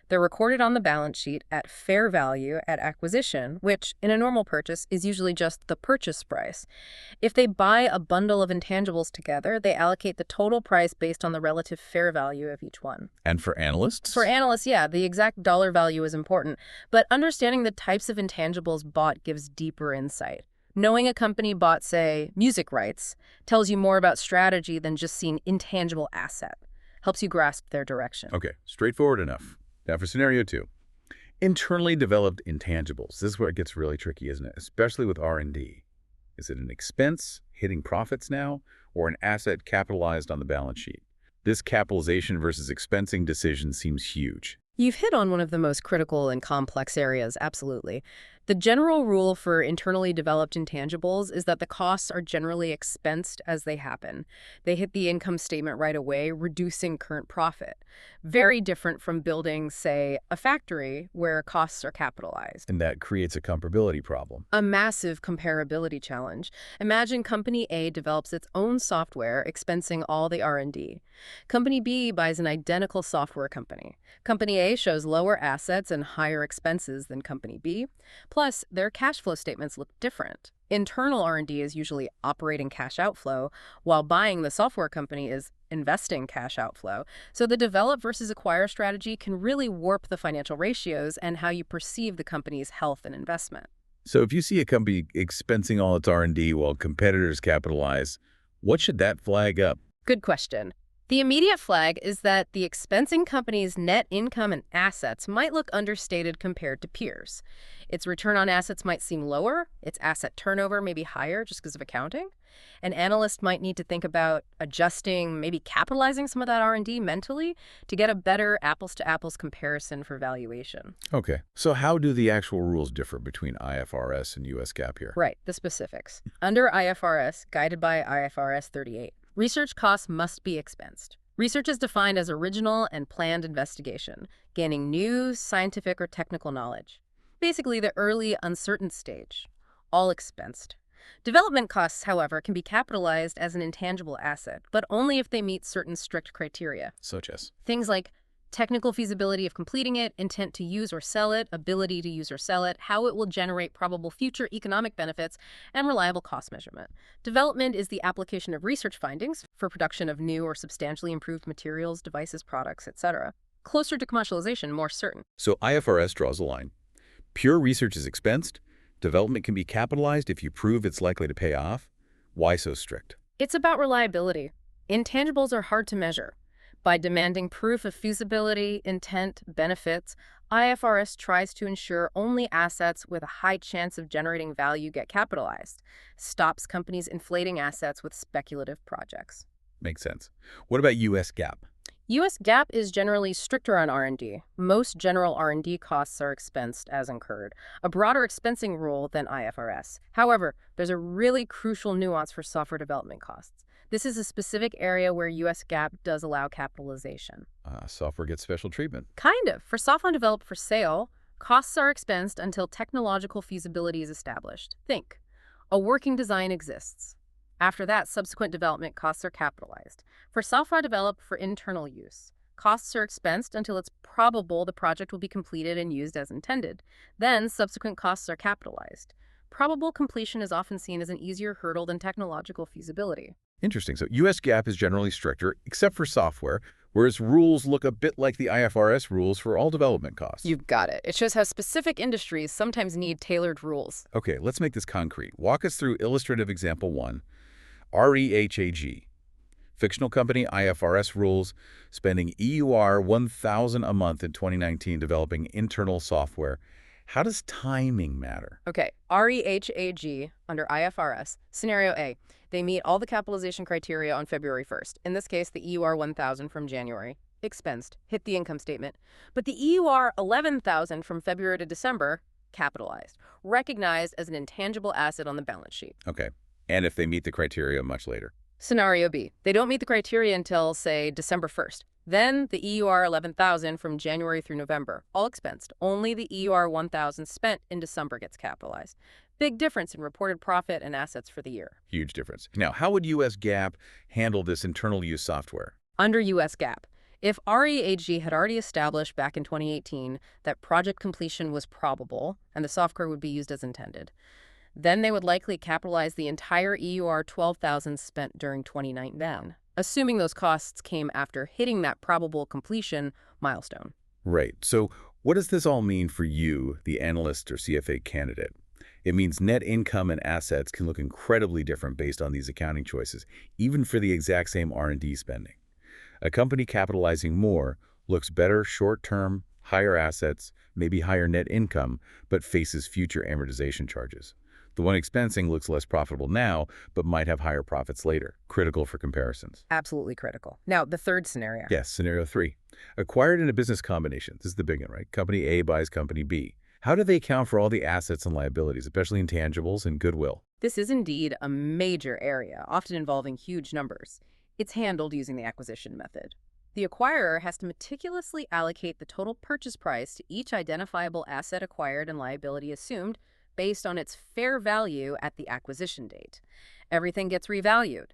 They're recorded on the balance sheet at fair value at acquisition, which, in a normal purchase, is usually just the purchase price. If they buy a bundle of intangibles together, they allocate the total price based on the relative fair value of each one. And for analysts? For analysts, yeah, the exact dollar value is important, but understanding the types of intangibles bought gives deeper insight. Knowing a company bought, say, music rights, tells you more about strategy than just seeing intangible asset. Helps you grasp their direction. Okay, straightforward enough. Now for scenario 2. Internally developed intangibles. This is where it gets really tricky, isn't it? Especially with R&D. Is it an expense, hitting profits now, or an asset capitalized on the balance sheet? This capitalization versus expensing decision seems huge. You've hit on one of the most critical and complex areas, absolutely. The general rule for internally developed intangibles is that the costs are generally expensed as they happen. They hit the income statement right away, reducing current profit. Very different from building, say, a factory where costs are capitalized. And that creates a comparability problem. A massive comparability challenge. Imagine Company A develops its own software, expensing all the R&D. Company B buys an identical software company. Company A shows lower assets and higher expenses than Company B. Plus, their cash flow statements look different. Internal R&D is usually operating cash outflow, while buying the software company is investing cash outflow. So the develop versus acquire strategy can really warp the financial ratios and how you perceive the company's health and investment. So if you see a company expensing all its R&D while competitors capitalize, what should that flag up? Good question. The immediate flag is that the expensing company's net income and assets might look understated compared to peers. Its return on assets might seem lower, its asset turnover may be higher just because of accounting. An analyst might need to think about adjusting, maybe capitalizing some of that R&D mentally to get a better apples-to-apples comparison for valuation. Okay, so how do the actual rules differ between IFRS and US GAAP here? Right, the specifics. Under IFRS, guided by IFRS 38, research costs must be expensed. Research is defined as original and planned investigation, gaining new scientific or technical knowledge. Basically, the early, uncertain stage, all expensed. Development costs, however, can be capitalized as an intangible asset, but only if they meet certain strict criteria. Such as? Things like technical feasibility of completing it, intent to use or sell it, ability to use or sell it, how it will generate probable future economic benefits, and reliable cost measurement. Development is the application of research findings for production of new or substantially improved materials, devices, products, etc. Closer to commercialization, more certain. So IFRS draws a line. Pure research is expensed. Development can be capitalized if you prove it's likely to pay off. Why so strict? It's about reliability. Intangibles are hard to measure. By demanding proof of feasibility, intent, benefits, IFRS tries to ensure only assets with a high chance of generating value get capitalized, stops companies inflating assets with speculative projects. Makes sense. What about US GAAP? U.S. GAAP is generally stricter on R&D. Most general R&D costs are expensed as incurred, a broader expensing rule than IFRS. However, there's a really crucial nuance for software development costs. This is a specific area where U.S. GAAP does allow capitalization. Software gets special treatment. Kind of. For software developed for sale, costs are expensed until technological feasibility is established. Think, a working design exists. After that, subsequent development costs are capitalized. For software developed for internal use, costs are expensed until it's probable the project will be completed and used as intended. Then, subsequent costs are capitalized. Probable completion is often seen as an easier hurdle than technological feasibility. Interesting. So U.S. GAAP is generally stricter, except for software, whereas rules look a bit like the IFRS rules for all development costs. You've got it. It shows how specific industries sometimes need tailored rules. Okay, let's make this concrete. Walk us through illustrative example 1, REHAG. Fictional company IFRS rules, spending EUR 1,000 a month in 2019 developing internal software. How does timing matter? Okay, REHAG under IFRS. Scenario A, they meet all the capitalization criteria on February 1st. In this case, the EUR 1,000 from January, expensed, hit the income statement. But the EUR 11,000 from February to December, capitalized, recognized as an intangible asset on the balance sheet. Okay, and if they meet the criteria much later? Scenario B, they don't meet the criteria until, say, December 1st. Then the EUR 11,000 from January through November, all expensed. Only the EUR 1,000 spent in December gets capitalized. Big difference in reported profit and assets for the year. Huge difference. Now, how would U.S. GAAP handle this internal use software? Under U.S. GAAP, if REAG had already established back in 2018 that project completion was probable and the software would be used as intended, then they would likely capitalize the entire EUR 12,000 spent during 2019, assuming those costs came after hitting that probable completion milestone. Right. So what does this all mean for you, the analyst or CFA candidate? It means net income and assets can look incredibly different based on these accounting choices, even for the exact same R&D spending. A company capitalizing more looks better short-term, higher assets, maybe higher net income, but faces future amortization charges. The one expensing looks less profitable now, but might have higher profits later. Critical for comparisons. Absolutely critical. Now, the third scenario. Yes, scenario 3. Acquired in a business combination. This is the big one, right? Company A buys company B. How do they account for all the assets and liabilities, especially intangibles and goodwill? This is indeed a major area, often involving huge numbers. It's handled using the acquisition method. The acquirer has to meticulously allocate the total purchase price to each identifiable asset acquired and liability assumed based on its fair value at the acquisition date. Everything gets revalued.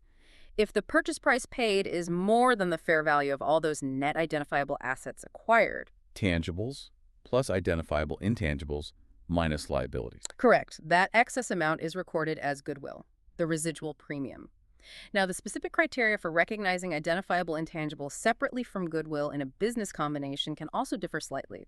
If the purchase price paid is more than the fair value of all those net identifiable assets acquired. Tangibles plus identifiable intangibles minus liabilities. Correct. That excess amount is recorded as goodwill, the residual premium. Now, the specific criteria for recognizing identifiable intangibles separately from goodwill in a business combination can also differ slightly.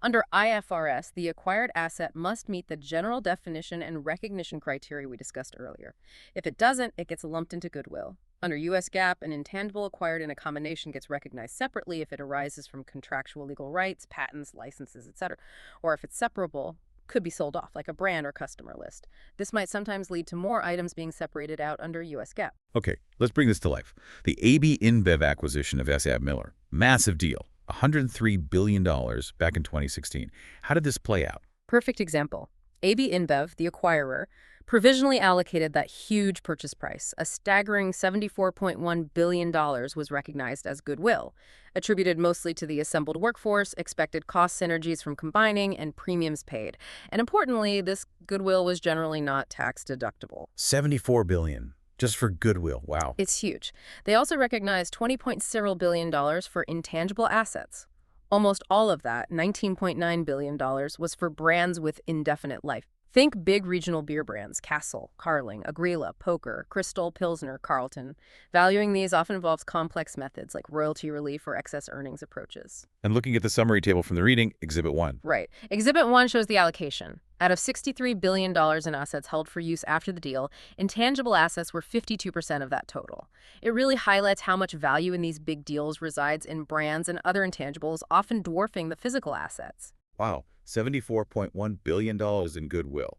Under IFRS, the acquired asset must meet the general definition and recognition criteria we discussed earlier. If it doesn't, it gets lumped into goodwill. Under U.S. GAAP, an intangible acquired in a combination gets recognized separately if it arises from contractual legal rights, patents, licenses, etc., or if it's separable, could be sold off, like a brand or customer list. This might sometimes lead to more items being separated out under U.S. GAAP. Okay, let's bring this to life. The AB InBev acquisition of S.A.B. Miller. Massive deal. $103 billion back in 2016. How did this play out? Perfect example. AB InBev, the acquirer, provisionally allocated that huge purchase price. A staggering $74.1 billion was recognized as goodwill, attributed mostly to the assembled workforce, expected cost synergies from combining, and premiums paid. And importantly, this goodwill was generally not tax deductible. $74 billion. Just for goodwill. Wow. It's huge. They also recognized $20.0 billion for intangible assets. Almost all of that, $19.9 billion, was for brands with indefinite life. Think big regional beer brands, Castle, Carling, Agrila, Poker, Crystal, Pilsner, Carlton. Valuing these often involves complex methods like royalty relief or excess earnings approaches. And looking at the summary table from the reading, Exhibit 1. Right. Exhibit 1 shows the allocation. Out of $63 billion in assets held for use after the deal, intangible assets were 52% of that total. It really highlights how much value in these big deals resides in brands and other intangibles, often dwarfing the physical assets. Wow, $74.1 billion in goodwill.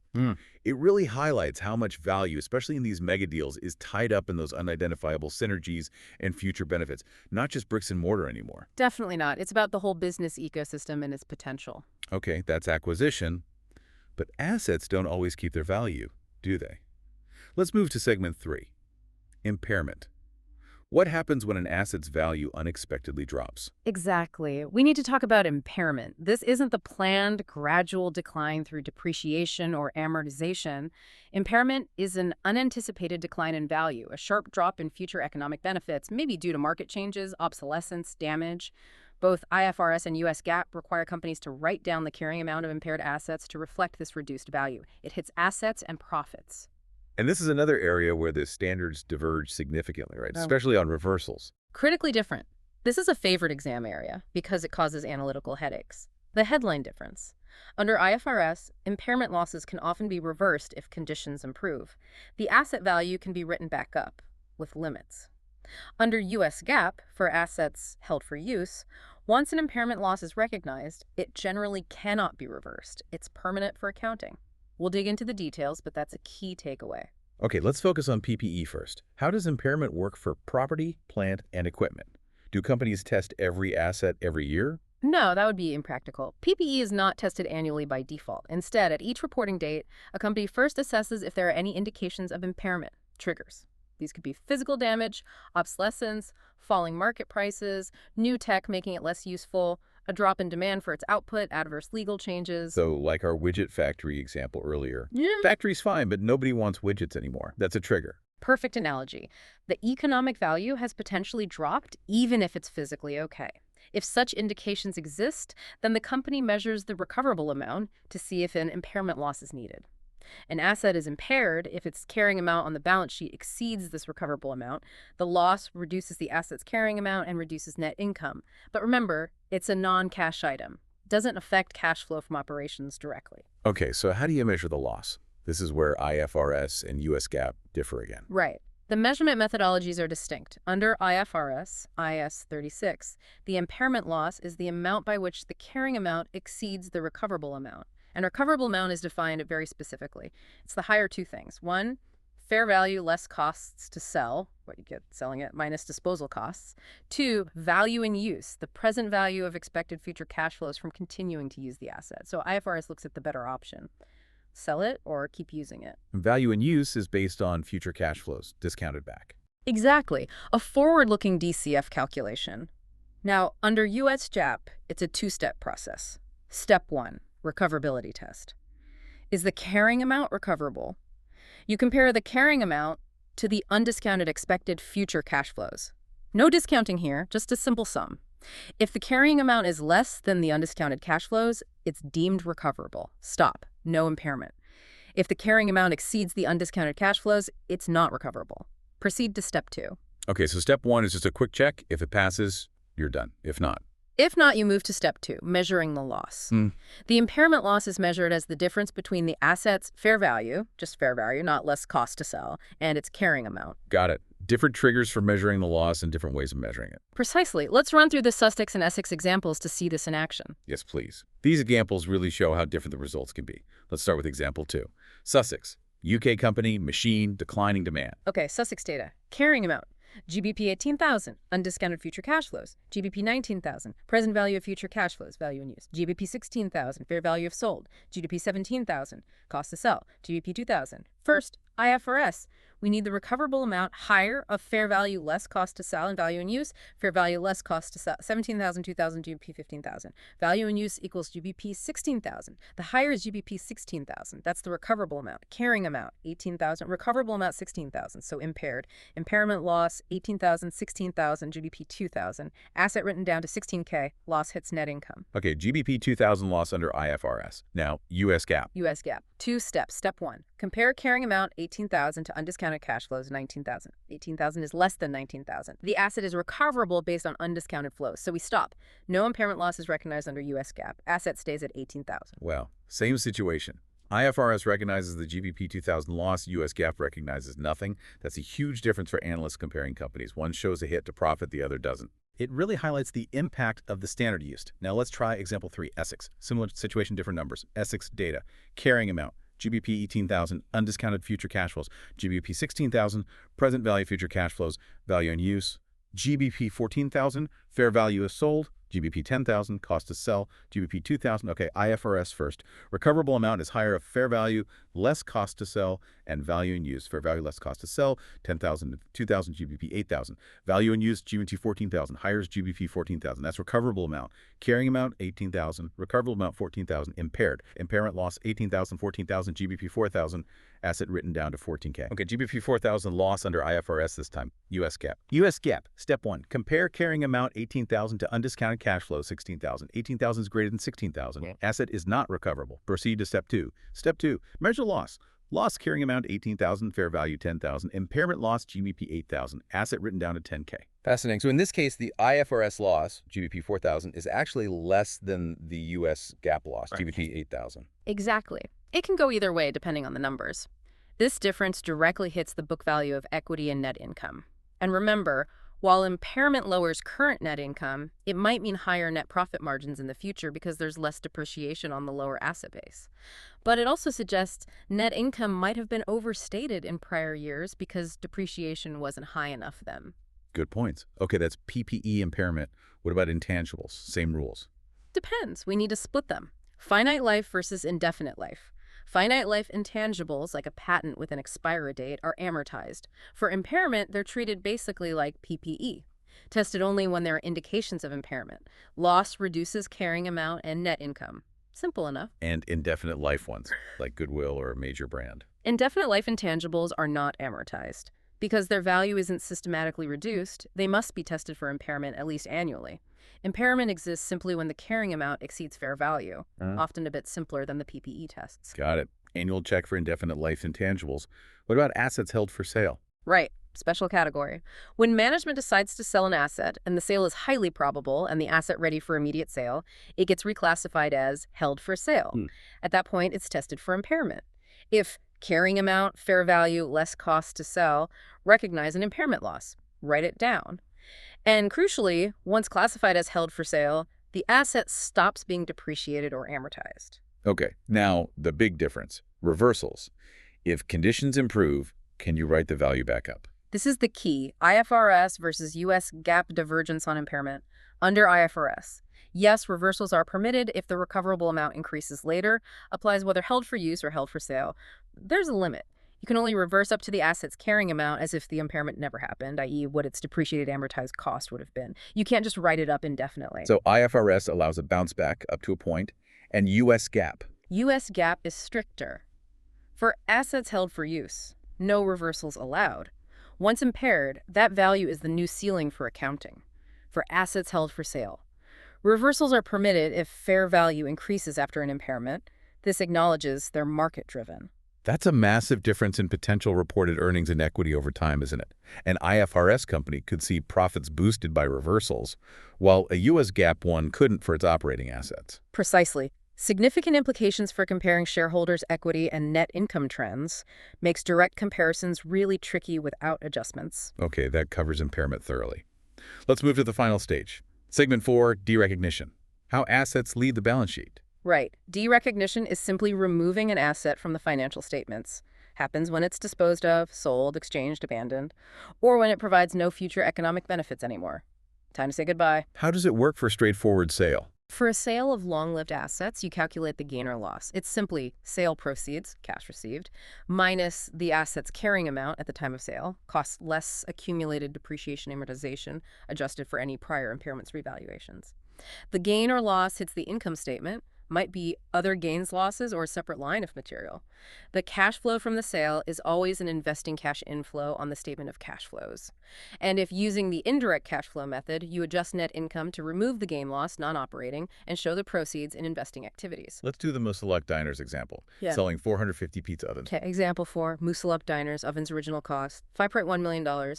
It really highlights how much value, especially in these mega deals, is tied up in those unidentifiable synergies and future benefits, not just bricks and mortar anymore. Definitely not. It's about the whole business ecosystem and its potential. Okay, that's acquisition. But assets don't always keep their value, do they? Let's move to segment 3, impairment. What happens when an asset's value unexpectedly drops? Exactly. We need to talk about impairment. This isn't the planned gradual decline through depreciation or amortization. Impairment is an unanticipated decline in value, a sharp drop in future economic benefits, maybe due to market changes, obsolescence, damage. Both IFRS and U.S. GAAP require companies to write down the carrying amount of impaired assets to reflect this reduced value. It hits assets and profits. And this is another area where the standards diverge significantly, right? Oh. Especially on reversals. Critically different. This is a favorite exam area because it causes analytical headaches. The headline difference. Under IFRS, impairment losses can often be reversed if conditions improve. The asset value can be written back up, with limits. Under US GAAP, for assets held for use, once an impairment loss is recognized, it generally cannot be reversed. It's permanent for accounting. We'll dig into the details, but that's a key takeaway. Okay, let's focus on PPE first. How does impairment work for property, plant, and equipment? Do companies test every asset every year? No, that would be impractical. PPE is not tested annually by default. Instead, at each reporting date, a company first assesses if there are any indications of impairment, triggers. These could be physical damage, obsolescence, falling market prices, new tech making it less useful, a drop in demand for its output, adverse legal changes. So, like our widget factory example earlier. Yeah. Factory's fine, but nobody wants widgets anymore. That's a trigger. Perfect analogy. The economic value has potentially dropped even if it's physically okay. If such indications exist, then the company measures the recoverable amount to see if an impairment loss is needed. An asset is impaired if its carrying amount on the balance sheet exceeds this recoverable amount. The loss reduces the asset's carrying amount and reduces net income. But remember, it's a non-cash item. It doesn't affect cash flow from operations directly. Okay, so how do you measure the loss? This is where IFRS and US GAAP differ again. Right. The measurement methodologies are distinct. Under IFRS, IS 36, the impairment loss is the amount by which the carrying amount exceeds the recoverable amount. And recoverable amount is defined very specifically. It's the higher two things. One, fair value less costs to sell, what you get selling it, minus disposal costs. Two, value in use, the present value of expected future cash flows from continuing to use the asset. So IFRS looks at the better option. Sell it or keep using it. Value in use is based on future cash flows, discounted back. Exactly. A forward-looking DCF calculation. Now, under US GAAP, it's a two-step process. Step 1, recoverability test. Is the carrying amount recoverable? You compare the carrying amount to the undiscounted expected future cash flows. No discounting here, just a simple sum. If the carrying amount is less than the undiscounted cash flows, it's deemed recoverable. Stop. No impairment. If the carrying amount exceeds the undiscounted cash flows, it's not recoverable. Proceed to step 2. Okay, so step 1 is just a quick check. If it passes, you're done. If not. If not, you move to step 2, measuring the loss. The impairment loss is measured as the difference between the asset's fair value, just fair value, not less cost to sell, and its carrying amount. Got it. Different triggers for measuring the loss and different ways of measuring it. Precisely. Let's run through the Sussex and Essex examples to see this in action. Yes, please. These examples really show how different the results can be. Let's start with example 2. Sussex, UK company, machine, declining demand. Okay, Sussex data. Carrying amount. GBP 18,000, undiscounted future cash flows. GBP 19,000, present value of future cash flows, value in use. GBP 16,000, fair value of sold. GBP 17,000, cost to sell. GBP 2,000. First, IFRS. We need the recoverable amount higher of fair value less cost to sell and value in use. Fair value less cost to sell, 17,000, 2,000, GBP 15,000. Value in use equals GBP 16,000. The higher is GBP 16,000. That's the recoverable amount. Carrying amount, 18,000. Recoverable amount, 16,000. So impaired. Impairment loss, 18,000, 16,000, GBP 2,000. Asset written down to 16K. Loss hits net income. Okay, GBP 2,000 loss under IFRS. Now, US GAAP. US GAAP. 2 steps. Step 1. Compare carrying amount 18,000 to undiscounted cash flows 19,000. 18,000 is less than 19,000. The asset is recoverable based on undiscounted flows. So we stop. No impairment loss is recognized under US GAAP. Asset stays at 18,000. Well, same situation. IFRS recognizes the GBP 2000 loss, US GAAP recognizes nothing. That's a huge difference for analysts comparing companies. One shows a hit to profit, the other doesn't. It really highlights the impact of the standard used. Now let's try example 3, Essex. Similar situation, different numbers. Essex data. Carrying amount. GBP 18,000, undiscounted future cash flows. GBP 16,000, present value future cash flows, value in use. GBP 14,000, fair value is sold. GBP 10,000, cost to sell. GBP 2,000. Okay, IFRS first. Recoverable amount is higher of fair value, less cost to sell, and value in use. Fair value less cost to sell, 10,000, 2,000, GBP 8,000. Value in use, GBP 14,000. Higher is GBP 14,000. That's recoverable amount. Carrying amount, 18,000. Recoverable amount, 14,000. Impaired. Impairment loss, 18,000, 14,000, GBP 4,000. Asset written down to 14K. Okay, GBP 4,000 loss under IFRS this time. US GAAP. US GAAP. Step 1. Compare carrying amount 18,000 to undiscounted cash flow 16,000. 18,000 is greater than 16,000. Asset is not recoverable. Proceed to step 2. Step 2. Measure loss. Loss carrying amount 18,000, fair value 10,000, impairment loss GBP 8,000, asset written down to 10K. Fascinating. So in this case, the IFRS loss, GBP 4,000, is actually less than the U.S. GAAP loss, GBP 8,000. Exactly. It can go either way depending on the numbers. This difference directly hits the book value of equity and net income. And remember, while impairment lowers current net income, it might mean higher net profit margins in the future because there's less depreciation on the lower asset base. But it also suggests net income might have been overstated in prior years because depreciation wasn't high enough then. Good points. Okay, that's PPE impairment. What about intangibles? Same rules. Depends. We need to split them. Finite life versus indefinite life. Finite life intangibles, like a patent with an expiry date, are amortized. For impairment, they're treated basically like PPE, tested only when there are indications of impairment. Loss reduces carrying amount and net income. Simple enough. And indefinite life ones, like Goodwill or a major brand. Indefinite life intangibles are not amortized. Because their value isn't systematically reduced, they must be tested for impairment at least annually. Impairment exists simply when the carrying amount exceeds fair value, often a bit simpler than the PPE tests. Got it. Annual check for indefinite life intangibles. What about assets held for sale? Right. Special category. When management decides to sell an asset and the sale is highly probable and the asset ready for immediate sale, it gets reclassified as held for sale. At that point, it's tested for impairment. If carrying amount, fair value, less cost to sell, recognize an impairment loss. Write it down. And crucially, once classified as held for sale, the asset stops being depreciated or amortized. Okay, now the big difference. Reversals. If conditions improve, can you write the value back up? This is the key. IFRS versus U.S. GAAP divergence on impairment. Under IFRS, yes, reversals are permitted if the recoverable amount increases later, applies whether held for use or held for sale. There's a limit. You can only reverse up to the asset's carrying amount as if the impairment never happened, i.e. what its depreciated amortized cost would have been. You can't just write it up indefinitely. So IFRS allows a bounce back up to a point, and U.S. GAAP. U.S. GAAP is stricter. For assets held for use, no reversals allowed. Once impaired, that value is the new ceiling for accounting. For assets held for sale, reversals are permitted if fair value increases after an impairment. This acknowledges they're market-driven. That's a massive difference in potential reported earnings and equity over time, isn't it? An IFRS company could see profits boosted by reversals, while a U.S. GAAP one couldn't for its operating assets. Precisely. Significant implications for comparing shareholders' equity and net income trends makes direct comparisons really tricky without adjustments. Okay, that covers impairment thoroughly. Let's move to the final stage. Segment 4, derecognition. How assets lead the balance sheet. Right. Derecognition is simply removing an asset from the financial statements. Happens when it's disposed of, sold, exchanged, abandoned, or when it provides no future economic benefits anymore. Time to say goodbye. How does it work for a straightforward sale? For a sale of long-lived assets, you calculate the gain or loss. It's simply sale proceeds, cash received, minus the asset's carrying amount at the time of sale, costs less accumulated depreciation amortization, adjusted for any prior impairments revaluations. The gain or loss hits the income statement, might be other gains, losses, or a separate line of material. The cash flow from the sale is always an investing cash inflow on the statement of cash flows. And if using the indirect cash flow method, you adjust net income to remove the gain loss, non-operating, and show the proceeds in investing activities. Let's do the Musaluk Diners example. Yeah. Selling 450 pizza ovens. Okay, example 4, Musaluk Diners, ovens original cost, $5.1 million.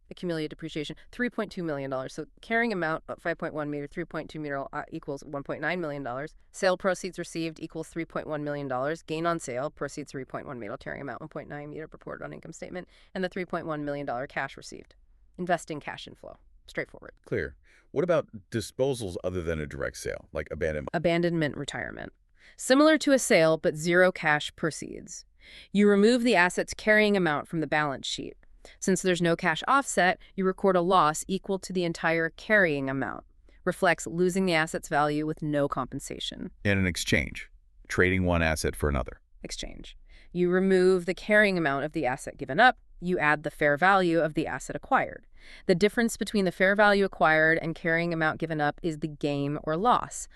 Accumulated depreciation, $3.2 million. So carrying amount of 5.1 meter, 3.2 meter equals $1.9 million. Sale proceeds received equals $3.1 million. Gain on sale, proceeds 3.1 meter, carrying amount 1.9 meter reported on income statement, and the $3.1 million cash received. Investing cash inflow. Straightforward. Clear. What about disposals other than a direct sale, like abandonment? Abandonment retirement. Similar to a sale, but zero cash proceeds. You remove the asset's carrying amount from the balance sheet. Since there's no cash offset, you record a loss equal to the entire carrying amount. Reflects losing the asset's value with no compensation. In an exchange, trading one asset for another. Exchange. You remove the carrying amount of the asset given up. You add the fair value of the asset acquired. The difference between the fair value acquired and carrying amount given up is the gain or loss.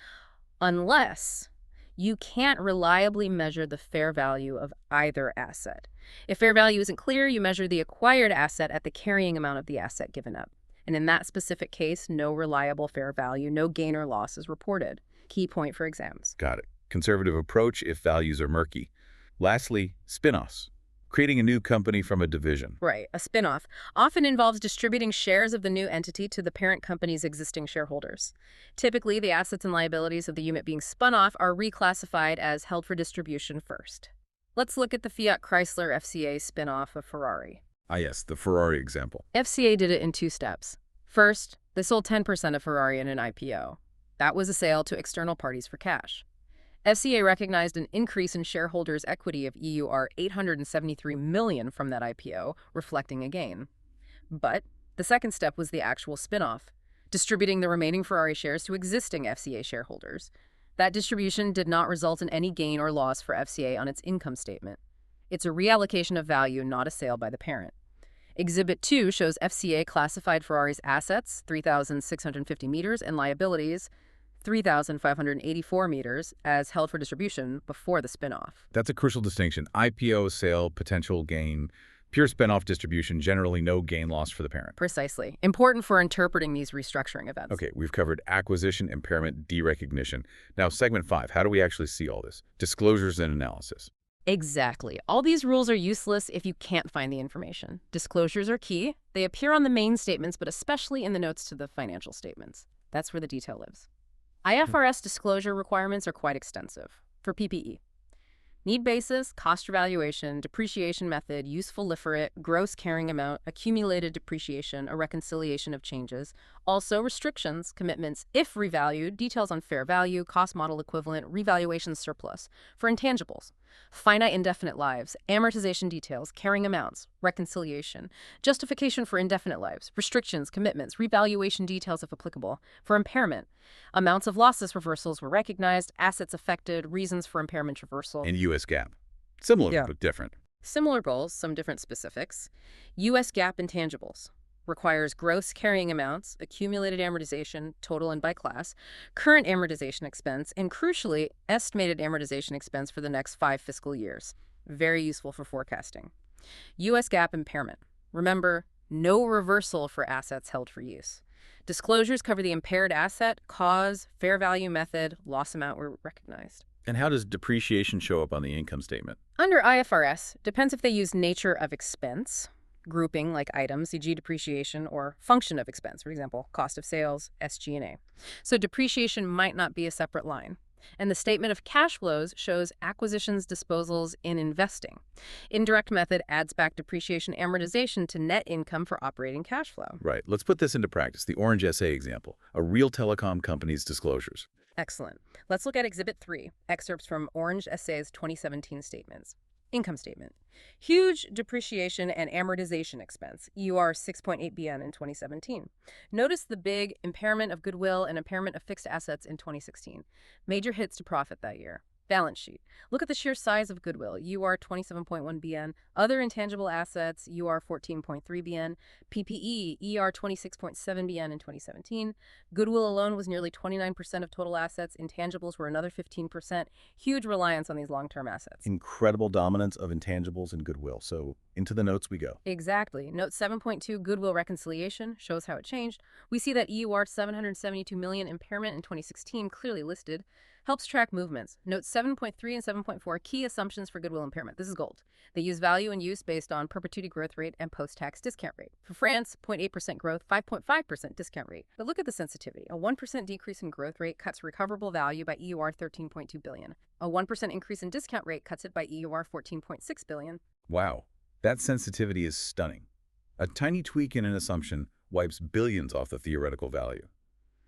Unless you can't reliably measure the fair value of either asset. If fair value isn't clear, you measure the acquired asset at the carrying amount of the asset given up. And in that specific case, no reliable fair value, no gain or loss is reported. Key point for exams. Got it. Conservative approach if values are murky. Lastly, spin-offs. Creating a new company from a division. Right, a spin-off often involves distributing shares of the new entity to the parent company's existing shareholders. Typically, the assets and liabilities of the unit being spun off are reclassified as held for distribution first. Let's look at the Fiat Chrysler FCA spin-off of Ferrari. Ah yes, the Ferrari example. FCA did it in 2 steps. First, they sold 10% of Ferrari in an IPO. That was a sale to external parties for cash. FCA recognized an increase in shareholders' equity of EUR 873 million from that IPO, reflecting a gain. But the second step was the actual spin-off, distributing the remaining Ferrari shares to existing FCA shareholders. That distribution did not result in any gain or loss for FCA on its income statement. It's a reallocation of value, not a sale by the parent. Exhibit 2 shows FCA classified Ferrari's assets, 3,650 meters, and liabilities, 3,584 meters, as held for distribution before the spin-off. That's a crucial distinction. IPO, sale, potential gain. Pure spin-off distribution, generally no gain loss for the parent. Precisely. Important for interpreting these restructuring events. Okay, we've covered acquisition, impairment, derecognition. Now, segment 5, how do we actually see all this? Disclosures and analysis. Exactly. All these rules are useless if you can't find the information. Disclosures are key. They appear on the main statements, but especially in the notes to the financial statements. That's where the detail lives. IFRS disclosure requirements are quite extensive. For PPE, need basis, cost valuation, depreciation method, useful liferate, gross carrying amount, accumulated depreciation, a reconciliation of changes. Also restrictions, commitments, if revalued, details on fair value, cost model equivalent, revaluation surplus. For intangibles, finite indefinite lives, amortization details, carrying amounts, reconciliation, justification for indefinite lives, restrictions, commitments, revaluation details if applicable. For impairment, amounts of losses reversals were recognized, assets affected, reasons for impairment reversal. And U.S. GAAP. Similar, Yeah. but different. Similar goals, some different specifics. U.S. GAAP intangibles requires gross carrying amounts, accumulated amortization, total and by class, current amortization expense, and crucially, estimated amortization expense for the next 5 fiscal years. Very useful for forecasting. U.S. GAAP impairment. Remember, no reversal for assets held for use. Disclosures cover the impaired asset, cause, fair value method, loss amount were recognized. And how does depreciation show up on the income statement? Under IFRS, depends if they use nature of expense, grouping like items, e.g. depreciation, or function of expense, for example, cost of sales, SG&A. So depreciation might not be a separate line. And the statement of cash flows shows acquisitions, disposals, in investing. Indirect method adds back depreciation amortization to net income for operating cash flow. Right. Let's put this into practice. The Orange SA example, a real telecom company's disclosures. Excellent. Let's look at Exhibit 3, excerpts from Orange SA's 2017 statements. Income statement. Huge depreciation and amortization expense, EUR 6.8 BN in 2017. Notice the big impairment of Goodwill and impairment of fixed assets in 2016. Major hits to profit that year. Balance sheet. Look at the sheer size of Goodwill, EUR 27.1 BN. Other intangible assets, EUR 14.3 BN. PPE, EUR 26.7 BN in 2017. Goodwill alone was nearly 29% of total assets. Intangibles were another 15%. Huge reliance on these long-term assets. Incredible dominance of intangibles and goodwill. So into the notes we go. Exactly. Note 7.2 Goodwill reconciliation shows how it changed. We see that EUR 772 million impairment in 2016 clearly listed. Helps track movements. Note 7.3 and 7.4 key assumptions for goodwill impairment. This is gold. They use value and use based on perpetuity growth rate and post-tax discount rate. For France, 0.8% growth, 5.5% discount rate. But look at the sensitivity. A 1% decrease in growth rate cuts recoverable value by EUR 13.2 billion. A 1% increase in discount rate cuts it by EUR 14.6 billion. Wow, that sensitivity is stunning. A tiny tweak in an assumption wipes billions off the theoretical value.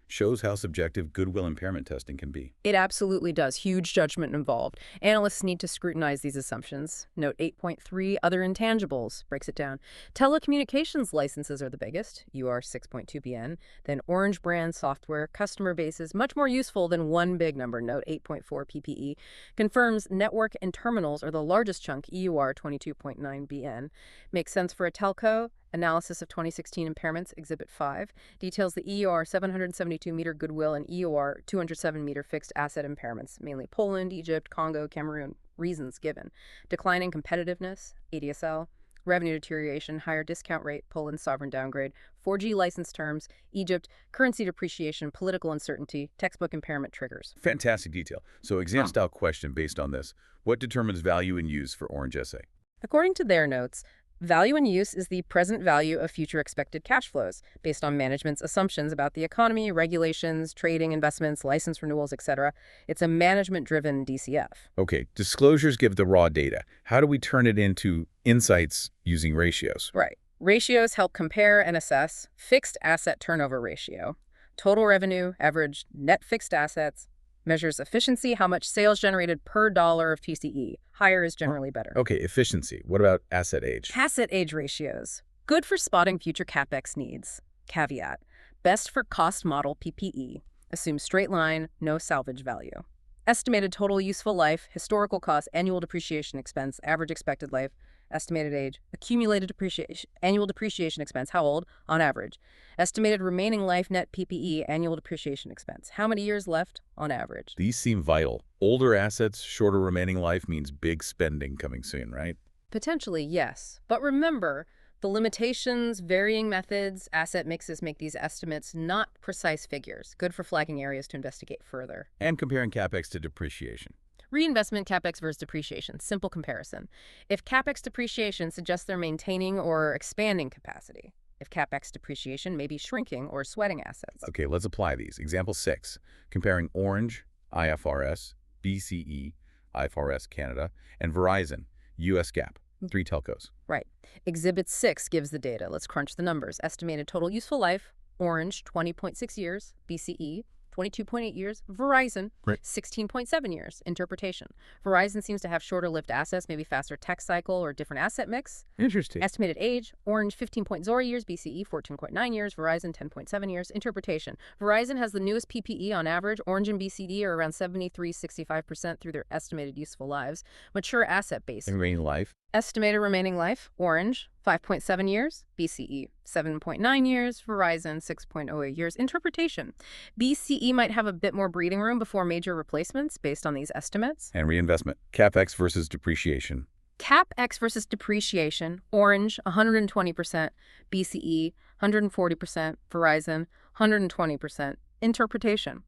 Shows how subjective goodwill impairment testing can be. It absolutely does. Huge judgment involved. Analysts need to scrutinize these assumptions. Note 8.3, other intangibles, breaks it down. Telecommunications licenses are the biggest, EUR 6.2 BN. Then Orange brand software, customer bases, much more useful than one big number. Note 8.4 PPE. Confirms network and terminals are the largest chunk, EUR 22.9 BN. Makes sense for a telco. Analysis of 2016 impairments, Exhibit 5, details the EUR 772-meter goodwill and EUR 207-meter fixed asset impairments, mainly Poland, Egypt, Congo, Cameroon. Reasons given. Declining competitiveness, ADSL. revenue deterioration, higher discount rate, Poland sovereign downgrade, 4G license terms, Egypt, currency depreciation, political uncertainty, textbook impairment triggers. Fantastic detail. So exam-style question based on this. What determines value in use for Orange SA? According to their notes, value in use is the present value of future expected cash flows based on management's assumptions about the economy, regulations, trading, investments, license renewals, etc. It's a management-driven DCF. Okay, disclosures give the raw data. How do we turn it into insights using ratios? Right. Ratios help compare and assess fixed asset turnover ratio, total revenue, average net fixed assets, measures efficiency, how much sales generated per dollar of TCE. Higher is generally better. Okay, efficiency. What about asset age? Asset age ratios. Good for spotting future CapEx needs. Caveat. Best for cost model PPE. Assume straight line, no salvage value. Estimated total useful life, historical cost, annual depreciation expense, average expected life, estimated age, accumulated depreciation, annual depreciation expense, how old, on average. Estimated remaining life net PPE, annual depreciation expense. How many years left, on average? These seem vital. Older assets, shorter remaining life means big spending coming soon, right? Potentially, yes. But remember, the limitations, varying methods, asset mixes make these estimates not precise figures, good for flagging areas to investigate further. And comparing CapEx to depreciation. Reinvestment CapEx versus depreciation, simple comparison. If CapEx depreciation suggests they're maintaining or expanding capacity. If CapEx depreciation may be shrinking or sweating assets. Okay, let's apply these. Example 6, comparing Orange, IFRS, BCE, IFRS Canada, and Verizon, US GAAP, 3 telcos. Right. Exhibit 6 gives the data. Let's crunch the numbers. Estimated total useful life, Orange, 20.6 years, BCE, 22.8 years. Verizon, Right. 16.7 years. Interpretation. Verizon seems to have shorter-lived assets, maybe faster tech cycle or different asset mix. Interesting. Estimated age, Orange 15.0 years, BCE 14.9 years, Verizon 10.7 years. Interpretation. Verizon has the newest PPE on average. Orange and BCD are around 73-65% through their estimated useful lives. Mature asset base. Remaining life. Estimated remaining life, Orange 5.7 years, BCE 7.9 years, Verizon 6.08 years. Interpretation. BCE might have a bit more breathing room before major replacements based on these estimates. And reinvestment. CapEx versus depreciation. CapEx versus depreciation, Orange 120%, BCE 140%, Verizon 120%. Interpretation.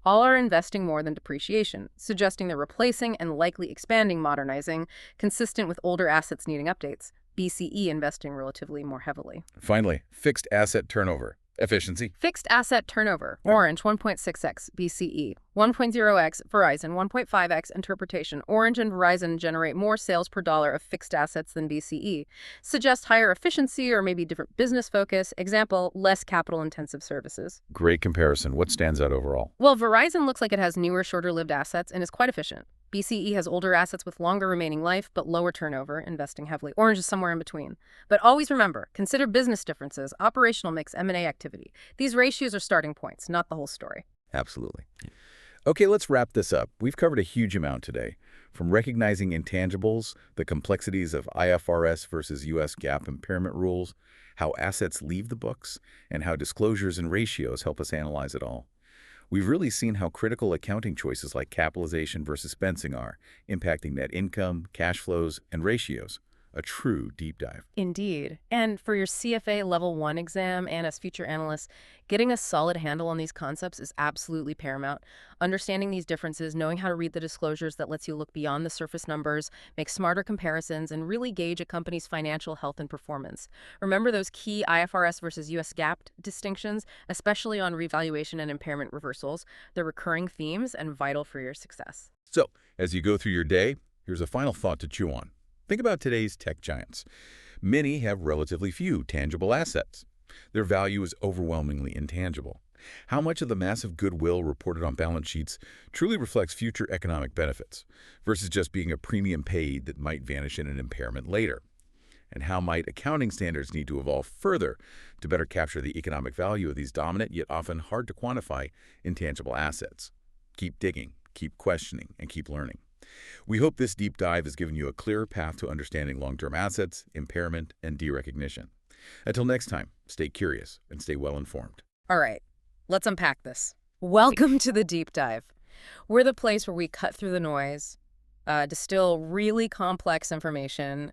All are investing more than depreciation, suggesting they're replacing and likely expanding modernizing, consistent with older assets needing updates. BCE investing relatively more heavily. Finally, fixed asset turnover. Efficiency. Fixed asset turnover, Orange 1.6x, BCE 1.0x, Verizon 1.5x. Interpretation. Orange and Verizon generate more sales per dollar of fixed assets than BCE. Suggest higher efficiency or maybe different business focus. Example, less capital-intensive services. Great comparison. What stands out overall? Well, Verizon looks like it has newer, shorter-lived assets and is quite efficient. BCE has older assets with longer remaining life, but lower turnover, investing heavily. Orange is somewhere in between. But always remember, consider business differences, operational mix, M&A activity. These ratios are starting points, not the whole story. Absolutely. Okay, let's wrap this up. We've covered a huge amount today, from recognizing intangibles, the complexities of IFRS versus US GAAP impairment rules, how assets leave the books, and how disclosures and ratios help us analyze it all. We've really seen how critical accounting choices like capitalization versus expensing are, impacting net income, cash flows, and ratios. A true deep dive. Indeed. And for your CFA Level I exam and as future analysts, getting a solid handle on these concepts is absolutely paramount. Understanding these differences, knowing how to read the disclosures that lets you look beyond the surface numbers, make smarter comparisons, and really gauge a company's financial health and performance. Remember those key IFRS versus US GAAP distinctions, especially on revaluation and impairment reversals. They're recurring themes and vital for your success. So, as you go through your day, here's a final thought to chew on. Think about today's tech giants. Many have relatively few tangible assets. Their value is overwhelmingly intangible. How much of the massive goodwill reported on balance sheets truly reflects future economic benefits versus just being a premium paid that might vanish in an impairment later? And how might accounting standards need to evolve further to better capture the economic value of these dominant yet often hard to quantify intangible assets? Keep digging, keep questioning, and keep learning. We hope this deep dive has given you a clearer path to understanding long-term assets, impairment, and derecognition. Until next time, stay curious and stay well-informed. All right, let's unpack this. Welcome to the deep dive. We're the place where we cut through the noise, distill really complex information,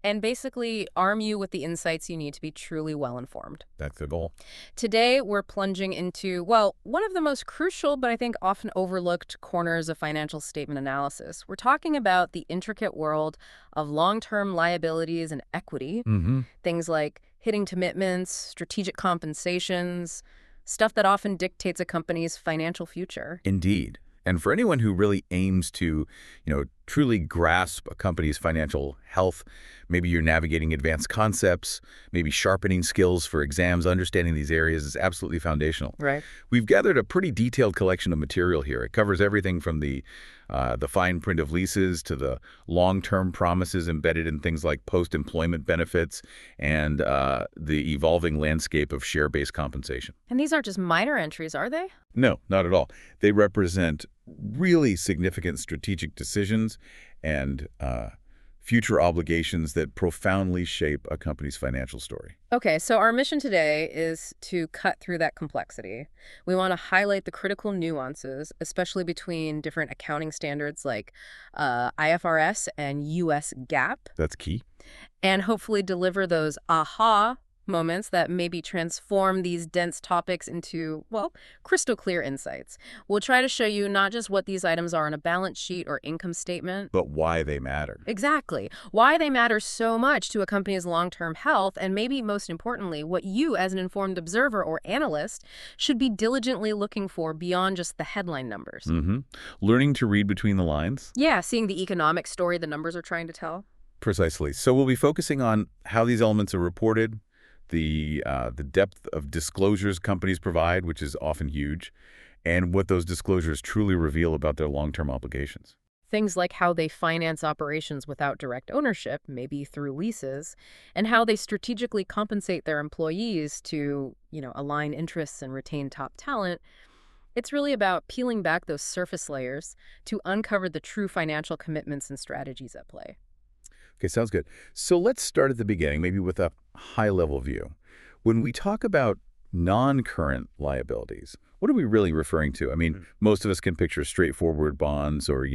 and basically arm you with the insights you need to be truly well-informed. That's the goal. Today, we're plunging into, well, one of the most crucial but I think often overlooked corners of financial statement analysis. We're talking about the intricate world of long-term liabilities and equity, things like hitting commitments, strategic compensations, stuff that often dictates a company's financial future. Indeed. And for anyone who really aims to, truly grasp a company's financial health, maybe you're navigating advanced concepts, maybe sharpening skills for exams, understanding these areas is absolutely foundational. Right. We've gathered a pretty detailed collection of material here. It covers everything from the fine print of leases to the long-term promises embedded in things like post-employment benefits and the evolving landscape of share-based compensation. And these aren't just minor entries, are they? No, not at all. They represent really significant strategic decisions and future obligations that profoundly shape a company's financial story. Okay, so our mission today is to cut through that complexity. We want to highlight the critical nuances, especially between different accounting standards like IFRS and US GAAP, That's key. and hopefully deliver those aha moments that maybe transform these dense topics into, well, crystal clear insights. We'll try to show you not just what these items are on a balance sheet or income statement, But why they matter. exactly, why they matter so much to a company's long-term health, and maybe most importantly, what you as an informed observer or analyst should be diligently looking for beyond just the headline numbers. Learning to read between the lines? Yeah, seeing the economic story the numbers are trying to tell. Precisely. So we'll be focusing on how these elements are reported, the depth of disclosures companies provide, which is often huge, and what those disclosures truly reveal about their long-term obligations. Things like how they finance operations without direct ownership, maybe through leases, and how they strategically compensate their employees to, align interests and retain top talent. It's really about peeling back those surface layers to uncover the true financial commitments and strategies at play. Okay, sounds good. So let's start at the beginning, maybe with a high-level view. When we talk about non-current liabilities, what are we really referring to? I mean, most of us can picture straightforward bonds or,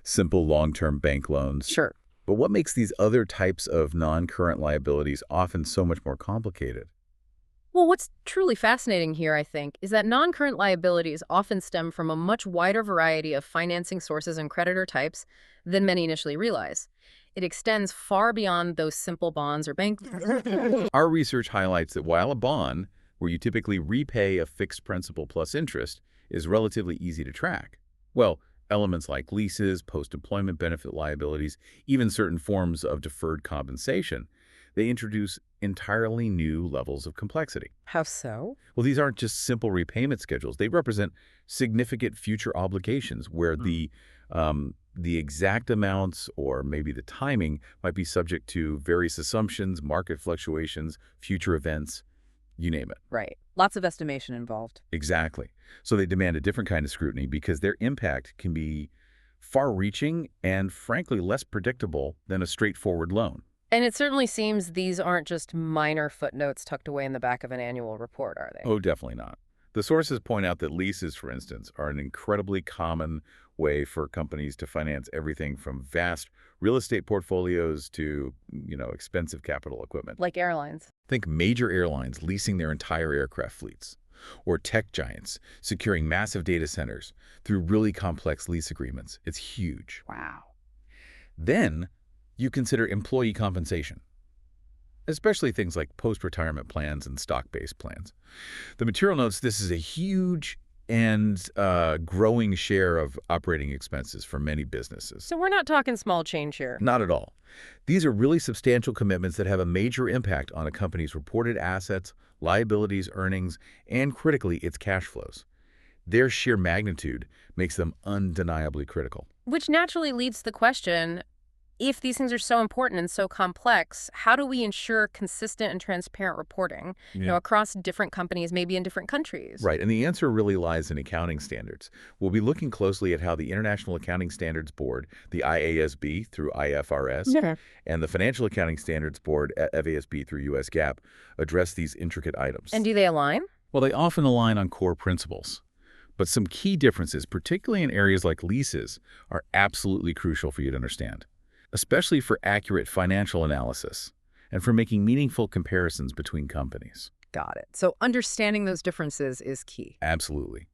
simple long-term bank loans. Sure. But what makes these other types of non-current liabilities often so much more complicated? Well, what's truly fascinating here, I think, is that non-current liabilities often stem from a much wider variety of financing sources and creditor types than many initially realize. It extends far beyond those simple bonds or bank. Our research highlights that while a bond, where you typically repay a fixed principal plus interest, is relatively easy to track, well, elements like leases, post-employment benefit liabilities, even certain forms of deferred compensation, they introduce entirely new levels of complexity. How so? Well, these aren't just simple repayment schedules. They represent significant future obligations where the exact amounts or maybe the timing might be subject to various assumptions, market fluctuations, future events, you name it. Right. Lots of estimation involved. Exactly. So they demand a different kind of scrutiny because their impact can be far-reaching and, frankly, less predictable than a straightforward loan. And it certainly seems these aren't just minor footnotes tucked away in the back of an annual report, are they? Oh, definitely not. The sources point out that leases, for instance, are an incredibly common way for companies to finance everything from vast real estate portfolios to, expensive capital equipment. Like airlines. Think major airlines leasing their entire aircraft fleets, or tech giants securing massive data centers through really complex lease agreements. It's huge. Wow. Then you consider employee compensation, especially things like post-retirement plans and stock-based plans. The material notes this is a huge and growing share of operating expenses for many businesses. So we're not talking small change here. Not at all. These are really substantial commitments that have a major impact on a company's reported assets, liabilities, earnings, and critically, its cash flows. Their sheer magnitude makes them undeniably critical. Which naturally leads to the question, if these things are so important and so complex, how do we ensure consistent and transparent reporting, across different companies, maybe in different countries? Right, and the answer really lies in accounting standards. We'll be looking closely at how the International Accounting Standards Board, the IASB through IFRS, and the Financial Accounting Standards Board, FASB through US GAAP, address these intricate items. And do they align? Well, they often align on core principles. But some key differences, particularly in areas like leases, are absolutely crucial for you to understand. especially for accurate financial analysis and for making meaningful comparisons between companies. Got it. So understanding those differences is key. Absolutely.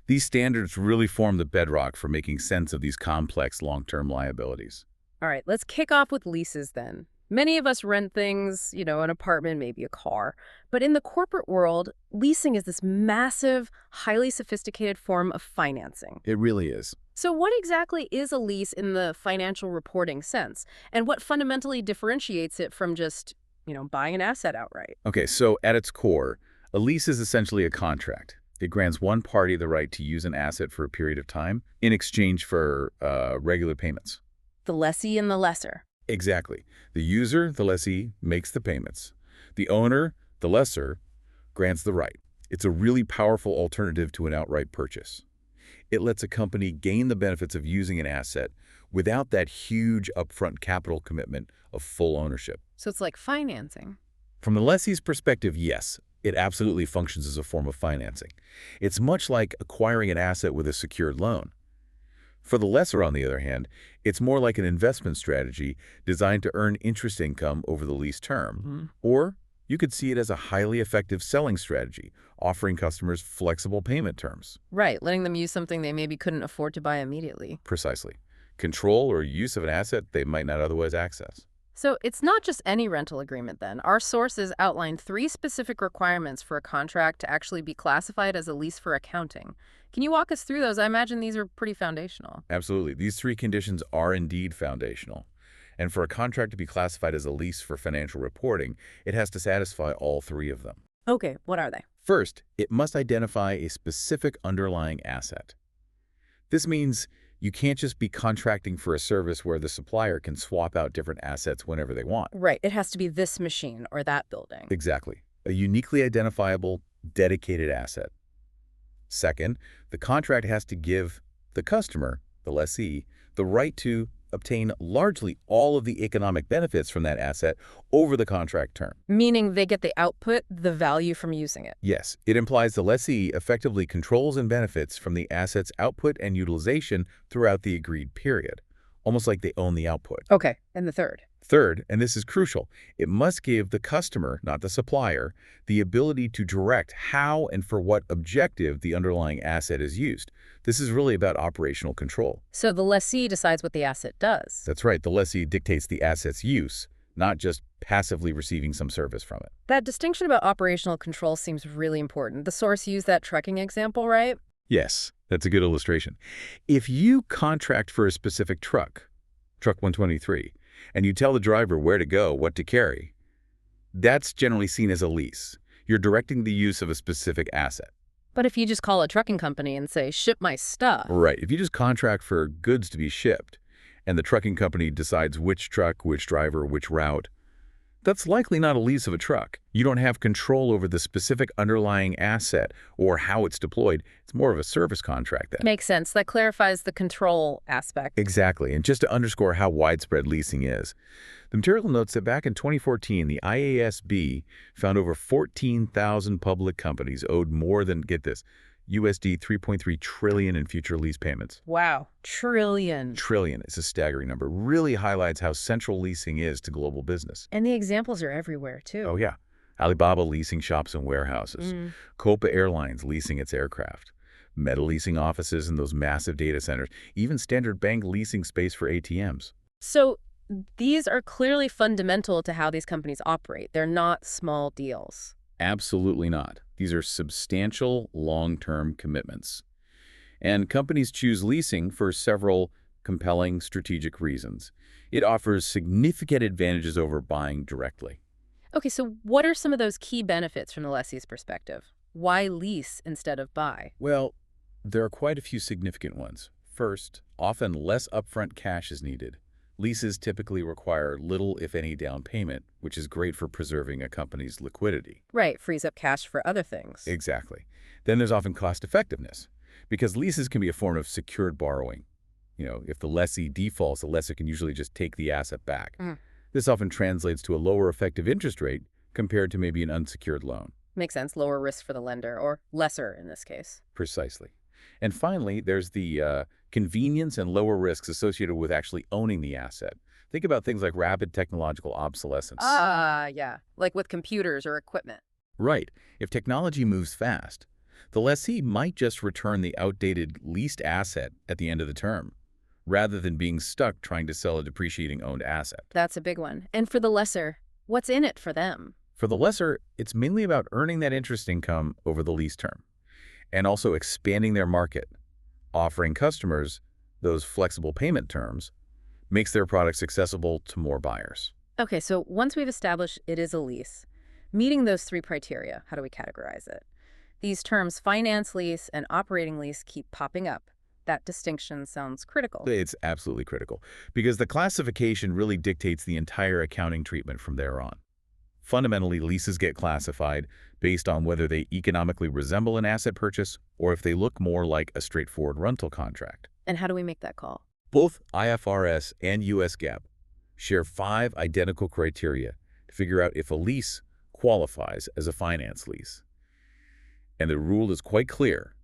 These standards really form the bedrock for making sense of these complex long-term liabilities. All right, let's kick off with leases then. Many of us rent things, an apartment, maybe a car. But in the corporate world, leasing is this massive, highly sophisticated form of financing. It really is. So what exactly is a lease in the financial reporting sense? And what fundamentally differentiates it from just, buying an asset outright? Okay, so at its core, a lease is essentially a contract. It grants one party the right to use an asset for a period of time in exchange for regular payments. The lessee and the lessor. Exactly. The user, the lessee, makes the payments. The owner, the lessor, grants the right. It's a really powerful alternative to an outright purchase. It lets a company gain the benefits of using an asset without that huge upfront capital commitment of full ownership. So it's like financing. From the lessee's perspective, yes, it absolutely functions as a form of financing. It's much like acquiring an asset with a secured loan. For the lessor, on the other hand, it's more like an investment strategy designed to earn interest income over the lease term. Or you could see it as a highly effective selling strategy, offering customers flexible payment terms. Right, letting them use something they maybe couldn't afford to buy immediately. Precisely. Control or use of an asset they might not otherwise access. So it's not just any rental agreement then. Our sources outlined 3 specific requirements for a contract to actually be classified as a lease for accounting. Can you walk us through those? I imagine these are pretty foundational. Absolutely. These 3 conditions are indeed foundational. And for a contract to be classified as a lease for financial reporting, it has to satisfy all 3 of them. Okay, what are they? First, it must identify a specific underlying asset. This means you can't just be contracting for a service where the supplier can swap out different assets whenever they want. Right, it has to be this machine or that building. Exactly. A uniquely identifiable, dedicated asset. Second, the contract has to give the customer, the lessee, the right to obtain largely all of the economic benefits from that asset over the contract term. Meaning they get the output, the value from using it. Yes, it implies the lessee effectively controls and benefits from the asset's output and utilization throughout the agreed period, almost like they own the output. Okay, and the third? Third, and this is crucial, it must give the customer, not the supplier, the ability to direct how and for what objective the underlying asset is used. This is really about operational control. So the lessee decides what the asset does. That's right, the lessee dictates the asset's use, not just passively receiving some service from it. That distinction about operational control seems really important. The source used that trucking example, right? Yes, that's a good illustration. If you contract for a specific truck 123, and you tell the driver where to go, what to carry, that's generally seen as a lease. You're directing the use of a specific asset. But if you just call a trucking company and say, ship my stuff. Right. If you just contract for goods to be shipped, and the trucking company decides which truck, which driver, which route, that's likely not a lease of a truck. You don't have control over the specific underlying asset or how it's deployed. It's more of a service contract then. Makes sense. That clarifies the control aspect. Exactly. And just to underscore how widespread leasing is, the material notes that back in 2014, the IASB found over 14,000 public companies owed more than, get this, USD 3.3 trillion in future lease payments. Wow. Trillion. Trillion is a staggering number. Really highlights how central leasing is to global business. And the examples are everywhere, too. Oh, yeah. Alibaba leasing shops and warehouses. Copa Airlines leasing its aircraft. Meta leasing offices in those massive data centers. Even Standard Bank leasing space for ATMs. So these are clearly fundamental to how these companies operate. They're not small deals. Absolutely not. These are substantial long-term commitments. And companies choose leasing for several compelling strategic reasons. It offers significant advantages over buying directly. Okay, so what are some of those key benefits from the lessee's perspective? Why lease instead of buy? Well, there are quite a few significant ones. First, often less upfront cash is needed. Leases typically require little, if any, down payment, which is great for preserving a company's liquidity. Right, frees up cash for other things. Exactly. Then there's often cost effectiveness, because leases can be a form of secured borrowing. If the lessee defaults, the lessor can usually just take the asset back. This often translates to a lower effective interest rate compared to maybe an unsecured loan. Makes sense, lower risk for the lender, or lesser in this case. Precisely. And finally, there's the convenience and lower risks associated with actually owning the asset. Think about things like rapid technological obsolescence. Yeah, like with computers or equipment. Right. If technology moves fast, the lessee might just return the outdated leased asset at the end of the term, rather than being stuck trying to sell a depreciating owned asset. That's a big one. And for the lessor, what's in it for them? For the lessor, it's mainly about earning that interest income over the lease term, and also expanding their market. Offering customers those flexible payment terms makes their products accessible to more buyers. Okay, so once we've established it is a lease, meeting those three criteria, how do we categorize it? These terms, finance lease and operating lease, keep popping up. That distinction sounds critical. It's absolutely critical, because the classification really dictates the entire accounting treatment from there on. Fundamentally, leases get classified based on whether they economically resemble an asset purchase or if they look more like a straightforward rental contract. And how do we make that call? Both IFRS and US GAAP share 5 identical criteria to figure out if a lease qualifies as a finance lease. And the rule is quite clear.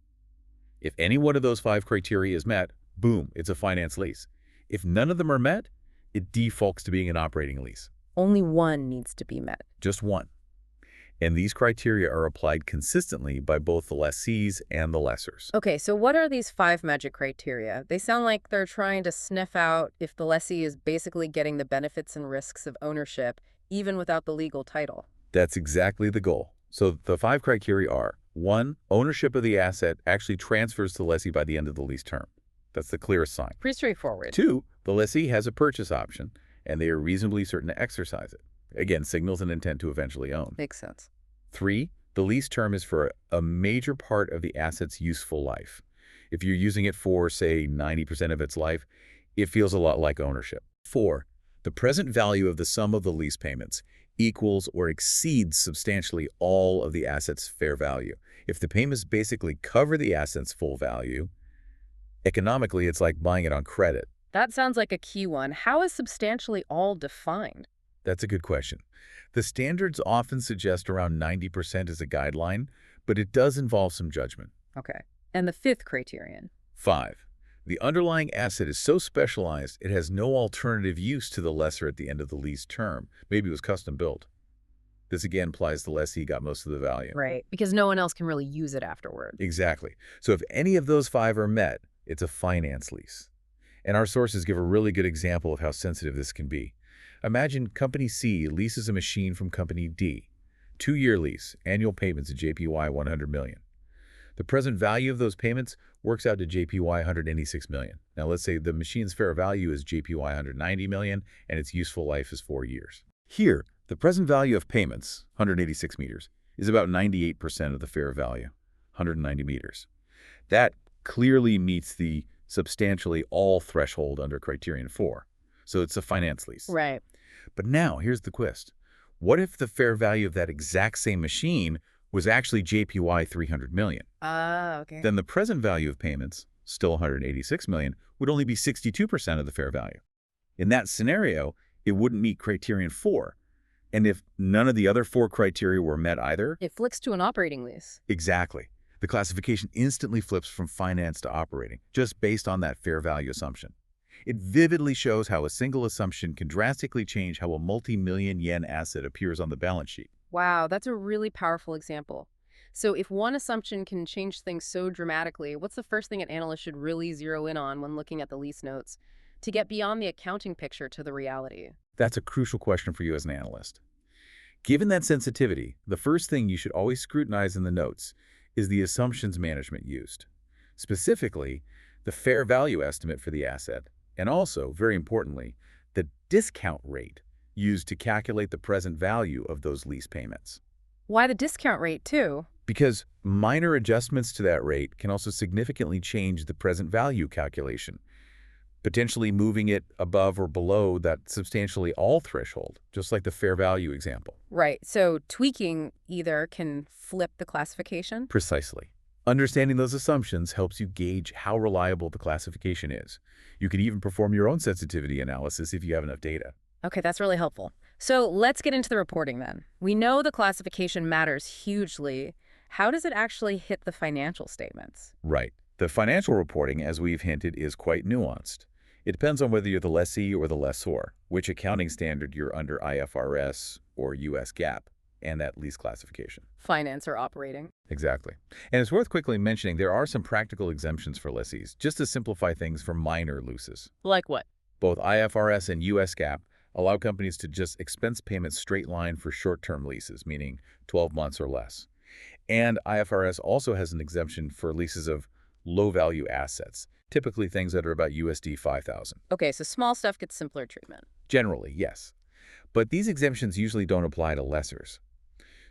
If any one of those 5 criteria is met, boom, it's a finance lease. If none of them are met, it defaults to being an operating lease. Only one needs to be met. Just one. And these criteria are applied consistently by both the lessees and the lessors. Okay, so what are these 5 magic criteria? They sound like they're trying to sniff out if the lessee is basically getting the benefits and risks of ownership, even without the legal title. That's exactly the goal. So the 5 criteria are: 1, ownership of the asset actually transfers to the lessee by the end of the lease term. That's the clearest sign. Pretty straightforward. 2, the lessee has a purchase option, and they are reasonably certain to exercise it. Again, signals an intent to eventually own. Makes sense. 3, the lease term is for a major part of the asset's useful life. If you're using it for, say, 90% of its life, it feels a lot like ownership. 4, the present value of the sum of the lease payments equals or exceeds substantially all of the asset's fair value. If the payments basically cover the asset's full value, economically it's like buying it on credit. That sounds like a key one. How is substantially all defined? That's a good question. The standards often suggest around 90% as a guideline, but it does involve some judgment. Okay. And the 5th criterion? 5, the underlying asset is so specialized it has no alternative use to the lessor at the end of the lease term. Maybe it was custom built. This again implies the lessee got most of the value. Right, because no one else can really use it afterward. Exactly. So if any of those 5 are met, it's a finance lease. And our sources give a really good example of how sensitive this can be. Imagine Company C leases a machine from Company D. 2-year lease, annual payments at JPY $100 million. The present value of those payments works out to JPY $186 million. Now let's say the machine's fair value is JPY $190 million and its useful life is 4 years. Here, the present value of payments, 186 meters, is about 98% of the fair value, 190 meters. That clearly meets the substantially all threshold under criterion 4. So it's a finance lease. Right. But now, here's the twist. What if the fair value of that exact same machine was actually JPY $300 million? Okay. Then the present value of payments, still $186 million, would only be 62% of the fair value. In that scenario, it wouldn't meet criterion 4. And if none of the other 4 criteria were met either, It flicks to an operating lease. exactly. The classification instantly flips from finance to operating, just based on that fair value assumption. It vividly shows how a single assumption can drastically change how a multi-million yen asset appears on the balance sheet. Wow, that's a really powerful example. So if one assumption can change things so dramatically, what's the first thing an analyst should really zero in on when looking at the lease notes to get beyond the accounting picture to the reality? That's a crucial question for you as an analyst. Given that sensitivity, the first thing you should always scrutinize in the notes is the assumptions management used. Specifically, the fair value estimate for the asset, and also, very importantly, the discount rate used to calculate the present value of those lease payments. Why the discount rate, too? Because minor adjustments to that rate can also significantly change the present value calculation, potentially moving it above or below that substantially all threshold, just like the fair value example. Right, so tweaking either can flip the classification? Precisely. Understanding those assumptions helps you gauge how reliable the classification is. You can even perform your own sensitivity analysis if you have enough data. Okay, that's really helpful. So let's get into the reporting then. We know the classification matters hugely. How does it actually hit the financial statements? Right. The financial reporting, as we've hinted, is quite nuanced. It depends on whether you're the lessee or the lessor, which accounting standard you're under IFRS or US GAAP, and that lease classification. Finance or operating. Exactly. And it's worth quickly mentioning there are some practical exemptions for lessees, just to simplify things for minor leases. Like what? Both IFRS and US GAAP allow companies to just expense payments straight line for short-term leases, meaning 12 months or less. And IFRS also has an exemption for leases of low-value assets, typically things that are about USD 5,000. Okay, so small stuff gets simpler treatment. Generally, yes. But these exemptions usually don't apply to lessors.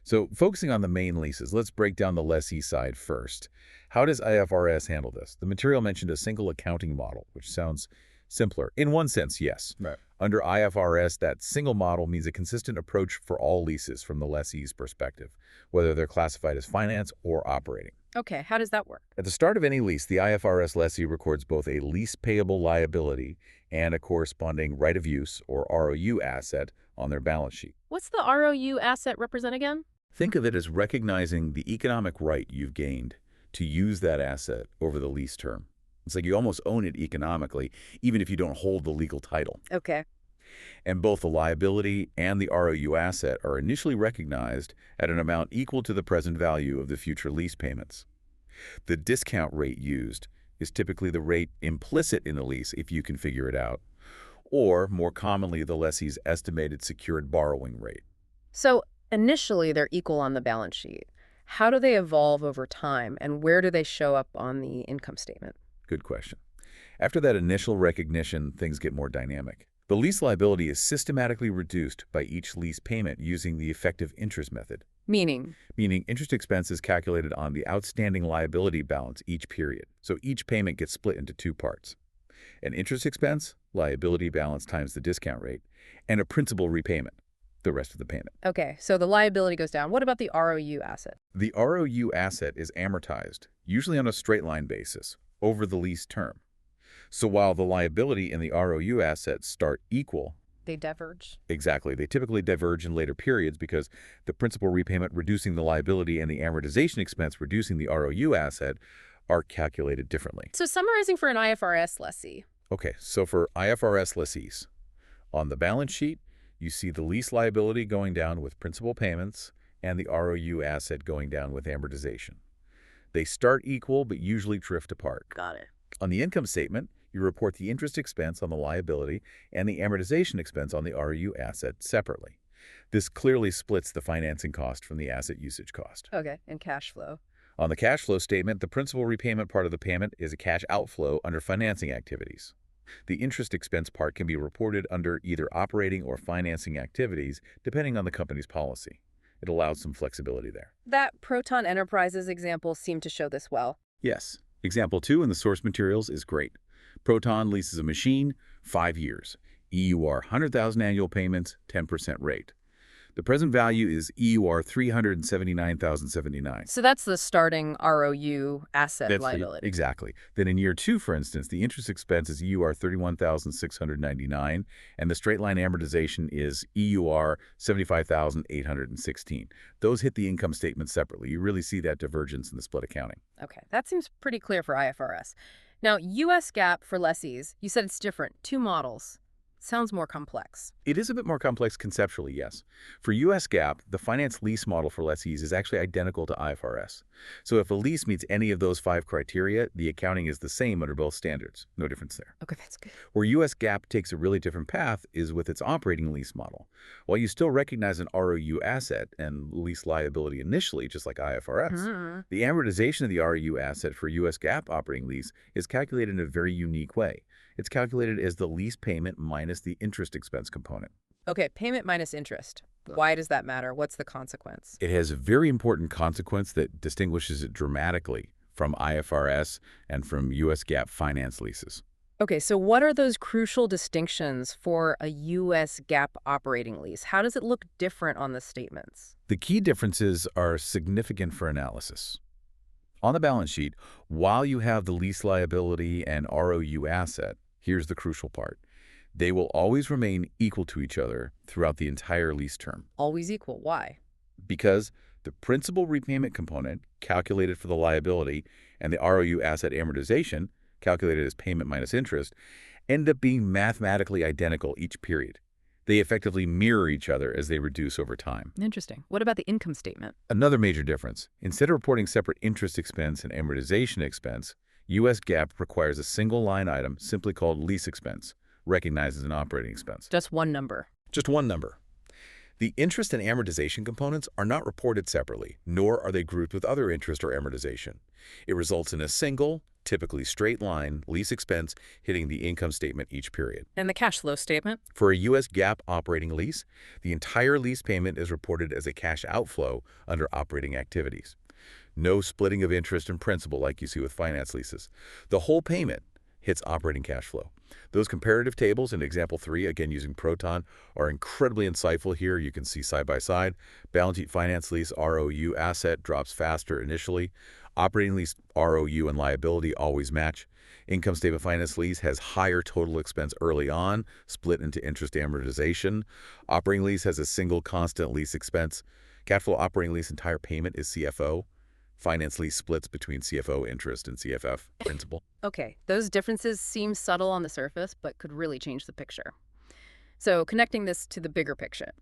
So focusing on the main leases, let's break down the lessee side first. How does IFRS handle this? The material mentioned a single accounting model, which sounds simpler. In one sense, yes. Right. Under IFRS, that single model means a consistent approach for all leases from the lessee's perspective, whether they're classified as finance or operating. Okay, how does that work? At the start of any lease, the IFRS lessee records both a lease payable liability and a corresponding right of use, or ROU asset, on their balance sheet. What's the ROU asset represent again? Think of it as recognizing the economic right you've gained to use that asset over the lease term. It's like you almost own it economically, even if you don't hold the legal title. Okay. And both the liability and the ROU asset are initially recognized at an amount equal to the present value of the future lease payments. The discount rate used is typically the rate implicit in the lease if you can figure it out, or more commonly the lessee's estimated secured borrowing rate. So initially they're equal on the balance sheet. How do they evolve over time, and where do they show up on the income statement? Good question. After that initial recognition, things get more dynamic. The lease liability is systematically reduced by each lease payment using the effective interest method. Meaning Interest expense is calculated on the outstanding liability balance each period. So each payment gets split into two parts. An interest expense, liability balance times the discount rate, and a principal repayment, the rest of the payment. Okay, so the liability goes down. What about the ROU asset? The ROU asset is amortized, usually on a straight line basis, over the lease term. So while the liability and the ROU assets start equal, They diverge. exactly, they typically diverge in later periods because the principal repayment reducing the liability and the amortization expense reducing the ROU asset are calculated differently. So summarizing for an IFRS lessee. Okay, so for IFRS lessees, on the balance sheet, you see the lease liability going down with principal payments and the ROU asset going down with amortization. They start equal but usually drift apart. Got it. On the income statement, you report the interest expense on the liability and the amortization expense on the ROU asset separately. This clearly splits the financing cost from the asset usage cost. Okay, and cash flow. On the cash flow statement, the principal repayment part of the payment is a cash outflow under financing activities. The interest expense part can be reported under either operating or financing activities, depending on the company's policy. It allows some flexibility there. That Proton Enterprises example seemed to show this well. Yes. Example 2 in the source materials is great. Proton leases a machine, 5 years. EUR 100,000 annual payments, 10% rate. The present value is EUR 379,079. So that's the starting ROU asset liability. Exactly. Then in year 2, for instance, the interest expense is EUR 31,699, and the straight line amortization is EUR 75,816. Those hit the income statement separately. You really see that divergence in the split accounting. Okay, that seems pretty clear for IFRS. Now, US GAAP for lessees, you said it's different. 2 models. Sounds more complex. It is a bit more complex conceptually, yes. For US GAAP, the finance lease model for lessees is actually identical to IFRS. So if a lease meets any of those 5 criteria, the accounting is the same under both standards. No difference there. Okay, that's good. Where US GAAP takes a really different path is with its operating lease model. While you still recognize an ROU asset and lease liability initially, just like IFRS, the amortization of the ROU asset for US GAAP operating lease is calculated in a very unique way. It's calculated as the lease payment minus the interest expense component. Okay, payment minus interest. Why does that matter? What's the consequence? It has a very important consequence that distinguishes it dramatically from IFRS and from US GAAP finance leases. Okay, so what are those crucial distinctions for a US GAAP operating lease? How does it look different on the statements? The key differences are significant for analysis. On the balance sheet, while you have the lease liability and ROU asset, here's the crucial part. They will always remain equal to each other throughout the entire lease term. Always equal. Why? Because the principal repayment component, calculated for the liability, and the ROU asset amortization, calculated as payment minus interest, end up being mathematically identical each period. They effectively mirror each other as they reduce over time. Interesting. What about the income statement? Another major difference, instead of reporting separate interest expense and amortization expense, U.S. GAAP requires a single line item simply called lease expense, recognized as an operating expense. Just one number. Just one number. The interest and amortization components are not reported separately, nor are they grouped with other interest or amortization. It results in a single, typically straight line, lease expense hitting the income statement each period. And the cash flow statement? For a U.S. GAAP operating lease, the entire lease payment is reported as a cash outflow under operating activities. No splitting of interest and principal like you see with finance leases. The whole payment hits operating cash flow. Those comparative tables in example 3, again using Proton, are incredibly insightful here. You can see side by side. Balance sheet finance lease ROU asset drops faster initially. Operating lease ROU and liability always match. Income statement finance lease has higher total expense early on, split into interest amortization. Operating lease has a single constant lease expense. Cash flow operating lease entire payment is CFO. Finance lease splits between CFO interest and CFF principal. Okay, those differences seem subtle on the surface, but could really change the picture. So connecting this to the bigger picture,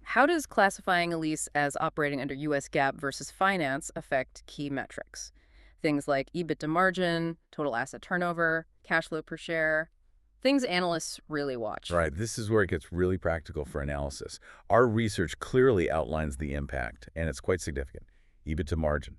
how does classifying a lease as operating under U.S. GAAP versus finance affect key metrics? Things like EBITDA margin, total asset turnover, cash flow per share, things analysts really watch. Right, this is where it gets really practical for analysis. Our research clearly outlines the impact, and it's quite significant. EBITDA margin.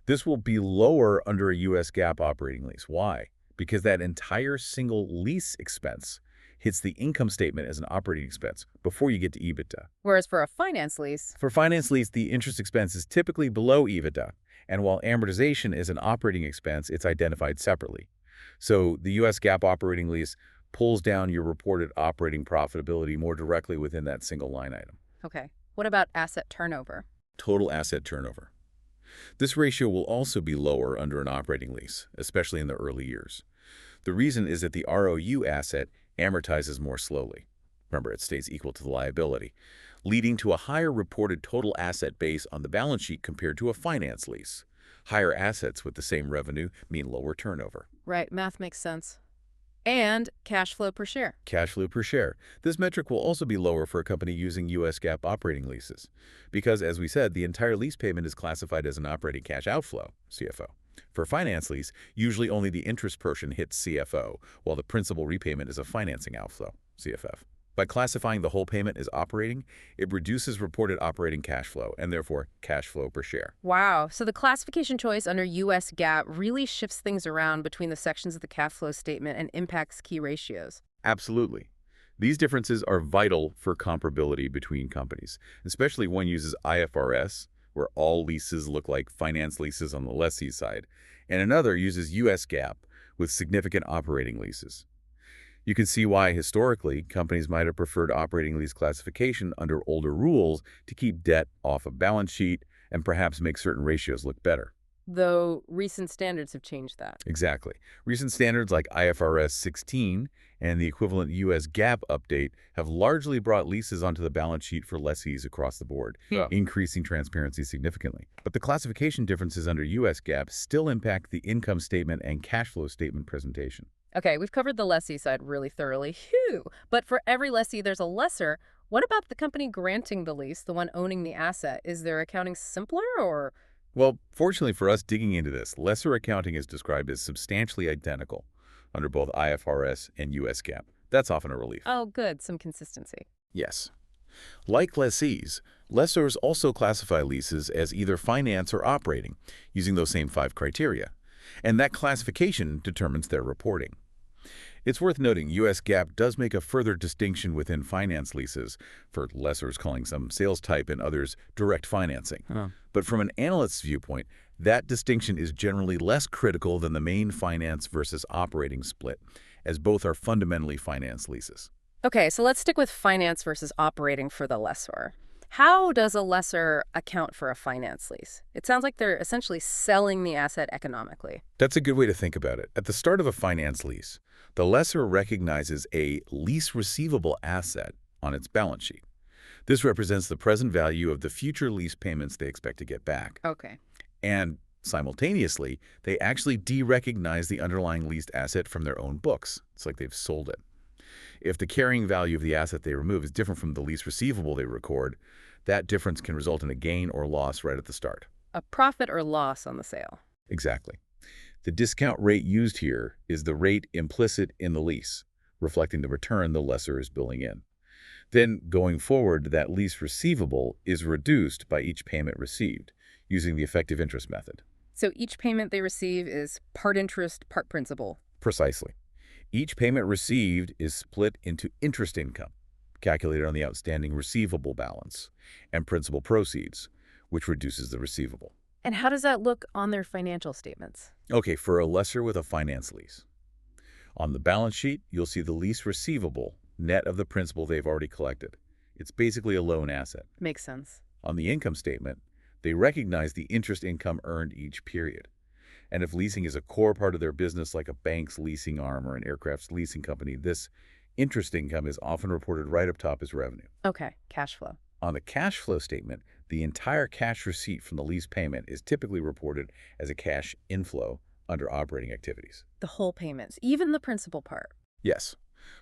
This will be lower under a U.S. GAAP operating lease. Why? Because that entire single lease expense hits the income statement as an operating expense before you get to EBITDA. Whereas for a finance lease... For finance lease, the interest expense is typically below EBITDA, and while amortization is an operating expense, it's identified separately. So the U.S. GAAP operating lease pulls down your reported operating profitability more directly within that single line item. Okay. What about asset turnover? Total asset turnover. This ratio will also be lower under an operating lease, especially in the early years. The reason is that the ROU asset amortizes more slowly. Remember, it stays equal to the liability, leading to a higher reported total asset base on the balance sheet compared to a finance lease. Higher assets with the same revenue mean lower turnover. Right, math makes sense. And cash flow per share. Cash flow per share. This metric will also be lower for a company using U.S. GAAP operating leases because, as we said, the entire lease payment is classified as an operating cash outflow, CFO. For a finance lease, usually only the interest portion hits CFO, while the principal repayment is a financing outflow, CFF. By classifying the whole payment as operating, it reduces reported operating cash flow and therefore cash flow per share. Wow. So the classification choice under U.S. GAAP really shifts things around between the sections of the cash flow statement and impacts key ratios. Absolutely. These differences are vital for comparability between companies, especially one uses IFRS, where all leases look like finance leases on the lessee side, and another uses U.S. GAAP with significant operating leases. You can see why, historically, companies might have preferred operating lease classification under older rules to keep debt off a balance sheet and perhaps make certain ratios look better. Though recent standards have changed that. Exactly. Recent standards like IFRS 16 and the equivalent U.S. GAAP update have largely brought leases onto the balance sheet for lessees across the board, increasing transparency significantly. But the classification differences under U.S. GAAP still impact the income statement and cash flow statement presentation. Okay, we've covered the lessee side really thoroughly. Phew! But for every lessee, there's a lessor. What about the company granting the lease, the one owning the asset? Is their accounting simpler or...? Well, fortunately for us digging into this, lessor accounting is described as substantially identical under both IFRS and U.S. GAAP. That's often a relief. Oh, good. Some consistency. Yes. Like lessees, lessors also classify leases as either finance or operating, using those same 5 criteria. And that classification determines their reporting. It's worth noting U.S. GAAP does make a further distinction within finance leases, for lessors calling some sales type and others direct financing. But from an analyst's viewpoint, that distinction is generally less critical than the main finance versus operating split, as both are fundamentally finance leases. Okay, so let's stick with finance versus operating for the lessor. How does a lessor account for a finance lease? It sounds like they're essentially selling the asset economically. That's a good way to think about it. At the start of a finance lease, the lessor recognizes a lease receivable asset on its balance sheet. This represents the present value of the future lease payments they expect to get back. Okay. And Simultaneously, they actually derecognize the underlying leased asset from their own books. It's like they've sold it. If the carrying value of the asset they remove is different from the lease receivable they record, that difference can result in a gain or loss right at the start. A profit or loss on the sale. Exactly. The discount rate used here is the rate implicit in the lease, reflecting the return the lessor is billing in. Then, going forward, that lease receivable is reduced by each payment received, using the effective interest method. So each payment they receive is part interest, part principal. Precisely. Each payment received is split into interest income, calculated on the outstanding receivable balance, and principal proceeds, which reduces the receivable. And how does that look on their financial statements? Okay, for a lessor with a finance lease. On the balance sheet, you'll see the lease receivable, net of the principal they've already collected. It's basically a loan asset. Makes sense. On the income statement, they recognize the interest income earned each period. And if leasing is a core part of their business, like a bank's leasing arm or an aircraft's leasing company, this interest income is often reported right up top as revenue. Okay, cash flow. On the cash flow statement, the entire cash receipt from the lease payment is typically reported as a cash inflow under operating activities. The whole payments, even the principal part. Yes.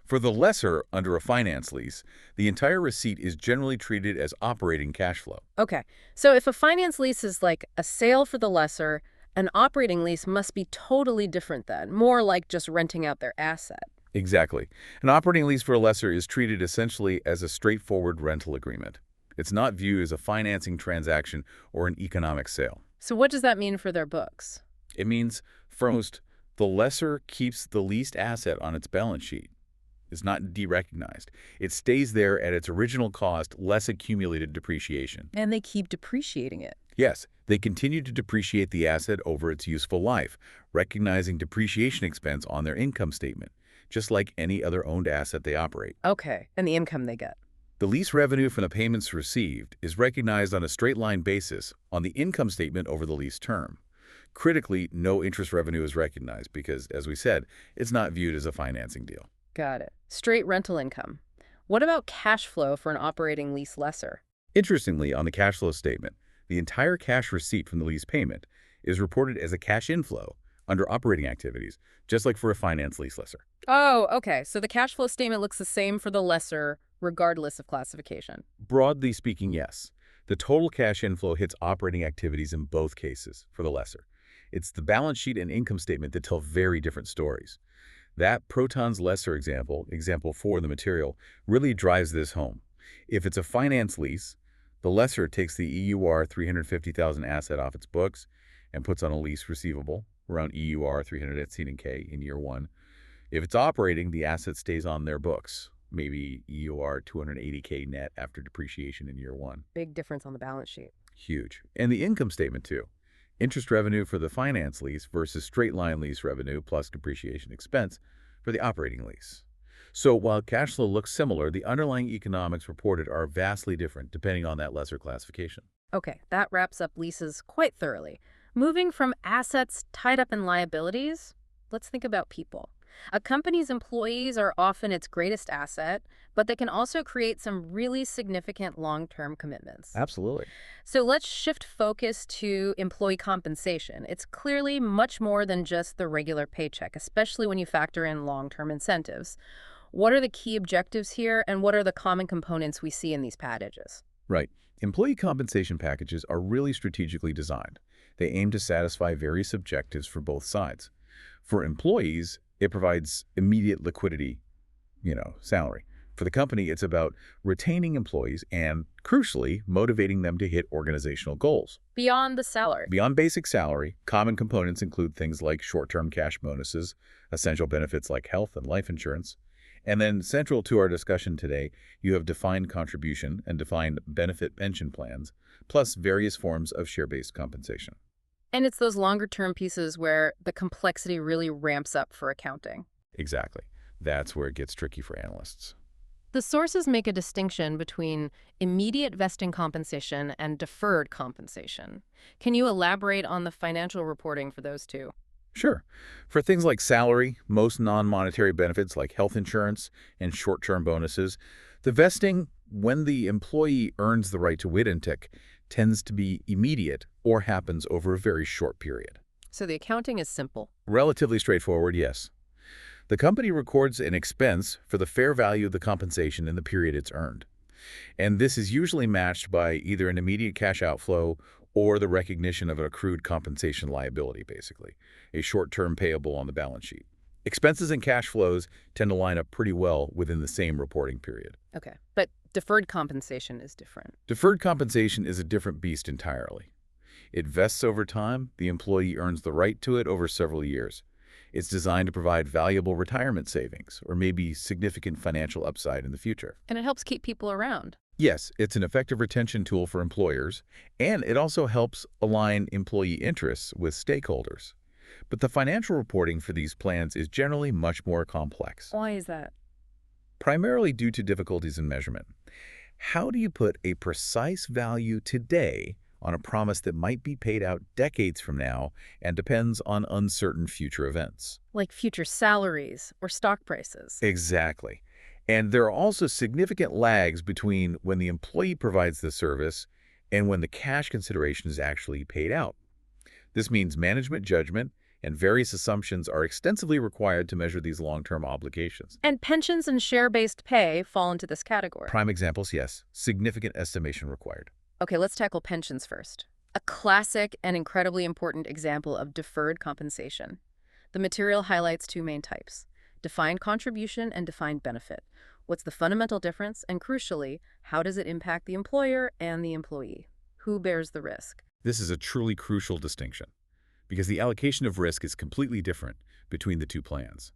For the lessor under a finance lease, the entire receipt is generally treated as operating cash flow. Okay, so if a finance lease is like a sale for the lessor, an operating lease must be totally different then, more like just renting out their asset. Exactly. An operating lease for a lessor is treated essentially as a straightforward rental agreement. It's not viewed as a financing transaction or an economic sale. So what does that mean for their books? It means, first, the lessor keeps the leased asset on its balance sheet. It's not derecognized. It stays there at its original cost, less accumulated depreciation. And they keep depreciating it. Yes, they continue to depreciate the asset over its useful life, recognizing depreciation expense on their income statement, just like any other owned asset they operate. Okay, and the income they get. The lease revenue from the payments received is recognized on a straight-line basis on the income statement over the lease term. Critically, no interest revenue is recognized because, as we said, it's not viewed as a financing deal. Got it. Straight rental income. What about cash flow for an operating lease lessor? Interestingly, on the cash flow statement, the entire cash receipt from the lease payment is reported as a cash inflow under operating activities, just like for a finance lease lessor. Oh, okay. So the cash flow statement looks the same for the lessor, regardless of classification. Broadly speaking, yes. The total cash inflow hits operating activities in both cases for the lessor. It's the balance sheet and income statement that tell very different stories. That Proton's lessor example 4 in the material, really drives this home. If it's a finance lease, the lessor takes the EUR 350,000 asset off its books and puts on a lease receivable, around EUR 300K in year 1. If it's operating, the asset stays on their books, maybe EUR 280K net after depreciation in year 1. Big difference on the balance sheet. Huge. And the income statement, too. Interest revenue for the finance lease versus straight-line lease revenue plus depreciation expense for the operating lease. So while cash flow looks similar, the underlying economics reported are vastly different depending on that lesser classification. Okay, that wraps up leases quite thoroughly. Moving from assets tied up in liabilities, let's think about people. A company's employees are often its greatest asset, but they can also create some really significant long-term commitments. Absolutely. So let's shift focus to employee compensation. It's clearly much more than just the regular paycheck, especially when you factor in long-term incentives. What are the key objectives here, and what are the common components we see in these packages? Right. Employee compensation packages are really strategically designed. They aim to satisfy various objectives for both sides. For employees, it provides immediate liquidity, salary. For the company, it's about retaining employees and, crucially, motivating them to hit organizational goals. Beyond the salary. Beyond basic salary, common components include things like short-term cash bonuses, essential benefits like health and life insurance. And then central to our discussion today, you have defined contribution and defined benefit pension plans, plus various forms of share-based compensation. And it's those longer-term pieces where the complexity really ramps up for accounting. Exactly. That's where it gets tricky for analysts. The sources make a distinction between immediate vesting compensation and deferred compensation. Can you elaborate on the financial reporting for those two? Sure. For things like salary, most non-monetary benefits like health insurance and short-term bonuses, the vesting, when the employee earns the right to WIT and TIC, tends to be immediate or happens over a very short period. So the accounting is simple. Relatively straightforward, yes. The company records an expense for the fair value of the compensation in the period it's earned. And this is usually matched by either an immediate cash outflow or the recognition of an accrued compensation liability, basically, a short-term payable on the balance sheet. Expenses and cash flows tend to line up pretty well within the same reporting period. Okay, but deferred compensation is different. Deferred compensation is a different beast entirely. It vests over time. The employee earns the right to it over several years. It's designed to provide valuable retirement savings or maybe significant financial upside in the future. And it helps keep people around. Yes, it's an effective retention tool for employers, and it also helps align employee interests with stakeholders. But the financial reporting for these plans is generally much more complex, Why is that? primarily due to difficulties in measurement. How do you put a precise value today on a promise that might be paid out decades from now and depends on uncertain future events? Like future salaries or stock prices. Exactly. And there are also significant lags between when the employee provides the service and when the cash consideration is actually paid out. This means management judgment and various assumptions are extensively required to measure these long-term obligations. And pensions and share-based pay fall into this category. Prime examples, yes. Significant estimation required. Okay, let's tackle pensions first. A classic and incredibly important example of deferred compensation. The material highlights two main types: defined contribution and defined benefit. What's the fundamental difference? And crucially, how does it impact the employer and the employee? Who bears the risk? This is a truly crucial distinction because the allocation of risk is completely different between the two plans.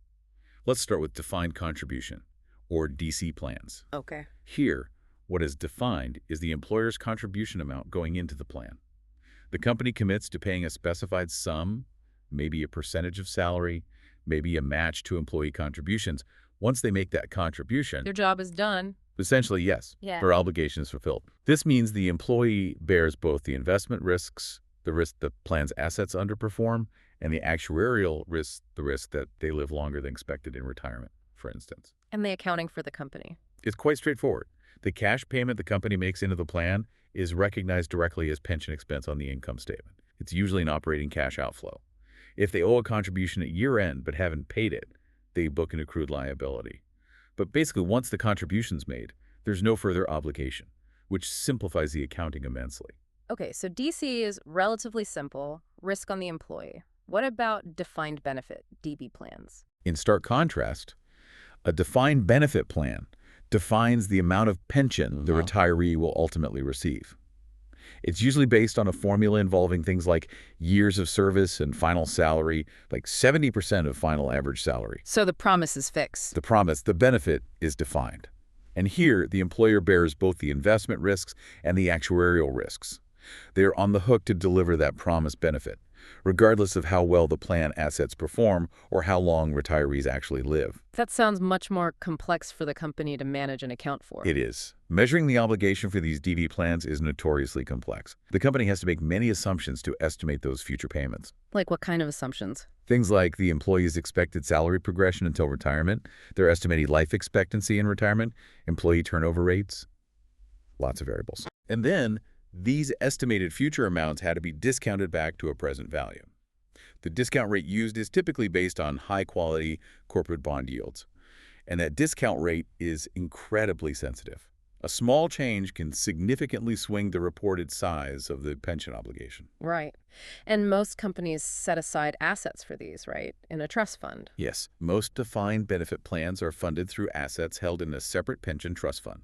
Let's start with defined contribution, or DC plans. Okay. Here, what is defined is the employer's contribution amount going into the plan. The company commits to paying a specified sum, maybe a percentage of salary, maybe a match to employee contributions. Once they make that contribution, Their job is done. essentially, yes, Yeah. her obligation is fulfilled. This means the employee bears both the investment risks, the risk the plan's assets underperform, and the actuarial risk, the risk that they live longer than expected in retirement, for instance. And the accounting for the company. It's quite straightforward. The cash payment the company makes into the plan is recognized directly as pension expense on the income statement. It's usually an operating cash outflow. If they owe a contribution at year-end but haven't paid it, they book an accrued liability. But basically, once the contribution's made, there's no further obligation, which simplifies the accounting immensely. Okay, so DC is relatively simple, risk on the employee. What about defined benefit, DB plans? In stark contrast, a defined benefit plan defines the amount of pension the retiree will ultimately receive. It's usually based on a formula involving things like years of service and final salary, like 70% of final average salary. So the promise is fixed. The benefit is defined. And here, the employer bears both the investment risks and the actuarial risks. They are on the hook to deliver that promised benefit, regardless of how well the plan assets perform or how long retirees actually live. That sounds much more complex for the company to manage and account for. It is. Measuring the obligation for these DB plans is notoriously complex. The company has to make many assumptions to estimate those future payments. Like what kind of assumptions? Things like the employee's expected salary progression until retirement, their estimated life expectancy in retirement, employee turnover rates, lots of variables. And then, these estimated future amounts had to be discounted back to a present value. The discount rate used is typically based on high-quality corporate bond yields, and that discount rate is incredibly sensitive. A small change can significantly swing the reported size of the pension obligation. Right. And most companies set aside assets for these, right? In a trust fund. Yes, most defined benefit plans are funded through assets held in a separate pension trust fund.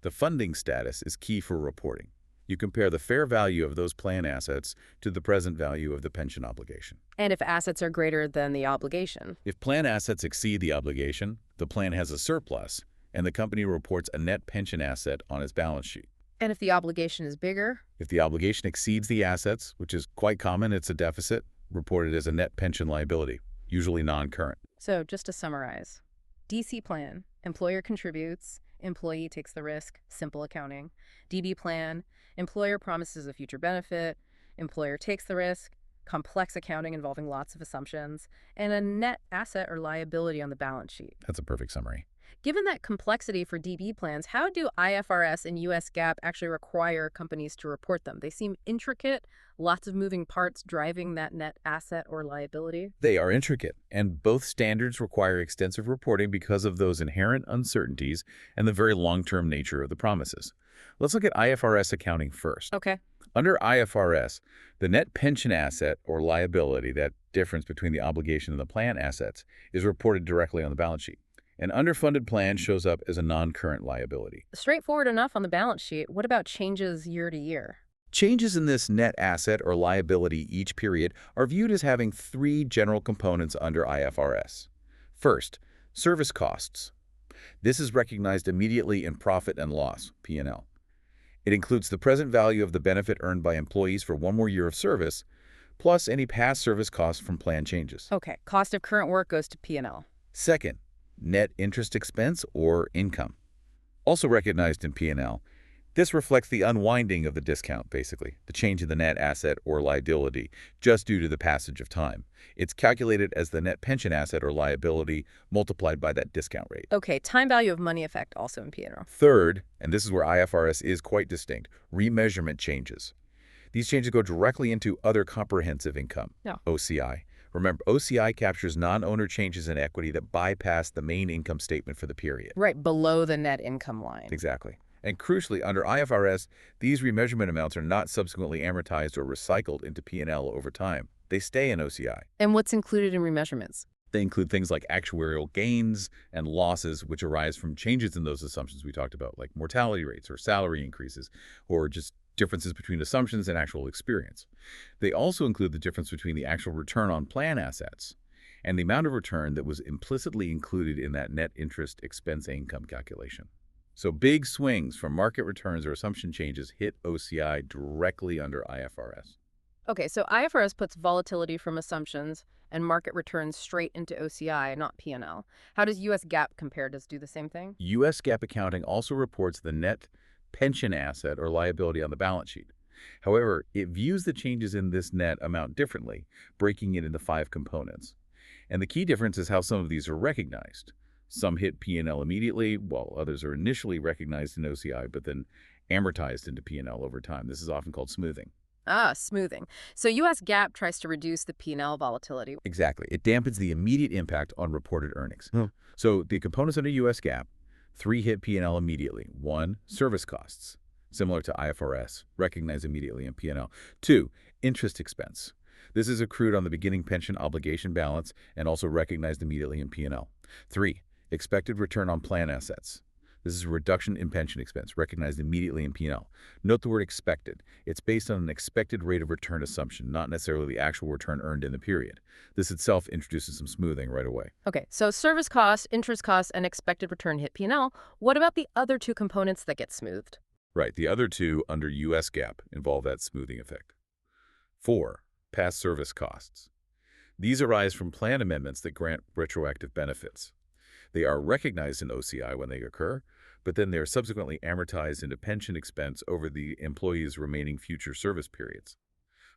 The funding status is key for reporting. You compare the fair value of those plan assets to the present value of the pension obligation. And if assets are greater than the obligation. If plan assets exceed the obligation, the plan has a surplus, and the company reports a net pension asset on its balance sheet. And if the obligation is bigger? If the obligation exceeds the assets, which is quite common, it's a deficit, reported as a net pension liability, usually non-current. So just to summarize, DC plan, employer contributes, employee takes the risk, simple accounting. DB plan, employer promises a future benefit, employer takes the risk, complex accounting involving lots of assumptions, and a net asset or liability on the balance sheet. That's a perfect summary. Given that complexity for DB plans, how do IFRS and US GAAP actually require companies to report them? They seem intricate, lots of moving parts driving that net asset or liability. They are intricate, and both standards require extensive reporting because of those inherent uncertainties and the very long-term nature of the promises. Let's look at IFRS accounting first. Okay. Under IFRS, the net pension asset or liability, that difference between the obligation and the plan assets, is reported directly on the balance sheet. An underfunded plan shows up as a non-current liability. Straightforward enough on the balance sheet. What about changes year to year? Changes in this net asset or liability each period are viewed as having three general components under IFRS. First, service costs. This is recognized immediately in profit and loss, P&L. It includes the present value of the benefit earned by employees for one more year of service, plus any past service costs from plan changes. Okay, cost of current work goes to P&L. Second, net interest expense or income. Also recognized in P&L, this reflects the unwinding of the discount, basically, the change in the net asset or liability, just due to the passage of time. It's calculated as the net pension asset or liability multiplied by that discount rate. Okay, time value of money effect also in P&L. Third, and this is where IFRS is quite distinct, remeasurement changes. These changes go directly into other comprehensive income, OCI. Remember, OCI captures non-owner changes in equity that bypass the main income statement for the period. Right, below the net income line. Exactly. And crucially, under IFRS, these remeasurement amounts are not subsequently amortized or recycled into P&L over time. They stay in OCI. And what's included in remeasurements? They include things like actuarial gains and losses which arise from changes in those assumptions we talked about, like mortality rates or salary increases, or just differences between assumptions and actual experience. They also include the difference between the actual return on plan assets and the amount of return that was implicitly included in that net interest expense income calculation. So big swings from market returns or assumption changes hit OCI directly under IFRS. Okay, so IFRS puts volatility from assumptions and market returns straight into OCI, not P&L. How does US GAAP compare? Does it do the same thing? US GAAP accounting also reports the net pension asset or liability on the balance sheet. However, it views the changes in this net amount differently, breaking it into 5 components. And the key difference is how some of these are recognized. Some hit P&L immediately, while others are initially recognized in OCI, but then amortized into P&L over time. This is often called smoothing. Ah, smoothing. So US GAAP tries to reduce the P&L volatility. Exactly. It dampens the immediate impact on reported earnings. So the components under US GAAP, 3 hit P&L immediately. 1, service costs, similar to IFRS, recognized immediately in P&L. 2, interest expense. This is accrued on the beginning pension obligation balance and also recognized immediately in P&L. 3, expected return on plan assets. This is a reduction in pension expense, recognized immediately in P&L. Note the word expected. It's based on an expected rate of return assumption, not necessarily the actual return earned in the period. This itself introduces some smoothing right away. Okay, so service costs, interest costs, and expected return hit P&L. What about the other 2 components that get smoothed? Right, the other 2 under US GAAP involve that smoothing effect. 4, past service costs. These arise from plan amendments that grant retroactive benefits. They are recognized in OCI when they occur, but then they are subsequently amortized into pension expense over the employee's remaining future service periods.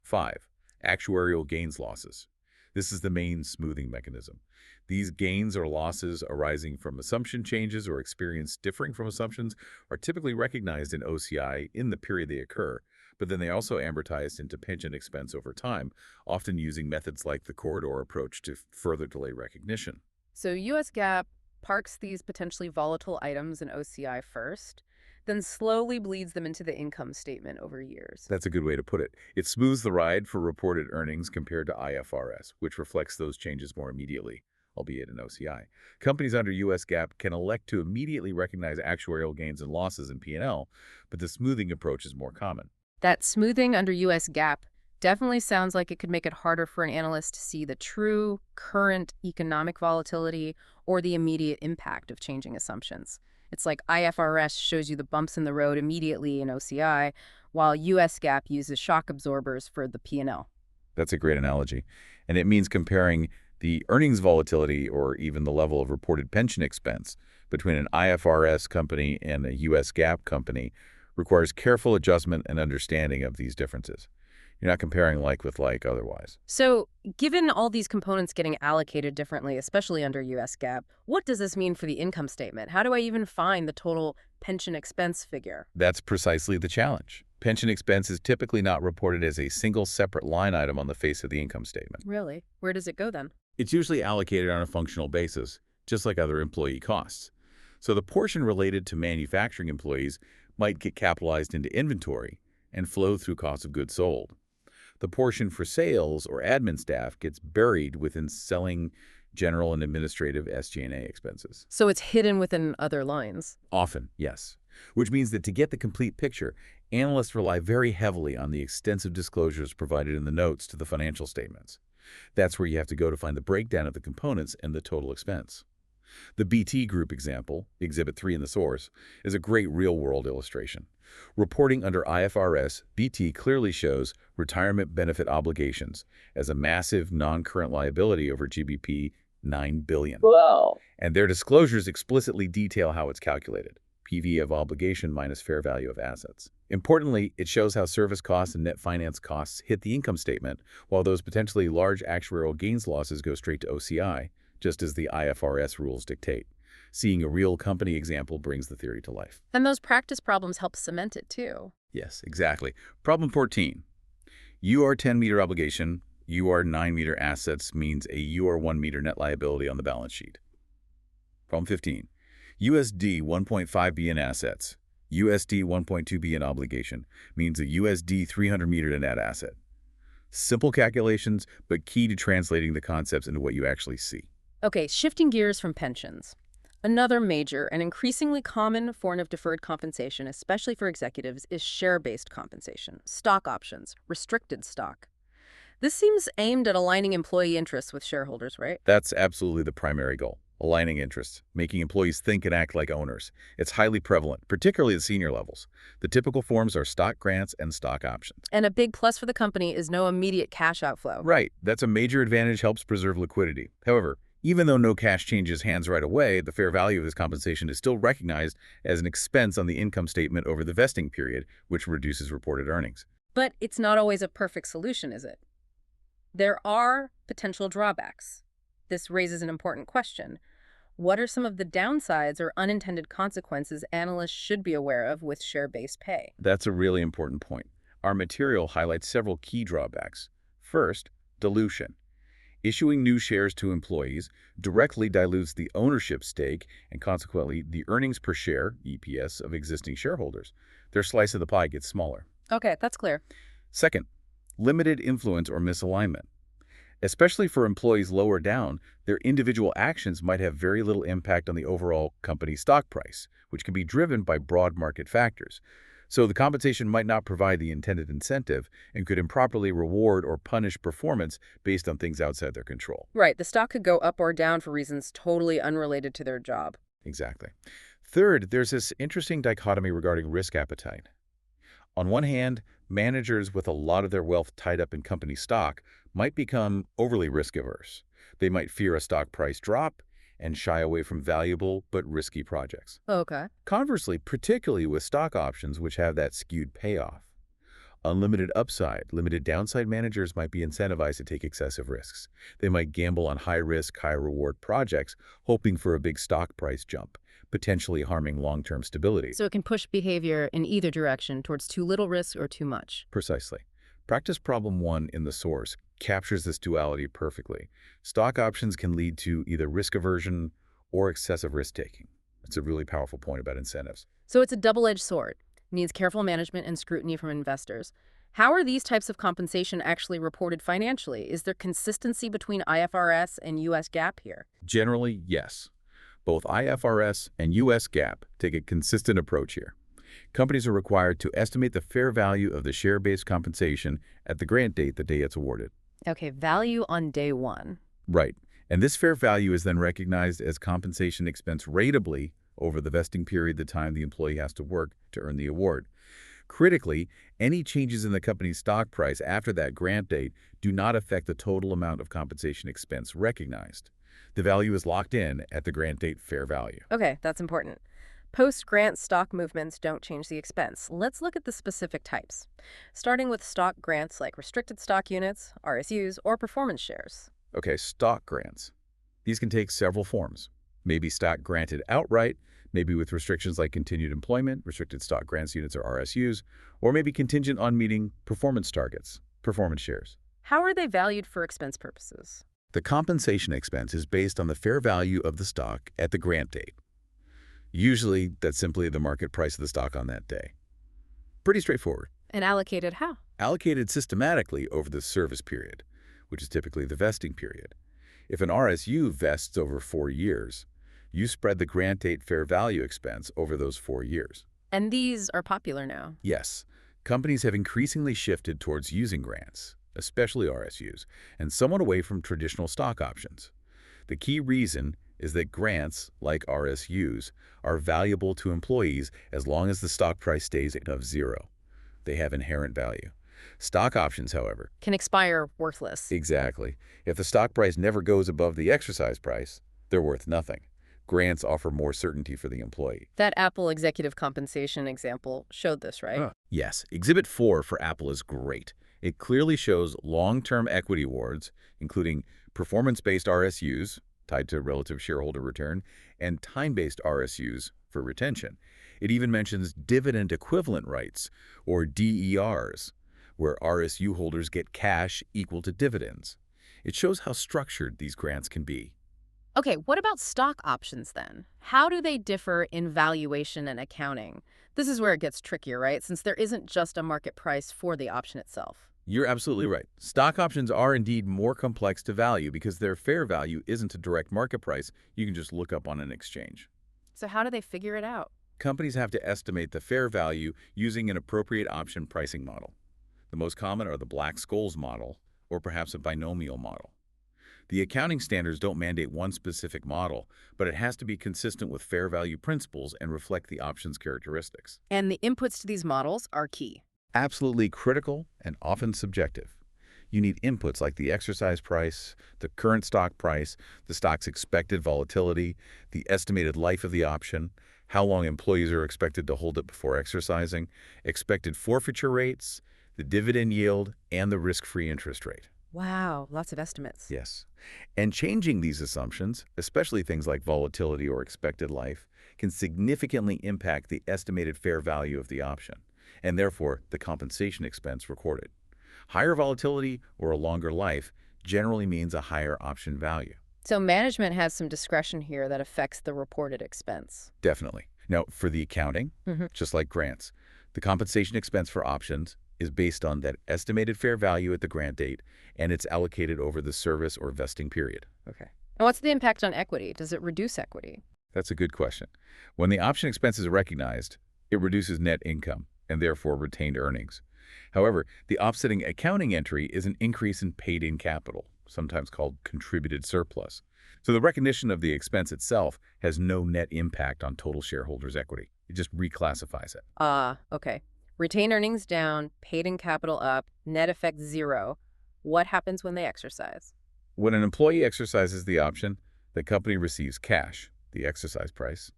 5, actuarial gains losses. This is the main smoothing mechanism. These gains or losses arising from assumption changes or experience differing from assumptions are typically recognized in OCI in the period they occur, but then they also amortized into pension expense over time, often using methods like the corridor approach to further delay recognition. So US GAAP parks these potentially volatile items in OCI first, then slowly bleeds them into the income statement over years. That's a good way to put it. It smooths the ride for reported earnings compared to IFRS, which reflects those changes more immediately, albeit in OCI. Companies under US GAAP can elect to immediately recognize actuarial gains and losses in P&L, but the smoothing approach is more common. That smoothing under US GAAP definitely sounds like it could make it harder for an analyst to see the true current economic volatility or the immediate impact of changing assumptions. It's like IFRS shows you the bumps in the road immediately in OCI, while US GAAP uses shock absorbers for the P&L. That's a great analogy. And it means comparing the earnings volatility or even the level of reported pension expense between an IFRS company and a US GAAP company requires careful adjustment and understanding of these differences. You're not comparing like with like otherwise. So, given all these components getting allocated differently, especially under U.S. GAAP, what does this mean for the income statement? How do I even find the total pension expense figure? That's precisely the challenge. Pension expense is typically not reported as a single separate line item on the face of the income statement. Really? Where does it go then? It's usually allocated on a functional basis, just like other employee costs. So the portion related to manufacturing employees might get capitalized into inventory and flow through cost of goods sold. The portion for sales or admin staff gets buried within selling, general, and administrative SG&A expenses. So it's hidden within other lines. Often, yes. Which means that to get the complete picture, analysts rely very heavily on the extensive disclosures provided in the notes to the financial statements. That's where you have to go to find the breakdown of the components and the total expense. The BT Group example, Exhibit 3 in the source, is a great real-world illustration. Reporting under IFRS, BT clearly shows retirement benefit obligations as a massive non-current liability over GBP $9 billion. Whoa. And their disclosures explicitly detail how it's calculated. PV of obligation minus fair value of assets. Importantly, it shows how service costs and net finance costs hit the income statement, while those potentially large actuarial gains losses go straight to OCI, just as the IFRS rules dictate. Seeing a real company example brings the theory to life. And those practice problems help cement it, too. Yes, exactly. Problem 14. UR 10-meter obligation, UR 9-meter assets means a UR 1-meter net liability on the balance sheet. Problem 15. USD 1.5 billion assets, USD 1.2 billion obligation means a USD 300-meter net asset. Simple calculations, but key to translating the concepts into what you actually see. Okay, shifting gears from pensions. Another major and increasingly common form of deferred compensation, especially for executives, is share-based compensation, stock options, restricted stock. This seems aimed at aligning employee interests with shareholders, right? That's absolutely the primary goal. Aligning interests, making employees think and act like owners. It's highly prevalent, particularly at senior levels. The typical forms are stock grants and stock options. And a big plus for the company is no immediate cash outflow. Right. That's a major advantage, helps preserve liquidity. However, even though no cash changes hands right away, the fair value of this compensation is still recognized as an expense on the income statement over the vesting period, which reduces reported earnings. But it's not always a perfect solution, is it? There are potential drawbacks. This raises an important question. What are some of the downsides or unintended consequences analysts should be aware of with share-based pay? That's a really important point. Our material highlights several key drawbacks. First, dilution. Issuing new shares to employees directly dilutes the ownership stake and consequently the earnings per share, EPS, of existing shareholders. Their slice of the pie gets smaller. Okay, that's clear. Second, limited influence or misalignment. Especially for employees lower down, their individual actions might have very little impact on the overall company stock price, which can be driven by broad market factors. So the compensation might not provide the intended incentive and could improperly reward or punish performance based on things outside their control. Right, the stock could go up or down for reasons totally unrelated to their job. Exactly. Third, there's this interesting dichotomy regarding risk appetite. On one hand, managers with a lot of their wealth tied up in company stock might become overly risk-averse. They might fear a stock price drop and shy away from valuable but risky projects. Okay. Conversely, particularly with stock options which have that skewed payoff, unlimited upside, limited downside managers might be incentivized to take excessive risks. They might gamble on high-risk, high-reward projects, hoping for a big stock price jump, potentially harming long-term stability. So it can push behavior in either direction, towards too little risk or too much. Precisely. Practice problem 1 in the source captures this duality perfectly. Stock options can lead to either risk aversion or excessive risk-taking. It's a really powerful point about incentives. So it's a double-edged sword. It needs careful management and scrutiny from investors. How are these types of compensation actually reported financially? Is there consistency between IFRS and U.S. GAAP here? Generally, yes. Both IFRS and U.S. GAAP take a consistent approach here. Companies are required to estimate the fair value of the share-based compensation at the grant date the day it's awarded. Okay, value on day one. Right. And this fair value is then recognized as compensation expense ratably over the vesting period, the time the employee has to work to earn the award. Critically, any changes in the company's stock price after that grant date do not affect the total amount of compensation expense recognized. The value is locked in at the grant date fair value. Okay, that's important. Post-grant stock movements don't change the expense. Let's look at the specific types, starting with stock grants like restricted stock units, RSUs, or performance shares. Okay, stock grants. These can take several forms. Maybe stock granted outright, maybe with restrictions like continued employment, restricted stock grants units or RSUs, or maybe contingent on meeting performance targets, performance shares. How are they valued for expense purposes? The compensation expense is based on the fair value of the stock at the grant date. Usually, that's simply the market price of the stock on that day. Pretty straightforward. And allocated how? Allocated systematically over the service period, which is typically the vesting period. If an RSU vests over 4 years, you spread the grant date fair value expense over those 4 years. And these are popular now. Yes, companies have increasingly shifted towards using grants, especially RSUs, and somewhat away from traditional stock options. The key reason is that grants, like RSUs, are valuable to employees as long as the stock price stays above zero. They have inherent value. Stock options, however, Can expire worthless. exactly. If the stock price never goes above the exercise price, they're worth nothing. Grants offer more certainty for the employee. That Apple executive compensation example showed this, right? Yes, Exhibit 4 for Apple is great. It clearly shows long-term equity awards, including performance-based RSUs, tied to relative shareholder return, and time-based RSUs for retention. It even mentions dividend equivalent rights, or DERs, where RSU holders get cash equal to dividends. It shows how structured these grants can be. Okay, what about stock options then? How do they differ in valuation and accounting? This is where it gets trickier, right? Since there isn't just a market price for the option itself. You're absolutely right. Stock options are indeed more complex to value because their fair value isn't a direct market price you can just look up on an exchange. So how do they figure it out? Companies have to estimate the fair value using an appropriate option pricing model. The most common are the Black-Scholes model or perhaps a binomial model. The accounting standards don't mandate one specific model, but it has to be consistent with fair value principles and reflect the option's characteristics. And the inputs to these models are key. Absolutely critical and often subjective. You need inputs like the exercise price, the current stock price, the stock's expected volatility, the estimated life of the option, how long employees are expected to hold it before exercising, expected forfeiture rates, the dividend yield, and the risk-free interest rate. Wow, lots of estimates. Yes. And changing these assumptions, especially things like volatility or expected life, can significantly impact the estimated fair value of the option, and therefore the compensation expense recorded. Higher volatility or a longer life generally means a higher option value. So management has some discretion here that affects the reported expense. Definitely. Now, for the accounting, just like grants, the compensation expense for options is based on that estimated fair value at the grant date, and it's allocated over the service or vesting period. Okay. And what's the impact on equity? Does it reduce equity? That's a good question. When the option expense is recognized, it reduces net income and therefore retained earnings. However, the offsetting accounting entry is an increase in paid-in capital, sometimes called contributed surplus. So the recognition of the expense itself has no net impact on total shareholders' equity. It just reclassifies it. Okay. Retained earnings down, paid-in capital up, net effect zero. What happens when they exercise? When an employee exercises the option, the company receives cash, the exercise price.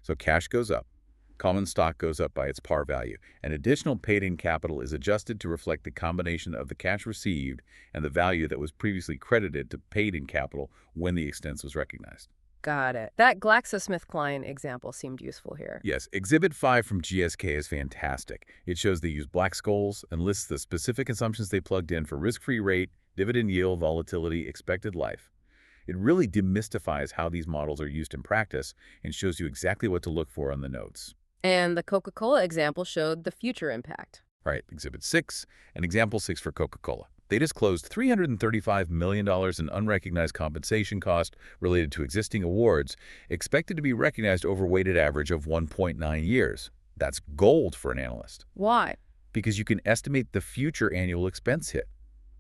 So cash goes up. Common stock goes up by its par value, and additional paid-in capital is adjusted to reflect the combination of the cash received and the value that was previously credited to paid-in capital when the expense was recognized. Got it. That GlaxoSmithKline example seemed useful here. Yes, Exhibit 5 from GSK is fantastic. It shows they use Black-Scholes and lists the specific assumptions they plugged in for risk-free rate, dividend yield, volatility, expected life. It really demystifies how these models are used in practice and shows you exactly what to look for on the notes. And the Coca-Cola example showed the future impact. Right, Exhibit 6 and Example 6 for Coca-Cola. They disclosed $335 million in unrecognized compensation cost related to existing awards, expected to be recognized over a weighted average of 1.9 years. That's gold for an analyst. Why? Because you can estimate the future annual expense hit.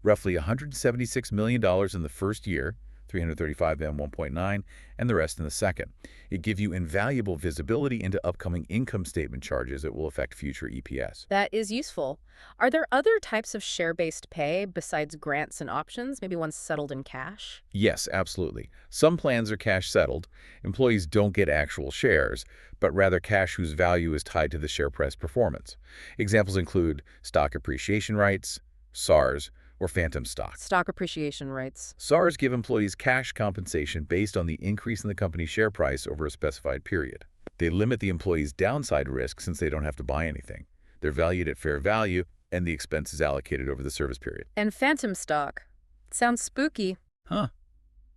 Roughly $176 million in the first year, 335 then 1.9, and the rest in the second. It gives you invaluable visibility into upcoming income statement charges that will affect future EPS. That is useful. Are there other types of share-based pay besides grants and options, maybe ones settled in cash? Yes, absolutely. Some plans are cash settled. Employees don't get actual shares, but rather cash whose value is tied to the share price performance. Examples include stock appreciation rights, SARs, or phantom stock. Stock appreciation rights. SARs give employees cash compensation based on the increase in the company's share price over a specified period. They limit the employee's downside risk since they don't have to buy anything. They're valued at fair value, and the expense is allocated over the service period. And phantom stock. Sounds spooky. Huh.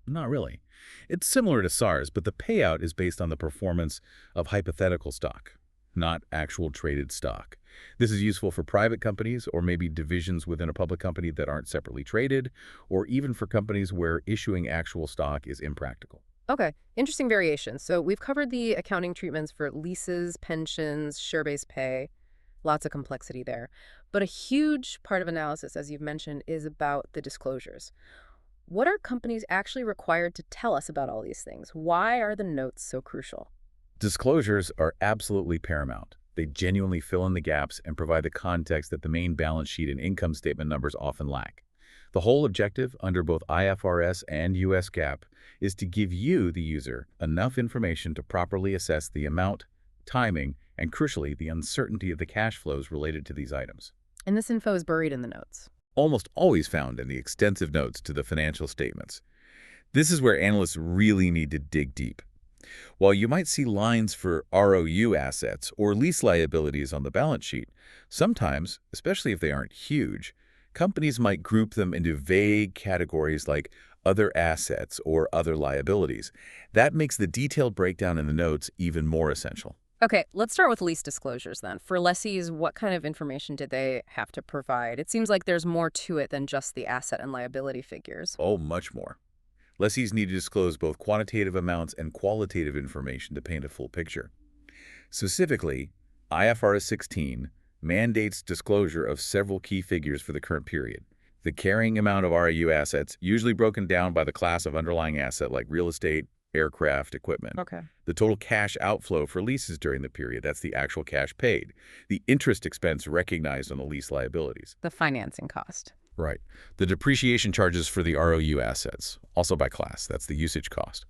Not really. It's similar to SARs, but the payout is based on the performance of hypothetical stock, not actual traded stock. This is useful for private companies or maybe divisions within a public company that aren't separately traded, or even for companies where issuing actual stock is impractical. Okay, interesting variations. So we've covered the accounting treatments for leases, pensions, share-based pay. Lots of complexity there. But a huge part of analysis, as you've mentioned, is about the disclosures. What are companies actually required to tell us about all these things? Why are the notes so crucial? Disclosures are absolutely paramount. They genuinely fill in the gaps and provide the context that the main balance sheet and income statement numbers often lack. The whole objective under both IFRS and US GAAP is to give you, the user, enough information to properly assess the amount, timing, and crucially, the uncertainty of the cash flows related to these items. And this info is buried in the notes. Almost always found in the extensive notes to the financial statements. This is where analysts really need to dig deep. While you might see lines for ROU assets or lease liabilities on the balance sheet, sometimes, especially if they aren't huge, companies might group them into vague categories like other assets or other liabilities. That makes the detailed breakdown in the notes even more essential. Okay, let's start with lease disclosures then. For lessees, what kind of information did they have to provide? It seems like there's more to it than just the asset and liability figures. Oh, much more. Lessees need to disclose both quantitative amounts and qualitative information to paint a full picture. Specifically, IFRS 16 mandates disclosure of several key figures for the current period. The carrying amount of ROU assets, usually broken down by the class of underlying asset like real estate, aircraft, equipment. Okay. The total cash outflow for leases during the period, that's the actual cash paid. The interest expense recognized on the lease liabilities. The financing cost. Right. The depreciation charges for the ROU assets, also by class, that's the usage cost.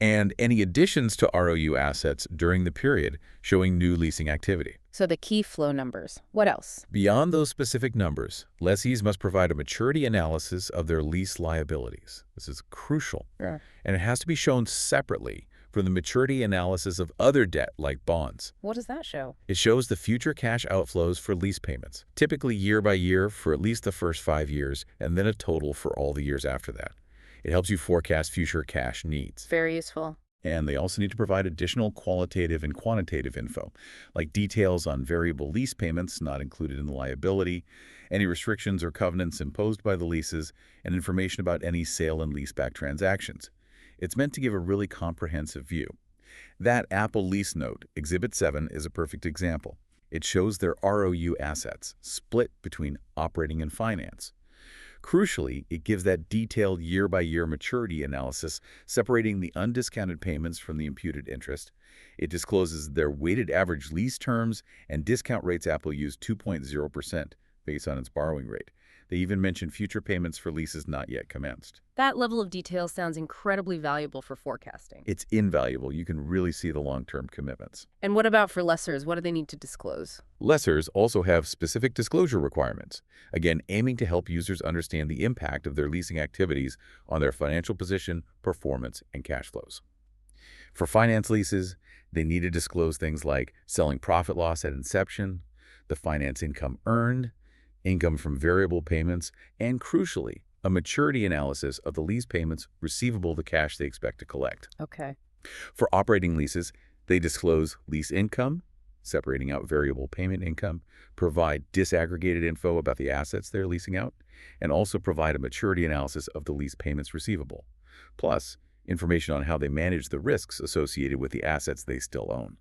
And any additions to ROU assets during the period showing new leasing activity. So the key flow numbers. What else? Beyond those specific numbers, lessees must provide a maturity analysis of their lease liabilities. This is crucial. Sure. And it has to be shown separately from the maturity analysis of other debt like bonds. What does that show? It shows the future cash outflows for lease payments, typically year by year for at least the first 5 years, and then a total for all the years after that. It helps you forecast future cash needs. Very useful. And they also need to provide additional qualitative and quantitative info, like details on variable lease payments not included in the liability, any restrictions or covenants imposed by the leases, and information about any sale and leaseback transactions. It's meant to give a really comprehensive view. That Apple lease note, Exhibit 7, is a perfect example. It shows their ROU assets, split between operating and finance. Crucially, it gives that detailed year-by-year maturity analysis, separating the undiscounted payments from the imputed interest. It discloses their weighted average lease terms and discount rates. Apple used 2.0% based on its borrowing rate. They even mention future payments for leases not yet commenced. That level of detail sounds incredibly valuable for forecasting. It's invaluable. You can really see the long-term commitments. And what about for lessors? What do they need to disclose? Lessors also have specific disclosure requirements, again aiming to help users understand the impact of their leasing activities on their financial position, performance, and cash flows. For finance leases, they need to disclose things like selling profit loss at inception, the finance income earned, income from variable payments, and crucially, a maturity analysis of the lease payments receivable, the cash they expect to collect. Okay. For operating leases, they disclose lease income, separating out variable payment income, provide disaggregated info about the assets they're leasing out, and also provide a maturity analysis of the lease payments receivable, plus information on how they manage the risks associated with the assets they still own.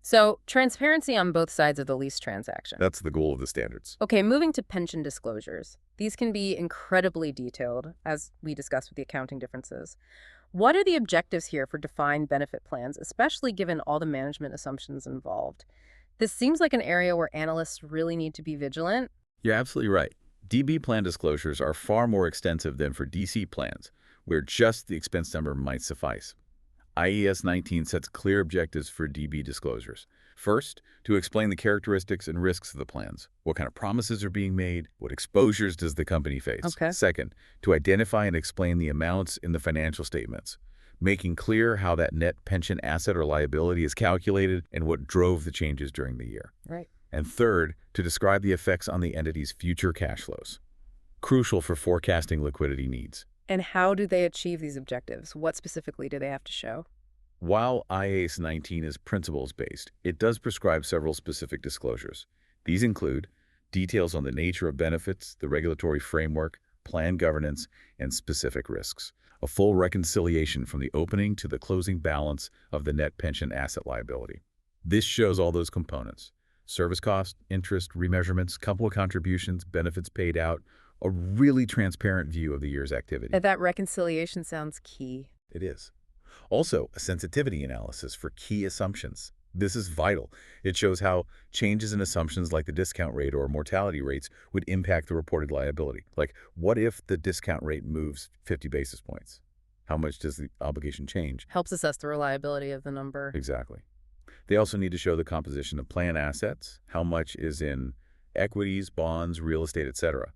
So, transparency on both sides of the lease transaction. That's the goal of the standards. Okay, moving to pension disclosures. These can be incredibly detailed, as we discussed with the accounting differences. What are the objectives here for defined benefit plans, especially given all the management assumptions involved? This seems like an area where analysts really need to be vigilant. You're absolutely right. DB plan disclosures are far more extensive than for DC plans, where just the expense number might suffice. IAS 19 sets clear objectives for DB disclosures. First, to explain the characteristics and risks of the plans. What kind of promises are being made? What exposures does the company face? Okay. Second, to identify and explain the amounts in the financial statements, making clear how that net pension asset or liability is calculated and what drove the changes during the year. Right. And third, to describe the effects on the entity's future cash flows. Crucial for forecasting liquidity needs. And how do they achieve these objectives? What specifically do they have to show? While IAS 19 is principles-based, it does prescribe several specific disclosures. These include details on the nature of benefits, the regulatory framework, plan governance, and specific risks. A full reconciliation from the opening to the closing balance of the net pension asset liability. This shows all those components: service cost, interest, remeasurements, couple of contributions, benefits paid out, a really transparent view of the year's activity. That reconciliation sounds key. It is. Also, a sensitivity analysis for key assumptions. This is vital. It shows how changes in assumptions like the discount rate or mortality rates would impact the reported liability. Like, what if the discount rate moves 50 basis points? How much does the obligation change? Helps assess the reliability of the number. Exactly. They also need to show the composition of plan assets, how much is in equities, bonds, real estate, etc.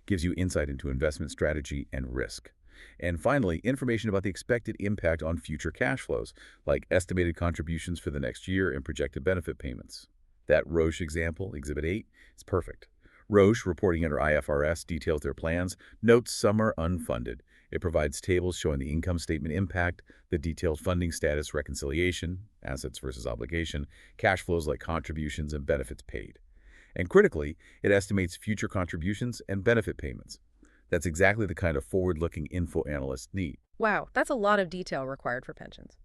Gives you insight into investment strategy and risk. And finally, information about the expected impact on future cash flows, like estimated contributions for the next year and projected benefit payments. That Roche example, Exhibit 8, is perfect. Roche, reporting under IFRS, details their plans, notes some are unfunded. It provides tables showing the income statement impact, the detailed funding status reconciliation, assets versus obligation, cash flows like contributions and benefits paid. And critically, it estimates future contributions and benefit payments. That's exactly the kind of forward-looking info analysts need. Wow, that's a lot of detail required for pensions.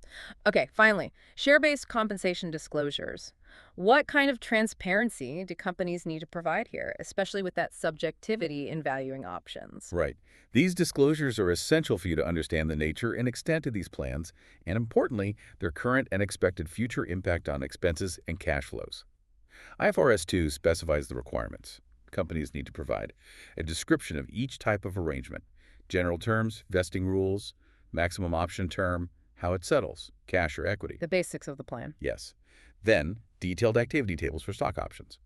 Okay, finally, share-based compensation disclosures. What kind of transparency do companies need to provide here, especially with that subjectivity in valuing options? Right. These disclosures are essential for you to understand the nature and extent of these plans, and importantly, their current and expected future impact on expenses and cash flows. IFRS 2 specifies the requirements. Companies need to provide a description of each type of arrangement, general terms, vesting rules, maximum option term, how it settles, cash or equity. The basics of the plan. Yes. Then, detailed activity tables for stock options.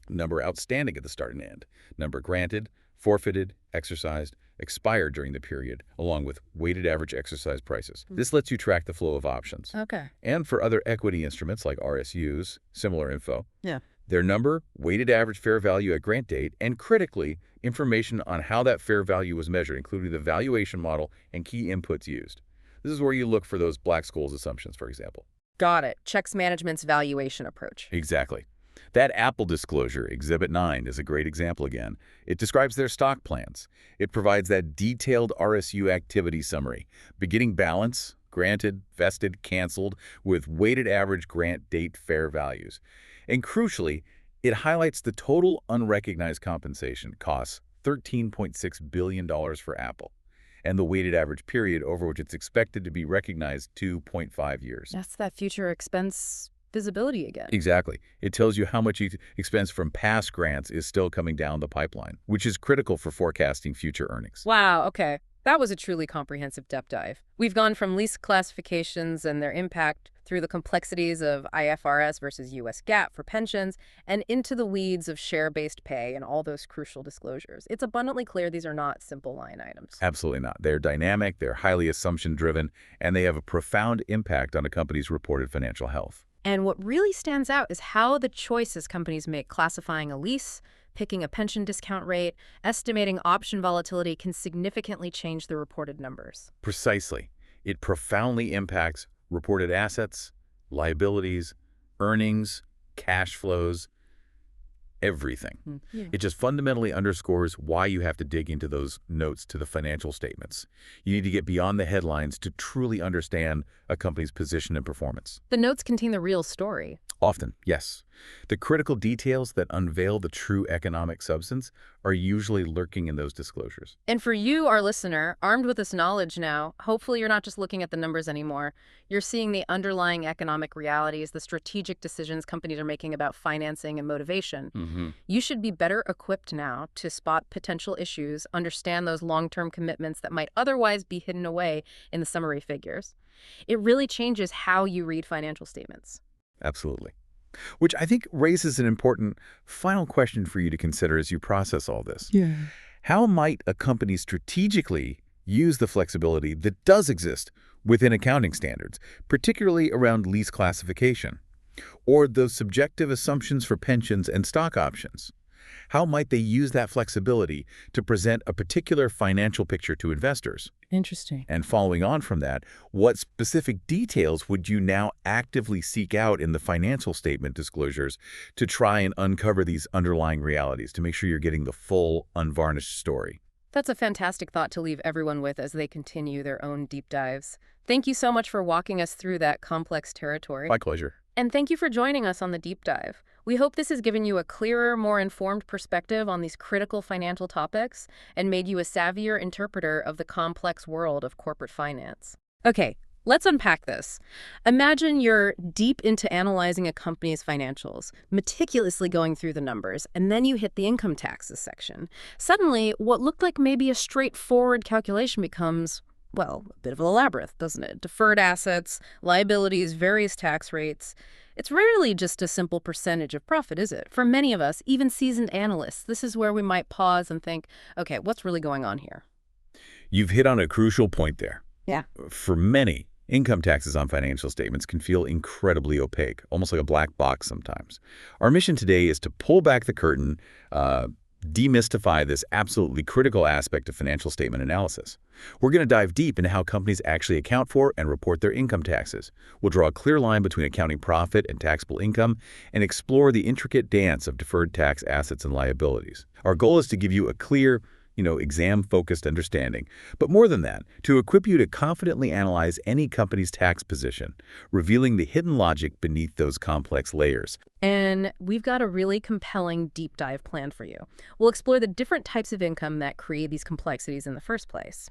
Number outstanding at the start and end, number granted, forfeited, exercised, expired during the period, along with weighted average exercise prices. This lets you track the flow of options. Okay. And for other equity instruments like RSUs, similar info. Yeah. Their number, weighted average fair value at grant date, and critically, information on how that fair value was measured, including the valuation model and key inputs used. This is where you look for those Black-Scholes assumptions, for example. Got it. Checks management's valuation approach. Exactly. That Apple disclosure, Exhibit 9, is a great example again. It describes their stock plans. It provides that detailed RSU activity summary, beginning balance, granted, vested, canceled, with weighted average grant date fair values. And crucially, it highlights the total unrecognized compensation costs, $13.6 billion for Apple, and the weighted average period over which it's expected to be recognized, 2.5 years. That's that future expense visibility again. Exactly. It tells you how much expense from past grants is still coming down the pipeline, which is critical for forecasting future earnings. Wow, okay. That was a truly comprehensive depth dive. We've gone from lease classifications and their impact through the complexities of IFRS versus US GAAP for pensions and into the weeds of share-based pay and all those crucial disclosures. It's abundantly clear these are not simple line items. Absolutely not. They're dynamic, they're highly assumption-driven, and they have a profound impact on a company's reported financial health. And what really stands out is how the choices companies make classifying a lease, picking a pension discount rate, estimating option volatility can significantly change the reported numbers. Precisely. It profoundly impacts reported assets, liabilities, earnings, cash flows. everything. Yeah. It just fundamentally underscores why you have to dig into those notes to the financial statements. You need to get beyond the headlines to truly understand a company's position and performance. The notes contain the real story. Often, yes. The critical details that unveil the true economic substance are usually lurking in those disclosures. And for you, our listener, armed with this knowledge now, hopefully you're not just looking at the numbers anymore. You're seeing the underlying economic realities, the strategic decisions companies are making about financing and motivation. You should be better equipped now to spot potential issues, understand those long-term commitments that might otherwise be hidden away in the summary figures. It really changes how you read financial statements. Absolutely. Which I think raises an important final question for you to consider as you process all this. Yeah. How might a company strategically use the flexibility that does exist within accounting standards, particularly around lease classification, or those subjective assumptions for pensions and stock options? How might they use that flexibility to present a particular financial picture to investors? Interesting. And following on from that, what specific details would you now actively seek out in the financial statement disclosures to try and uncover these underlying realities to make sure you're getting the full, unvarnished story? That's a fantastic thought to leave everyone with as they continue their own deep dives. Thank you so much for walking us through that complex territory. My pleasure. And thank you for joining us on the deep dive. We hope this has given you a clearer, more informed perspective on these critical financial topics and made you a savvier interpreter of the complex world of corporate finance. Okay, let's unpack this. Imagine you're deep into analyzing a company's financials, meticulously going through the numbers, and then you hit the income taxes section. Suddenly, what looked like maybe a straightforward calculation becomes, well, a bit of a labyrinth, doesn't it? Deferred assets, liabilities, various tax rates. It's rarely just a simple percentage of profit, is it? For many of us, even seasoned analysts, this is where we might pause and think, okay, what's really going on here? You've hit on a crucial point there. Yeah. For many, income taxes on financial statements can feel incredibly opaque, almost like a black box sometimes. Our mission today is to pull back the curtain, demystify this absolutely critical aspect of financial statement analysis. We're going to dive deep into how companies actually account for and report their income taxes. We'll draw a clear line between accounting profit and taxable income and explore the intricate dance of deferred tax assets and liabilities. Our goal is to give you a clear, exam-focused understanding, but more than that, to equip you to confidently analyze any company's tax position, revealing the hidden logic beneath those complex layers. And we've got a really compelling deep dive planned for you. We'll explore the different types of income that create these complexities in the first place.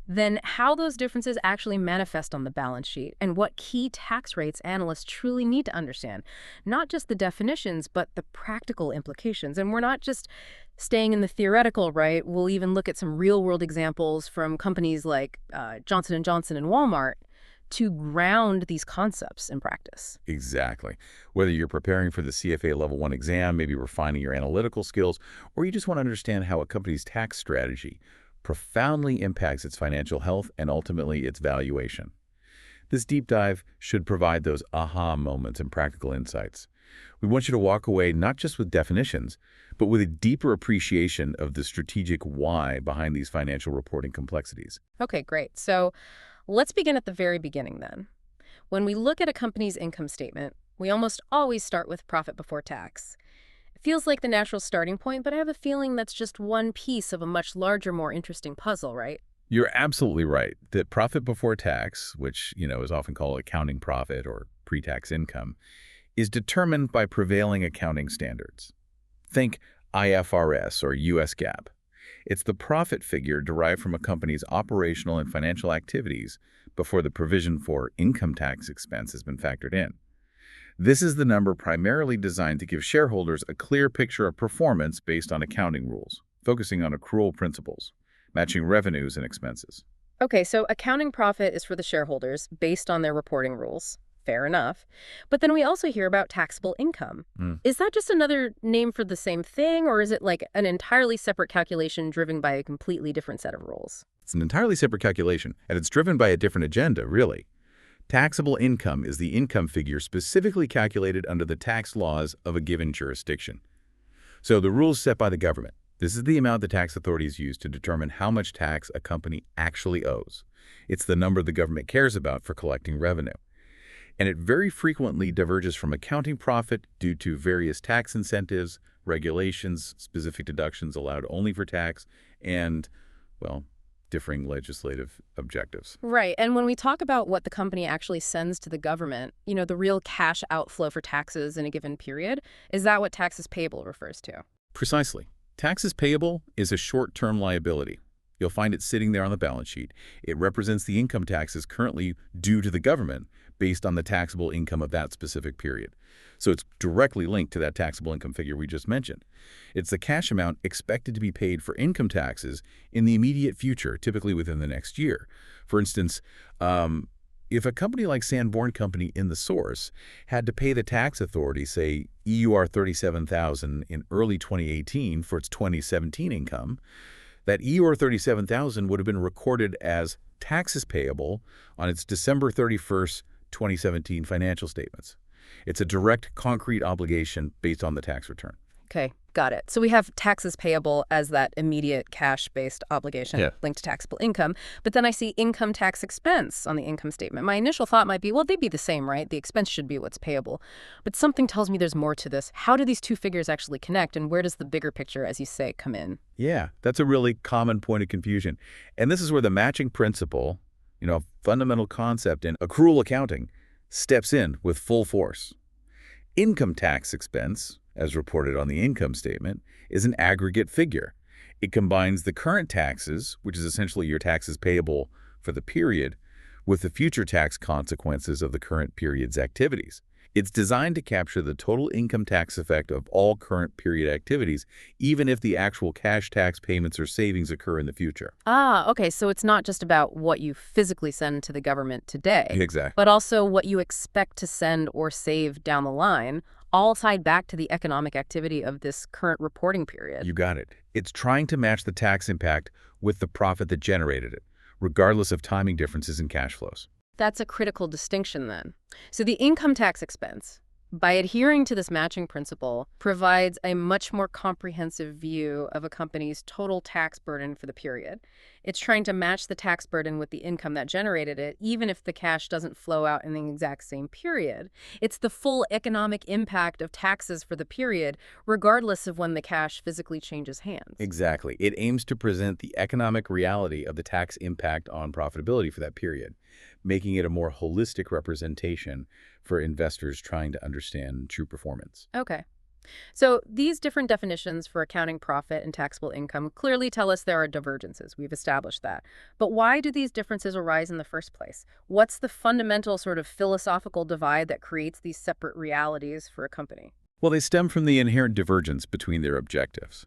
Then how those differences actually manifest on the balance sheet and what key tax rates analysts truly need to understand. Not just the definitions, but the practical implications. And we're not just staying in the theoretical, right? We'll even look at some real-world examples from companies like Johnson & Johnson and Walmart to ground these concepts in practice. Exactly. Whether you're preparing for the CFA Level I exam, maybe refining your analytical skills, or you just want to understand how a company's tax strategy profoundly impacts its financial health and ultimately its valuation. This deep dive should provide those aha moments and practical insights. We want you to walk away not just with definitions, but with a deeper appreciation of the strategic why behind these financial reporting complexities. Okay, great. So let's begin at the very beginning then. When we look at a company's income statement, we almost always start with profit before tax. It feels like the natural starting point, but I have a feeling that's just one piece of a much larger, more interesting puzzle, right? You're absolutely right that profit before tax, which, is often called accounting profit or pre-tax income, is determined by prevailing accounting standards. Think IFRS or US GAAP. It's the profit figure derived from a company's operational and financial activities before the provision for income tax expense has been factored in. This is the number primarily designed to give shareholders a clear picture of performance based on accounting rules, focusing on accrual principles, matching revenues and expenses. Okay, so accounting profit is for the shareholders based on their reporting rules. Fair enough. But then we also hear about taxable income. Is that just another name for the same thing, or is it like an entirely separate calculation driven by a completely different set of rules? It's an entirely separate calculation, and it's driven by a different agenda, really. Taxable income is the income figure specifically calculated under the tax laws of a given jurisdiction. So the rules set by the government. This is the amount the tax authorities use to determine how much tax a company actually owes. It's the number the government cares about for collecting revenue. And it very frequently diverges from accounting profit due to various tax incentives, regulations, specific deductions allowed only for tax, and, well, differing legislative objectives. Right. And when we talk about what the company actually sends to the government, the real cash outflow for taxes in a given period, is that what taxes payable refers to? Precisely. Taxes payable is a short-term liability. You'll find it sitting there on the balance sheet. It represents the income taxes currently due to the government based on the taxable income of that specific period. So it's directly linked to that taxable income figure we just mentioned. It's the cash amount expected to be paid for income taxes in the immediate future, typically within the next year. For instance, if a company like Sanborn Company in the source had to pay the tax authority, say, EUR 37,000 in early 2018 for its 2017 income, that EUR 37,000 would have been recorded as taxes payable on its December 31st, 2017 financial statements. It's a direct, concrete obligation based on the tax return. Okay, got it. So we have taxes payable as that immediate cash-based obligation linked to taxable income, but then I see income tax expense on the income statement. My initial thought might be, well, they'd be the same, right? The expense should be what's payable. But something tells me there's more to this. How do these two figures actually connect, and where does the bigger picture, as you say, come in? Yeah, that's a really common point of confusion. And this is where the matching principle, a fundamental concept in accrual accounting, steps in with full force. Income tax expense, as reported on the income statement, is an aggregate figure. It combines the current taxes, which is essentially your taxes payable for the period, with the future tax consequences of the current period's activities. It's designed to capture the total income tax effect of all current period activities, even if the actual cash tax payments or savings occur in the future. Ah, okay, so it's not just about what you physically send to the government today. Exactly. But also what you expect to send or save down the line, all tied back to the economic activity of this current reporting period. You got it. It's trying to match the tax impact with the profit that generated it, regardless of timing differences in cash flows. That's a critical distinction then. So the income tax expense, by adhering to this matching principle, provides a much more comprehensive view of a company's total tax burden for the period. It's trying to match the tax burden with the income that generated it, even if the cash doesn't flow out in the exact same period. It's the full economic impact of taxes for the period, regardless of when the cash physically changes hands. Exactly. It aims to present the economic reality of the tax impact on profitability for that period, making it a more holistic representation for investors trying to understand true performance. Okay. So these different definitions for accounting profit and taxable income clearly tell us there are divergences. We've established that. But why do these differences arise in the first place? What's the fundamental sort of philosophical divide that creates these separate realities for a company? Well, they stem from the inherent divergence between their objectives.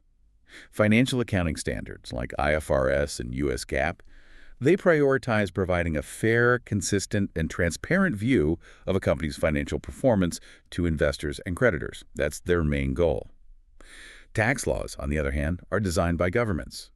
Financial accounting standards like IFRS and US GAAP, they prioritize providing a fair, consistent, and transparent view of a company's financial performance to investors and creditors. That's their main goal. Tax laws, on the other hand, are designed by governments,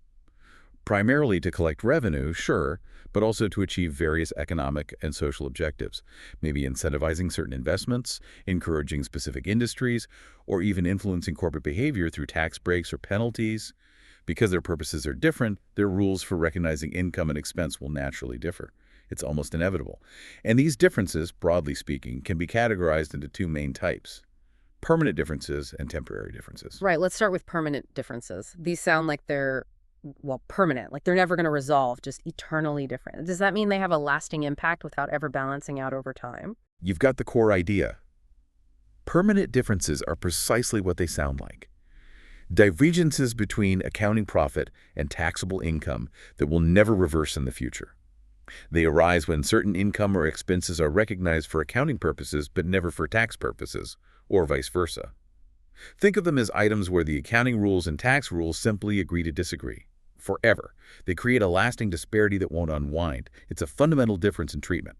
primarily to collect revenue, sure, but also to achieve various economic and social objectives, maybe incentivizing certain investments, encouraging specific industries, or even influencing corporate behavior through tax breaks or penalties. Because their purposes are different, their rules for recognizing income and expense will naturally differ. It's almost inevitable. And these differences, broadly speaking, can be categorized into two main types: permanent differences and temporary differences. Right, let's start with permanent differences. These sound like they're, well, permanent, like they're never going to resolve, just eternally different. Does that mean they have a lasting impact without ever balancing out over time? You've got the core idea. Permanent differences are precisely what they sound like. Divergences between accounting profit and taxable income that will never reverse in the future. They arise when certain income or expenses are recognized for accounting purposes but never for tax purposes, or vice versa. Think of them as items where the accounting rules and tax rules simply agree to disagree. Forever. They create a lasting disparity that won't unwind. It's a fundamental difference in treatment.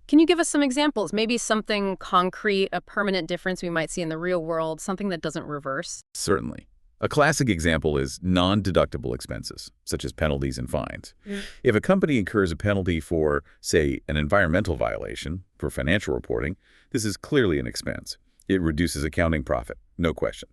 Can you give us some examples? Maybe something concrete, a permanent difference we might see in the real world, something that doesn't reverse? Certainly. A classic example is non-deductible expenses, such as penalties and fines. If a company incurs a penalty for, say, an environmental violation for financial reporting, this is clearly an expense. It reduces accounting profit, no question.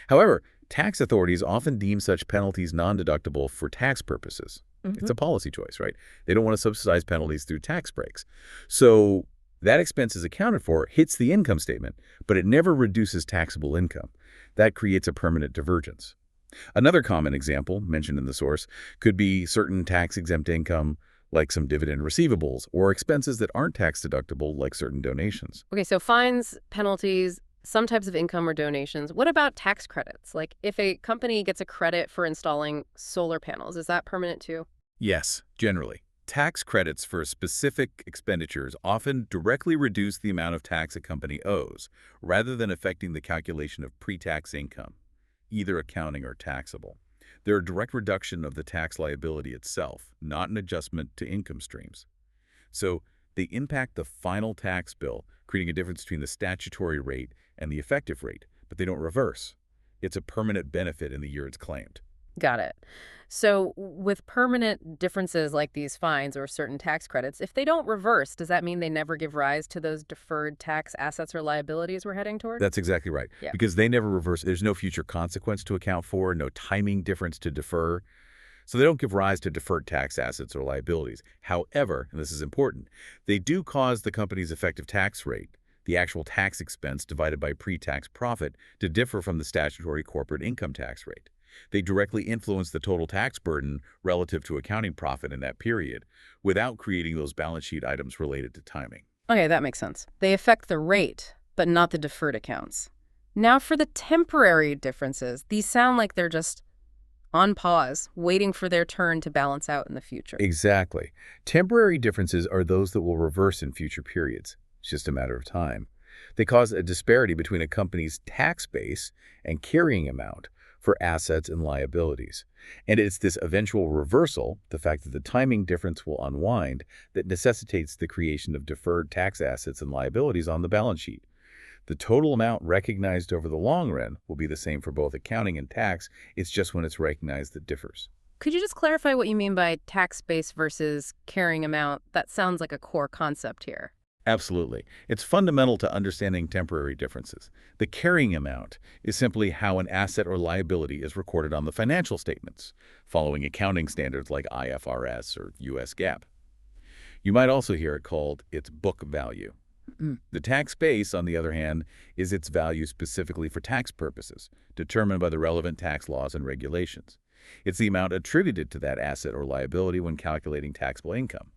However, tax authorities often deem such penalties non-deductible for tax purposes. It's a policy choice, right? They don't want to subsidize penalties through tax breaks. So That expense is accounted for, hits the income statement, but it never reduces taxable income. That creates a permanent divergence. Another common example, mentioned in the source, could be certain tax-exempt income, like some dividend receivables, or expenses that aren't tax-deductible, like certain donations. Okay, so fines, penalties, some types of income or donations. What about tax credits? Like if a company gets a credit for installing solar panels, is that permanent too? Yes, generally. Tax credits for specific expenditures often directly reduce the amount of tax a company owes, rather than affecting the calculation of pre-tax income, either accounting or taxable. They're a direct reduction of the tax liability itself, not an adjustment to income streams. So they impact the final tax bill, creating a difference between the statutory rate and the effective rate, but they don't reverse. It's a permanent benefit in the year it's claimed. Got it. So with permanent differences like these fines or certain tax credits, if they don't reverse, does that mean they never give rise to those deferred tax assets or liabilities we're heading toward? That's exactly right. Yeah. Because they never reverse. There's no future consequence to account for, no timing difference to defer. So they don't give rise to deferred tax assets or liabilities. However, and this is important, they do cause the company's effective tax rate, the actual tax expense divided by pre-tax profit, to differ from the statutory corporate income tax rate. They directly influence the total tax burden relative to accounting profit in that period, without creating those balance sheet items related to timing. Okay, that makes sense. They affect the rate, but not the deferred accounts. Now for the temporary differences, these sound like they're just on pause, waiting for their turn to balance out in the future. Exactly. Temporary differences are those that will reverse in future periods. It's just a matter of time. They cause a disparity between a company's tax base and carrying amount for assets and liabilities. And it's this eventual reversal, the fact that the timing difference will unwind, that necessitates the creation of deferred tax assets and liabilities on the balance sheet. The total amount recognized over the long run will be the same for both accounting and tax. It's just when it's recognized that differs. Could you just clarify what you mean by tax base versus carrying amount? That sounds like a core concept here. Absolutely. It's fundamental to understanding temporary differences. The carrying amount is simply how an asset or liability is recorded on the financial statements, following accounting standards like IFRS or US GAAP. You might also hear it called its book value. The tax base, on the other hand, is its value specifically for tax purposes, determined by the relevant tax laws and regulations. It's the amount attributed to that asset or liability when calculating taxable income.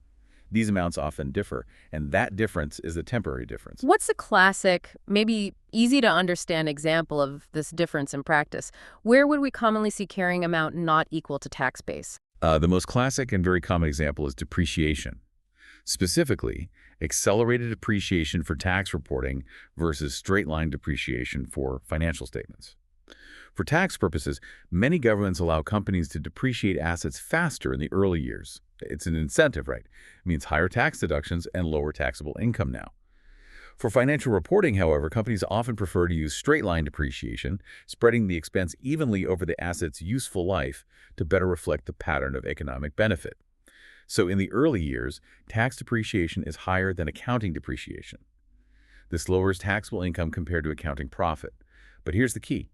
These amounts often differ, and that difference is the temporary difference. What's a classic, maybe easy to understand example of this difference in practice? Where would we commonly see carrying amount not equal to tax base? The most classic and very common example is depreciation. Specifically, accelerated depreciation for tax reporting versus straight-line depreciation for financial statements. For tax purposes, many governments allow companies to depreciate assets faster in the early years. It's an incentive, right? It means higher tax deductions and lower taxable income now. For financial reporting, however, companies often prefer to use straight-line depreciation, spreading the expense evenly over the asset's useful life to better reflect the pattern of economic benefit. So in the early years, tax depreciation is higher than accounting depreciation. This lowers taxable income compared to accounting profit. But here's the key.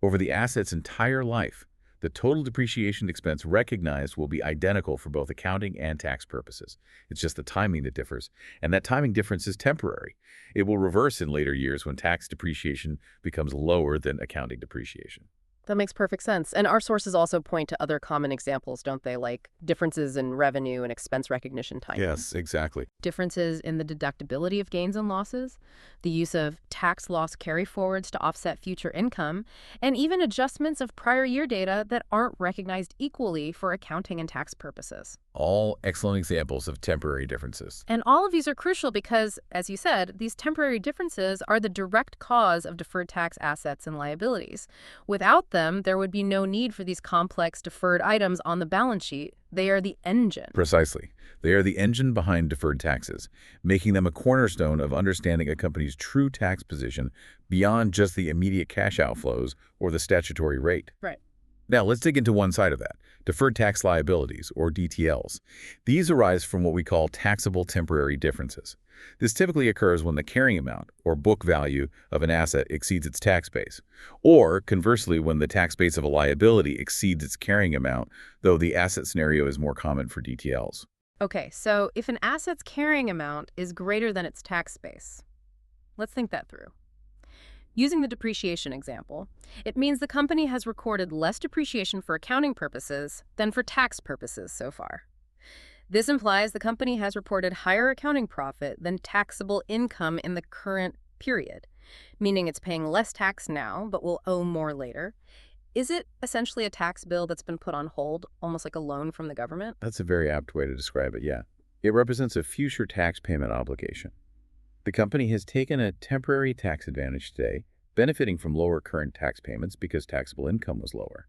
Over the asset's entire life, the total depreciation expense recognized will be identical for both accounting and tax purposes. It's just the timing that differs, and that timing difference is temporary. It will reverse in later years when tax depreciation becomes lower than accounting depreciation. That makes perfect sense. And our sources also point to other common examples, don't they? Like differences in revenue and expense recognition timing. Yes, exactly. Differences in the deductibility of gains and losses, the use of tax loss carryforwards to offset future income, and even adjustments of prior year data that aren't recognized equally for accounting and tax purposes. All excellent examples of temporary differences. And all of these are crucial because, as you said, these temporary differences are the direct cause of deferred tax assets and liabilities. Without them, there would be no need for these complex deferred items on the balance sheet. They are the engine. Precisely. They are the engine behind deferred taxes, making them a cornerstone of understanding a company's true tax position beyond just the immediate cash outflows or the statutory rate. Right. Now, let's dig into one side of that, deferred tax liabilities, or DTLs. These arise from what we call taxable temporary differences. This typically occurs when the carrying amount, or book value, of an asset exceeds its tax base, or conversely when the tax base of a liability exceeds its carrying amount, though the asset scenario is more common for DTLs. Okay, so if an asset's carrying amount is greater than its tax base, let's think that through. Using the depreciation example, it means the company has recorded less depreciation for accounting purposes than for tax purposes so far. This implies the company has reported higher accounting profit than taxable income in the current period, meaning it's paying less tax now but will owe more later. Is it essentially a tax bill that's been put on hold, almost like a loan from the government? That's a very apt way to describe it, yeah. It represents a future tax payment obligation. The company has taken a temporary tax advantage today, benefiting from lower current tax payments because taxable income was lower.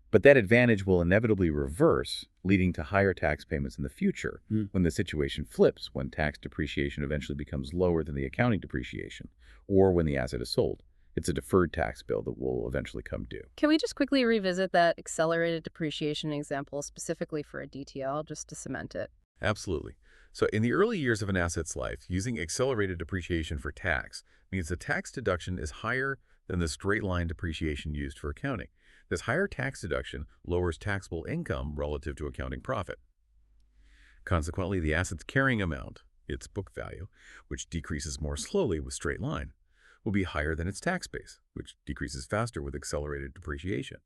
But that advantage will inevitably reverse, leading to higher tax payments in the future when the situation flips, when tax depreciation eventually becomes lower than the accounting depreciation, or when the asset is sold. It's a deferred tax bill that will eventually come due. Can we just quickly revisit that accelerated depreciation example specifically for a DTL, just to cement it? Absolutely. So in the early years of an asset's life, using accelerated depreciation for tax means the tax deduction is higher than the straight-line depreciation used for accounting. This higher tax deduction lowers taxable income relative to accounting profit. Consequently, the asset's carrying amount, its book value, which decreases more slowly with straight line, will be higher than its tax base, which decreases faster with accelerated depreciation.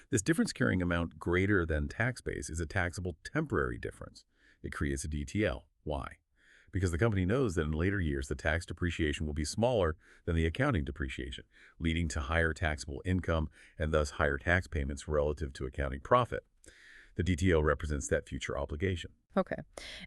This difference carrying amount greater than tax base is a taxable temporary difference. It creates a DTL. Why? Because the company knows that in later years the tax depreciation will be smaller than the accounting depreciation, leading to higher taxable income and thus higher tax payments relative to accounting profit. The DTL represents that future obligation. Okay.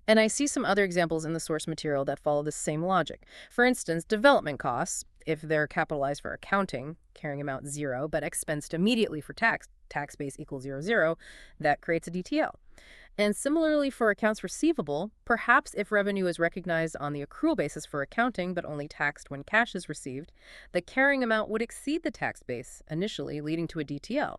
And I see some other examples in the source material that follow this same logic. For instance, development costs, if they're capitalized for accounting, carrying amount 0, but expensed immediately for tax base equals 0, 0, that creates a DTL. And similarly for accounts receivable, perhaps if revenue is recognized on the accrual basis for accounting but only taxed when cash is received, the carrying amount would exceed the tax base initially, leading to a DTL.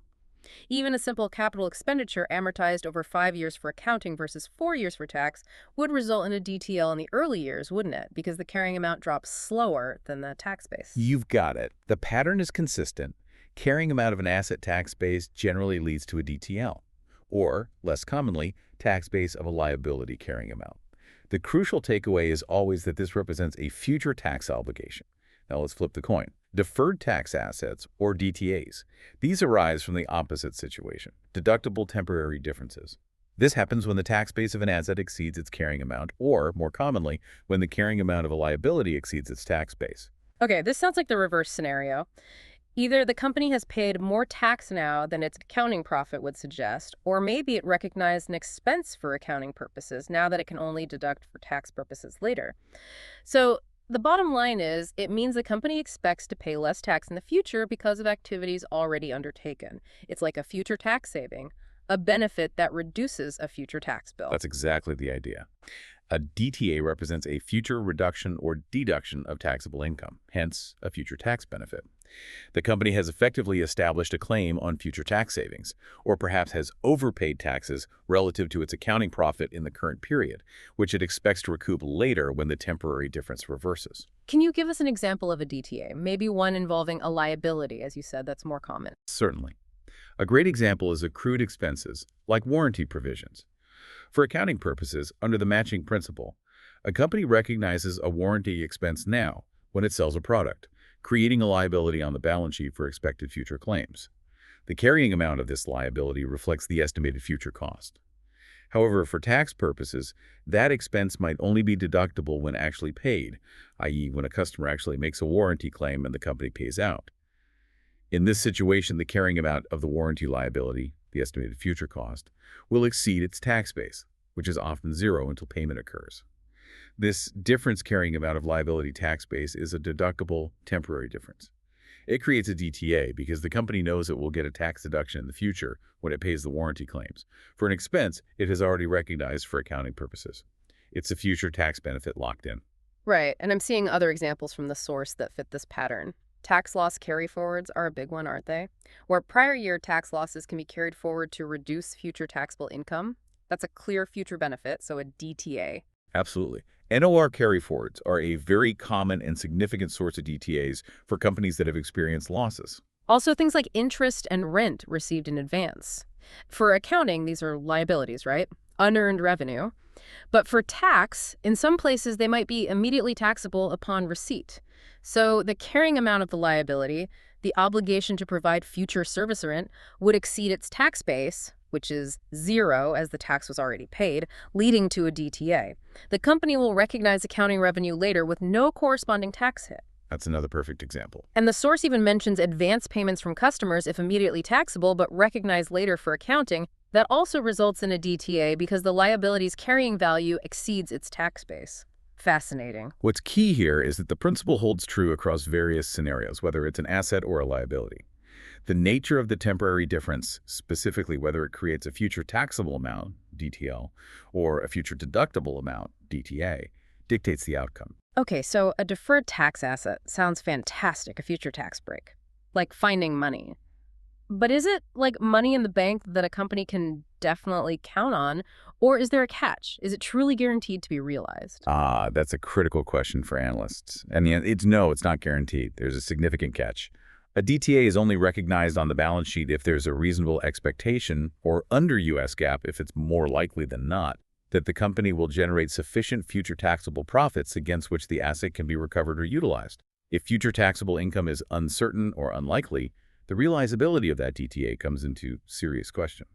Even a simple capital expenditure amortized over 5 years for accounting versus 4 years for tax would result in a DTL in the early years, wouldn't it? Because the carrying amount drops slower than the tax base. You've got it. The pattern is consistent. Carrying amount of an asset tax base generally leads to a DTL, or, less commonly, tax base of a liability carrying amount. The crucial takeaway is always that this represents a future tax obligation. Now let's flip the coin. Deferred tax assets, or DTAs. These arise from the opposite situation, deductible temporary differences. This happens when the tax base of an asset exceeds its carrying amount, or, more commonly, when the carrying amount of a liability exceeds its tax base. Okay, this sounds like the reverse scenario. Either the company has paid more tax now than its accounting profit would suggest, or maybe it recognized an expense for accounting purposes now that it can only deduct for tax purposes later. So the bottom line is, it means the company expects to pay less tax in the future because of activities already undertaken. It's like a future tax saving, a benefit that reduces a future tax bill. That's exactly the idea. A DTA represents a future reduction or deduction of taxable income, hence a future tax benefit. The company has effectively established a claim on future tax savings, or perhaps has overpaid taxes relative to its accounting profit in the current period, which it expects to recoup later when the temporary difference reverses. Can you give us an example of a DTA, maybe one involving a liability, as you said, that's more common? Certainly. A great example is accrued expenses, like warranty provisions. For accounting purposes, under the matching principle, a company recognizes a warranty expense now when it sells a product, creating a liability on the balance sheet for expected future claims. The carrying amount of this liability reflects the estimated future cost. However, for tax purposes, that expense might only be deductible when actually paid, i.e., when a customer actually makes a warranty claim and the company pays out. In this situation, the carrying amount of the warranty liability, the estimated future cost, will exceed its tax base, which is often 0 until payment occurs. This difference carrying amount of liability tax base is a deductible temporary difference. It creates a DTA because the company knows it will get a tax deduction in the future when it pays the warranty claims for an expense it has already recognized for accounting purposes. It's a future tax benefit locked in. Right, and I'm seeing other examples from the source that fit this pattern. Tax loss carryforwards are a big one, aren't they? Where prior year tax losses can be carried forward to reduce future taxable income. That's a clear future benefit, so a DTA. Absolutely. NOR carryforwards are a very common and significant source of DTAs for companies that have experienced losses. Also, things like interest and rent received in advance. For accounting, these are liabilities, right? Unearned revenue. But for tax, in some places they might be immediately taxable upon receipt. So the carrying amount of the liability, the obligation to provide future service rent, would exceed its tax base, which is zero as the tax was already paid, leading to a DTA. The company will recognize accounting revenue later with no corresponding tax hit. That's another perfect example. And the source even mentions advance payments from customers if immediately taxable but recognized later for accounting. That also results in a DTA because the liability's carrying value exceeds its tax base. Fascinating. What's key here is that the principle holds true across various scenarios, whether it's an asset or a liability. The nature of the temporary difference, specifically whether it creates a future taxable amount, DTL, or a future deductible amount, DTA, dictates the outcome. Okay, so a deferred tax asset sounds fantastic, a future tax break. Like finding money. But is it like money in the bank that a company can definitely count on, or is there a catch? Is it truly guaranteed to be realized? That's a critical question for analysts. And it's not guaranteed. There's a significant catch. A DTA is only recognized on the balance sheet if there's a reasonable expectation, or under U.S. GAAP if it's more likely than not, that the company will generate sufficient future taxable profits against which the asset can be recovered or utilized. If future taxable income is uncertain or unlikely, the realizability of that DTA comes into serious question.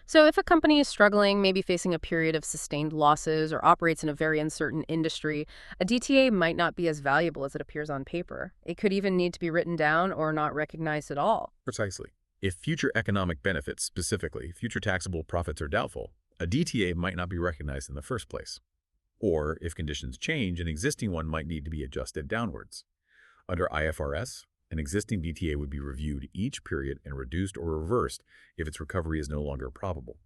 So if a company is struggling, maybe facing a period of sustained losses or operates in a very uncertain industry, a DTA might not be as valuable as it appears on paper. It could even need to be written down or not recognized at all. Precisely. If future economic benefits, specifically future taxable profits, are doubtful, a DTA might not be recognized in the first place. Or, if conditions change, an existing one might need to be adjusted downwards. Under IFRS, an existing DTA would be reviewed each period and reduced or reversed if its recovery is no longer probable.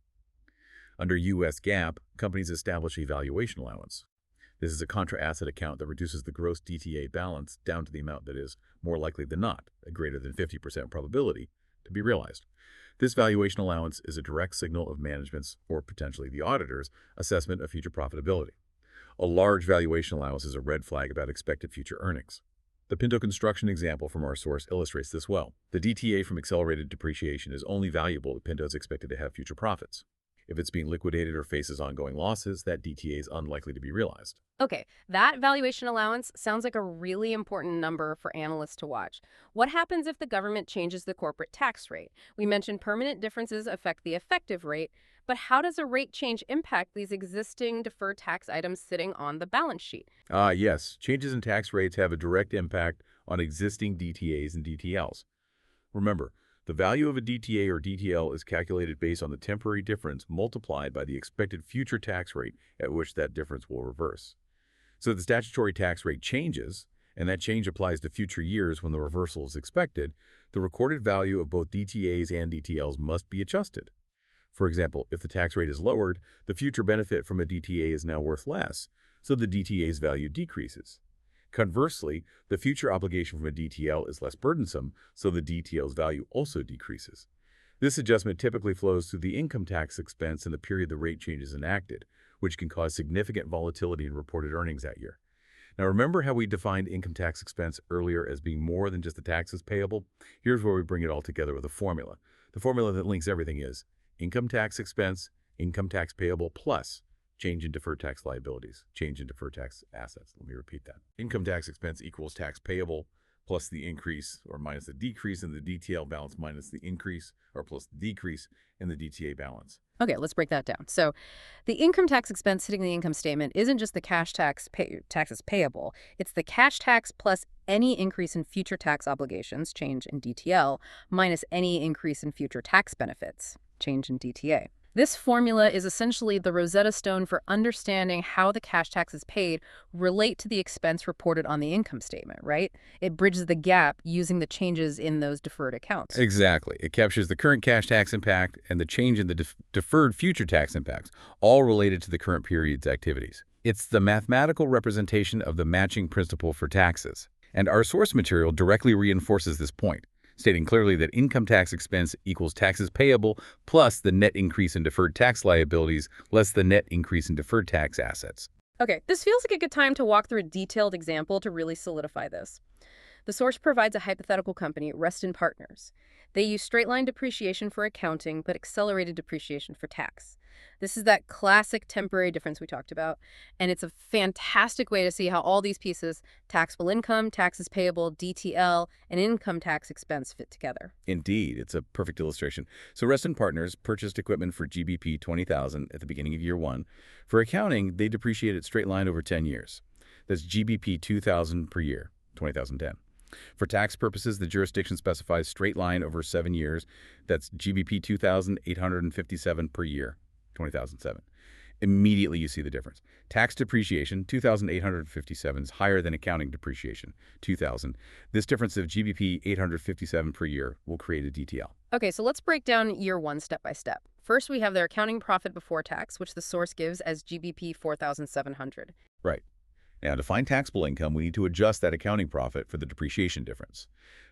Under U.S. GAAP, companies establish a valuation allowance. This is a contra-asset account that reduces the gross DTA balance down to the amount that is, more likely than not, a greater than 50% probability to be realized. This valuation allowance is a direct signal of management's, or potentially the auditor's, assessment of future profitability. A large valuation allowance is a red flag about expected future earnings. The Pinto Construction example from our source illustrates this well. The DTA from accelerated depreciation is only valuable if Pinto is expected to have future profits. If it's being liquidated or faces ongoing losses, that DTA is unlikely to be realized. Okay, that valuation allowance sounds like a really important number for analysts to watch. What happens if the government changes the corporate tax rate? We mentioned permanent differences affect the effective rate, but how does a rate change impact these existing deferred tax items sitting on the balance sheet? Yes, changes in tax rates have a direct impact on existing DTAs and DTLs. Remember, the value of a DTA or DTL is calculated based on the temporary difference multiplied by the expected future tax rate at which that difference will reverse. So the statutory tax rate changes, and that change applies to future years when the reversal is expected. The recorded value of both DTAs and DTLs must be adjusted. For example, if the tax rate is lowered, the future benefit from a DTA is now worth less, so the DTA's value decreases. Conversely, the future obligation from a DTL is less burdensome, so the DTL's value also decreases. This adjustment typically flows through the income tax expense in the period the rate change is enacted, which can cause significant volatility in reported earnings that year. Now, remember how we defined income tax expense earlier as being more than just the taxes payable? Here's where we bring it all together with a formula. The formula that links everything is income tax expense, income tax payable, plus change in deferred tax liabilities, change in deferred tax assets. Let me repeat that. Income tax expense equals tax payable plus the increase or minus the decrease in the DTL balance minus the increase or plus the decrease in the DTA balance. Okay, let's break that down. So the income tax expense hitting the income statement isn't just the cash taxes payable. It's the cash tax plus any increase in future tax obligations, change in DTL, minus any increase in future tax benefits, change in DTA. This formula is essentially the Rosetta Stone for understanding how the cash taxes paid relate to the expense reported on the income statement, right? It bridges the gap using the changes in those deferred accounts. Exactly. It captures the current cash tax impact and the change in the deferred future tax impacts, all related to the current period's activities. It's the mathematical representation of the matching principle for taxes. And our source material directly reinforces this point, stating clearly that income tax expense equals taxes payable plus the net increase in deferred tax liabilities less the net increase in deferred tax assets. Okay, this feels like a good time to walk through a detailed example to really solidify this. The source provides a hypothetical company, Reston Partners. They use straight-line depreciation for accounting, but accelerated depreciation for tax. This is that classic temporary difference we talked about, and it's a fantastic way to see how all these pieces, taxable income, taxes payable, DTL, and income tax expense fit together. Indeed, it's a perfect illustration. So Reston Partners purchased equipment for GBP 20,000 at the beginning of year one. For accounting, they depreciate it straight line over 10 years. That's GBP 2,000 per year, 2010. For tax purposes, the jurisdiction specifies straight line over 7 years. That's GBP 2,857 per year, 2007. Immediately you see the difference. Tax depreciation, 2,857 is higher than accounting depreciation, 2,000. This difference of GBP 857 per year will create a DTL. Okay, so let's break down year one step by step. First, we have their accounting profit before tax, which the source gives as GBP 4,700. Right. Now, to find taxable income, we need to adjust that accounting profit for the depreciation difference.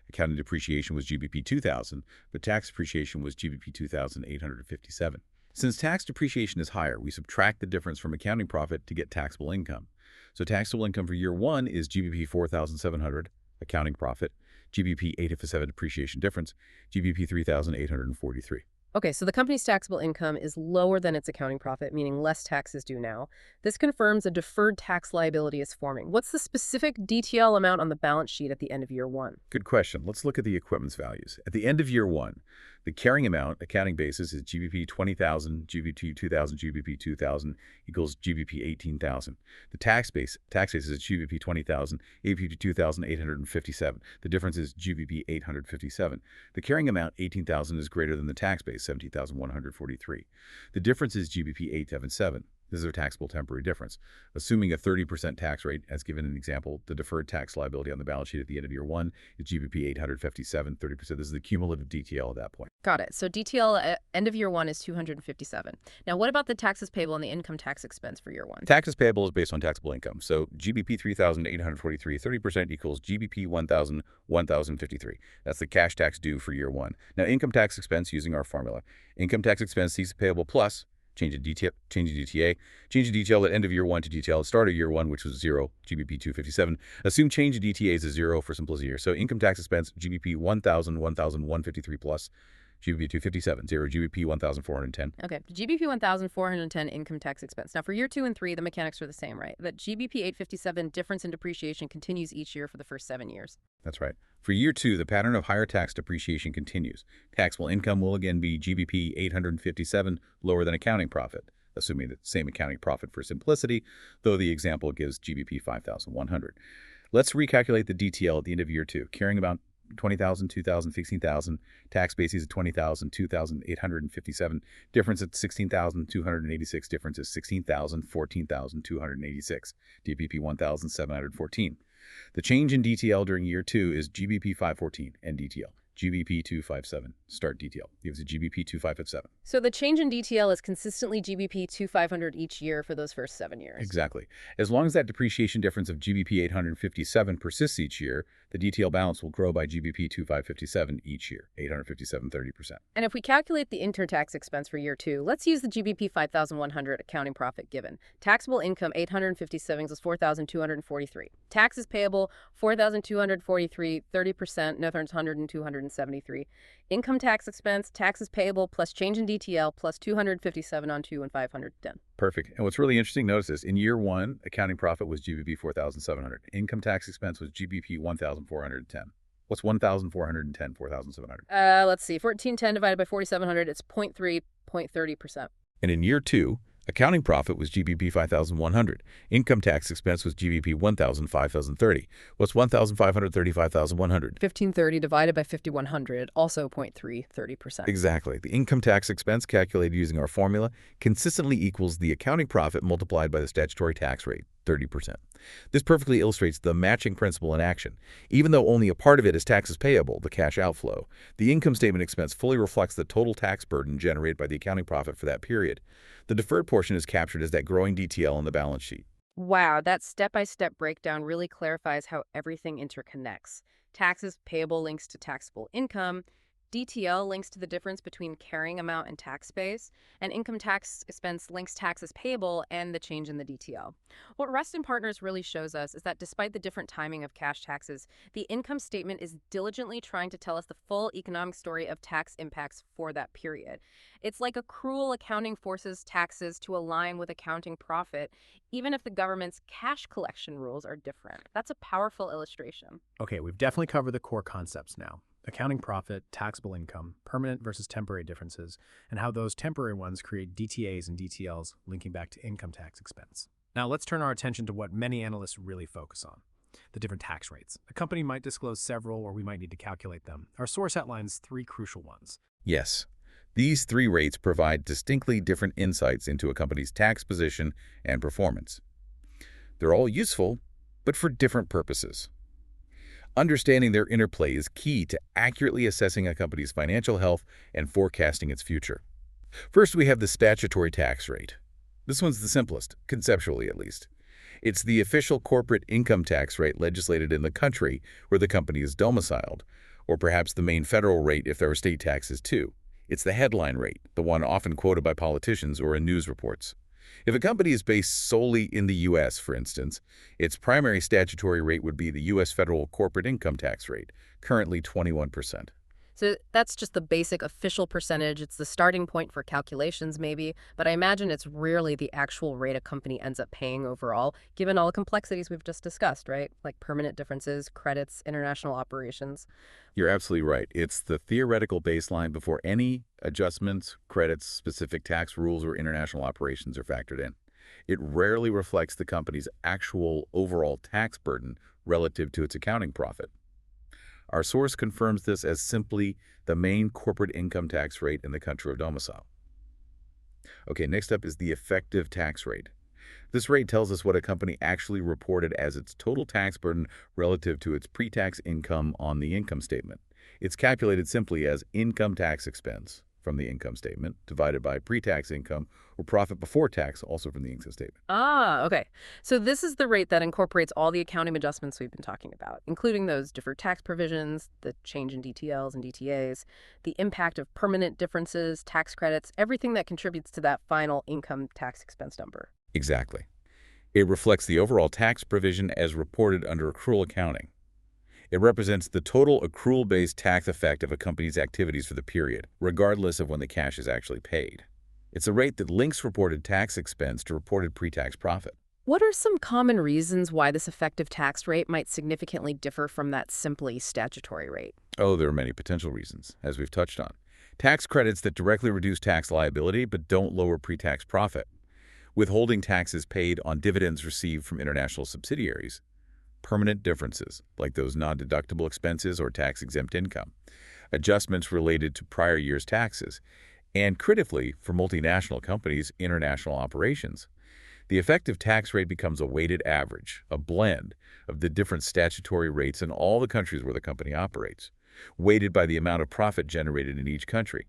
Accounting depreciation was GBP 2,000, but tax depreciation was GBP 2,857. Since tax depreciation is higher, we subtract the difference from accounting profit to get taxable income. So taxable income for year one is GBP 4,700, accounting profit, GBP 857 depreciation difference, GBP 3,843. Okay, so the company's taxable income is lower than its accounting profit, meaning less tax is due now. This confirms a deferred tax liability is forming. What's the specific DTL amount on the balance sheet at the end of year one? Good question. Let's look at the equipment's values. At the end of year one, the carrying amount, accounting basis, is GBP 20,000, GBP 2,000, GBP 2,000 equals GBP 18,000. The tax basis is GBP 20,000, GBP 2,857. The difference is GBP 857. The carrying amount, 18,000, is greater than the tax base, 17,143. The difference is GBP 877. This is a taxable temporary difference. Assuming a 30% tax rate, as given in the example, the deferred tax liability on the balance sheet at the end of year one is GBP 857, 30%. This is the cumulative DTL at that point. Got it. So DTL at end of year one is 257. Now, what about the taxes payable and the income tax expense for year one? Taxes payable is based on taxable income. So GBP 3,843, 30% equals GBP 1,053. That's the cash tax due for year one. Now, income tax expense using our formula. Income tax expense is payable plus change in DTA, change in DTL at end of year one to DTL at start of year one, which was 0, GBP 257. Assume change in DTA is a 0 for simplicity here. So income tax expense, GBP 1,153 plus GBP 257, 0, GBP 1,410. Okay, GBP 1,410 income tax expense. Now, for year 2 and 3, the mechanics are the same, right? That GBP 857 difference in depreciation continues each year for the first 7 years. That's right. For year 2, the pattern of higher tax depreciation continues. Taxable income will again be GBP 857, lower than accounting profit, assuming the same accounting profit for simplicity, though the example gives GBP 5,100. Let's recalculate the DTL at the end of year 2, carrying about 20,000, 2,000, 16,000, tax bases at 20,000, 2,857, difference at 16,286, difference is 16,000, 14,286, DPP 1,714. The change in DTL during year 2 is GBP 514 and DTL. GBP 257, start DTL, gives a GBP 2557. So the change in DTL is consistently GBP 2,500 each year for those first 7 years. Exactly. As long as that depreciation difference of GBP 857 persists each year, the DTL balance will grow by GBP 2,557 each year, 857, 30%. And if we calculate the inter-tax expense for year 2, let's use the GBP 5,100 accounting profit given. Taxable income 857 is 4,243. Taxes payable 4,243, 30%, net earns 100 and 273. Income tax expense, taxes payable plus change in DTL plus 257 on 2 and 510. Perfect. And what's really interesting, notice this. In year 1, accounting profit was GBP 4,700. Income tax expense was GBP 1,410. What's 1,410, 4,700? Let's see. 1410 divided by 4,700, it's 0.3, 0.30%. And in year 2, accounting profit was GBP 5,100. Income tax expense was GBP 1,000, 5,030. What's 1,530, 5,100? 1530 divided by 5,100, also 0.3, 30%. Exactly. The income tax expense calculated using our formula consistently equals the accounting profit multiplied by the statutory tax rate, 30%. This perfectly illustrates the matching principle in action. Even though only a part of it is taxes payable, the cash outflow, the income statement expense fully reflects the total tax burden generated by the accounting profit for that period. The deferred portion is captured as that growing DTL on the balance sheet. Wow, that step-by-step breakdown really clarifies how everything interconnects. Taxes payable links to taxable income, DTL links to the difference between carrying amount and tax base, and income tax expense links taxes payable and the change in the DTL. What Rest and Partners really shows us is that despite the different timing of cash taxes, the income statement is diligently trying to tell us the full economic story of tax impacts for that period. It's like accrual accounting forces taxes to align with accounting profit, even if the government's cash collection rules are different. That's a powerful illustration. Okay, we've definitely covered the core concepts now. Accounting profit, taxable income, permanent versus temporary differences, and how those temporary ones create DTAs and DTLs linking back to income tax expense. Now let's turn our attention to what many analysts really focus on: the different tax rates. A company might disclose several, or we might need to calculate them. Our source outlines 3 crucial ones. Yes, these 3 rates provide distinctly different insights into a company's tax position and performance. They're all useful, but for different purposes. Understanding their interplay is key to accurately assessing a company's financial health and forecasting its future. First, we have the statutory tax rate. This one's the simplest, conceptually at least. It's the official corporate income tax rate legislated in the country where the company is domiciled, or perhaps the main federal rate if there are state taxes too. It's the headline rate, the one often quoted by politicians or in news reports. If a company is based solely in the U.S., for instance, its primary statutory rate would be the U.S. federal corporate income tax rate, currently 21%. So that's just the basic official percentage. It's the starting point for calculations maybe, but I imagine it's rarely the actual rate a company ends up paying overall, given all the complexities we've just discussed, right? Like permanent differences, credits, international operations. You're absolutely right. It's the theoretical baseline before any adjustments, credits, specific tax rules, or international operations are factored in. It rarely reflects the company's actual overall tax burden relative to its accounting profit. Our source confirms this as simply the main corporate income tax rate in the country of domicile. Okay, next up is the effective tax rate. This rate tells us what a company actually reported as its total tax burden relative to its pre-tax income on the income statement. It's calculated simply as income tax expense from the income statement divided by pre-tax income or profit before tax, also from the income statement. Ah, okay. So this is the rate that incorporates all the accounting adjustments we've been talking about, including those deferred tax provisions, the change in DTLs and DTAs, the impact of permanent differences, tax credits, everything that contributes to that final income tax expense number. Exactly. It reflects the overall tax provision as reported under accrual accounting. It represents the total accrual-based tax effect of a company's activities for the period, regardless of when the cash is actually paid. It's a rate that links reported tax expense to reported pre-tax profit. What are some common reasons why this effective tax rate might significantly differ from that simply statutory rate? Oh, there are many potential reasons, as we've touched on. Tax credits that directly reduce tax liability but don't lower pre-tax profit. Withholding taxes paid on dividends received from international subsidiaries. Permanent differences, like those non-deductible expenses or tax-exempt income. Adjustments related to prior year's taxes. And critically, for multinational companies, international operations. The effective tax rate becomes a weighted average, a blend of the different statutory rates in all the countries where the company operates, weighted by the amount of profit generated in each country.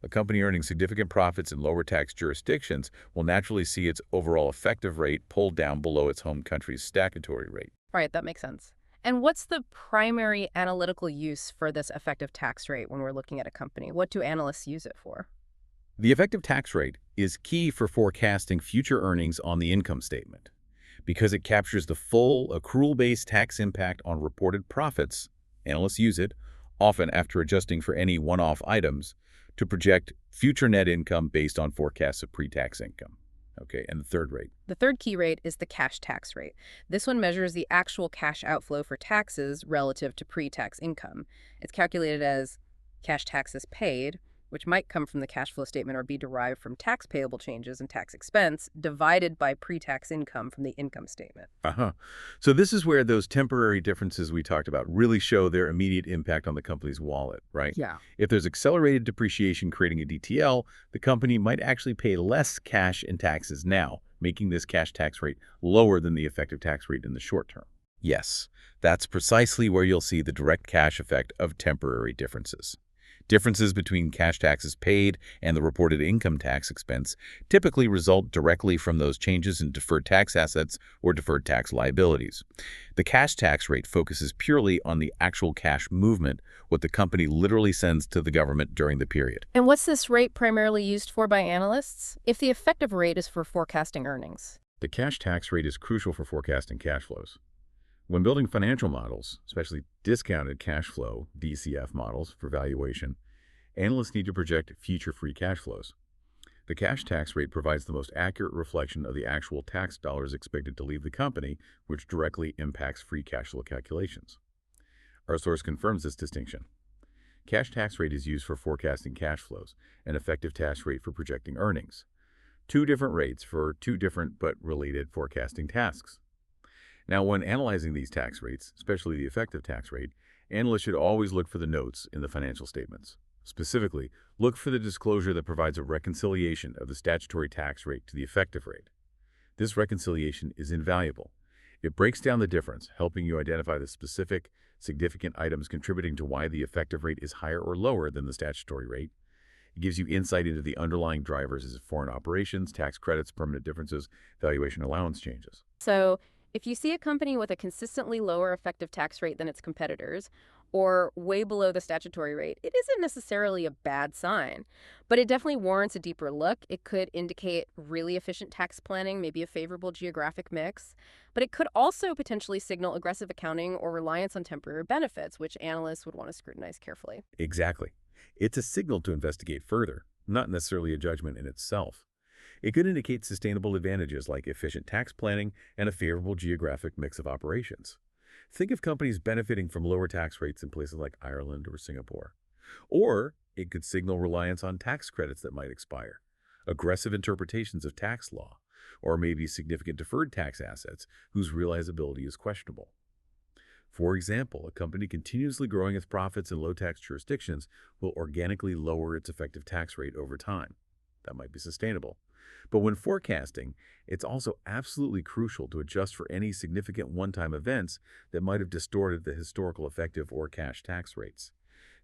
A company earning significant profits in lower tax jurisdictions will naturally see its overall effective rate pulled down below its home country's statutory rate. Right, that makes sense. And what's the primary analytical use for this effective tax rate when we're looking at a company? What do analysts use it for? The effective tax rate is key for forecasting future earnings on the income statement. Because it captures the full accrual-based tax impact on reported profits, analysts use it, often after adjusting for any one-off items, to project future net income based on forecasts of pre-tax income. Okay, and the third rate. The third key rate is the cash tax rate. This one measures the actual cash outflow for taxes relative to pre-tax income. It's calculated as cash taxes paid, which might come from the cash flow statement or be derived from tax payable changes and tax expense, divided by pre-tax income from the income statement. So this is where those temporary differences we talked about really show their immediate impact on the company's wallet, right? Yeah. If there's accelerated depreciation creating a DTL, the company might actually pay less cash in taxes now, making this cash tax rate lower than the effective tax rate in the short term. Yes, that's precisely where you'll see the direct cash effect of temporary differences. Differences between cash taxes paid and the reported income tax expense typically result directly from those changes in deferred tax assets or deferred tax liabilities. The cash tax rate focuses purely on the actual cash movement, what the company literally sends to the government during the period. And what's this rate primarily used for by analysts? If the effective rate is for forecasting earnings. The cash tax rate is crucial for forecasting cash flows. When building financial models, especially discounted cash flow (DCF) models for valuation, analysts need to project future free cash flows. The cash tax rate provides the most accurate reflection of the actual tax dollars expected to leave the company, which directly impacts free cash flow calculations. Our source confirms this distinction. Cash tax rate is used for forecasting cash flows, and effective tax rate for projecting earnings. Two different rates for two different but related forecasting tasks. Now, when analyzing these tax rates, especially the effective tax rate, analysts should always look for the notes in the financial statements. Specifically, look for the disclosure that provides a reconciliation of the statutory tax rate to the effective rate. This reconciliation is invaluable. It breaks down the difference, helping you identify the specific, significant items contributing to why the effective rate is higher or lower than the statutory rate. It gives you insight into the underlying drivers as foreign operations, tax credits, permanent differences, valuation allowance changes. So, if you see a company with a consistently lower effective tax rate than its competitors, or way below the statutory rate, it isn't necessarily a bad sign, but it definitely warrants a deeper look. It could indicate really efficient tax planning, maybe a favorable geographic mix, but it could also potentially signal aggressive accounting or reliance on temporary benefits, which analysts would want to scrutinize carefully. Exactly. It's a signal to investigate further, not necessarily a judgment in itself. It could indicate sustainable advantages like efficient tax planning and a favorable geographic mix of operations. Think of companies benefiting from lower tax rates in places like Ireland or Singapore. Or it could signal reliance on tax credits that might expire, aggressive interpretations of tax law, or maybe significant deferred tax assets whose realizability is questionable. For example, a company continuously growing its profits in low-tax jurisdictions will organically lower its effective tax rate over time. That might be sustainable. But when forecasting, it's also absolutely crucial to adjust for any significant one-time events that might have distorted the historical effective or cash tax rates.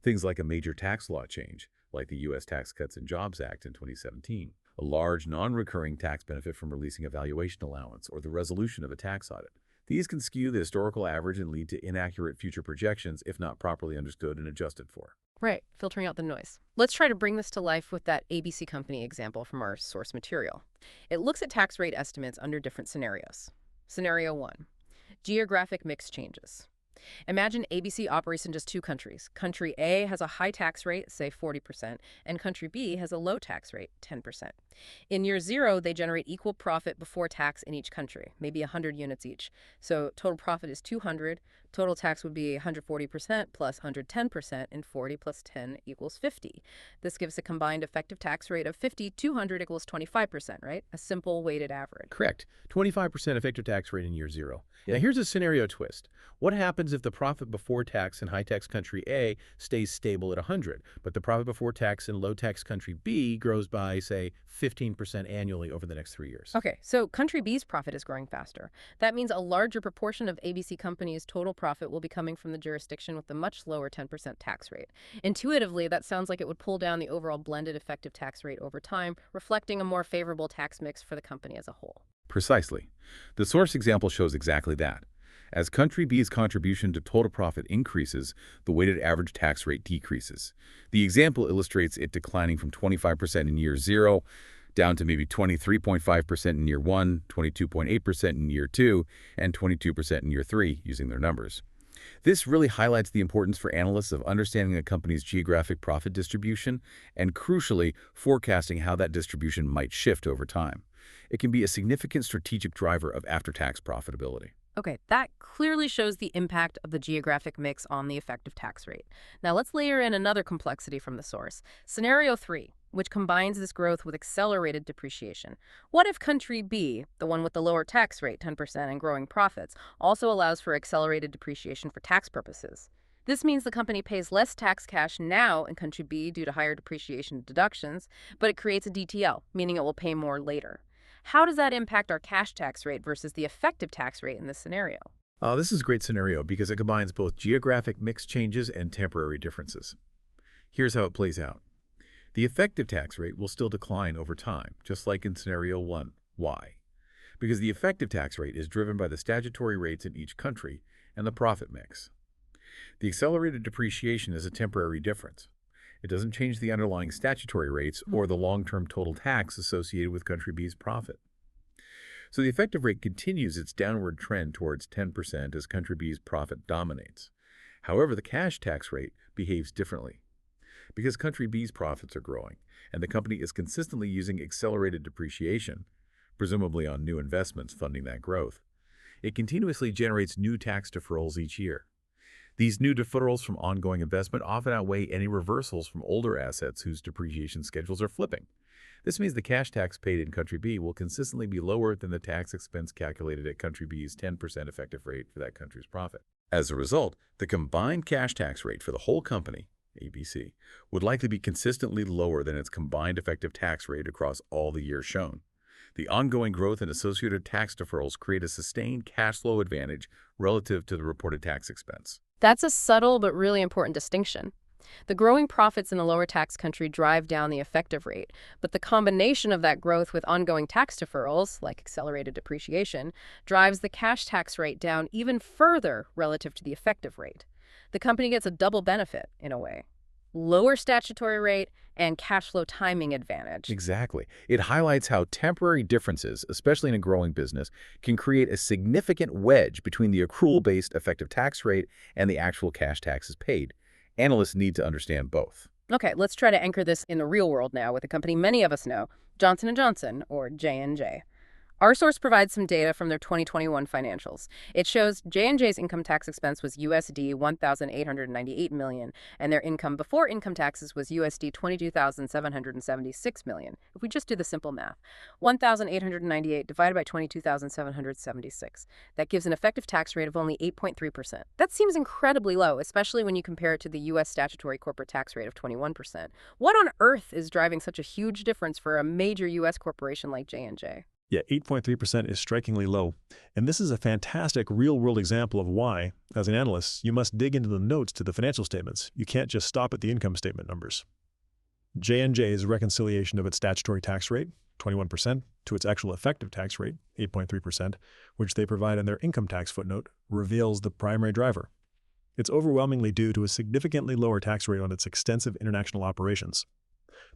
Things like a major tax law change, like the U.S. Tax Cuts and Jobs Act in 2017, a large non-recurring tax benefit from releasing a valuation allowance, or the resolution of a tax audit. These can skew the historical average and lead to inaccurate future projections if not properly understood and adjusted for. Right, filtering out the noise. Let's try to bring this to life with that ABC company example from our source material. It looks at tax rate estimates under different scenarios. Scenario 1. Geographic mix changes. Imagine ABC operates in just two countries. Country A has a high tax rate, say 40%, and country B has a low tax rate, 10%. In year 0, they generate equal profit before tax in each country, maybe 100 units each. So total profit is 200. Total tax would be 140% plus 110%, and 40 plus 10 equals 50. This gives a combined effective tax rate of 50. 200 equals 25%, right? A simple weighted average. Correct. 25% effective tax rate in year 0. Now here's a scenario twist. What happens if the profit before tax in high-tax country A stays stable at 100, but the profit before tax in low-tax country B grows by, say, 15% annually over the next 3 years? Okay, so country B's profit is growing faster. That means a larger proportion of ABC company's total profit will be coming from the jurisdiction with the much lower 10% tax rate. Intuitively, that sounds like it would pull down the overall blended effective tax rate over time, reflecting a more favorable tax mix for the company as a whole. Precisely. The source example shows exactly that. As country B's contribution to total profit increases, the weighted average tax rate decreases. The example illustrates it declining from 25% in year 0 down to maybe 23.5% in year 1, 22.8% in year 2, and 22% in year 3, using their numbers. This really highlights the importance for analysts of understanding a company's geographic profit distribution and, crucially, forecasting how that distribution might shift over time. It can be a significant strategic driver of after-tax profitability. Okay, that clearly shows the impact of the geographic mix on the effective tax rate. Now let's layer in another complexity from the source. Scenario 3, which combines this growth with accelerated depreciation. What if country B, the one with the lower tax rate, 10%, and growing profits, also allows for accelerated depreciation for tax purposes? This means the company pays less tax cash now in country B due to higher depreciation deductions, but it creates a DTL, meaning it will pay more later. How does that impact our cash tax rate versus the effective tax rate in this scenario? This is a great scenario because it combines both geographic mix changes and temporary differences. Here's how it plays out. The effective tax rate will still decline over time, just like in scenario 1. Why? Because the effective tax rate is driven by the statutory rates in each country and the profit mix. The accelerated depreciation is a temporary difference. It doesn't change the underlying statutory rates or the long-term total tax associated with country B's profit. So the effective rate continues its downward trend towards 10% as country B's profit dominates. However, the cash tax rate behaves differently. Because country B's profits are growing and the company is consistently using accelerated depreciation, presumably on new investments funding that growth, it continuously generates new tax deferrals each year. These new deferrals from ongoing investment often outweigh any reversals from older assets whose depreciation schedules are flipping. This means the cash tax paid in country B will consistently be lower than the tax expense calculated at country B's 10% effective rate for that country's profit. As a result, the combined cash tax rate for the whole company, ABC, would likely be consistently lower than its combined effective tax rate across all the years shown. The ongoing growth and associated tax deferrals create a sustained cash flow advantage relative to the reported tax expense. That's a subtle but really important distinction. The growing profits in the lower tax country drive down the effective rate, but the combination of that growth with ongoing tax deferrals, like accelerated depreciation, drives the cash tax rate down even further relative to the effective rate. The company gets a double benefit, in a way. Lower statutory rate and cash flow timing advantage. Exactly. It highlights how temporary differences, especially in a growing business, can create a significant wedge between the accrual-based effective tax rate and the actual cash taxes paid. Analysts need to understand both. Okay, let's try to anchor this in the real world now with a company many of us know, Johnson & Johnson, or J&J. Our source provides some data from their 2021 financials. It shows J&J's income tax expense was USD $1,898 million, and their income before income taxes was USD $22,776 million. If we just do the simple math, 1,898 divided by 22,776, that gives an effective tax rate of only 8.3%. That seems incredibly low, especially when you compare it to the U.S. statutory corporate tax rate of 21%. What on earth is driving such a huge difference for a major U.S. corporation like J&J? Yeah, 8.3% is strikingly low. And this is a fantastic real-world example of why, as an analyst, you must dig into the notes to the financial statements. You can't just stop at the income statement numbers. J&J's reconciliation of its statutory tax rate, 21%, to its actual effective tax rate, 8.3%, which they provide in their income tax footnote, reveals the primary driver. It's overwhelmingly due to a significantly lower tax rate on its extensive international operations.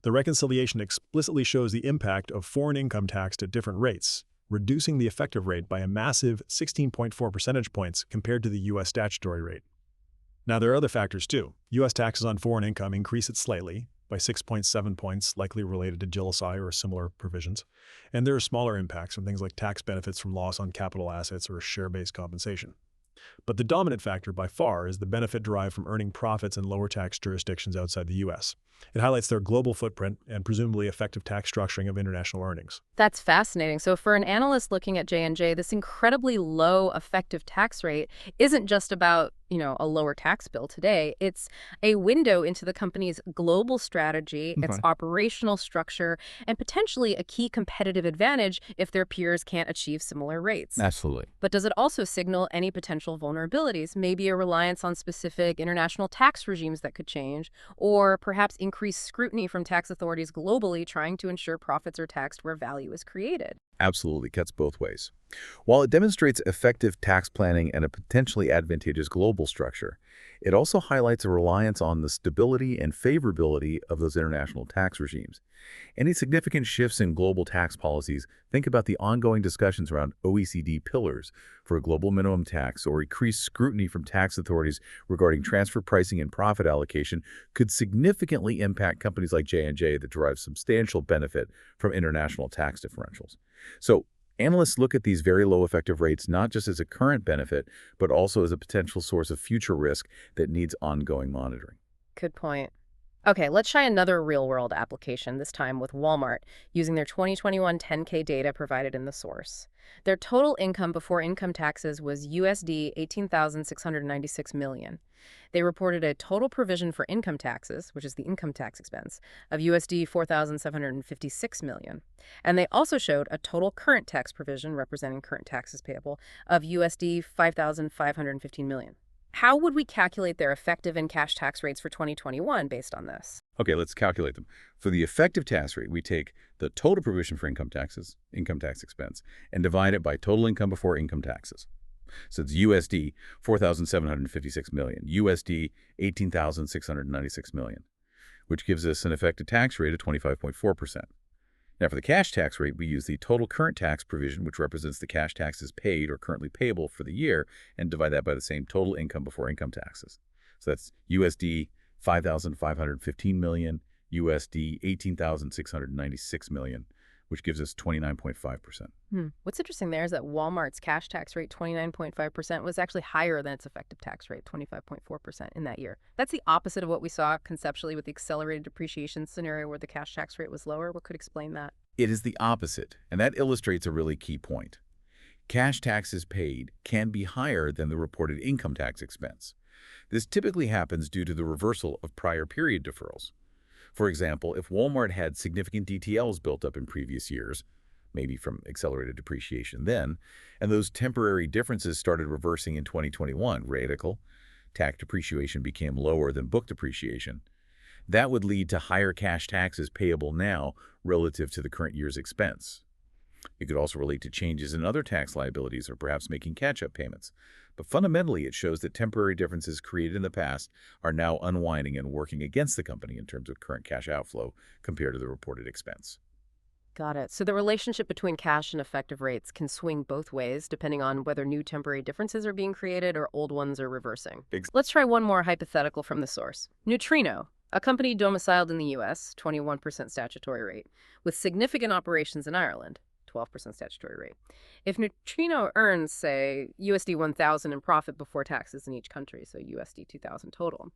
The reconciliation explicitly shows the impact of foreign income taxed at different rates, reducing the effective rate by a massive 16.4 percentage points compared to the U.S. statutory rate. Now, there are other factors too. U.S. taxes on foreign income increase it slightly, by 6.7 points, likely related to GILSI or similar provisions. And there are smaller impacts from things like tax benefits from loss on capital assets or share-based compensation. But the dominant factor by far is the benefit derived from earning profits in lower tax jurisdictions outside the U.S. It highlights their global footprint and presumably effective tax structuring of international earnings. That's fascinating. So for an analyst looking at J&J, this incredibly low effective tax rate isn't just about, a lower tax bill today. It's a window into the company's global strategy, its operational structure, and potentially a key competitive advantage if their peers can't achieve similar rates. Absolutely. But does it also signal any potential vulnerabilities, maybe a reliance on specific international tax regimes that could change, or perhaps increased scrutiny from tax authorities globally trying to ensure profits are taxed where value is created? Absolutely, cuts both ways. While it demonstrates effective tax planning and a potentially advantageous global structure, it also highlights a reliance on the stability and favorability of those international tax regimes. Any significant shifts in global tax policies, think about the ongoing discussions around OECD pillars for a global minimum tax or increased scrutiny from tax authorities regarding transfer pricing and profit allocation, could significantly impact companies like J&J that derive substantial benefit from international tax differentials. So, analysts look at these very low effective rates not just as a current benefit, but also as a potential source of future risk that needs ongoing monitoring. Good point. Okay, let's try another real-world application, this time with Walmart, using their 2021 10K data provided in the source. Their total income before income taxes was USD $18,696 million. They reported a total provision for income taxes, which is the income tax expense, of USD $4,756 million. And they also showed a total current tax provision, representing current taxes payable, of USD $5,515 million. How would we calculate their effective and cash tax rates for 2021 based on this? Okay, let's calculate them. For the effective tax rate, we take the total provision for income taxes, income tax expense, and divide it by total income before income taxes. So it's USD 4,756 million, USD 18,696 million, which gives us an effective tax rate of 25.4%. Now, for the cash tax rate, we use the total current tax provision, which represents the cash taxes paid or currently payable for the year, and divide that by the same total income before income taxes. So that's USD 5,515 million, USD 18,696 million, which gives us 29.5%. What's interesting there is that Walmart's cash tax rate, 29.5%, was actually higher than its effective tax rate, 25.4% in that year. That's the opposite of what we saw conceptually with the accelerated depreciation scenario where the cash tax rate was lower. What could explain that? It is the opposite, and that illustrates a really key point. Cash taxes paid can be higher than the reported income tax expense. This typically happens due to the reversal of prior period deferrals. For example, if Walmart had significant DTLs built up in previous years, maybe from accelerated depreciation then, and those temporary differences started reversing in 2021, radical, tax depreciation became lower than book depreciation, that would lead to higher cash taxes payable now relative to the current year's expense. It could also relate to changes in other tax liabilities or perhaps making catch-up payments. But fundamentally, it shows that temporary differences created in the past are now unwinding and working against the company in terms of current cash outflow compared to the reported expense. Got it. So the relationship between cash and effective rates can swing both ways depending on whether new temporary differences are being created or old ones are reversing. Let's try one more hypothetical from the source. Neutrino, a company domiciled in the U.S., 21% statutory rate, with significant operations in Ireland, 12% statutory rate. If Neutrino earns, say, USD 1,000 in profit before taxes in each country, so USD 2,000 total,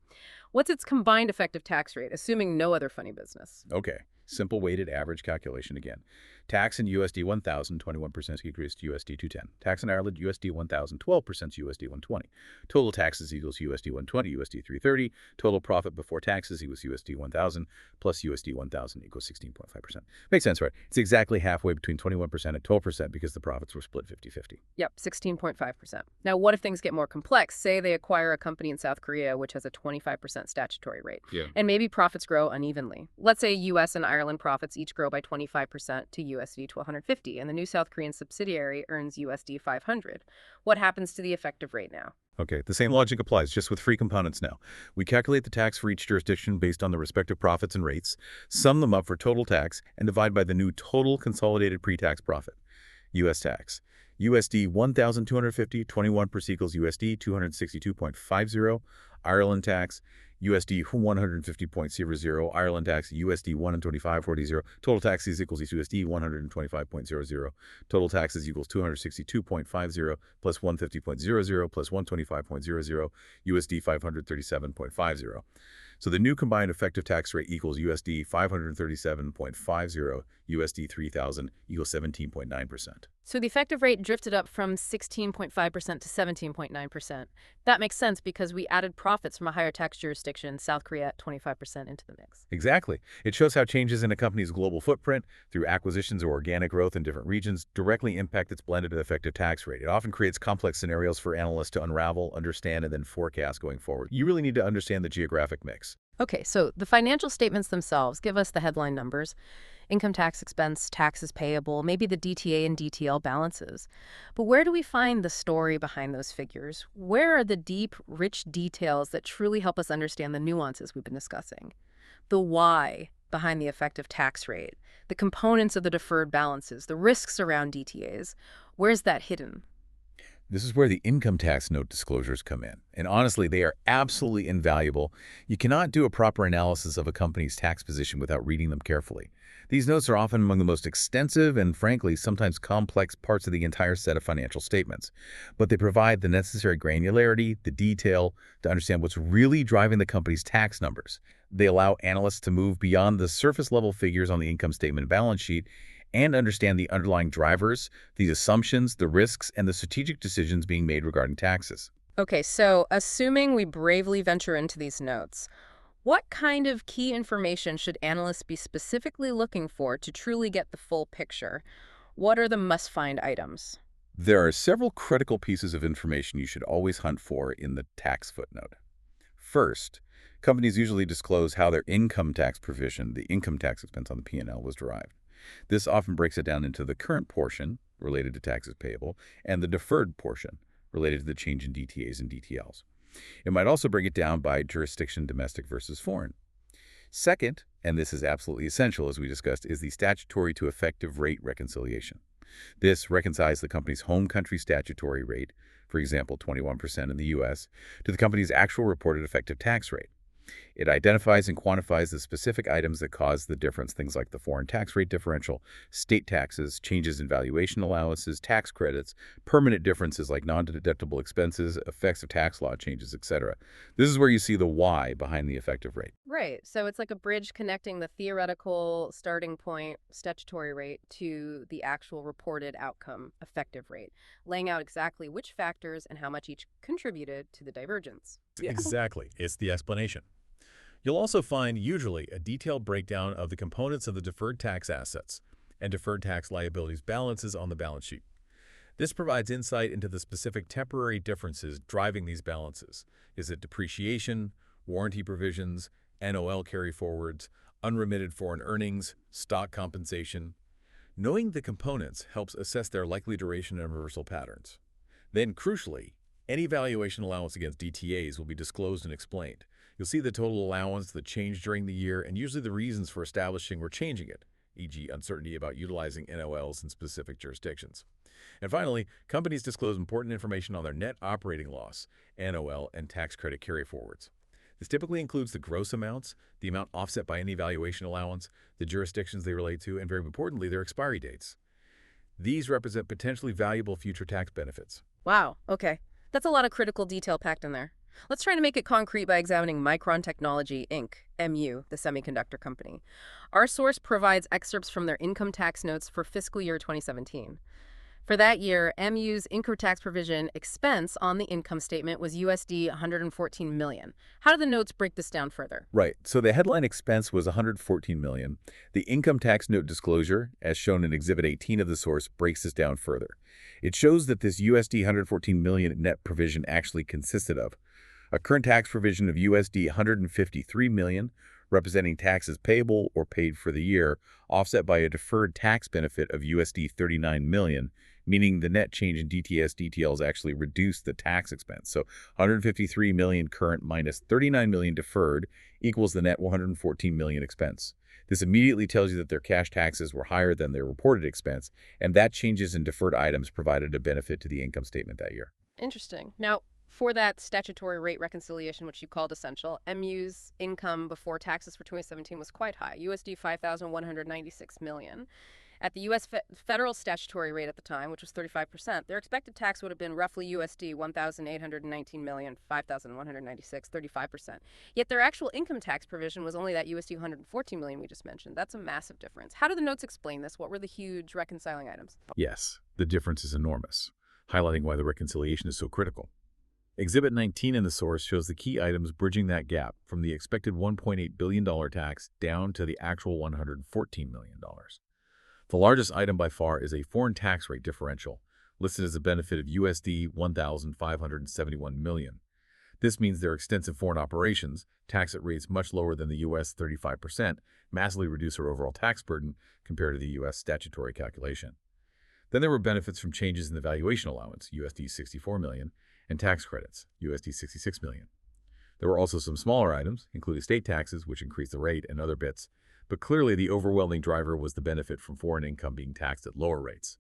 what's its combined effective tax rate, assuming no other funny business? Okay, simple weighted average calculation again. Tax in USD 1,000, 21% equals USD 210. Tax in Ireland, USD 1,000, 12% USD 120. Total taxes equals USD 120, USD 330. Total profit before taxes equals USD 1,000 plus USD 1,000 equals 16.5%. Makes sense, right? It's exactly halfway between 21% and 12% because the profits were split 50-50. Yep, 16.5%. Now, what if things get more complex? Say they acquire a company in South Korea, which has a 25% statutory rate, and maybe profits grow unevenly. Let's say U.S. and Ireland profits each grow by 25% to USD 1,250, and the new South Korean subsidiary earns USD 500. What happens to the effective rate now? Okay, the same logic applies, just with free components now. We calculate the tax for each jurisdiction based on the respective profits and rates, sum them up for total tax, and divide by the new total consolidated pre-tax profit. U.S. tax. USD 1,250, 21% equals USD 262.50. Ireland tax. USD 150.00, Ireland tax, USD 125.40, total taxes equals USD 125.00, total taxes equals 262.50 plus 150.00 plus 125.00, USD 537.50. So the new combined effective tax rate equals USD 537.50, USD 3,000 equals 17.9%. So the effective rate drifted up from 16.5% to 17.9%. That makes sense because we added profits from a higher tax jurisdiction, South Korea at 25% into the mix. Exactly. It shows how changes in a company's global footprint through acquisitions or organic growth in different regions directly impact its blended and effective tax rate. It often creates complex scenarios for analysts to unravel, understand, and then forecast going forward. You really need to understand the geographic mix. Okay, so the financial statements themselves give us the headline numbers, income tax expense, taxes payable, maybe the DTA and DTL balances. But where do we find the story behind those figures? Where are the deep, rich details that truly help us understand the nuances we've been discussing? The why behind the effective tax rate, the components of the deferred balances, the risks around DTAs. Where's that hidden? This is where the income tax note disclosures come in. And honestly, they are absolutely invaluable. You cannot do a proper analysis of a company's tax position without reading them carefully. These notes are often among the most extensive and, frankly, sometimes complex parts of the entire set of financial statements. But they provide the necessary granularity, the detail, to understand what's really driving the company's tax numbers. They allow analysts to move beyond the surface-level figures on the income statement and balance sheet and understand the underlying drivers, the assumptions, the risks, and the strategic decisions being made regarding taxes. Okay, so assuming we bravely venture into these notes, what kind of key information should analysts be specifically looking for to truly get the full picture? What are the must-find items? There are several critical pieces of information you should always hunt for in the tax footnote. First, companies usually disclose how their income tax provision, the income tax expense on the P&L, was derived. This often breaks it down into the current portion, related to taxes payable, and the deferred portion, related to the change in DTAs and DTLs. It might also break it down by jurisdiction, domestic versus foreign. Second, and this is absolutely essential as we discussed, is the statutory to effective rate reconciliation. This reconciles the company's home country statutory rate, for example, 21% in the U.S., to the company's actual reported effective tax rate. It identifies and quantifies the specific items that cause the difference, things like the foreign tax rate differential, state taxes, changes in valuation allowances, tax credits, permanent differences like non-deductible expenses, effects of tax law changes, etc. This is where you see the why behind the effective rate. Right. So it's like a bridge connecting the theoretical starting point statutory rate to the actual reported outcome effective rate, laying out exactly which factors and how much each contributed to the divergence. Exactly. It's the explanation. You'll also find, usually, a detailed breakdown of the components of the deferred tax assets and deferred tax liabilities balances on the balance sheet. This provides insight into the specific temporary differences driving these balances. Is it depreciation, warranty provisions, NOL carryforwards, unremitted foreign earnings, stock compensation? Knowing the components helps assess their likely duration and reversal patterns. Then, crucially, any valuation allowance against DTAs will be disclosed and explained. You'll see the total allowance, the change during the year, and usually the reasons for establishing or changing it, e.g. uncertainty about utilizing NOLs in specific jurisdictions. And finally, companies disclose important information on their net operating loss, NOL, and tax credit carryforwards. This typically includes the gross amounts, the amount offset by any valuation allowance, the jurisdictions they relate to, and very importantly, their expiry dates. These represent potentially valuable future tax benefits. Wow. Okay. That's a lot of critical detail packed in there. Let's try to make it concrete by examining Micron Technology, Inc., MU, the semiconductor company. Our source provides excerpts from their income tax notes for fiscal year 2017. For that year, MU's income tax provision expense on the income statement was USD $114 million. How do the notes break this down further? Right. So the headline expense was $114 million. The income tax note disclosure, as shown in Exhibit 18 of the source, breaks this down further. It shows that this USD $114 million net provision actually consisted of a current tax provision of USD $153 million, representing taxes payable or paid for the year, offset by a deferred tax benefit of USD $39 million, meaning the net change in DTS/DTLs actually reduced the tax expense. So $153 million current minus $39 million deferred equals the net $114 million expense. This immediately tells you that their cash taxes were higher than their reported expense, and that changes in deferred items provided a benefit to the income statement that year. Interesting. Now, for that statutory rate reconciliation, which you called essential, MU's income before taxes for 2017 was quite high, USD $5,196 million. At the U.S. federal statutory rate at the time, which was 35%, their expected tax would have been roughly USD $1,819 million, $5,196, 35%. Yet their actual income tax provision was only that USD $114 million we just mentioned. That's a massive difference. How do the notes explain this? What were the huge reconciling items? Yes, the difference is enormous, highlighting why the reconciliation is so critical. Exhibit 19 in the source shows the key items bridging that gap from the expected $1.8 billion tax down to the actual $114 million. The largest item by far is a foreign tax rate differential, listed as a benefit of USD $1,571 million. This means their extensive foreign operations, tax at rates much lower than the U.S. 35%, massively reduce their overall tax burden compared to the U.S. statutory calculation. Then there were benefits from changes in the valuation allowance, USD $64 million, and tax credits, USD $66 million. There were also some smaller items, including state taxes, which increased the rate, and other bits, but clearly the overwhelming driver was the benefit from foreign income being taxed at lower rates.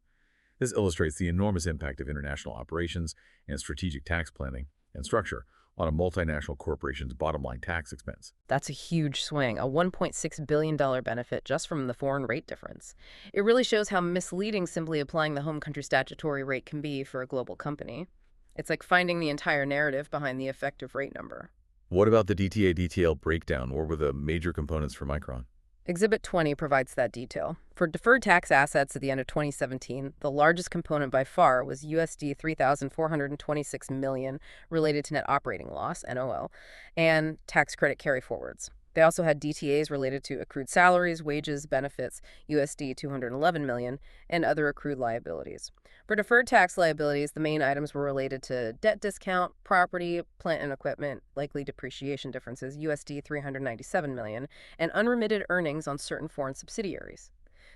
This illustrates the enormous impact of international operations and strategic tax planning and structure on a multinational corporation's bottom-line tax expense. That's a huge swing, a $1.6 billion benefit just from the foreign rate difference. It really shows how misleading simply applying the home country statutory rate can be for a global company. It's like finding the entire narrative behind the effective rate number. What about the DTA/DTL breakdown? What were the major components for Micron? Exhibit 20 provides that detail. For deferred tax assets at the end of 2017, the largest component by far was USD $3,426 million related to net operating loss, NOL, and tax credit carryforwards. They also had DTAs related to accrued salaries, wages, benefits, USD 211 million, and other accrued liabilities. For deferred tax liabilities, the main items were related to debt discount, property, plant and equipment, likely depreciation differences, USD 397 million, and unremitted earnings on certain foreign subsidiaries.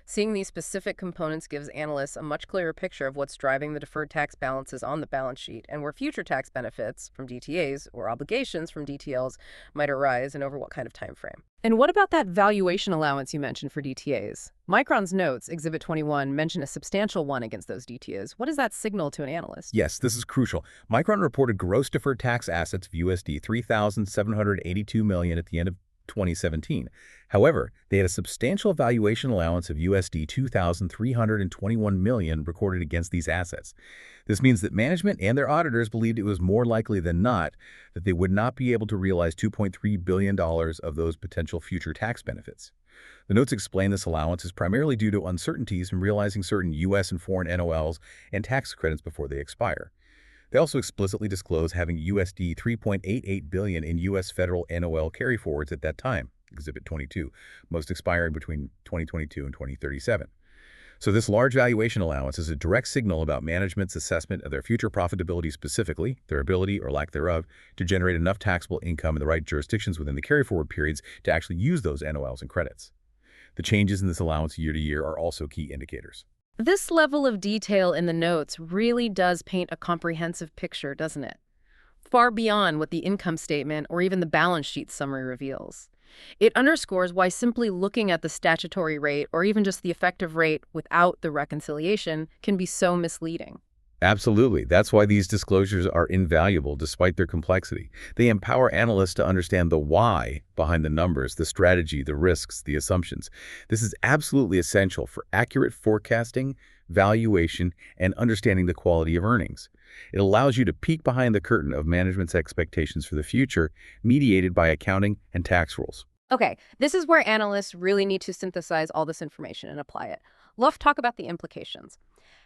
Seeing these specific components gives analysts a much clearer picture of what's driving the deferred tax balances on the balance sheet and where future tax benefits from DTAs or obligations from DTLs might arise and over what kind of time frame. And what about that valuation allowance you mentioned for DTAs? Micron's notes, Exhibit 21, mention a substantial one against those DTAs. What does that signal to an analyst? Yes, this is crucial. Micron reported gross deferred tax assets of USD 3,782 million at the end of 2017. However, they had a substantial valuation allowance of USD 2,321 million recorded against these assets. This means that management and their auditors believed it was more likely than not that they would not be able to realize $2.3 billion of those potential future tax benefits. The notes explain this allowance is primarily due to uncertainties in realizing certain U.S. and foreign NOLs and tax credits before they expire. They also explicitly disclose having USD 3.88 billion in U.S. federal NOL carryforwards at that time, Exhibit 22, most expiring between 2022 and 2037. So this large valuation allowance is a direct signal about management's assessment of their future profitability, specifically their ability or lack thereof to generate enough taxable income in the right jurisdictions within the carryforward periods to actually use those NOLs and credits. The changes in this allowance year to year are also key indicators. This level of detail in the notes really does paint a comprehensive picture, doesn't it? Far beyond what the income statement or even the balance sheet summary reveals. It underscores why simply looking at the statutory rate or even just the effective rate without the reconciliation can be so misleading. Absolutely. That's why these disclosures are invaluable despite their complexity. They empower analysts to understand the why behind the numbers, the strategy, the risks, the assumptions. This is absolutely essential for accurate forecasting, valuation, and understanding the quality of earnings. It allows you to peek behind the curtain of management's expectations for the future, mediated by accounting and tax rules. Okay, this is where analysts really need to synthesize all this information and apply it. Let's talk about the implications.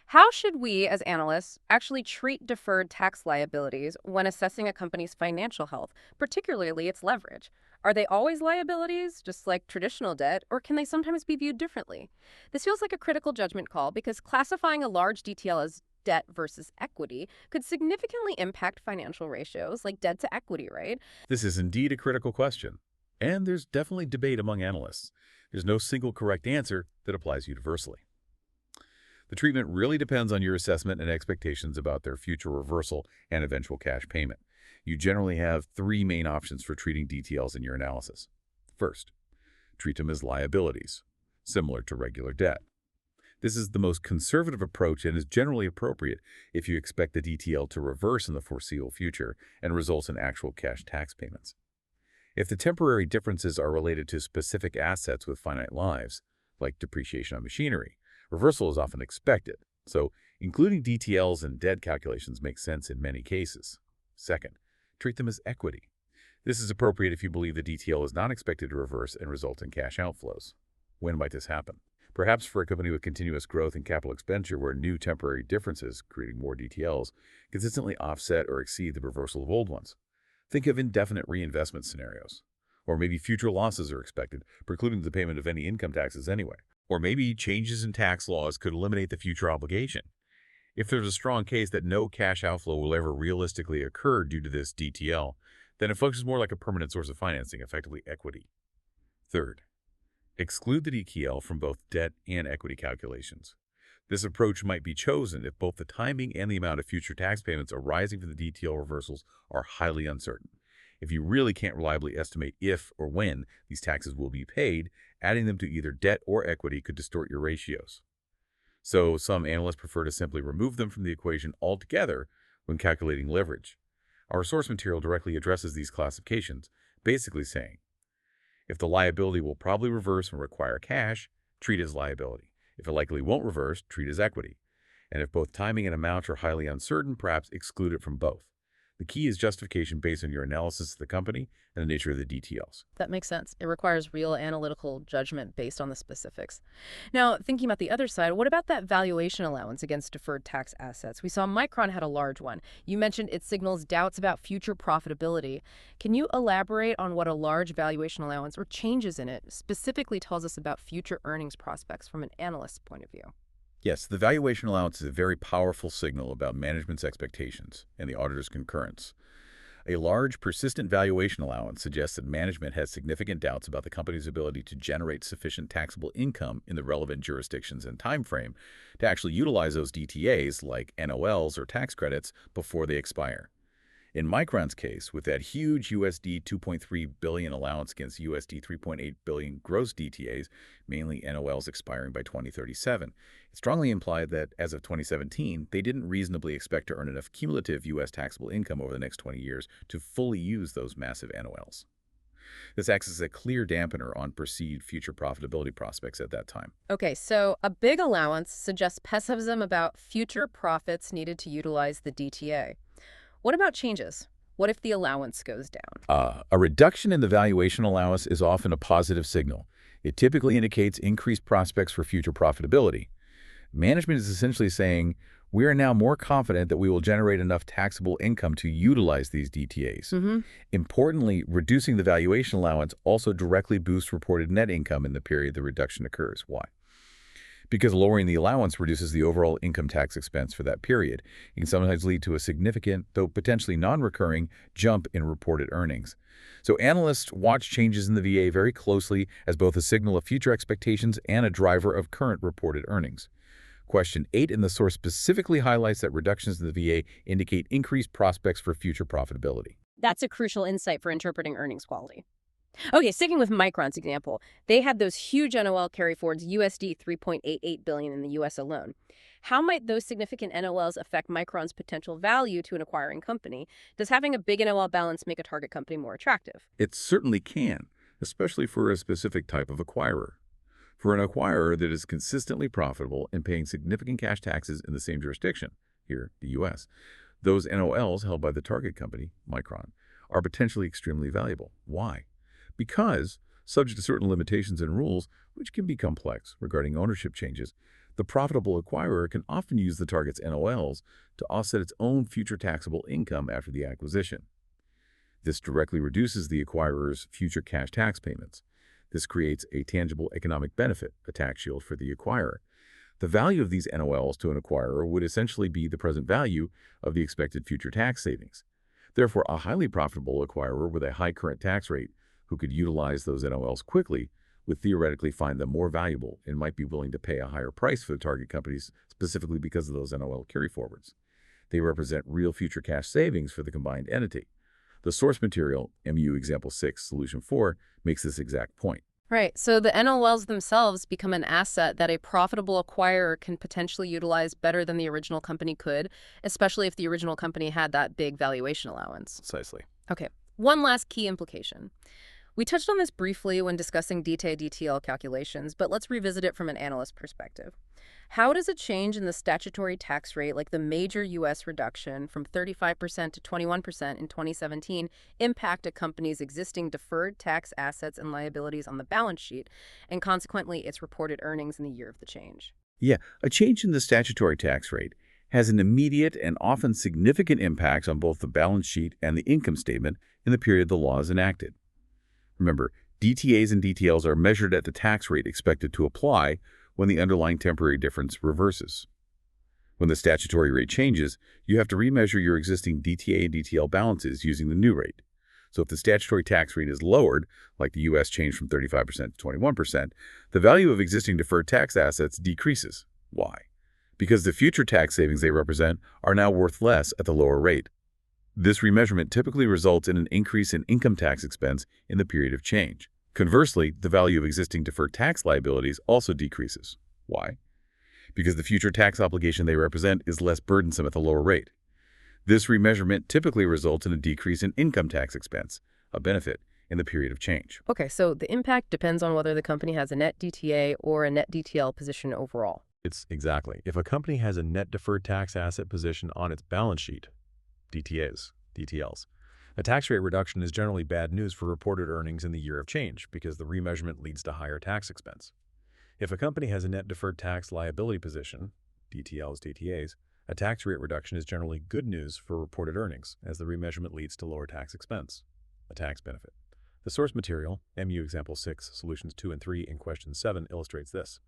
How should we, as analysts, actually treat deferred tax liabilities when assessing a company's financial health, particularly its leverage? Are they always liabilities, just like traditional debt, or can they sometimes be viewed differently? This feels like a critical judgment call because classifying a large DTL as debt versus equity could significantly impact financial ratios like debt to equity, right? This is indeed a critical question, and there's definitely debate among analysts. There's no single correct answer that applies universally. The treatment really depends on your assessment and expectations about their future reversal and eventual cash payment. You generally have three main options for treating DTLs in your analysis. First, treat them as liabilities, similar to regular debt. This is the most conservative approach and is generally appropriate if you expect the DTL to reverse in the foreseeable future and results in actual cash tax payments. If the temporary differences are related to specific assets with finite lives, like depreciation on machinery, reversal is often expected, so including DTLs in debt calculations makes sense in many cases. Second, treat them as equity. This is appropriate if you believe the DTL is not expected to reverse and result in cash outflows. When might this happen? Perhaps for a company with continuous growth and capital expenditure where new temporary differences, creating more DTLs, consistently offset or exceed the reversal of old ones. Think of indefinite reinvestment scenarios. Or maybe future losses are expected, precluding the payment of any income taxes anyway. Or maybe changes in tax laws could eliminate the future obligation. If there's a strong case that no cash outflow will ever realistically occur due to this DTL, then it functions more like a permanent source of financing, effectively equity. Third, exclude the DTL from both debt and equity calculations. This approach might be chosen if both the timing and the amount of future tax payments arising from the DTL reversals are highly uncertain. If you really can't reliably estimate if or when these taxes will be paid, adding them to either debt or equity could distort your ratios. So some analysts prefer to simply remove them from the equation altogether when calculating leverage. Our source material directly addresses these classifications, basically saying, if the liability will probably reverse and require cash, treat as liability. If it likely won't reverse, treat as equity. And if both timing and amount are highly uncertain, perhaps exclude it from both. The key is justification based on your analysis of the company and the nature of the DTLs. That makes sense. It requires real analytical judgment based on the specifics. Now, thinking about the other side, what about that valuation allowance against deferred tax assets? We saw Micron had a large one. You mentioned it signals doubts about future profitability. Can you elaborate on what a large valuation allowance or changes in it specifically tells us about future earnings prospects from an analyst's point of view? Yes, the valuation allowance is a very powerful signal about management's expectations and the auditor's concurrence. A large, persistent valuation allowance suggests that management has significant doubts about the company's ability to generate sufficient taxable income in the relevant jurisdictions and time frame to actually utilize those DTAs, like NOLs or tax credits, before they expire. In Micron's case, with that huge USD 2.3 billion allowance against USD 3.8 billion gross DTAs, mainly NOLs expiring by 2037, it strongly implied that, as of 2017, they didn't reasonably expect to earn enough cumulative U.S. taxable income over the next 20 years to fully use those massive NOLs. This acts as a clear dampener on perceived future profitability prospects at that time. Okay, so a big allowance suggests pessimism about future profits needed to utilize the DTA. What about changes? What if the allowance goes down? A reduction in the valuation allowance is often a positive signal. It typically indicates increased prospects for future profitability. Management is essentially saying, we are now more confident that we will generate enough taxable income to utilize these DTAs. Importantly, reducing the valuation allowance also directly boosts reported net income in the period the reduction occurs. Why? Because lowering the allowance reduces the overall income tax expense for that period. It can sometimes lead to a significant, though potentially non-recurring, jump in reported earnings. So analysts watch changes in the VA very closely as both a signal of future expectations and a driver of current reported earnings. Question 8 in the source specifically highlights that reductions in the VA indicate increased prospects for future profitability. That's a crucial insight for interpreting earnings quality. Okay, sticking with Micron's example, they had those huge NOL carryforwards, USD 3.88 billion in the U.S. alone. How might those significant NOLs affect Micron's potential value to an acquiring company? Does having a big NOL balance make a target company more attractive? It certainly can, especially for a specific type of acquirer. For an acquirer that is consistently profitable and paying significant cash taxes in the same jurisdiction, here, the U.S., those NOLs held by the target company, Micron, are potentially extremely valuable. Why? Because, subject to certain limitations and rules, which can be complex regarding ownership changes, the profitable acquirer can often use the target's NOLs to offset its own future taxable income after the acquisition. This directly reduces the acquirer's future cash tax payments. This creates a tangible economic benefit, a tax shield for the acquirer. The value of these NOLs to an acquirer would essentially be the present value of the expected future tax savings. Therefore, a highly profitable acquirer with a high current tax rate who could utilize those NOLs quickly would theoretically find them more valuable and might be willing to pay a higher price for the target companies specifically because of those NOL carryforwards. They represent real future cash savings for the combined entity. The source material, MU Example 6, Solution 4, makes this exact point. Right, so the NOLs themselves become an asset that a profitable acquirer can potentially utilize better than the original company could, especially if the original company had that big valuation allowance. Precisely. Okay, one last key implication. We touched on this briefly when discussing DTA-DTL calculations, but let's revisit it from an analyst perspective. How does a change in the statutory tax rate, like the major U.S. reduction from 35% to 21% in 2017, impact a company's existing deferred tax assets and liabilities on the balance sheet, and consequently its reported earnings in the year of the change? Yeah, a change in the statutory tax rate has an immediate and often significant impact on both the balance sheet and the income statement in the period the law is enacted. Remember, DTAs and DTLs are measured at the tax rate expected to apply when the underlying temporary difference reverses. When the statutory rate changes, you have to remeasure your existing DTA and DTL balances using the new rate. So if the statutory tax rate is lowered, like the U.S. changed from 35% to 21%, the value of existing deferred tax assets decreases. Why? Because the future tax savings they represent are now worth less at the lower rate. This remeasurement typically results in an increase in income tax expense in the period of change. Conversely, the value of existing deferred tax liabilities also decreases. Why? Because the future tax obligation they represent is less burdensome at the lower rate. This remeasurement typically results in a decrease in income tax expense, a benefit, in the period of change. Okay, so the impact depends on whether the company has a net DTA or a net DTL position overall. It's exactly. If a company has a net deferred tax asset position on its balance sheet, DTAs, DTLs. A tax rate reduction is generally bad news for reported earnings in the year of change because the remeasurement leads to higher tax expense. If a company has a net deferred tax liability position, DTLs, DTAs, a tax rate reduction is generally good news for reported earnings as the remeasurement leads to lower tax expense, a tax benefit. The source material, MU Example 6, Solutions 2 and 3 in Question 7 illustrates this.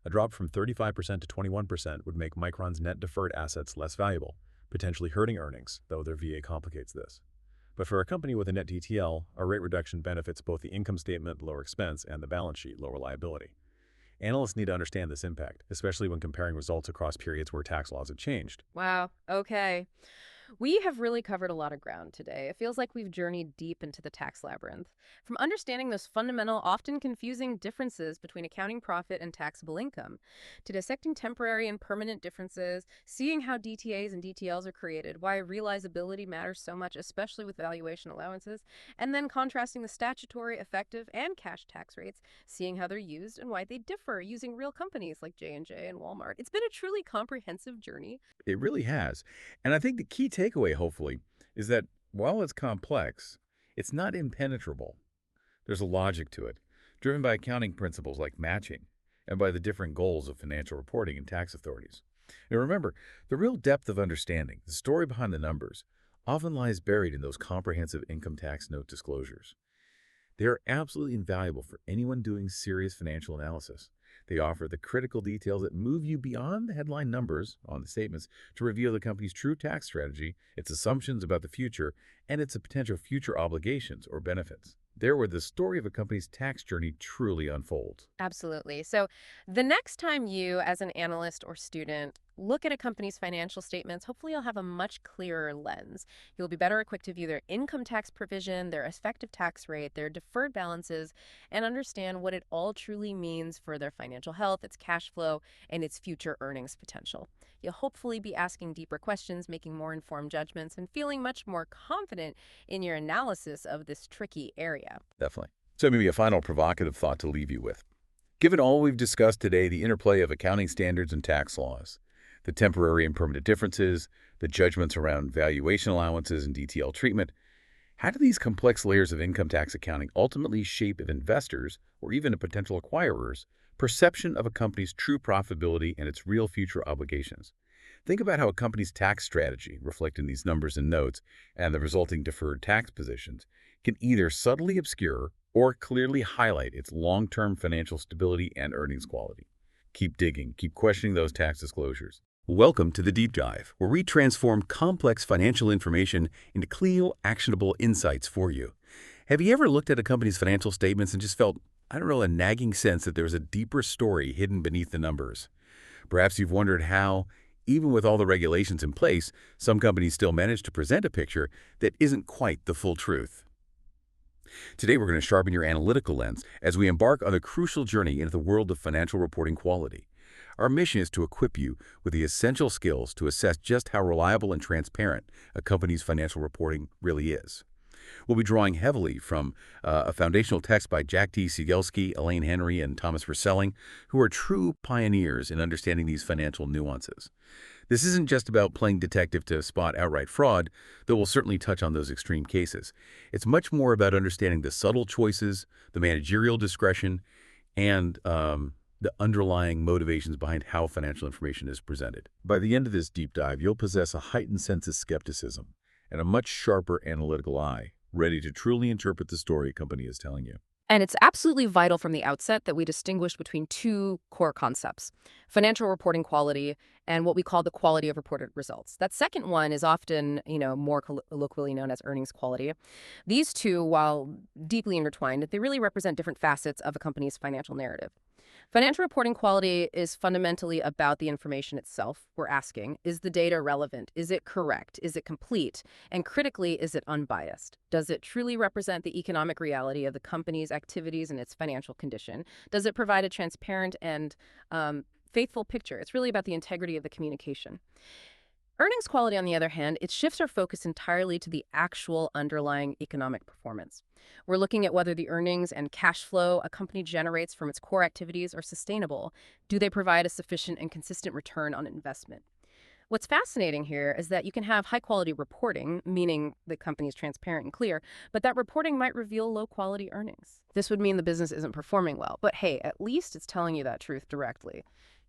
A drop from 35% to 21% would make Micron's net deferred assets less valuable, potentially hurting earnings, though their VA complicates this. But for a company with a net DTL, a rate reduction benefits both the income statement, lower expense, and the balance sheet, lower liability. Analysts need to understand this impact, especially when comparing results across periods where tax laws have changed. Wow, okay. We have really covered a lot of ground today. It feels like we've journeyed deep into the tax labyrinth. From understanding those fundamental, often confusing differences between accounting profit and taxable income, to dissecting temporary and permanent differences, seeing how DTAs and DTLs are created, why realizability matters so much, especially with valuation allowances, and then contrasting the statutory, effective, and cash tax rates, seeing how they're used and why they differ using real companies like J&J and Walmart. It's been a truly comprehensive journey. It really has. And I think the key takeaway, hopefully, is that while it's complex, it's not impenetrable. There's a logic to it, driven by accounting principles like matching and by the different goals of financial reporting and tax authorities. And remember, the real depth of understanding, the story behind the numbers, often lies buried in those comprehensive income tax note disclosures. They are absolutely invaluable for anyone doing serious financial analysis. They offer the critical details that move you beyond the headline numbers on the statements to reveal the company's true tax strategy, its assumptions about the future, and its potential future obligations or benefits. They're where the story of a company's tax journey truly unfolds. Absolutely. So the next time you, as an analyst or student, look at a company's financial statements, hopefully you'll have a much clearer lens. You'll be better equipped to view their income tax provision, their effective tax rate, their deferred balances, and understand what it all truly means for their financial health, its cash flow, and its future earnings potential. You'll hopefully be asking deeper questions, making more informed judgments, and feeling much more confident in your analysis of this tricky area. Definitely. So maybe a final provocative thought to leave you with. Given all we've discussed today, the interplay of accounting standards and tax laws, the temporary and permanent differences, the judgments around valuation allowances and DTL treatment, how do these complex layers of income tax accounting ultimately shape of investors, or even a potential acquirers, perception of a company's true profitability and its real future obligations? Think about how a company's tax strategy, reflected in these numbers and notes, and the resulting deferred tax positions, can either subtly obscure or clearly highlight its long-term financial stability and earnings quality. Keep digging, keep questioning those tax disclosures. Welcome to the Deep Dive, where we transform complex financial information into clear, actionable insights for you. Have you ever looked at a company's financial statements and just felt, a nagging sense that there's a deeper story hidden beneath the numbers? Perhaps you've wondered how, even with all the regulations in place, some companies still manage to present a picture that isn't quite the full truth. Today, we're going to sharpen your analytical lens as we embark on a crucial journey into the world of financial reporting quality. Our mission is to equip you with the essential skills to assess just how reliable and transparent a company's financial reporting really is. We'll be drawing heavily from a foundational text by Jack T. Siegelski, Elaine Henry, and Thomas Verselling, who are true pioneers in understanding these financial nuances. This isn't just about playing detective to spot outright fraud, though we'll certainly touch on those extreme cases. It's much more about understanding the subtle choices, the managerial discretion, and the underlying motivations behind how financial information is presented. By the end of this deep dive, you'll possess a heightened sense of skepticism and a much sharper analytical eye, ready to truly interpret the story a company is telling you. And it's absolutely vital from the outset that we distinguish between two core concepts: financial reporting quality and what we call the quality of reported results. That second one is often, more colloquially known as earnings quality. These two, while deeply intertwined, they really represent different facets of a company's financial narrative. Financial reporting quality is fundamentally about the information itself. We're asking, is the data relevant? Is it correct? Is it complete? And critically, is it unbiased? Does it truly represent the economic reality of the company's activities and its financial condition? Does it provide a transparent and faithful picture? It's really about the integrity of the communication. Earnings quality, on the other hand, it shifts our focus entirely to the actual underlying economic performance. We're looking at whether the earnings and cash flow a company generates from its core activities are sustainable. Do they provide a sufficient and consistent return on investment? What's fascinating here is that you can have high-quality reporting, meaning the company is transparent and clear, but that reporting might reveal low-quality earnings. This would mean the business isn't performing well, but hey, at least it's telling you that truth directly.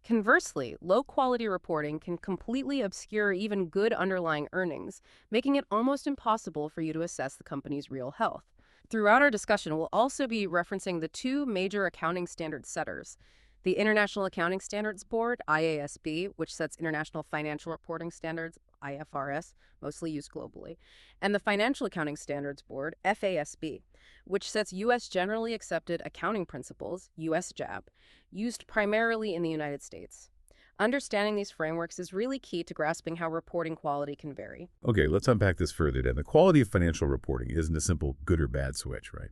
Conversely, low-quality reporting can completely obscure even good underlying earnings, making it almost impossible for you to assess the company's real health. Throughout our discussion, we'll also be referencing the two major accounting standard setters: the International Accounting Standards Board, IASB, which sets international financial reporting standards, IFRS, mostly used globally, and the Financial Accounting Standards Board, FASB, which sets U.S. generally accepted accounting principles, U.S. GAAP, used primarily in the United States. Understanding these frameworks is really key to grasping how reporting quality can vary. Okay, let's unpack this further then. The quality of financial reporting isn't a simple good or bad switch, right?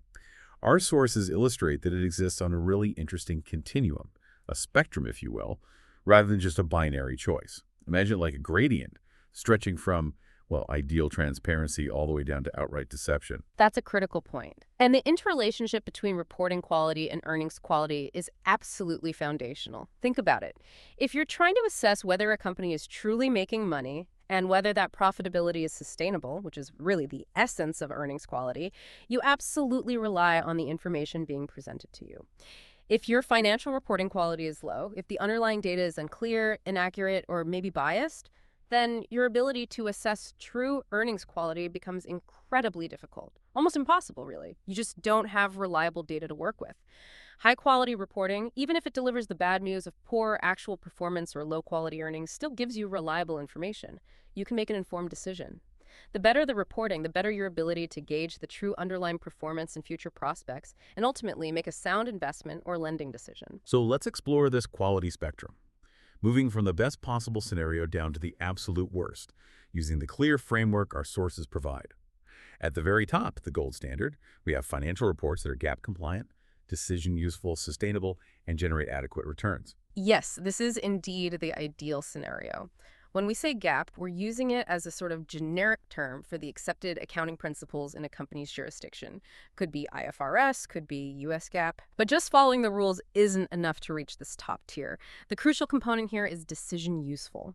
Our sources illustrate that it exists on a really interesting continuum, a spectrum, if you will, rather than just a binary choice. Imagine like a gradient stretching from, well, ideal transparency all the way down to outright deception. That's a critical point. And the interrelationship between reporting quality and earnings quality is absolutely foundational. Think about it. If you're trying to assess whether a company is truly making money and whether that profitability is sustainable, which is really the essence of earnings quality, you absolutely rely on the information being presented to you. If your financial reporting quality is low, if the underlying data is unclear, inaccurate, or maybe biased, then your ability to assess true earnings quality becomes incredibly difficult. Almost impossible, really. You just don't have reliable data to work with. High-quality reporting, even if it delivers the bad news of poor actual performance or low-quality earnings, still gives you reliable information. You can make an informed decision. The better the reporting, the better your ability to gauge the true underlying performance and future prospects, and ultimately make a sound investment or lending decision. So let's explore this quality spectrum, moving from the best possible scenario down to the absolute worst, using the clear framework our sources provide. At the very top, the gold standard, we have financial reports that are GAAP compliant, decision useful, sustainable, and generate adequate returns. Yes, this is indeed the ideal scenario. When we say GAAP, we're using it as a sort of generic term for the accepted accounting principles in a company's jurisdiction. Could be IFRS, could be US GAAP. But just following the rules isn't enough to reach this top tier. The crucial component here is decision useful.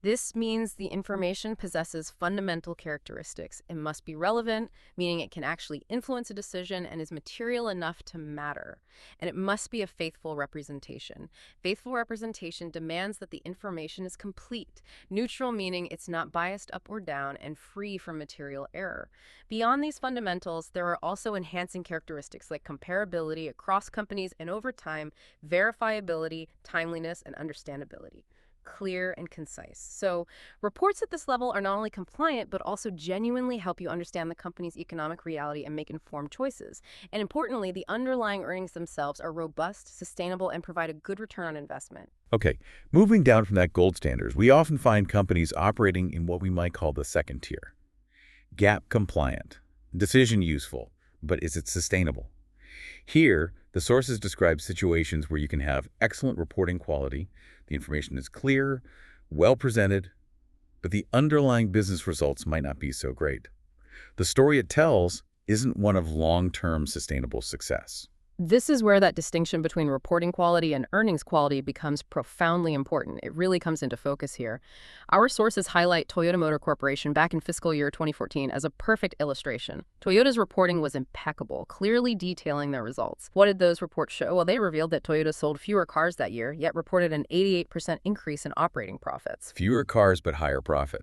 This means the information possesses fundamental characteristics. It must be relevant, meaning it can actually influence a decision and is material enough to matter. And it must be a faithful representation. Faithful representation demands that the information is complete, neutral meaning it's not biased up or down, and free from material error. Beyond these fundamentals, there are also enhancing characteristics like comparability across companies and over time, verifiability, timeliness, and understandability. Clear and concise. So reports at this level are not only compliant, but also genuinely help you understand the company's economic reality and make informed choices. And importantly, the underlying earnings themselves are robust, sustainable, and provide a good return on investment. Okay, moving down from that gold standard, we often find companies operating in what we might call the second tier. GAAP compliant, decision useful, but is it sustainable? Here, the sources describe situations where you can have excellent reporting quality, the information is clear, well presented, but the underlying business results might not be so great. The story it tells isn't one of long-term sustainable success. This is where that distinction between reporting quality and earnings quality becomes profoundly important. It really comes into focus here. Our sources highlight Toyota Motor Corporation back in fiscal year 2014 as a perfect illustration. Toyota's reporting was impeccable, clearly detailing their results. What did those reports show? Well, they revealed that Toyota sold fewer cars that year, yet reported an 88% increase in operating profits. Fewer cars, but higher profit.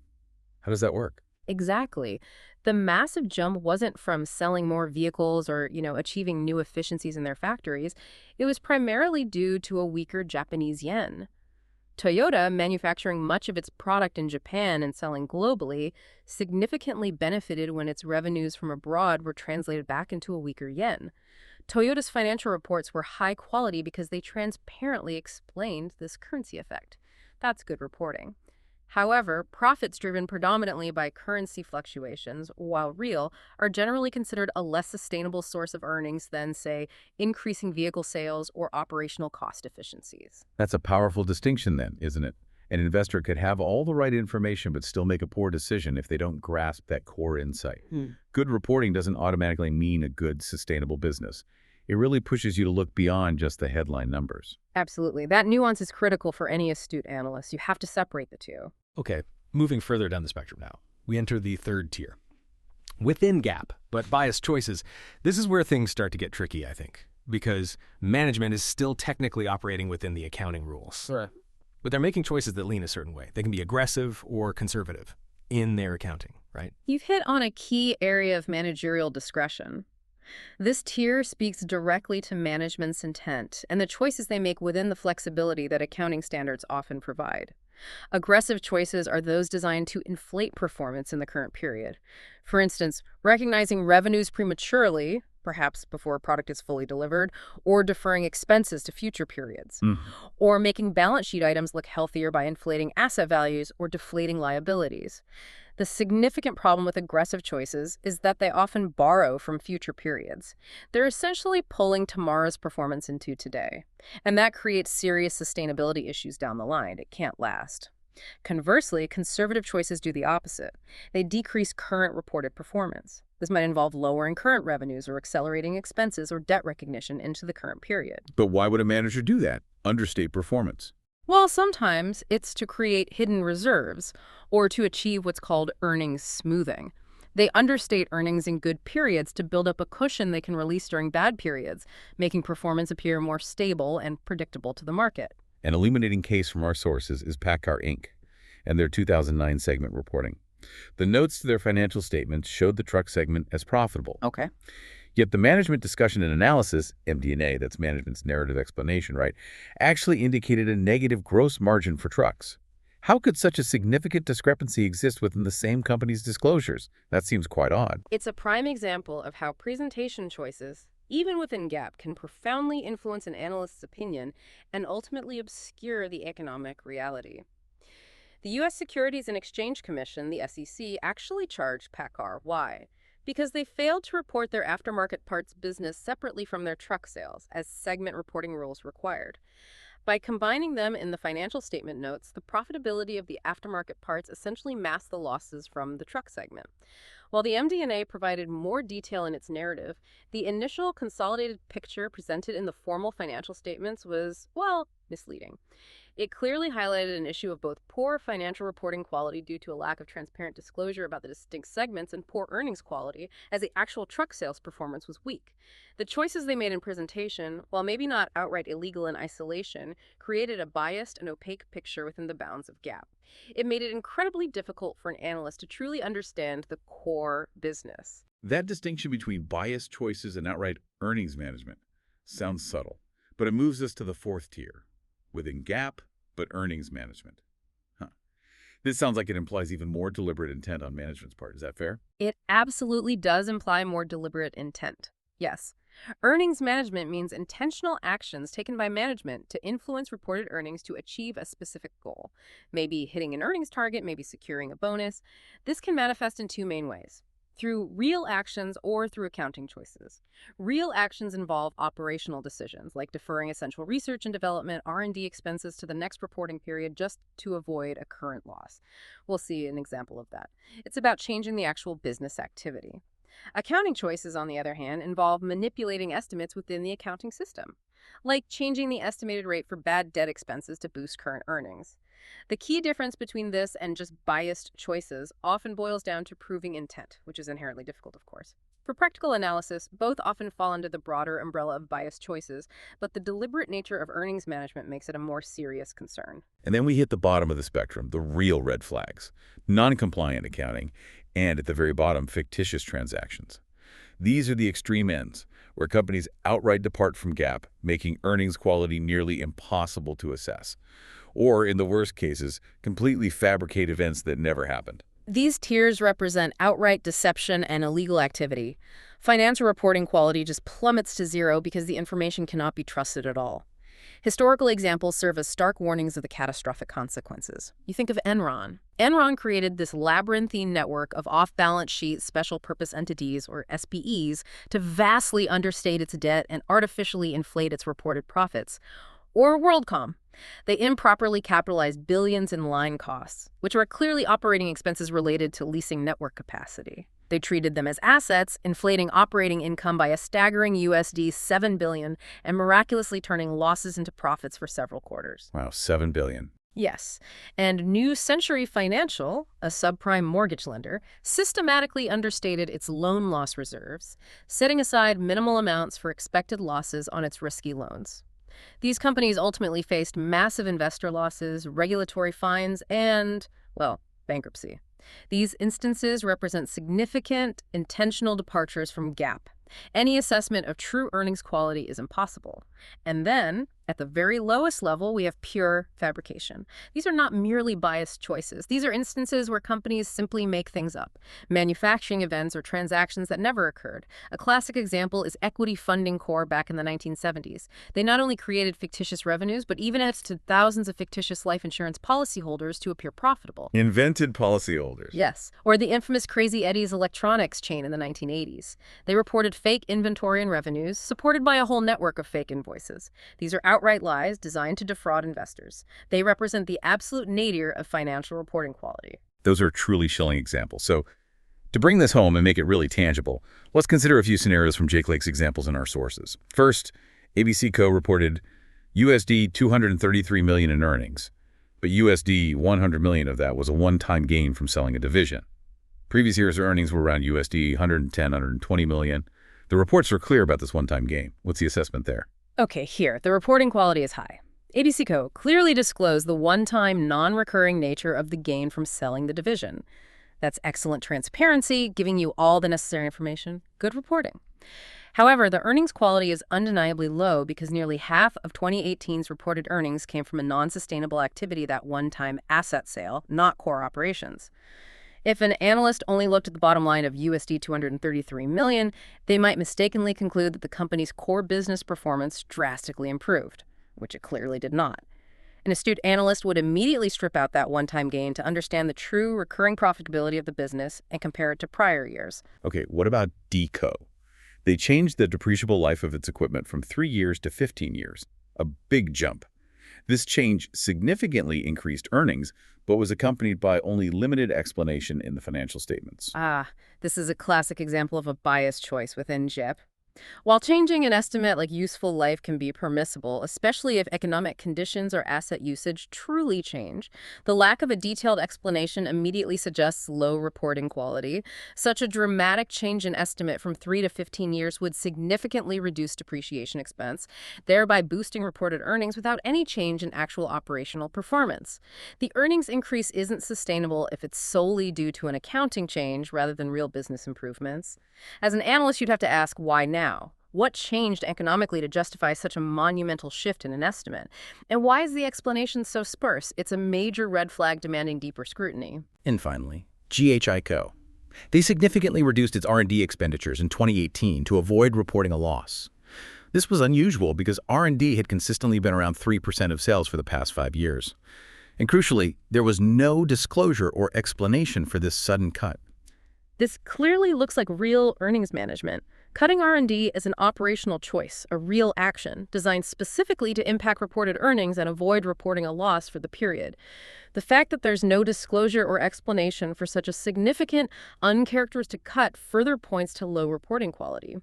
How does that work? Exactly. The massive jump wasn't from selling more vehicles or, achieving new efficiencies in their factories. It was primarily due to a weaker Japanese yen. Toyota, manufacturing much of its product in Japan and selling globally, significantly benefited when its revenues from abroad were translated back into a weaker yen. Toyota's financial reports were high quality because they transparently explained this currency effect. That's good reporting. However, profits driven predominantly by currency fluctuations, while real, are generally considered a less sustainable source of earnings than, say, increasing vehicle sales or operational cost efficiencies. That's a powerful distinction then, isn't it? An investor could have all the right information but still make a poor decision if they don't grasp that core insight. Good reporting doesn't automatically mean a good, sustainable business. It really pushes you to look beyond just the headline numbers. Absolutely. That nuance is critical for any astute analyst. You have to separate the two. Okay, moving further down the spectrum now, we enter the third tier. Within GAAP, but biased choices, this is where things start to get tricky, I think, because management is still technically operating within the accounting rules. Right. But they're making choices that lean a certain way. They can be aggressive or conservative in their accounting, right? You've hit on a key area of managerial discretion. This tier speaks directly to management's intent and the choices they make within the flexibility that accounting standards often provide. Aggressive choices are those designed to inflate performance in the current period. For instance, recognizing revenues prematurely, perhaps before a product is fully delivered, or deferring expenses to future periods, or making balance sheet items look healthier by inflating asset values or deflating liabilities. The significant problem with aggressive choices is that they often borrow from future periods. They're essentially pulling tomorrow's performance into today, and that creates serious sustainability issues down the line. It can't last. Conversely, conservative choices do the opposite. They decrease current reported performance. This might involve lowering current revenues or accelerating expenses or debt recognition into the current period. But why would a manager do that? Understate performance. Well, sometimes it's to create hidden reserves or to achieve what's called earnings smoothing. They understate earnings in good periods to build up a cushion they can release during bad periods, making performance appear more stable and predictable to the market. An illuminating case from our sources is PACCAR Inc. and their 2009 segment reporting. The notes to their financial statements showed the truck segment as profitable. Okay. Yet the management discussion and analysis, MD&A, that's management's narrative explanation, right, actually indicated a negative gross margin for trucks. How could such a significant discrepancy exist within the same company's disclosures? That seems quite odd. It's a prime example of how presentation choices, even within GAAP, can profoundly influence an analyst's opinion and ultimately obscure the economic reality. The U.S. Securities and Exchange Commission, the SEC, actually charged PACCAR. Why? Because they failed to report their aftermarket parts business separately from their truck sales, as segment reporting rules required. By combining them in the financial statement notes, the profitability of the aftermarket parts essentially masked the losses from the truck segment. While the MD&A provided more detail in its narrative, the initial consolidated picture presented in the formal financial statements was, well, misleading. It clearly highlighted an issue of both poor financial reporting quality due to a lack of transparent disclosure about the distinct segments and poor earnings quality, as the actual truck sales performance was weak. The choices they made in presentation, while maybe not outright illegal in isolation, created a biased and opaque picture within the bounds of GAAP. It made it incredibly difficult for an analyst to truly understand the core business. That distinction between biased choices and outright earnings management sounds subtle, but it moves us to the fourth tier. Within GAAP, but earnings management. This sounds like it implies even more deliberate intent on management's part. Is that fair? It absolutely does imply more deliberate intent. Yes. Earnings management means intentional actions taken by management to influence reported earnings to achieve a specific goal. Maybe hitting an earnings target, maybe securing a bonus. This can manifest in two main ways: through real actions or through accounting choices. Real actions involve operational decisions, like deferring essential research and development, R&D expenses to the next reporting period just to avoid a current loss. We'll see an example of that. It's about changing the actual business activity. Accounting choices, on the other hand, involve manipulating estimates within the accounting system, like changing the estimated rate for bad debt expenses to boost current earnings. The key difference between this and just biased choices often boils down to proving intent, which is inherently difficult, of course. For practical analysis, both often fall under the broader umbrella of biased choices, but the deliberate nature of earnings management makes it a more serious concern. And then we hit the bottom of the spectrum, the real red flags, non-compliant accounting, and at the very bottom, fictitious transactions. These are the extreme ends, where companies outright depart from GAAP, making earnings quality nearly impossible to assess. Or, in the worst cases, completely fabricate events that never happened. These tiers represent outright deception and illegal activity. Financial reporting quality just plummets to zero because the information cannot be trusted at all. Historical examples serve as stark warnings of the catastrophic consequences. You think of Enron. Enron created this labyrinthine network of off-balance sheet special purpose entities, or SPEs, to vastly understate its debt and artificially inflate its reported profits. Or WorldCom. They improperly capitalized billions in line costs, which are clearly operating expenses related to leasing network capacity. They treated them as assets, inflating operating income by a staggering USD $7 billion and miraculously turning losses into profits for several quarters. Wow, $7 billion. Yes, and New Century Financial, a subprime mortgage lender, systematically understated its loan loss reserves, setting aside minimal amounts for expected losses on its risky loans. These companies ultimately faced massive investor losses, regulatory fines, and, well, bankruptcy. These instances represent significant, intentional departures from GAAP. Any assessment of true earnings quality is impossible. And then, at the very lowest level, we have pure fabrication. These are not merely biased choices. These are instances where companies simply make things up, manufacturing events or transactions that never occurred. A classic example is equity funding Corp back in the 1970s. They not only created fictitious revenues, but even invested thousands of fictitious life insurance policyholders to appear profitable. Invented policyholders. Yes. Or the infamous Crazy Eddie's electronics chain in the 1980s. They reported fake inventory and revenues, supported by a whole network of fake invoices. These are outright lies designed to defraud investors. They represent the absolute nadir of financial reporting quality. Those are truly chilling examples. So, to bring this home and make it really tangible, let's consider a few scenarios from Jake Lake's examples in our sources. First, ABC Co. reported USD $233 million in earnings, but USD $100 million of that was a one-time gain from selling a division. Previous year's earnings were around USD $110, $120 million. The reports are clear about this one-time gain. What's the assessment there? Okay, here, the reporting quality is high. ABC Co. clearly disclosed the one-time, non-recurring nature of the gain from selling the division. That's excellent transparency, giving you all the necessary information. Good reporting. However, the earnings quality is undeniably low because nearly half of 2018's reported earnings came from a non-sustainable activity, that one-time asset sale, not core operations. If an analyst only looked at the bottom line of USD $233 million, they might mistakenly conclude that the company's core business performance drastically improved, which it clearly did not. An astute analyst would immediately strip out that one-time gain to understand the true recurring profitability of the business and compare it to prior years. Okay, what about DCO? They changed the depreciable life of its equipment from 3 years to 15 years, a big jump. This change significantly increased earnings, but was accompanied by only limited explanation in the financial statements. This is a classic example of a biased choice within GAAP. While changing an estimate like useful life can be permissible, especially if economic conditions or asset usage truly change, the lack of a detailed explanation immediately suggests low reporting quality. Such a dramatic change in estimate from 3 to 15 years would significantly reduce depreciation expense, thereby boosting reported earnings without any change in actual operational performance. The earnings increase isn't sustainable if it's solely due to an accounting change rather than real business improvements. As an analyst, you'd have to ask, why now? What changed economically to justify such a monumental shift in an estimate? And why is the explanation so sparse? It's a major red flag demanding deeper scrutiny. And finally, GHI Co. They significantly reduced its R&D expenditures in 2018 to avoid reporting a loss. This was unusual because R&D had consistently been around 3% of sales for the past 5 years. And crucially, there was no disclosure or explanation for this sudden cut. This clearly looks like real earnings management. Cutting R&D is an operational choice, a real action, designed specifically to impact reported earnings and avoid reporting a loss for the period. The fact that there's no disclosure or explanation for such a significant, uncharacteristic cut further points to low reporting quality.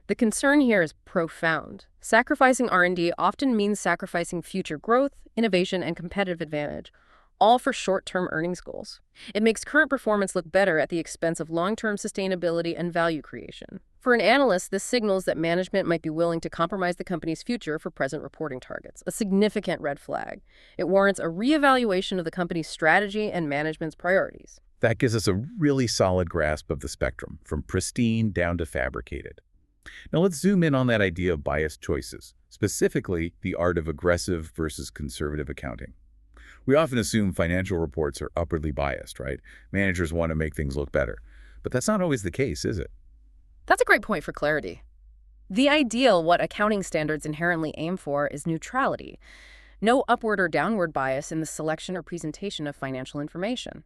The concern here is profound. Sacrificing R&D often means sacrificing future growth, innovation, and competitive advantage, all for short-term earnings goals. It makes current performance look better at the expense of long-term sustainability and value creation. For an analyst, this signals that management might be willing to compromise the company's future for present reporting targets, a significant red flag. It warrants a reevaluation of the company's strategy and management's priorities. That gives us a really solid grasp of the spectrum, from pristine down to fabricated. Now let's zoom in on that idea of biased choices, specifically the art of aggressive versus conservative accounting. We often assume financial reports are upwardly biased, right? Managers want to make things look better. But that's not always the case, is it? That's a great point for clarity. The ideal, what accounting standards inherently aim for, is neutrality. No upward or downward bias in the selection or presentation of financial information.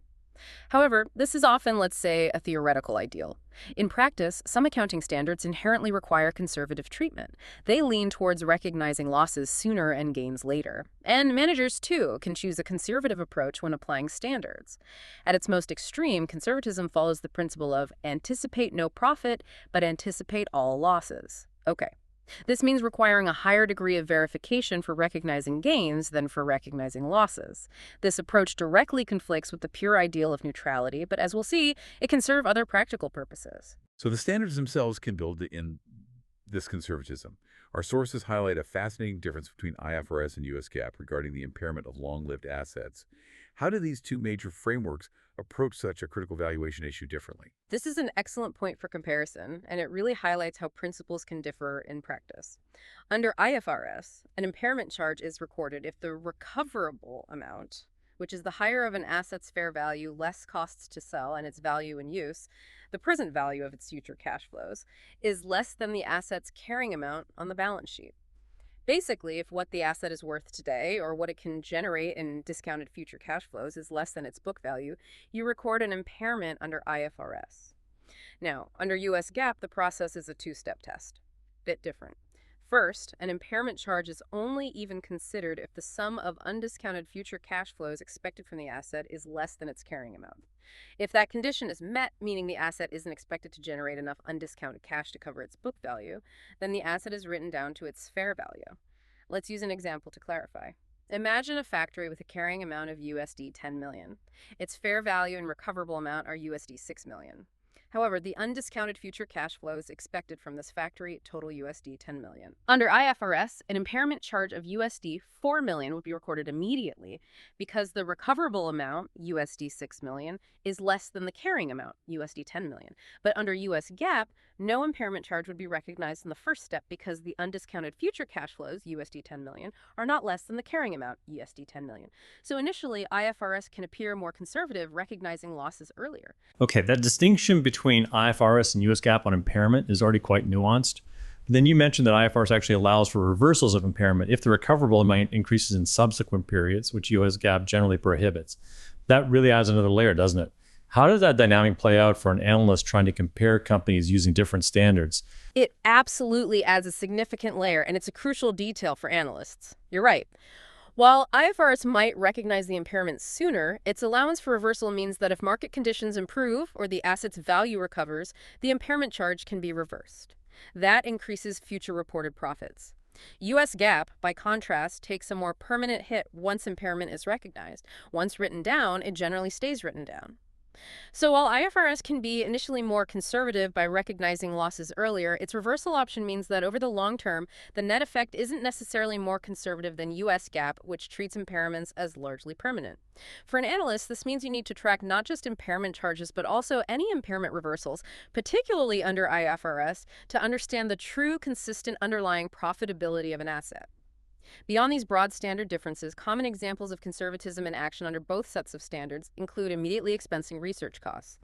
However, this is often, let's say, a theoretical ideal. In practice, some accounting standards inherently require conservative treatment. They lean towards recognizing losses sooner and gains later. And managers, too, can choose a conservative approach when applying standards. At its most extreme, conservatism follows the principle of anticipate no profit, but anticipate all losses. Okay, This means requiring a higher degree of verification for recognizing gains than for recognizing losses. This approach directly conflicts with the pure ideal of neutrality, but as we'll see, it can serve other practical purposes. So the standards themselves can build in this conservatism. Our sources highlight a fascinating difference between IFRS and US GAAP regarding the impairment of long-lived assets. How do these two major frameworks approach such a critical valuation issue differently? This is an excellent point for comparison, and it really highlights how principles can differ in practice. Under IFRS, an impairment charge is recorded if the recoverable amount, which is the higher of an asset's fair value less costs to sell and its value in use, the present value of its future cash flows, is less than the asset's carrying amount on the balance sheet. Basically, if what the asset is worth today or what it can generate in discounted future cash flows is less than its book value, you record an impairment under IFRS. Now, under US GAAP, the process is a two-step test. Bit different. First, an impairment charge is only even considered if the sum of undiscounted future cash flows expected from the asset is less than its carrying amount. If that condition is met, meaning the asset isn't expected to generate enough undiscounted cash to cover its book value, then the asset is written down to its fair value. Let's use an example to clarify. Imagine a factory with a carrying amount of USD 10 million. Its fair value and recoverable amount are USD 6 million. However, the undiscounted future cash flows expected from this factory total USD 10 million. Under IFRS, an impairment charge of USD 4 million would be recorded immediately because the recoverable amount, USD 6 million, is less than the carrying amount, USD 10 million. But under US GAAP, no impairment charge would be recognized in the first step because the undiscounted future cash flows, USD 10 million, are not less than the carrying amount, USD 10 million. So initially, IFRS can appear more conservative, recognizing losses earlier. Okay, that distinction between IFRS and US GAAP on impairment is already quite nuanced. Then you mentioned that IFRS actually allows for reversals of impairment if the recoverable amount increases in subsequent periods, which US GAAP generally prohibits. That really adds another layer, doesn't it? How does that dynamic play out for an analyst trying to compare companies using different standards? It absolutely adds a significant layer, and it's a crucial detail for analysts. You're right. While IFRS might recognize the impairment sooner, its allowance for reversal means that if market conditions improve or the asset's value recovers, the impairment charge can be reversed. That increases future reported profits. US GAAP, by contrast, takes a more permanent hit once impairment is recognized. Once written down, it generally stays written down. So while IFRS can be initially more conservative by recognizing losses earlier, its reversal option means that over the long term, the net effect isn't necessarily more conservative than US GAAP, which treats impairments as largely permanent. For an analyst, this means you need to track not just impairment charges, but also any impairment reversals, particularly under IFRS, to understand the true, consistent underlying profitability of an asset. Beyond these broad standard differences, common examples of conservatism in action under both sets of standards include immediately expensing research costs.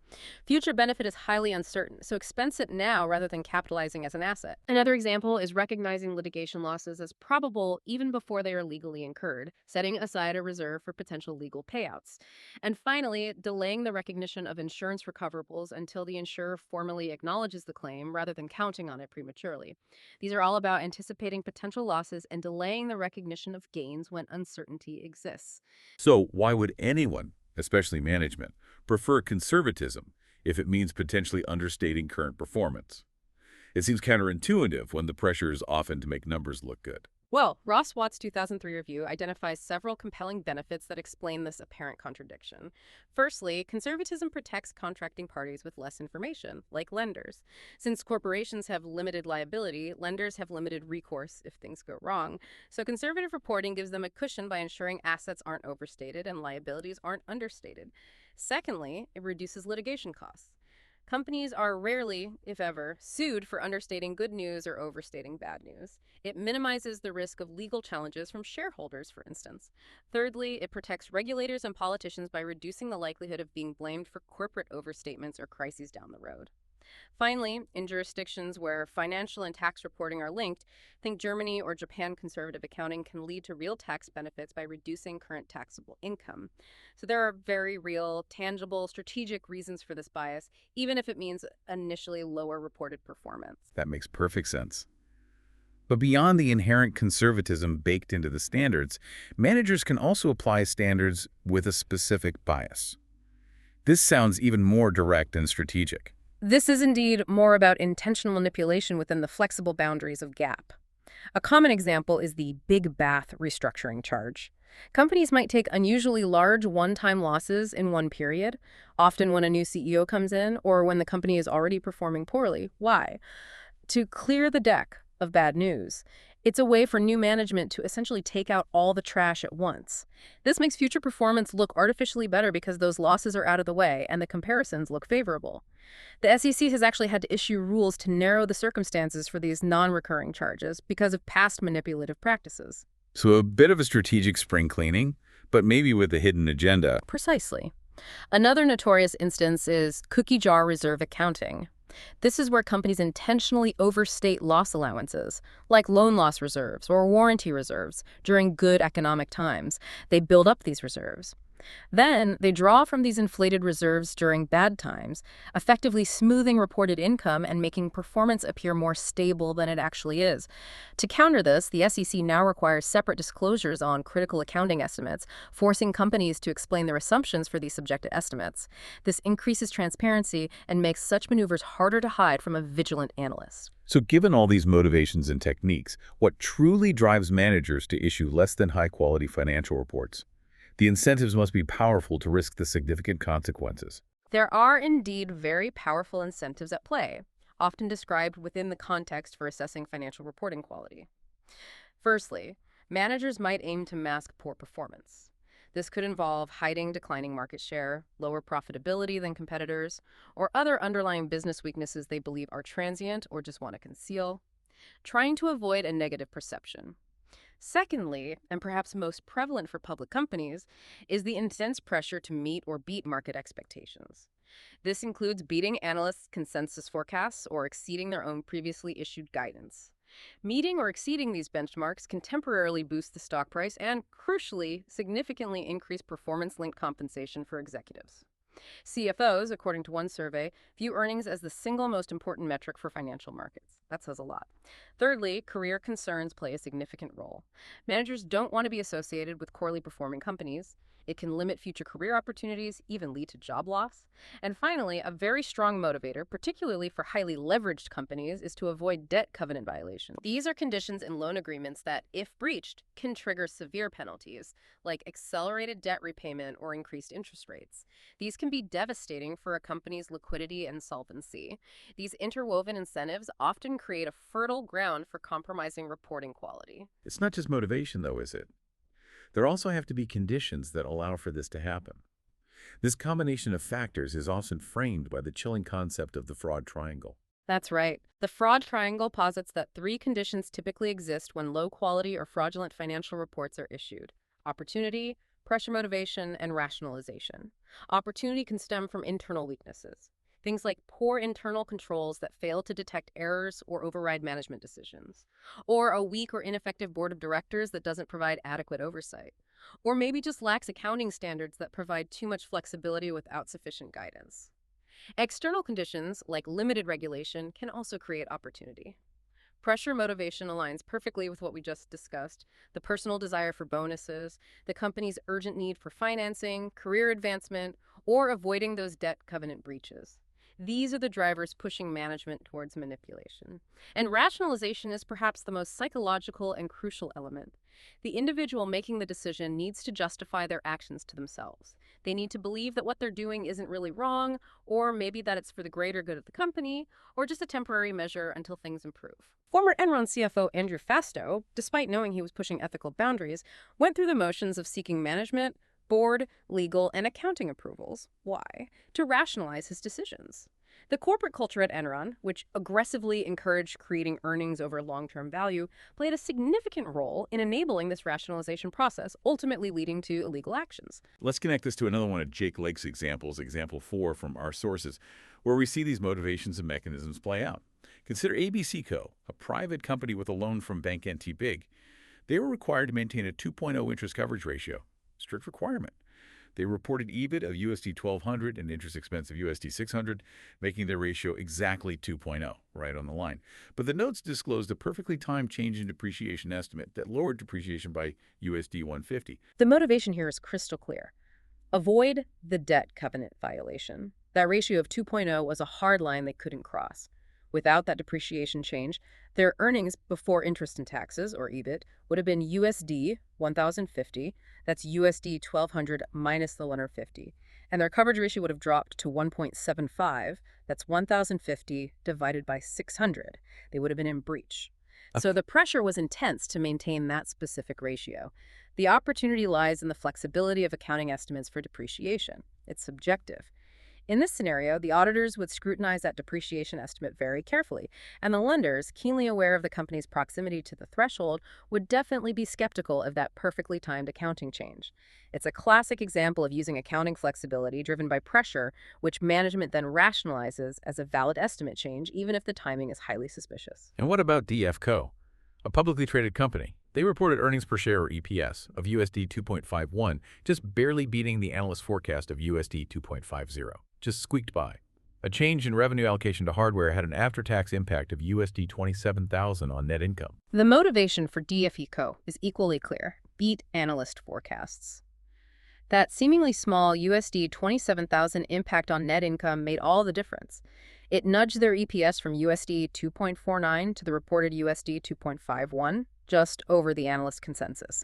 Future benefit is highly uncertain, so expense it now rather than capitalizing as an asset. Another example is recognizing litigation losses as probable even before they are legally incurred, setting aside a reserve for potential legal payouts. And finally, delaying the recognition of insurance recoverables until the insurer formally acknowledges the claim rather than counting on it prematurely. These are all about anticipating potential losses and delaying the recognition of gains when uncertainty exists. So why would anyone, especially management, prefer conservatism if it means potentially understating current performance? It seems counterintuitive when the pressure is often to make numbers look good. Well, Ross Watt's 2003 review identifies several compelling benefits that explain this apparent contradiction. Firstly, conservatism protects contracting parties with less information, like lenders. Since corporations have limited liability, lenders have limited recourse if things go wrong. So conservative reporting gives them a cushion by ensuring assets aren't overstated and liabilities aren't understated. Secondly, it reduces litigation costs. Companies are rarely, if ever, sued for understating good news or overstating bad news. It minimizes the risk of legal challenges from shareholders, for instance. Thirdly, it protects regulators and politicians by reducing the likelihood of being blamed for corporate overstatements or crises down the road. Finally, in jurisdictions where financial and tax reporting are linked, think Germany or Japan conservative accounting can lead to real tax benefits by reducing current taxable income. So there are very real, tangible, strategic reasons for this bias, even if it means initially lower reported performance. That makes perfect sense. But beyond the inherent conservatism baked into the standards, managers can also apply standards with a specific bias. This sounds even more direct and strategic. This is indeed more about intentional manipulation within the flexible boundaries of GAAP. A common example is the big bath restructuring charge. Companies might take unusually large one-time losses in one period, often when a new CEO comes in or when the company is already performing poorly. Why? To clear the deck of bad news. It's a way for new management to essentially take out all the trash at once. This makes future performance look artificially better because those losses are out of the way and the comparisons look favorable. The SEC has actually had to issue rules to narrow the circumstances for these non-recurring charges because of past manipulative practices. So a bit of a strategic spring cleaning, but maybe with a hidden agenda. Precisely. Another notorious instance is cookie jar reserve accounting. This is where companies intentionally overstate loss allowances, like loan loss reserves or warranty reserves, during good economic times. They build up these reserves. Then they draw from these inflated reserves during bad times, effectively smoothing reported income and making performance appear more stable than it actually is. To counter this, the SEC now requires separate disclosures on critical accounting estimates, forcing companies to explain their assumptions for these subjective estimates. This increases transparency and makes such maneuvers harder to hide from a vigilant analyst. So given all these motivations and techniques, what truly drives managers to issue less than high-quality financial reports? The incentives must be powerful to risk the significant consequences. There are indeed very powerful incentives at play, often described within the context for assessing financial reporting quality. Firstly, managers might aim to mask poor performance. This could involve hiding declining market share, lower profitability than competitors, or other underlying business weaknesses they believe are transient or just want to conceal, trying to avoid a negative perception. Secondly, and perhaps most prevalent for public companies, is the intense pressure to meet or beat market expectations. This includes beating analysts' consensus forecasts or exceeding their own previously issued guidance. Meeting or exceeding these benchmarks can temporarily boost the stock price and, crucially, significantly increase performance-linked compensation for executives. CFOs, according to one survey, view earnings as the single most important metric for financial markets. That says a lot. Thirdly, career concerns play a significant role. Managers don't want to be associated with poorly performing companies. It can limit future career opportunities, even lead to job loss. And finally, a very strong motivator, particularly for highly leveraged companies, is to avoid debt covenant violations. These are conditions in loan agreements that, if breached, can trigger severe penalties, like accelerated debt repayment or increased interest rates. These can be devastating for a company's liquidity and solvency. These interwoven incentives often create a fertile ground for compromising reporting quality. It's not just motivation, though, is it? There also have to be conditions that allow for this to happen. This combination of factors is often framed by the chilling concept of the fraud triangle. That's right. The fraud triangle posits that three conditions typically exist when low-quality or fraudulent financial reports are issued: opportunity, pressure motivation, and rationalization. Opportunity can stem from internal weaknesses. Things like poor internal controls that fail to detect errors or override management decisions, or a weak or ineffective board of directors that doesn't provide adequate oversight, or maybe just lacks accounting standards that provide too much flexibility without sufficient guidance. External conditions, like limited regulation, can also create opportunity. Pressure motivation aligns perfectly with what we just discussed: the personal desire for bonuses, the company's urgent need for financing, career advancement, or avoiding those debt covenant breaches. These are the drivers pushing management towards manipulation. And rationalization is perhaps the most psychological and crucial element. The individual making the decision needs to justify their actions to themselves. They need to believe that what they're doing isn't really wrong, or maybe that it's for the greater good of the company, or just a temporary measure until things improve. Former Enron CFO Andrew Fastow, despite knowing he was pushing ethical boundaries, went through the motions of seeking management, board, legal, and accounting approvals. Why? To rationalize his decisions. The corporate culture at Enron, which aggressively encouraged creating earnings over long-term value, played a significant role in enabling this rationalization process, ultimately leading to illegal actions. Let's connect this to another one of Jake Lake's examples, example 4 from our sources, where we see these motivations and mechanisms play out. Consider ABC Co., a private company with a loan from Bank NT Big. They were required to maintain a 2.0 interest coverage ratio. Strict requirement. They reported EBIT of USD 1,200 and interest expense of USD 600, making their ratio exactly 2.0, right on the line. But the notes disclosed a perfectly timed change in depreciation estimate that lowered depreciation by USD 150. The motivation here is crystal clear: avoid the debt covenant violation. That ratio of 2.0 was a hard line they couldn't cross. Without that depreciation change, their earnings before interest and taxes, or EBIT, would have been USD 1,050, that's USD 1,200 minus the 150, and their coverage ratio would have dropped to 1.75, that's 1,050 divided by 600. They would have been in breach. So the pressure was intense to maintain that specific ratio. The opportunity lies in the flexibility of accounting estimates for depreciation. It's subjective. In this scenario, the auditors would scrutinize that depreciation estimate very carefully, and the lenders, keenly aware of the company's proximity to the threshold, would definitely be skeptical of that perfectly timed accounting change. It's a classic example of using accounting flexibility driven by pressure, which management then rationalizes as a valid estimate change, even if the timing is highly suspicious. And what about DFCO, a publicly traded company? They reported earnings per share, or EPS, of USD 2.51, just barely beating the analyst forecast of USD 2.50. Just squeaked by. A change in revenue allocation to hardware had an after-tax impact of USD 27,000 on net income. The motivation for DFECO is equally clear: beat analyst forecasts. That seemingly small USD 27,000 impact on net income made all the difference. It nudged their EPS from USD 2.49 to the reported USD 2.51, just over the analyst consensus.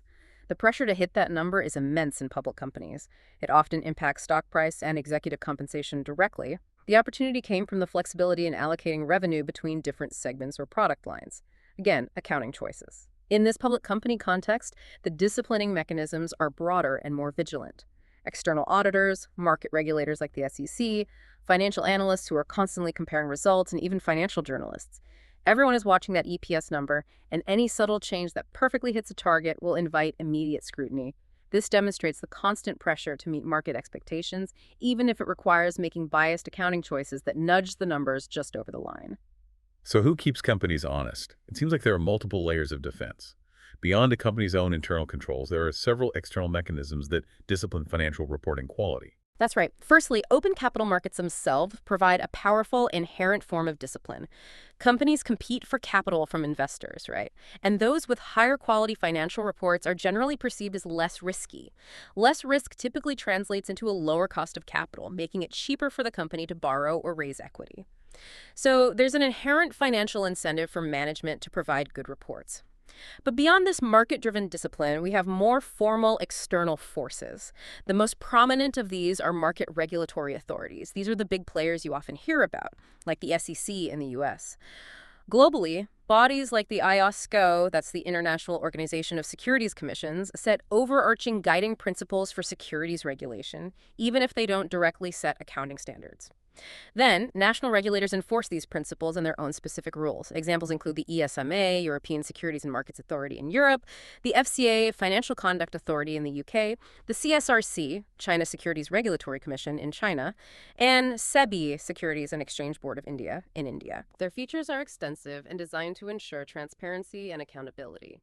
The pressure to hit that number is immense in public companies. It often impacts stock price and executive compensation directly. The opportunity came from the flexibility in allocating revenue between different segments or product lines. Again, accounting choices. In this public company context, the disciplining mechanisms are broader and more vigilant. External auditors, market regulators like the SEC, financial analysts who are constantly comparing results, and even financial journalists. Everyone is watching that EPS number, and any subtle change that perfectly hits a target will invite immediate scrutiny. This demonstrates the constant pressure to meet market expectations, even if it requires making biased accounting choices that nudge the numbers just over the line. So who keeps companies honest? It seems like there are multiple layers of defense. Beyond a company's own internal controls, there are several external mechanisms that discipline financial reporting quality. That's right. Firstly, open capital markets themselves provide a powerful, inherent form of discipline. Companies compete for capital from investors, right? And those with higher quality financial reports are generally perceived as less risky. Less risk typically translates into a lower cost of capital, making it cheaper for the company to borrow or raise equity. So there's an inherent financial incentive for management to provide good reports. But beyond this market-driven discipline, we have more formal external forces. The most prominent of these are market regulatory authorities. These are the big players you often hear about, like the SEC in the US. Globally, bodies like the IOSCO, that's the International Organization of Securities Commissions, set overarching guiding principles for securities regulation, even if they don't directly set accounting standards. Then, national regulators enforce these principles and their own specific rules. Examples include the ESMA, European Securities and Markets Authority in Europe, the FCA, Financial Conduct Authority in the UK, the CSRC, China Securities Regulatory Commission in China, and SEBI, Securities and Exchange Board of India, in India. Their features are extensive and designed to ensure transparency and accountability.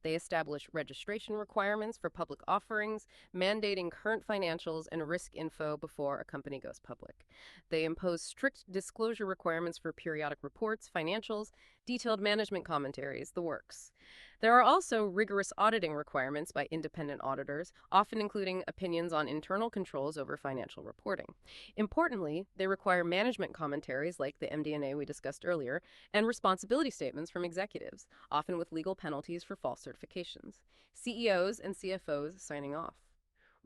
They establish registration requirements for public offerings, mandating current financials and risk info before a company goes public. They impose strict disclosure requirements for periodic reports, financials, detailed management commentaries, the works. There are also rigorous auditing requirements by independent auditors, often including opinions on internal controls over financial reporting. Importantly, they require management commentaries like the MD&A we discussed earlier, and responsibility statements from executives, often with legal penalties for false certifications. CEOs and CFOs signing off.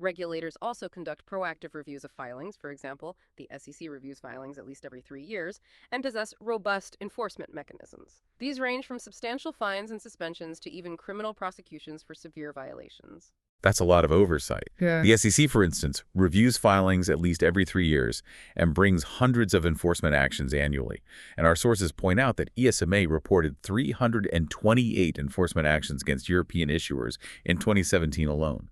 Regulators also conduct proactive reviews of filings. For example, the SEC reviews filings at least every 3 years, and possess robust enforcement mechanisms. These range from substantial fines and suspensions to even criminal prosecutions for severe violations. That's a lot of oversight. Yeah. The SEC, for instance, reviews filings at least every 3 years and brings hundreds of enforcement actions annually. And our sources point out that ESMA reported 328 enforcement actions against European issuers in 2017 alone.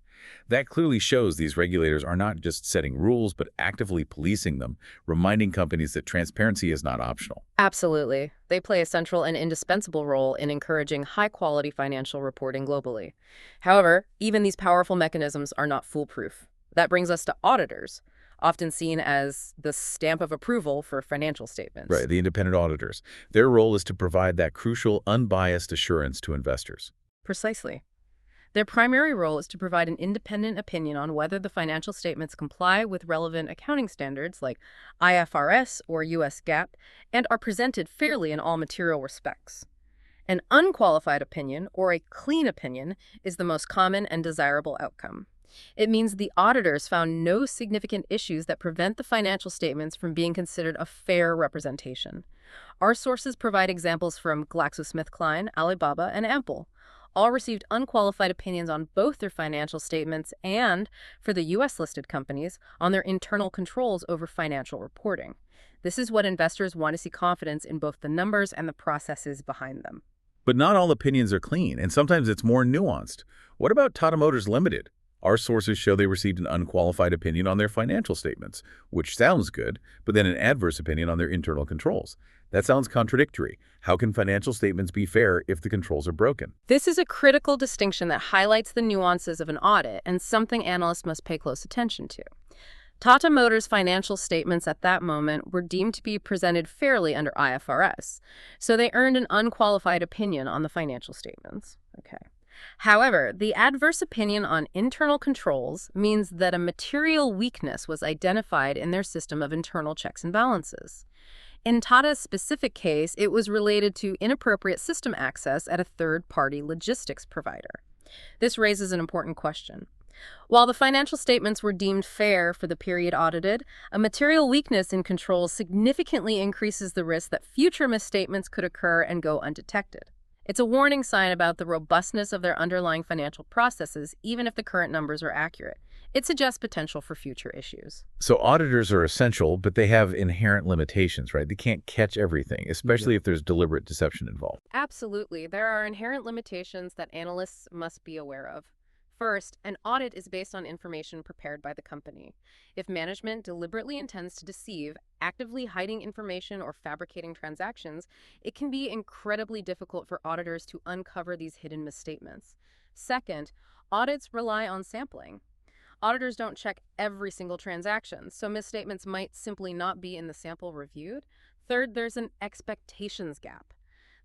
That clearly shows these regulators are not just setting rules, but actively policing them, reminding companies that transparency is not optional. Absolutely. They play a central and indispensable role in encouraging high-quality financial reporting globally. However, even these powerful mechanisms are not foolproof. That brings us to auditors, often seen as the stamp of approval for financial statements. Right, the independent auditors. Their role is to provide that crucial, unbiased assurance to investors. Precisely. Their primary role is to provide an independent opinion on whether the financial statements comply with relevant accounting standards like IFRS or US GAAP and are presented fairly in all material respects. An unqualified opinion, or a clean opinion, is the most common and desirable outcome. It means the auditors found no significant issues that prevent the financial statements from being considered a fair representation. Our sources provide examples from GlaxoSmithKline, Alibaba, and Ample. All received unqualified opinions on both their financial statements and, for the U.S.-listed companies, on their internal controls over financial reporting. This is what investors want to see confidence in both the numbers and the processes behind them. But not all opinions are clean, and sometimes it's more nuanced. What about Tata Motors Limited? Our sources show they received an unqualified opinion on their financial statements, which sounds good, but then an adverse opinion on their internal controls. That sounds contradictory. How can financial statements be fair if the controls are broken? This is a critical distinction that highlights the nuances of an audit and something analysts must pay close attention to. Tata Motors' financial statements at that moment were deemed to be presented fairly under IFRS, so they earned an unqualified opinion on the financial statements. Okay. However, the adverse opinion on internal controls means that a material weakness was identified in their system of internal checks and balances. In Tata's specific case, it was related to inappropriate system access at a third-party logistics provider. This raises an important question. While the financial statements were deemed fair for the period audited, a material weakness in controls significantly increases the risk that future misstatements could occur and go undetected. It's a warning sign about the robustness of their underlying financial processes, even if the current numbers are accurate. It suggests potential for future issues. So auditors are essential, but they have inherent limitations, right? They can't catch everything, especially if there's deliberate deception involved. Absolutely. There are inherent limitations that analysts must be aware of. First, an audit is based on information prepared by the company. If management deliberately intends to deceive, actively hiding information or fabricating transactions, it can be incredibly difficult for auditors to uncover these hidden misstatements. Second, audits rely on sampling. Auditors don't check every single transaction, so misstatements might simply not be in the sample reviewed. Third, there's an expectations gap.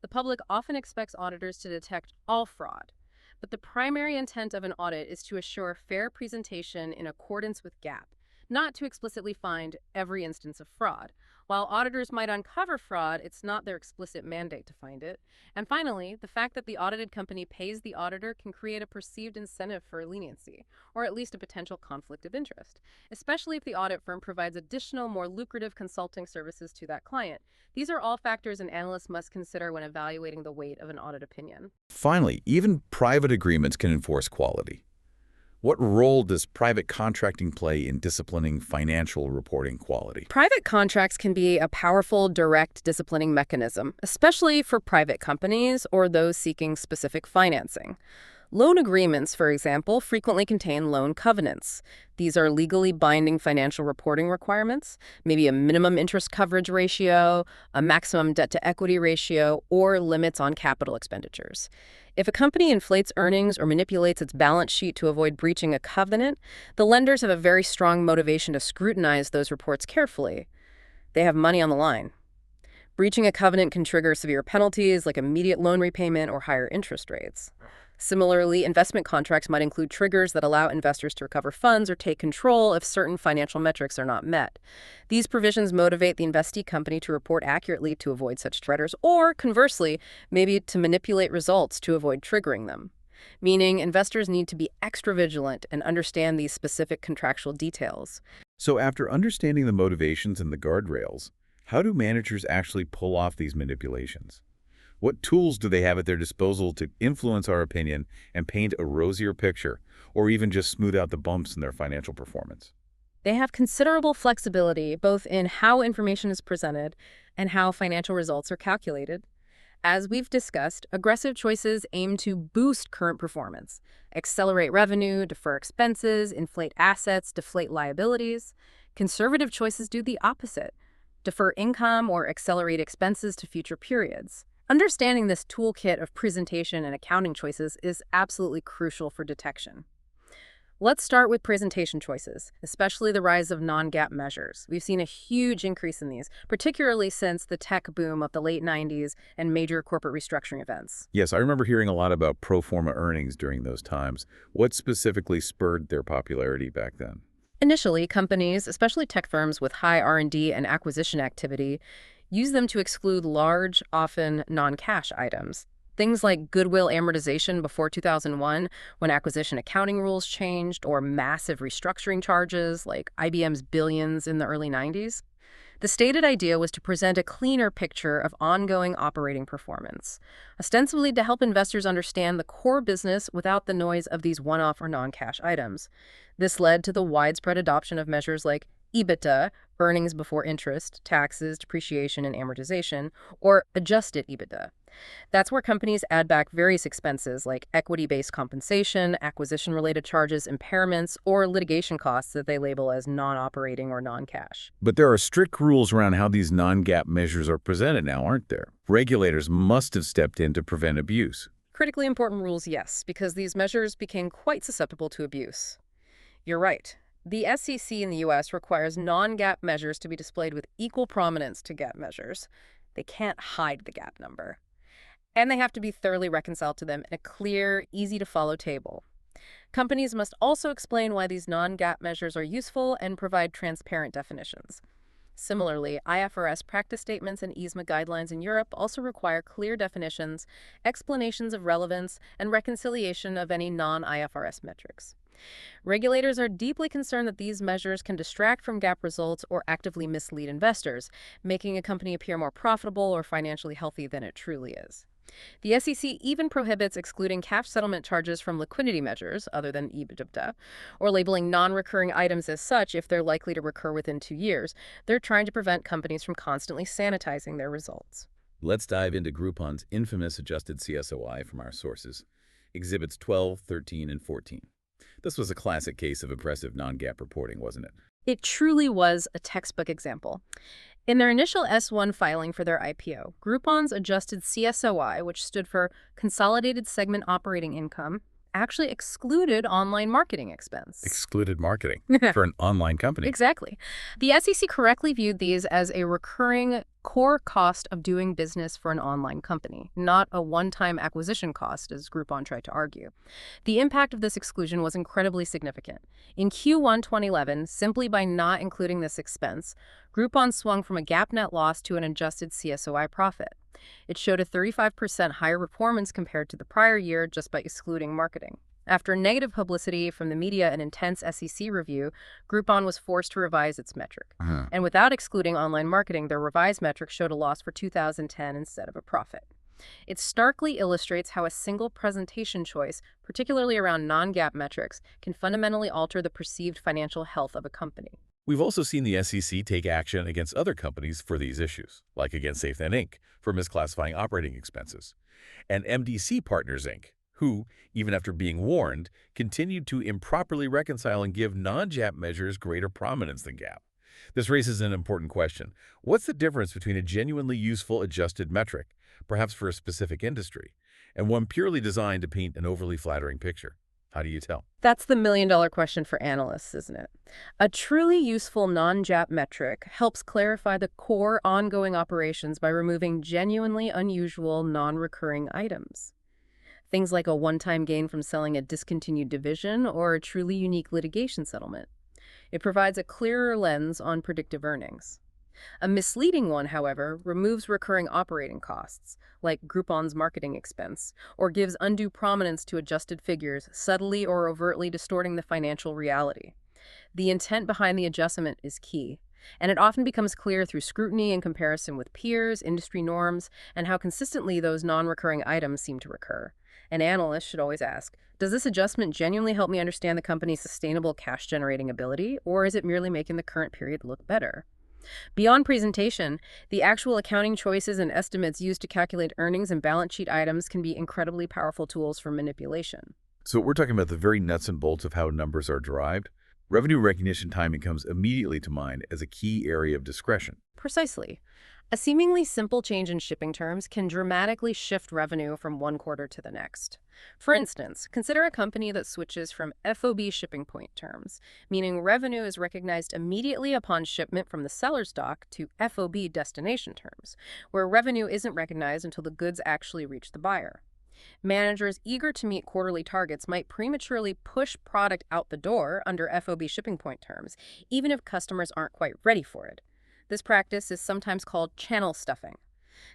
The public often expects auditors to detect all fraud. But the primary intent of an audit is to assure fair presentation in accordance with GAAP, not to explicitly find every instance of fraud. While auditors might uncover fraud, it's not their explicit mandate to find it. And finally, the fact that the audited company pays the auditor can create a perceived incentive for leniency, or at least a potential conflict of interest, especially if the audit firm provides additional, more lucrative consulting services to that client. These are all factors an analyst must consider when evaluating the weight of an audit opinion. Finally, even private agreements can enforce quality. What role does private contracting play in disciplining financial reporting quality? Private contracts can be a powerful, direct disciplining mechanism, especially for private companies or those seeking specific financing. Loan agreements, for example, frequently contain loan covenants. These are legally binding financial reporting requirements, maybe a minimum interest coverage ratio, a maximum debt-to-equity ratio, or limits on capital expenditures. If a company inflates earnings or manipulates its balance sheet to avoid breaching a covenant, the lenders have a very strong motivation to scrutinize those reports carefully. They have money on the line. Breaching a covenant can trigger severe penalties like immediate loan repayment or higher interest rates. Similarly, investment contracts might include triggers that allow investors to recover funds or take control if certain financial metrics are not met. These provisions motivate the investee company to report accurately to avoid such triggers, or conversely, maybe to manipulate results to avoid triggering them. Meaning, investors need to be extra vigilant and understand these specific contractual details. So after understanding the motivations and the guardrails, how do managers actually pull off these manipulations? What tools do they have at their disposal to influence our opinion and paint a rosier picture, or even just smooth out the bumps in their financial performance? They have considerable flexibility both in how information is presented and how financial results are calculated. As we've discussed, aggressive choices aim to boost current performance, accelerate revenue, defer expenses, inflate assets, deflate liabilities. Conservative choices do the opposite, defer income or accelerate expenses to future periods. Understanding this toolkit of presentation and accounting choices is absolutely crucial for detection. Let's start with presentation choices, especially the rise of non-GAAP measures. We've seen a huge increase in these, particularly since the tech boom of the late 90s and major corporate restructuring events. Yes, I remember hearing a lot about pro forma earnings during those times. What specifically spurred their popularity back then? Initially, companies, especially tech firms with high R&D and acquisition activity, use them to exclude large, often non-cash items. Things like Goodwill amortization before 2001, when acquisition accounting rules changed, or massive restructuring charges like IBM's billions in the early 90s. The stated idea was to present a cleaner picture of ongoing operating performance, ostensibly to help investors understand the core business without the noise of these one-off or non-cash items. This led to the widespread adoption of measures like EBITDA, earnings before interest, taxes, depreciation, and amortization, or adjusted EBITDA. That's where companies add back various expenses like equity-based compensation, acquisition-related charges, impairments, or litigation costs that they label as non-operating or non-cash. But there are strict rules around how these non-GAAP measures are presented now, aren't there? Regulators must have stepped in to prevent abuse. Critically important rules, yes, because these measures became quite susceptible to abuse. You're right. The SEC in the U.S. requires non-GAAP measures to be displayed with equal prominence to GAAP measures. They can't hide the GAAP number. And they have to be thoroughly reconciled to them in a clear, easy-to-follow table. Companies must also explain why these non-GAAP measures are useful and provide transparent definitions. Similarly, IFRS practice statements and ESMA guidelines in Europe also require clear definitions, explanations of relevance, and reconciliation of any non-IFRS metrics. Regulators are deeply concerned that these measures can distract from GAAP results or actively mislead investors, making a company appear more profitable or financially healthy than it truly is. The SEC even prohibits excluding cash settlement charges from liquidity measures, other than EBITDA, or labeling non-recurring items as such if they're likely to recur within 2 years. They're trying to prevent companies from constantly sanitizing their results. Let's dive into Groupon's infamous adjusted CSOI from our sources, Exhibits 12, 13, and 14. This was a classic case of aggressive non-GAAP reporting, wasn't it? It truly was a textbook example. In their initial S-1 filing for their IPO, Groupon's adjusted CSOI, which stood for Consolidated Segment Operating Income, actually excluded online marketing expense. Excluded marketing for an online company. Exactly. The SEC correctly viewed these as a recurring core cost of doing business for an online company, not a one-time acquisition cost, as Groupon tried to argue. The impact of this exclusion was incredibly significant. In Q1 2011, simply by not including this expense, Groupon swung from a GAAP net loss to an adjusted CSOI profit. It showed a 35% higher performance compared to the prior year just by excluding marketing. After negative publicity from the media and intense SEC review, Groupon was forced to revise its metric. And without excluding online marketing, their revised metric showed a loss for 2010 instead of a profit. It starkly illustrates how a single presentation choice, particularly around non-GAAP metrics, can fundamentally alter the perceived financial health of a company. We've also seen the SEC take action against other companies for these issues, like against SafeNet Inc. for misclassifying operating expenses, and MDC Partners Inc., who, even after being warned, continued to improperly reconcile and give non-GAAP measures greater prominence than GAAP. This raises an important question. What's the difference between a genuinely useful adjusted metric, perhaps for a specific industry, and one purely designed to paint an overly flattering picture? How do you tell? That's the million-dollar question for analysts, isn't it? A truly useful non-GAAP metric helps clarify the core ongoing operations by removing genuinely unusual non-recurring items. Things like a one-time gain from selling a discontinued division or a truly unique litigation settlement. It provides a clearer lens on predictive earnings. A misleading one, however, removes recurring operating costs, like Groupon's marketing expense, or gives undue prominence to adjusted figures, subtly or overtly distorting the financial reality. The intent behind the adjustment is key, and it often becomes clear through scrutiny in comparison with peers, industry norms, and how consistently those non-recurring items seem to recur. An analyst should always ask, does this adjustment genuinely help me understand the company's sustainable cash-generating ability, or is it merely making the current period look better? Beyond presentation, the actual accounting choices and estimates used to calculate earnings and balance sheet items can be incredibly powerful tools for manipulation. So we're talking about the very nuts and bolts of how numbers are derived. Revenue recognition timing comes immediately to mind as a key area of discretion. Precisely. A seemingly simple change in shipping terms can dramatically shift revenue from one quarter to the next. For instance, consider a company that switches from FOB shipping point terms, meaning revenue is recognized immediately upon shipment from the seller's dock, to FOB destination terms, where revenue isn't recognized until the goods actually reach the buyer. Managers eager to meet quarterly targets might prematurely push product out the door under FOB shipping point terms, even if customers aren't quite ready for it. This practice is sometimes called channel stuffing.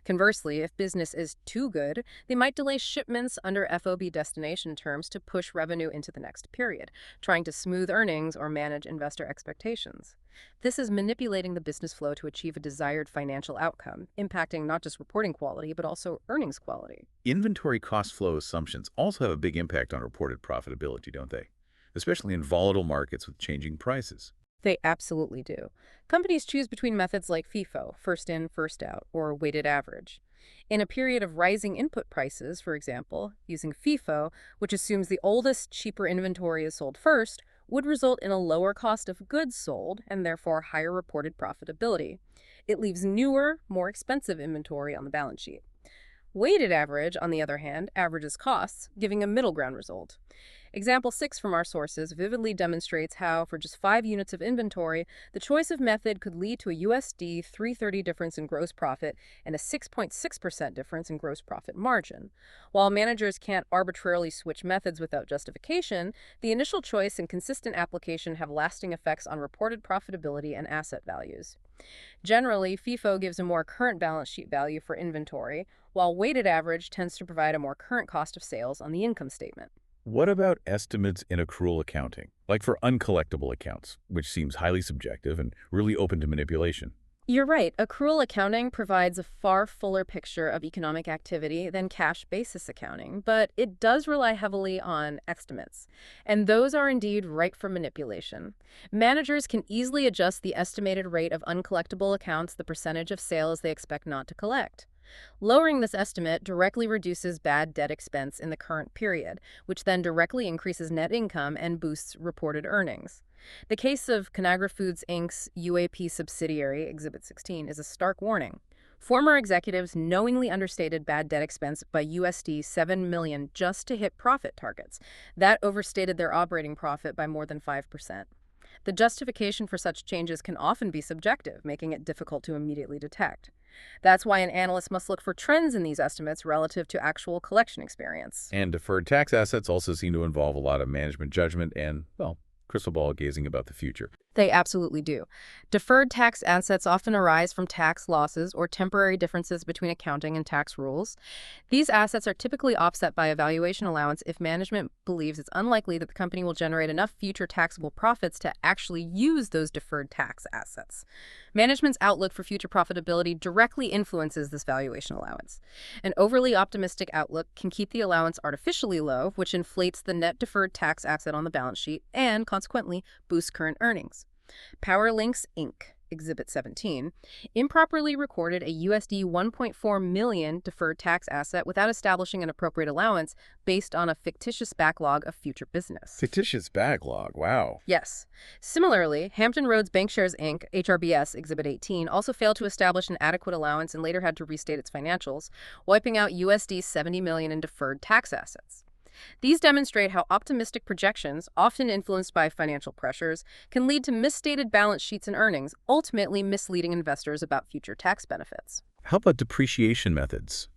Conversely, if business is too good, they might delay shipments under FOB destination terms to push revenue into the next period, trying to smooth earnings or manage investor expectations. This is manipulating the business flow to achieve a desired financial outcome, impacting not just reporting quality, but also earnings quality. Inventory cost flow assumptions also have a big impact on reported profitability, don't they? Especially in volatile markets with changing prices. They absolutely do. Companies choose between methods like FIFO, first in, first out, or weighted average. In a period of rising input prices, for example, using FIFO, which assumes the oldest, cheaper inventory is sold first, would result in a lower cost of goods sold and therefore higher reported profitability. It leaves newer, more expensive inventory on the balance sheet. Weighted average, on the other hand, averages costs, giving a middle ground result. Example 6 from our sources vividly demonstrates how, for just 5 units of inventory, the choice of method could lead to a USD 330 difference in gross profit and a 6.6% difference in gross profit margin. While managers can't arbitrarily switch methods without justification, the initial choice and consistent application have lasting effects on reported profitability and asset values. Generally, FIFO gives a more current balance sheet value for inventory, while weighted average tends to provide a more current cost of sales on the income statement. What about estimates in accrual accounting, like for uncollectible accounts, which seems highly subjective and really open to manipulation? You're right. Accrual accounting provides a far fuller picture of economic activity than cash basis accounting, but it does rely heavily on estimates, and those are indeed ripe for manipulation. Managers can easily adjust the estimated rate of uncollectible accounts, the percentage of sales they expect not to collect. Lowering this estimate directly reduces bad debt expense in the current period, which then directly increases net income and boosts reported earnings. The case of Conagra Foods Inc.'s UAP subsidiary, Exhibit 16, is a stark warning. Former executives knowingly understated bad debt expense by USD 7 million just to hit profit targets. That overstated their operating profit by more than 5%. The justification for such changes can often be subjective, making it difficult to immediately detect. That's why an analyst must look for trends in these estimates relative to actual collection experience. And deferred tax assets also seem to involve a lot of management judgment and, well, crystal ball gazing about the future. They absolutely do. Deferred tax assets often arise from tax losses or temporary differences between accounting and tax rules. These assets are typically offset by a valuation allowance if management believes it's unlikely that the company will generate enough future taxable profits to actually use those deferred tax assets. Management's outlook for future profitability directly influences this valuation allowance. An overly optimistic outlook can keep the allowance artificially low, which inflates the net deferred tax asset on the balance sheet and, consequently, boosts current earnings. PowerLinks Inc., Exhibit 17, improperly recorded a USD 1.4 million deferred tax asset without establishing an appropriate allowance based on a fictitious backlog of future business. Fictitious backlog, wow. Yes. Similarly, Hampton Roads Bankshares Inc., HRBS, Exhibit 18, also failed to establish an adequate allowance and later had to restate its financials, wiping out USD 70 million in deferred tax assets. These demonstrate how optimistic projections, often influenced by financial pressures, can lead to misstated balance sheets and earnings, ultimately misleading investors about future tax benefits. How about depreciation methods?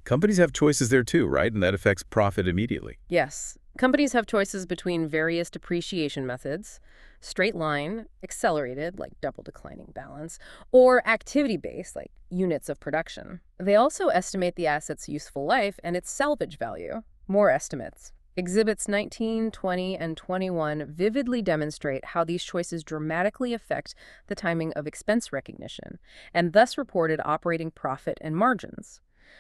Companies have choices there too, right? And that affects profit immediately. Yes. Companies have choices between various depreciation methods: straight line, accelerated, like double declining balance, or activity-based, like units of production. They also estimate the asset's useful life and its salvage value. More estimates. Exhibits 19, 20, and 21 vividly demonstrate how these choices dramatically affect the timing of expense recognition, and thus reported operating profit and margins.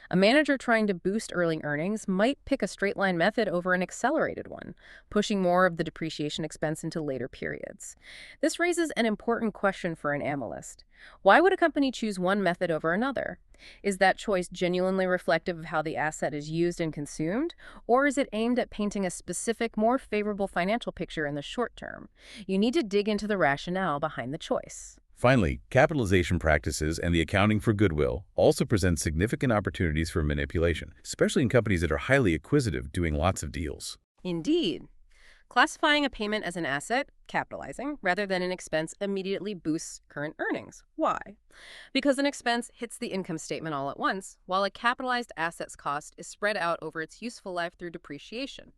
A manager trying to boost early earnings might pick a straight-line method over an accelerated one, pushing more of the depreciation expense into later periods. This raises an important question for an analyst. Why would a company choose one method over another? Is that choice genuinely reflective of how the asset is used and consumed, or is it aimed at painting a specific, more favorable financial picture in the short term? You need to dig into the rationale behind the choice. Finally, capitalization practices and the accounting for goodwill also present significant opportunities for manipulation, especially in companies that are highly acquisitive, doing lots of deals. Indeed. Classifying a payment as an asset, capitalizing, rather than an expense immediately boosts current earnings. Why? Because an expense hits the income statement all at once, while a capitalized asset's cost is spread out over its useful life through depreciation.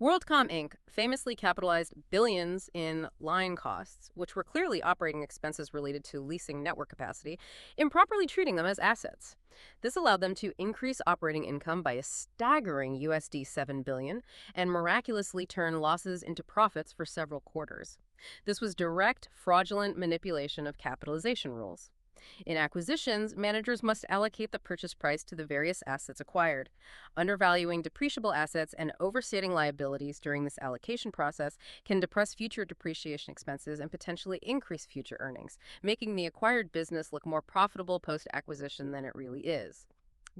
WorldCom Inc. famously capitalized billions in line costs, which were clearly operating expenses related to leasing network capacity, improperly treating them as assets. This allowed them to increase operating income by a staggering USD 7 billion and miraculously turn losses into profits for several quarters. This was direct, fraudulent manipulation of capitalization rules. In acquisitions, managers must allocate the purchase price to the various assets acquired. Undervaluing depreciable assets and overstating liabilities during this allocation process can depress future depreciation expenses and potentially increase future earnings, making the acquired business look more profitable post-acquisition than it really is.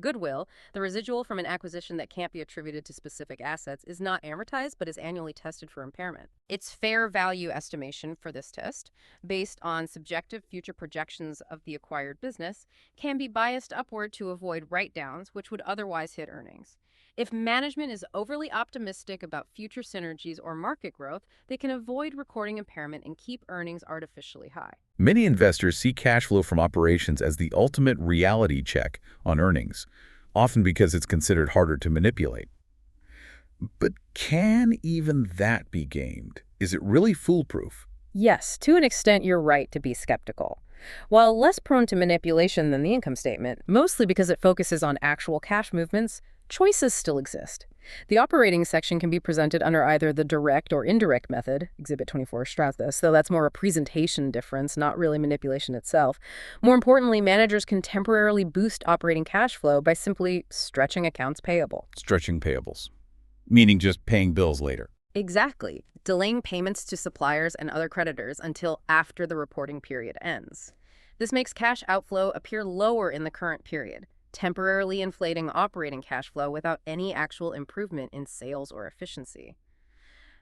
Goodwill, the residual from an acquisition that can't be attributed to specific assets, is not amortized but is annually tested for impairment. Its fair value estimation for this test, based on subjective future projections of the acquired business, can be biased upward to avoid write-downs, which would otherwise hit earnings. If management is overly optimistic about future synergies or market growth, they can avoid recording impairment and keep earnings artificially high. Many investors see cash flow from operations as the ultimate reality check on earnings, often because it's considered harder to manipulate. But can even that be gamed? Is it really foolproof? Yes, to an extent, you're right to be skeptical. While less prone to manipulation than the income statement, mostly because it focuses on actual cash movements, choices still exist. The operating section can be presented under either the direct or indirect method, Exhibit 24 Strauss this, though that's more a presentation difference, not really manipulation itself. More importantly, managers can temporarily boost operating cash flow by simply stretching accounts payable. Stretching payables, meaning just paying bills later. Exactly. Delaying payments to suppliers and other creditors until after the reporting period ends. This makes cash outflow appear lower in the current period, temporarily inflating operating cash flow without any actual improvement in sales or efficiency.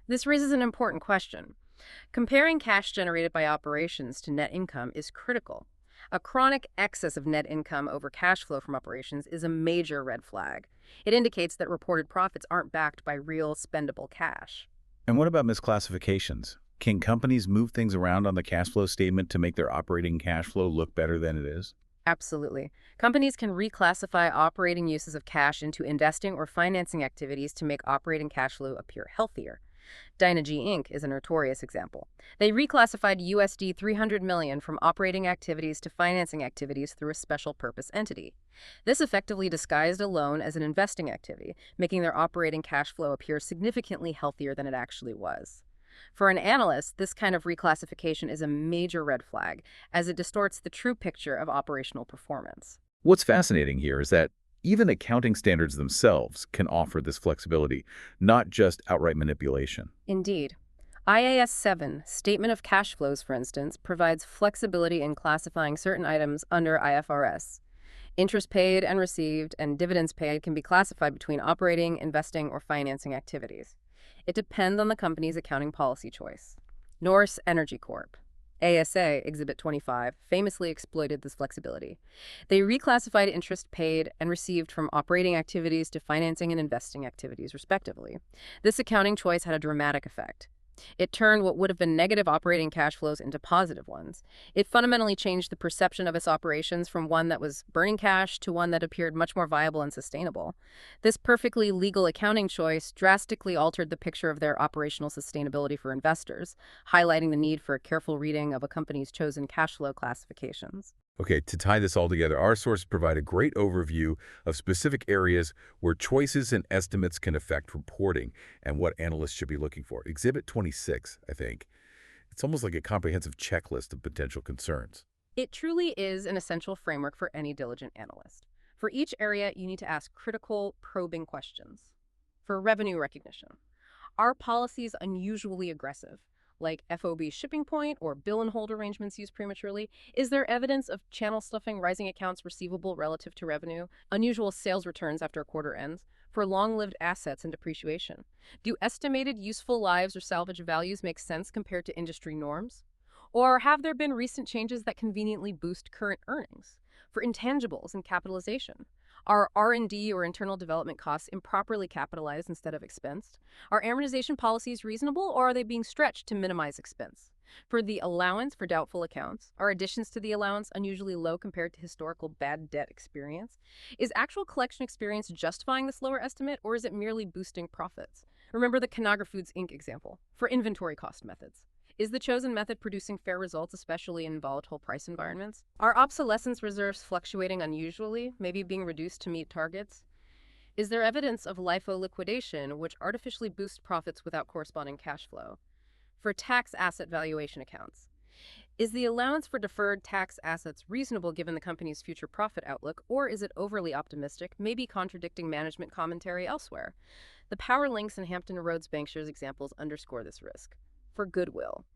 This raises an important question. Comparing cash generated by operations to net income is critical. A chronic excess of net income over cash flow from operations is a major red flag. It indicates that reported profits aren't backed by real spendable cash. And what about misclassifications? Can companies move things around on the cash flow statement to make their operating cash flow look better than it is? Absolutely. Companies can reclassify operating uses of cash into investing or financing activities to make operating cash flow appear healthier. Dynegy Inc. is a notorious example. They reclassified USD 300 million from operating activities to financing activities through a special purpose entity. This effectively disguised a loan as an investing activity, making their operating cash flow appear significantly healthier than it actually was. For an analyst, this kind of reclassification is a major red flag, as it distorts the true picture of operational performance. What's fascinating here is that even accounting standards themselves can offer this flexibility, not just outright manipulation. Indeed. IAS 7, Statement of Cash Flows, for instance, provides flexibility in classifying certain items under IFRS. Interest paid and received and dividends paid can be classified between operating, investing, or financing activities. It depends on the company's accounting policy choice. Norse Energy Corp., ASA, Exhibit 25, famously exploited this flexibility. They reclassified interest paid and received from operating activities to financing and investing activities, respectively. This accounting choice had a dramatic effect. It turned what would have been negative operating cash flows into positive ones. It fundamentally changed the perception of its operations from one that was burning cash to one that appeared much more viable and sustainable. This perfectly legal accounting choice drastically altered the picture of their operational sustainability for investors, highlighting the need for a careful reading of a company's chosen cash flow classifications. Okay, to tie this all together, our sources provide a great overview of specific areas where choices and estimates can affect reporting and what analysts should be looking for. Exhibit 26, I think. It's almost like a comprehensive checklist of potential concerns. It truly is an essential framework for any diligent analyst. For each area, you need to ask critical, probing questions. For revenue recognition, are policies unusually aggressive, like FOB shipping point or bill and hold arrangements used prematurely? Is there evidence of channel stuffing, rising accounts receivable relative to revenue, unusual sales returns after a quarter ends? For long-lived assets and depreciation, do estimated useful lives or salvage values make sense compared to industry norms? Or have there been recent changes that conveniently boost current earnings? For intangibles and capitalization, are R&D or internal development costs improperly capitalized instead of expensed? Are amortization policies reasonable, or are they being stretched to minimize expense? For the allowance for doubtful accounts, are additions to the allowance unusually low compared to historical bad debt experience? Is actual collection experience justifying this lower estimate, or is it merely boosting profits? Remember the Conagra Foods Inc. example. For inventory cost methods, is the chosen method producing fair results, especially in volatile price environments? Are obsolescence reserves fluctuating unusually, maybe being reduced to meet targets? Is there evidence of LIFO liquidation, which artificially boosts profits without corresponding cash flow? For tax asset valuation accounts, is the allowance for deferred tax assets reasonable given the company's future profit outlook, or is it overly optimistic, maybe contradicting management commentary elsewhere? The Power Links and Hampton Roads Bankshares examples underscore this risk. For Goodwill,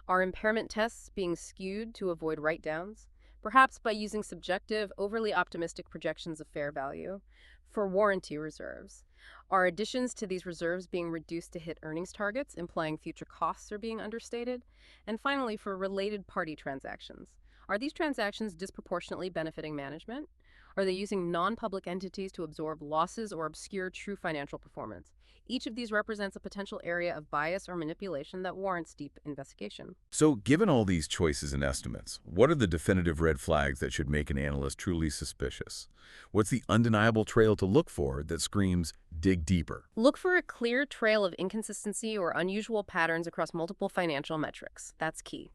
are impairment tests being skewed to avoid write-downs, perhaps by using subjective, overly optimistic projections of fair value? For warranty reserves, are additions to these reserves being reduced to hit earnings targets, implying future costs are being understated? And finally, for related party transactions, are these transactions disproportionately benefiting management? Are they using non-public entities to absorb losses or obscure true financial performance? Each of these represents a potential area of bias or manipulation that warrants deep investigation. So, given all these choices and estimates, what are the definitive red flags that should make an analyst truly suspicious? What's the undeniable trail to look for that screams, dig deeper? Look for a clear trail of inconsistency or unusual patterns across multiple financial metrics. That's key.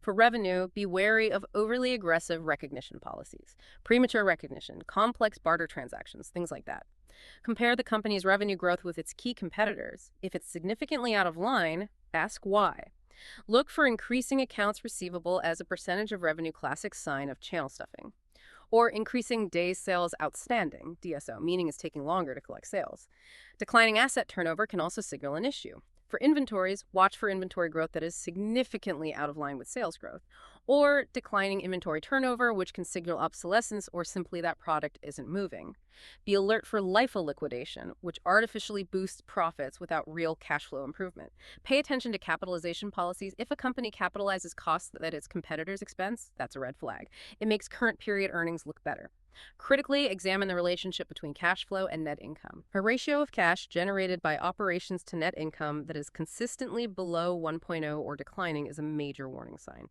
For revenue, be wary of overly aggressive recognition policies, premature recognition, complex barter transactions, things like that. Compare the company's revenue growth with its key competitors. If it's significantly out of line, ask why. Look for increasing accounts receivable as a percentage of revenue, classic sign of channel stuffing. Or increasing days sales outstanding, DSO, meaning it's taking longer to collect sales. Declining asset turnover can also signal an issue. For inventories, watch for inventory growth that is significantly out of line with sales growth, or declining inventory turnover, which can signal obsolescence or simply that product isn't moving. Be alert for LIFO liquidation, which artificially boosts profits without real cash flow improvement. Pay attention to capitalization policies. If a company capitalizes costs that its competitors expense, that's a red flag. It makes current period earnings look better. Critically examine the relationship between cash flow and net income. A ratio of cash generated by operations to net income that is consistently below 1.0 or declining is a major warning sign.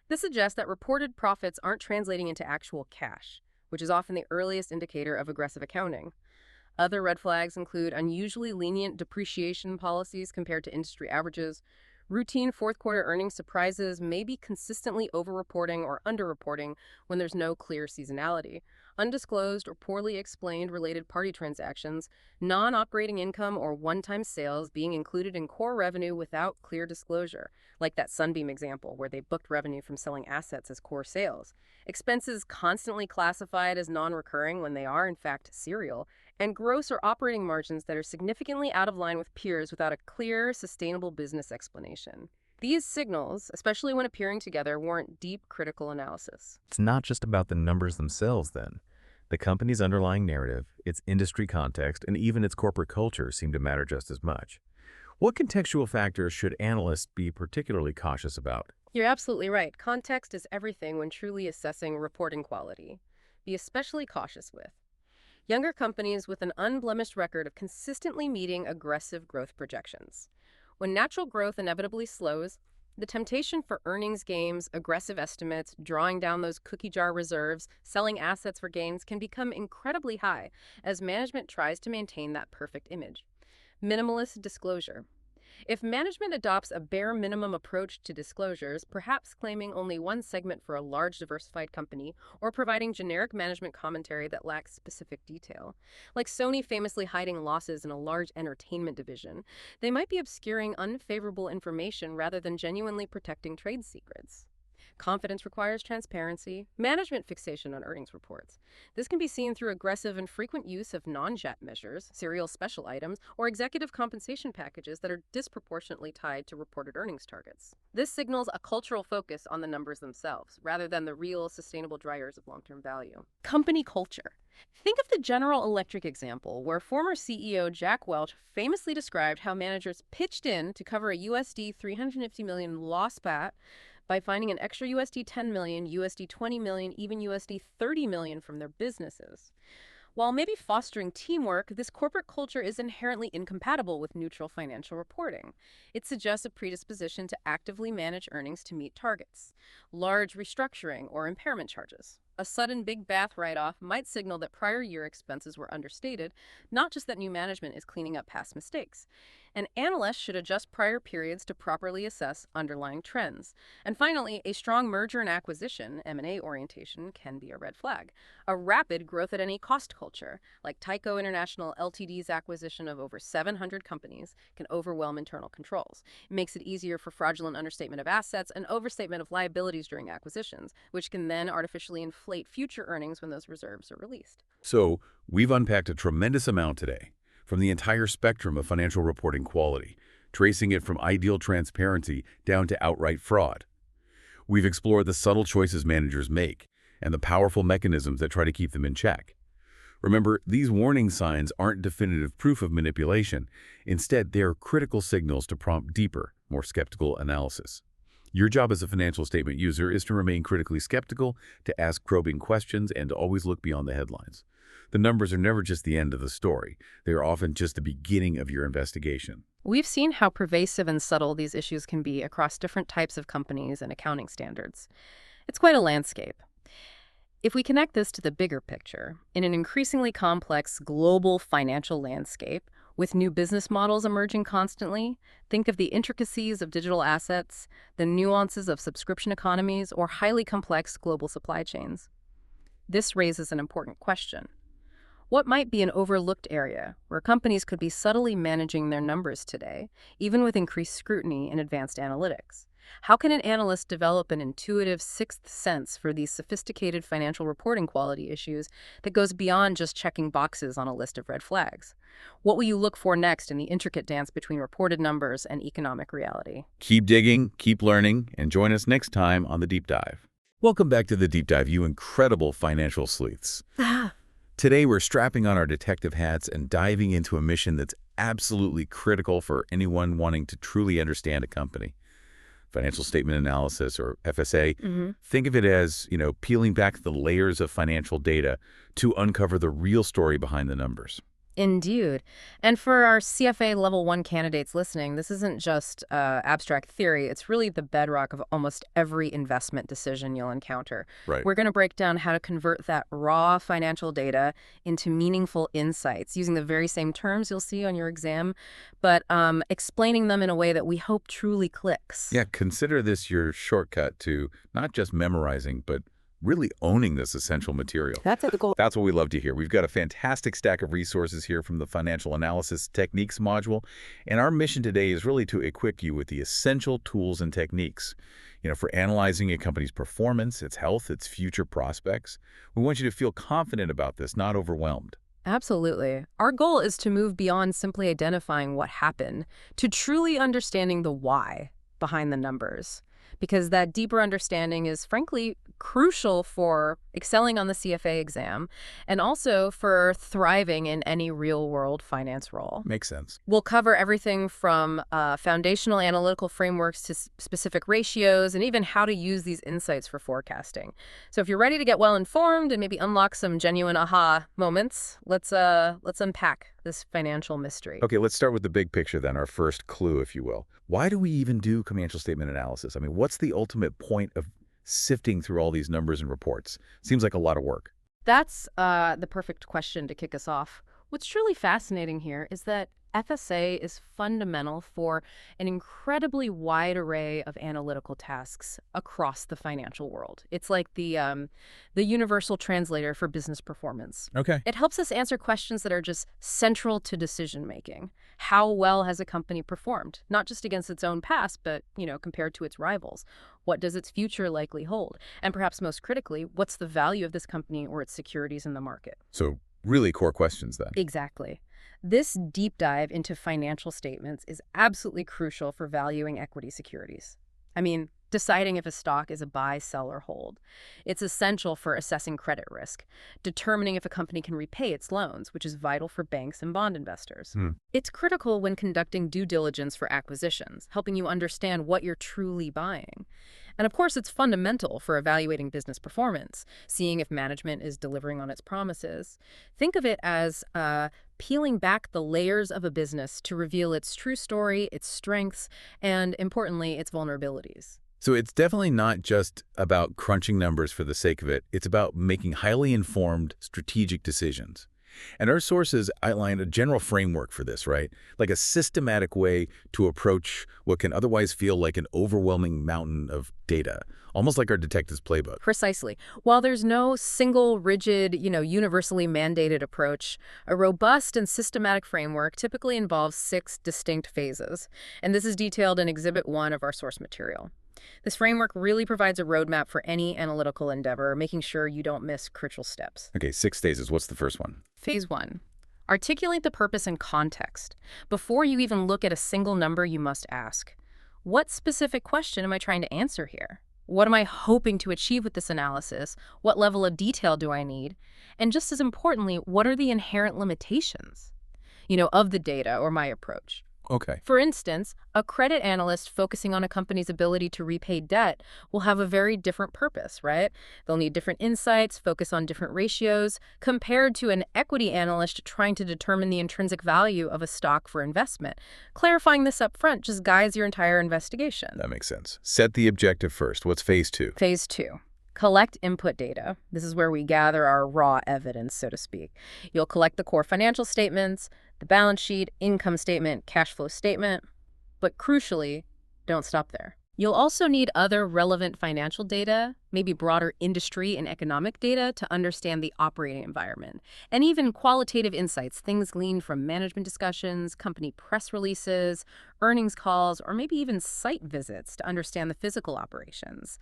This suggests that reported profits aren't translating into actual cash, which is often the earliest indicator of aggressive accounting. Other red flags include unusually lenient depreciation policies compared to industry averages, routine fourth-quarter earnings surprises, maybe consistently over-reporting or under-reporting when there's no clear seasonality, undisclosed or poorly explained related party transactions, non-operating income or one-time sales being included in core revenue without clear disclosure, like that Sunbeam example where they booked revenue from selling assets as core sales, expenses constantly classified as non-recurring when they are, in fact, serial, and gross or operating margins that are significantly out of line with peers without a clear, sustainable business explanation. These signals, especially when appearing together, warrant deep critical analysis. It's not just about the numbers themselves, then. The company's underlying narrative, its industry context, and even its corporate culture seem to matter just as much. What contextual factors should analysts be particularly cautious about? You're absolutely right. Context is everything when truly assessing reporting quality. Be especially cautious with younger companies with an unblemished record of consistently meeting aggressive growth projections. When natural growth inevitably slows, the temptation for earnings games, aggressive estimates, drawing down those cookie jar reserves, selling assets for gains can become incredibly high as management tries to maintain that perfect image. Minimalist disclosure. If management adopts a bare minimum approach to disclosures, perhaps claiming only one segment for a large diversified company, or providing generic management commentary that lacks specific detail, like Sony famously hiding losses in a large entertainment division, they might be obscuring unfavorable information rather than genuinely protecting trade secrets. Confidence requires transparency, management fixation on earnings reports. This can be seen through aggressive and frequent use of non-GAAP measures, serial special items, or executive compensation packages that are disproportionately tied to reported earnings targets. This signals a cultural focus on the numbers themselves, rather than the real sustainable drivers of long-term value. Company culture. Think of the General Electric example, where former CEO Jack Welch famously described how managers pitched in to cover a USD $350 million loss by finding an extra USD 10 million, USD 20 million, even USD 30 million from their businesses. While maybe fostering teamwork, this corporate culture is inherently incompatible with neutral financial reporting. It suggests a predisposition to actively manage earnings to meet targets, large restructuring or impairment charges. A sudden big bath write-off might signal that prior year expenses were understated, not just that new management is cleaning up past mistakes. An analyst should adjust prior periods to properly assess underlying trends. And finally, a strong merger and acquisition, M&A orientation, can be a red flag. A rapid growth at any cost culture, like Tyco International Ltd's acquisition of over 700 companies, can overwhelm internal controls. It makes it easier for fraudulent understatement of assets and overstatement of liabilities during acquisitions, which can then artificially inflate future earnings when those reserves are released. So, we've unpacked a tremendous amount today, from the entire spectrum of financial reporting quality, tracing it from ideal transparency down to outright fraud. We've explored the subtle choices managers make and the powerful mechanisms that try to keep them in check. Remember, these warning signs aren't definitive proof of manipulation. Instead, they are critical signals to prompt deeper, more skeptical analysis. Your job as a financial statement user is to remain critically skeptical, to ask probing questions, and to always look beyond the headlines. The numbers are never just the end of the story. They are often just the beginning of your investigation. We've seen how pervasive and subtle these issues can be across different types of companies and accounting standards. It's quite a landscape. If we connect this to the bigger picture, in an increasingly complex global financial landscape, with new business models emerging constantly, think of the intricacies of digital assets, the nuances of subscription economies, or highly complex global supply chains. This raises an important question. What might be an overlooked area where companies could be subtly managing their numbers today, even with increased scrutiny and advanced analytics? How can an analyst develop an intuitive sixth sense for these sophisticated financial reporting quality issues that goes beyond just checking boxes on a list of red flags? What will you look for next in the intricate dance between reported numbers and economic reality? Keep digging, keep learning, and join us next time on The Deep Dive. Welcome back to The Deep Dive, you incredible financial sleuths. Today, we're strapping on our detective hats and diving into a mission that's absolutely critical for anyone wanting to truly understand a company. Financial statement analysis, or FSA. Think of it as, peeling back the layers of financial data to uncover the real story behind the numbers. Indeed. And for our CFA Level I candidates listening, this isn't just abstract theory. It's really the bedrock of almost every investment decision you'll encounter. Right. We're going to break down how to convert that raw financial data into meaningful insights using the very same terms you'll see on your exam, but explaining them in a way that we hope truly clicks. Yeah, consider this your shortcut to not just memorizing, but really owning this essential material. That's the goal. That's what we love to hear. We've got a fantastic stack of resources here from the Financial Analysis Techniques module, and our mission today is really to equip you with the essential tools and techniques, for analyzing a company's performance, its health, its future prospects. We want you to feel confident about this, not overwhelmed. Absolutely. Our goal is to move beyond simply identifying what happened to truly understanding the why behind the numbers, because that deeper understanding is, frankly, crucial for excelling on the CFA exam and also for thriving in any real-world finance role. Makes sense. We'll cover everything from foundational analytical frameworks to specific ratios and even how to use these insights for forecasting. So if you're ready to get well-informed and maybe unlock some genuine aha moments, let's unpack this financial mystery. Okay, let's start with the big picture then, our first clue, if you will. Why do we even do financial statement analysis? I mean, what's the ultimate point of sifting through all these numbers and reports? Seems like a lot of work. That's the perfect question to kick us off. What's truly fascinating here is that FSA is fundamental for an incredibly wide array of analytical tasks across the financial world. It's like the universal translator for business performance. Okay. It helps us answer questions that are just central to decision-making. How well has a company performed? Not just against its own past, but, compared to its rivals. What does its future likely hold? And perhaps most critically, what's the value of this company or its securities in the market? So really core questions then. Exactly. This deep dive into financial statements is absolutely crucial for valuing equity securities. I mean, deciding if a stock is a buy, sell, or hold. It's essential for assessing credit risk, determining if a company can repay its loans, which is vital for banks and bond investors. It's critical when conducting due diligence for acquisitions, helping you understand what you're truly buying. And of course, it's fundamental for evaluating business performance, seeing if management is delivering on its promises. Think of it as peeling back the layers of a business to reveal its true story, its strengths, and importantly, its vulnerabilities. So it's definitely not just about crunching numbers for the sake of it. It's about making highly informed, strategic decisions. And our sources outline a general framework for this, right? Like a systematic way to approach what can otherwise feel like an overwhelming mountain of data, almost like our detective's playbook. Precisely. While there's no single, rigid, universally mandated approach, a robust and systematic framework typically involves 6 distinct phases. And this is detailed in Exhibit 1 of our source material. This framework really provides a roadmap for any analytical endeavor, making sure you don't miss crucial steps. Okay, 6 phases. What's the first one? Phase 1. Articulate the purpose and context. Before you even look at a single number, you must ask, what specific question am I trying to answer here? What am I hoping to achieve with this analysis? What level of detail do I need? And just as importantly, what are the inherent limitations, of the data or my approach? Okay. For instance, a credit analyst focusing on a company's ability to repay debt will have a very different purpose, right? They'll need different insights, focus on different ratios, compared to an equity analyst trying to determine the intrinsic value of a stock for investment. Clarifying this up front just guides your entire investigation. That makes sense. Set the objective first. What's phase 2? Phase 2. Collect input data. This is where we gather our raw evidence, so to speak. You'll collect the core financial statements, the balance sheet, income statement, cash flow statement. But crucially, don't stop there. You'll also need other relevant financial data, maybe broader industry and economic data to understand the operating environment, and even qualitative insights, things gleaned from management discussions, company press releases, earnings calls, or maybe even site visits to understand the physical operations.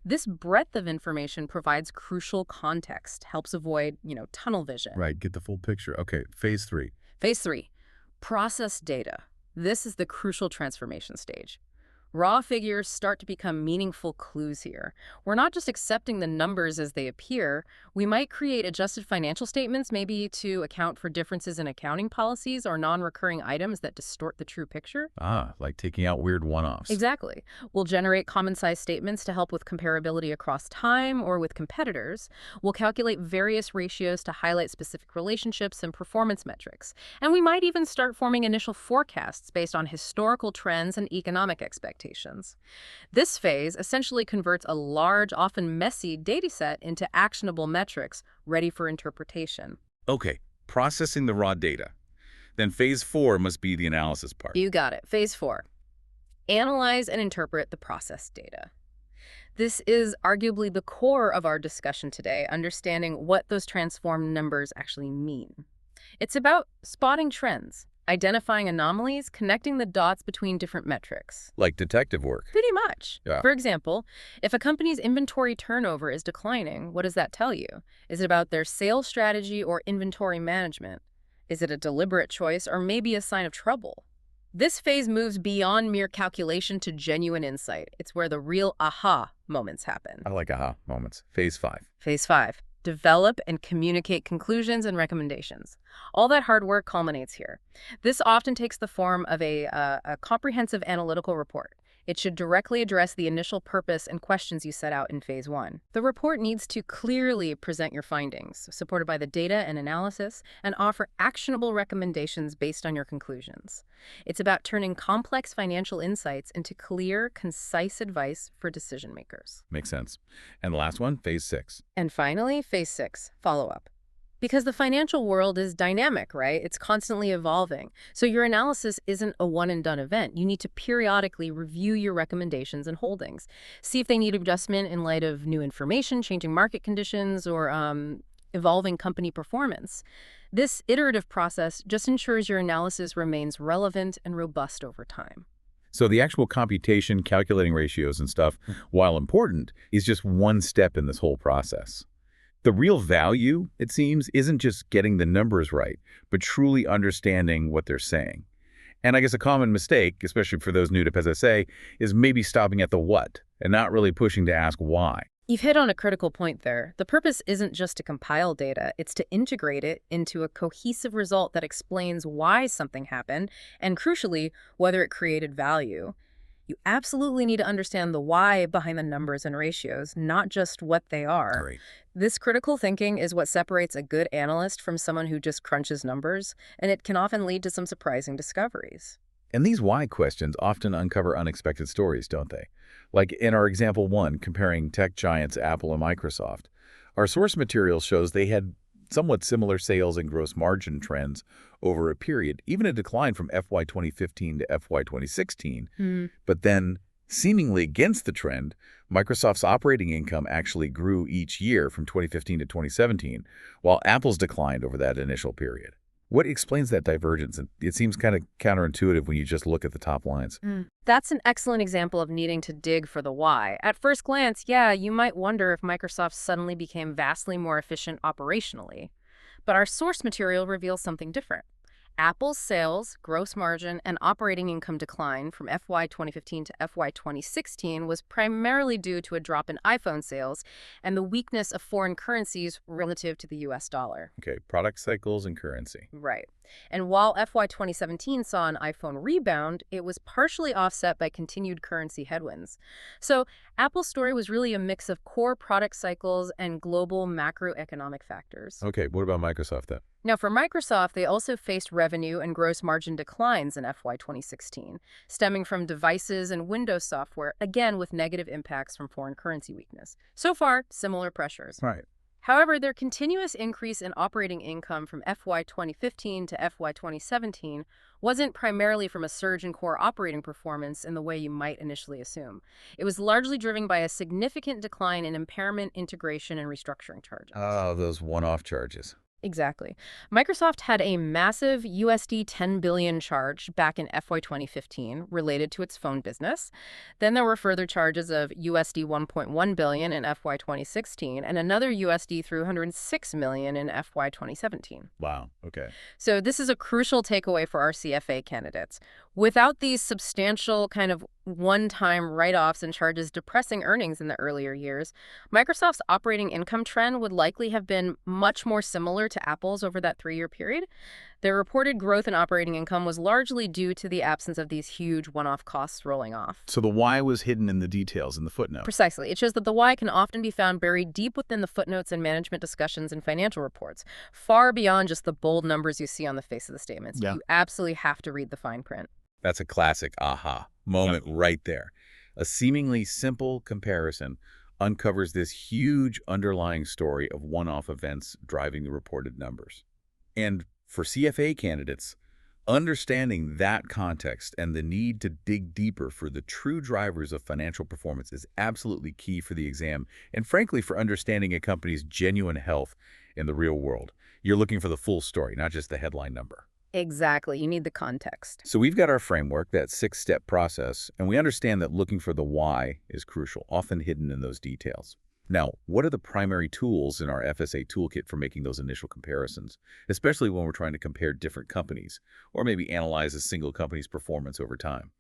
This breadth of information provides crucial context, helps avoid, tunnel vision. Right, get the full picture. Okay, phase 3. Phase 3, process data. This is the crucial transformation stage. Raw figures start to become meaningful clues here. We're not just accepting the numbers as they appear. We might create adjusted financial statements, maybe to account for differences in accounting policies or non-recurring items that distort the true picture. Like taking out weird one-offs. Exactly. We'll generate common-size statements to help with comparability across time or with competitors. We'll calculate various ratios to highlight specific relationships and performance metrics. And we might even start forming initial forecasts based on historical trends and economic expectations. This phase essentially converts a large, often messy dataset into actionable metrics ready for interpretation. Okay, processing the raw data. Then phase 4 must be the analysis part. You got it. Phase 4. Analyze and interpret the processed data. This is arguably the core of our discussion today, understanding what those transformed numbers actually mean. It's about spotting trends, identifying anomalies, connecting the dots between different metrics. Like detective work. Pretty much. Yeah. For example, if a company's inventory turnover is declining, what does that tell you? Is it about their sales strategy or inventory management? Is it a deliberate choice or maybe a sign of trouble? This phase moves beyond mere calculation to genuine insight. It's where the real aha moments happen. I like aha moments. Phase 5. Phase 5. Develop and communicate conclusions and recommendations. All that hard work culminates here. This often takes the form of a comprehensive analytical report. It should directly address the initial purpose and questions you set out in Phase 1. The report needs to clearly present your findings, supported by the data and analysis, and offer actionable recommendations based on your conclusions. It's about turning complex financial insights into clear, concise advice for decision makers. Makes sense. And the last one, phase 6. And finally, Phase 6, follow-up. Because the financial world is dynamic, right? It's constantly evolving. So your analysis isn't a one-and-done event. You need to periodically review your recommendations and holdings. See if they need adjustment in light of new information, changing market conditions, or evolving company performance. This iterative process just ensures your analysis remains relevant and robust over time. So the actual computation, calculating ratios and stuff, while important, is just one step in this whole process. The real value, it seems, isn't just getting the numbers right, but truly understanding what they're saying. And I guess a common mistake, especially for those new to PSSA, is maybe stopping at the what and not really pushing to ask why. You've hit on a critical point there. The purpose isn't just to compile data, it's to integrate it into a cohesive result that explains why something happened and, crucially, whether it created value. You absolutely need to understand the why behind the numbers and ratios, not just what they are. Great. This critical thinking is what separates a good analyst from someone who just crunches numbers, and it can often lead to some surprising discoveries. And these why questions often uncover unexpected stories, don't they? Like in our example 1, comparing tech giants Apple and Microsoft. Our source material shows they had somewhat similar sales and gross margin trends over a period, even a decline from FY 2015 to FY 2016. But then, seemingly against the trend, Microsoft's operating income actually grew each year from 2015 to 2017, while Apple's declined over that initial period. What explains that divergence? It seems kind of counterintuitive when you just look at the top lines. That's an excellent example of needing to dig for the why. At first glance, yeah, you might wonder if Microsoft suddenly became vastly more efficient operationally. But our source material reveals something different. Apple's sales, gross margin, and operating income decline from FY 2015 to FY 2016 was primarily due to a drop in iPhone sales and the weakness of foreign currencies relative to the US dollar. Okay, product cycles and currency. Right. And while FY 2017 saw an iPhone rebound, it was partially offset by continued currency headwinds. So Apple's story was really a mix of core product cycles and global macroeconomic factors. Okay, what about Microsoft then? Now, for Microsoft, they also faced revenue and gross margin declines in FY 2016, stemming from devices and Windows software, again with negative impacts from foreign currency weakness. So far, similar pressures. Right. However, their continuous increase in operating income from FY 2015 to FY 2017 wasn't primarily from a surge in core operating performance in the way you might initially assume. It was largely driven by a significant decline in impairment, integration, and restructuring charges. Oh, those one-off charges. Exactly. Microsoft had a massive USD 10 billion charge back in FY 2015 related to its phone business. Then there were further charges of USD 1.1 billion in FY 2016 and another USD 306 million in FY 2017. Wow, okay. So this is a crucial takeaway for our CFA candidates. Without these substantial kind of one-time write-offs and charges depressing earnings in the earlier years, Microsoft's operating income trend would likely have been much more similar to Apple's over that 3-year period. Their reported growth in operating income was largely due to the absence of these huge one-off costs rolling off. So the why was hidden in the details in the footnote. Precisely. It shows that the why can often be found buried deep within the footnotes and management discussions and financial reports, far beyond just the bold numbers you see on the face of the statements. Yeah. You absolutely have to read the fine print. That's a classic aha moment right there. A seemingly simple comparison uncovers this huge underlying story of one-off events driving the reported numbers. And for CFA candidates, understanding that context and the need to dig deeper for the true drivers of financial performance is absolutely key for the exam and, frankly, for understanding a company's genuine health in the real world. You're looking for the full story, not just the headline number. Exactly. You need the context. So we've got our framework, that 6-step process, and we understand that looking for the why is crucial, often hidden in those details. Now, what are the primary tools in our FSA toolkit for making those initial comparisons, especially when we're trying to compare different companies or maybe analyze a single company's performance over time?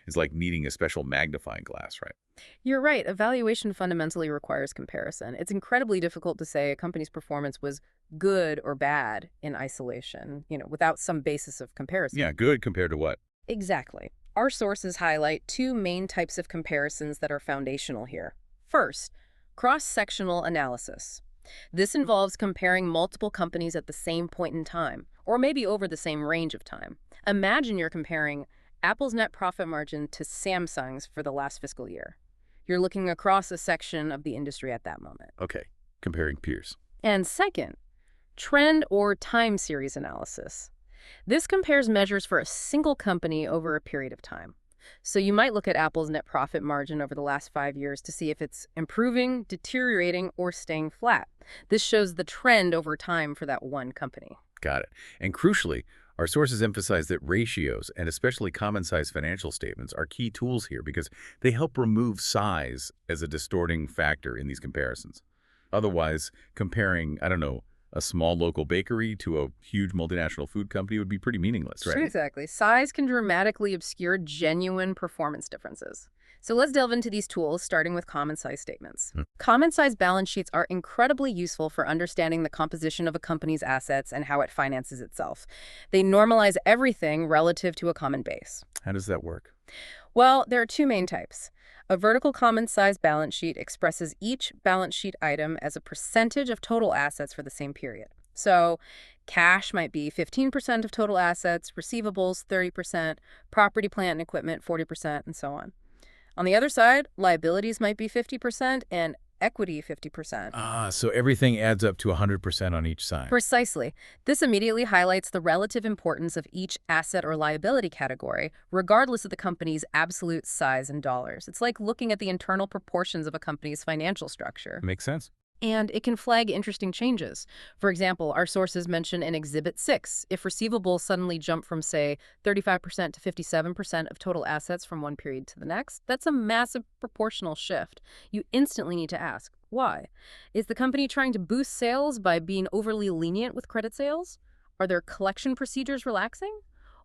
It's like needing a special magnifying glass, right? You're right. Evaluation fundamentally requires comparison. It's incredibly difficult to say a company's performance was good or bad in isolation, without some basis of comparison. Yeah, good compared to what? Exactly. Our sources highlight 2 main types of comparisons that are foundational here. First, cross-sectional analysis. This involves comparing multiple companies at the same point in time, or maybe over the same range of time. Imagine you're comparing Apple's net profit margin to Samsung's for the last fiscal year. You're looking across a section of the industry at that moment. Okay, comparing peers. And second, trend or time series analysis. This compares measures for a single company over a period of time. So you might look at Apple's net profit margin over the last 5 years to see if it's improving, deteriorating, or staying flat. This shows the trend over time for that one company. Got it. And crucially, our sources emphasize that ratios, and especially common-size financial statements, are key tools here because they help remove size as a distorting factor in these comparisons. Otherwise, comparing, a small local bakery to a huge multinational food company would be pretty meaningless, right? Exactly. Size can dramatically obscure genuine performance differences. So let's delve into these tools, starting with common size statements. Common size balance sheets are incredibly useful for understanding the composition of a company's assets and how it finances itself. They normalize everything relative to a common base. How does that work? Well, there are two main types. A vertical common size balance sheet expresses each balance sheet item as a percentage of total assets for the same period. So, cash might be 15% of total assets, receivables 30%, property, plant, and equipment 40%, and so on. On the other side, liabilities might be 50% and equity 50%. So everything adds up to 100% on each side. Precisely. This immediately highlights the relative importance of each asset or liability category, regardless of the company's absolute size in dollars. It's like looking at the internal proportions of a company's financial structure. Makes sense. And it can flag interesting changes. For example, our sources mention in Exhibit 6, if receivables suddenly jump from, say, 35% to 57% of total assets from one period to the next, that's a massive proportional shift. You instantly need to ask, why? Is the company trying to boost sales by being overly lenient with credit sales? Are their collection procedures relaxing?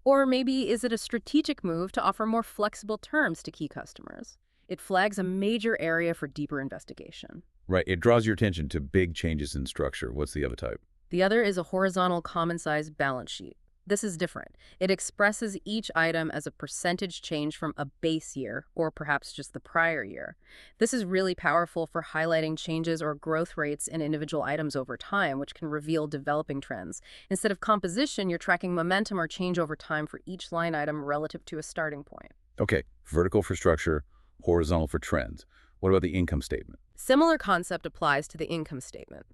Or maybe is it a strategic move to offer more flexible terms to key customers? It flags a major area for deeper investigation. Right. It draws your attention to big changes in structure. What's the other type? The other is a horizontal common size balance sheet. This is different. It expresses each item as a percentage change from a base year, or perhaps just the prior year. This is really powerful for highlighting changes or growth rates in individual items over time, which can reveal developing trends. Instead of composition, you're tracking momentum or change over time for each line item relative to a starting point. Okay. Vertical for structure, horizontal for trends. What about the income statement? Similar concept applies to the income statement.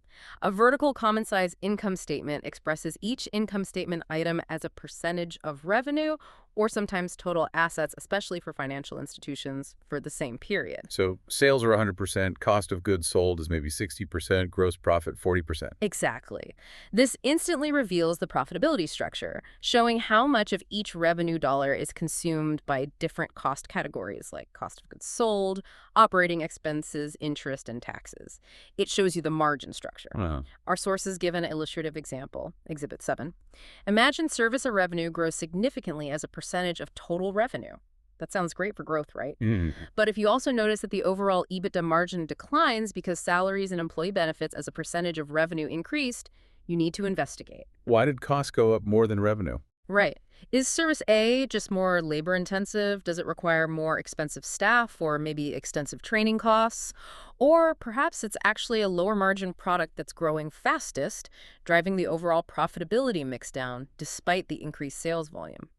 A vertical common size income statement expresses each income statement item as a percentage of revenue or sometimes total assets, especially for financial institutions, for the same period. So sales are 100%, cost of goods sold is maybe 60%, gross profit 40%. Exactly. This instantly reveals the profitability structure, showing how much of each revenue dollar is consumed by different cost categories like cost of goods sold, operating expenses, interest, and taxes. It shows you the margin structure. Our sources give an illustrative example, Exhibit 7. Imagine service or revenue grows significantly as a percentage of total revenue. That sounds great for growth, right? But if you also notice that the overall EBITDA margin declines because salaries and employee benefits as a percentage of revenue increased, you need to investigate. Why did costs go up more than revenue? Right. Is service A just more labor-intensive? Does it require more expensive staff or maybe extensive training costs? Or perhaps it's actually a lower-margin product that's growing fastest, driving the overall profitability mix down despite the increased sales volume.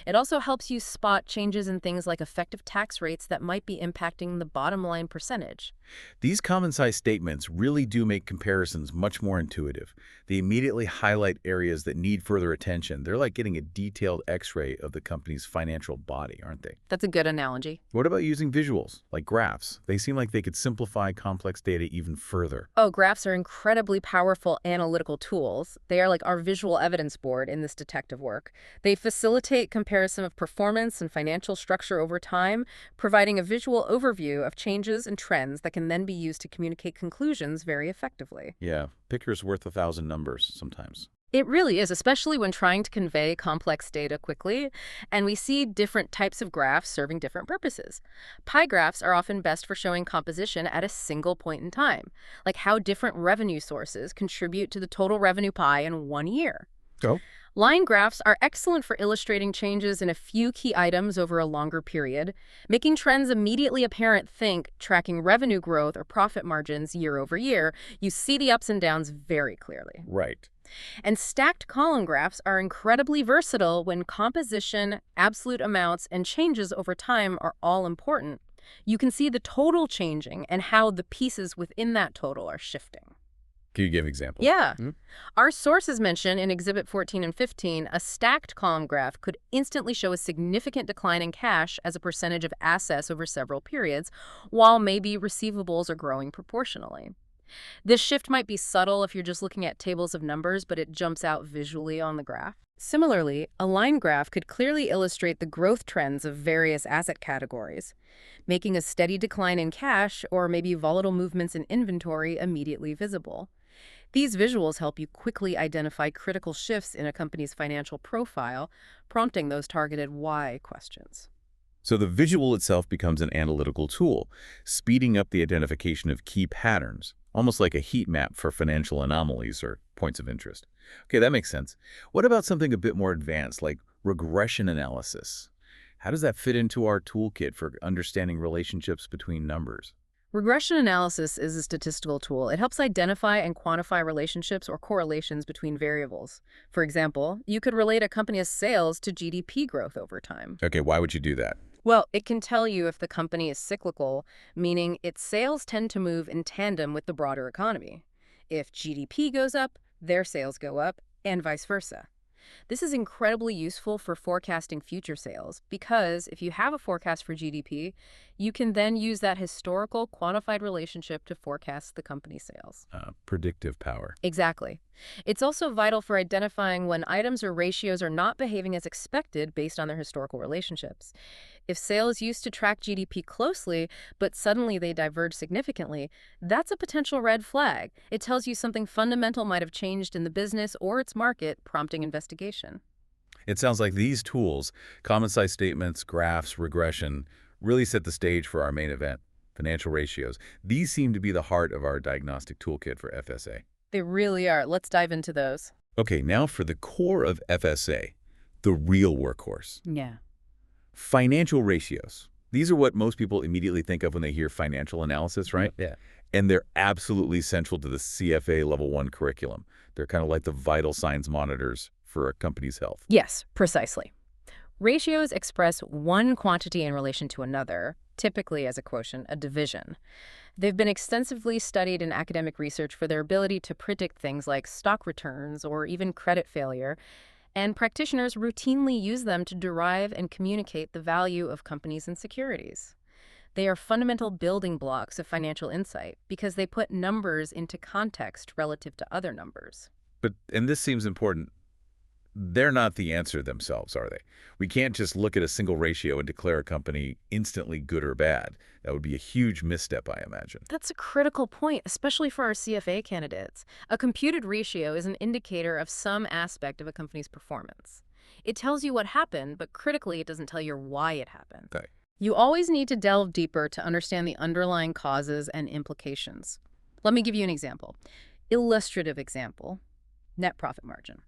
It also helps you spot changes in things like effective tax rates that might be impacting the bottom line percentage. These common size statements really do make comparisons much more intuitive. They immediately highlight areas that need further attention. They're like getting a detailed x-ray of the company's financial body, aren't they? That's a good analogy. What about using visuals, like graphs? They seem like they could simplify complex data even further. Oh, graphs are incredibly powerful analytical tools. They are like our visual evidence board in this detective work. They facilitate comparison of performance and financial structure over time, providing a visual overview of changes and trends that can then be used to communicate conclusions very effectively. Yeah, picture's worth 1,000 numbers sometimes. It really is, especially when trying to convey complex data quickly, and we see different types of graphs serving different purposes. Pie graphs are often best for showing composition at a single point in time, like how different revenue sources contribute to the total revenue pie in 1 year. Oh. Line graphs are excellent for illustrating changes in a few key items over a longer period, making trends immediately apparent. Think tracking revenue growth or profit margins year over year. You see the ups and downs very clearly. Right. And stacked column graphs are incredibly versatile when composition, absolute amounts, and changes over time are all important. You can see the total changing and how the pieces within that total are shifting. Can you give examples? Yeah. Our sources mention in Exhibit 14 and 15, a stacked column graph could instantly show a significant decline in cash as a percentage of assets over several periods, while maybe receivables are growing proportionally. This shift might be subtle if you're just looking at tables of numbers, but it jumps out visually on the graph. Similarly, a line graph could clearly illustrate the growth trends of various asset categories, making a steady decline in cash or maybe volatile movements in inventory immediately visible. These visuals help you quickly identify critical shifts in a company's financial profile, prompting those targeted why questions. So the visual itself becomes an analytical tool, speeding up the identification of key patterns, almost like a heat map for financial anomalies or points of interest. Okay, that makes sense. What about something a bit more advanced, like regression analysis? How does that fit into our toolkit for understanding relationships between numbers? Regression analysis is a statistical tool. It helps identify and quantify relationships or correlations between variables. For example, you could relate a company's sales to GDP growth over time. Okay, why would you do that? Well, it can tell you if the company is cyclical, meaning its sales tend to move in tandem with the broader economy. If GDP goes up, their sales go up, and vice versa. This is incredibly useful for forecasting future sales because if you have a forecast for GDP, you can then use that historical quantified relationship to forecast the company's sales. Predictive power. Exactly. It's also vital for identifying when items or ratios are not behaving as expected based on their historical relationships. If sales used to track GDP closely, but suddenly they diverge significantly, that's a potential red flag. It tells you something fundamental might have changed in the business or its market, prompting investigation. It sounds like these tools, common size statements, graphs, regression, really set the stage for our main event, financial ratios. These seem to be the heart of our diagnostic toolkit for FSA. They really are. Let's dive into those. Okay, now for the core of FSA, the real workhorse. Yeah. Financial ratios. These are what most people immediately think of when they hear financial analysis, right? Yeah. And they're absolutely central to the CFA Level I curriculum. They're kind of like the vital signs monitors for a company's health. Yes, precisely. Ratios express one quantity in relation to another, typically as a quotient, a division. They've been extensively studied in academic research for their ability to predict things like stock returns or even credit failure, and practitioners routinely use them to derive and communicate the value of companies and securities. They are fundamental building blocks of financial insight because they put numbers into context relative to other numbers. But, and this seems important, they're not the answer themselves, are they? We can't just look at a single ratio and declare a company instantly good or bad. That would be a huge misstep, I imagine. That's a critical point, especially for our CFA candidates. A computed ratio is an indicator of some aspect of a company's performance. It tells you what happened, but critically, it doesn't tell you why it happened. Okay. You always need to delve deeper to understand the underlying causes and implications. Let me give you an example. Illustrative example, net profit margin.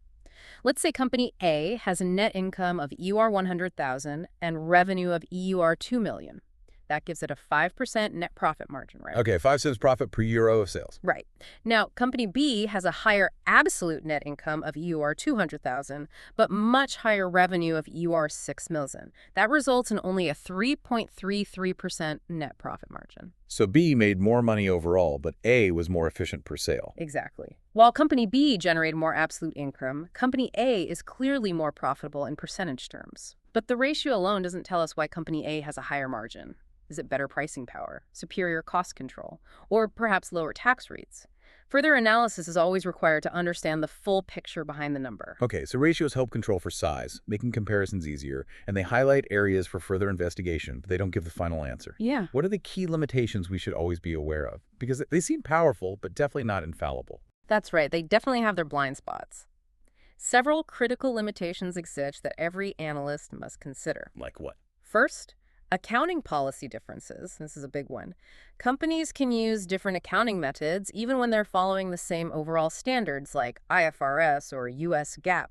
Let's say company A has a net income of EUR 100,000 and revenue of EUR 2 million. That gives it a 5% net profit margin, right? Okay, 5 cents profit per euro of sales. Right. Now, company B has a higher absolute net income of EUR 200,000, but much higher revenue of EUR 6 million. That results in only a 3.33% net profit margin. So B made more money overall, but A was more efficient per sale. Exactly. While company B generated more absolute income, company A is clearly more profitable in percentage terms. But the ratio alone doesn't tell us why company A has a higher margin. Is it better pricing power, superior cost control, or perhaps lower tax rates? Further analysis is always required to understand the full picture behind the number. Okay, so ratios help control for size, making comparisons easier, and they highlight areas for further investigation, but they don't give the final answer. Yeah. What are the key limitations we should always be aware of? Because they seem powerful, but definitely not infallible. That's right. They definitely have their blind spots. Several critical limitations exist that every analyst must consider. Like what? First, accounting policy differences. This is a big one. Companies can use different accounting methods even when they're following the same overall standards like IFRS or US GAAP.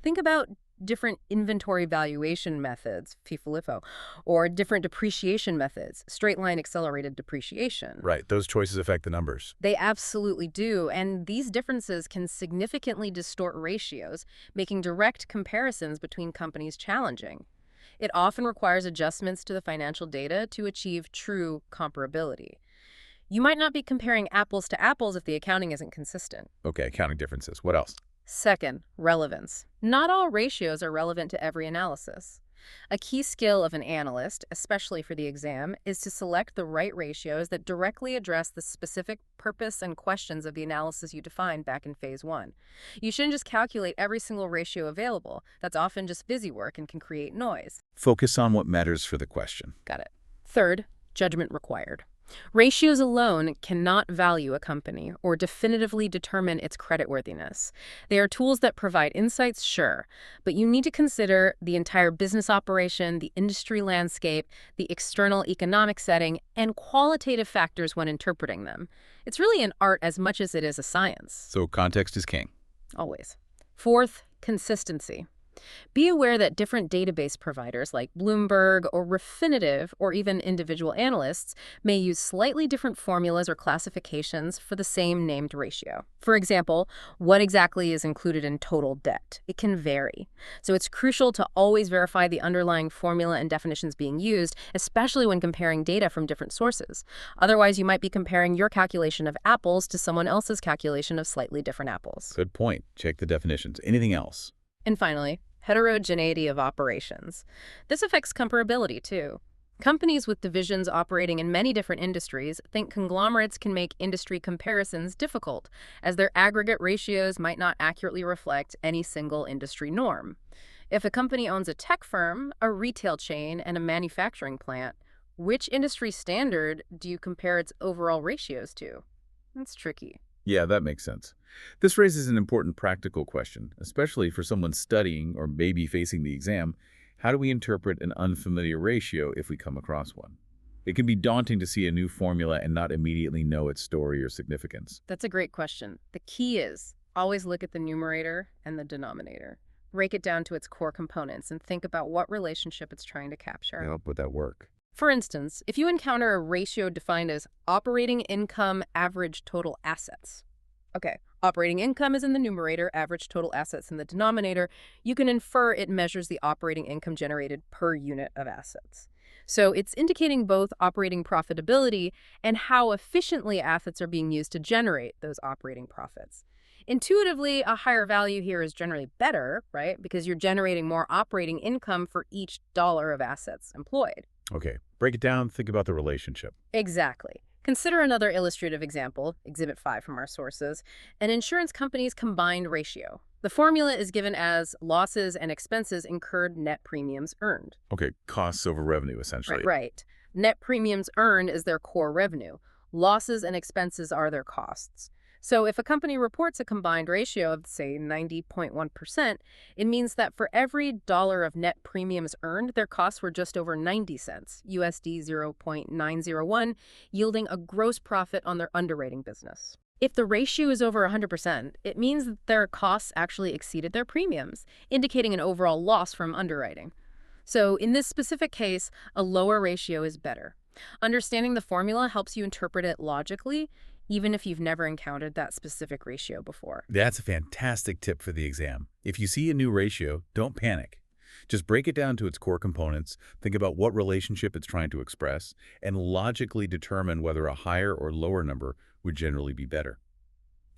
Think about different inventory valuation methods, FIFO-LIFO, or different depreciation methods, straight-line accelerated depreciation. Right, those choices affect the numbers. They absolutely do, and these differences can significantly distort ratios, making direct comparisons between companies challenging. It often requires adjustments to the financial data to achieve true comparability. You might not be comparing apples to apples if the accounting isn't consistent. Okay, accounting differences. What else? Second, relevance. Not all ratios are relevant to every analysis. A key skill of an analyst, especially for the exam, is to select the right ratios that directly address the specific purpose and questions of the analysis you defined back in Phase 1. You shouldn't just calculate every single ratio available. That's often just busy work and can create noise. Focus on what matters for the question. Got it. Third, judgment required. Ratios alone cannot value a company or definitively determine its creditworthiness. They are tools that provide insights, sure, but you need to consider the entire business operation, the industry landscape, the external economic setting, and qualitative factors when interpreting them. It's really an art as much as it is a science. So context is king. Always. Fourth, consistency. Be aware that different database providers like Bloomberg or Refinitiv or even individual analysts may use slightly different formulas or classifications for the same named ratio. For example, what exactly is included in total debt? It can vary. So it's crucial to always verify the underlying formula and definitions being used, especially when comparing data from different sources. Otherwise, you might be comparing your calculation of apples to someone else's calculation of slightly different apples. Good point. Check the definitions. Anything else? And finally, heterogeneity of operations. This affects comparability, too. Companies with divisions operating in many different industries think conglomerates can make industry comparisons difficult, as their aggregate ratios might not accurately reflect any single industry norm. If a company owns a tech firm, a retail chain, and a manufacturing plant, which industry standard do you compare its overall ratios to? That's tricky. Yeah, that makes sense. This raises an important practical question, especially for someone studying or maybe facing the exam. How do we interpret an unfamiliar ratio if we come across one? It can be daunting to see a new formula and not immediately know its story or significance. That's a great question. The key is always look at the numerator and the denominator. Break it down to its core components and think about what relationship it's trying to capture. Help with that work. For instance, if you encounter a ratio defined as operating income average total assets. Okay, operating income is in the numerator, average total assets in the denominator. You can infer it measures the operating income generated per unit of assets. So it's indicating both operating profitability and how efficiently assets are being used to generate those operating profits. Intuitively, a higher value here is generally better, right? Because you're generating more operating income for each dollar of assets employed. Okay, break it down, think about the relationship. Exactly. Consider another illustrative example, Exhibit 5 from our sources, an insurance company's combined ratio. The formula is given as losses and expenses incurred net premiums earned. Okay, costs over revenue, essentially. Right. Net premiums earned is their core revenue. Losses and expenses are their costs. So if a company reports a combined ratio of, say, 90.1%, it means that for every dollar of net premiums earned, their costs were just over 90 cents, USD 0.901, yielding a gross profit on their underwriting business. If the ratio is over 100%, it means that their costs actually exceeded their premiums, indicating an overall loss from underwriting. So in this specific case, a lower ratio is better. Understanding the formula helps you interpret it logically, even if you've never encountered that specific ratio before. That's a fantastic tip for the exam. If you see a new ratio, don't panic. Just break it down to its core components, think about what relationship it's trying to express, and logically determine whether a higher or lower number would generally be better.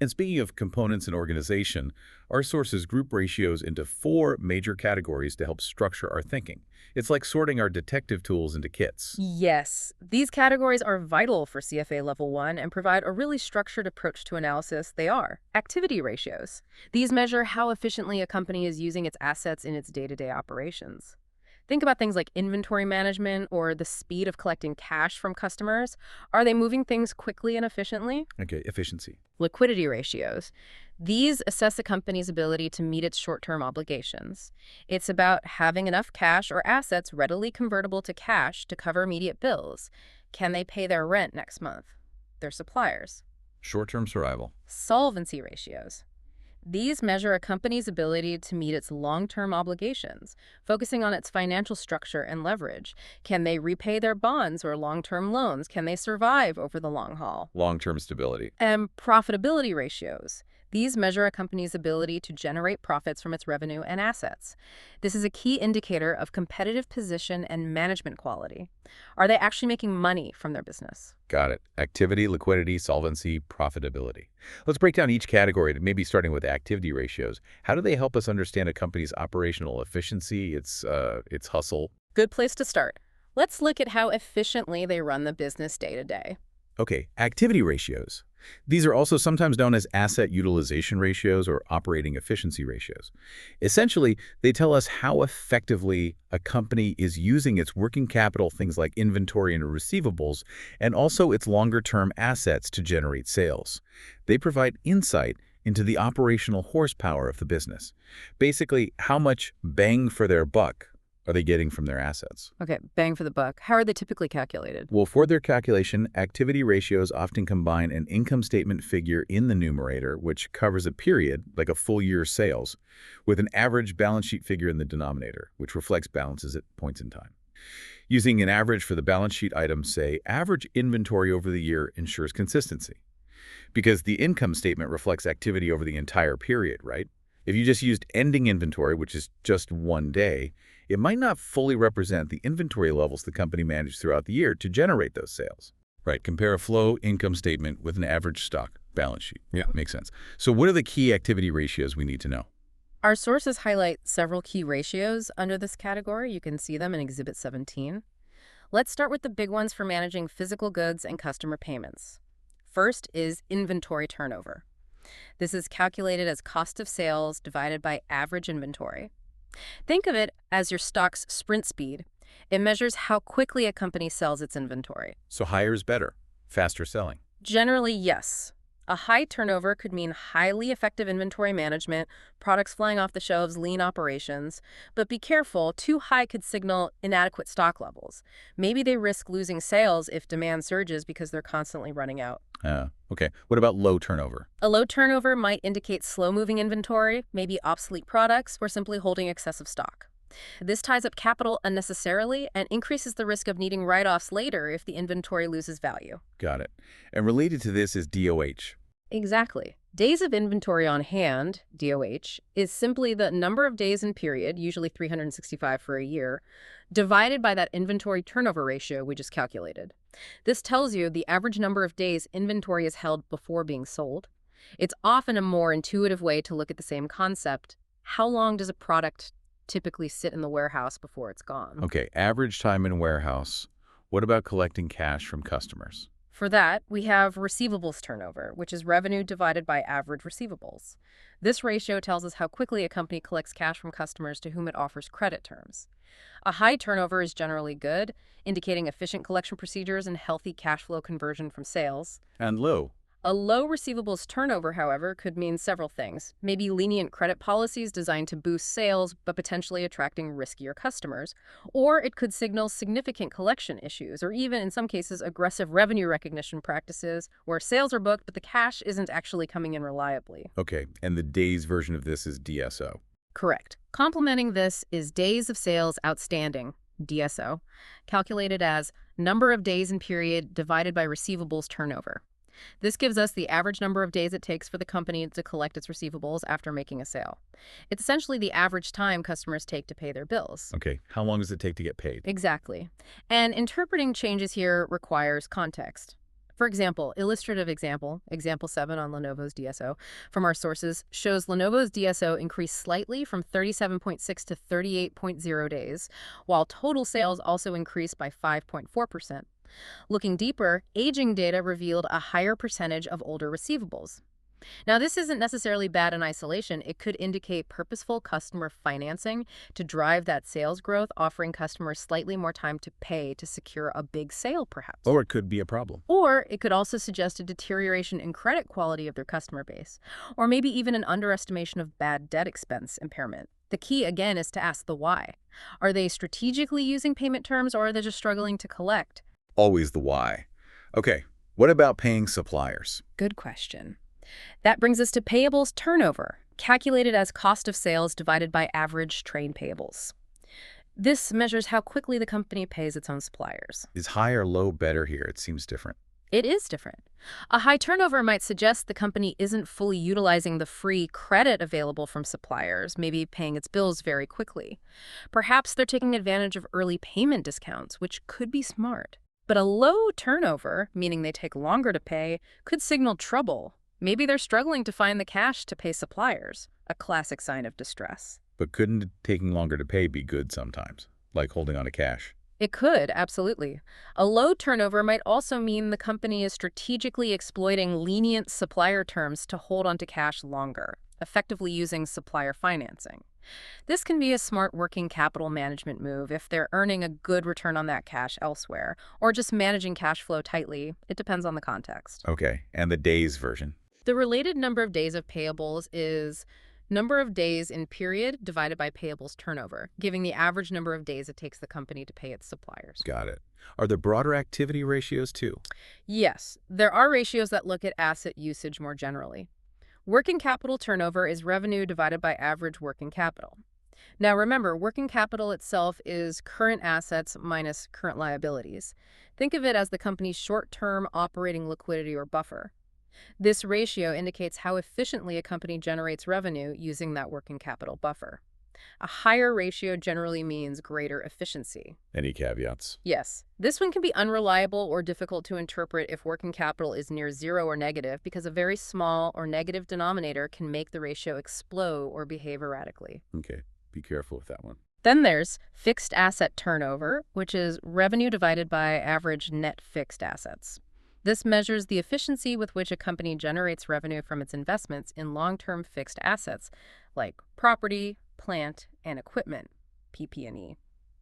And speaking of components and organization, our sources group ratios into 4 major categories to help structure our thinking. It's like sorting our detective tools into kits. Yes, these categories are vital for CFA Level I and provide a really structured approach to analysis. They are activity ratios. These measure how efficiently a company is using its assets in its day-to-day operations. Think about things like inventory management or the speed of collecting cash from customers. Are they moving things quickly and efficiently? Okay, efficiency. Liquidity ratios. These assess a company's ability to meet its short-term obligations. It's about having enough cash or assets readily convertible to cash to cover immediate bills. Can they pay their rent next month? Their suppliers. Short-term survival. Solvency ratios. These measure a company's ability to meet its long-term obligations, focusing on its financial structure and leverage. Can they repay their bonds or long-term loans? Can they survive over the long haul? Long-term stability. And profitability ratios. These measure a company's ability to generate profits from its revenue and assets. This is a key indicator of competitive position and management quality. Are they actually making money from their business? Got it. Activity, liquidity, solvency, profitability. Let's break down each category, maybe starting with activity ratios. How do they help us understand a company's operational efficiency, its hustle? Good place to start. Let's look at how efficiently they run the business day to day. Okay, activity ratios. These are also sometimes known as asset utilization ratios or operating efficiency ratios. Essentially, they tell us how effectively a company is using its working capital, things like inventory and receivables, and also its longer-term assets to generate sales. They provide insight into the operational horsepower of the business. Basically, how much bang for their buck are they getting from their assets? Okay, bang for the buck. How are they typically calculated? Well, for their calculation, activity ratios often combine an income statement figure in the numerator, which covers a period, like a full year's sales, with an average balance sheet figure in the denominator, which reflects balances at points in time. Using an average for the balance sheet items, say, average inventory over the year ensures consistency. Because the income statement reflects activity over the entire period, right? If you just used ending inventory, which is just one day, it might not fully represent the inventory levels the company managed throughout the year to generate those sales. Right, compare a flow income statement with an average stock balance sheet. Yeah, makes sense. So what are the key activity ratios we need to know? Our sources highlight several key ratios under this category. You can see them in Exhibit 17. Let's start with the big ones for managing physical goods and customer payments. First is inventory turnover. This is calculated as cost of sales divided by average inventory. Think of it as your stock's sprint speed. It measures how quickly a company sells its inventory. So higher is better, faster selling. Generally, yes. A high turnover could mean highly effective inventory management, products flying off the shelves, lean operations. But be careful, too high could signal inadequate stock levels. Maybe they risk losing sales if demand surges because they're constantly running out. Okay. What about low turnover? A low turnover might indicate slow-moving inventory, maybe obsolete products, or simply holding excessive stock. This ties up capital unnecessarily and increases the risk of needing write-offs later if the inventory loses value. Got it. And related to this is DOH. Exactly. Days of inventory on hand, DOH, is simply the number of days in period, usually 365 for a year, divided by that inventory turnover ratio we just calculated. This tells you the average number of days inventory is held before being sold. It's often a more intuitive way to look at the same concept. How long does a product typically sit in the warehouse before it's gone? Okay, average time in warehouse. What about collecting cash from customers? For that, we have receivables turnover, which is revenue divided by average receivables. This ratio tells us how quickly a company collects cash from customers to whom it offers credit terms. A high turnover is generally good, indicating efficient collection procedures and healthy cash flow conversion from sales. And low. A low receivables turnover, however, could mean several things. Maybe lenient credit policies designed to boost sales, but potentially attracting riskier customers. Or it could signal significant collection issues, or even, in some cases, aggressive revenue recognition practices, where sales are booked, but the cash isn't actually coming in reliably. Okay, and the days version of this is DSO. Correct. Complementing this is days of sales outstanding, DSO, calculated as number of days in period divided by receivables turnover. This gives us the average number of days it takes for the company to collect its receivables after making a sale. It's essentially the average time customers take to pay their bills. Okay, how long does it take to get paid? Exactly. And interpreting changes here requires context. For example, illustrative example 7 on Lenovo's DSO from our sources shows Lenovo's DSO increased slightly from 37.6 to 38.0 days, while total sales also increased by 5.4%. Looking deeper, aging data revealed a higher percentage of older receivables. Now, this isn't necessarily bad in isolation. It could indicate purposeful customer financing to drive that sales growth, offering customers slightly more time to pay to secure a big sale, perhaps. Or it could be a problem. Or it could also suggest a deterioration in credit quality of their customer base, or maybe even an underestimation of bad debt expense impairment. The key, again, is to ask the why. Are they strategically using payment terms, or are they just struggling to collect? Always the why. Okay, what about paying suppliers? Good question. That brings us to payables turnover, calculated as cost of sales divided by average trade payables. This measures how quickly the company pays its own suppliers. Is high or low better here? It seems different. It is different. A high turnover might suggest the company isn't fully utilizing the free credit available from suppliers, maybe paying its bills very quickly. Perhaps they're taking advantage of early payment discounts, which could be smart. But a low turnover, meaning they take longer to pay, could signal trouble. Maybe they're struggling to find the cash to pay suppliers, a classic sign of distress. But couldn't taking longer to pay be good sometimes, like holding on to cash? It could, absolutely. A low turnover might also mean the company is strategically exploiting lenient supplier terms to hold onto cash longer, effectively using supplier financing. This can be a smart working capital management move if they're earning a good return on that cash elsewhere, or just managing cash flow tightly. It depends on the context. Okay, and the days version? The related number of days of payables is Number of days in period divided by payables turnover, giving the average number of days it takes the company to pay its suppliers. Got it. Are there broader activity ratios too? Yes, there are ratios that look at asset usage more generally. Working capital turnover is revenue divided by average working capital. Now remember, working capital itself is current assets minus current liabilities. Think of it as the company's short-term operating liquidity or buffer. This ratio indicates how efficiently a company generates revenue using that working capital buffer. A higher ratio generally means greater efficiency. Any caveats? Yes, this one can be unreliable or difficult to interpret if working capital is near zero or negative because a very small or negative denominator can make the ratio explode or behave erratically. Okay, be careful with that one. Then there's fixed asset turnover, which is revenue divided by average net fixed assets. This measures the efficiency with which a company generates revenue from its investments in long-term fixed assets like property, plant, and equipment, PP&E.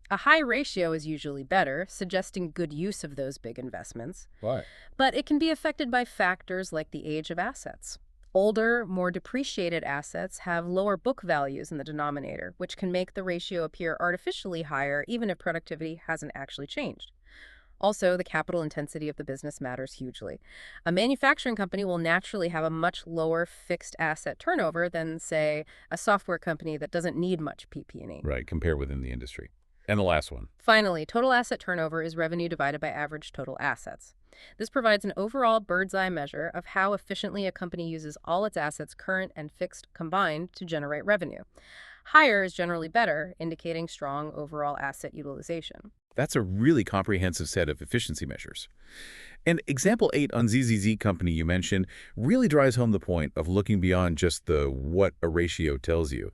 A high ratio is usually better, suggesting good use of those big investments. Why? But it can be affected by factors like the age of assets. Older, more depreciated assets have lower book values in the denominator, which can make the ratio appear artificially higher even if productivity hasn't actually changed. Also, the capital intensity of the business matters hugely. A manufacturing company will naturally have a much lower fixed asset turnover than, say, a software company that doesn't need much PP&E. Right, compare within the industry. And the last one. Finally, total asset turnover is revenue divided by average total assets. This provides an overall bird's-eye measure of how efficiently a company uses all its assets, current and fixed, combined to generate revenue. Higher is generally better, indicating strong overall asset utilization. That's a really comprehensive set of efficiency measures. And example 8 on ZZZ company you mentioned really drives home the point of looking beyond just the what a ratio tells you.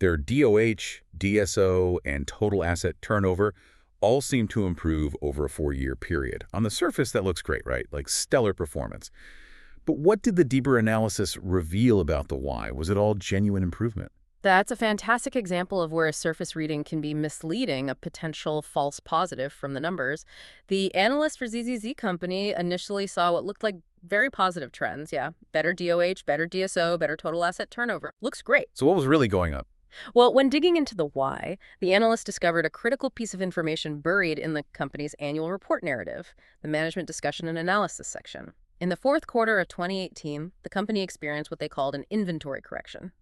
Their DOH, DSO, and total asset turnover all seem to improve over a 4-year period. On the surface, that looks great, right? Like stellar performance. But what did the deeper analysis reveal about the why? Was it all genuine improvement? That's a fantastic example of where a surface reading can be misleading, a potential false positive from the numbers. The analyst for ZZZ company initially saw what looked like very positive trends, yeah. Better DOH, better DSO, better total asset turnover. Looks great. So what was really going on? Well, when digging into the why, the analyst discovered a critical piece of information buried in the company's annual report narrative, the Management Discussion and Analysis section. In the fourth quarter of 2018, the company experienced what they called an inventory correction.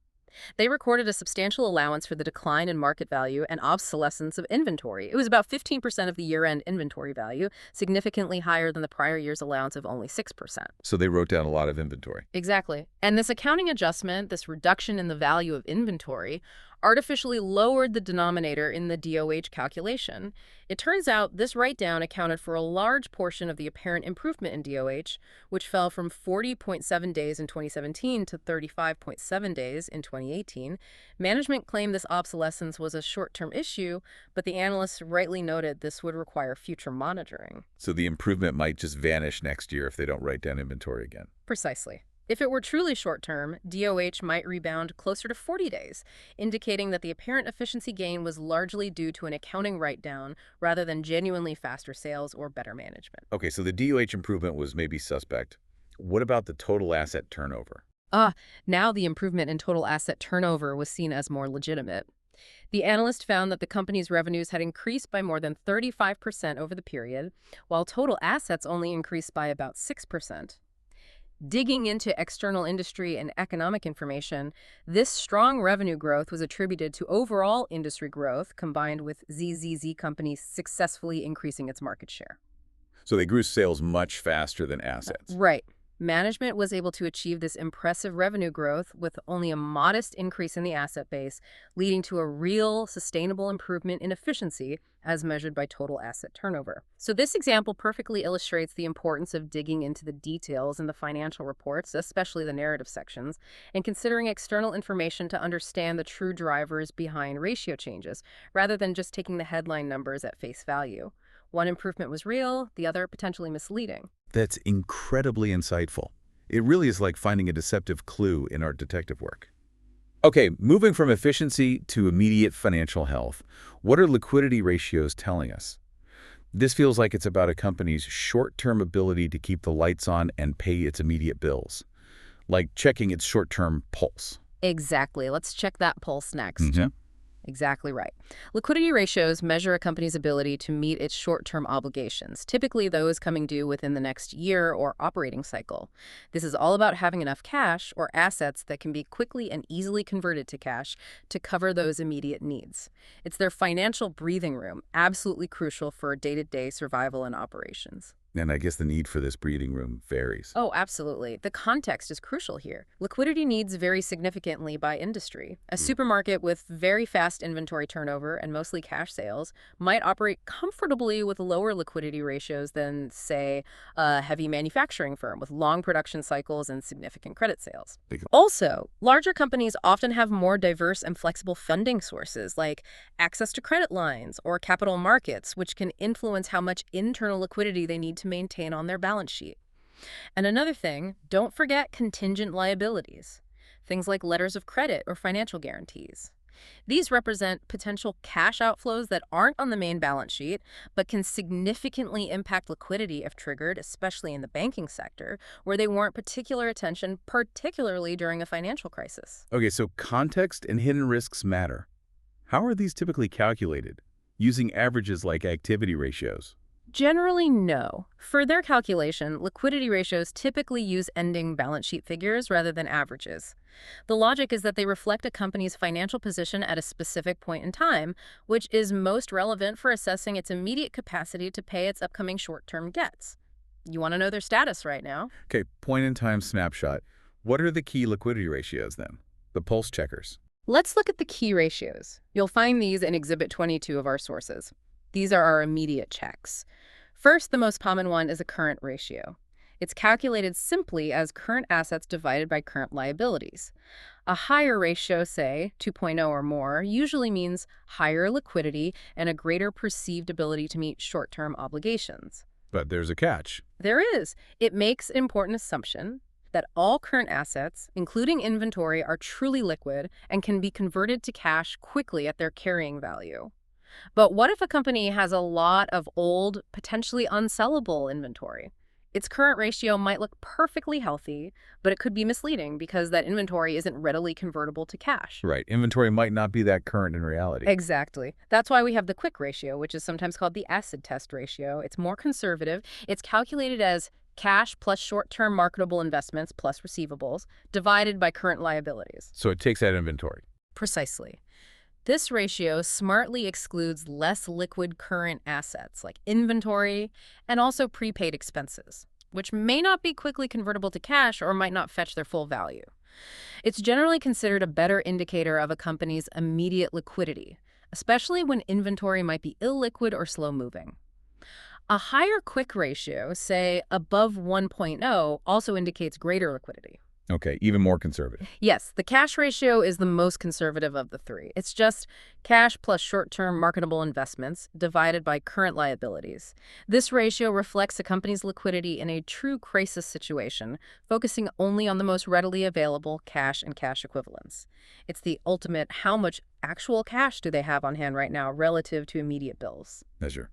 They recorded a substantial allowance for the decline in market value and obsolescence of inventory. It was about 15% of the year-end inventory value, significantly higher than the prior year's allowance of only 6%. So they wrote down a lot of inventory. Exactly. And this accounting adjustment, this reduction in the value of inventory, artificially lowered the denominator in the DOH calculation. It turns out this write-down accounted for a large portion of the apparent improvement in DOH, which fell from 40.7 days in 2017 to 35.7 days in 2018. Management claimed this obsolescence was a short-term issue, but the analysts rightly noted this would require future monitoring. So the improvement might just vanish next year if they don't write down inventory again. Precisely. If it were truly short-term, DOH might rebound closer to 40 days, indicating that the apparent efficiency gain was largely due to an accounting write-down rather than genuinely faster sales or better management. Okay, so the DOH improvement was maybe suspect. What about the total asset turnover? Now the improvement in total asset turnover was seen as more legitimate. The analyst found that the company's revenues had increased by more than 35% over the period, while total assets only increased by about 6%. Digging into external industry and economic information, this strong revenue growth was attributed to overall industry growth combined with ZZZ companies successfully increasing its market share. So they grew sales much faster than assets. Right. Management was able to achieve this impressive revenue growth with only a modest increase in the asset base, leading to a real, sustainable improvement in efficiency as measured by total asset turnover. So this example perfectly illustrates the importance of digging into the details in the financial reports, especially the narrative sections, and considering external information to understand the true drivers behind ratio changes, rather than just taking the headline numbers at face value. One improvement was real, the other potentially misleading. That's incredibly insightful. It really is like finding a deceptive clue in our detective work. Okay, moving from efficiency to immediate financial health, what are liquidity ratios telling us? This feels like it's about a company's short-term ability to keep the lights on and pay its immediate bills, like checking its short-term pulse. Exactly. Let's check that pulse next. Mm-hmm. Exactly right. Liquidity ratios measure a company's ability to meet its short-term obligations, typically those coming due within the next year or operating cycle. This is all about having enough cash or assets that can be quickly and easily converted to cash to cover those immediate needs. It's their financial breathing room, absolutely crucial for day-to-day survival and operations. And I guess the need for this breathing room varies. Oh, absolutely. The context is crucial here. Liquidity needs vary significantly by industry. A supermarket with very fast inventory turnover and mostly cash sales might operate comfortably with lower liquidity ratios than, say, a heavy manufacturing firm with long production cycles and significant credit sales. Also, larger companies often have more diverse and flexible funding sources, like access to credit lines or capital markets, which can influence how much internal liquidity they need to maintain on their balance sheet. And another thing, don't forget contingent liabilities, things like letters of credit or financial guarantees. These represent potential cash outflows that aren't on the main balance sheet, but can significantly impact liquidity if triggered, especially in the banking sector, where they warrant particular attention, particularly during a financial crisis. Okay, so context and hidden risks matter. How are these typically calculated? Using averages like activity ratios? Generally, no. For their calculation, liquidity ratios typically use ending balance sheet figures rather than averages. The logic is that they reflect a company's financial position at a specific point in time, which is most relevant for assessing its immediate capacity to pay its upcoming short-term debts. You want to know their status right now? Okay, point-in-time snapshot. What are the key liquidity ratios then? The pulse checkers. Let's look at the key ratios. You'll find these in Exhibit 22 of our sources. These are our immediate checks. First, the most common one is a current ratio. It's calculated simply as current assets divided by current liabilities. A higher ratio, say 2.0 or more, usually means higher liquidity and a greater perceived ability to meet short-term obligations. But there's a catch. There is. It makes an important assumption that all current assets, including inventory, are truly liquid and can be converted to cash quickly at their carrying value. But what if a company has a lot of old, potentially unsellable inventory? Its current ratio might look perfectly healthy, but it could be misleading because that inventory isn't readily convertible to cash. Right. Inventory might not be that current in reality. Exactly. That's why we have the quick ratio, which is sometimes called the acid test ratio. It's more conservative. It's calculated as cash plus short-term marketable investments plus receivables divided by current liabilities. So it takes that inventory. Precisely. This ratio smartly excludes less liquid current assets like inventory and also prepaid expenses, which may not be quickly convertible to cash or might not fetch their full value. It's generally considered a better indicator of a company's immediate liquidity, especially when inventory might be illiquid or slow-moving. A higher quick ratio, say above 1.0, also indicates greater liquidity. Okay, even more conservative. Yes, the cash ratio is the most conservative of the three. It's just cash plus short-term marketable investments divided by current liabilities. This ratio reflects a company's liquidity in a true crisis situation, focusing only on the most readily available cash and cash equivalents. It's the ultimate how much actual cash do they have on hand right now relative to immediate bills. Measure.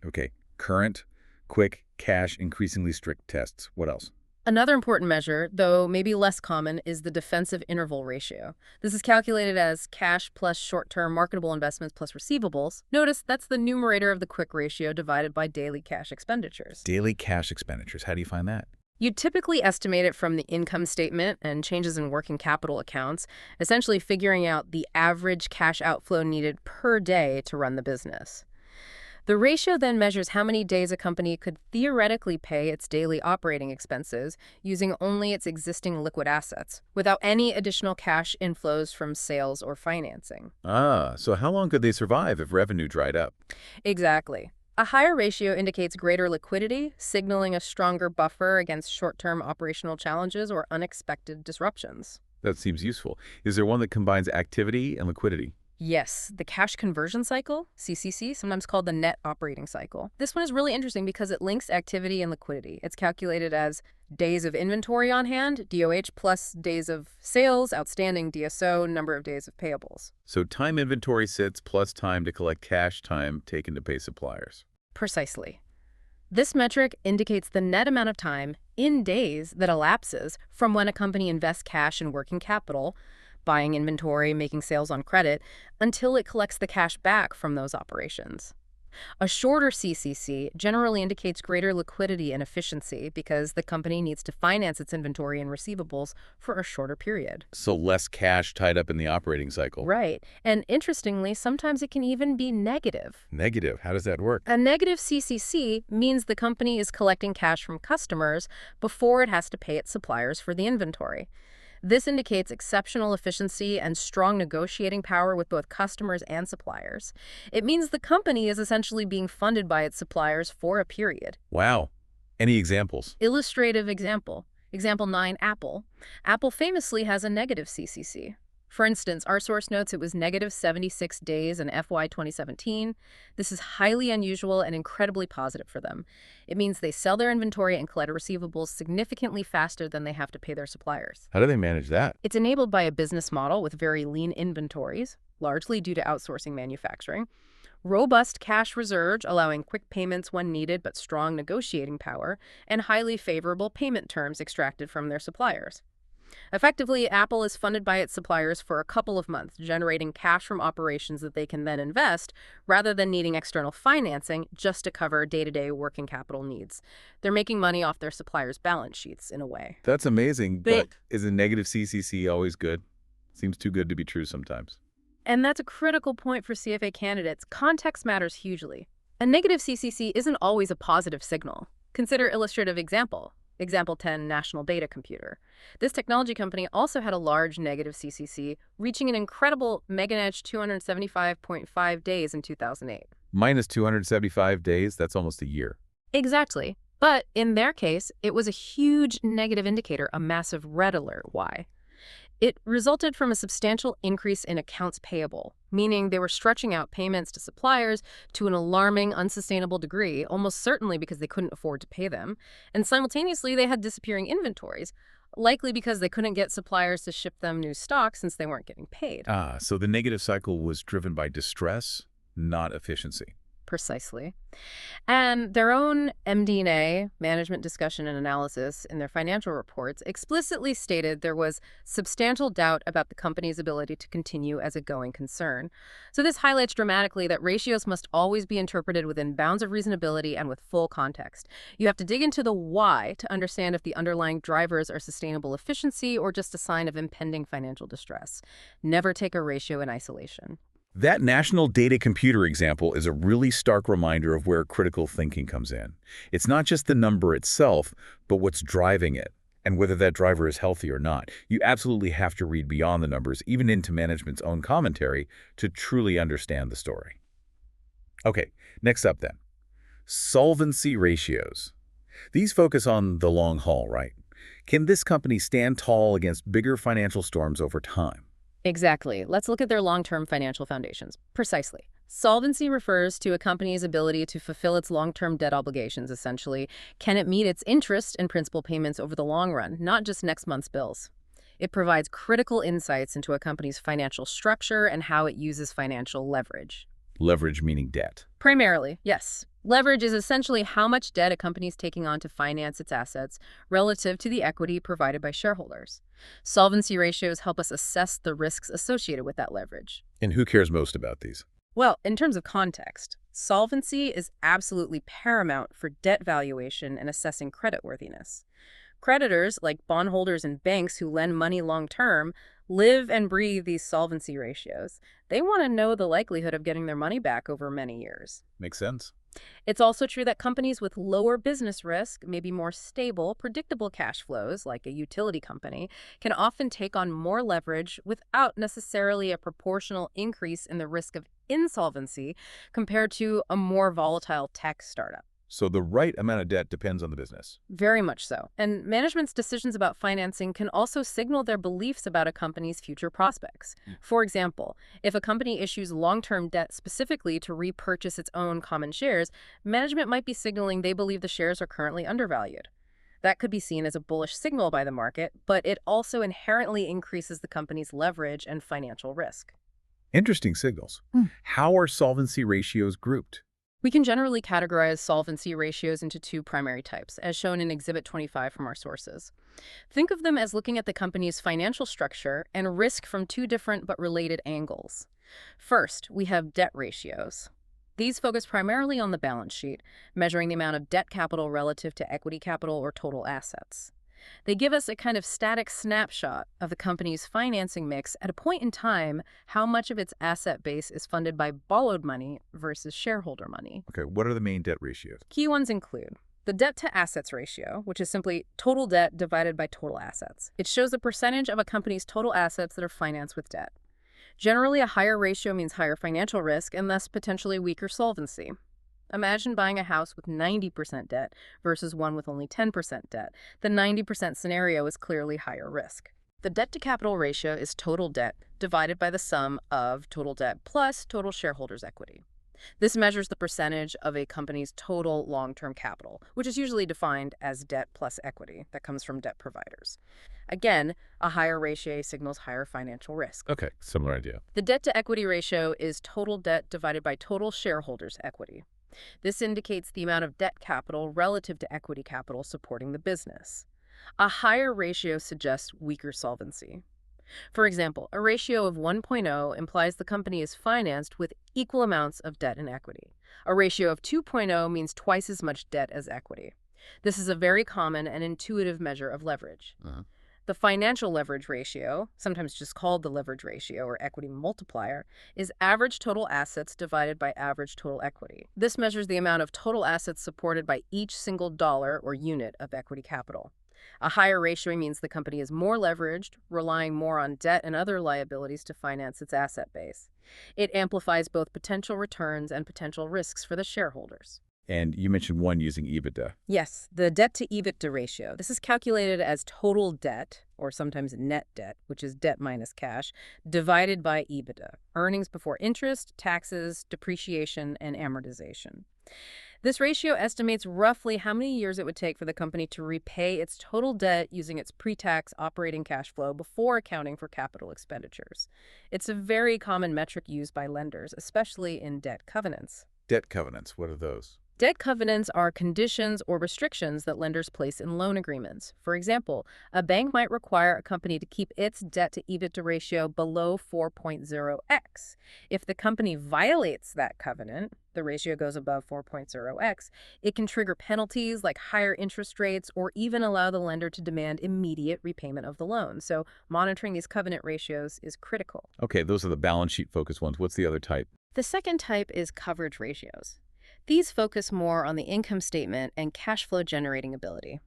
Okay, current, quick, cash, increasingly strict tests. What else? Another important measure, though maybe less common, is the defensive interval ratio. This is calculated as cash plus short-term marketable investments plus receivables. Notice that's the numerator of the quick ratio divided by daily cash expenditures. Daily cash expenditures. How do you find that? You typically estimate it from the income statement and changes in working capital accounts, essentially figuring out the average cash outflow needed per day to run the business. The ratio then measures how many days a company could theoretically pay its daily operating expenses using only its existing liquid assets, without any additional cash inflows from sales or financing. Ah, so how long could they survive if revenue dried up? Exactly. A higher ratio indicates greater liquidity, signaling a stronger buffer against short-term operational challenges or unexpected disruptions. That seems useful. Is there one that combines activity and liquidity? Yes, the cash conversion cycle, CCC, sometimes called the net operating cycle. This one is really interesting because it links activity and liquidity. It's calculated as days of inventory on hand, DOH, plus days of sales, outstanding DSO, number of days of payables. So time inventory sits plus time to collect cash, time taken to pay suppliers. Precisely. This metric indicates the net amount of time, in days, that elapses from when a company invests cash in working capital buying inventory, making sales on credit, until it collects the cash back from those operations. A shorter CCC generally indicates greater liquidity and efficiency because the company needs to finance its inventory and receivables for a shorter period. So less cash tied up in the operating cycle. Right. And interestingly, sometimes it can even be negative. Negative. How does that work? A negative CCC means the company is collecting cash from customers before it has to pay its suppliers for the inventory. This indicates exceptional efficiency and strong negotiating power with both customers and suppliers. It means the company is essentially being funded by its suppliers for a period. Wow. Any examples? Illustrative example. Example 9, Apple. Apple famously has a negative CCC. For instance, our source notes it was negative 76 days in FY 2017. This is highly unusual and incredibly positive for them. It means they sell their inventory and collect receivables significantly faster than they have to pay their suppliers. How do they manage that? It's enabled by a business model with very lean inventories, largely due to outsourcing manufacturing, robust cash reserves allowing quick payments when needed but strong negotiating power, and highly favorable payment terms extracted from their suppliers. Effectively, Apple is funded by its suppliers for a couple of months, generating cash from operations that they can then invest, rather than needing external financing just to cover day-to-day working capital needs. They're making money off their suppliers' balance sheets, in a way. That's amazing, but is a negative CCC always good? Seems too good to be true sometimes. And that's a critical point for CFA candidates. Context matters hugely. A negative CCC isn't always a positive signal. Consider illustrative example. Example 10, National Data Computer. This technology company also had a large negative CCC, reaching an incredible meganedge 275.5 days in 2008. Minus 275 days, that's almost a year. Exactly. But in their case, it was a huge negative indicator, a massive red alert. Why? It resulted from a substantial increase in accounts payable, meaning they were stretching out payments to suppliers to an alarming, unsustainable degree, almost certainly because they couldn't afford to pay them. And simultaneously, they had disappearing inventories, likely because they couldn't get suppliers to ship them new stock since they weren't getting paid. So the negative cycle was driven by distress, not efficiency. Precisely. And their own MD&A, Management Discussion and Analysis, in their financial reports explicitly stated there was substantial doubt about the company's ability to continue as a going concern. So this highlights dramatically that ratios must always be interpreted within bounds of reasonability and with full context. You have to dig into the why to understand if the underlying drivers are sustainable efficiency or just a sign of impending financial distress. Never take a ratio in isolation. That National Data Computer example is a really stark reminder of where critical thinking comes in. It's not just the number itself, but what's driving it, and whether that driver is healthy or not. You absolutely have to read beyond the numbers, even into management's own commentary, to truly understand the story. Okay, next up then. Solvency ratios. These focus on the long haul, right? Can this company stand tall against bigger financial storms over time? Exactly. Let's look at their long-term financial foundations. Precisely. Solvency refers to a company's ability to fulfill its long-term debt obligations, essentially. Can it meet its interest and principal payments over the long run, not just next month's bills? It provides critical insights into a company's financial structure and how it uses financial leverage. Leverage meaning debt. Primarily, yes. Leverage is essentially how much debt a company is taking on to finance its assets relative to the equity provided by shareholders. Solvency ratios help us assess the risks associated with that leverage. And who cares most about these? Well, in terms of context, solvency is absolutely paramount for debt valuation and assessing creditworthiness. Creditors, like bondholders and banks who lend money long-term, live and breathe these solvency ratios. They want to know the likelihood of getting their money back over many years. Makes sense. It's also true that companies with lower business risk, maybe more stable, predictable cash flows, like a utility company, can often take on more leverage without necessarily a proportional increase in the risk of insolvency compared to a more volatile tech startup. So the right amount of debt depends on the business. Very much so. And management's decisions about financing can also signal their beliefs about a company's future prospects. For example, if a company issues long-term debt specifically to repurchase its own common shares, management might be signaling they believe the shares are currently undervalued. That could be seen as a bullish signal by the market, but it also inherently increases the company's leverage and financial risk. Interesting signals. How are solvency ratios grouped? We can generally categorize solvency ratios into two primary types, as shown in Exhibit 25 from our sources. Think of them as looking at the company's financial structure and risk from two different but related angles. First, we have debt ratios. These focus primarily on the balance sheet, measuring the amount of debt capital relative to equity capital or total assets. They give us a kind of static snapshot of the company's financing mix at a point in time, how much of its asset base is funded by borrowed money versus shareholder money. Okay, what are the main debt ratios? Key ones include the debt-to-assets ratio, which is simply total debt divided by total assets. It shows the percentage of a company's total assets that are financed with debt. Generally, a higher ratio means higher financial risk and thus potentially weaker solvency. Imagine buying a house with 90% debt versus one with only 10% debt. The 90% scenario is clearly higher risk. The debt-to-capital ratio is total debt divided by the sum of total debt plus total shareholders' equity. This measures the percentage of a company's total long-term capital, which is usually defined as debt plus equity that comes from debt providers. Again, a higher ratio signals higher financial risk. Okay, similar idea. The debt-to-equity ratio is total debt divided by total shareholders' equity. This indicates the amount of debt capital relative to equity capital supporting the business. A higher ratio suggests weaker solvency. For example, a ratio of 1.0 implies the company is financed with equal amounts of debt and equity. A ratio of 2.0 means twice as much debt as equity. This is a very common and intuitive measure of leverage. The financial leverage ratio, sometimes just called the leverage ratio or equity multiplier, is average total assets divided by average total equity. This measures the amount of total assets supported by each single dollar or unit of equity capital. A higher ratio means the company is more leveraged, relying more on debt and other liabilities to finance its asset base. It amplifies both potential returns and potential risks for the shareholders. And you mentioned one using EBITDA. Yes, the debt-to-EBITDA ratio. This is calculated as total debt, or sometimes net debt, which is debt minus cash, divided by EBITDA, earnings before interest, taxes, depreciation, and amortization. This ratio estimates roughly how many years it would take for the company to repay its total debt using its pre-tax operating cash flow before accounting for capital expenditures. It's a very common metric used by lenders, especially in debt covenants. Debt covenants, what are those? Debt covenants are conditions or restrictions that lenders place in loan agreements. For example, a bank might require a company to keep its debt-to-EBITDA ratio below 4.0x. If the company violates that covenant, the ratio goes above 4.0x, it can trigger penalties like higher interest rates or even allow the lender to demand immediate repayment of the loan. So monitoring these covenant ratios is critical. Okay, those are the balance sheet focused ones. What's the other type? The second type is coverage ratios. These focus more on the income statement and cash flow generating ability.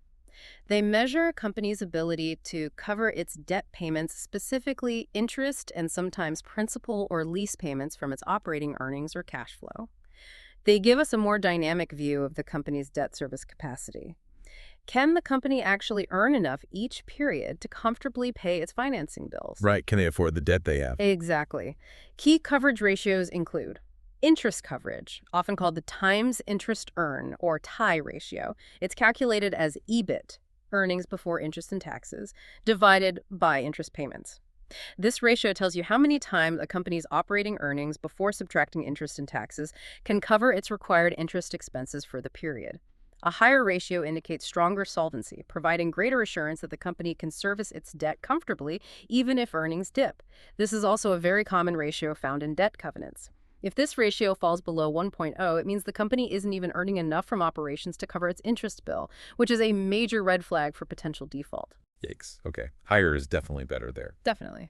They measure a company's ability to cover its debt payments, specifically interest and sometimes principal or lease payments from its operating earnings or cash flow. They give us a more dynamic view of the company's debt service capacity. Can the company actually earn enough each period to comfortably pay its financing bills? Right, can they afford the debt they have? Exactly. Key coverage ratios include interest coverage, often called the times interest earn, or TIE ratio. It's calculated as EBIT, earnings before interest and taxes, divided by interest payments. This ratio tells you how many times a company's operating earnings before subtracting interest and taxes can cover its required interest expenses for the period. A higher ratio indicates stronger solvency, providing greater assurance that the company can service its debt comfortably even if earnings dip. This is also a very common ratio found in debt covenants. If this ratio falls below 1.0, it means the company isn't even earning enough from operations to cover its interest bill, which is a major red flag for potential default. Yikes. Okay. Higher is definitely better there. Definitely.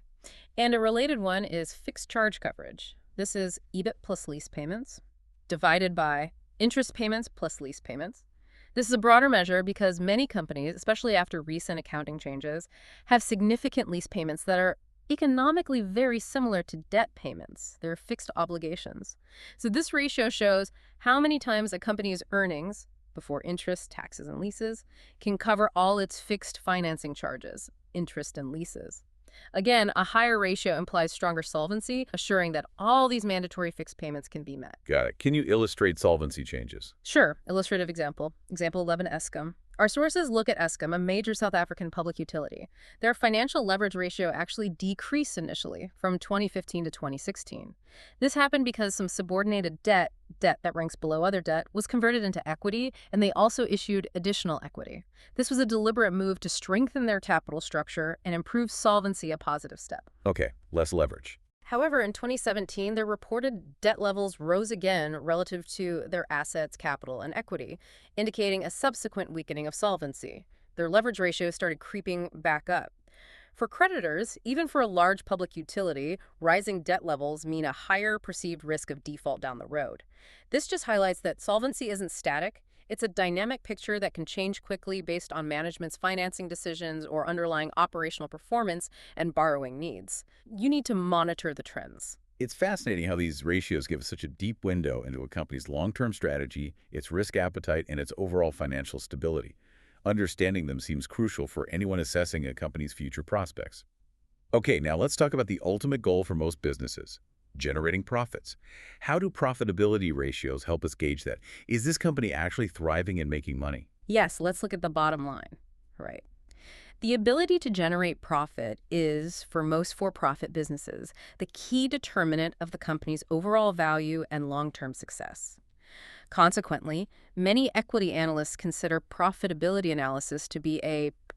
And a related one is fixed charge coverage. This is EBIT plus lease payments divided by interest payments plus lease payments. This is a broader measure because many companies, especially after recent accounting changes, have significant lease payments that are economically very similar to debt payments. They're fixed obligations. So this ratio shows how many times a company's earnings, before interest, taxes, and leases, can cover all its fixed financing charges, interest and leases. Again, a higher ratio implies stronger solvency, assuring that all these mandatory fixed payments can be met. Got it. Can you illustrate solvency changes? Sure. Illustrative example. Example 11 ESCOM. Our sources look at Eskom, a major South African public utility. Their financial leverage ratio actually decreased initially from 2015 to 2016. This happened because some subordinated debt that ranks below other debt, was converted into equity, and they also issued additional equity. This was a deliberate move to strengthen their capital structure and improve solvency, a positive step. Okay, less leverage. However, in 2017, their reported debt levels rose again relative to their assets, capital, and equity, indicating a subsequent weakening of solvency. Their leverage ratio started creeping back up. For creditors, even for a large public utility, rising debt levels mean a higher perceived risk of default down the road. This just highlights that solvency isn't static. It's a dynamic picture that can change quickly based on management's financing decisions or underlying operational performance and borrowing needs. You need to monitor the trends. It's fascinating how these ratios give us such a deep window into a company's long-term strategy, its risk appetite, and its overall financial stability. Understanding them seems crucial for anyone assessing a company's future prospects. Okay, now let's talk about the ultimate goal for most businesses: generating profits. How do profitability ratios help us gauge that? Is this company actually thriving and making money? Yes, let's look at the bottom line. Right. The ability to generate profit is, for most for-profit businesses, the key determinant of the company's overall value and long-term success. Consequently, many equity analysts consider profitability analysis to be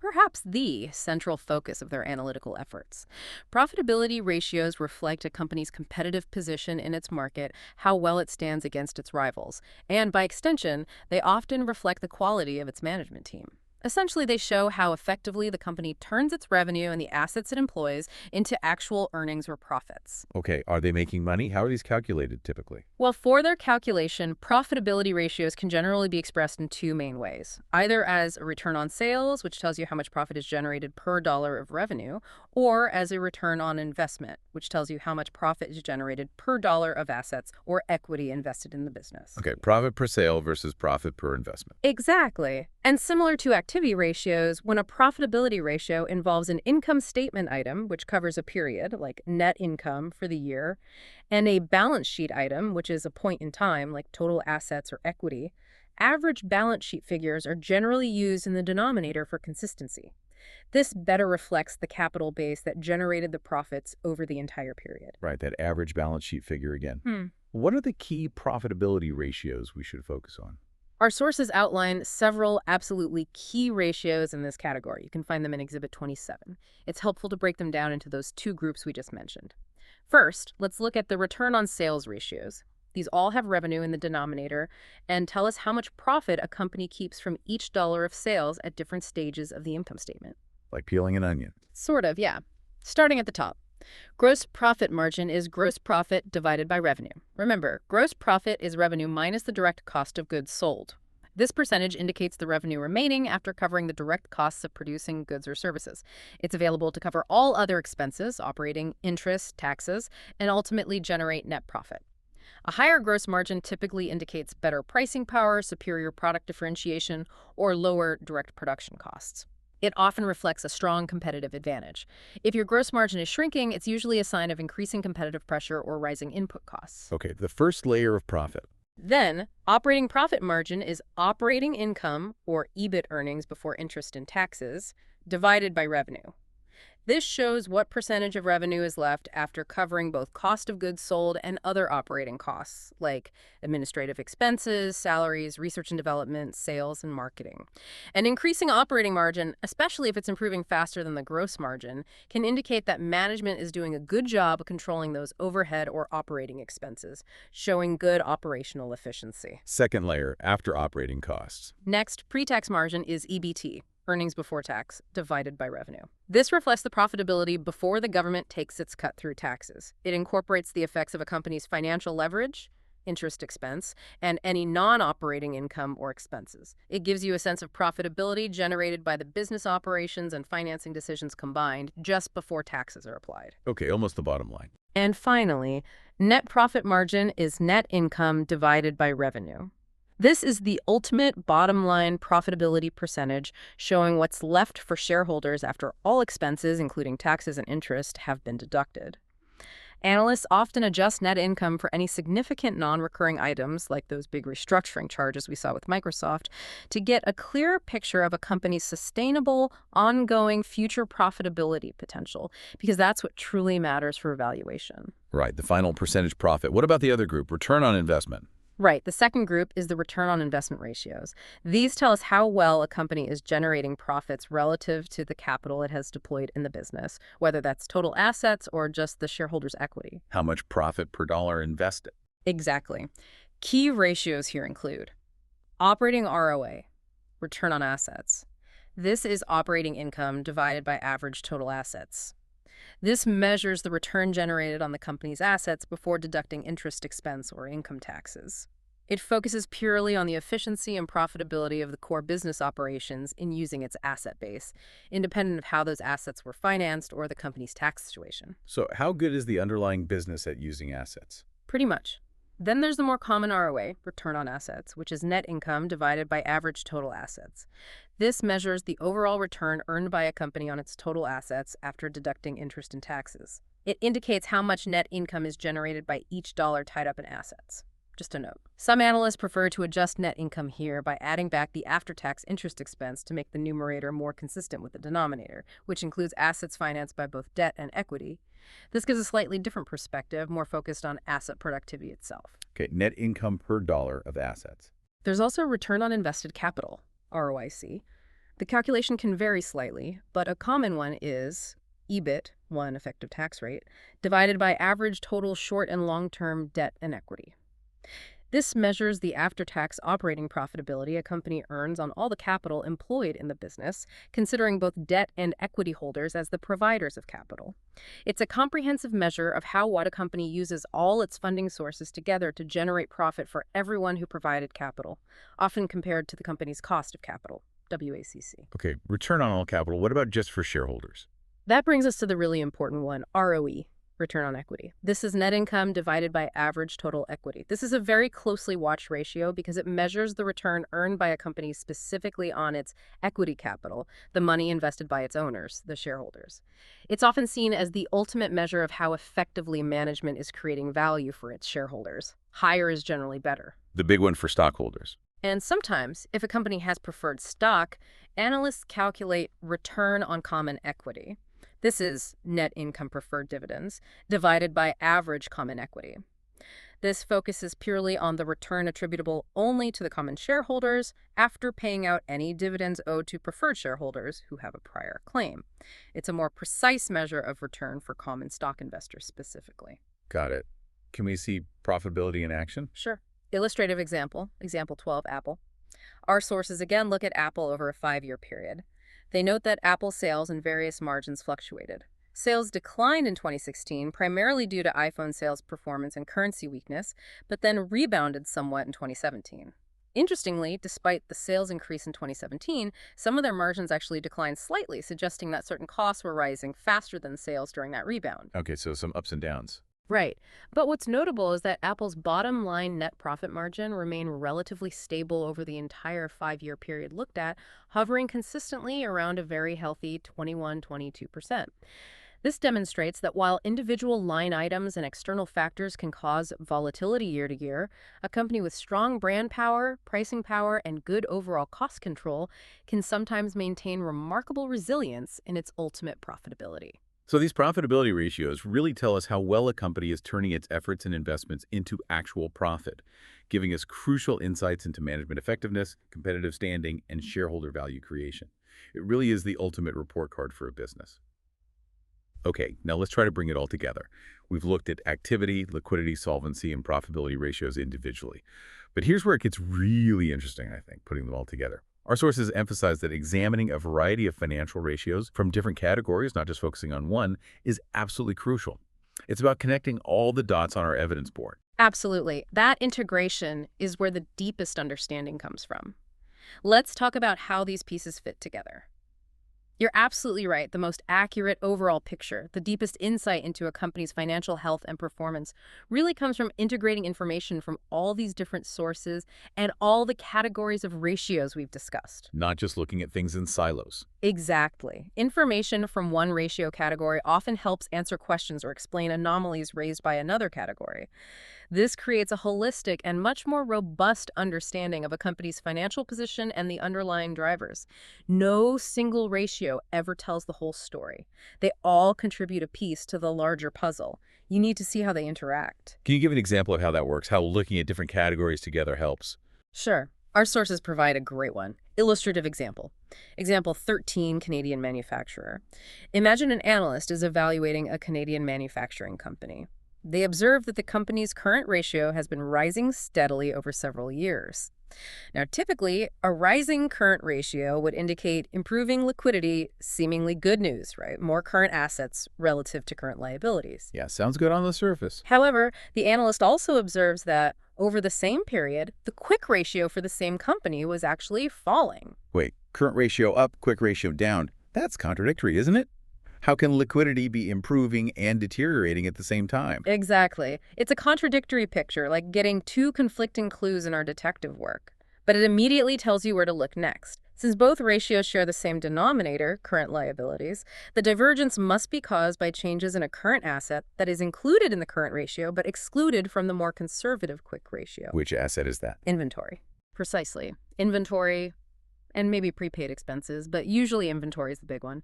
perhaps the central focus of their analytical efforts. Profitability ratios reflect a company's competitive position in its market, how well it stands against its rivals, and by extension, they often reflect the quality of its management team. Essentially, they show how effectively the company turns its revenue and the assets it employs into actual earnings or profits. Okay, are they making money? How are these calculated typically? Well, for their calculation, profitability ratios can generally be expressed in two main ways. Either as a return on sales, which tells you how much profit is generated per dollar of revenue, or as a return on investment, which tells you how much profit is generated per dollar of assets or equity invested in the business. Okay, profit per sale versus profit per investment. Exactly. And similar to activity ratios, when a profitability ratio involves an income statement item, which covers a period, like net income for the year, and a balance sheet item, which is a point in time, like total assets or equity, average balance sheet figures are generally used in the denominator for consistency. This better reflects the capital base that generated the profits over the entire period. Right, that average balance sheet figure again. What are the key profitability ratios we should focus on? Our sources outline several absolutely key ratios in this category. You can find them in Exhibit 27. It's helpful to break them down into those two groups we just mentioned. First, let's look at the return on sales ratios. These all have revenue in the denominator and tell us how much profit a company keeps from each dollar of sales at different stages of the income statement. Like peeling an onion. Sort of, yeah. Starting at the top. Gross profit margin is gross profit divided by revenue. Remember, gross profit is revenue minus the direct cost of goods sold. This percentage indicates the revenue remaining after covering the direct costs of producing goods or services. It's available to cover all other expenses, operating, interest, taxes, and ultimately generate net profit. A higher gross margin typically indicates better pricing power, superior product differentiation, or lower direct production costs. It often reflects a strong competitive advantage. If your gross margin is shrinking, it's usually a sign of increasing competitive pressure or rising input costs. Okay, the first layer of profit. Then, operating profit margin is operating income, or EBIT earnings before interest and taxes, divided by revenue. This shows what percentage of revenue is left after covering both cost of goods sold and other operating costs, like administrative expenses, salaries, research and development, sales, and marketing. An increasing operating margin, especially if it's improving faster than the gross margin, can indicate that management is doing a good job of controlling those overhead or operating expenses, showing good operational efficiency. Second layer, after operating costs. Next, pre-tax margin is EBT. Earnings before tax, divided by revenue. This reflects the profitability before the government takes its cut through taxes. It incorporates the effects of a company's financial leverage, interest expense, and any non-operating income or expenses. It gives you a sense of profitability generated by the business operations and financing decisions combined just before taxes are applied. Okay, almost the bottom line. And finally, net profit margin is net income divided by revenue. This is the ultimate bottom line profitability percentage, showing what's left for shareholders after all expenses, including taxes and interest, have been deducted. Analysts often adjust net income for any significant non-recurring items, like those big restructuring charges we saw with Microsoft, to get a clearer picture of a company's sustainable, ongoing future profitability potential, because that's what truly matters for valuation. Right, the final percentage profit. What about the other group, return on investment? Right. The second group is the return on investment ratios. These tell us how well a company is generating profits relative to the capital it has deployed in the business, whether that's total assets or just the shareholders' equity. How much profit per dollar invested? Exactly. Key ratios here include operating ROA, return on assets. This is operating income divided by average total assets. This measures the return generated on the company's assets before deducting interest expense or income taxes. It focuses purely on the efficiency and profitability of the core business operations in using its asset base, independent of how those assets were financed or the company's tax situation. So how good is the underlying business at using assets? Pretty much. Then there's the more common ROA, return on assets, which is net income divided by average total assets. This measures the overall return earned by a company on its total assets after deducting interest and taxes. It indicates how much net income is generated by each dollar tied up in assets. Just a note. Some analysts prefer to adjust net income here by adding back the after-tax interest expense to make the numerator more consistent with the denominator, which includes assets financed by both debt and equity. This gives a slightly different perspective, more focused on asset productivity itself. Okay, net income per dollar of assets. There's also return on invested capital, ROIC. The calculation can vary slightly, but a common one is EBIT, one effective tax rate, divided by average total short and long-term debt and equity. This measures the after-tax operating profitability a company earns on all the capital employed in the business, considering both debt and equity holders as the providers of capital. It's a comprehensive measure of how what a company uses all its funding sources together to generate profit for everyone who provided capital, often compared to the company's cost of capital, WACC. Okay, return on all capital. What about just for shareholders? That brings us to the really important one, ROE. Return on equity. This is net income divided by average total equity. This is a very closely watched ratio because it measures the return earned by a company specifically on its equity capital, the money invested by its owners, the shareholders. It's often seen as the ultimate measure of how effectively management is creating value for its shareholders. Higher is generally better. The big one for stockholders. And sometimes, if a company has preferred stock, analysts calculate return on common equity. This is net income preferred dividends divided by average common equity. This focuses purely on the return attributable only to the common shareholders after paying out any dividends owed to preferred shareholders who have a prior claim. It's a more precise measure of return for common stock investors specifically. Got it. Can we see profitability in action? Sure. Illustrative example, example 12, Apple. Our sources again look at Apple over a 5-year period. They note that Apple sales and various margins fluctuated. Sales declined in 2016, primarily due to iPhone sales performance and currency weakness, but then rebounded somewhat in 2017. Interestingly, despite the sales increase in 2017, some of their margins actually declined slightly, suggesting that certain costs were rising faster than sales during that rebound. Okay, so some ups and downs. Right. But what's notable is that Apple's bottom line net profit margin remained relatively stable over the entire 5-year period looked at, hovering consistently around a very healthy 21–22%. This demonstrates that while individual line items and external factors can cause volatility year to year, a company with strong brand power, pricing power, and good overall cost control can sometimes maintain remarkable resilience in its ultimate profitability. So these profitability ratios really tell us how well a company is turning its efforts and investments into actual profit, giving us crucial insights into management effectiveness, competitive standing, and shareholder value creation. It really is the ultimate report card for a business. Okay, now let's try to bring it all together. We've looked at activity, liquidity, solvency, and profitability ratios individually. But here's where it gets really interesting, I think, putting them all together. Our sources emphasize that examining a variety of financial ratios from different categories, not just focusing on one, is absolutely crucial. It's about connecting all the dots on our evidence board. Absolutely. That integration is where the deepest understanding comes from. Let's talk about how these pieces fit together. You're absolutely right. The most accurate overall picture, the deepest insight into a company's financial health and performance, really comes from integrating information from all these different sources and all the categories of ratios we've discussed. Not just looking at things in silos. Exactly. Information from one ratio category often helps answer questions or explain anomalies raised by another category. This creates a holistic and much more robust understanding of a company's financial position and the underlying drivers. No single ratio ever tells the whole story. They all contribute a piece to the larger puzzle. You need to see how they interact. Can you give an example of how that works, how looking at different categories together helps? Sure. Our sources provide a great one. Illustrative example. Example 13, Canadian manufacturer. Imagine an analyst is evaluating a Canadian manufacturing company. They observe that the company's current ratio has been rising steadily over several years. Now, typically, a rising current ratio would indicate improving liquidity, seemingly good news, right? More current assets relative to current liabilities. Yeah, sounds good on the surface. However, the analyst also observes that over the same period, the quick ratio for the same company was actually falling. Wait, current ratio up, quick ratio down. That's contradictory, isn't it? How can liquidity be improving and deteriorating at the same time? Exactly. It's a contradictory picture, like getting two conflicting clues in our detective work. But it immediately tells you where to look next. Since both ratios share the same denominator, current liabilities, the divergence must be caused by changes in a current asset that is included in the current ratio but excluded from the more conservative quick ratio. Which asset is that? Inventory. Precisely. Inventory and maybe prepaid expenses, but usually inventory is the big one.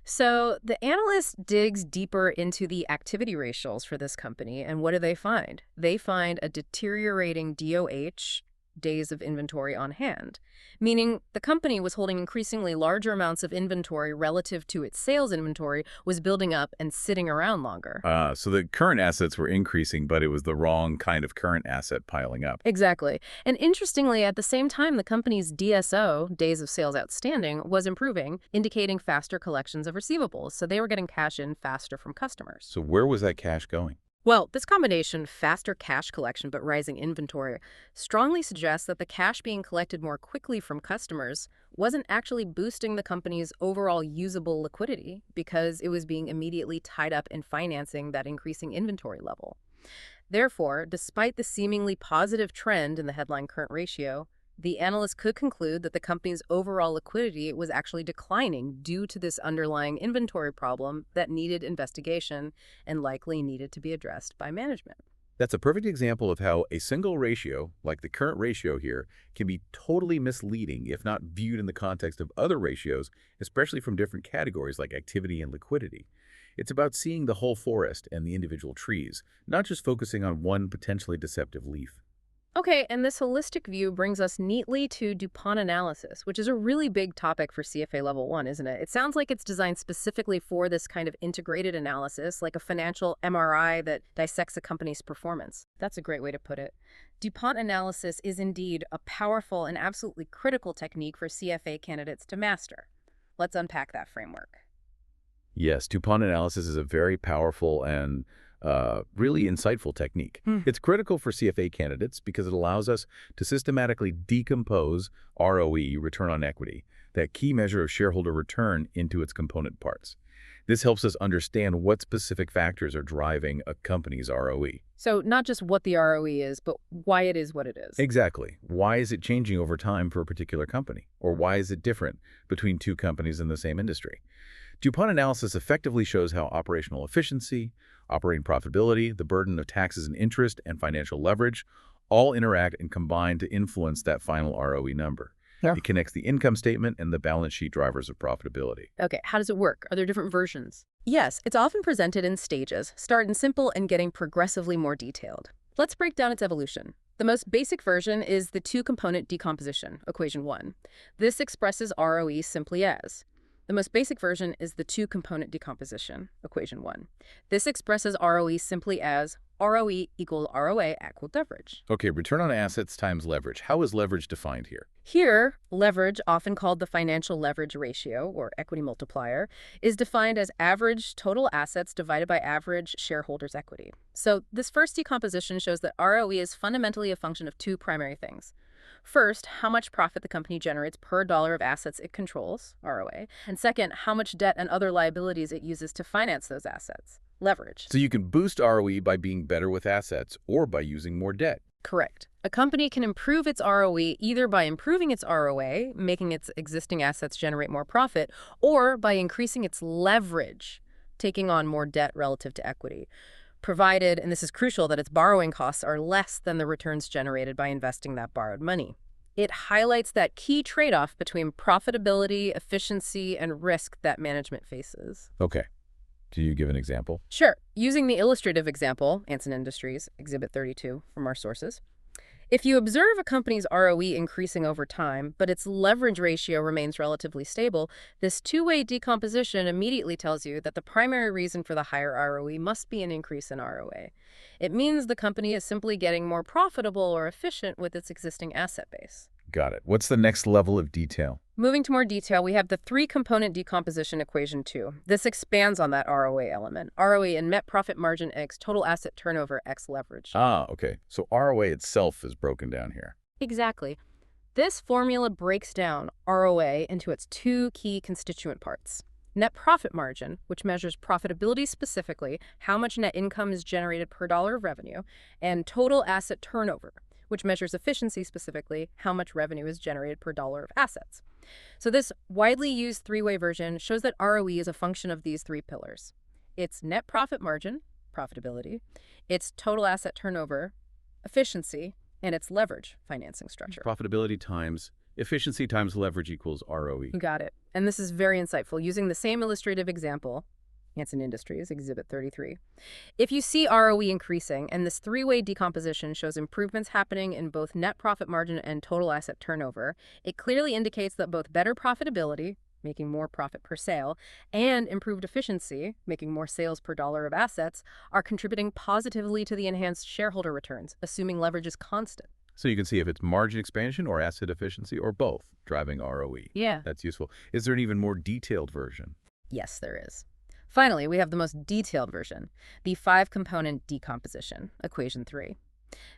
So the analyst digs deeper into the activity ratios for this company, and what do they find? They find a deteriorating DOH, days of inventory on hand, meaning the company was holding increasingly larger amounts of inventory relative to its sales inventory, was building up and sitting around longer. So the current assets were increasing, but it was the wrong kind of current asset piling up. Exactly. And interestingly, at the same time, the company's DSO, days of sales outstanding, was improving, indicating faster collections of receivables. So they were getting cash in faster from customers. So where was that cash going? Well, this combination, faster cash collection but rising inventory, strongly suggests that the cash being collected more quickly from customers wasn't actually boosting the company's overall usable liquidity because it was being immediately tied up in financing that increasing inventory level. Therefore, despite the seemingly positive trend in the headline current ratio, the analyst could conclude that the company's overall liquidity was actually declining due to this underlying inventory problem that needed investigation and likely needed to be addressed by management. That's a perfect example of how a single ratio, like the current ratio here, can be totally misleading if not viewed in the context of other ratios, especially from different categories like activity and liquidity. It's about seeing the whole forest and the individual trees, not just focusing on one potentially deceptive leaf. Okay, and this holistic view brings us neatly to DuPont analysis, which is a really big topic for CFA Level I, isn't it? It sounds like it's designed specifically for this kind of integrated analysis, like a financial MRI that dissects a company's performance. That's a great way to put it. DuPont analysis is indeed a powerful and absolutely critical technique for CFA candidates to master. Let's unpack that framework. Yes, DuPont analysis is a very powerful and really insightful technique. It's critical for CFA candidates because it allows us to systematically decompose ROE, return on equity, that key measure of shareholder return, into its component parts. This helps us understand what specific factors are driving a company's ROE. So not just what the ROE is, but why it is what it is. Exactly. Why is it changing over time for a particular company? Or why is it different between two companies in the same industry? DuPont analysis effectively shows how operational efficiency, operating profitability, the burden of taxes and interest, and financial leverage all interact and combine to influence that final ROE number. Yeah. It connects the income statement and the balance sheet drivers of profitability. Okay, how does it work? Are there different versions? Yes, it's often presented in stages, starting simple and getting progressively more detailed. Let's break down its evolution. The most basic version is the two-component decomposition, equation 1. This expresses ROE simply as. The most basic version is the two-component decomposition, equation 1. This expresses ROE simply as ROE equal ROA equal leverage. Okay, return on assets times leverage. How is leverage defined here? Here, leverage, often called the financial leverage ratio, or equity multiplier, is defined as average total assets divided by average shareholders' equity. So this first decomposition shows that ROE is fundamentally a function of two primary things. First, how much profit the company generates per dollar of assets it controls, ROA. And second, how much debt and other liabilities it uses to finance those assets, leverage. So you can boost ROE by being better with assets or by using more debt. Correct. A company can improve its ROE either by improving its ROA, making its existing assets generate more profit, or by increasing its leverage, taking on more debt relative to equity, provided, and this is crucial, that its borrowing costs are less than the returns generated by investing that borrowed money. It highlights that key trade-off between profitability, efficiency, and risk that management faces. Okay. Do you give an example? Sure. Using the illustrative example, Anson Industries, Exhibit 32 from our sources, if you observe a company's ROE increasing over time, but its leverage ratio remains relatively stable, this two-way decomposition immediately tells you that the primary reason for the higher ROE must be an increase in ROA. It means the company is simply getting more profitable or efficient with its existing asset base. Got it. What's the next level of detail? Moving to more detail, we have the three-component decomposition equation 2. This expands on that ROA element. ROE in net profit margin x total asset turnover x leverage. Ah, okay. So ROA itself is broken down here. Exactly. This formula breaks down ROA into its two key constituent parts. Net profit margin, which measures profitability specifically, how much net income is generated per dollar of revenue, and total asset turnover, which measures efficiency specifically, how much revenue is generated per dollar of assets. So this widely used three-way version shows that ROE is a function of these three pillars. It's net profit margin, profitability, it's total asset turnover, efficiency, and its leverage, financing structure. Profitability times efficiency times leverage equals ROE. You got it. And this is very insightful. Using the same illustrative example, Anson Industries, Exhibit 33. If you see ROE increasing, and this three-way decomposition shows improvements happening in both net profit margin and total asset turnover, it clearly indicates that both better profitability, making more profit per sale, and improved efficiency, making more sales per dollar of assets, are contributing positively to the enhanced shareholder returns, assuming leverage is constant. So you can see if it's margin expansion or asset efficiency or both driving ROE. Yeah. That's useful. Is there an even more detailed version? Yes, there is. Finally, we have the most detailed version, the five-component decomposition, equation 3.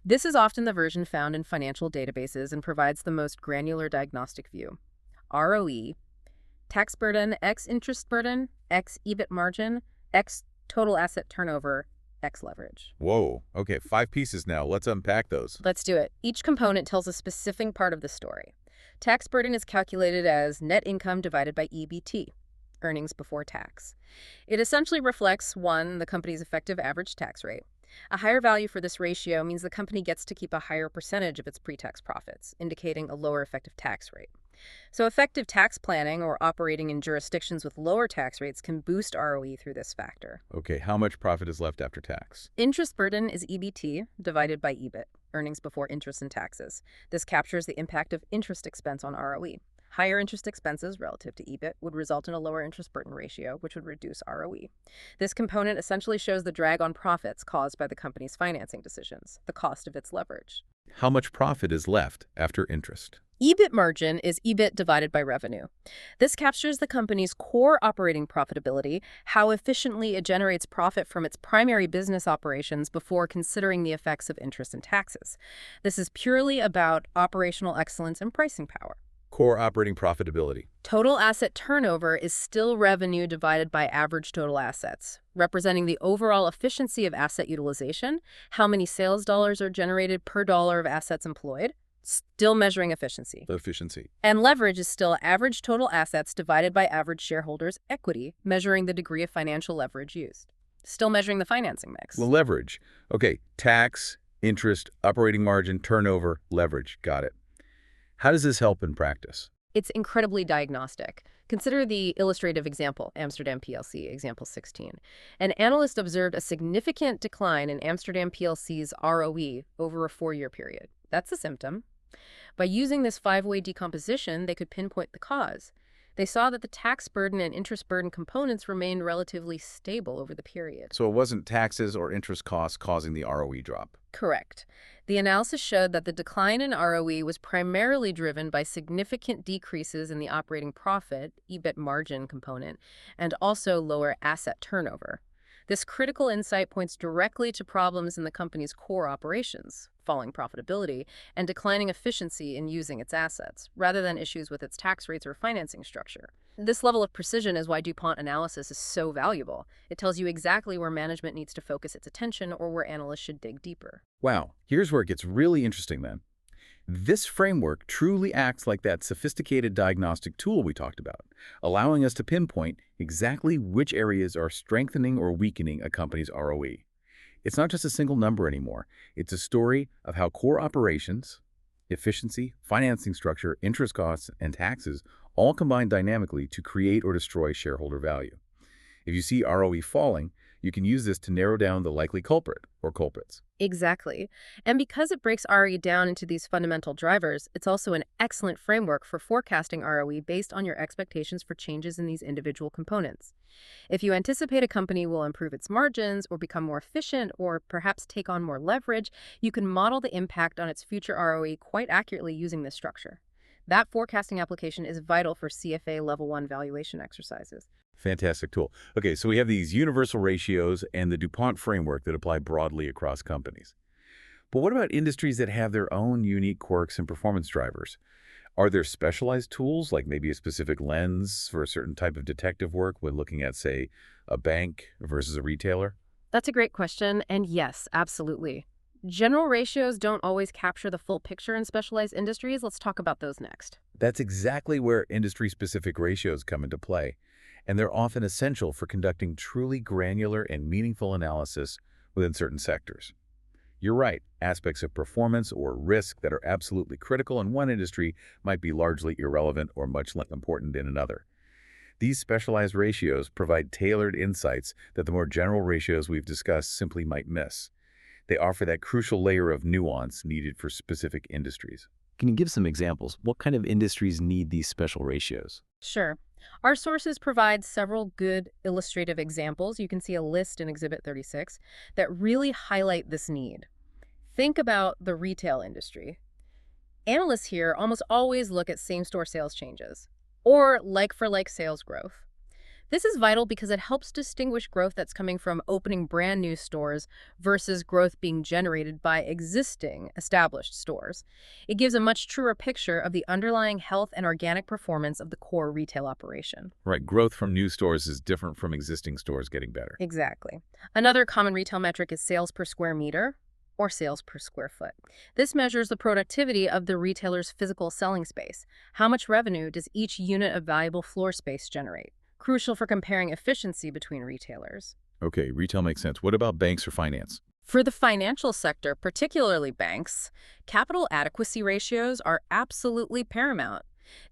This is often the version found in financial databases and provides the most granular diagnostic view. ROE, tax burden, x interest burden, x EBIT margin, x total asset turnover, x leverage. Whoa. Okay, 5 pieces now. Let's unpack those. Let's do it. Each component tells a specific part of the story. Tax burden is calculated as net income divided by EBT, earnings before tax. It essentially reflects, 1, the company's effective average tax rate. A higher value for this ratio means the company gets to keep a higher percentage of its pre-tax profits, indicating a lower effective tax rate. So effective tax planning or operating in jurisdictions with lower tax rates can boost ROE through this factor. Okay, how much profit is left after tax? Interest burden is EBT divided by EBIT, earnings before interest and taxes. This captures the impact of interest expense on ROE. Higher interest expenses relative to EBIT would result in a lower interest burden ratio, which would reduce ROE. This component essentially shows the drag on profits caused by the company's financing decisions, the cost of its leverage. How much profit is left after interest? EBIT margin is EBIT divided by revenue. This captures the company's core operating profitability, how efficiently it generates profit from its primary business operations before considering the effects of interest and taxes. This is purely about operational excellence and pricing power. Core operating profitability. Total asset turnover is still revenue divided by average total assets, representing the overall efficiency of asset utilization, how many sales dollars are generated per dollar of assets employed, still measuring efficiency. Efficiency. And leverage is still average total assets divided by average shareholders' equity, measuring the degree of financial leverage used. Still measuring the financing mix. Leverage. Okay, tax, interest, operating margin, turnover, leverage. Got it. How does this help in practice? It's incredibly diagnostic. Consider the illustrative example, Amsterdam PLC, example 16. An analyst observed a significant decline in Amsterdam PLC's ROE over a 4-year period. That's a symptom. By using this 5-way decomposition, they could pinpoint the cause. They saw that the tax burden and interest burden components remained relatively stable over the period. So it wasn't taxes or interest costs causing the ROE drop? Correct. The analysis showed that the decline in ROE was primarily driven by significant decreases in the operating profit, EBIT margin component, and also lower asset turnover. This critical insight points directly to problems in the company's core operations, falling profitability, and declining efficiency in using its assets, rather than issues with its tax rates or financing structure. This level of precision is why DuPont analysis is so valuable. It tells you exactly where management needs to focus its attention or where analysts should dig deeper. Wow, here's where it gets really interesting then. This framework truly acts like that sophisticated diagnostic tool we talked about, allowing us to pinpoint exactly which areas are strengthening or weakening a company's ROE. It's not just a single number anymore. It's a story of how core operations, efficiency, financing structure, interest costs, and taxes all combine dynamically to create or destroy shareholder value. If you see ROE falling, you can use this to narrow down the likely culprit or culprits. Exactly. And because it breaks ROE down into these fundamental drivers, it's also an excellent framework for forecasting ROE based on your expectations for changes in these individual components. If you anticipate a company will improve its margins or become more efficient or perhaps take on more leverage, you can model the impact on its future ROE quite accurately using this structure. That forecasting application is vital for CFA Level I valuation exercises. Fantastic tool. Okay, so we have these universal ratios and the DuPont framework that apply broadly across companies. But what about industries that have their own unique quirks and performance drivers? Are there specialized tools, like maybe a specific lens for a certain type of detective work when looking at, say, a bank versus a retailer? That's a great question, and yes, absolutely. General ratios don't always capture the full picture in specialized industries. Let's talk about those next. That's exactly where industry-specific ratios come into play, and they're often essential for conducting truly granular and meaningful analysis within certain sectors. You're right, aspects of performance or risk that are absolutely critical in one industry might be largely irrelevant or much less important in another. These specialized ratios provide tailored insights that the more general ratios we've discussed simply might miss. They offer that crucial layer of nuance needed for specific industries. Can you give some examples? What kind of industries need these special ratios? Sure. Our sources provide several good illustrative examples. You can see a list in Exhibit 36 that really highlight this need. Think about the retail industry. Analysts here almost always look at same-store sales changes or like-for-like sales growth. This is vital because it helps distinguish growth that's coming from opening brand new stores versus growth being generated by existing established stores. It gives a much truer picture of the underlying health and organic performance of the core retail operation. Right, growth from new stores is different from existing stores getting better. Exactly. Another common retail metric is sales per square meter or sales per square foot. This measures the productivity of the retailer's physical selling space. How much revenue does each unit of valuable floor space generate? Crucial for comparing efficiency between retailers. Okay, retail makes sense. What about banks or finance? For the financial sector, particularly banks, capital adequacy ratios are absolutely paramount.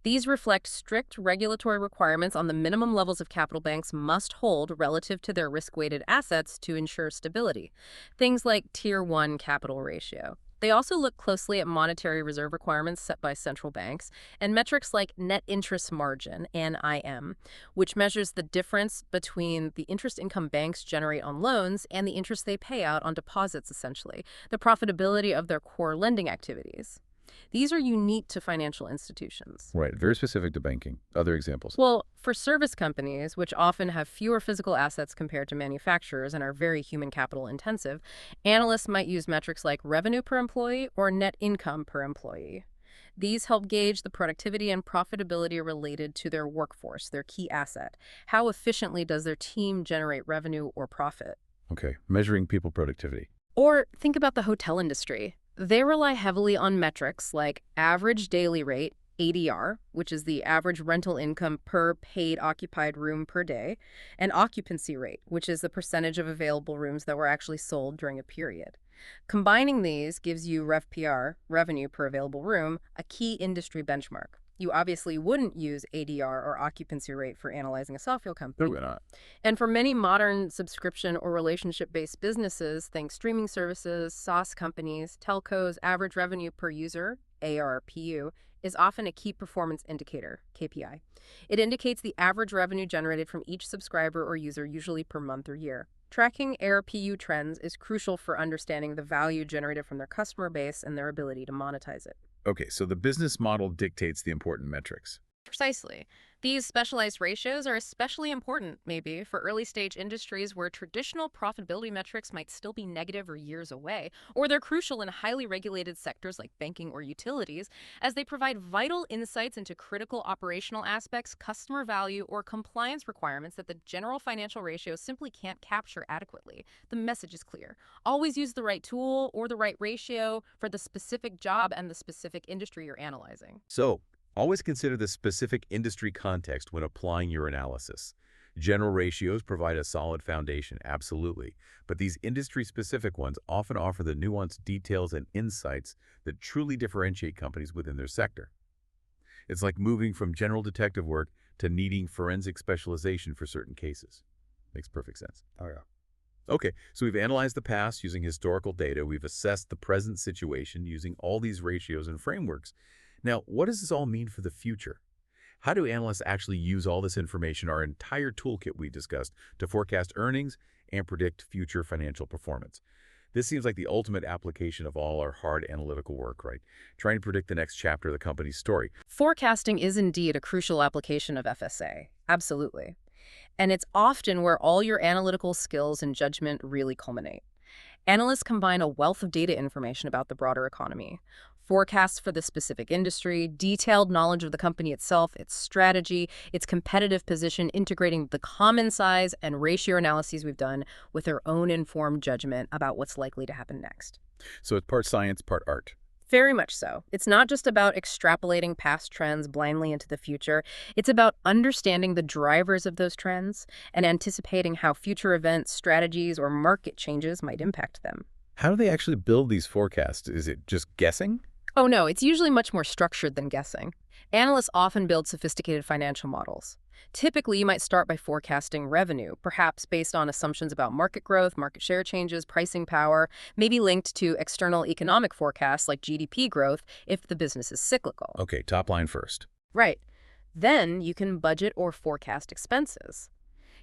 These reflect strict regulatory requirements on the minimum levels of capital banks must hold relative to their risk-weighted assets to ensure stability. Things like Tier 1 capital ratio. They also look closely at monetary reserve requirements set by central banks and metrics like net interest margin, NIM, which measures the difference between the interest income banks generate on loans and the interest they pay out on deposits, essentially, the profitability of their core lending activities. These are unique to financial institutions. Right, very specific to banking. Other examples? Well, for service companies, which often have fewer physical assets compared to manufacturers and are very human capital intensive, analysts might use metrics like revenue per employee or net income per employee. These help gauge the productivity and profitability related to their workforce, their key asset. How efficiently does their team generate revenue or profit? Okay, measuring people productivity. Or think about the hotel industry. They rely heavily on metrics like average daily rate, ADR, which is the average rental income per paid occupied room per day, and occupancy rate, which is the percentage of available rooms that were actually sold during a period. Combining these gives you RevPR, revenue per available room, a key industry benchmark. You obviously wouldn't use ADR or occupancy rate for analyzing a software company. Probably not. And for many modern subscription or relationship-based businesses, think streaming services, SaaS companies, telcos, average revenue per user, ARPU, is often a key performance indicator, KPI. It indicates the average revenue generated from each subscriber or user, usually per month or year. Tracking ARPU trends is crucial for understanding the value generated from their customer base and their ability to monetize it. Okay, so the business model dictates the important metrics. Precisely. These specialized ratios are especially important, maybe, for early-stage industries where traditional profitability metrics might still be negative or years away, or they're crucial in highly regulated sectors like banking or utilities, as they provide vital insights into critical operational aspects, customer value, or compliance requirements that the general financial ratios simply can't capture adequately. The message is clear. Always use the right tool or the right ratio for the specific job and the specific industry you're analyzing. So, always consider the specific industry context when applying your analysis. General ratios provide a solid foundation, absolutely, but these industry-specific ones often offer the nuanced details and insights that truly differentiate companies within their sector. It's like moving from general detective work to needing forensic specialization for certain cases. Makes perfect sense. Oh, yeah. Okay, so we've analyzed the past using historical data. We've assessed the present situation using all these ratios and frameworks. Now, what does this all mean for the future? How do analysts actually use all this information, our entire toolkit we discussed, to forecast earnings and predict future financial performance? This seems like the ultimate application of all our hard analytical work, right? Trying to predict the next chapter of the company's story. Forecasting is indeed a crucial application of FSA. Absolutely. And it's often where all your analytical skills and judgment really culminate. Analysts combine a wealth of data information about the broader economy, forecasts for the specific industry, detailed knowledge of the company itself, its strategy, its competitive position, integrating the common size and ratio analyses we've done with their own informed judgment about what's likely to happen next. So it's part science, part art. Very much so. It's not just about extrapolating past trends blindly into the future. It's about understanding the drivers of those trends and anticipating how future events, strategies, or market changes might impact them. How do they actually build these forecasts? Is it just guessing? Oh no, it's usually much more structured than guessing. Analysts often build sophisticated financial models. Typically, you might start by forecasting revenue, perhaps based on assumptions about market growth, market share changes, pricing power, maybe linked to external economic forecasts like GDP growth if the business is cyclical. Okay, top line first. Right. Then you can budget or forecast expenses.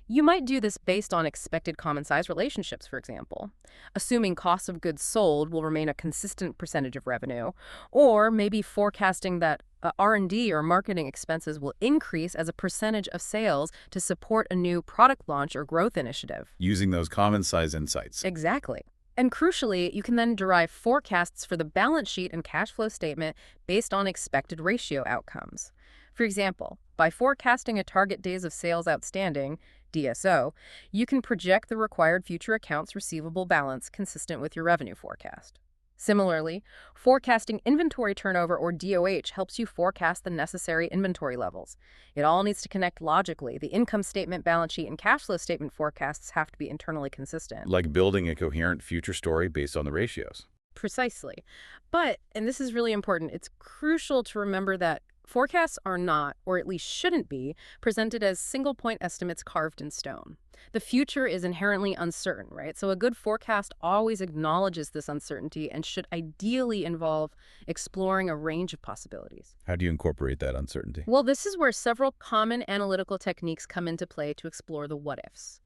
You might do this based on expected common size relationships, for example, assuming cost of goods sold will remain a consistent percentage of revenue, or maybe forecasting that R&D or marketing expenses will increase as a percentage of sales to support a new product launch or growth initiative. Using those common size insights. Exactly. And crucially, you can then derive forecasts for the balance sheet and cash flow statement based on expected ratio outcomes. For example, by forecasting a target days of sales outstanding, DSO, you can project the required future accounts receivable balance consistent with your revenue forecast. Similarly, forecasting inventory turnover, or DOH, helps you forecast the necessary inventory levels. It all needs to connect logically. The income statement, balance sheet, and cash flow statement forecasts have to be internally consistent. Like building a coherent future story based on the ratios. Precisely. But, and this is really important, it's crucial to remember that forecasts are not, or at least shouldn't be, presented as single-point estimates carved in stone. The future is inherently uncertain, right? So a good forecast always acknowledges this uncertainty and should ideally involve exploring a range of possibilities. How do you incorporate that uncertainty? Well, this is where several common analytical techniques come into play to explore the what-ifs.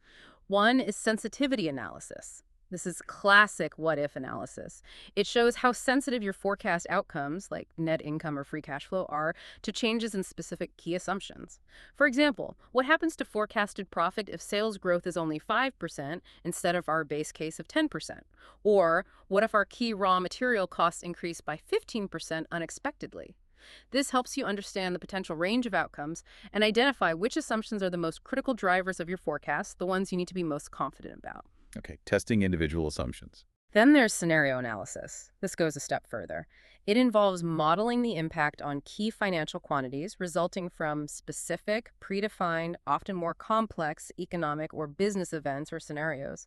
One is sensitivity analysis. This is classic what-if analysis. It shows how sensitive your forecast outcomes, like net income or free cash flow, are to changes in specific key assumptions. For example, what happens to forecasted profit if sales growth is only 5% instead of our base case of 10%? Or what if our key raw material costs increase by 15% unexpectedly? This helps you understand the potential range of outcomes and identify which assumptions are the most critical drivers of your forecast, the ones you need to be most confident about. Okay, testing individual assumptions. Then there's scenario analysis. This goes a step further. It involves modeling the impact on key financial quantities resulting from specific, predefined, often more complex economic or business events or scenarios.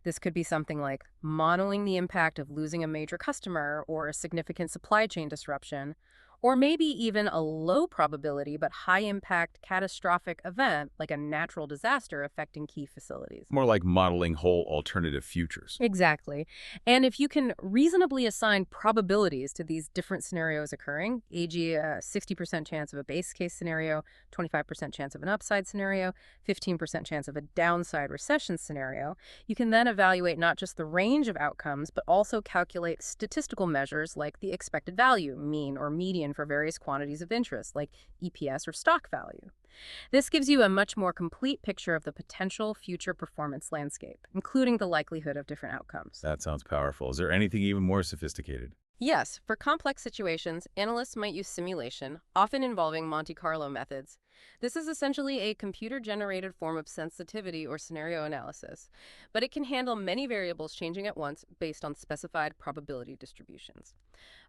This could be something like modeling the impact of losing a major customer or a significant supply chain disruption, or maybe even a low probability but high impact catastrophic event like a natural disaster affecting key facilities. More like modeling whole alternative futures. Exactly. And if you can reasonably assign probabilities to these different scenarios occurring, e.g. a 60% chance of a base case scenario, 25% chance of an upside scenario, 15% chance of a downside recession scenario, you can then evaluate not just the range of outcomes, but also calculate statistical measures like the expected value, mean or median for various quantities of interest, like EPS or stock value. This gives you a much more complete picture of the potential future performance landscape, including the likelihood of different outcomes. That sounds powerful. Is there anything even more sophisticated? Yes, for complex situations, analysts might use simulation, often involving Monte Carlo methods. This is essentially a computer-generated form of sensitivity or scenario analysis, but it can handle many variables changing at once based on specified probability distributions.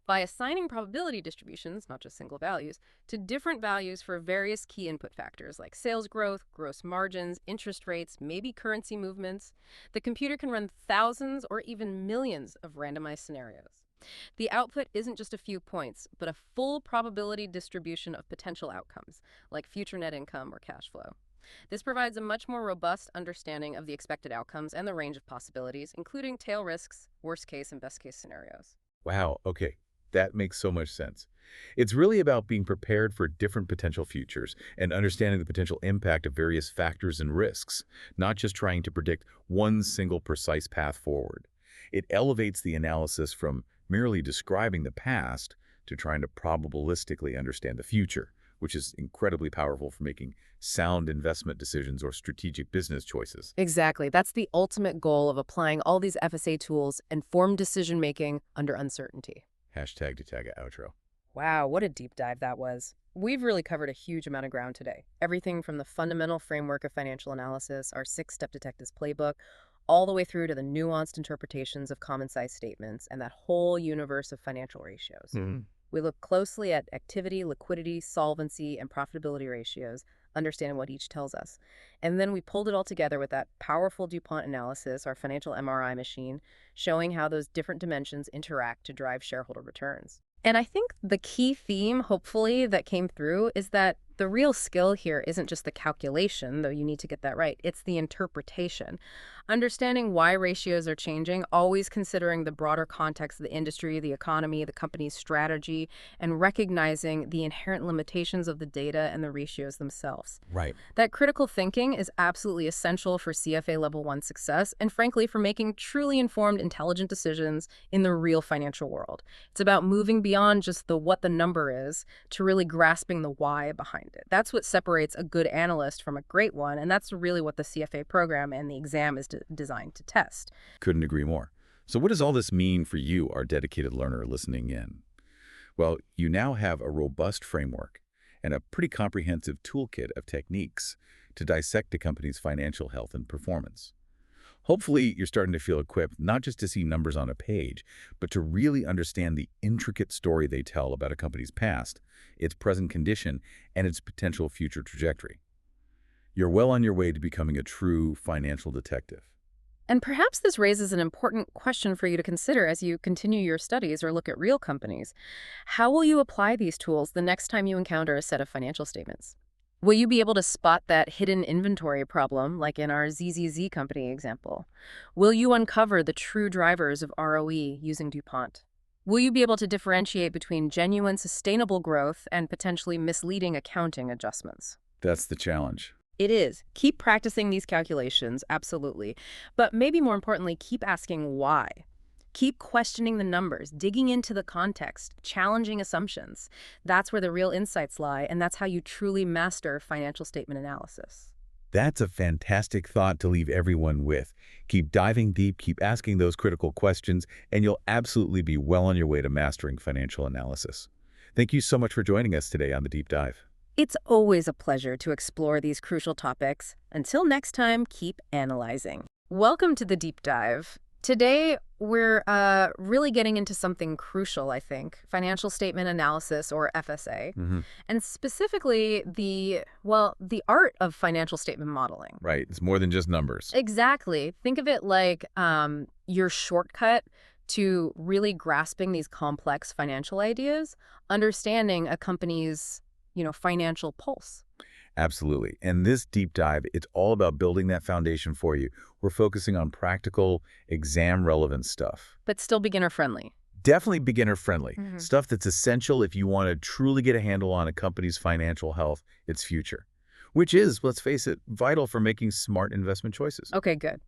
By assigning probability distributions, not just single values, to different values for various key input factors like sales growth, gross margins, interest rates, maybe currency movements, the computer can run thousands or even millions of randomized scenarios. The output isn't just a few points, but a full probability distribution of potential outcomes, like future net income or cash flow. This provides a much more robust understanding of the expected outcomes and the range of possibilities, including tail risks, worst case and best case scenarios. Wow, okay. That makes so much sense. It's really about being prepared for different potential futures and understanding the potential impact of various factors and risks, not just trying to predict one single precise path forward. It elevates the analysis from merely describing the past to trying to probabilistically understand the future, which is incredibly powerful for making sound investment decisions or strategic business choices. Exactly. That's the ultimate goal of applying all these FSA tools, informed decision-making under uncertainty. Hashtag Detaga outro. Wow, what a deep dive that was. We've really covered a huge amount of ground today. Everything from the fundamental framework of financial analysis, our 6-step detectives playbook, all the way through to the nuanced interpretations of common-size statements and that whole universe of financial ratios. We look closely at activity, liquidity, solvency, and profitability ratios, understanding what each tells us. And then we pulled it all together with that powerful DuPont analysis, our financial MRI machine, showing how those different dimensions interact to drive shareholder returns. And I think the key theme, hopefully, that came through is that the real skill here isn't just the calculation, though you need to get that right. It's the interpretation. Understanding why ratios are changing, always considering the broader context of the industry, the economy, the company's strategy, and recognizing the inherent limitations of the data and the ratios themselves. Right. That critical thinking is absolutely essential for CFA Level I success and, frankly, for making truly informed, intelligent decisions in the real financial world. It's about moving beyond just the what the number is to really grasping the why behind it. That's what separates a good analyst from a great one, and that's really what the CFA program and the exam is designed to test. Couldn't agree more. So what does all this mean for you, our dedicated learner listening in? Well, you now have a robust framework and a pretty comprehensive toolkit of techniques to dissect a company's financial health and performance. Hopefully, you're starting to feel equipped not just to see numbers on a page, but to really understand the intricate story they tell about a company's past, its present condition, and its potential future trajectory. You're well on your way to becoming a true financial detective. And perhaps this raises an important question for you to consider as you continue your studies or look at real companies. How will you apply these tools the next time you encounter a set of financial statements? Will you be able to spot that hidden inventory problem, like in our ZZZ company example? Will you uncover the true drivers of ROE using DuPont? Will you be able to differentiate between genuine sustainable growth and potentially misleading accounting adjustments? That's the challenge. It is. Keep practicing these calculations, absolutely. But maybe more importantly, keep asking why. Keep questioning the numbers, digging into the context, challenging assumptions. That's where the real insights lie, and that's how you truly master financial statement analysis. That's a fantastic thought to leave everyone with. Keep diving deep, keep asking those critical questions, and you'll absolutely be well on your way to mastering financial analysis. Thank you so much for joining us today on The Deep Dive. It's always a pleasure to explore these crucial topics. Until next time, keep analyzing. Welcome to The Deep Dive. Today, we're really getting into something crucial, I think, financial statement analysis, or FSA, and specifically the art of financial statement modeling. Right. It's more than just numbers. Exactly. Think of it like your shortcut to really grasping these complex financial ideas, understanding a company's, financial pulse. Absolutely. And this deep dive, it's all about building that foundation for you. We're focusing on practical, exam-relevant stuff. But still beginner-friendly. Definitely beginner-friendly. Stuff that's essential if you want to truly get a handle on a company's financial health, its future, which is, let's face it, vital for making smart investment choices. Okay, good.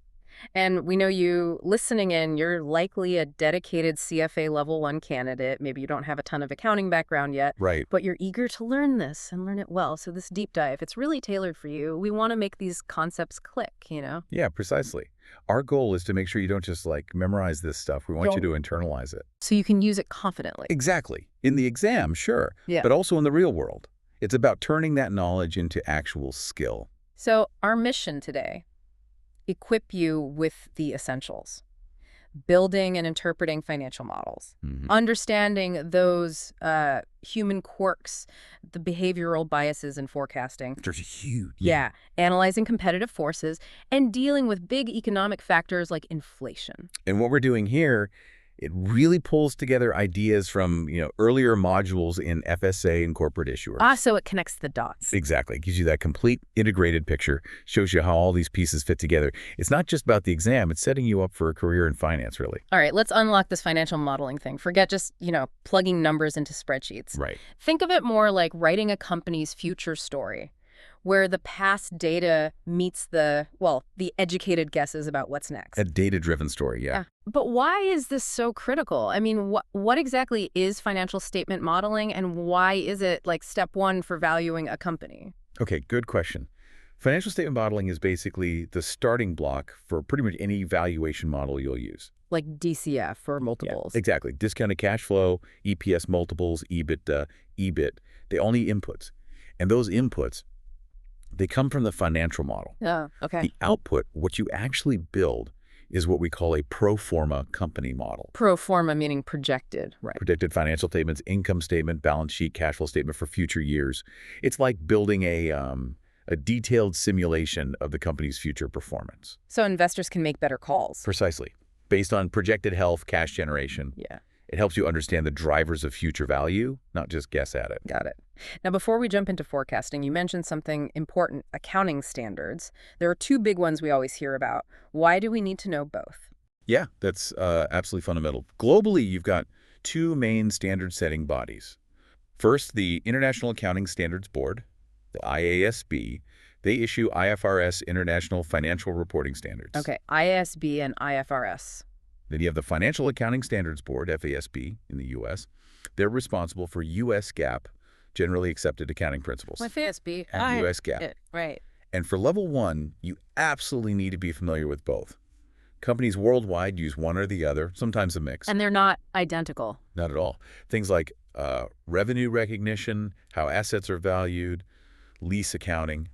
And we know you listening in, you're likely a dedicated CFA Level I candidate. Maybe you don't have a ton of accounting background yet, Right. but you're eager to learn this and learn it well. So this deep dive, it's really tailored for you. We want to make these concepts click, you know? Yeah, precisely. Our goal is to make sure you don't just memorize this stuff. We want you to internalize it. So you can use it confidently. Exactly. In the exam, sure. Yeah. But also in the real world. It's about turning that knowledge into actual skill. So our mission today, equip you with the essentials. Building and interpreting financial models. Understanding those human quirks, the behavioral biases in forecasting. Which are huge. Yeah. Analyzing competitive forces and dealing with big economic factors like inflation. And what we're doing here, it really pulls together ideas from, earlier modules in FSA and corporate issuer. So it connects the dots. Exactly. It gives you that complete integrated picture, shows you how all these pieces fit together. It's not just about the exam, it's setting you up for a career in finance, really. All right, let's unlock this financial modeling thing. Forget just, plugging numbers into spreadsheets. Right. Think of it more like writing a company's future story, where the past data meets the educated guesses about what's next. A data-driven story, yeah. But why is this so critical? I mean, what exactly is financial statement modeling, and why is it step one for valuing a company? Okay, good question. Financial statement modeling is basically the starting block for pretty much any valuation model you'll use. Like DCF or multiples. Yeah, exactly. Discounted cash flow, EPS multiples, EBITDA, EBIT, they all need inputs. And those inputs, they come from the financial model. Oh, okay. The output, what you actually build, is what we call a pro forma company model. Pro forma meaning projected. Right. Predicted financial statements, income statement, balance sheet, cash flow statement for future years. It's like building a detailed simulation of the company's future performance. So investors can make better calls. Precisely. Based on projected health, cash generation. Yeah. It helps you understand the drivers of future value, not just guess at it. Got it. Now, before we jump into forecasting, you mentioned something important, accounting standards. There are two big ones we always hear about. Why do we need to know both? Yeah, that's absolutely fundamental. Globally, you've got two main standard-setting bodies. First, the International Accounting Standards Board, the IASB. They issue IFRS International Financial Reporting Standards. Okay, IASB and IFRS. Then you have the Financial Accounting Standards Board, FASB, in the U.S. They're responsible for U.S. GAAP, generally accepted accounting principles. FASB. And U.S. GAAP. Right. And for Level 1, you absolutely need to be familiar with both. Companies worldwide use one or the other, sometimes a mix. And they're not identical. Not at all. Things like revenue recognition, how assets are valued, lease accounting,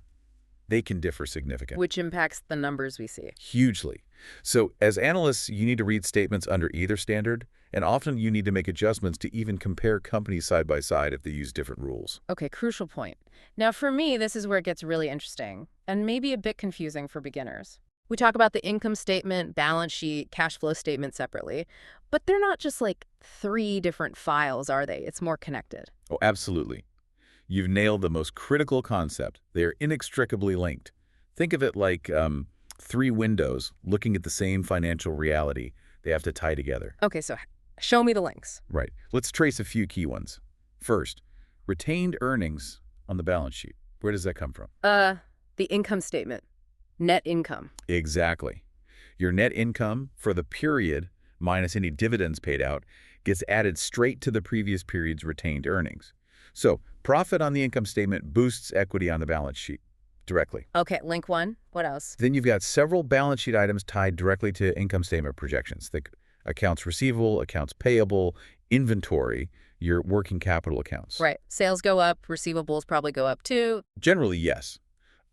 they can differ significantly. Which impacts the numbers we see. Hugely. So as analysts, you need to read statements under either standard, and often you need to make adjustments to even compare companies side by side if they use different rules. Okay, crucial point. Now for me, this is where it gets really interesting, and maybe a bit confusing for beginners. We talk about the income statement, balance sheet, cash flow statement separately, but they're not just three different files, are they? It's more connected. Oh, absolutely. You've nailed the most critical concept. They are inextricably linked. Think of it like three windows looking at the same financial reality. They have to tie together. Okay, so show me the links. Right. Let's trace a few key ones. First, retained earnings on the balance sheet. Where does that come from? The income statement. Net income. Exactly. Your net income for the period, minus any dividends paid out, gets added straight to the previous period's retained earnings. So profit on the income statement boosts equity on the balance sheet directly. Okay, link one. What else? Then you've got several balance sheet items tied directly to income statement projections. Think accounts receivable, accounts payable, inventory, your working capital accounts. Right. Sales go up, receivables probably go up too. Generally, yes.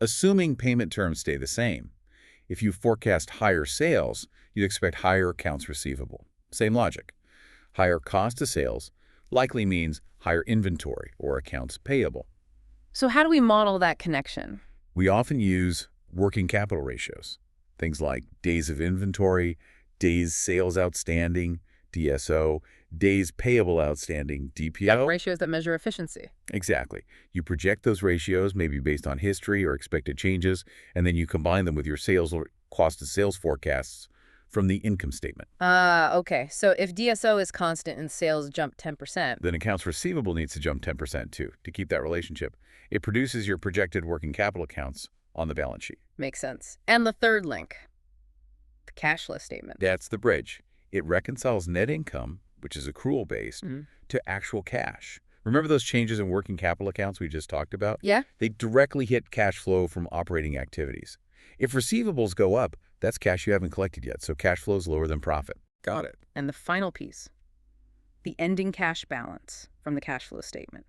Assuming payment terms stay the same. If you forecast higher sales, you'd expect higher accounts receivable. Same logic. Higher cost of sales likely means higher inventory or accounts payable. So how do we model that connection? We often use working capital ratios. Things like days of inventory, days sales outstanding, DSO, days payable outstanding, DPO. Ratios that measure efficiency. Exactly. You project those ratios, maybe based on history or expected changes, and then you combine them with your sales or cost of sales forecasts from the income statement. Okay. So if DSO is constant and sales jump 10%. Then accounts receivable needs to jump 10% too, to keep that relationship. It produces your projected working capital accounts on the balance sheet. Makes sense. And the third link, the cash flow statement. That's the bridge. It reconciles net income, which is accrual-based, to actual cash. Remember those changes in working capital accounts we just talked about? Yeah. They directly hit cash flow from operating activities. If receivables go up, that's cash you haven't collected yet, so cash flow is lower than profit. Got it. And the final piece, the ending cash balance from the cash flow statement.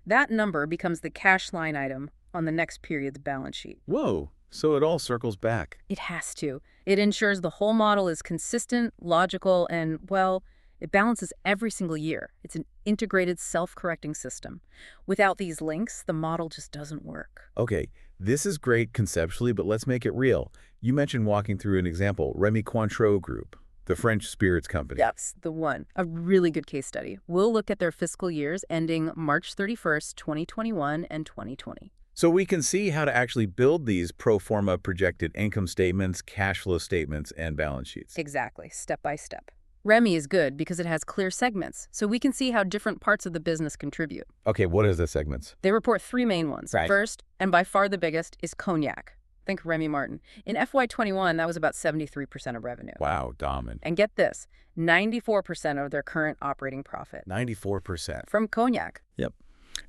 That number becomes the cash line item on the next period's balance sheet. Whoa, so it all circles back. It has to. It ensures the whole model is consistent, logical, and, well, it balances every single year. It's an integrated, self-correcting system. Without these links, the model just doesn't work. Okay, this is great conceptually, but let's make it real. You mentioned walking through an example, Rémy Cointreau Group, the French spirits company. That's the one. A really good case study. We'll look at their fiscal years ending March 31st, 2021 and 2020. So we can see how to actually build these pro forma projected income statements, cash flow statements, and balance sheets. Exactly, step by step. Rémy is good because it has clear segments, so we can see how different parts of the business contribute. Okay, what is the segments? They report three main ones. Right. First, and by far the biggest, is cognac. Think Rémy Martin. In FY21, that was about 73% of revenue. Wow, dominant. And get this, 94% of their current operating profit. 94%. From cognac. Yep.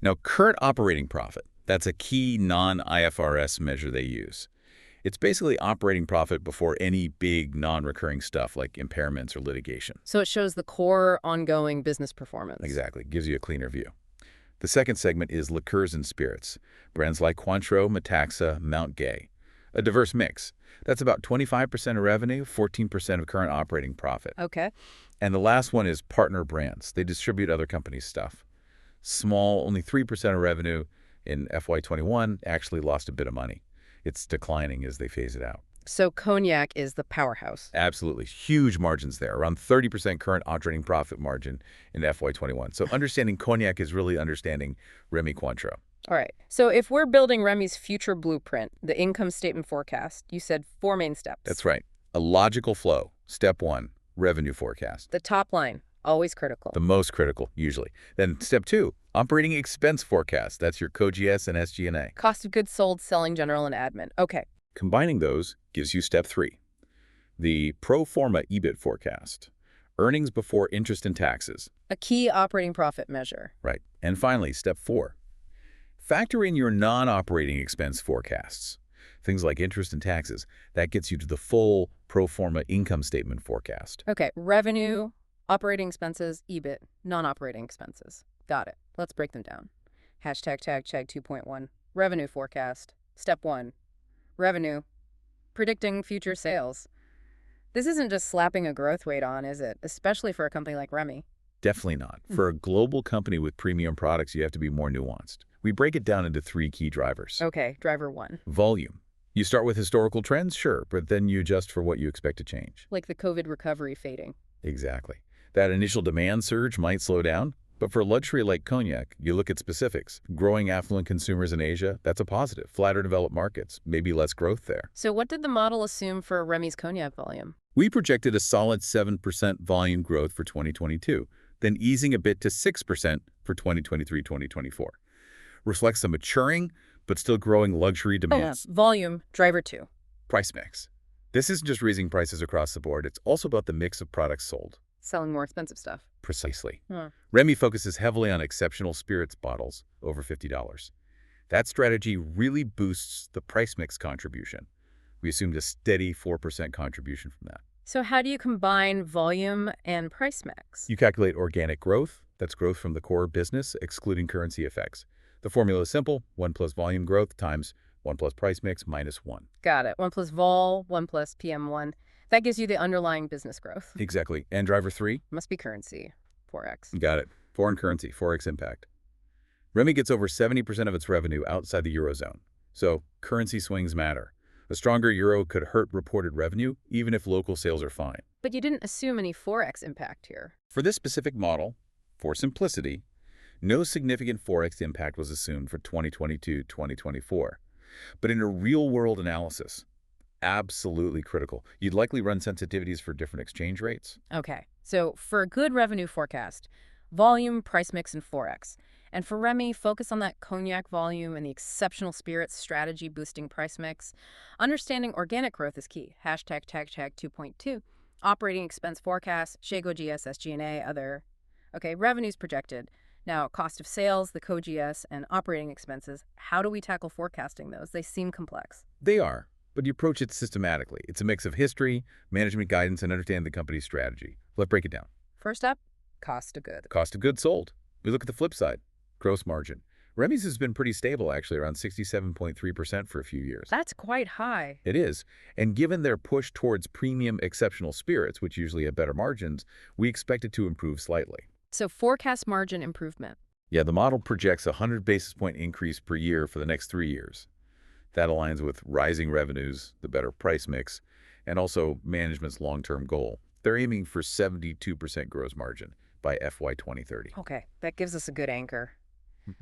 Now, current operating profit, that's a key non-IFRS measure they use. It's basically operating profit before any big non-recurring stuff like impairments or litigation. So it shows the core ongoing business performance. Exactly. Gives you a cleaner view. The second segment is liqueurs and spirits. Brands like Cointreau, Metaxa, Mount Gay. A diverse mix. That's about 25% of revenue, 14% of current operating profit. Okay. And the last one is partner brands. They distribute other companies' stuff. Small, only 3% of revenue in FY21, actually lost a bit of money. It's declining as they phase it out. So cognac is the powerhouse. Absolutely. Huge margins there, around 30% current operating profit margin in FY21. So understanding cognac is really understanding Rémy Cointreau. All right. So if we're building Rémy's future blueprint, the income statement forecast, you said 4 main steps. That's right. A logical flow. Step 1, revenue forecast. The top line, always critical. The most critical, usually. Then step 2, operating expense forecast. That's your COGS and SG&A. Cost of goods sold, selling, general, and admin. Okay. Combining those gives you step 3, the pro forma EBIT forecast. Earnings before interest and taxes. A key operating profit measure. Right. And finally, step 4, factor in your non-operating expense forecasts. Things like interest and taxes. That gets you to the full pro forma income statement forecast. Okay. Revenue, operating expenses, EBIT, non-operating expenses. Got it. Let's break them down. Hashtag tag check 2.1. Revenue forecast. Step 1. Revenue. Predicting future sales. This isn't just slapping a growth rate on, is it? Especially for a company like Rémy. Definitely not. For a global company with premium products, you have to be more nuanced. We break it down into 3 key drivers. Okay, driver 1. Volume. You start with historical trends, sure, but then you adjust for what you expect to change. Like the COVID recovery fading. Exactly. That initial demand surge might slow down, but for luxury like cognac, you look at specifics. Growing affluent consumers in Asia, that's a positive. Flatter developed markets, maybe less growth there. So what did the model assume for Rémy's cognac volume? We projected a solid 7% volume growth for 2022, then easing a bit to 6% for 2023-2024. Reflects a maturing, but still growing luxury demand. Volume, driver 2. Price mix. This isn't just raising prices across the board, it's also about the mix of products sold. Selling more expensive stuff. Precisely. Huh. Rémy focuses heavily on exceptional spirits bottles, over $50. That strategy really boosts the price mix contribution. We assumed a steady 4% contribution from that. So how do you combine volume and price mix? You calculate organic growth. That's growth from the core business, excluding currency effects. The formula is simple. 1 plus volume growth times 1 plus price mix minus 1. Got it. 1 plus vol, 1 plus PM1. That gives you the underlying business growth. Exactly. And driver 3? Must be currency. 4x. Got it. Foreign currency, Forex impact. Rémy gets over 70% of its revenue outside the Eurozone. So currency swings matter. A stronger euro could hurt reported revenue, even if local sales are fine. But you didn't assume any Forex impact here. For this specific model, for simplicity, no significant Forex impact was assumed for 2022-2024. But in a real-world analysis, absolutely critical. You'd likely run sensitivities for different exchange rates. Okay. So for a good revenue forecast, volume, price mix, and Forex. And for Remy, focus on that cognac volume and the exceptional spirits strategy boosting price mix. Understanding organic growth is key. Hashtag tag 2.2. Operating expense forecast, Shago GS, SG&A, other. Okay, revenues projected. Now, cost of sales, the COGS, and operating expenses. How do we tackle forecasting those? They seem complex. They are, but you approach it systematically. It's a mix of history, management guidance, and understanding the company's strategy. Let's break it down. First up, cost of goods. Cost of goods sold. We look at the flip side, gross margin. Remy's has been pretty stable, actually, around 67.3% for a few years. That's quite high. It is. And given their push towards premium exceptional spirits, which usually have better margins, we expect it to improve slightly. So forecast margin improvement. Yeah, the model projects a 100 basis point increase per year for the next 3 years. That aligns with rising revenues, the better price mix, and also management's long-term goal. They're aiming for 72% gross margin by FY 2030. Okay, that gives us a good anchor.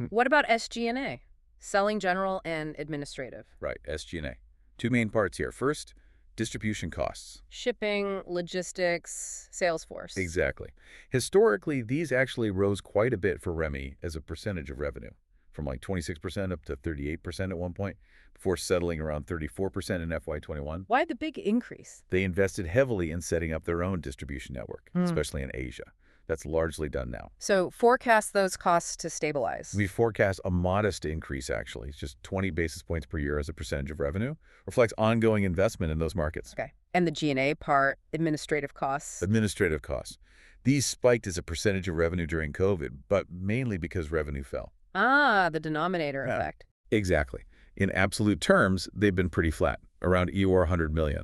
What about SG&A? Selling, general, and administrative. Right, SG&A. Two main parts here. First, distribution costs. Shipping, logistics, sales force. Exactly. Historically, these actually rose quite a bit for Remy as a percentage of revenue, from like 26% up to 38% at one point, before settling around 34% in FY 21. Why the big increase? They invested heavily in setting up their own distribution network, especially in Asia. That's largely done now. So forecast those costs to stabilize. We forecast a modest increase, actually. It's just 20 basis points per year as a percentage of revenue. Reflects ongoing investment in those markets. Okay. And the G&A part, administrative costs. Administrative costs. These spiked as a percentage of revenue during COVID, but mainly because revenue fell. Ah, the denominator effect. Exactly. In absolute terms, they've been pretty flat, around EUR 100 million.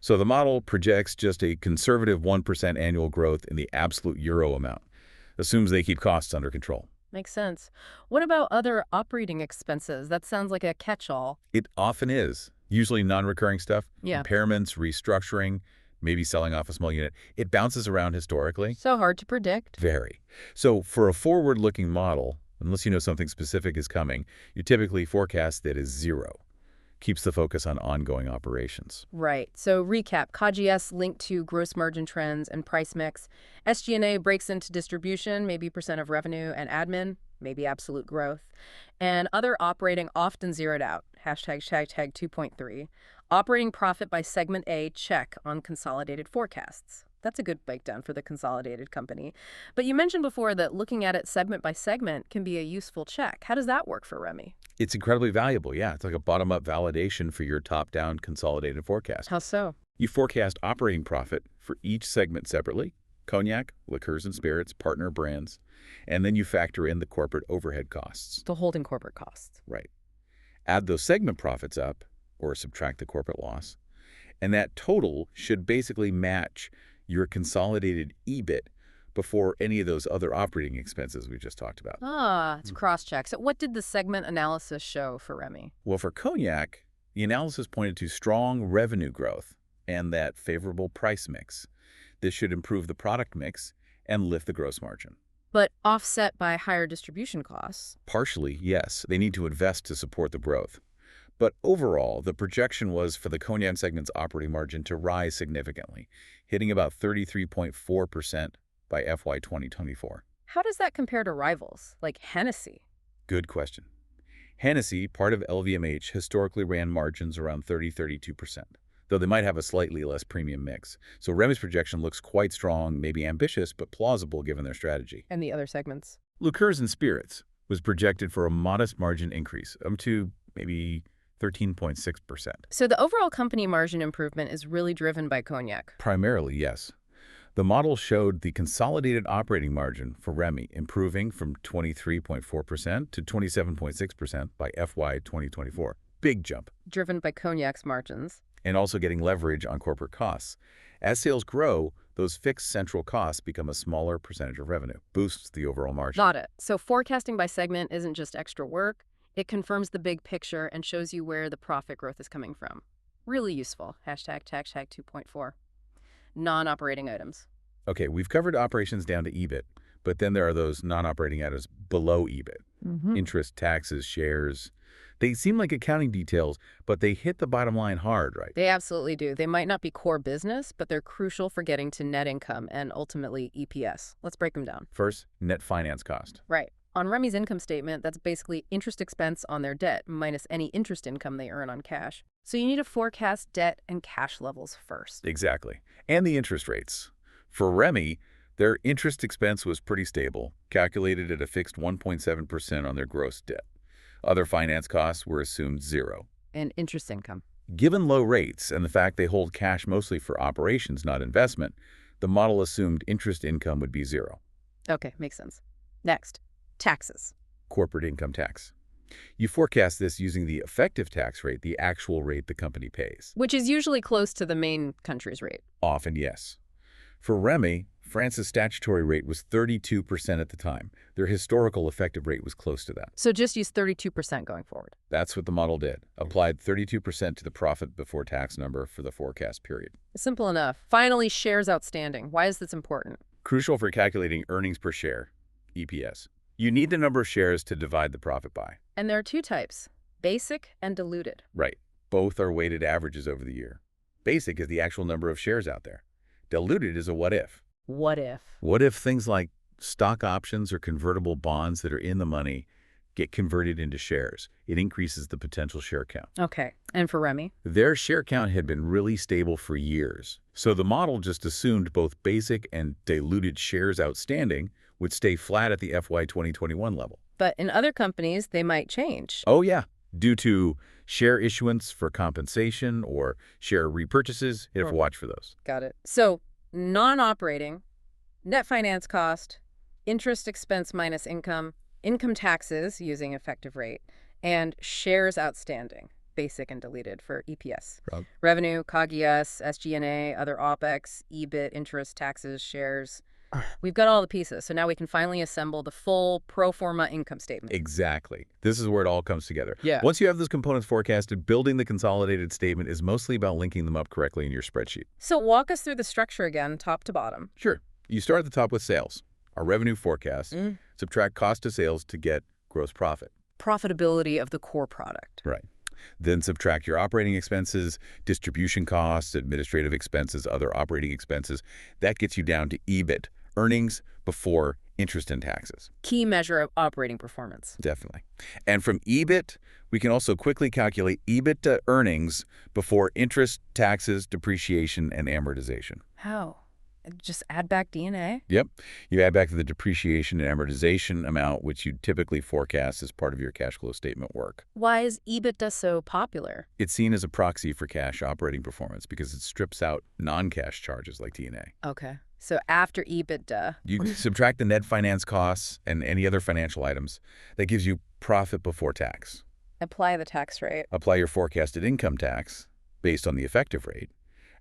So the model projects just a conservative 1% annual growth in the absolute euro amount. Assumes they keep costs under control. Makes sense. What about other operating expenses? That sounds like a catch-all. It often is. Usually non-recurring stuff. Yeah. Impairments, restructuring, maybe selling off a small unit. It bounces around historically. So hard to predict. Very. So for a forward-looking model, unless you know something specific is coming, you typically forecast that as zero. Keeps the focus on ongoing operations. Right. So recap, COGS linked to gross margin trends and price mix. SG&A breaks into distribution, maybe percent of revenue, and admin, maybe absolute growth. And other operating often zeroed out. Hashtag 2.3. Operating profit by segment A, check on consolidated forecasts. That's a good breakdown for the consolidated company. But you mentioned before that looking at it segment by segment can be a useful check. How does that work for Remy? It's incredibly valuable, yeah. It's like a bottom-up validation for your top-down consolidated forecast. How so? You forecast operating profit for each segment separately, cognac, liqueurs and spirits, partner brands, and then you factor in the corporate overhead costs. The holding corporate costs. Right. Add those segment profits up, or subtract the corporate loss, and that total should basically match your consolidated EBIT before any of those other operating expenses we just talked about. Ah, it's cross-check. So what did the segment analysis show for Remy? Well, for cognac, the analysis pointed to strong revenue growth and that favorable price mix. This should improve the product mix and lift the gross margin. But offset by higher distribution costs. Partially, yes. They need to invest to support the growth. But overall, the projection was for the cognac segment's operating margin to rise significantly, hitting about 33.4% by FY 2024. How does that compare to rivals, like Hennessy? Good question. Hennessy, part of LVMH, historically ran margins around 30–32%, though they might have a slightly less premium mix. So Remy's projection looks quite strong, maybe ambitious, but plausible given their strategy. And the other segments? Liqueurs and spirits was projected for a modest margin increase, up to maybe 13.6%. So the overall company margin improvement is really driven by cognac? Primarily, yes. The model showed the consolidated operating margin for Remy improving from 23.4% to 27.6% by FY 2024. Big jump. Driven by cognac's margins. And also getting leverage on corporate costs. As sales grow, those fixed central costs become a smaller percentage of revenue. Boosts the overall margin. Got it. So forecasting by segment isn't just extra work. It confirms the big picture and shows you where the profit growth is coming from. Really useful. Hashtag 2.4. Non-operating items. Okay, we've covered operations down to EBIT, but then there are those non-operating items below EBIT. Interest, taxes, shares. They seem like accounting details, but they hit the bottom line hard, right? They absolutely do. They might not be core business, but they're crucial for getting to net income and ultimately EPS. Let's break them down. First, net finance cost. Right. On Remy's income statement, that's basically interest expense on their debt minus any interest income they earn on cash. So you need to forecast debt and cash levels first. Exactly. And the interest rates. For Remy, their interest expense was pretty stable, calculated at a fixed 1.7% on their gross debt. Other finance costs were assumed 0. And interest income. Given low rates and the fact they hold cash mostly for operations, not investment, the model assumed interest income would be 0. Okay, makes sense. Next, taxes. Corporate income tax. You forecast this using the effective tax rate, the actual rate the company pays. Which is usually close to the main country's rate. Often, yes. For Remy, France's statutory rate was 32% at the time. Their historical effective rate was close to that. So just use 32% going forward. That's what the model did. Applied 32% to the profit before tax number for the forecast period. Simple enough. Finally, shares outstanding. Why is this important? Crucial for calculating earnings per share, EPS. You need the number of shares to divide the profit by. And there are two types, basic and diluted. Right. Both are weighted averages over the year. Basic is the actual number of shares out there. Diluted is a what if. What if? What if things like stock options or convertible bonds that are in the money get converted into shares? It increases the potential share count. Okay. And for Remy? Their share count had been really stable for years. So the model just assumed both basic and diluted shares outstanding would stay flat at the FY 2021 level. But in other companies, they might change. Oh, yeah. Due to share issuance for compensation or share repurchases, you have to watch for those. Got it. So non-operating, net finance cost, interest expense minus income, income taxes using effective rate, and shares outstanding, basic and diluted for EPS. Revenue, COGS, SG&A, other OPEX, EBIT, interest, taxes, shares. We've got all the pieces, so now we can finally assemble the full pro forma income statement. Exactly. This is where it all comes together. Yeah. Once you have those components forecasted, building the consolidated statement is mostly about linking them up correctly in your spreadsheet. So walk us through the structure again, top to bottom. Sure. You start at the top with sales, our revenue forecast, subtract cost of sales to get gross profit. Profitability of the core product. Right. Then subtract your operating expenses, distribution costs, administrative expenses, other operating expenses. That gets you down to EBIT, earnings before interest and taxes. Key measure of operating performance. Definitely. And from EBIT, we can also quickly calculate EBITDA earnings before interest, taxes, depreciation, and amortization. How? Just add back D&A? Yep. You add back the depreciation and amortization amount, which you typically forecast as part of your cash flow statement work. Why is EBITDA so popular? It's seen as a proxy for cash operating performance because it strips out non-cash charges like D&A. Okay. So after EBITDA, You subtract the net finance costs and any other financial items. That gives you profit before tax. apply the tax rate. Apply your forecasted income tax based on the effective rate,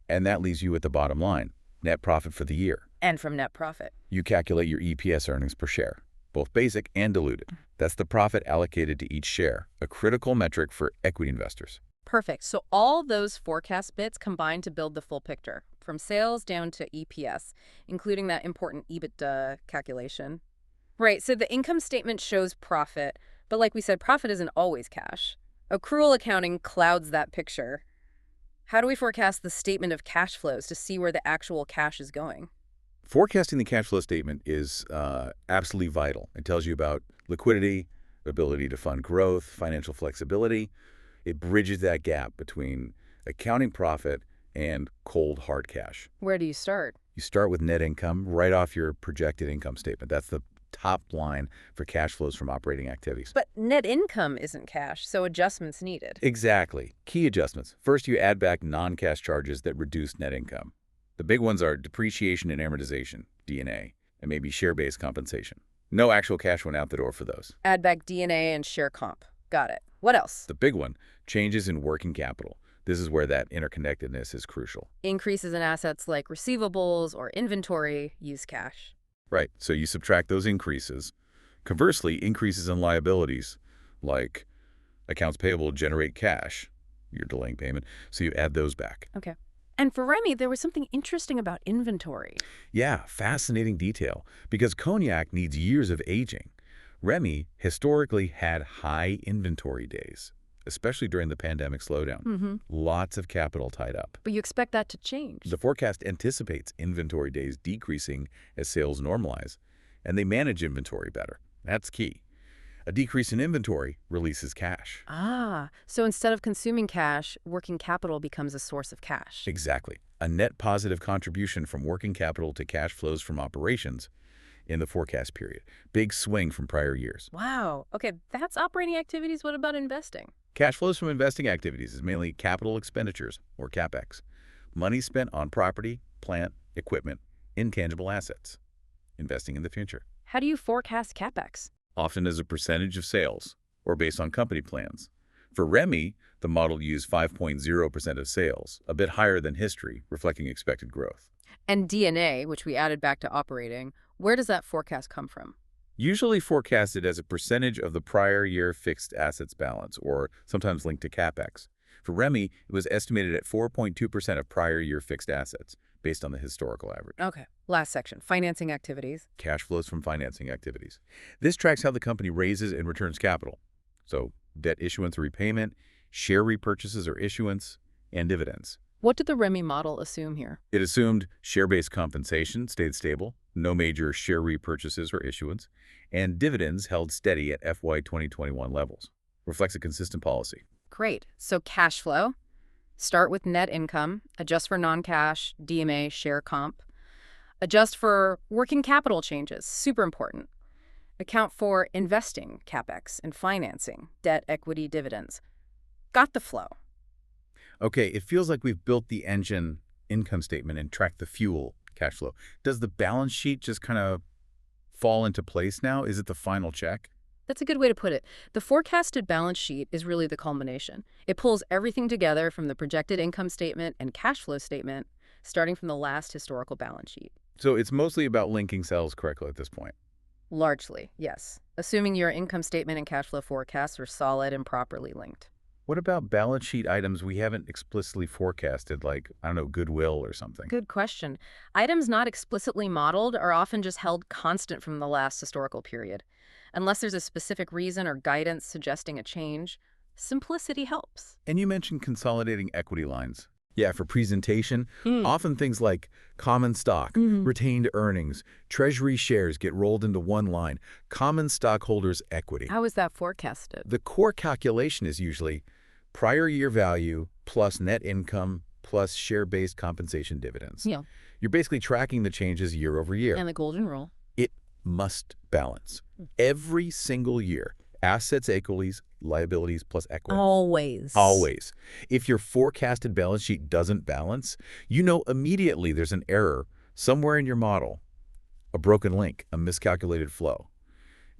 and that leaves you at the bottom line, net profit for the year. And from net profit. You calculate your EPS earnings per share, both basic and diluted. That's the profit allocated to each share, a critical metric for equity investors. Perfect. So all those forecast bits combine to build the full picture, from sales down to EPS, including that important EBITDA calculation. Right, so the income statement shows profit, but like we said, profit isn't always cash. Accrual accounting clouds that picture. How do we forecast the statement of cash flows to see where the actual cash is going? Forecasting the cash flow statement is absolutely vital. It tells you about liquidity, ability to fund growth, financial flexibility. It bridges that gap between accounting profit and cold hard cash. Where do you start? You start with net income right off your projected income statement. That's the top line for cash flows from operating activities. But net income isn't cash, so adjustments needed. Exactly. Key adjustments. First, you add back non-cash charges that reduce net income. The big ones are depreciation and amortization, D&A, and maybe share-based compensation. No actual cash went out the door for those. Add back D&A and share comp. Got it. What else? The big one, changes in working capital. This is where that interconnectedness is crucial. Increases in assets like receivables or inventory use cash. Right, so you subtract those increases. Conversely, increases in liabilities, like accounts payable generate cash. You're delaying payment, so you add those back. Okay. And for Remy, there was something interesting about inventory. Yeah, fascinating detail, because cognac needs years of aging. Remy historically had high inventory days, especially during the pandemic slowdown. Lots of capital tied up. But you expect that to change. The forecast anticipates inventory days decreasing as sales normalize, and they manage inventory better. That's key. A decrease in inventory releases cash. Ah, so instead of consuming cash, working capital becomes a source of cash. Exactly. A net positive contribution from working capital to cash flows from operations in the forecast period. Big swing from prior years. Wow. Okay, that's operating activities. What about investing? Cash flows from investing activities is mainly capital expenditures, or CapEx. Money spent on property, plant, equipment, intangible assets. Investing in the future. How do you forecast CapEx? Often as a percentage of sales, or based on company plans. For REMI, the model used 5.0% of sales, a bit higher than history, reflecting expected growth. And D&A, which we added back to operating, where does that forecast come from? Usually forecasted as a percentage of the prior year fixed assets balance, or sometimes linked to CapEx. For REMI, it was estimated at 4.2% of prior year fixed assets, based on the historical average. Okay, last section, financing activities. Cash flows from financing activities. This tracks how the company raises and returns capital. So, debt issuance or repayment, share repurchases or issuance, and dividends. What did the REMI model assume here? It assumed share-based compensation stayed stable, no major share repurchases or issuance, and dividends held steady at FY 2021 levels. Reflects a consistent policy. Great. So cash flow. Start with net income, adjust for non-cash, DMA, share comp. Adjust for working capital changes, super important. Account for investing, CapEx, and financing, debt, equity, dividends. Got the flow. Okay, it feels like we've built the engine income statement and tracked the fuel cash flow. Does the balance sheet just kind of fall into place now? Is it the final check? That's a good way to put it. The forecasted balance sheet is really the culmination. It pulls everything together from the projected income statement and cash flow statement, starting from the last historical balance sheet. So it's mostly about linking cells correctly at this point. Largely, yes. Assuming your income statement and cash flow forecasts are solid and properly linked. What about balance sheet items we haven't explicitly forecasted, like, I don't know, Goodwill or something? Good question. Items not explicitly modeled are often just held constant from the last historical period. Unless there's a specific reason or guidance suggesting a change, simplicity helps. And you mentioned consolidating equity lines. Yeah, for presentation, often things like common stock, retained earnings, treasury shares get rolled into one line, common stockholders' equity. How is that forecasted? The core calculation is usually prior year value plus net income plus share-based compensation dividends. Yeah. You're basically tracking the changes year over year. And the golden rule. It must balance. Every single year, assets equals liabilities plus equity. Always. Always. If your forecasted balance sheet doesn't balance, you know immediately there's an error somewhere in your model, a broken link, a miscalculated flow.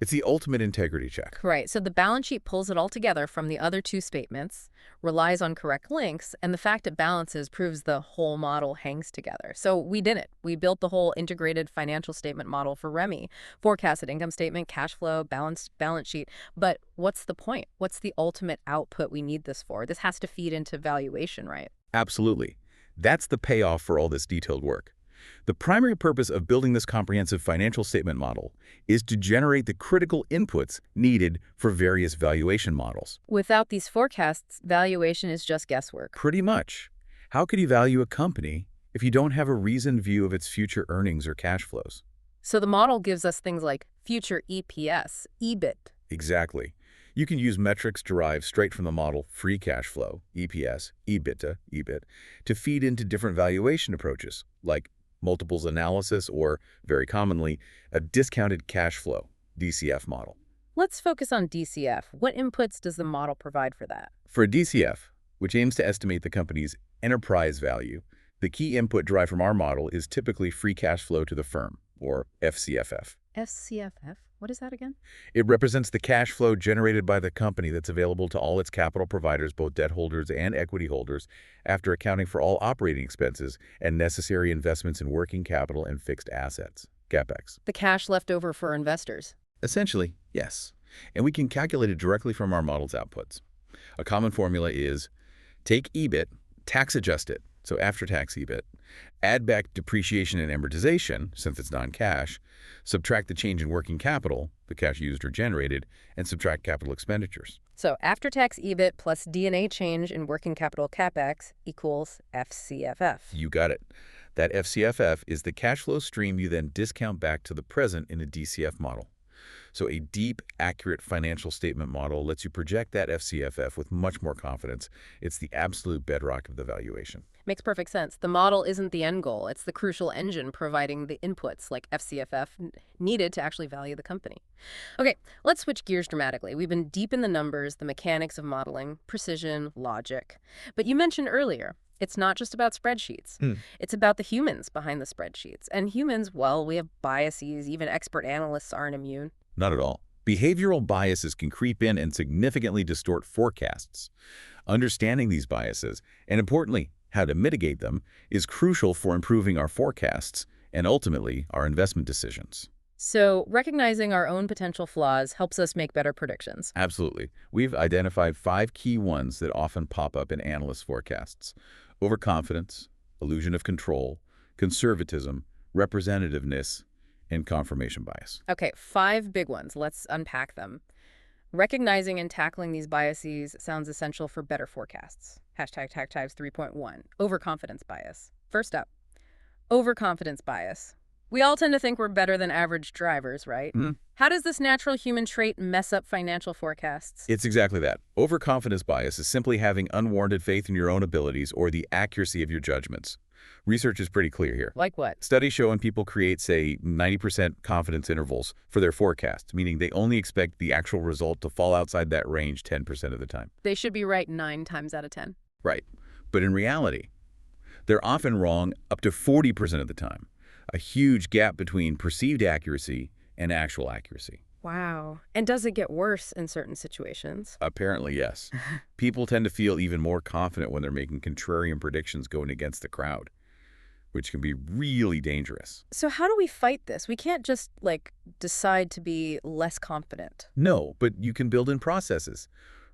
It's the ultimate integrity check. Right. So the balance sheet pulls it all together from the other two statements, relies on correct links, and the fact it balances proves the whole model hangs together. So we did it. We built the whole integrated financial statement model for REMI, forecasted income statement, cash flow, balance sheet. But what's the point? What's the ultimate output we need this for? This has to feed into valuation, right? Absolutely. That's the payoff for all this detailed work. The primary purpose of building this comprehensive financial statement model is to generate the critical inputs needed for various valuation models. Without these forecasts, valuation is just guesswork. Pretty much. How could you value a company if you don't have a reasoned view of its future earnings or cash flows? So the model gives us things like future EPS, EBIT. Exactly. You can use metrics derived straight from the model, free cash flow, EPS, EBITDA, EBIT, to feed into different valuation approaches, like multiples analysis, or, very commonly, a discounted cash flow, DCF model. Let's focus on DCF. What inputs does the model provide for that? For a DCF, which aims to estimate the company's enterprise value, the key input derived from our model is typically free cash flow to the firm, or FCFF. FCFF? What is that again? It represents the cash flow generated by the company that's available to all its capital providers, both debt holders and equity holders, after accounting for all operating expenses and necessary investments in working capital and fixed assets, CapEx. The cash left over for investors. Essentially, yes. And we can calculate it directly from our model's outputs. A common formula is take EBIT, tax adjust it, so after-tax EBIT, add back depreciation and amortization, since it's non-cash, subtract the change in working capital, the cash used or generated, and subtract capital expenditures. So after-tax EBIT plus D&A change in working capital CapEx equals FCFF. You got it. That FCFF is the cash flow stream you then discount back to the present in a DCF model. So a deep, accurate financial statement model lets you project that FCFF with much more confidence. It's the absolute bedrock of the valuation. Makes perfect sense. The model isn't the end goal. It's the crucial engine providing the inputs like FCFF needed to actually value the company. Okay, let's switch gears dramatically. We've been deep in the numbers, the mechanics of modeling, precision, logic. But you mentioned earlier, it's not just about spreadsheets. It's about the humans behind the spreadsheets. And humans, well, we have biases. Even expert analysts aren't immune. Not at all. Behavioral biases can creep in and significantly distort forecasts. Understanding these biases, and importantly, how to mitigate them, is crucial for improving our forecasts and ultimately our investment decisions. So recognizing our own potential flaws helps us make better predictions. Absolutely. We've identified 5 key ones that often pop up in analyst forecasts: overconfidence, illusion of control, conservatism, representativeness, and confirmation bias. Okay, 5 big ones. Let's unpack them. Recognizing and tackling these biases sounds essential for better forecasts. Hashtag Tag Times 3.1, overconfidence bias. First up, overconfidence bias. We all tend to think we're better than average drivers, right? How does this natural human trait mess up financial forecasts? It's exactly that. Overconfidence bias is simply having unwarranted faith in your own abilities or the accuracy of your judgments. Research is pretty clear here. Like what? Studies show when people create, say, 90% confidence intervals for their forecasts, meaning they only expect the actual result to fall outside that range 10% of the time. They should be right 9 times out of 10. Right. But in reality, they're often wrong up to 40% of the time. A huge gap between perceived accuracy and actual accuracy. Wow. And does it get worse in certain situations? Apparently, yes. People tend to feel even more confident when they're making contrarian predictions going against the crowd, which can be really dangerous. So how do we fight this? We can't just, decide to be less confident. No, but you can build in processes.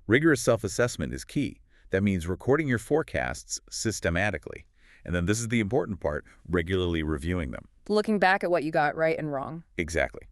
Rigorous self-assessment is key. That means recording your forecasts systematically. And then this is the important part, regularly reviewing them. Looking back at what you got right and wrong. Exactly.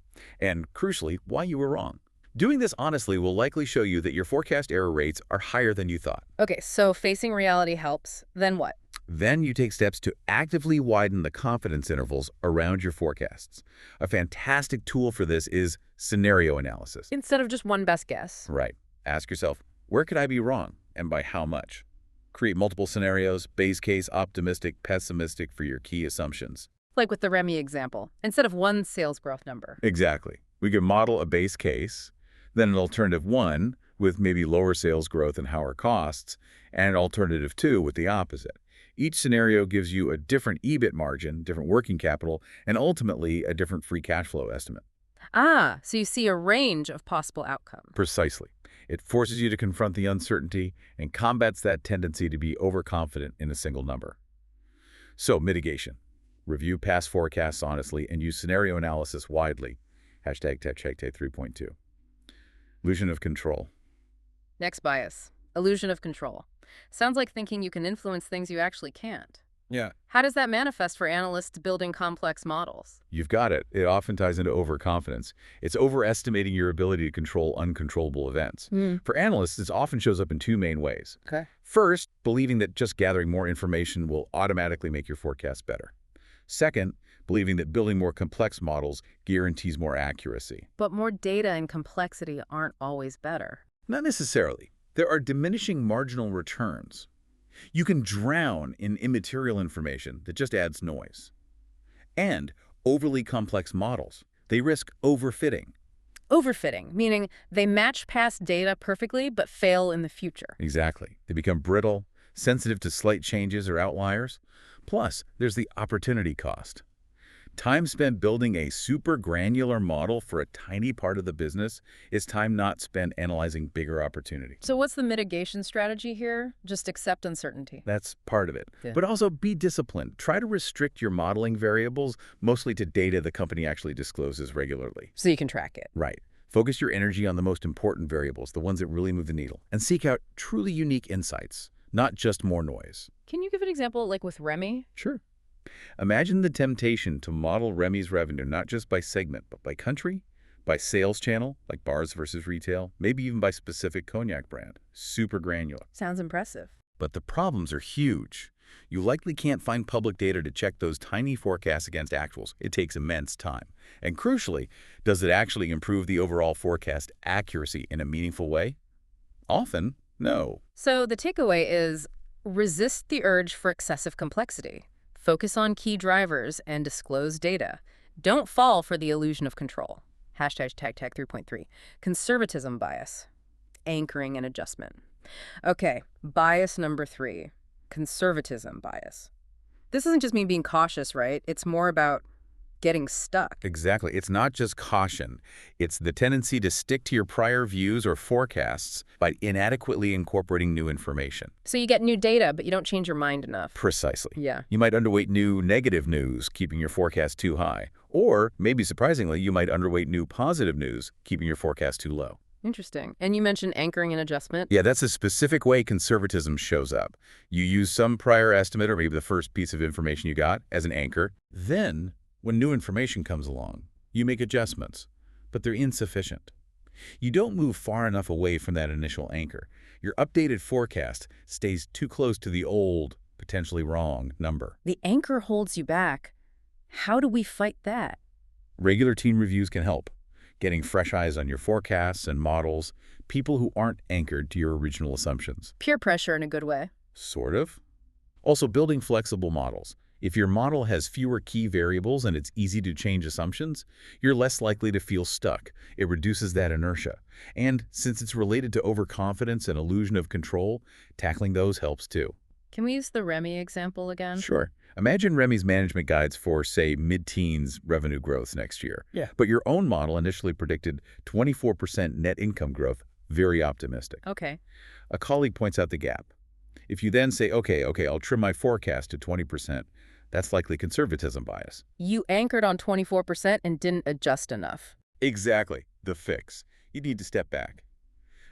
And crucially, why you were wrong. Doing this honestly will likely show you that your forecast error rates are higher than you thought. Okay, so facing reality helps. Then what? Then you take steps to actively widen the confidence intervals around your forecasts. A fantastic tool for this is scenario analysis. Instead of just one best guess. Right. Ask yourself, where could I be wrong and by how much? Create multiple scenarios, base case, optimistic, pessimistic for your key assumptions. Like with the Remy example, instead of one sales growth number. Exactly. We could model a base case, then an alternative 1 with maybe lower sales growth and higher costs, and an alternative 2 with the opposite. Each scenario gives you a different EBIT margin, different working capital, and ultimately a different free cash flow estimate. Ah, so you see a range of possible outcomes. Precisely. It forces you to confront the uncertainty and combats that tendency to be overconfident in a single number. So, mitigation. Review past forecasts honestly and use scenario analysis widely. Hashtag 3.2. Illusion of control. Next bias, illusion of control. Sounds like thinking you can influence things you actually can't. Yeah. How does that manifest for analysts building complex models? You've got it. It often ties into overconfidence. It's overestimating your ability to control uncontrollable events. For analysts, this often shows up in 2 main ways. Okay. First, believing that just gathering more information will automatically make your forecast better. Second, believing that building more complex models guarantees more accuracy. But more data and complexity aren't always better. Not necessarily. There are diminishing marginal returns. You can drown in immaterial information that just adds noise. And overly complex models. They risk overfitting. Overfitting, meaning they match past data perfectly but fail in the future. Exactly. They become brittle, sensitive to slight changes or outliers. Plus, there's the opportunity cost. Time spent building a super granular model for a tiny part of the business is time not spent analyzing bigger opportunities. So what's the mitigation strategy here? Just accept uncertainty. That's part of it. Yeah. But also be disciplined. Try to restrict your modeling variables mostly to data the company actually discloses regularly. So you can track it. Right. Focus your energy on the most important variables, the ones that really move the needle, and seek out truly unique insights, not just more noise. Can you give an example like with Remy? Sure. Imagine the temptation to model Remy's revenue not just by segment, but by country, by sales channel, like bars versus retail, maybe even by specific cognac brand. Super granular. Sounds impressive. But the problems are huge. You likely can't find public data to check those tiny forecasts against actuals. It takes immense time. And crucially, does it actually improve the overall forecast accuracy in a meaningful way? Often, no. So the takeaway is resist the urge for excessive complexity. Focus on key drivers and disclose data. Don't fall for the illusion of control. Hashtag tag 3.3. Conservatism bias. Anchoring and adjustment. Okay, bias number 3. Conservatism bias. This isn't just me being cautious, right? It's more about getting stuck. Exactly. It's not just caution. It's the tendency to stick to your prior views or forecasts by inadequately incorporating new information. So you get new data, but you don't change your mind enough. Precisely. Yeah. You might underweight new negative news, keeping your forecast too high. Or, maybe surprisingly, you might underweight new positive news, keeping your forecast too low. Interesting. And you mentioned anchoring and adjustment. Yeah, that's a specific way conservatism shows up. You use some prior estimate or maybe the first piece of information you got as an anchor. Then, when new information comes along, you make adjustments, but they're insufficient. You don't move far enough away from that initial anchor. Your updated forecast stays too close to the old, potentially wrong number. The anchor holds you back. How do we fight that? Regular team reviews can help. Getting fresh eyes on your forecasts and models, people who aren't anchored to your original assumptions. Peer pressure in a good way. Sort of. Also, building flexible models. If your model has fewer key variables and it's easy to change assumptions, you're less likely to feel stuck. It reduces that inertia. And since it's related to overconfidence and illusion of control, tackling those helps too. Can we use the Remy example again? Sure. Imagine Remy's management guides for, say, mid-teens revenue growth next year. Yeah. But your own model initially predicted 24% net income growth, very optimistic. Okay. A colleague points out the gap. If you then say, okay, I'll trim my forecast to 20%, that's likely conservatism bias. You anchored on 24% and didn't adjust enough. Exactly. The fix. You need to step back.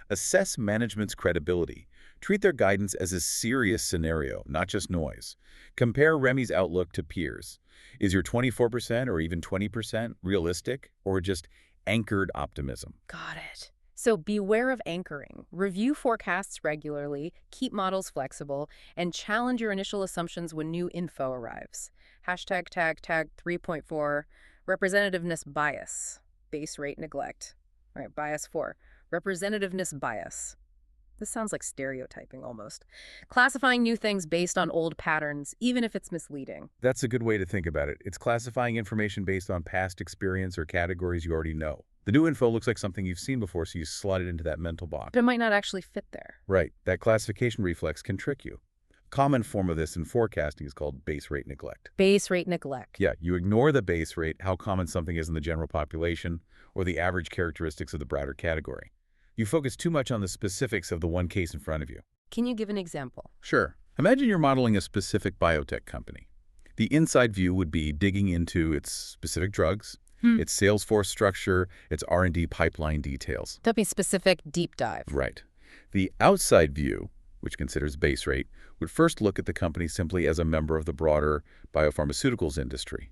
Assess management's credibility. Treat their guidance as a serious scenario, not just noise. Compare Remy's outlook to peers. Is your 24% or even 20% realistic or just anchored optimism? Got it. So beware of anchoring. Review forecasts regularly, keep models flexible, and challenge your initial assumptions when new info arrives. Hashtag tag 3.4, representativeness bias, base rate neglect. All right, bias 4, representativeness bias. This sounds like stereotyping almost. Classifying new things based on old patterns, even if it's misleading. That's a good way to think about it. It's classifying information based on past experience or categories you already know. The new info looks like something you've seen before, so you slot it into that mental box. But it might not actually fit there. Right. That classification reflex can trick you. A common form of this in forecasting is called base rate neglect. Base rate neglect. Yeah, you ignore the base rate, how common something is in the general population, or the average characteristics of the broader category. You focus too much on the specifics of the one case in front of you. Can you give an example? Sure. Imagine you're modeling a specific biotech company. The inside view would be digging into its specific drugs, its sales force structure, its R&D pipeline details. That'd be specific deep dive. Right. The outside view, which considers base rate, would first look at the company simply as a member of the broader biopharmaceuticals industry.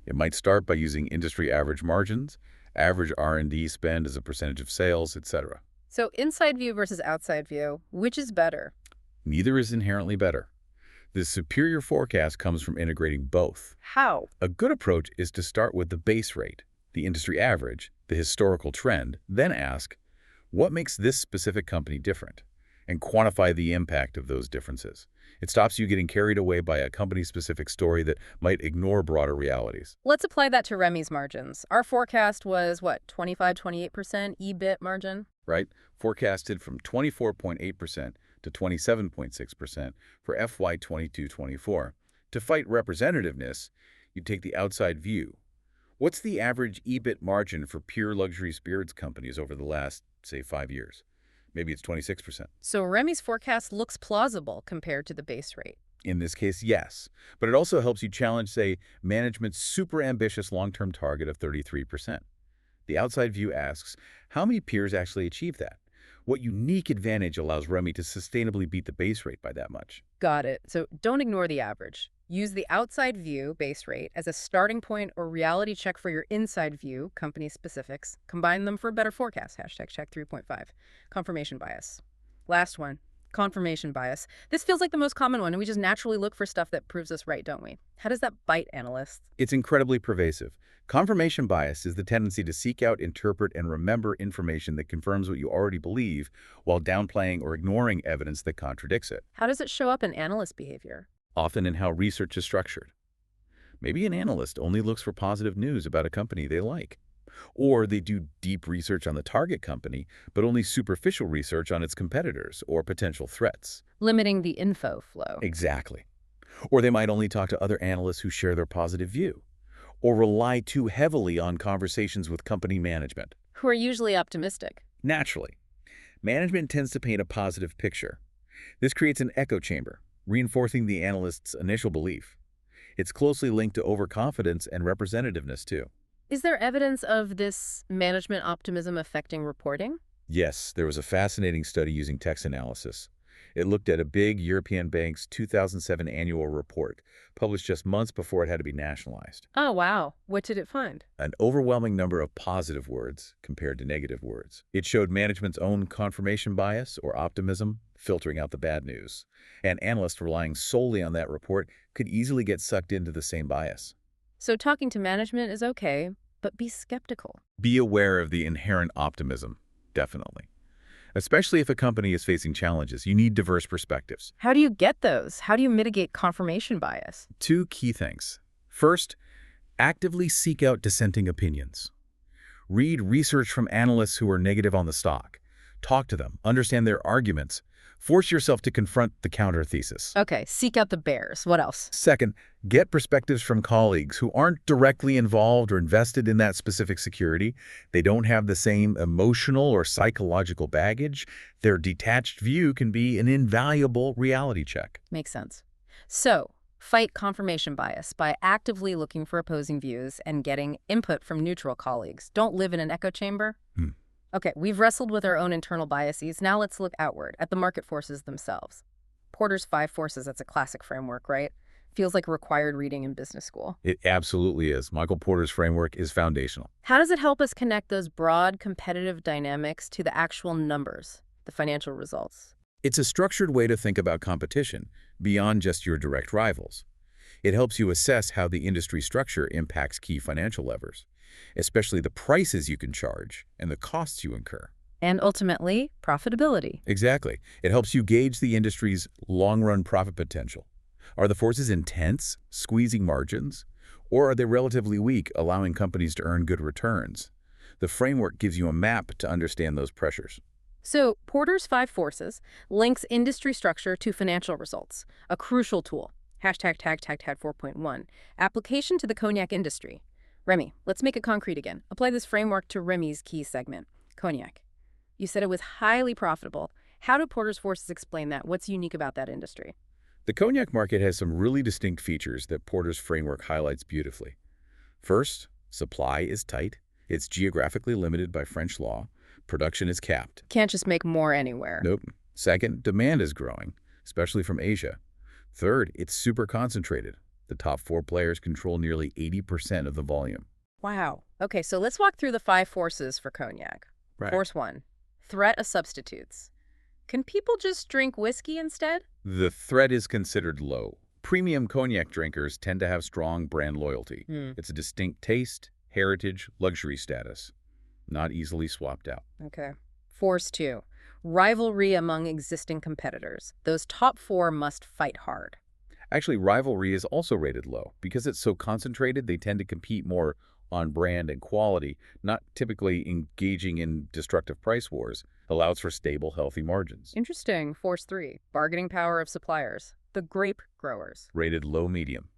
It might start by using industry average margins, average R&D spend as a percentage of sales, etc. So inside view versus outside view, which is better? Neither is inherently better. The superior forecast comes from integrating both. How? A good approach is to start with the base rate, the industry average, the historical trend, then ask, what makes this specific company different? And quantify the impact of those differences. It stops you getting carried away by a company-specific story that might ignore broader realities. Let's apply that to Remy's margins. Our forecast was, what, 25-28% EBIT margin? Right? Forecasted from 24.8% to 27.6% for FY 22-24. To fight representativeness, you take the outside view. What's the average EBIT margin for pure luxury spirits companies over the last, say, 5 years? Maybe it's 26%. So Remy's forecast looks plausible compared to the base rate. In this case, yes. But it also helps you challenge, say, management's super ambitious long-term target of 33%. The outside view asks, how many peers actually achieve that? What unique advantage allows Remy to sustainably beat the base rate by that much? Got it. So don't ignore the average. Use the outside view, base rate, as a starting point or reality check for your inside view, company specifics. Combine them for a better forecast. Hashtag check 3.5. Confirmation bias. Last one, Confirmation bias. This feels like the most common one, and we just naturally look for stuff that proves us right, don't we? How does that bite analysts? It's incredibly pervasive. Confirmation bias is the tendency to seek out, interpret, and remember information that confirms what you already believe while downplaying or ignoring evidence that contradicts it, How does it show up in analyst behavior? often in how research is structured. Maybe an analyst only looks for positive news about a company they like. Or they do deep research on the target company, but only superficial research on its competitors or potential threats. Limiting the info flow. Exactly. Or they might only talk to other analysts who share their positive view, or rely too heavily on conversations with company management. Who are usually optimistic. Naturally, management tends to paint a positive picture. This creates an echo chamber, reinforcing the analyst's initial belief. It's closely linked to overconfidence and representativeness, too. Is there evidence of this management optimism affecting reporting? Yes, there was a fascinating study using text analysis. It looked at a big European bank's 2007 annual report, published just months before it had to be nationalized. Oh, wow. What did it find? An overwhelming number of positive words compared to negative words. It showed management's own confirmation bias or optimism, filtering out the bad news. And analysts relying solely on that report could easily get sucked into the same bias. So talking to management is okay, but be skeptical. Be aware of the inherent optimism, definitely. Especially if a company is facing challenges, you need diverse perspectives. How do you get those? How do you mitigate confirmation bias? Two key things. First, actively seek out dissenting opinions. Read research from analysts who are negative on the stock. Talk to them, understand their arguments. Force yourself to confront the counter-thesis. Okay, seek out the bears. What else? Second, get perspectives from colleagues who aren't directly involved or invested in that specific security. They don't have the same emotional or psychological baggage. Their detached view can be an invaluable reality check. Makes sense. So, fight confirmation bias by actively looking for opposing views and getting input from neutral colleagues. Don't live in an echo chamber. Okay, we've wrestled with our own internal biases. Now let's look outward at the market forces themselves. Porter's 5 forces, that's a classic framework, right? Feels like required reading in business school. It absolutely is. Michael Porter's framework is foundational. How does it help us connect those broad competitive dynamics to the actual numbers, the financial results? It's a structured way to think about competition beyond just your direct rivals. It helps you assess how the industry structure impacts key financial levers, especially the prices you can charge and the costs you incur. And ultimately, profitability. Exactly. It helps you gauge the industry's long-run profit potential. Are the forces intense, squeezing margins, or are they relatively weak, allowing companies to earn good returns? The framework gives you a map to understand those pressures. So, Porter's 5 forces links industry structure to financial results, a crucial tool. Hashtag tag 4.1. Application to the cognac industry. Remy, let's make it concrete again. Apply this framework to Remy's key segment, cognac. You said it was highly profitable. How do Porter's forces explain that? What's unique about that industry? The cognac market has some really distinct features that Porter's framework highlights beautifully. First, supply is tight. It's geographically limited by French law. Production is capped. Can't just make more anywhere. Nope. Second, demand is growing, especially from Asia. Third, it's super concentrated. The top 4 players control nearly 80% of the volume. Wow. Okay, so let's walk through the 5 forces for cognac. Right. Force 1, threat of substitutes. Can people just drink whiskey instead? The threat is considered low. Premium cognac drinkers tend to have strong brand loyalty. It's a distinct taste, heritage, luxury status. Not easily swapped out. Okay. Force 2, rivalry among existing competitors. Those top 4 must fight hard. Actually, rivalry is also rated low. Because it's so concentrated, they tend to compete more on brand and quality, not typically engaging in destructive price wars. Allows for stable, healthy margins. Interesting. Force 3, bargaining power of suppliers. The grape growers. Rated low-medium.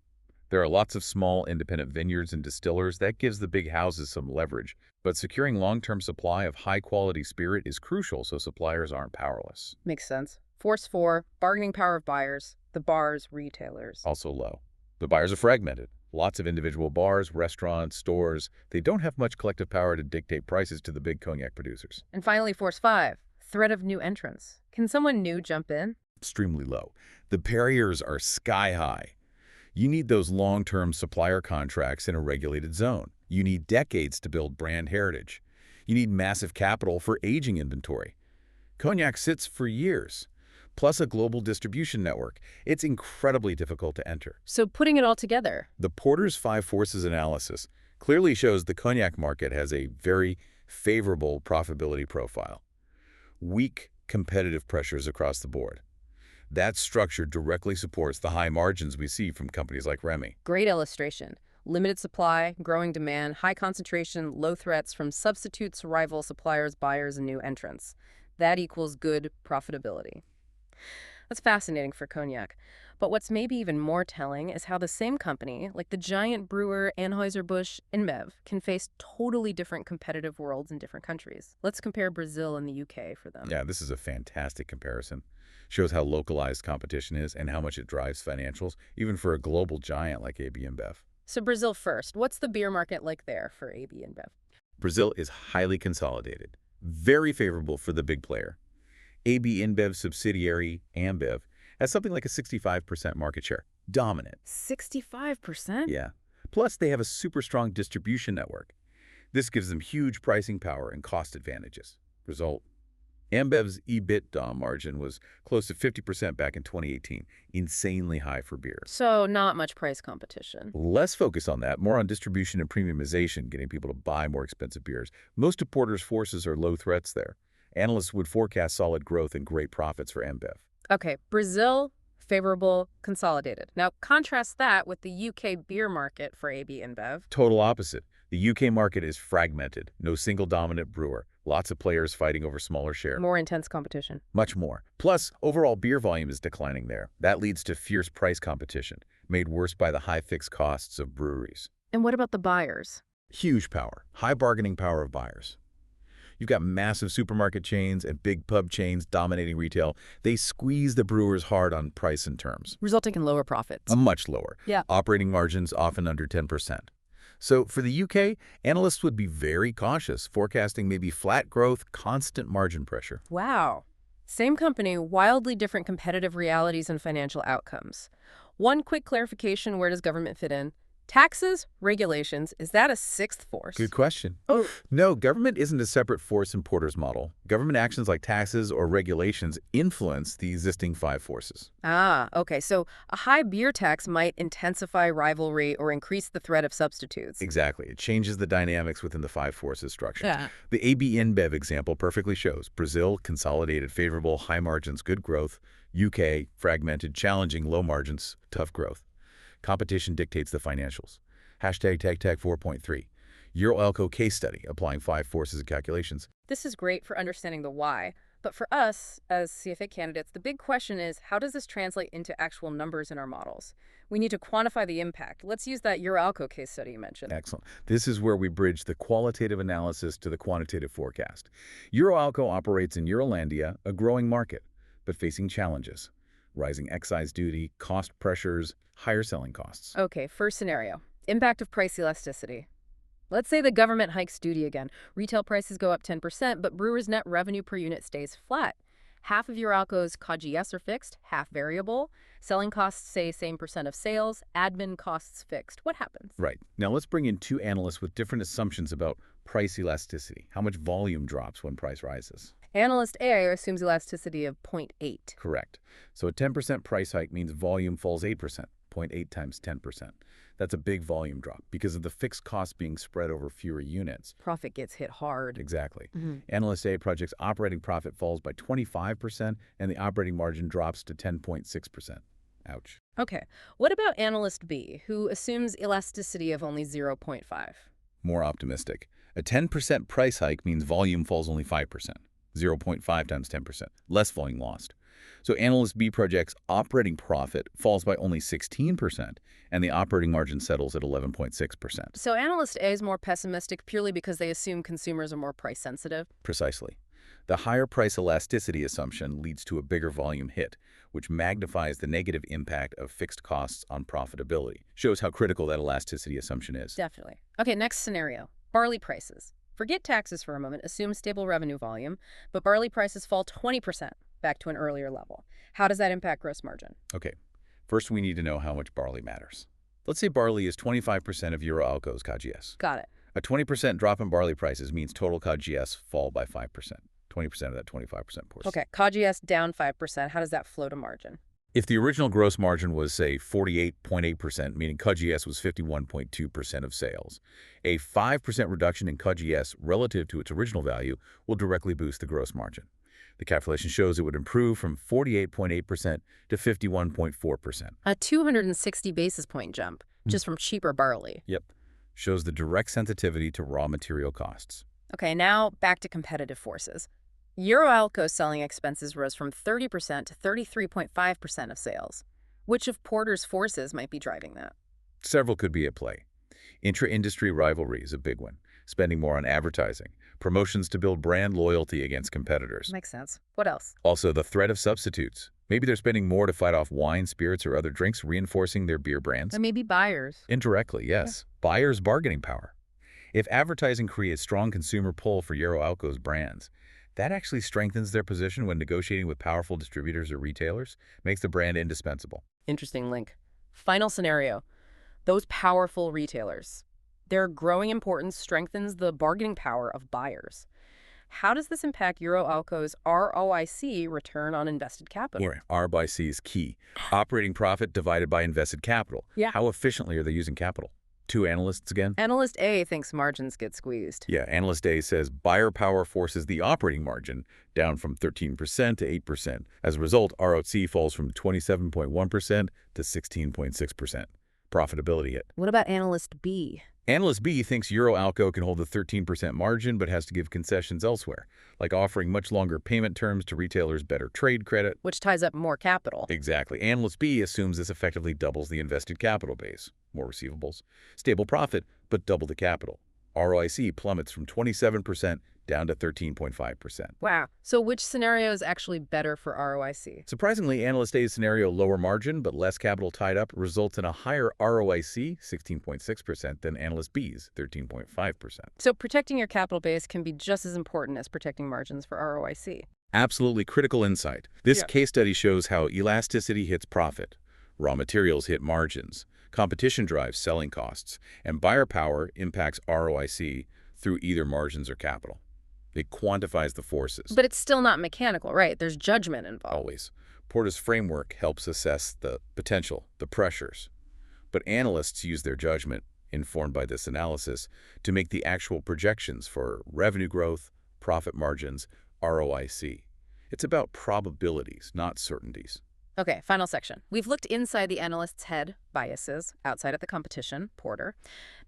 There are lots of small independent vineyards and distillers. That gives the big houses some leverage. But securing long-term supply of high-quality spirit is crucial so suppliers aren't powerless. Makes sense. Force 4, bargaining power of buyers. The bars, retailers. Also low. The buyers are fragmented. Lots of individual bars, restaurants, stores. They don't have much collective power to dictate prices to the big cognac producers. And finally, Force 5, threat of new entrants. Can someone new jump in? Extremely low. The barriers are sky high. You need those long-term supplier contracts in a regulated zone. You need decades to build brand heritage. You need massive capital for aging inventory. Cognac sits for years. plus a global distribution network. It's incredibly difficult to enter. So putting it all together. The Porter's Five Forces analysis clearly shows the cognac market has a very favorable profitability profile. Weak competitive pressures across the board. That structure directly supports the high margins we see from companies like Remy. Great illustration. Limited supply, growing demand, high concentration, low threats from substitutes, rival suppliers, buyers, and new entrants. That equals good profitability. That's fascinating for cognac. But what's maybe even more telling is how the same company, like the giant brewer Anheuser-Busch InBev, can face totally different competitive worlds in different countries. Let's compare Brazil and the UK for them. Yeah, this is a fantastic comparison. Shows how localized competition is and how much it drives financials, even for a global giant like AB InBev. So Brazil first. What's the beer market like there for AB InBev? Brazil is highly consolidated, very favorable for the big player. AB InBev subsidiary, Ambev, has something like a 65% market share. Dominant. 65%? Yeah. Plus, they have a super strong distribution network. This gives them huge pricing power and cost advantages. Result: Ambev's EBITDA margin was close to 50% back in 2018. Insanely high for beer. So not much price competition. Less focus on that, more on distribution and premiumization, getting people to buy more expensive beers. Most of Porter's forces are low threats there. Analysts would forecast solid growth and great profits for Ambev. Okay, Brazil, favorable, consolidated. Now contrast that with the UK beer market for AB InBev. Total opposite. The UK market is fragmented. No single dominant brewer. Lots of players fighting over smaller share. More intense competition. Much more. Plus, overall beer volume is declining there. That leads to fierce price competition, made worse by the high fixed costs of breweries. And what about the buyers? Huge power. High bargaining power of buyers. You've got massive supermarket chains and big pub chains dominating retail. They squeeze the brewers hard on price and terms. Resulting in lower profits. Much lower. Yeah. Operating margins often under 10%. So for the UK, analysts would be very cautious, forecasting maybe flat growth, constant margin pressure. Wow. Same company, wildly different competitive realities and financial outcomes. One quick clarification: where does government fit in? Taxes, regulations, is that a sixth force? Good question. No, government isn't a separate force in Porter's model. Government actions like taxes or regulations influence the existing five forces. Ah, okay. So a high beer tax might intensify rivalry or increase the threat of substitutes. Exactly. It changes the dynamics within the five forces structure. Yeah. The AB InBev example perfectly shows Brazil, consolidated, favorable, high margins, good growth. UK, fragmented, challenging, low margins, tough growth. Competition dictates the financials. Hashtag TagTag 4.3. EuroAlco case study, applying five forces and calculations. This is great for understanding the why, but for us, as CFA candidates, the big question is, how does this translate into actual numbers in our models? We need to quantify the impact. Let's use that EuroAlco case study you mentioned. Excellent. This is where we bridge the qualitative analysis to the quantitative forecast. EuroAlco operates in Eurolandia, a growing market, but facing challenges. Rising excise duty, cost pressures, higher selling costs. Okay, first scenario. Impact of price elasticity. Let's say the government hikes duty again. Retail prices go up 10%, but brewers' net revenue per unit stays flat. Half of EuroAlco's COGS are fixed, half variable. Selling costs say same percent of sales, admin costs fixed. What happens? Right. Now let's bring in two analysts with different assumptions about price elasticity. How much volume drops when price rises? Analyst A assumes elasticity of 0.8. Correct. So a 10% price hike means volume falls 8%, 0.8 times 10%. That's a big volume drop because of the fixed cost being spread over fewer units. Profit gets hit hard. Exactly. Analyst A projects operating profit falls by 25% and the operating margin drops to 10.6%. Ouch. Okay. What about Analyst B, who assumes elasticity of only 0.5? More optimistic. A 10% price hike means volume falls only 5%. 0.5 times 10%, less volume lost. So Analyst B projects operating profit falls by only 16%, and the operating margin settles at 11.6%. So Analyst A is more pessimistic purely because they assume consumers are more price sensitive? Precisely. The higher price elasticity assumption leads to a bigger volume hit, which magnifies the negative impact of fixed costs on profitability. Shows how critical that elasticity assumption is. Definitely. Okay, next scenario. Barley prices. Forget taxes for a moment, assume stable revenue volume, but barley prices fall 20% back to an earlier level. How does that impact gross margin? Okay, first we need to know how much barley matters. Let's say barley is 25% of EuroAlco's COGS. Got it. A 20% drop in barley prices means total COGS fall by 5%. 20% of that 25% portion. Okay, COGS down 5%. How does that flow to margin? If the original gross margin was, say, 48.8%, meaning COGS was 51.2% of sales, a 5% reduction in COGS relative to its original value will directly boost the gross margin. The calculation shows it would improve from 48.8% to 51.4%. A 260 basis point jump, just from cheaper barley. Yep. Shows the direct sensitivity to raw material costs. Okay, now back to competitive forces. Euroalco's selling expenses rose from 30% to 33.5% of sales. Which of Porter's forces might be driving that? Several could be at play. Intra-industry rivalry is a big one. Spending more on advertising. Promotions to build brand loyalty against competitors. Makes sense. What else? Also, the threat of substitutes. Maybe they're spending more to fight off wine, spirits, or other drinks, reinforcing their beer brands. And maybe buyers. Indirectly, yes. Buyers' bargaining power. If advertising creates strong consumer pull for Euroalco's brands, that actually strengthens their position when negotiating with powerful distributors or retailers, makes the brand indispensable. Interesting link. Final scenario. Those powerful retailers. Their growing importance strengthens the bargaining power of buyers. How does this impact Euroalco's ROIC, return on invested capital? ROIC is key. Operating profit divided by invested capital. Yeah. How efficiently are they using capital? 2 analysts again? Analyst A thinks margins get squeezed. Yeah, Analyst A says buyer power forces the operating margin down from 13% to 8%. As a result, ROIC falls from 27.1% to 16.6%. Profitability hit. What about Analyst B? Analyst B thinks Euroalco can hold the 13% margin but has to give concessions elsewhere, like offering much longer payment terms to retailers, better trade credit. Which ties up more capital. Exactly. Analyst B assumes this effectively doubles the invested capital base. More receivables. Stable profit, but double the capital. ROIC plummets from 27% down to 13.5%. Wow. So which scenario is actually better for ROIC? Surprisingly, Analyst A's scenario, lower margin but less capital tied up, results in a higher ROIC, 16.6%, than Analyst B's, 13.5%. So protecting your capital base can be just as important as protecting margins for ROIC. Absolutely critical insight. This case study shows how elasticity hits profit, raw materials hit margins, competition drives selling costs, and buyer power impacts ROIC through either margins or capital. It quantifies the forces. But it's still not mechanical, right? There's judgment involved. Always. Porter's framework helps assess the potential, the pressures. But analysts use their judgment, informed by this analysis, to make the actual projections for revenue growth, profit margins, ROIC. It's about probabilities, not certainties. Okay, final section. We've looked inside the analyst's head, biases, outside at the competition, Porter.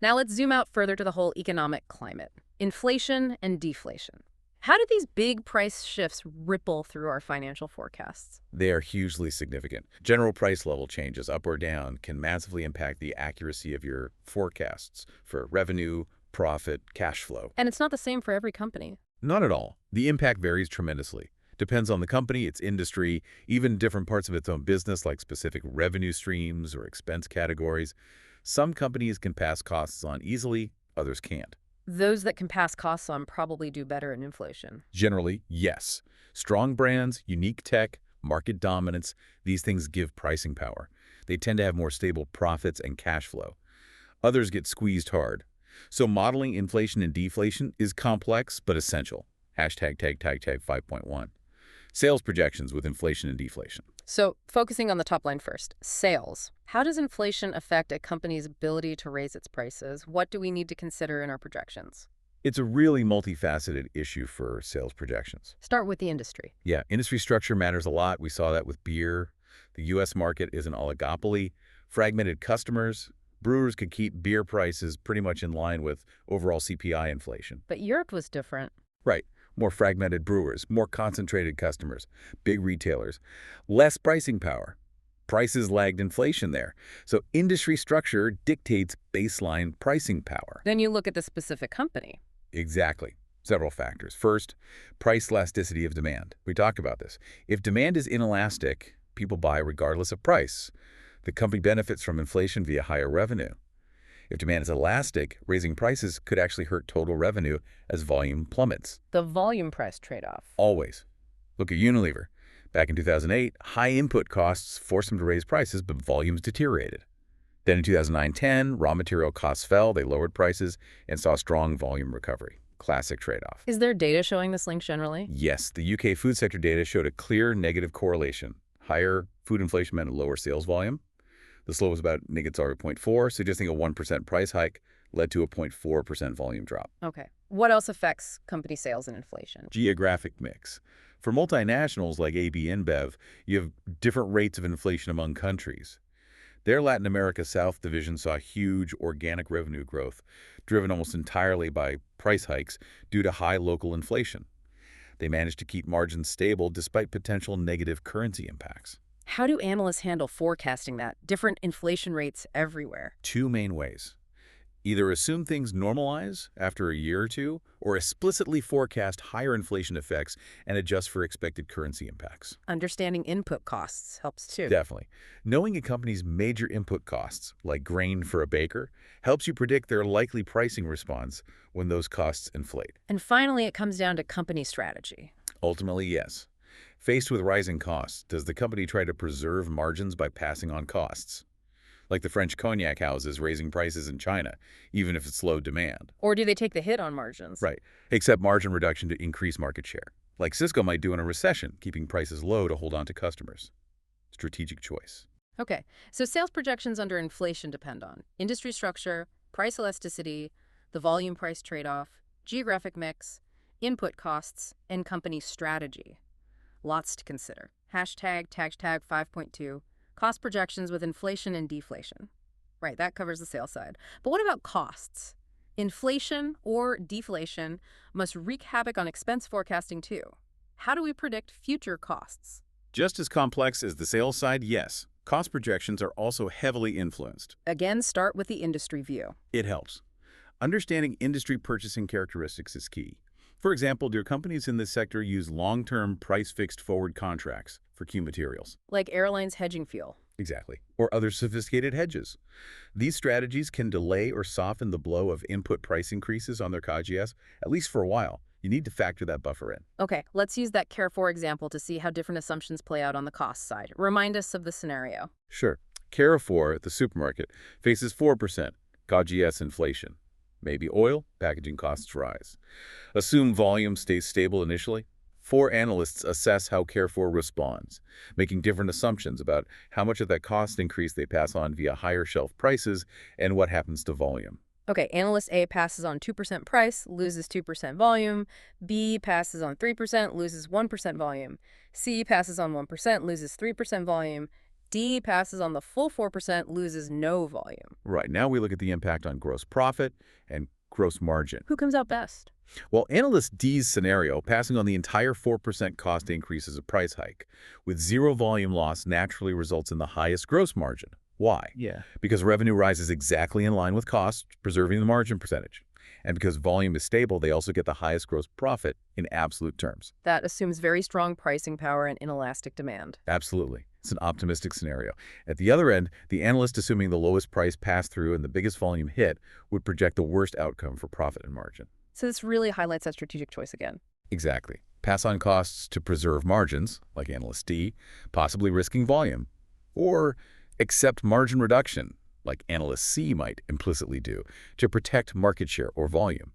Now let's zoom out further to the whole economic climate. Inflation and deflation. How do these big price shifts ripple through our financial forecasts? They are hugely significant. General price level changes, up or down, can massively impact the accuracy of your forecasts for revenue, profit, cash flow. And it's not the same for every company. Not at all. The impact varies tremendously. Depends on the company, its industry, even different parts of its own business like specific revenue streams or expense categories. Some companies can pass costs on easily, others can't. Those that can pass costs on probably do better in inflation. Generally, yes. Strong brands, unique tech, market dominance, these things give pricing power. They tend to have more stable profits and cash flow. Others get squeezed hard. So modeling inflation and deflation is complex but essential. Hashtag tag 5.1. Sales projections with inflation and deflation. So focusing on the top line first, sales. How does inflation affect a company's ability to raise its prices? What do we need to consider in our projections? It's a really multifaceted issue for sales projections. Start with the industry. Yeah, industry structure matters a lot. We saw that with beer. The U.S. market is an oligopoly. Fragmented customers. Brewers could keep beer prices pretty much in line with overall CPI inflation. But Europe was different. Right. More fragmented brewers, more concentrated customers, big retailers, less pricing power. Prices lagged inflation there. So industry structure dictates baseline pricing power. Then you look at the specific company. Exactly. Several factors. First, price elasticity of demand. We talked about this. If demand is inelastic, people buy regardless of price. The company benefits from inflation via higher revenue. If demand is elastic, raising prices could actually hurt total revenue as volume plummets. The volume price trade-off. Always. Look at Unilever. Back in 2008, high input costs forced them to raise prices, but volumes deteriorated. Then in 2009-10, raw material costs fell, they lowered prices, and saw strong volume recovery. Classic trade-off. Is there data showing this link generally? Yes, the UK food sector data showed a clear negative correlation. Higher food inflation meant a lower sales volume. The slope was about -0.4, suggesting a 1% price hike led to a 0.4% volume drop. Okay. What else affects company sales and inflation? Geographic mix. For multinationals like AB InBev, you have different rates of inflation among countries. Their Latin America South division saw huge organic revenue growth, driven almost entirely by price hikes due to high local inflation. They managed to keep margins stable despite potential negative currency impacts. How do analysts handle forecasting that? Different inflation rates everywhere. Two main ways. Either assume things normalize after a year or two, or explicitly forecast higher inflation effects and adjust for expected currency impacts. Understanding input costs helps too. Definitely. Knowing a company's major input costs, like grain for a baker, helps you predict their likely pricing response when those costs inflate. And finally, it comes down to company strategy. Ultimately, yes. Faced with rising costs, does the company try to preserve margins by passing on costs? Like the French cognac houses raising prices in China, even if it slowed demand. Or do they take the hit on margins? Right. Accept margin reduction to increase market share, like Cisco might do in a recession, keeping prices low to hold on to customers. Strategic choice. Okay, so sales projections under inflation depend on industry structure, price elasticity, the volume-price trade-off, geographic mix, input costs, and company strategy. Lots to consider. Hashtag, tag 5.2. Cost projections with inflation and deflation. Right, that covers the sales side. But what about costs? Inflation or deflation must wreak havoc on expense forecasting too. How do we predict future costs? Just as complex as the sales side, yes. Cost projections are also heavily influenced. Again, start with the industry view. It helps. Understanding industry purchasing characteristics is key. For example, do companies in this sector use long-term price-fixed forward contracts for key materials? Like airlines hedging fuel. Exactly. Or other sophisticated hedges. These strategies can delay or soften the blow of input price increases on their COGS, at least for a while. You need to factor that buffer in. Okay, let's use that Carrefour example to see how different assumptions play out on the cost side. Remind us of the scenario. Sure. Carrefour, the supermarket, faces 4% COGS inflation. Maybe oil, packaging costs rise. Assume volume stays stable initially. 4 analysts assess how Carrefour responds, making different assumptions about how much of that cost increase they pass on via higher shelf prices and what happens to volume. Okay, analyst A passes on 2% price, loses 2% volume. B passes on 3%, loses 1% volume. C passes on 1%, loses 3% volume. D passes on the full 4%, loses no volume. Right, now we look at the impact on gross profit and gross margin. Who comes out best? Well, analyst D's scenario, passing on the entire 4% cost increase as a price hike, with zero volume loss naturally results in the highest gross margin. Why? Because revenue rises exactly in line with costs, preserving the margin percentage. And because volume is stable, they also get the highest gross profit in absolute terms. That assumes very strong pricing power and inelastic demand. Absolutely. It's an optimistic scenario. At the other end, the analyst assuming the lowest price pass-through and the biggest volume hit would project the worst outcome for profit and margin. So this really highlights that strategic choice again. Exactly. Pass on costs to preserve margins, like analyst D, possibly risking volume. Or accept margin reduction, like analyst C might implicitly do, to protect market share or volume.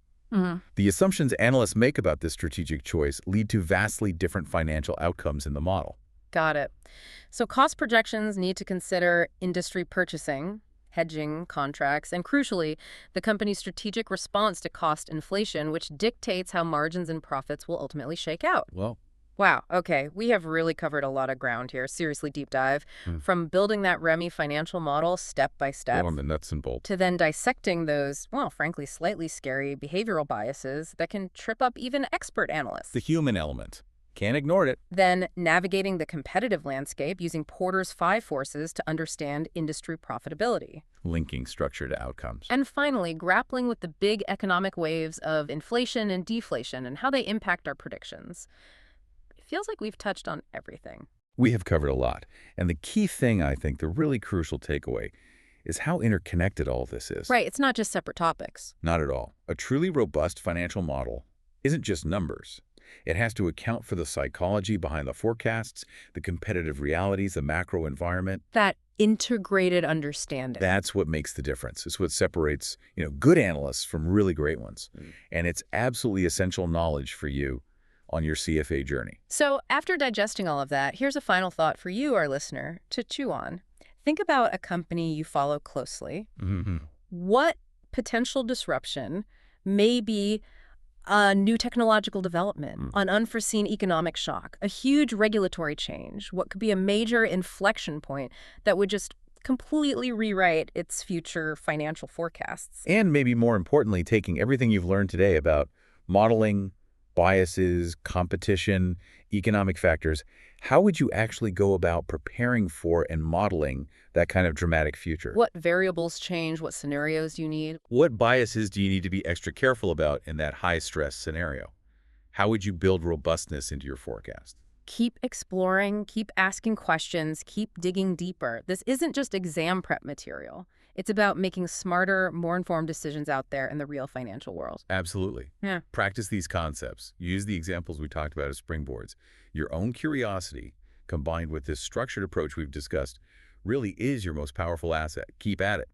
The assumptions analysts make about this strategic choice lead to vastly different financial outcomes in the model. Got it. So cost projections need to consider industry purchasing, hedging, contracts, and crucially, the company's strategic response to cost inflation, which dictates how margins and profits will ultimately shake out. Well, wow, okay, we have really covered a lot of ground here. Seriously, deep dive. From building that REMI financial model step by step, the nuts and bolts, to then dissecting those, well, frankly, slightly scary behavioral biases that can trip up even expert analysts. the human element. Can't ignore it. Then navigating the competitive landscape using Porter's 5 forces to understand industry profitability. Linking structure to outcomes. And finally, grappling with the big economic waves of inflation and deflation and how they impact our predictions. It feels like we've touched on everything. We have covered a lot. And the key thing, I think, the really crucial takeaway, is how interconnected all this is. Right, it's not just separate topics. Not at all. A truly robust financial model isn't just numbers. It has to account for the psychology behind the forecasts, the competitive realities, the macro environment. That integrated understanding. That's what makes the difference. It's what separates, good analysts from really great ones. And it's absolutely essential knowledge for you on your CFA journey. So after digesting all of that, here's a final thought for you, our listener, to chew on. Think about a company you follow closely. What potential disruption may be a new technological development, an unforeseen economic shock, a huge regulatory change, what could be a major inflection point that would just completely rewrite its future financial forecasts. And maybe more importantly, taking everything you've learned today about modeling, biases, competition, economic factors, how would you actually go about preparing for and modeling that kind of dramatic future? What variables change? What scenarios do you need? What biases do you need to be extra careful about in that high-stress scenario? How would you build robustness into your forecast? Keep exploring, keep asking questions, keep digging deeper. This isn't just exam prep material. It's about making smarter, more informed decisions out there in the real financial world. Absolutely. Yeah. Practice these concepts. Use the examples we talked about as springboards. Your own curiosity, combined with this structured approach we've discussed, really is your most powerful asset. Keep at it.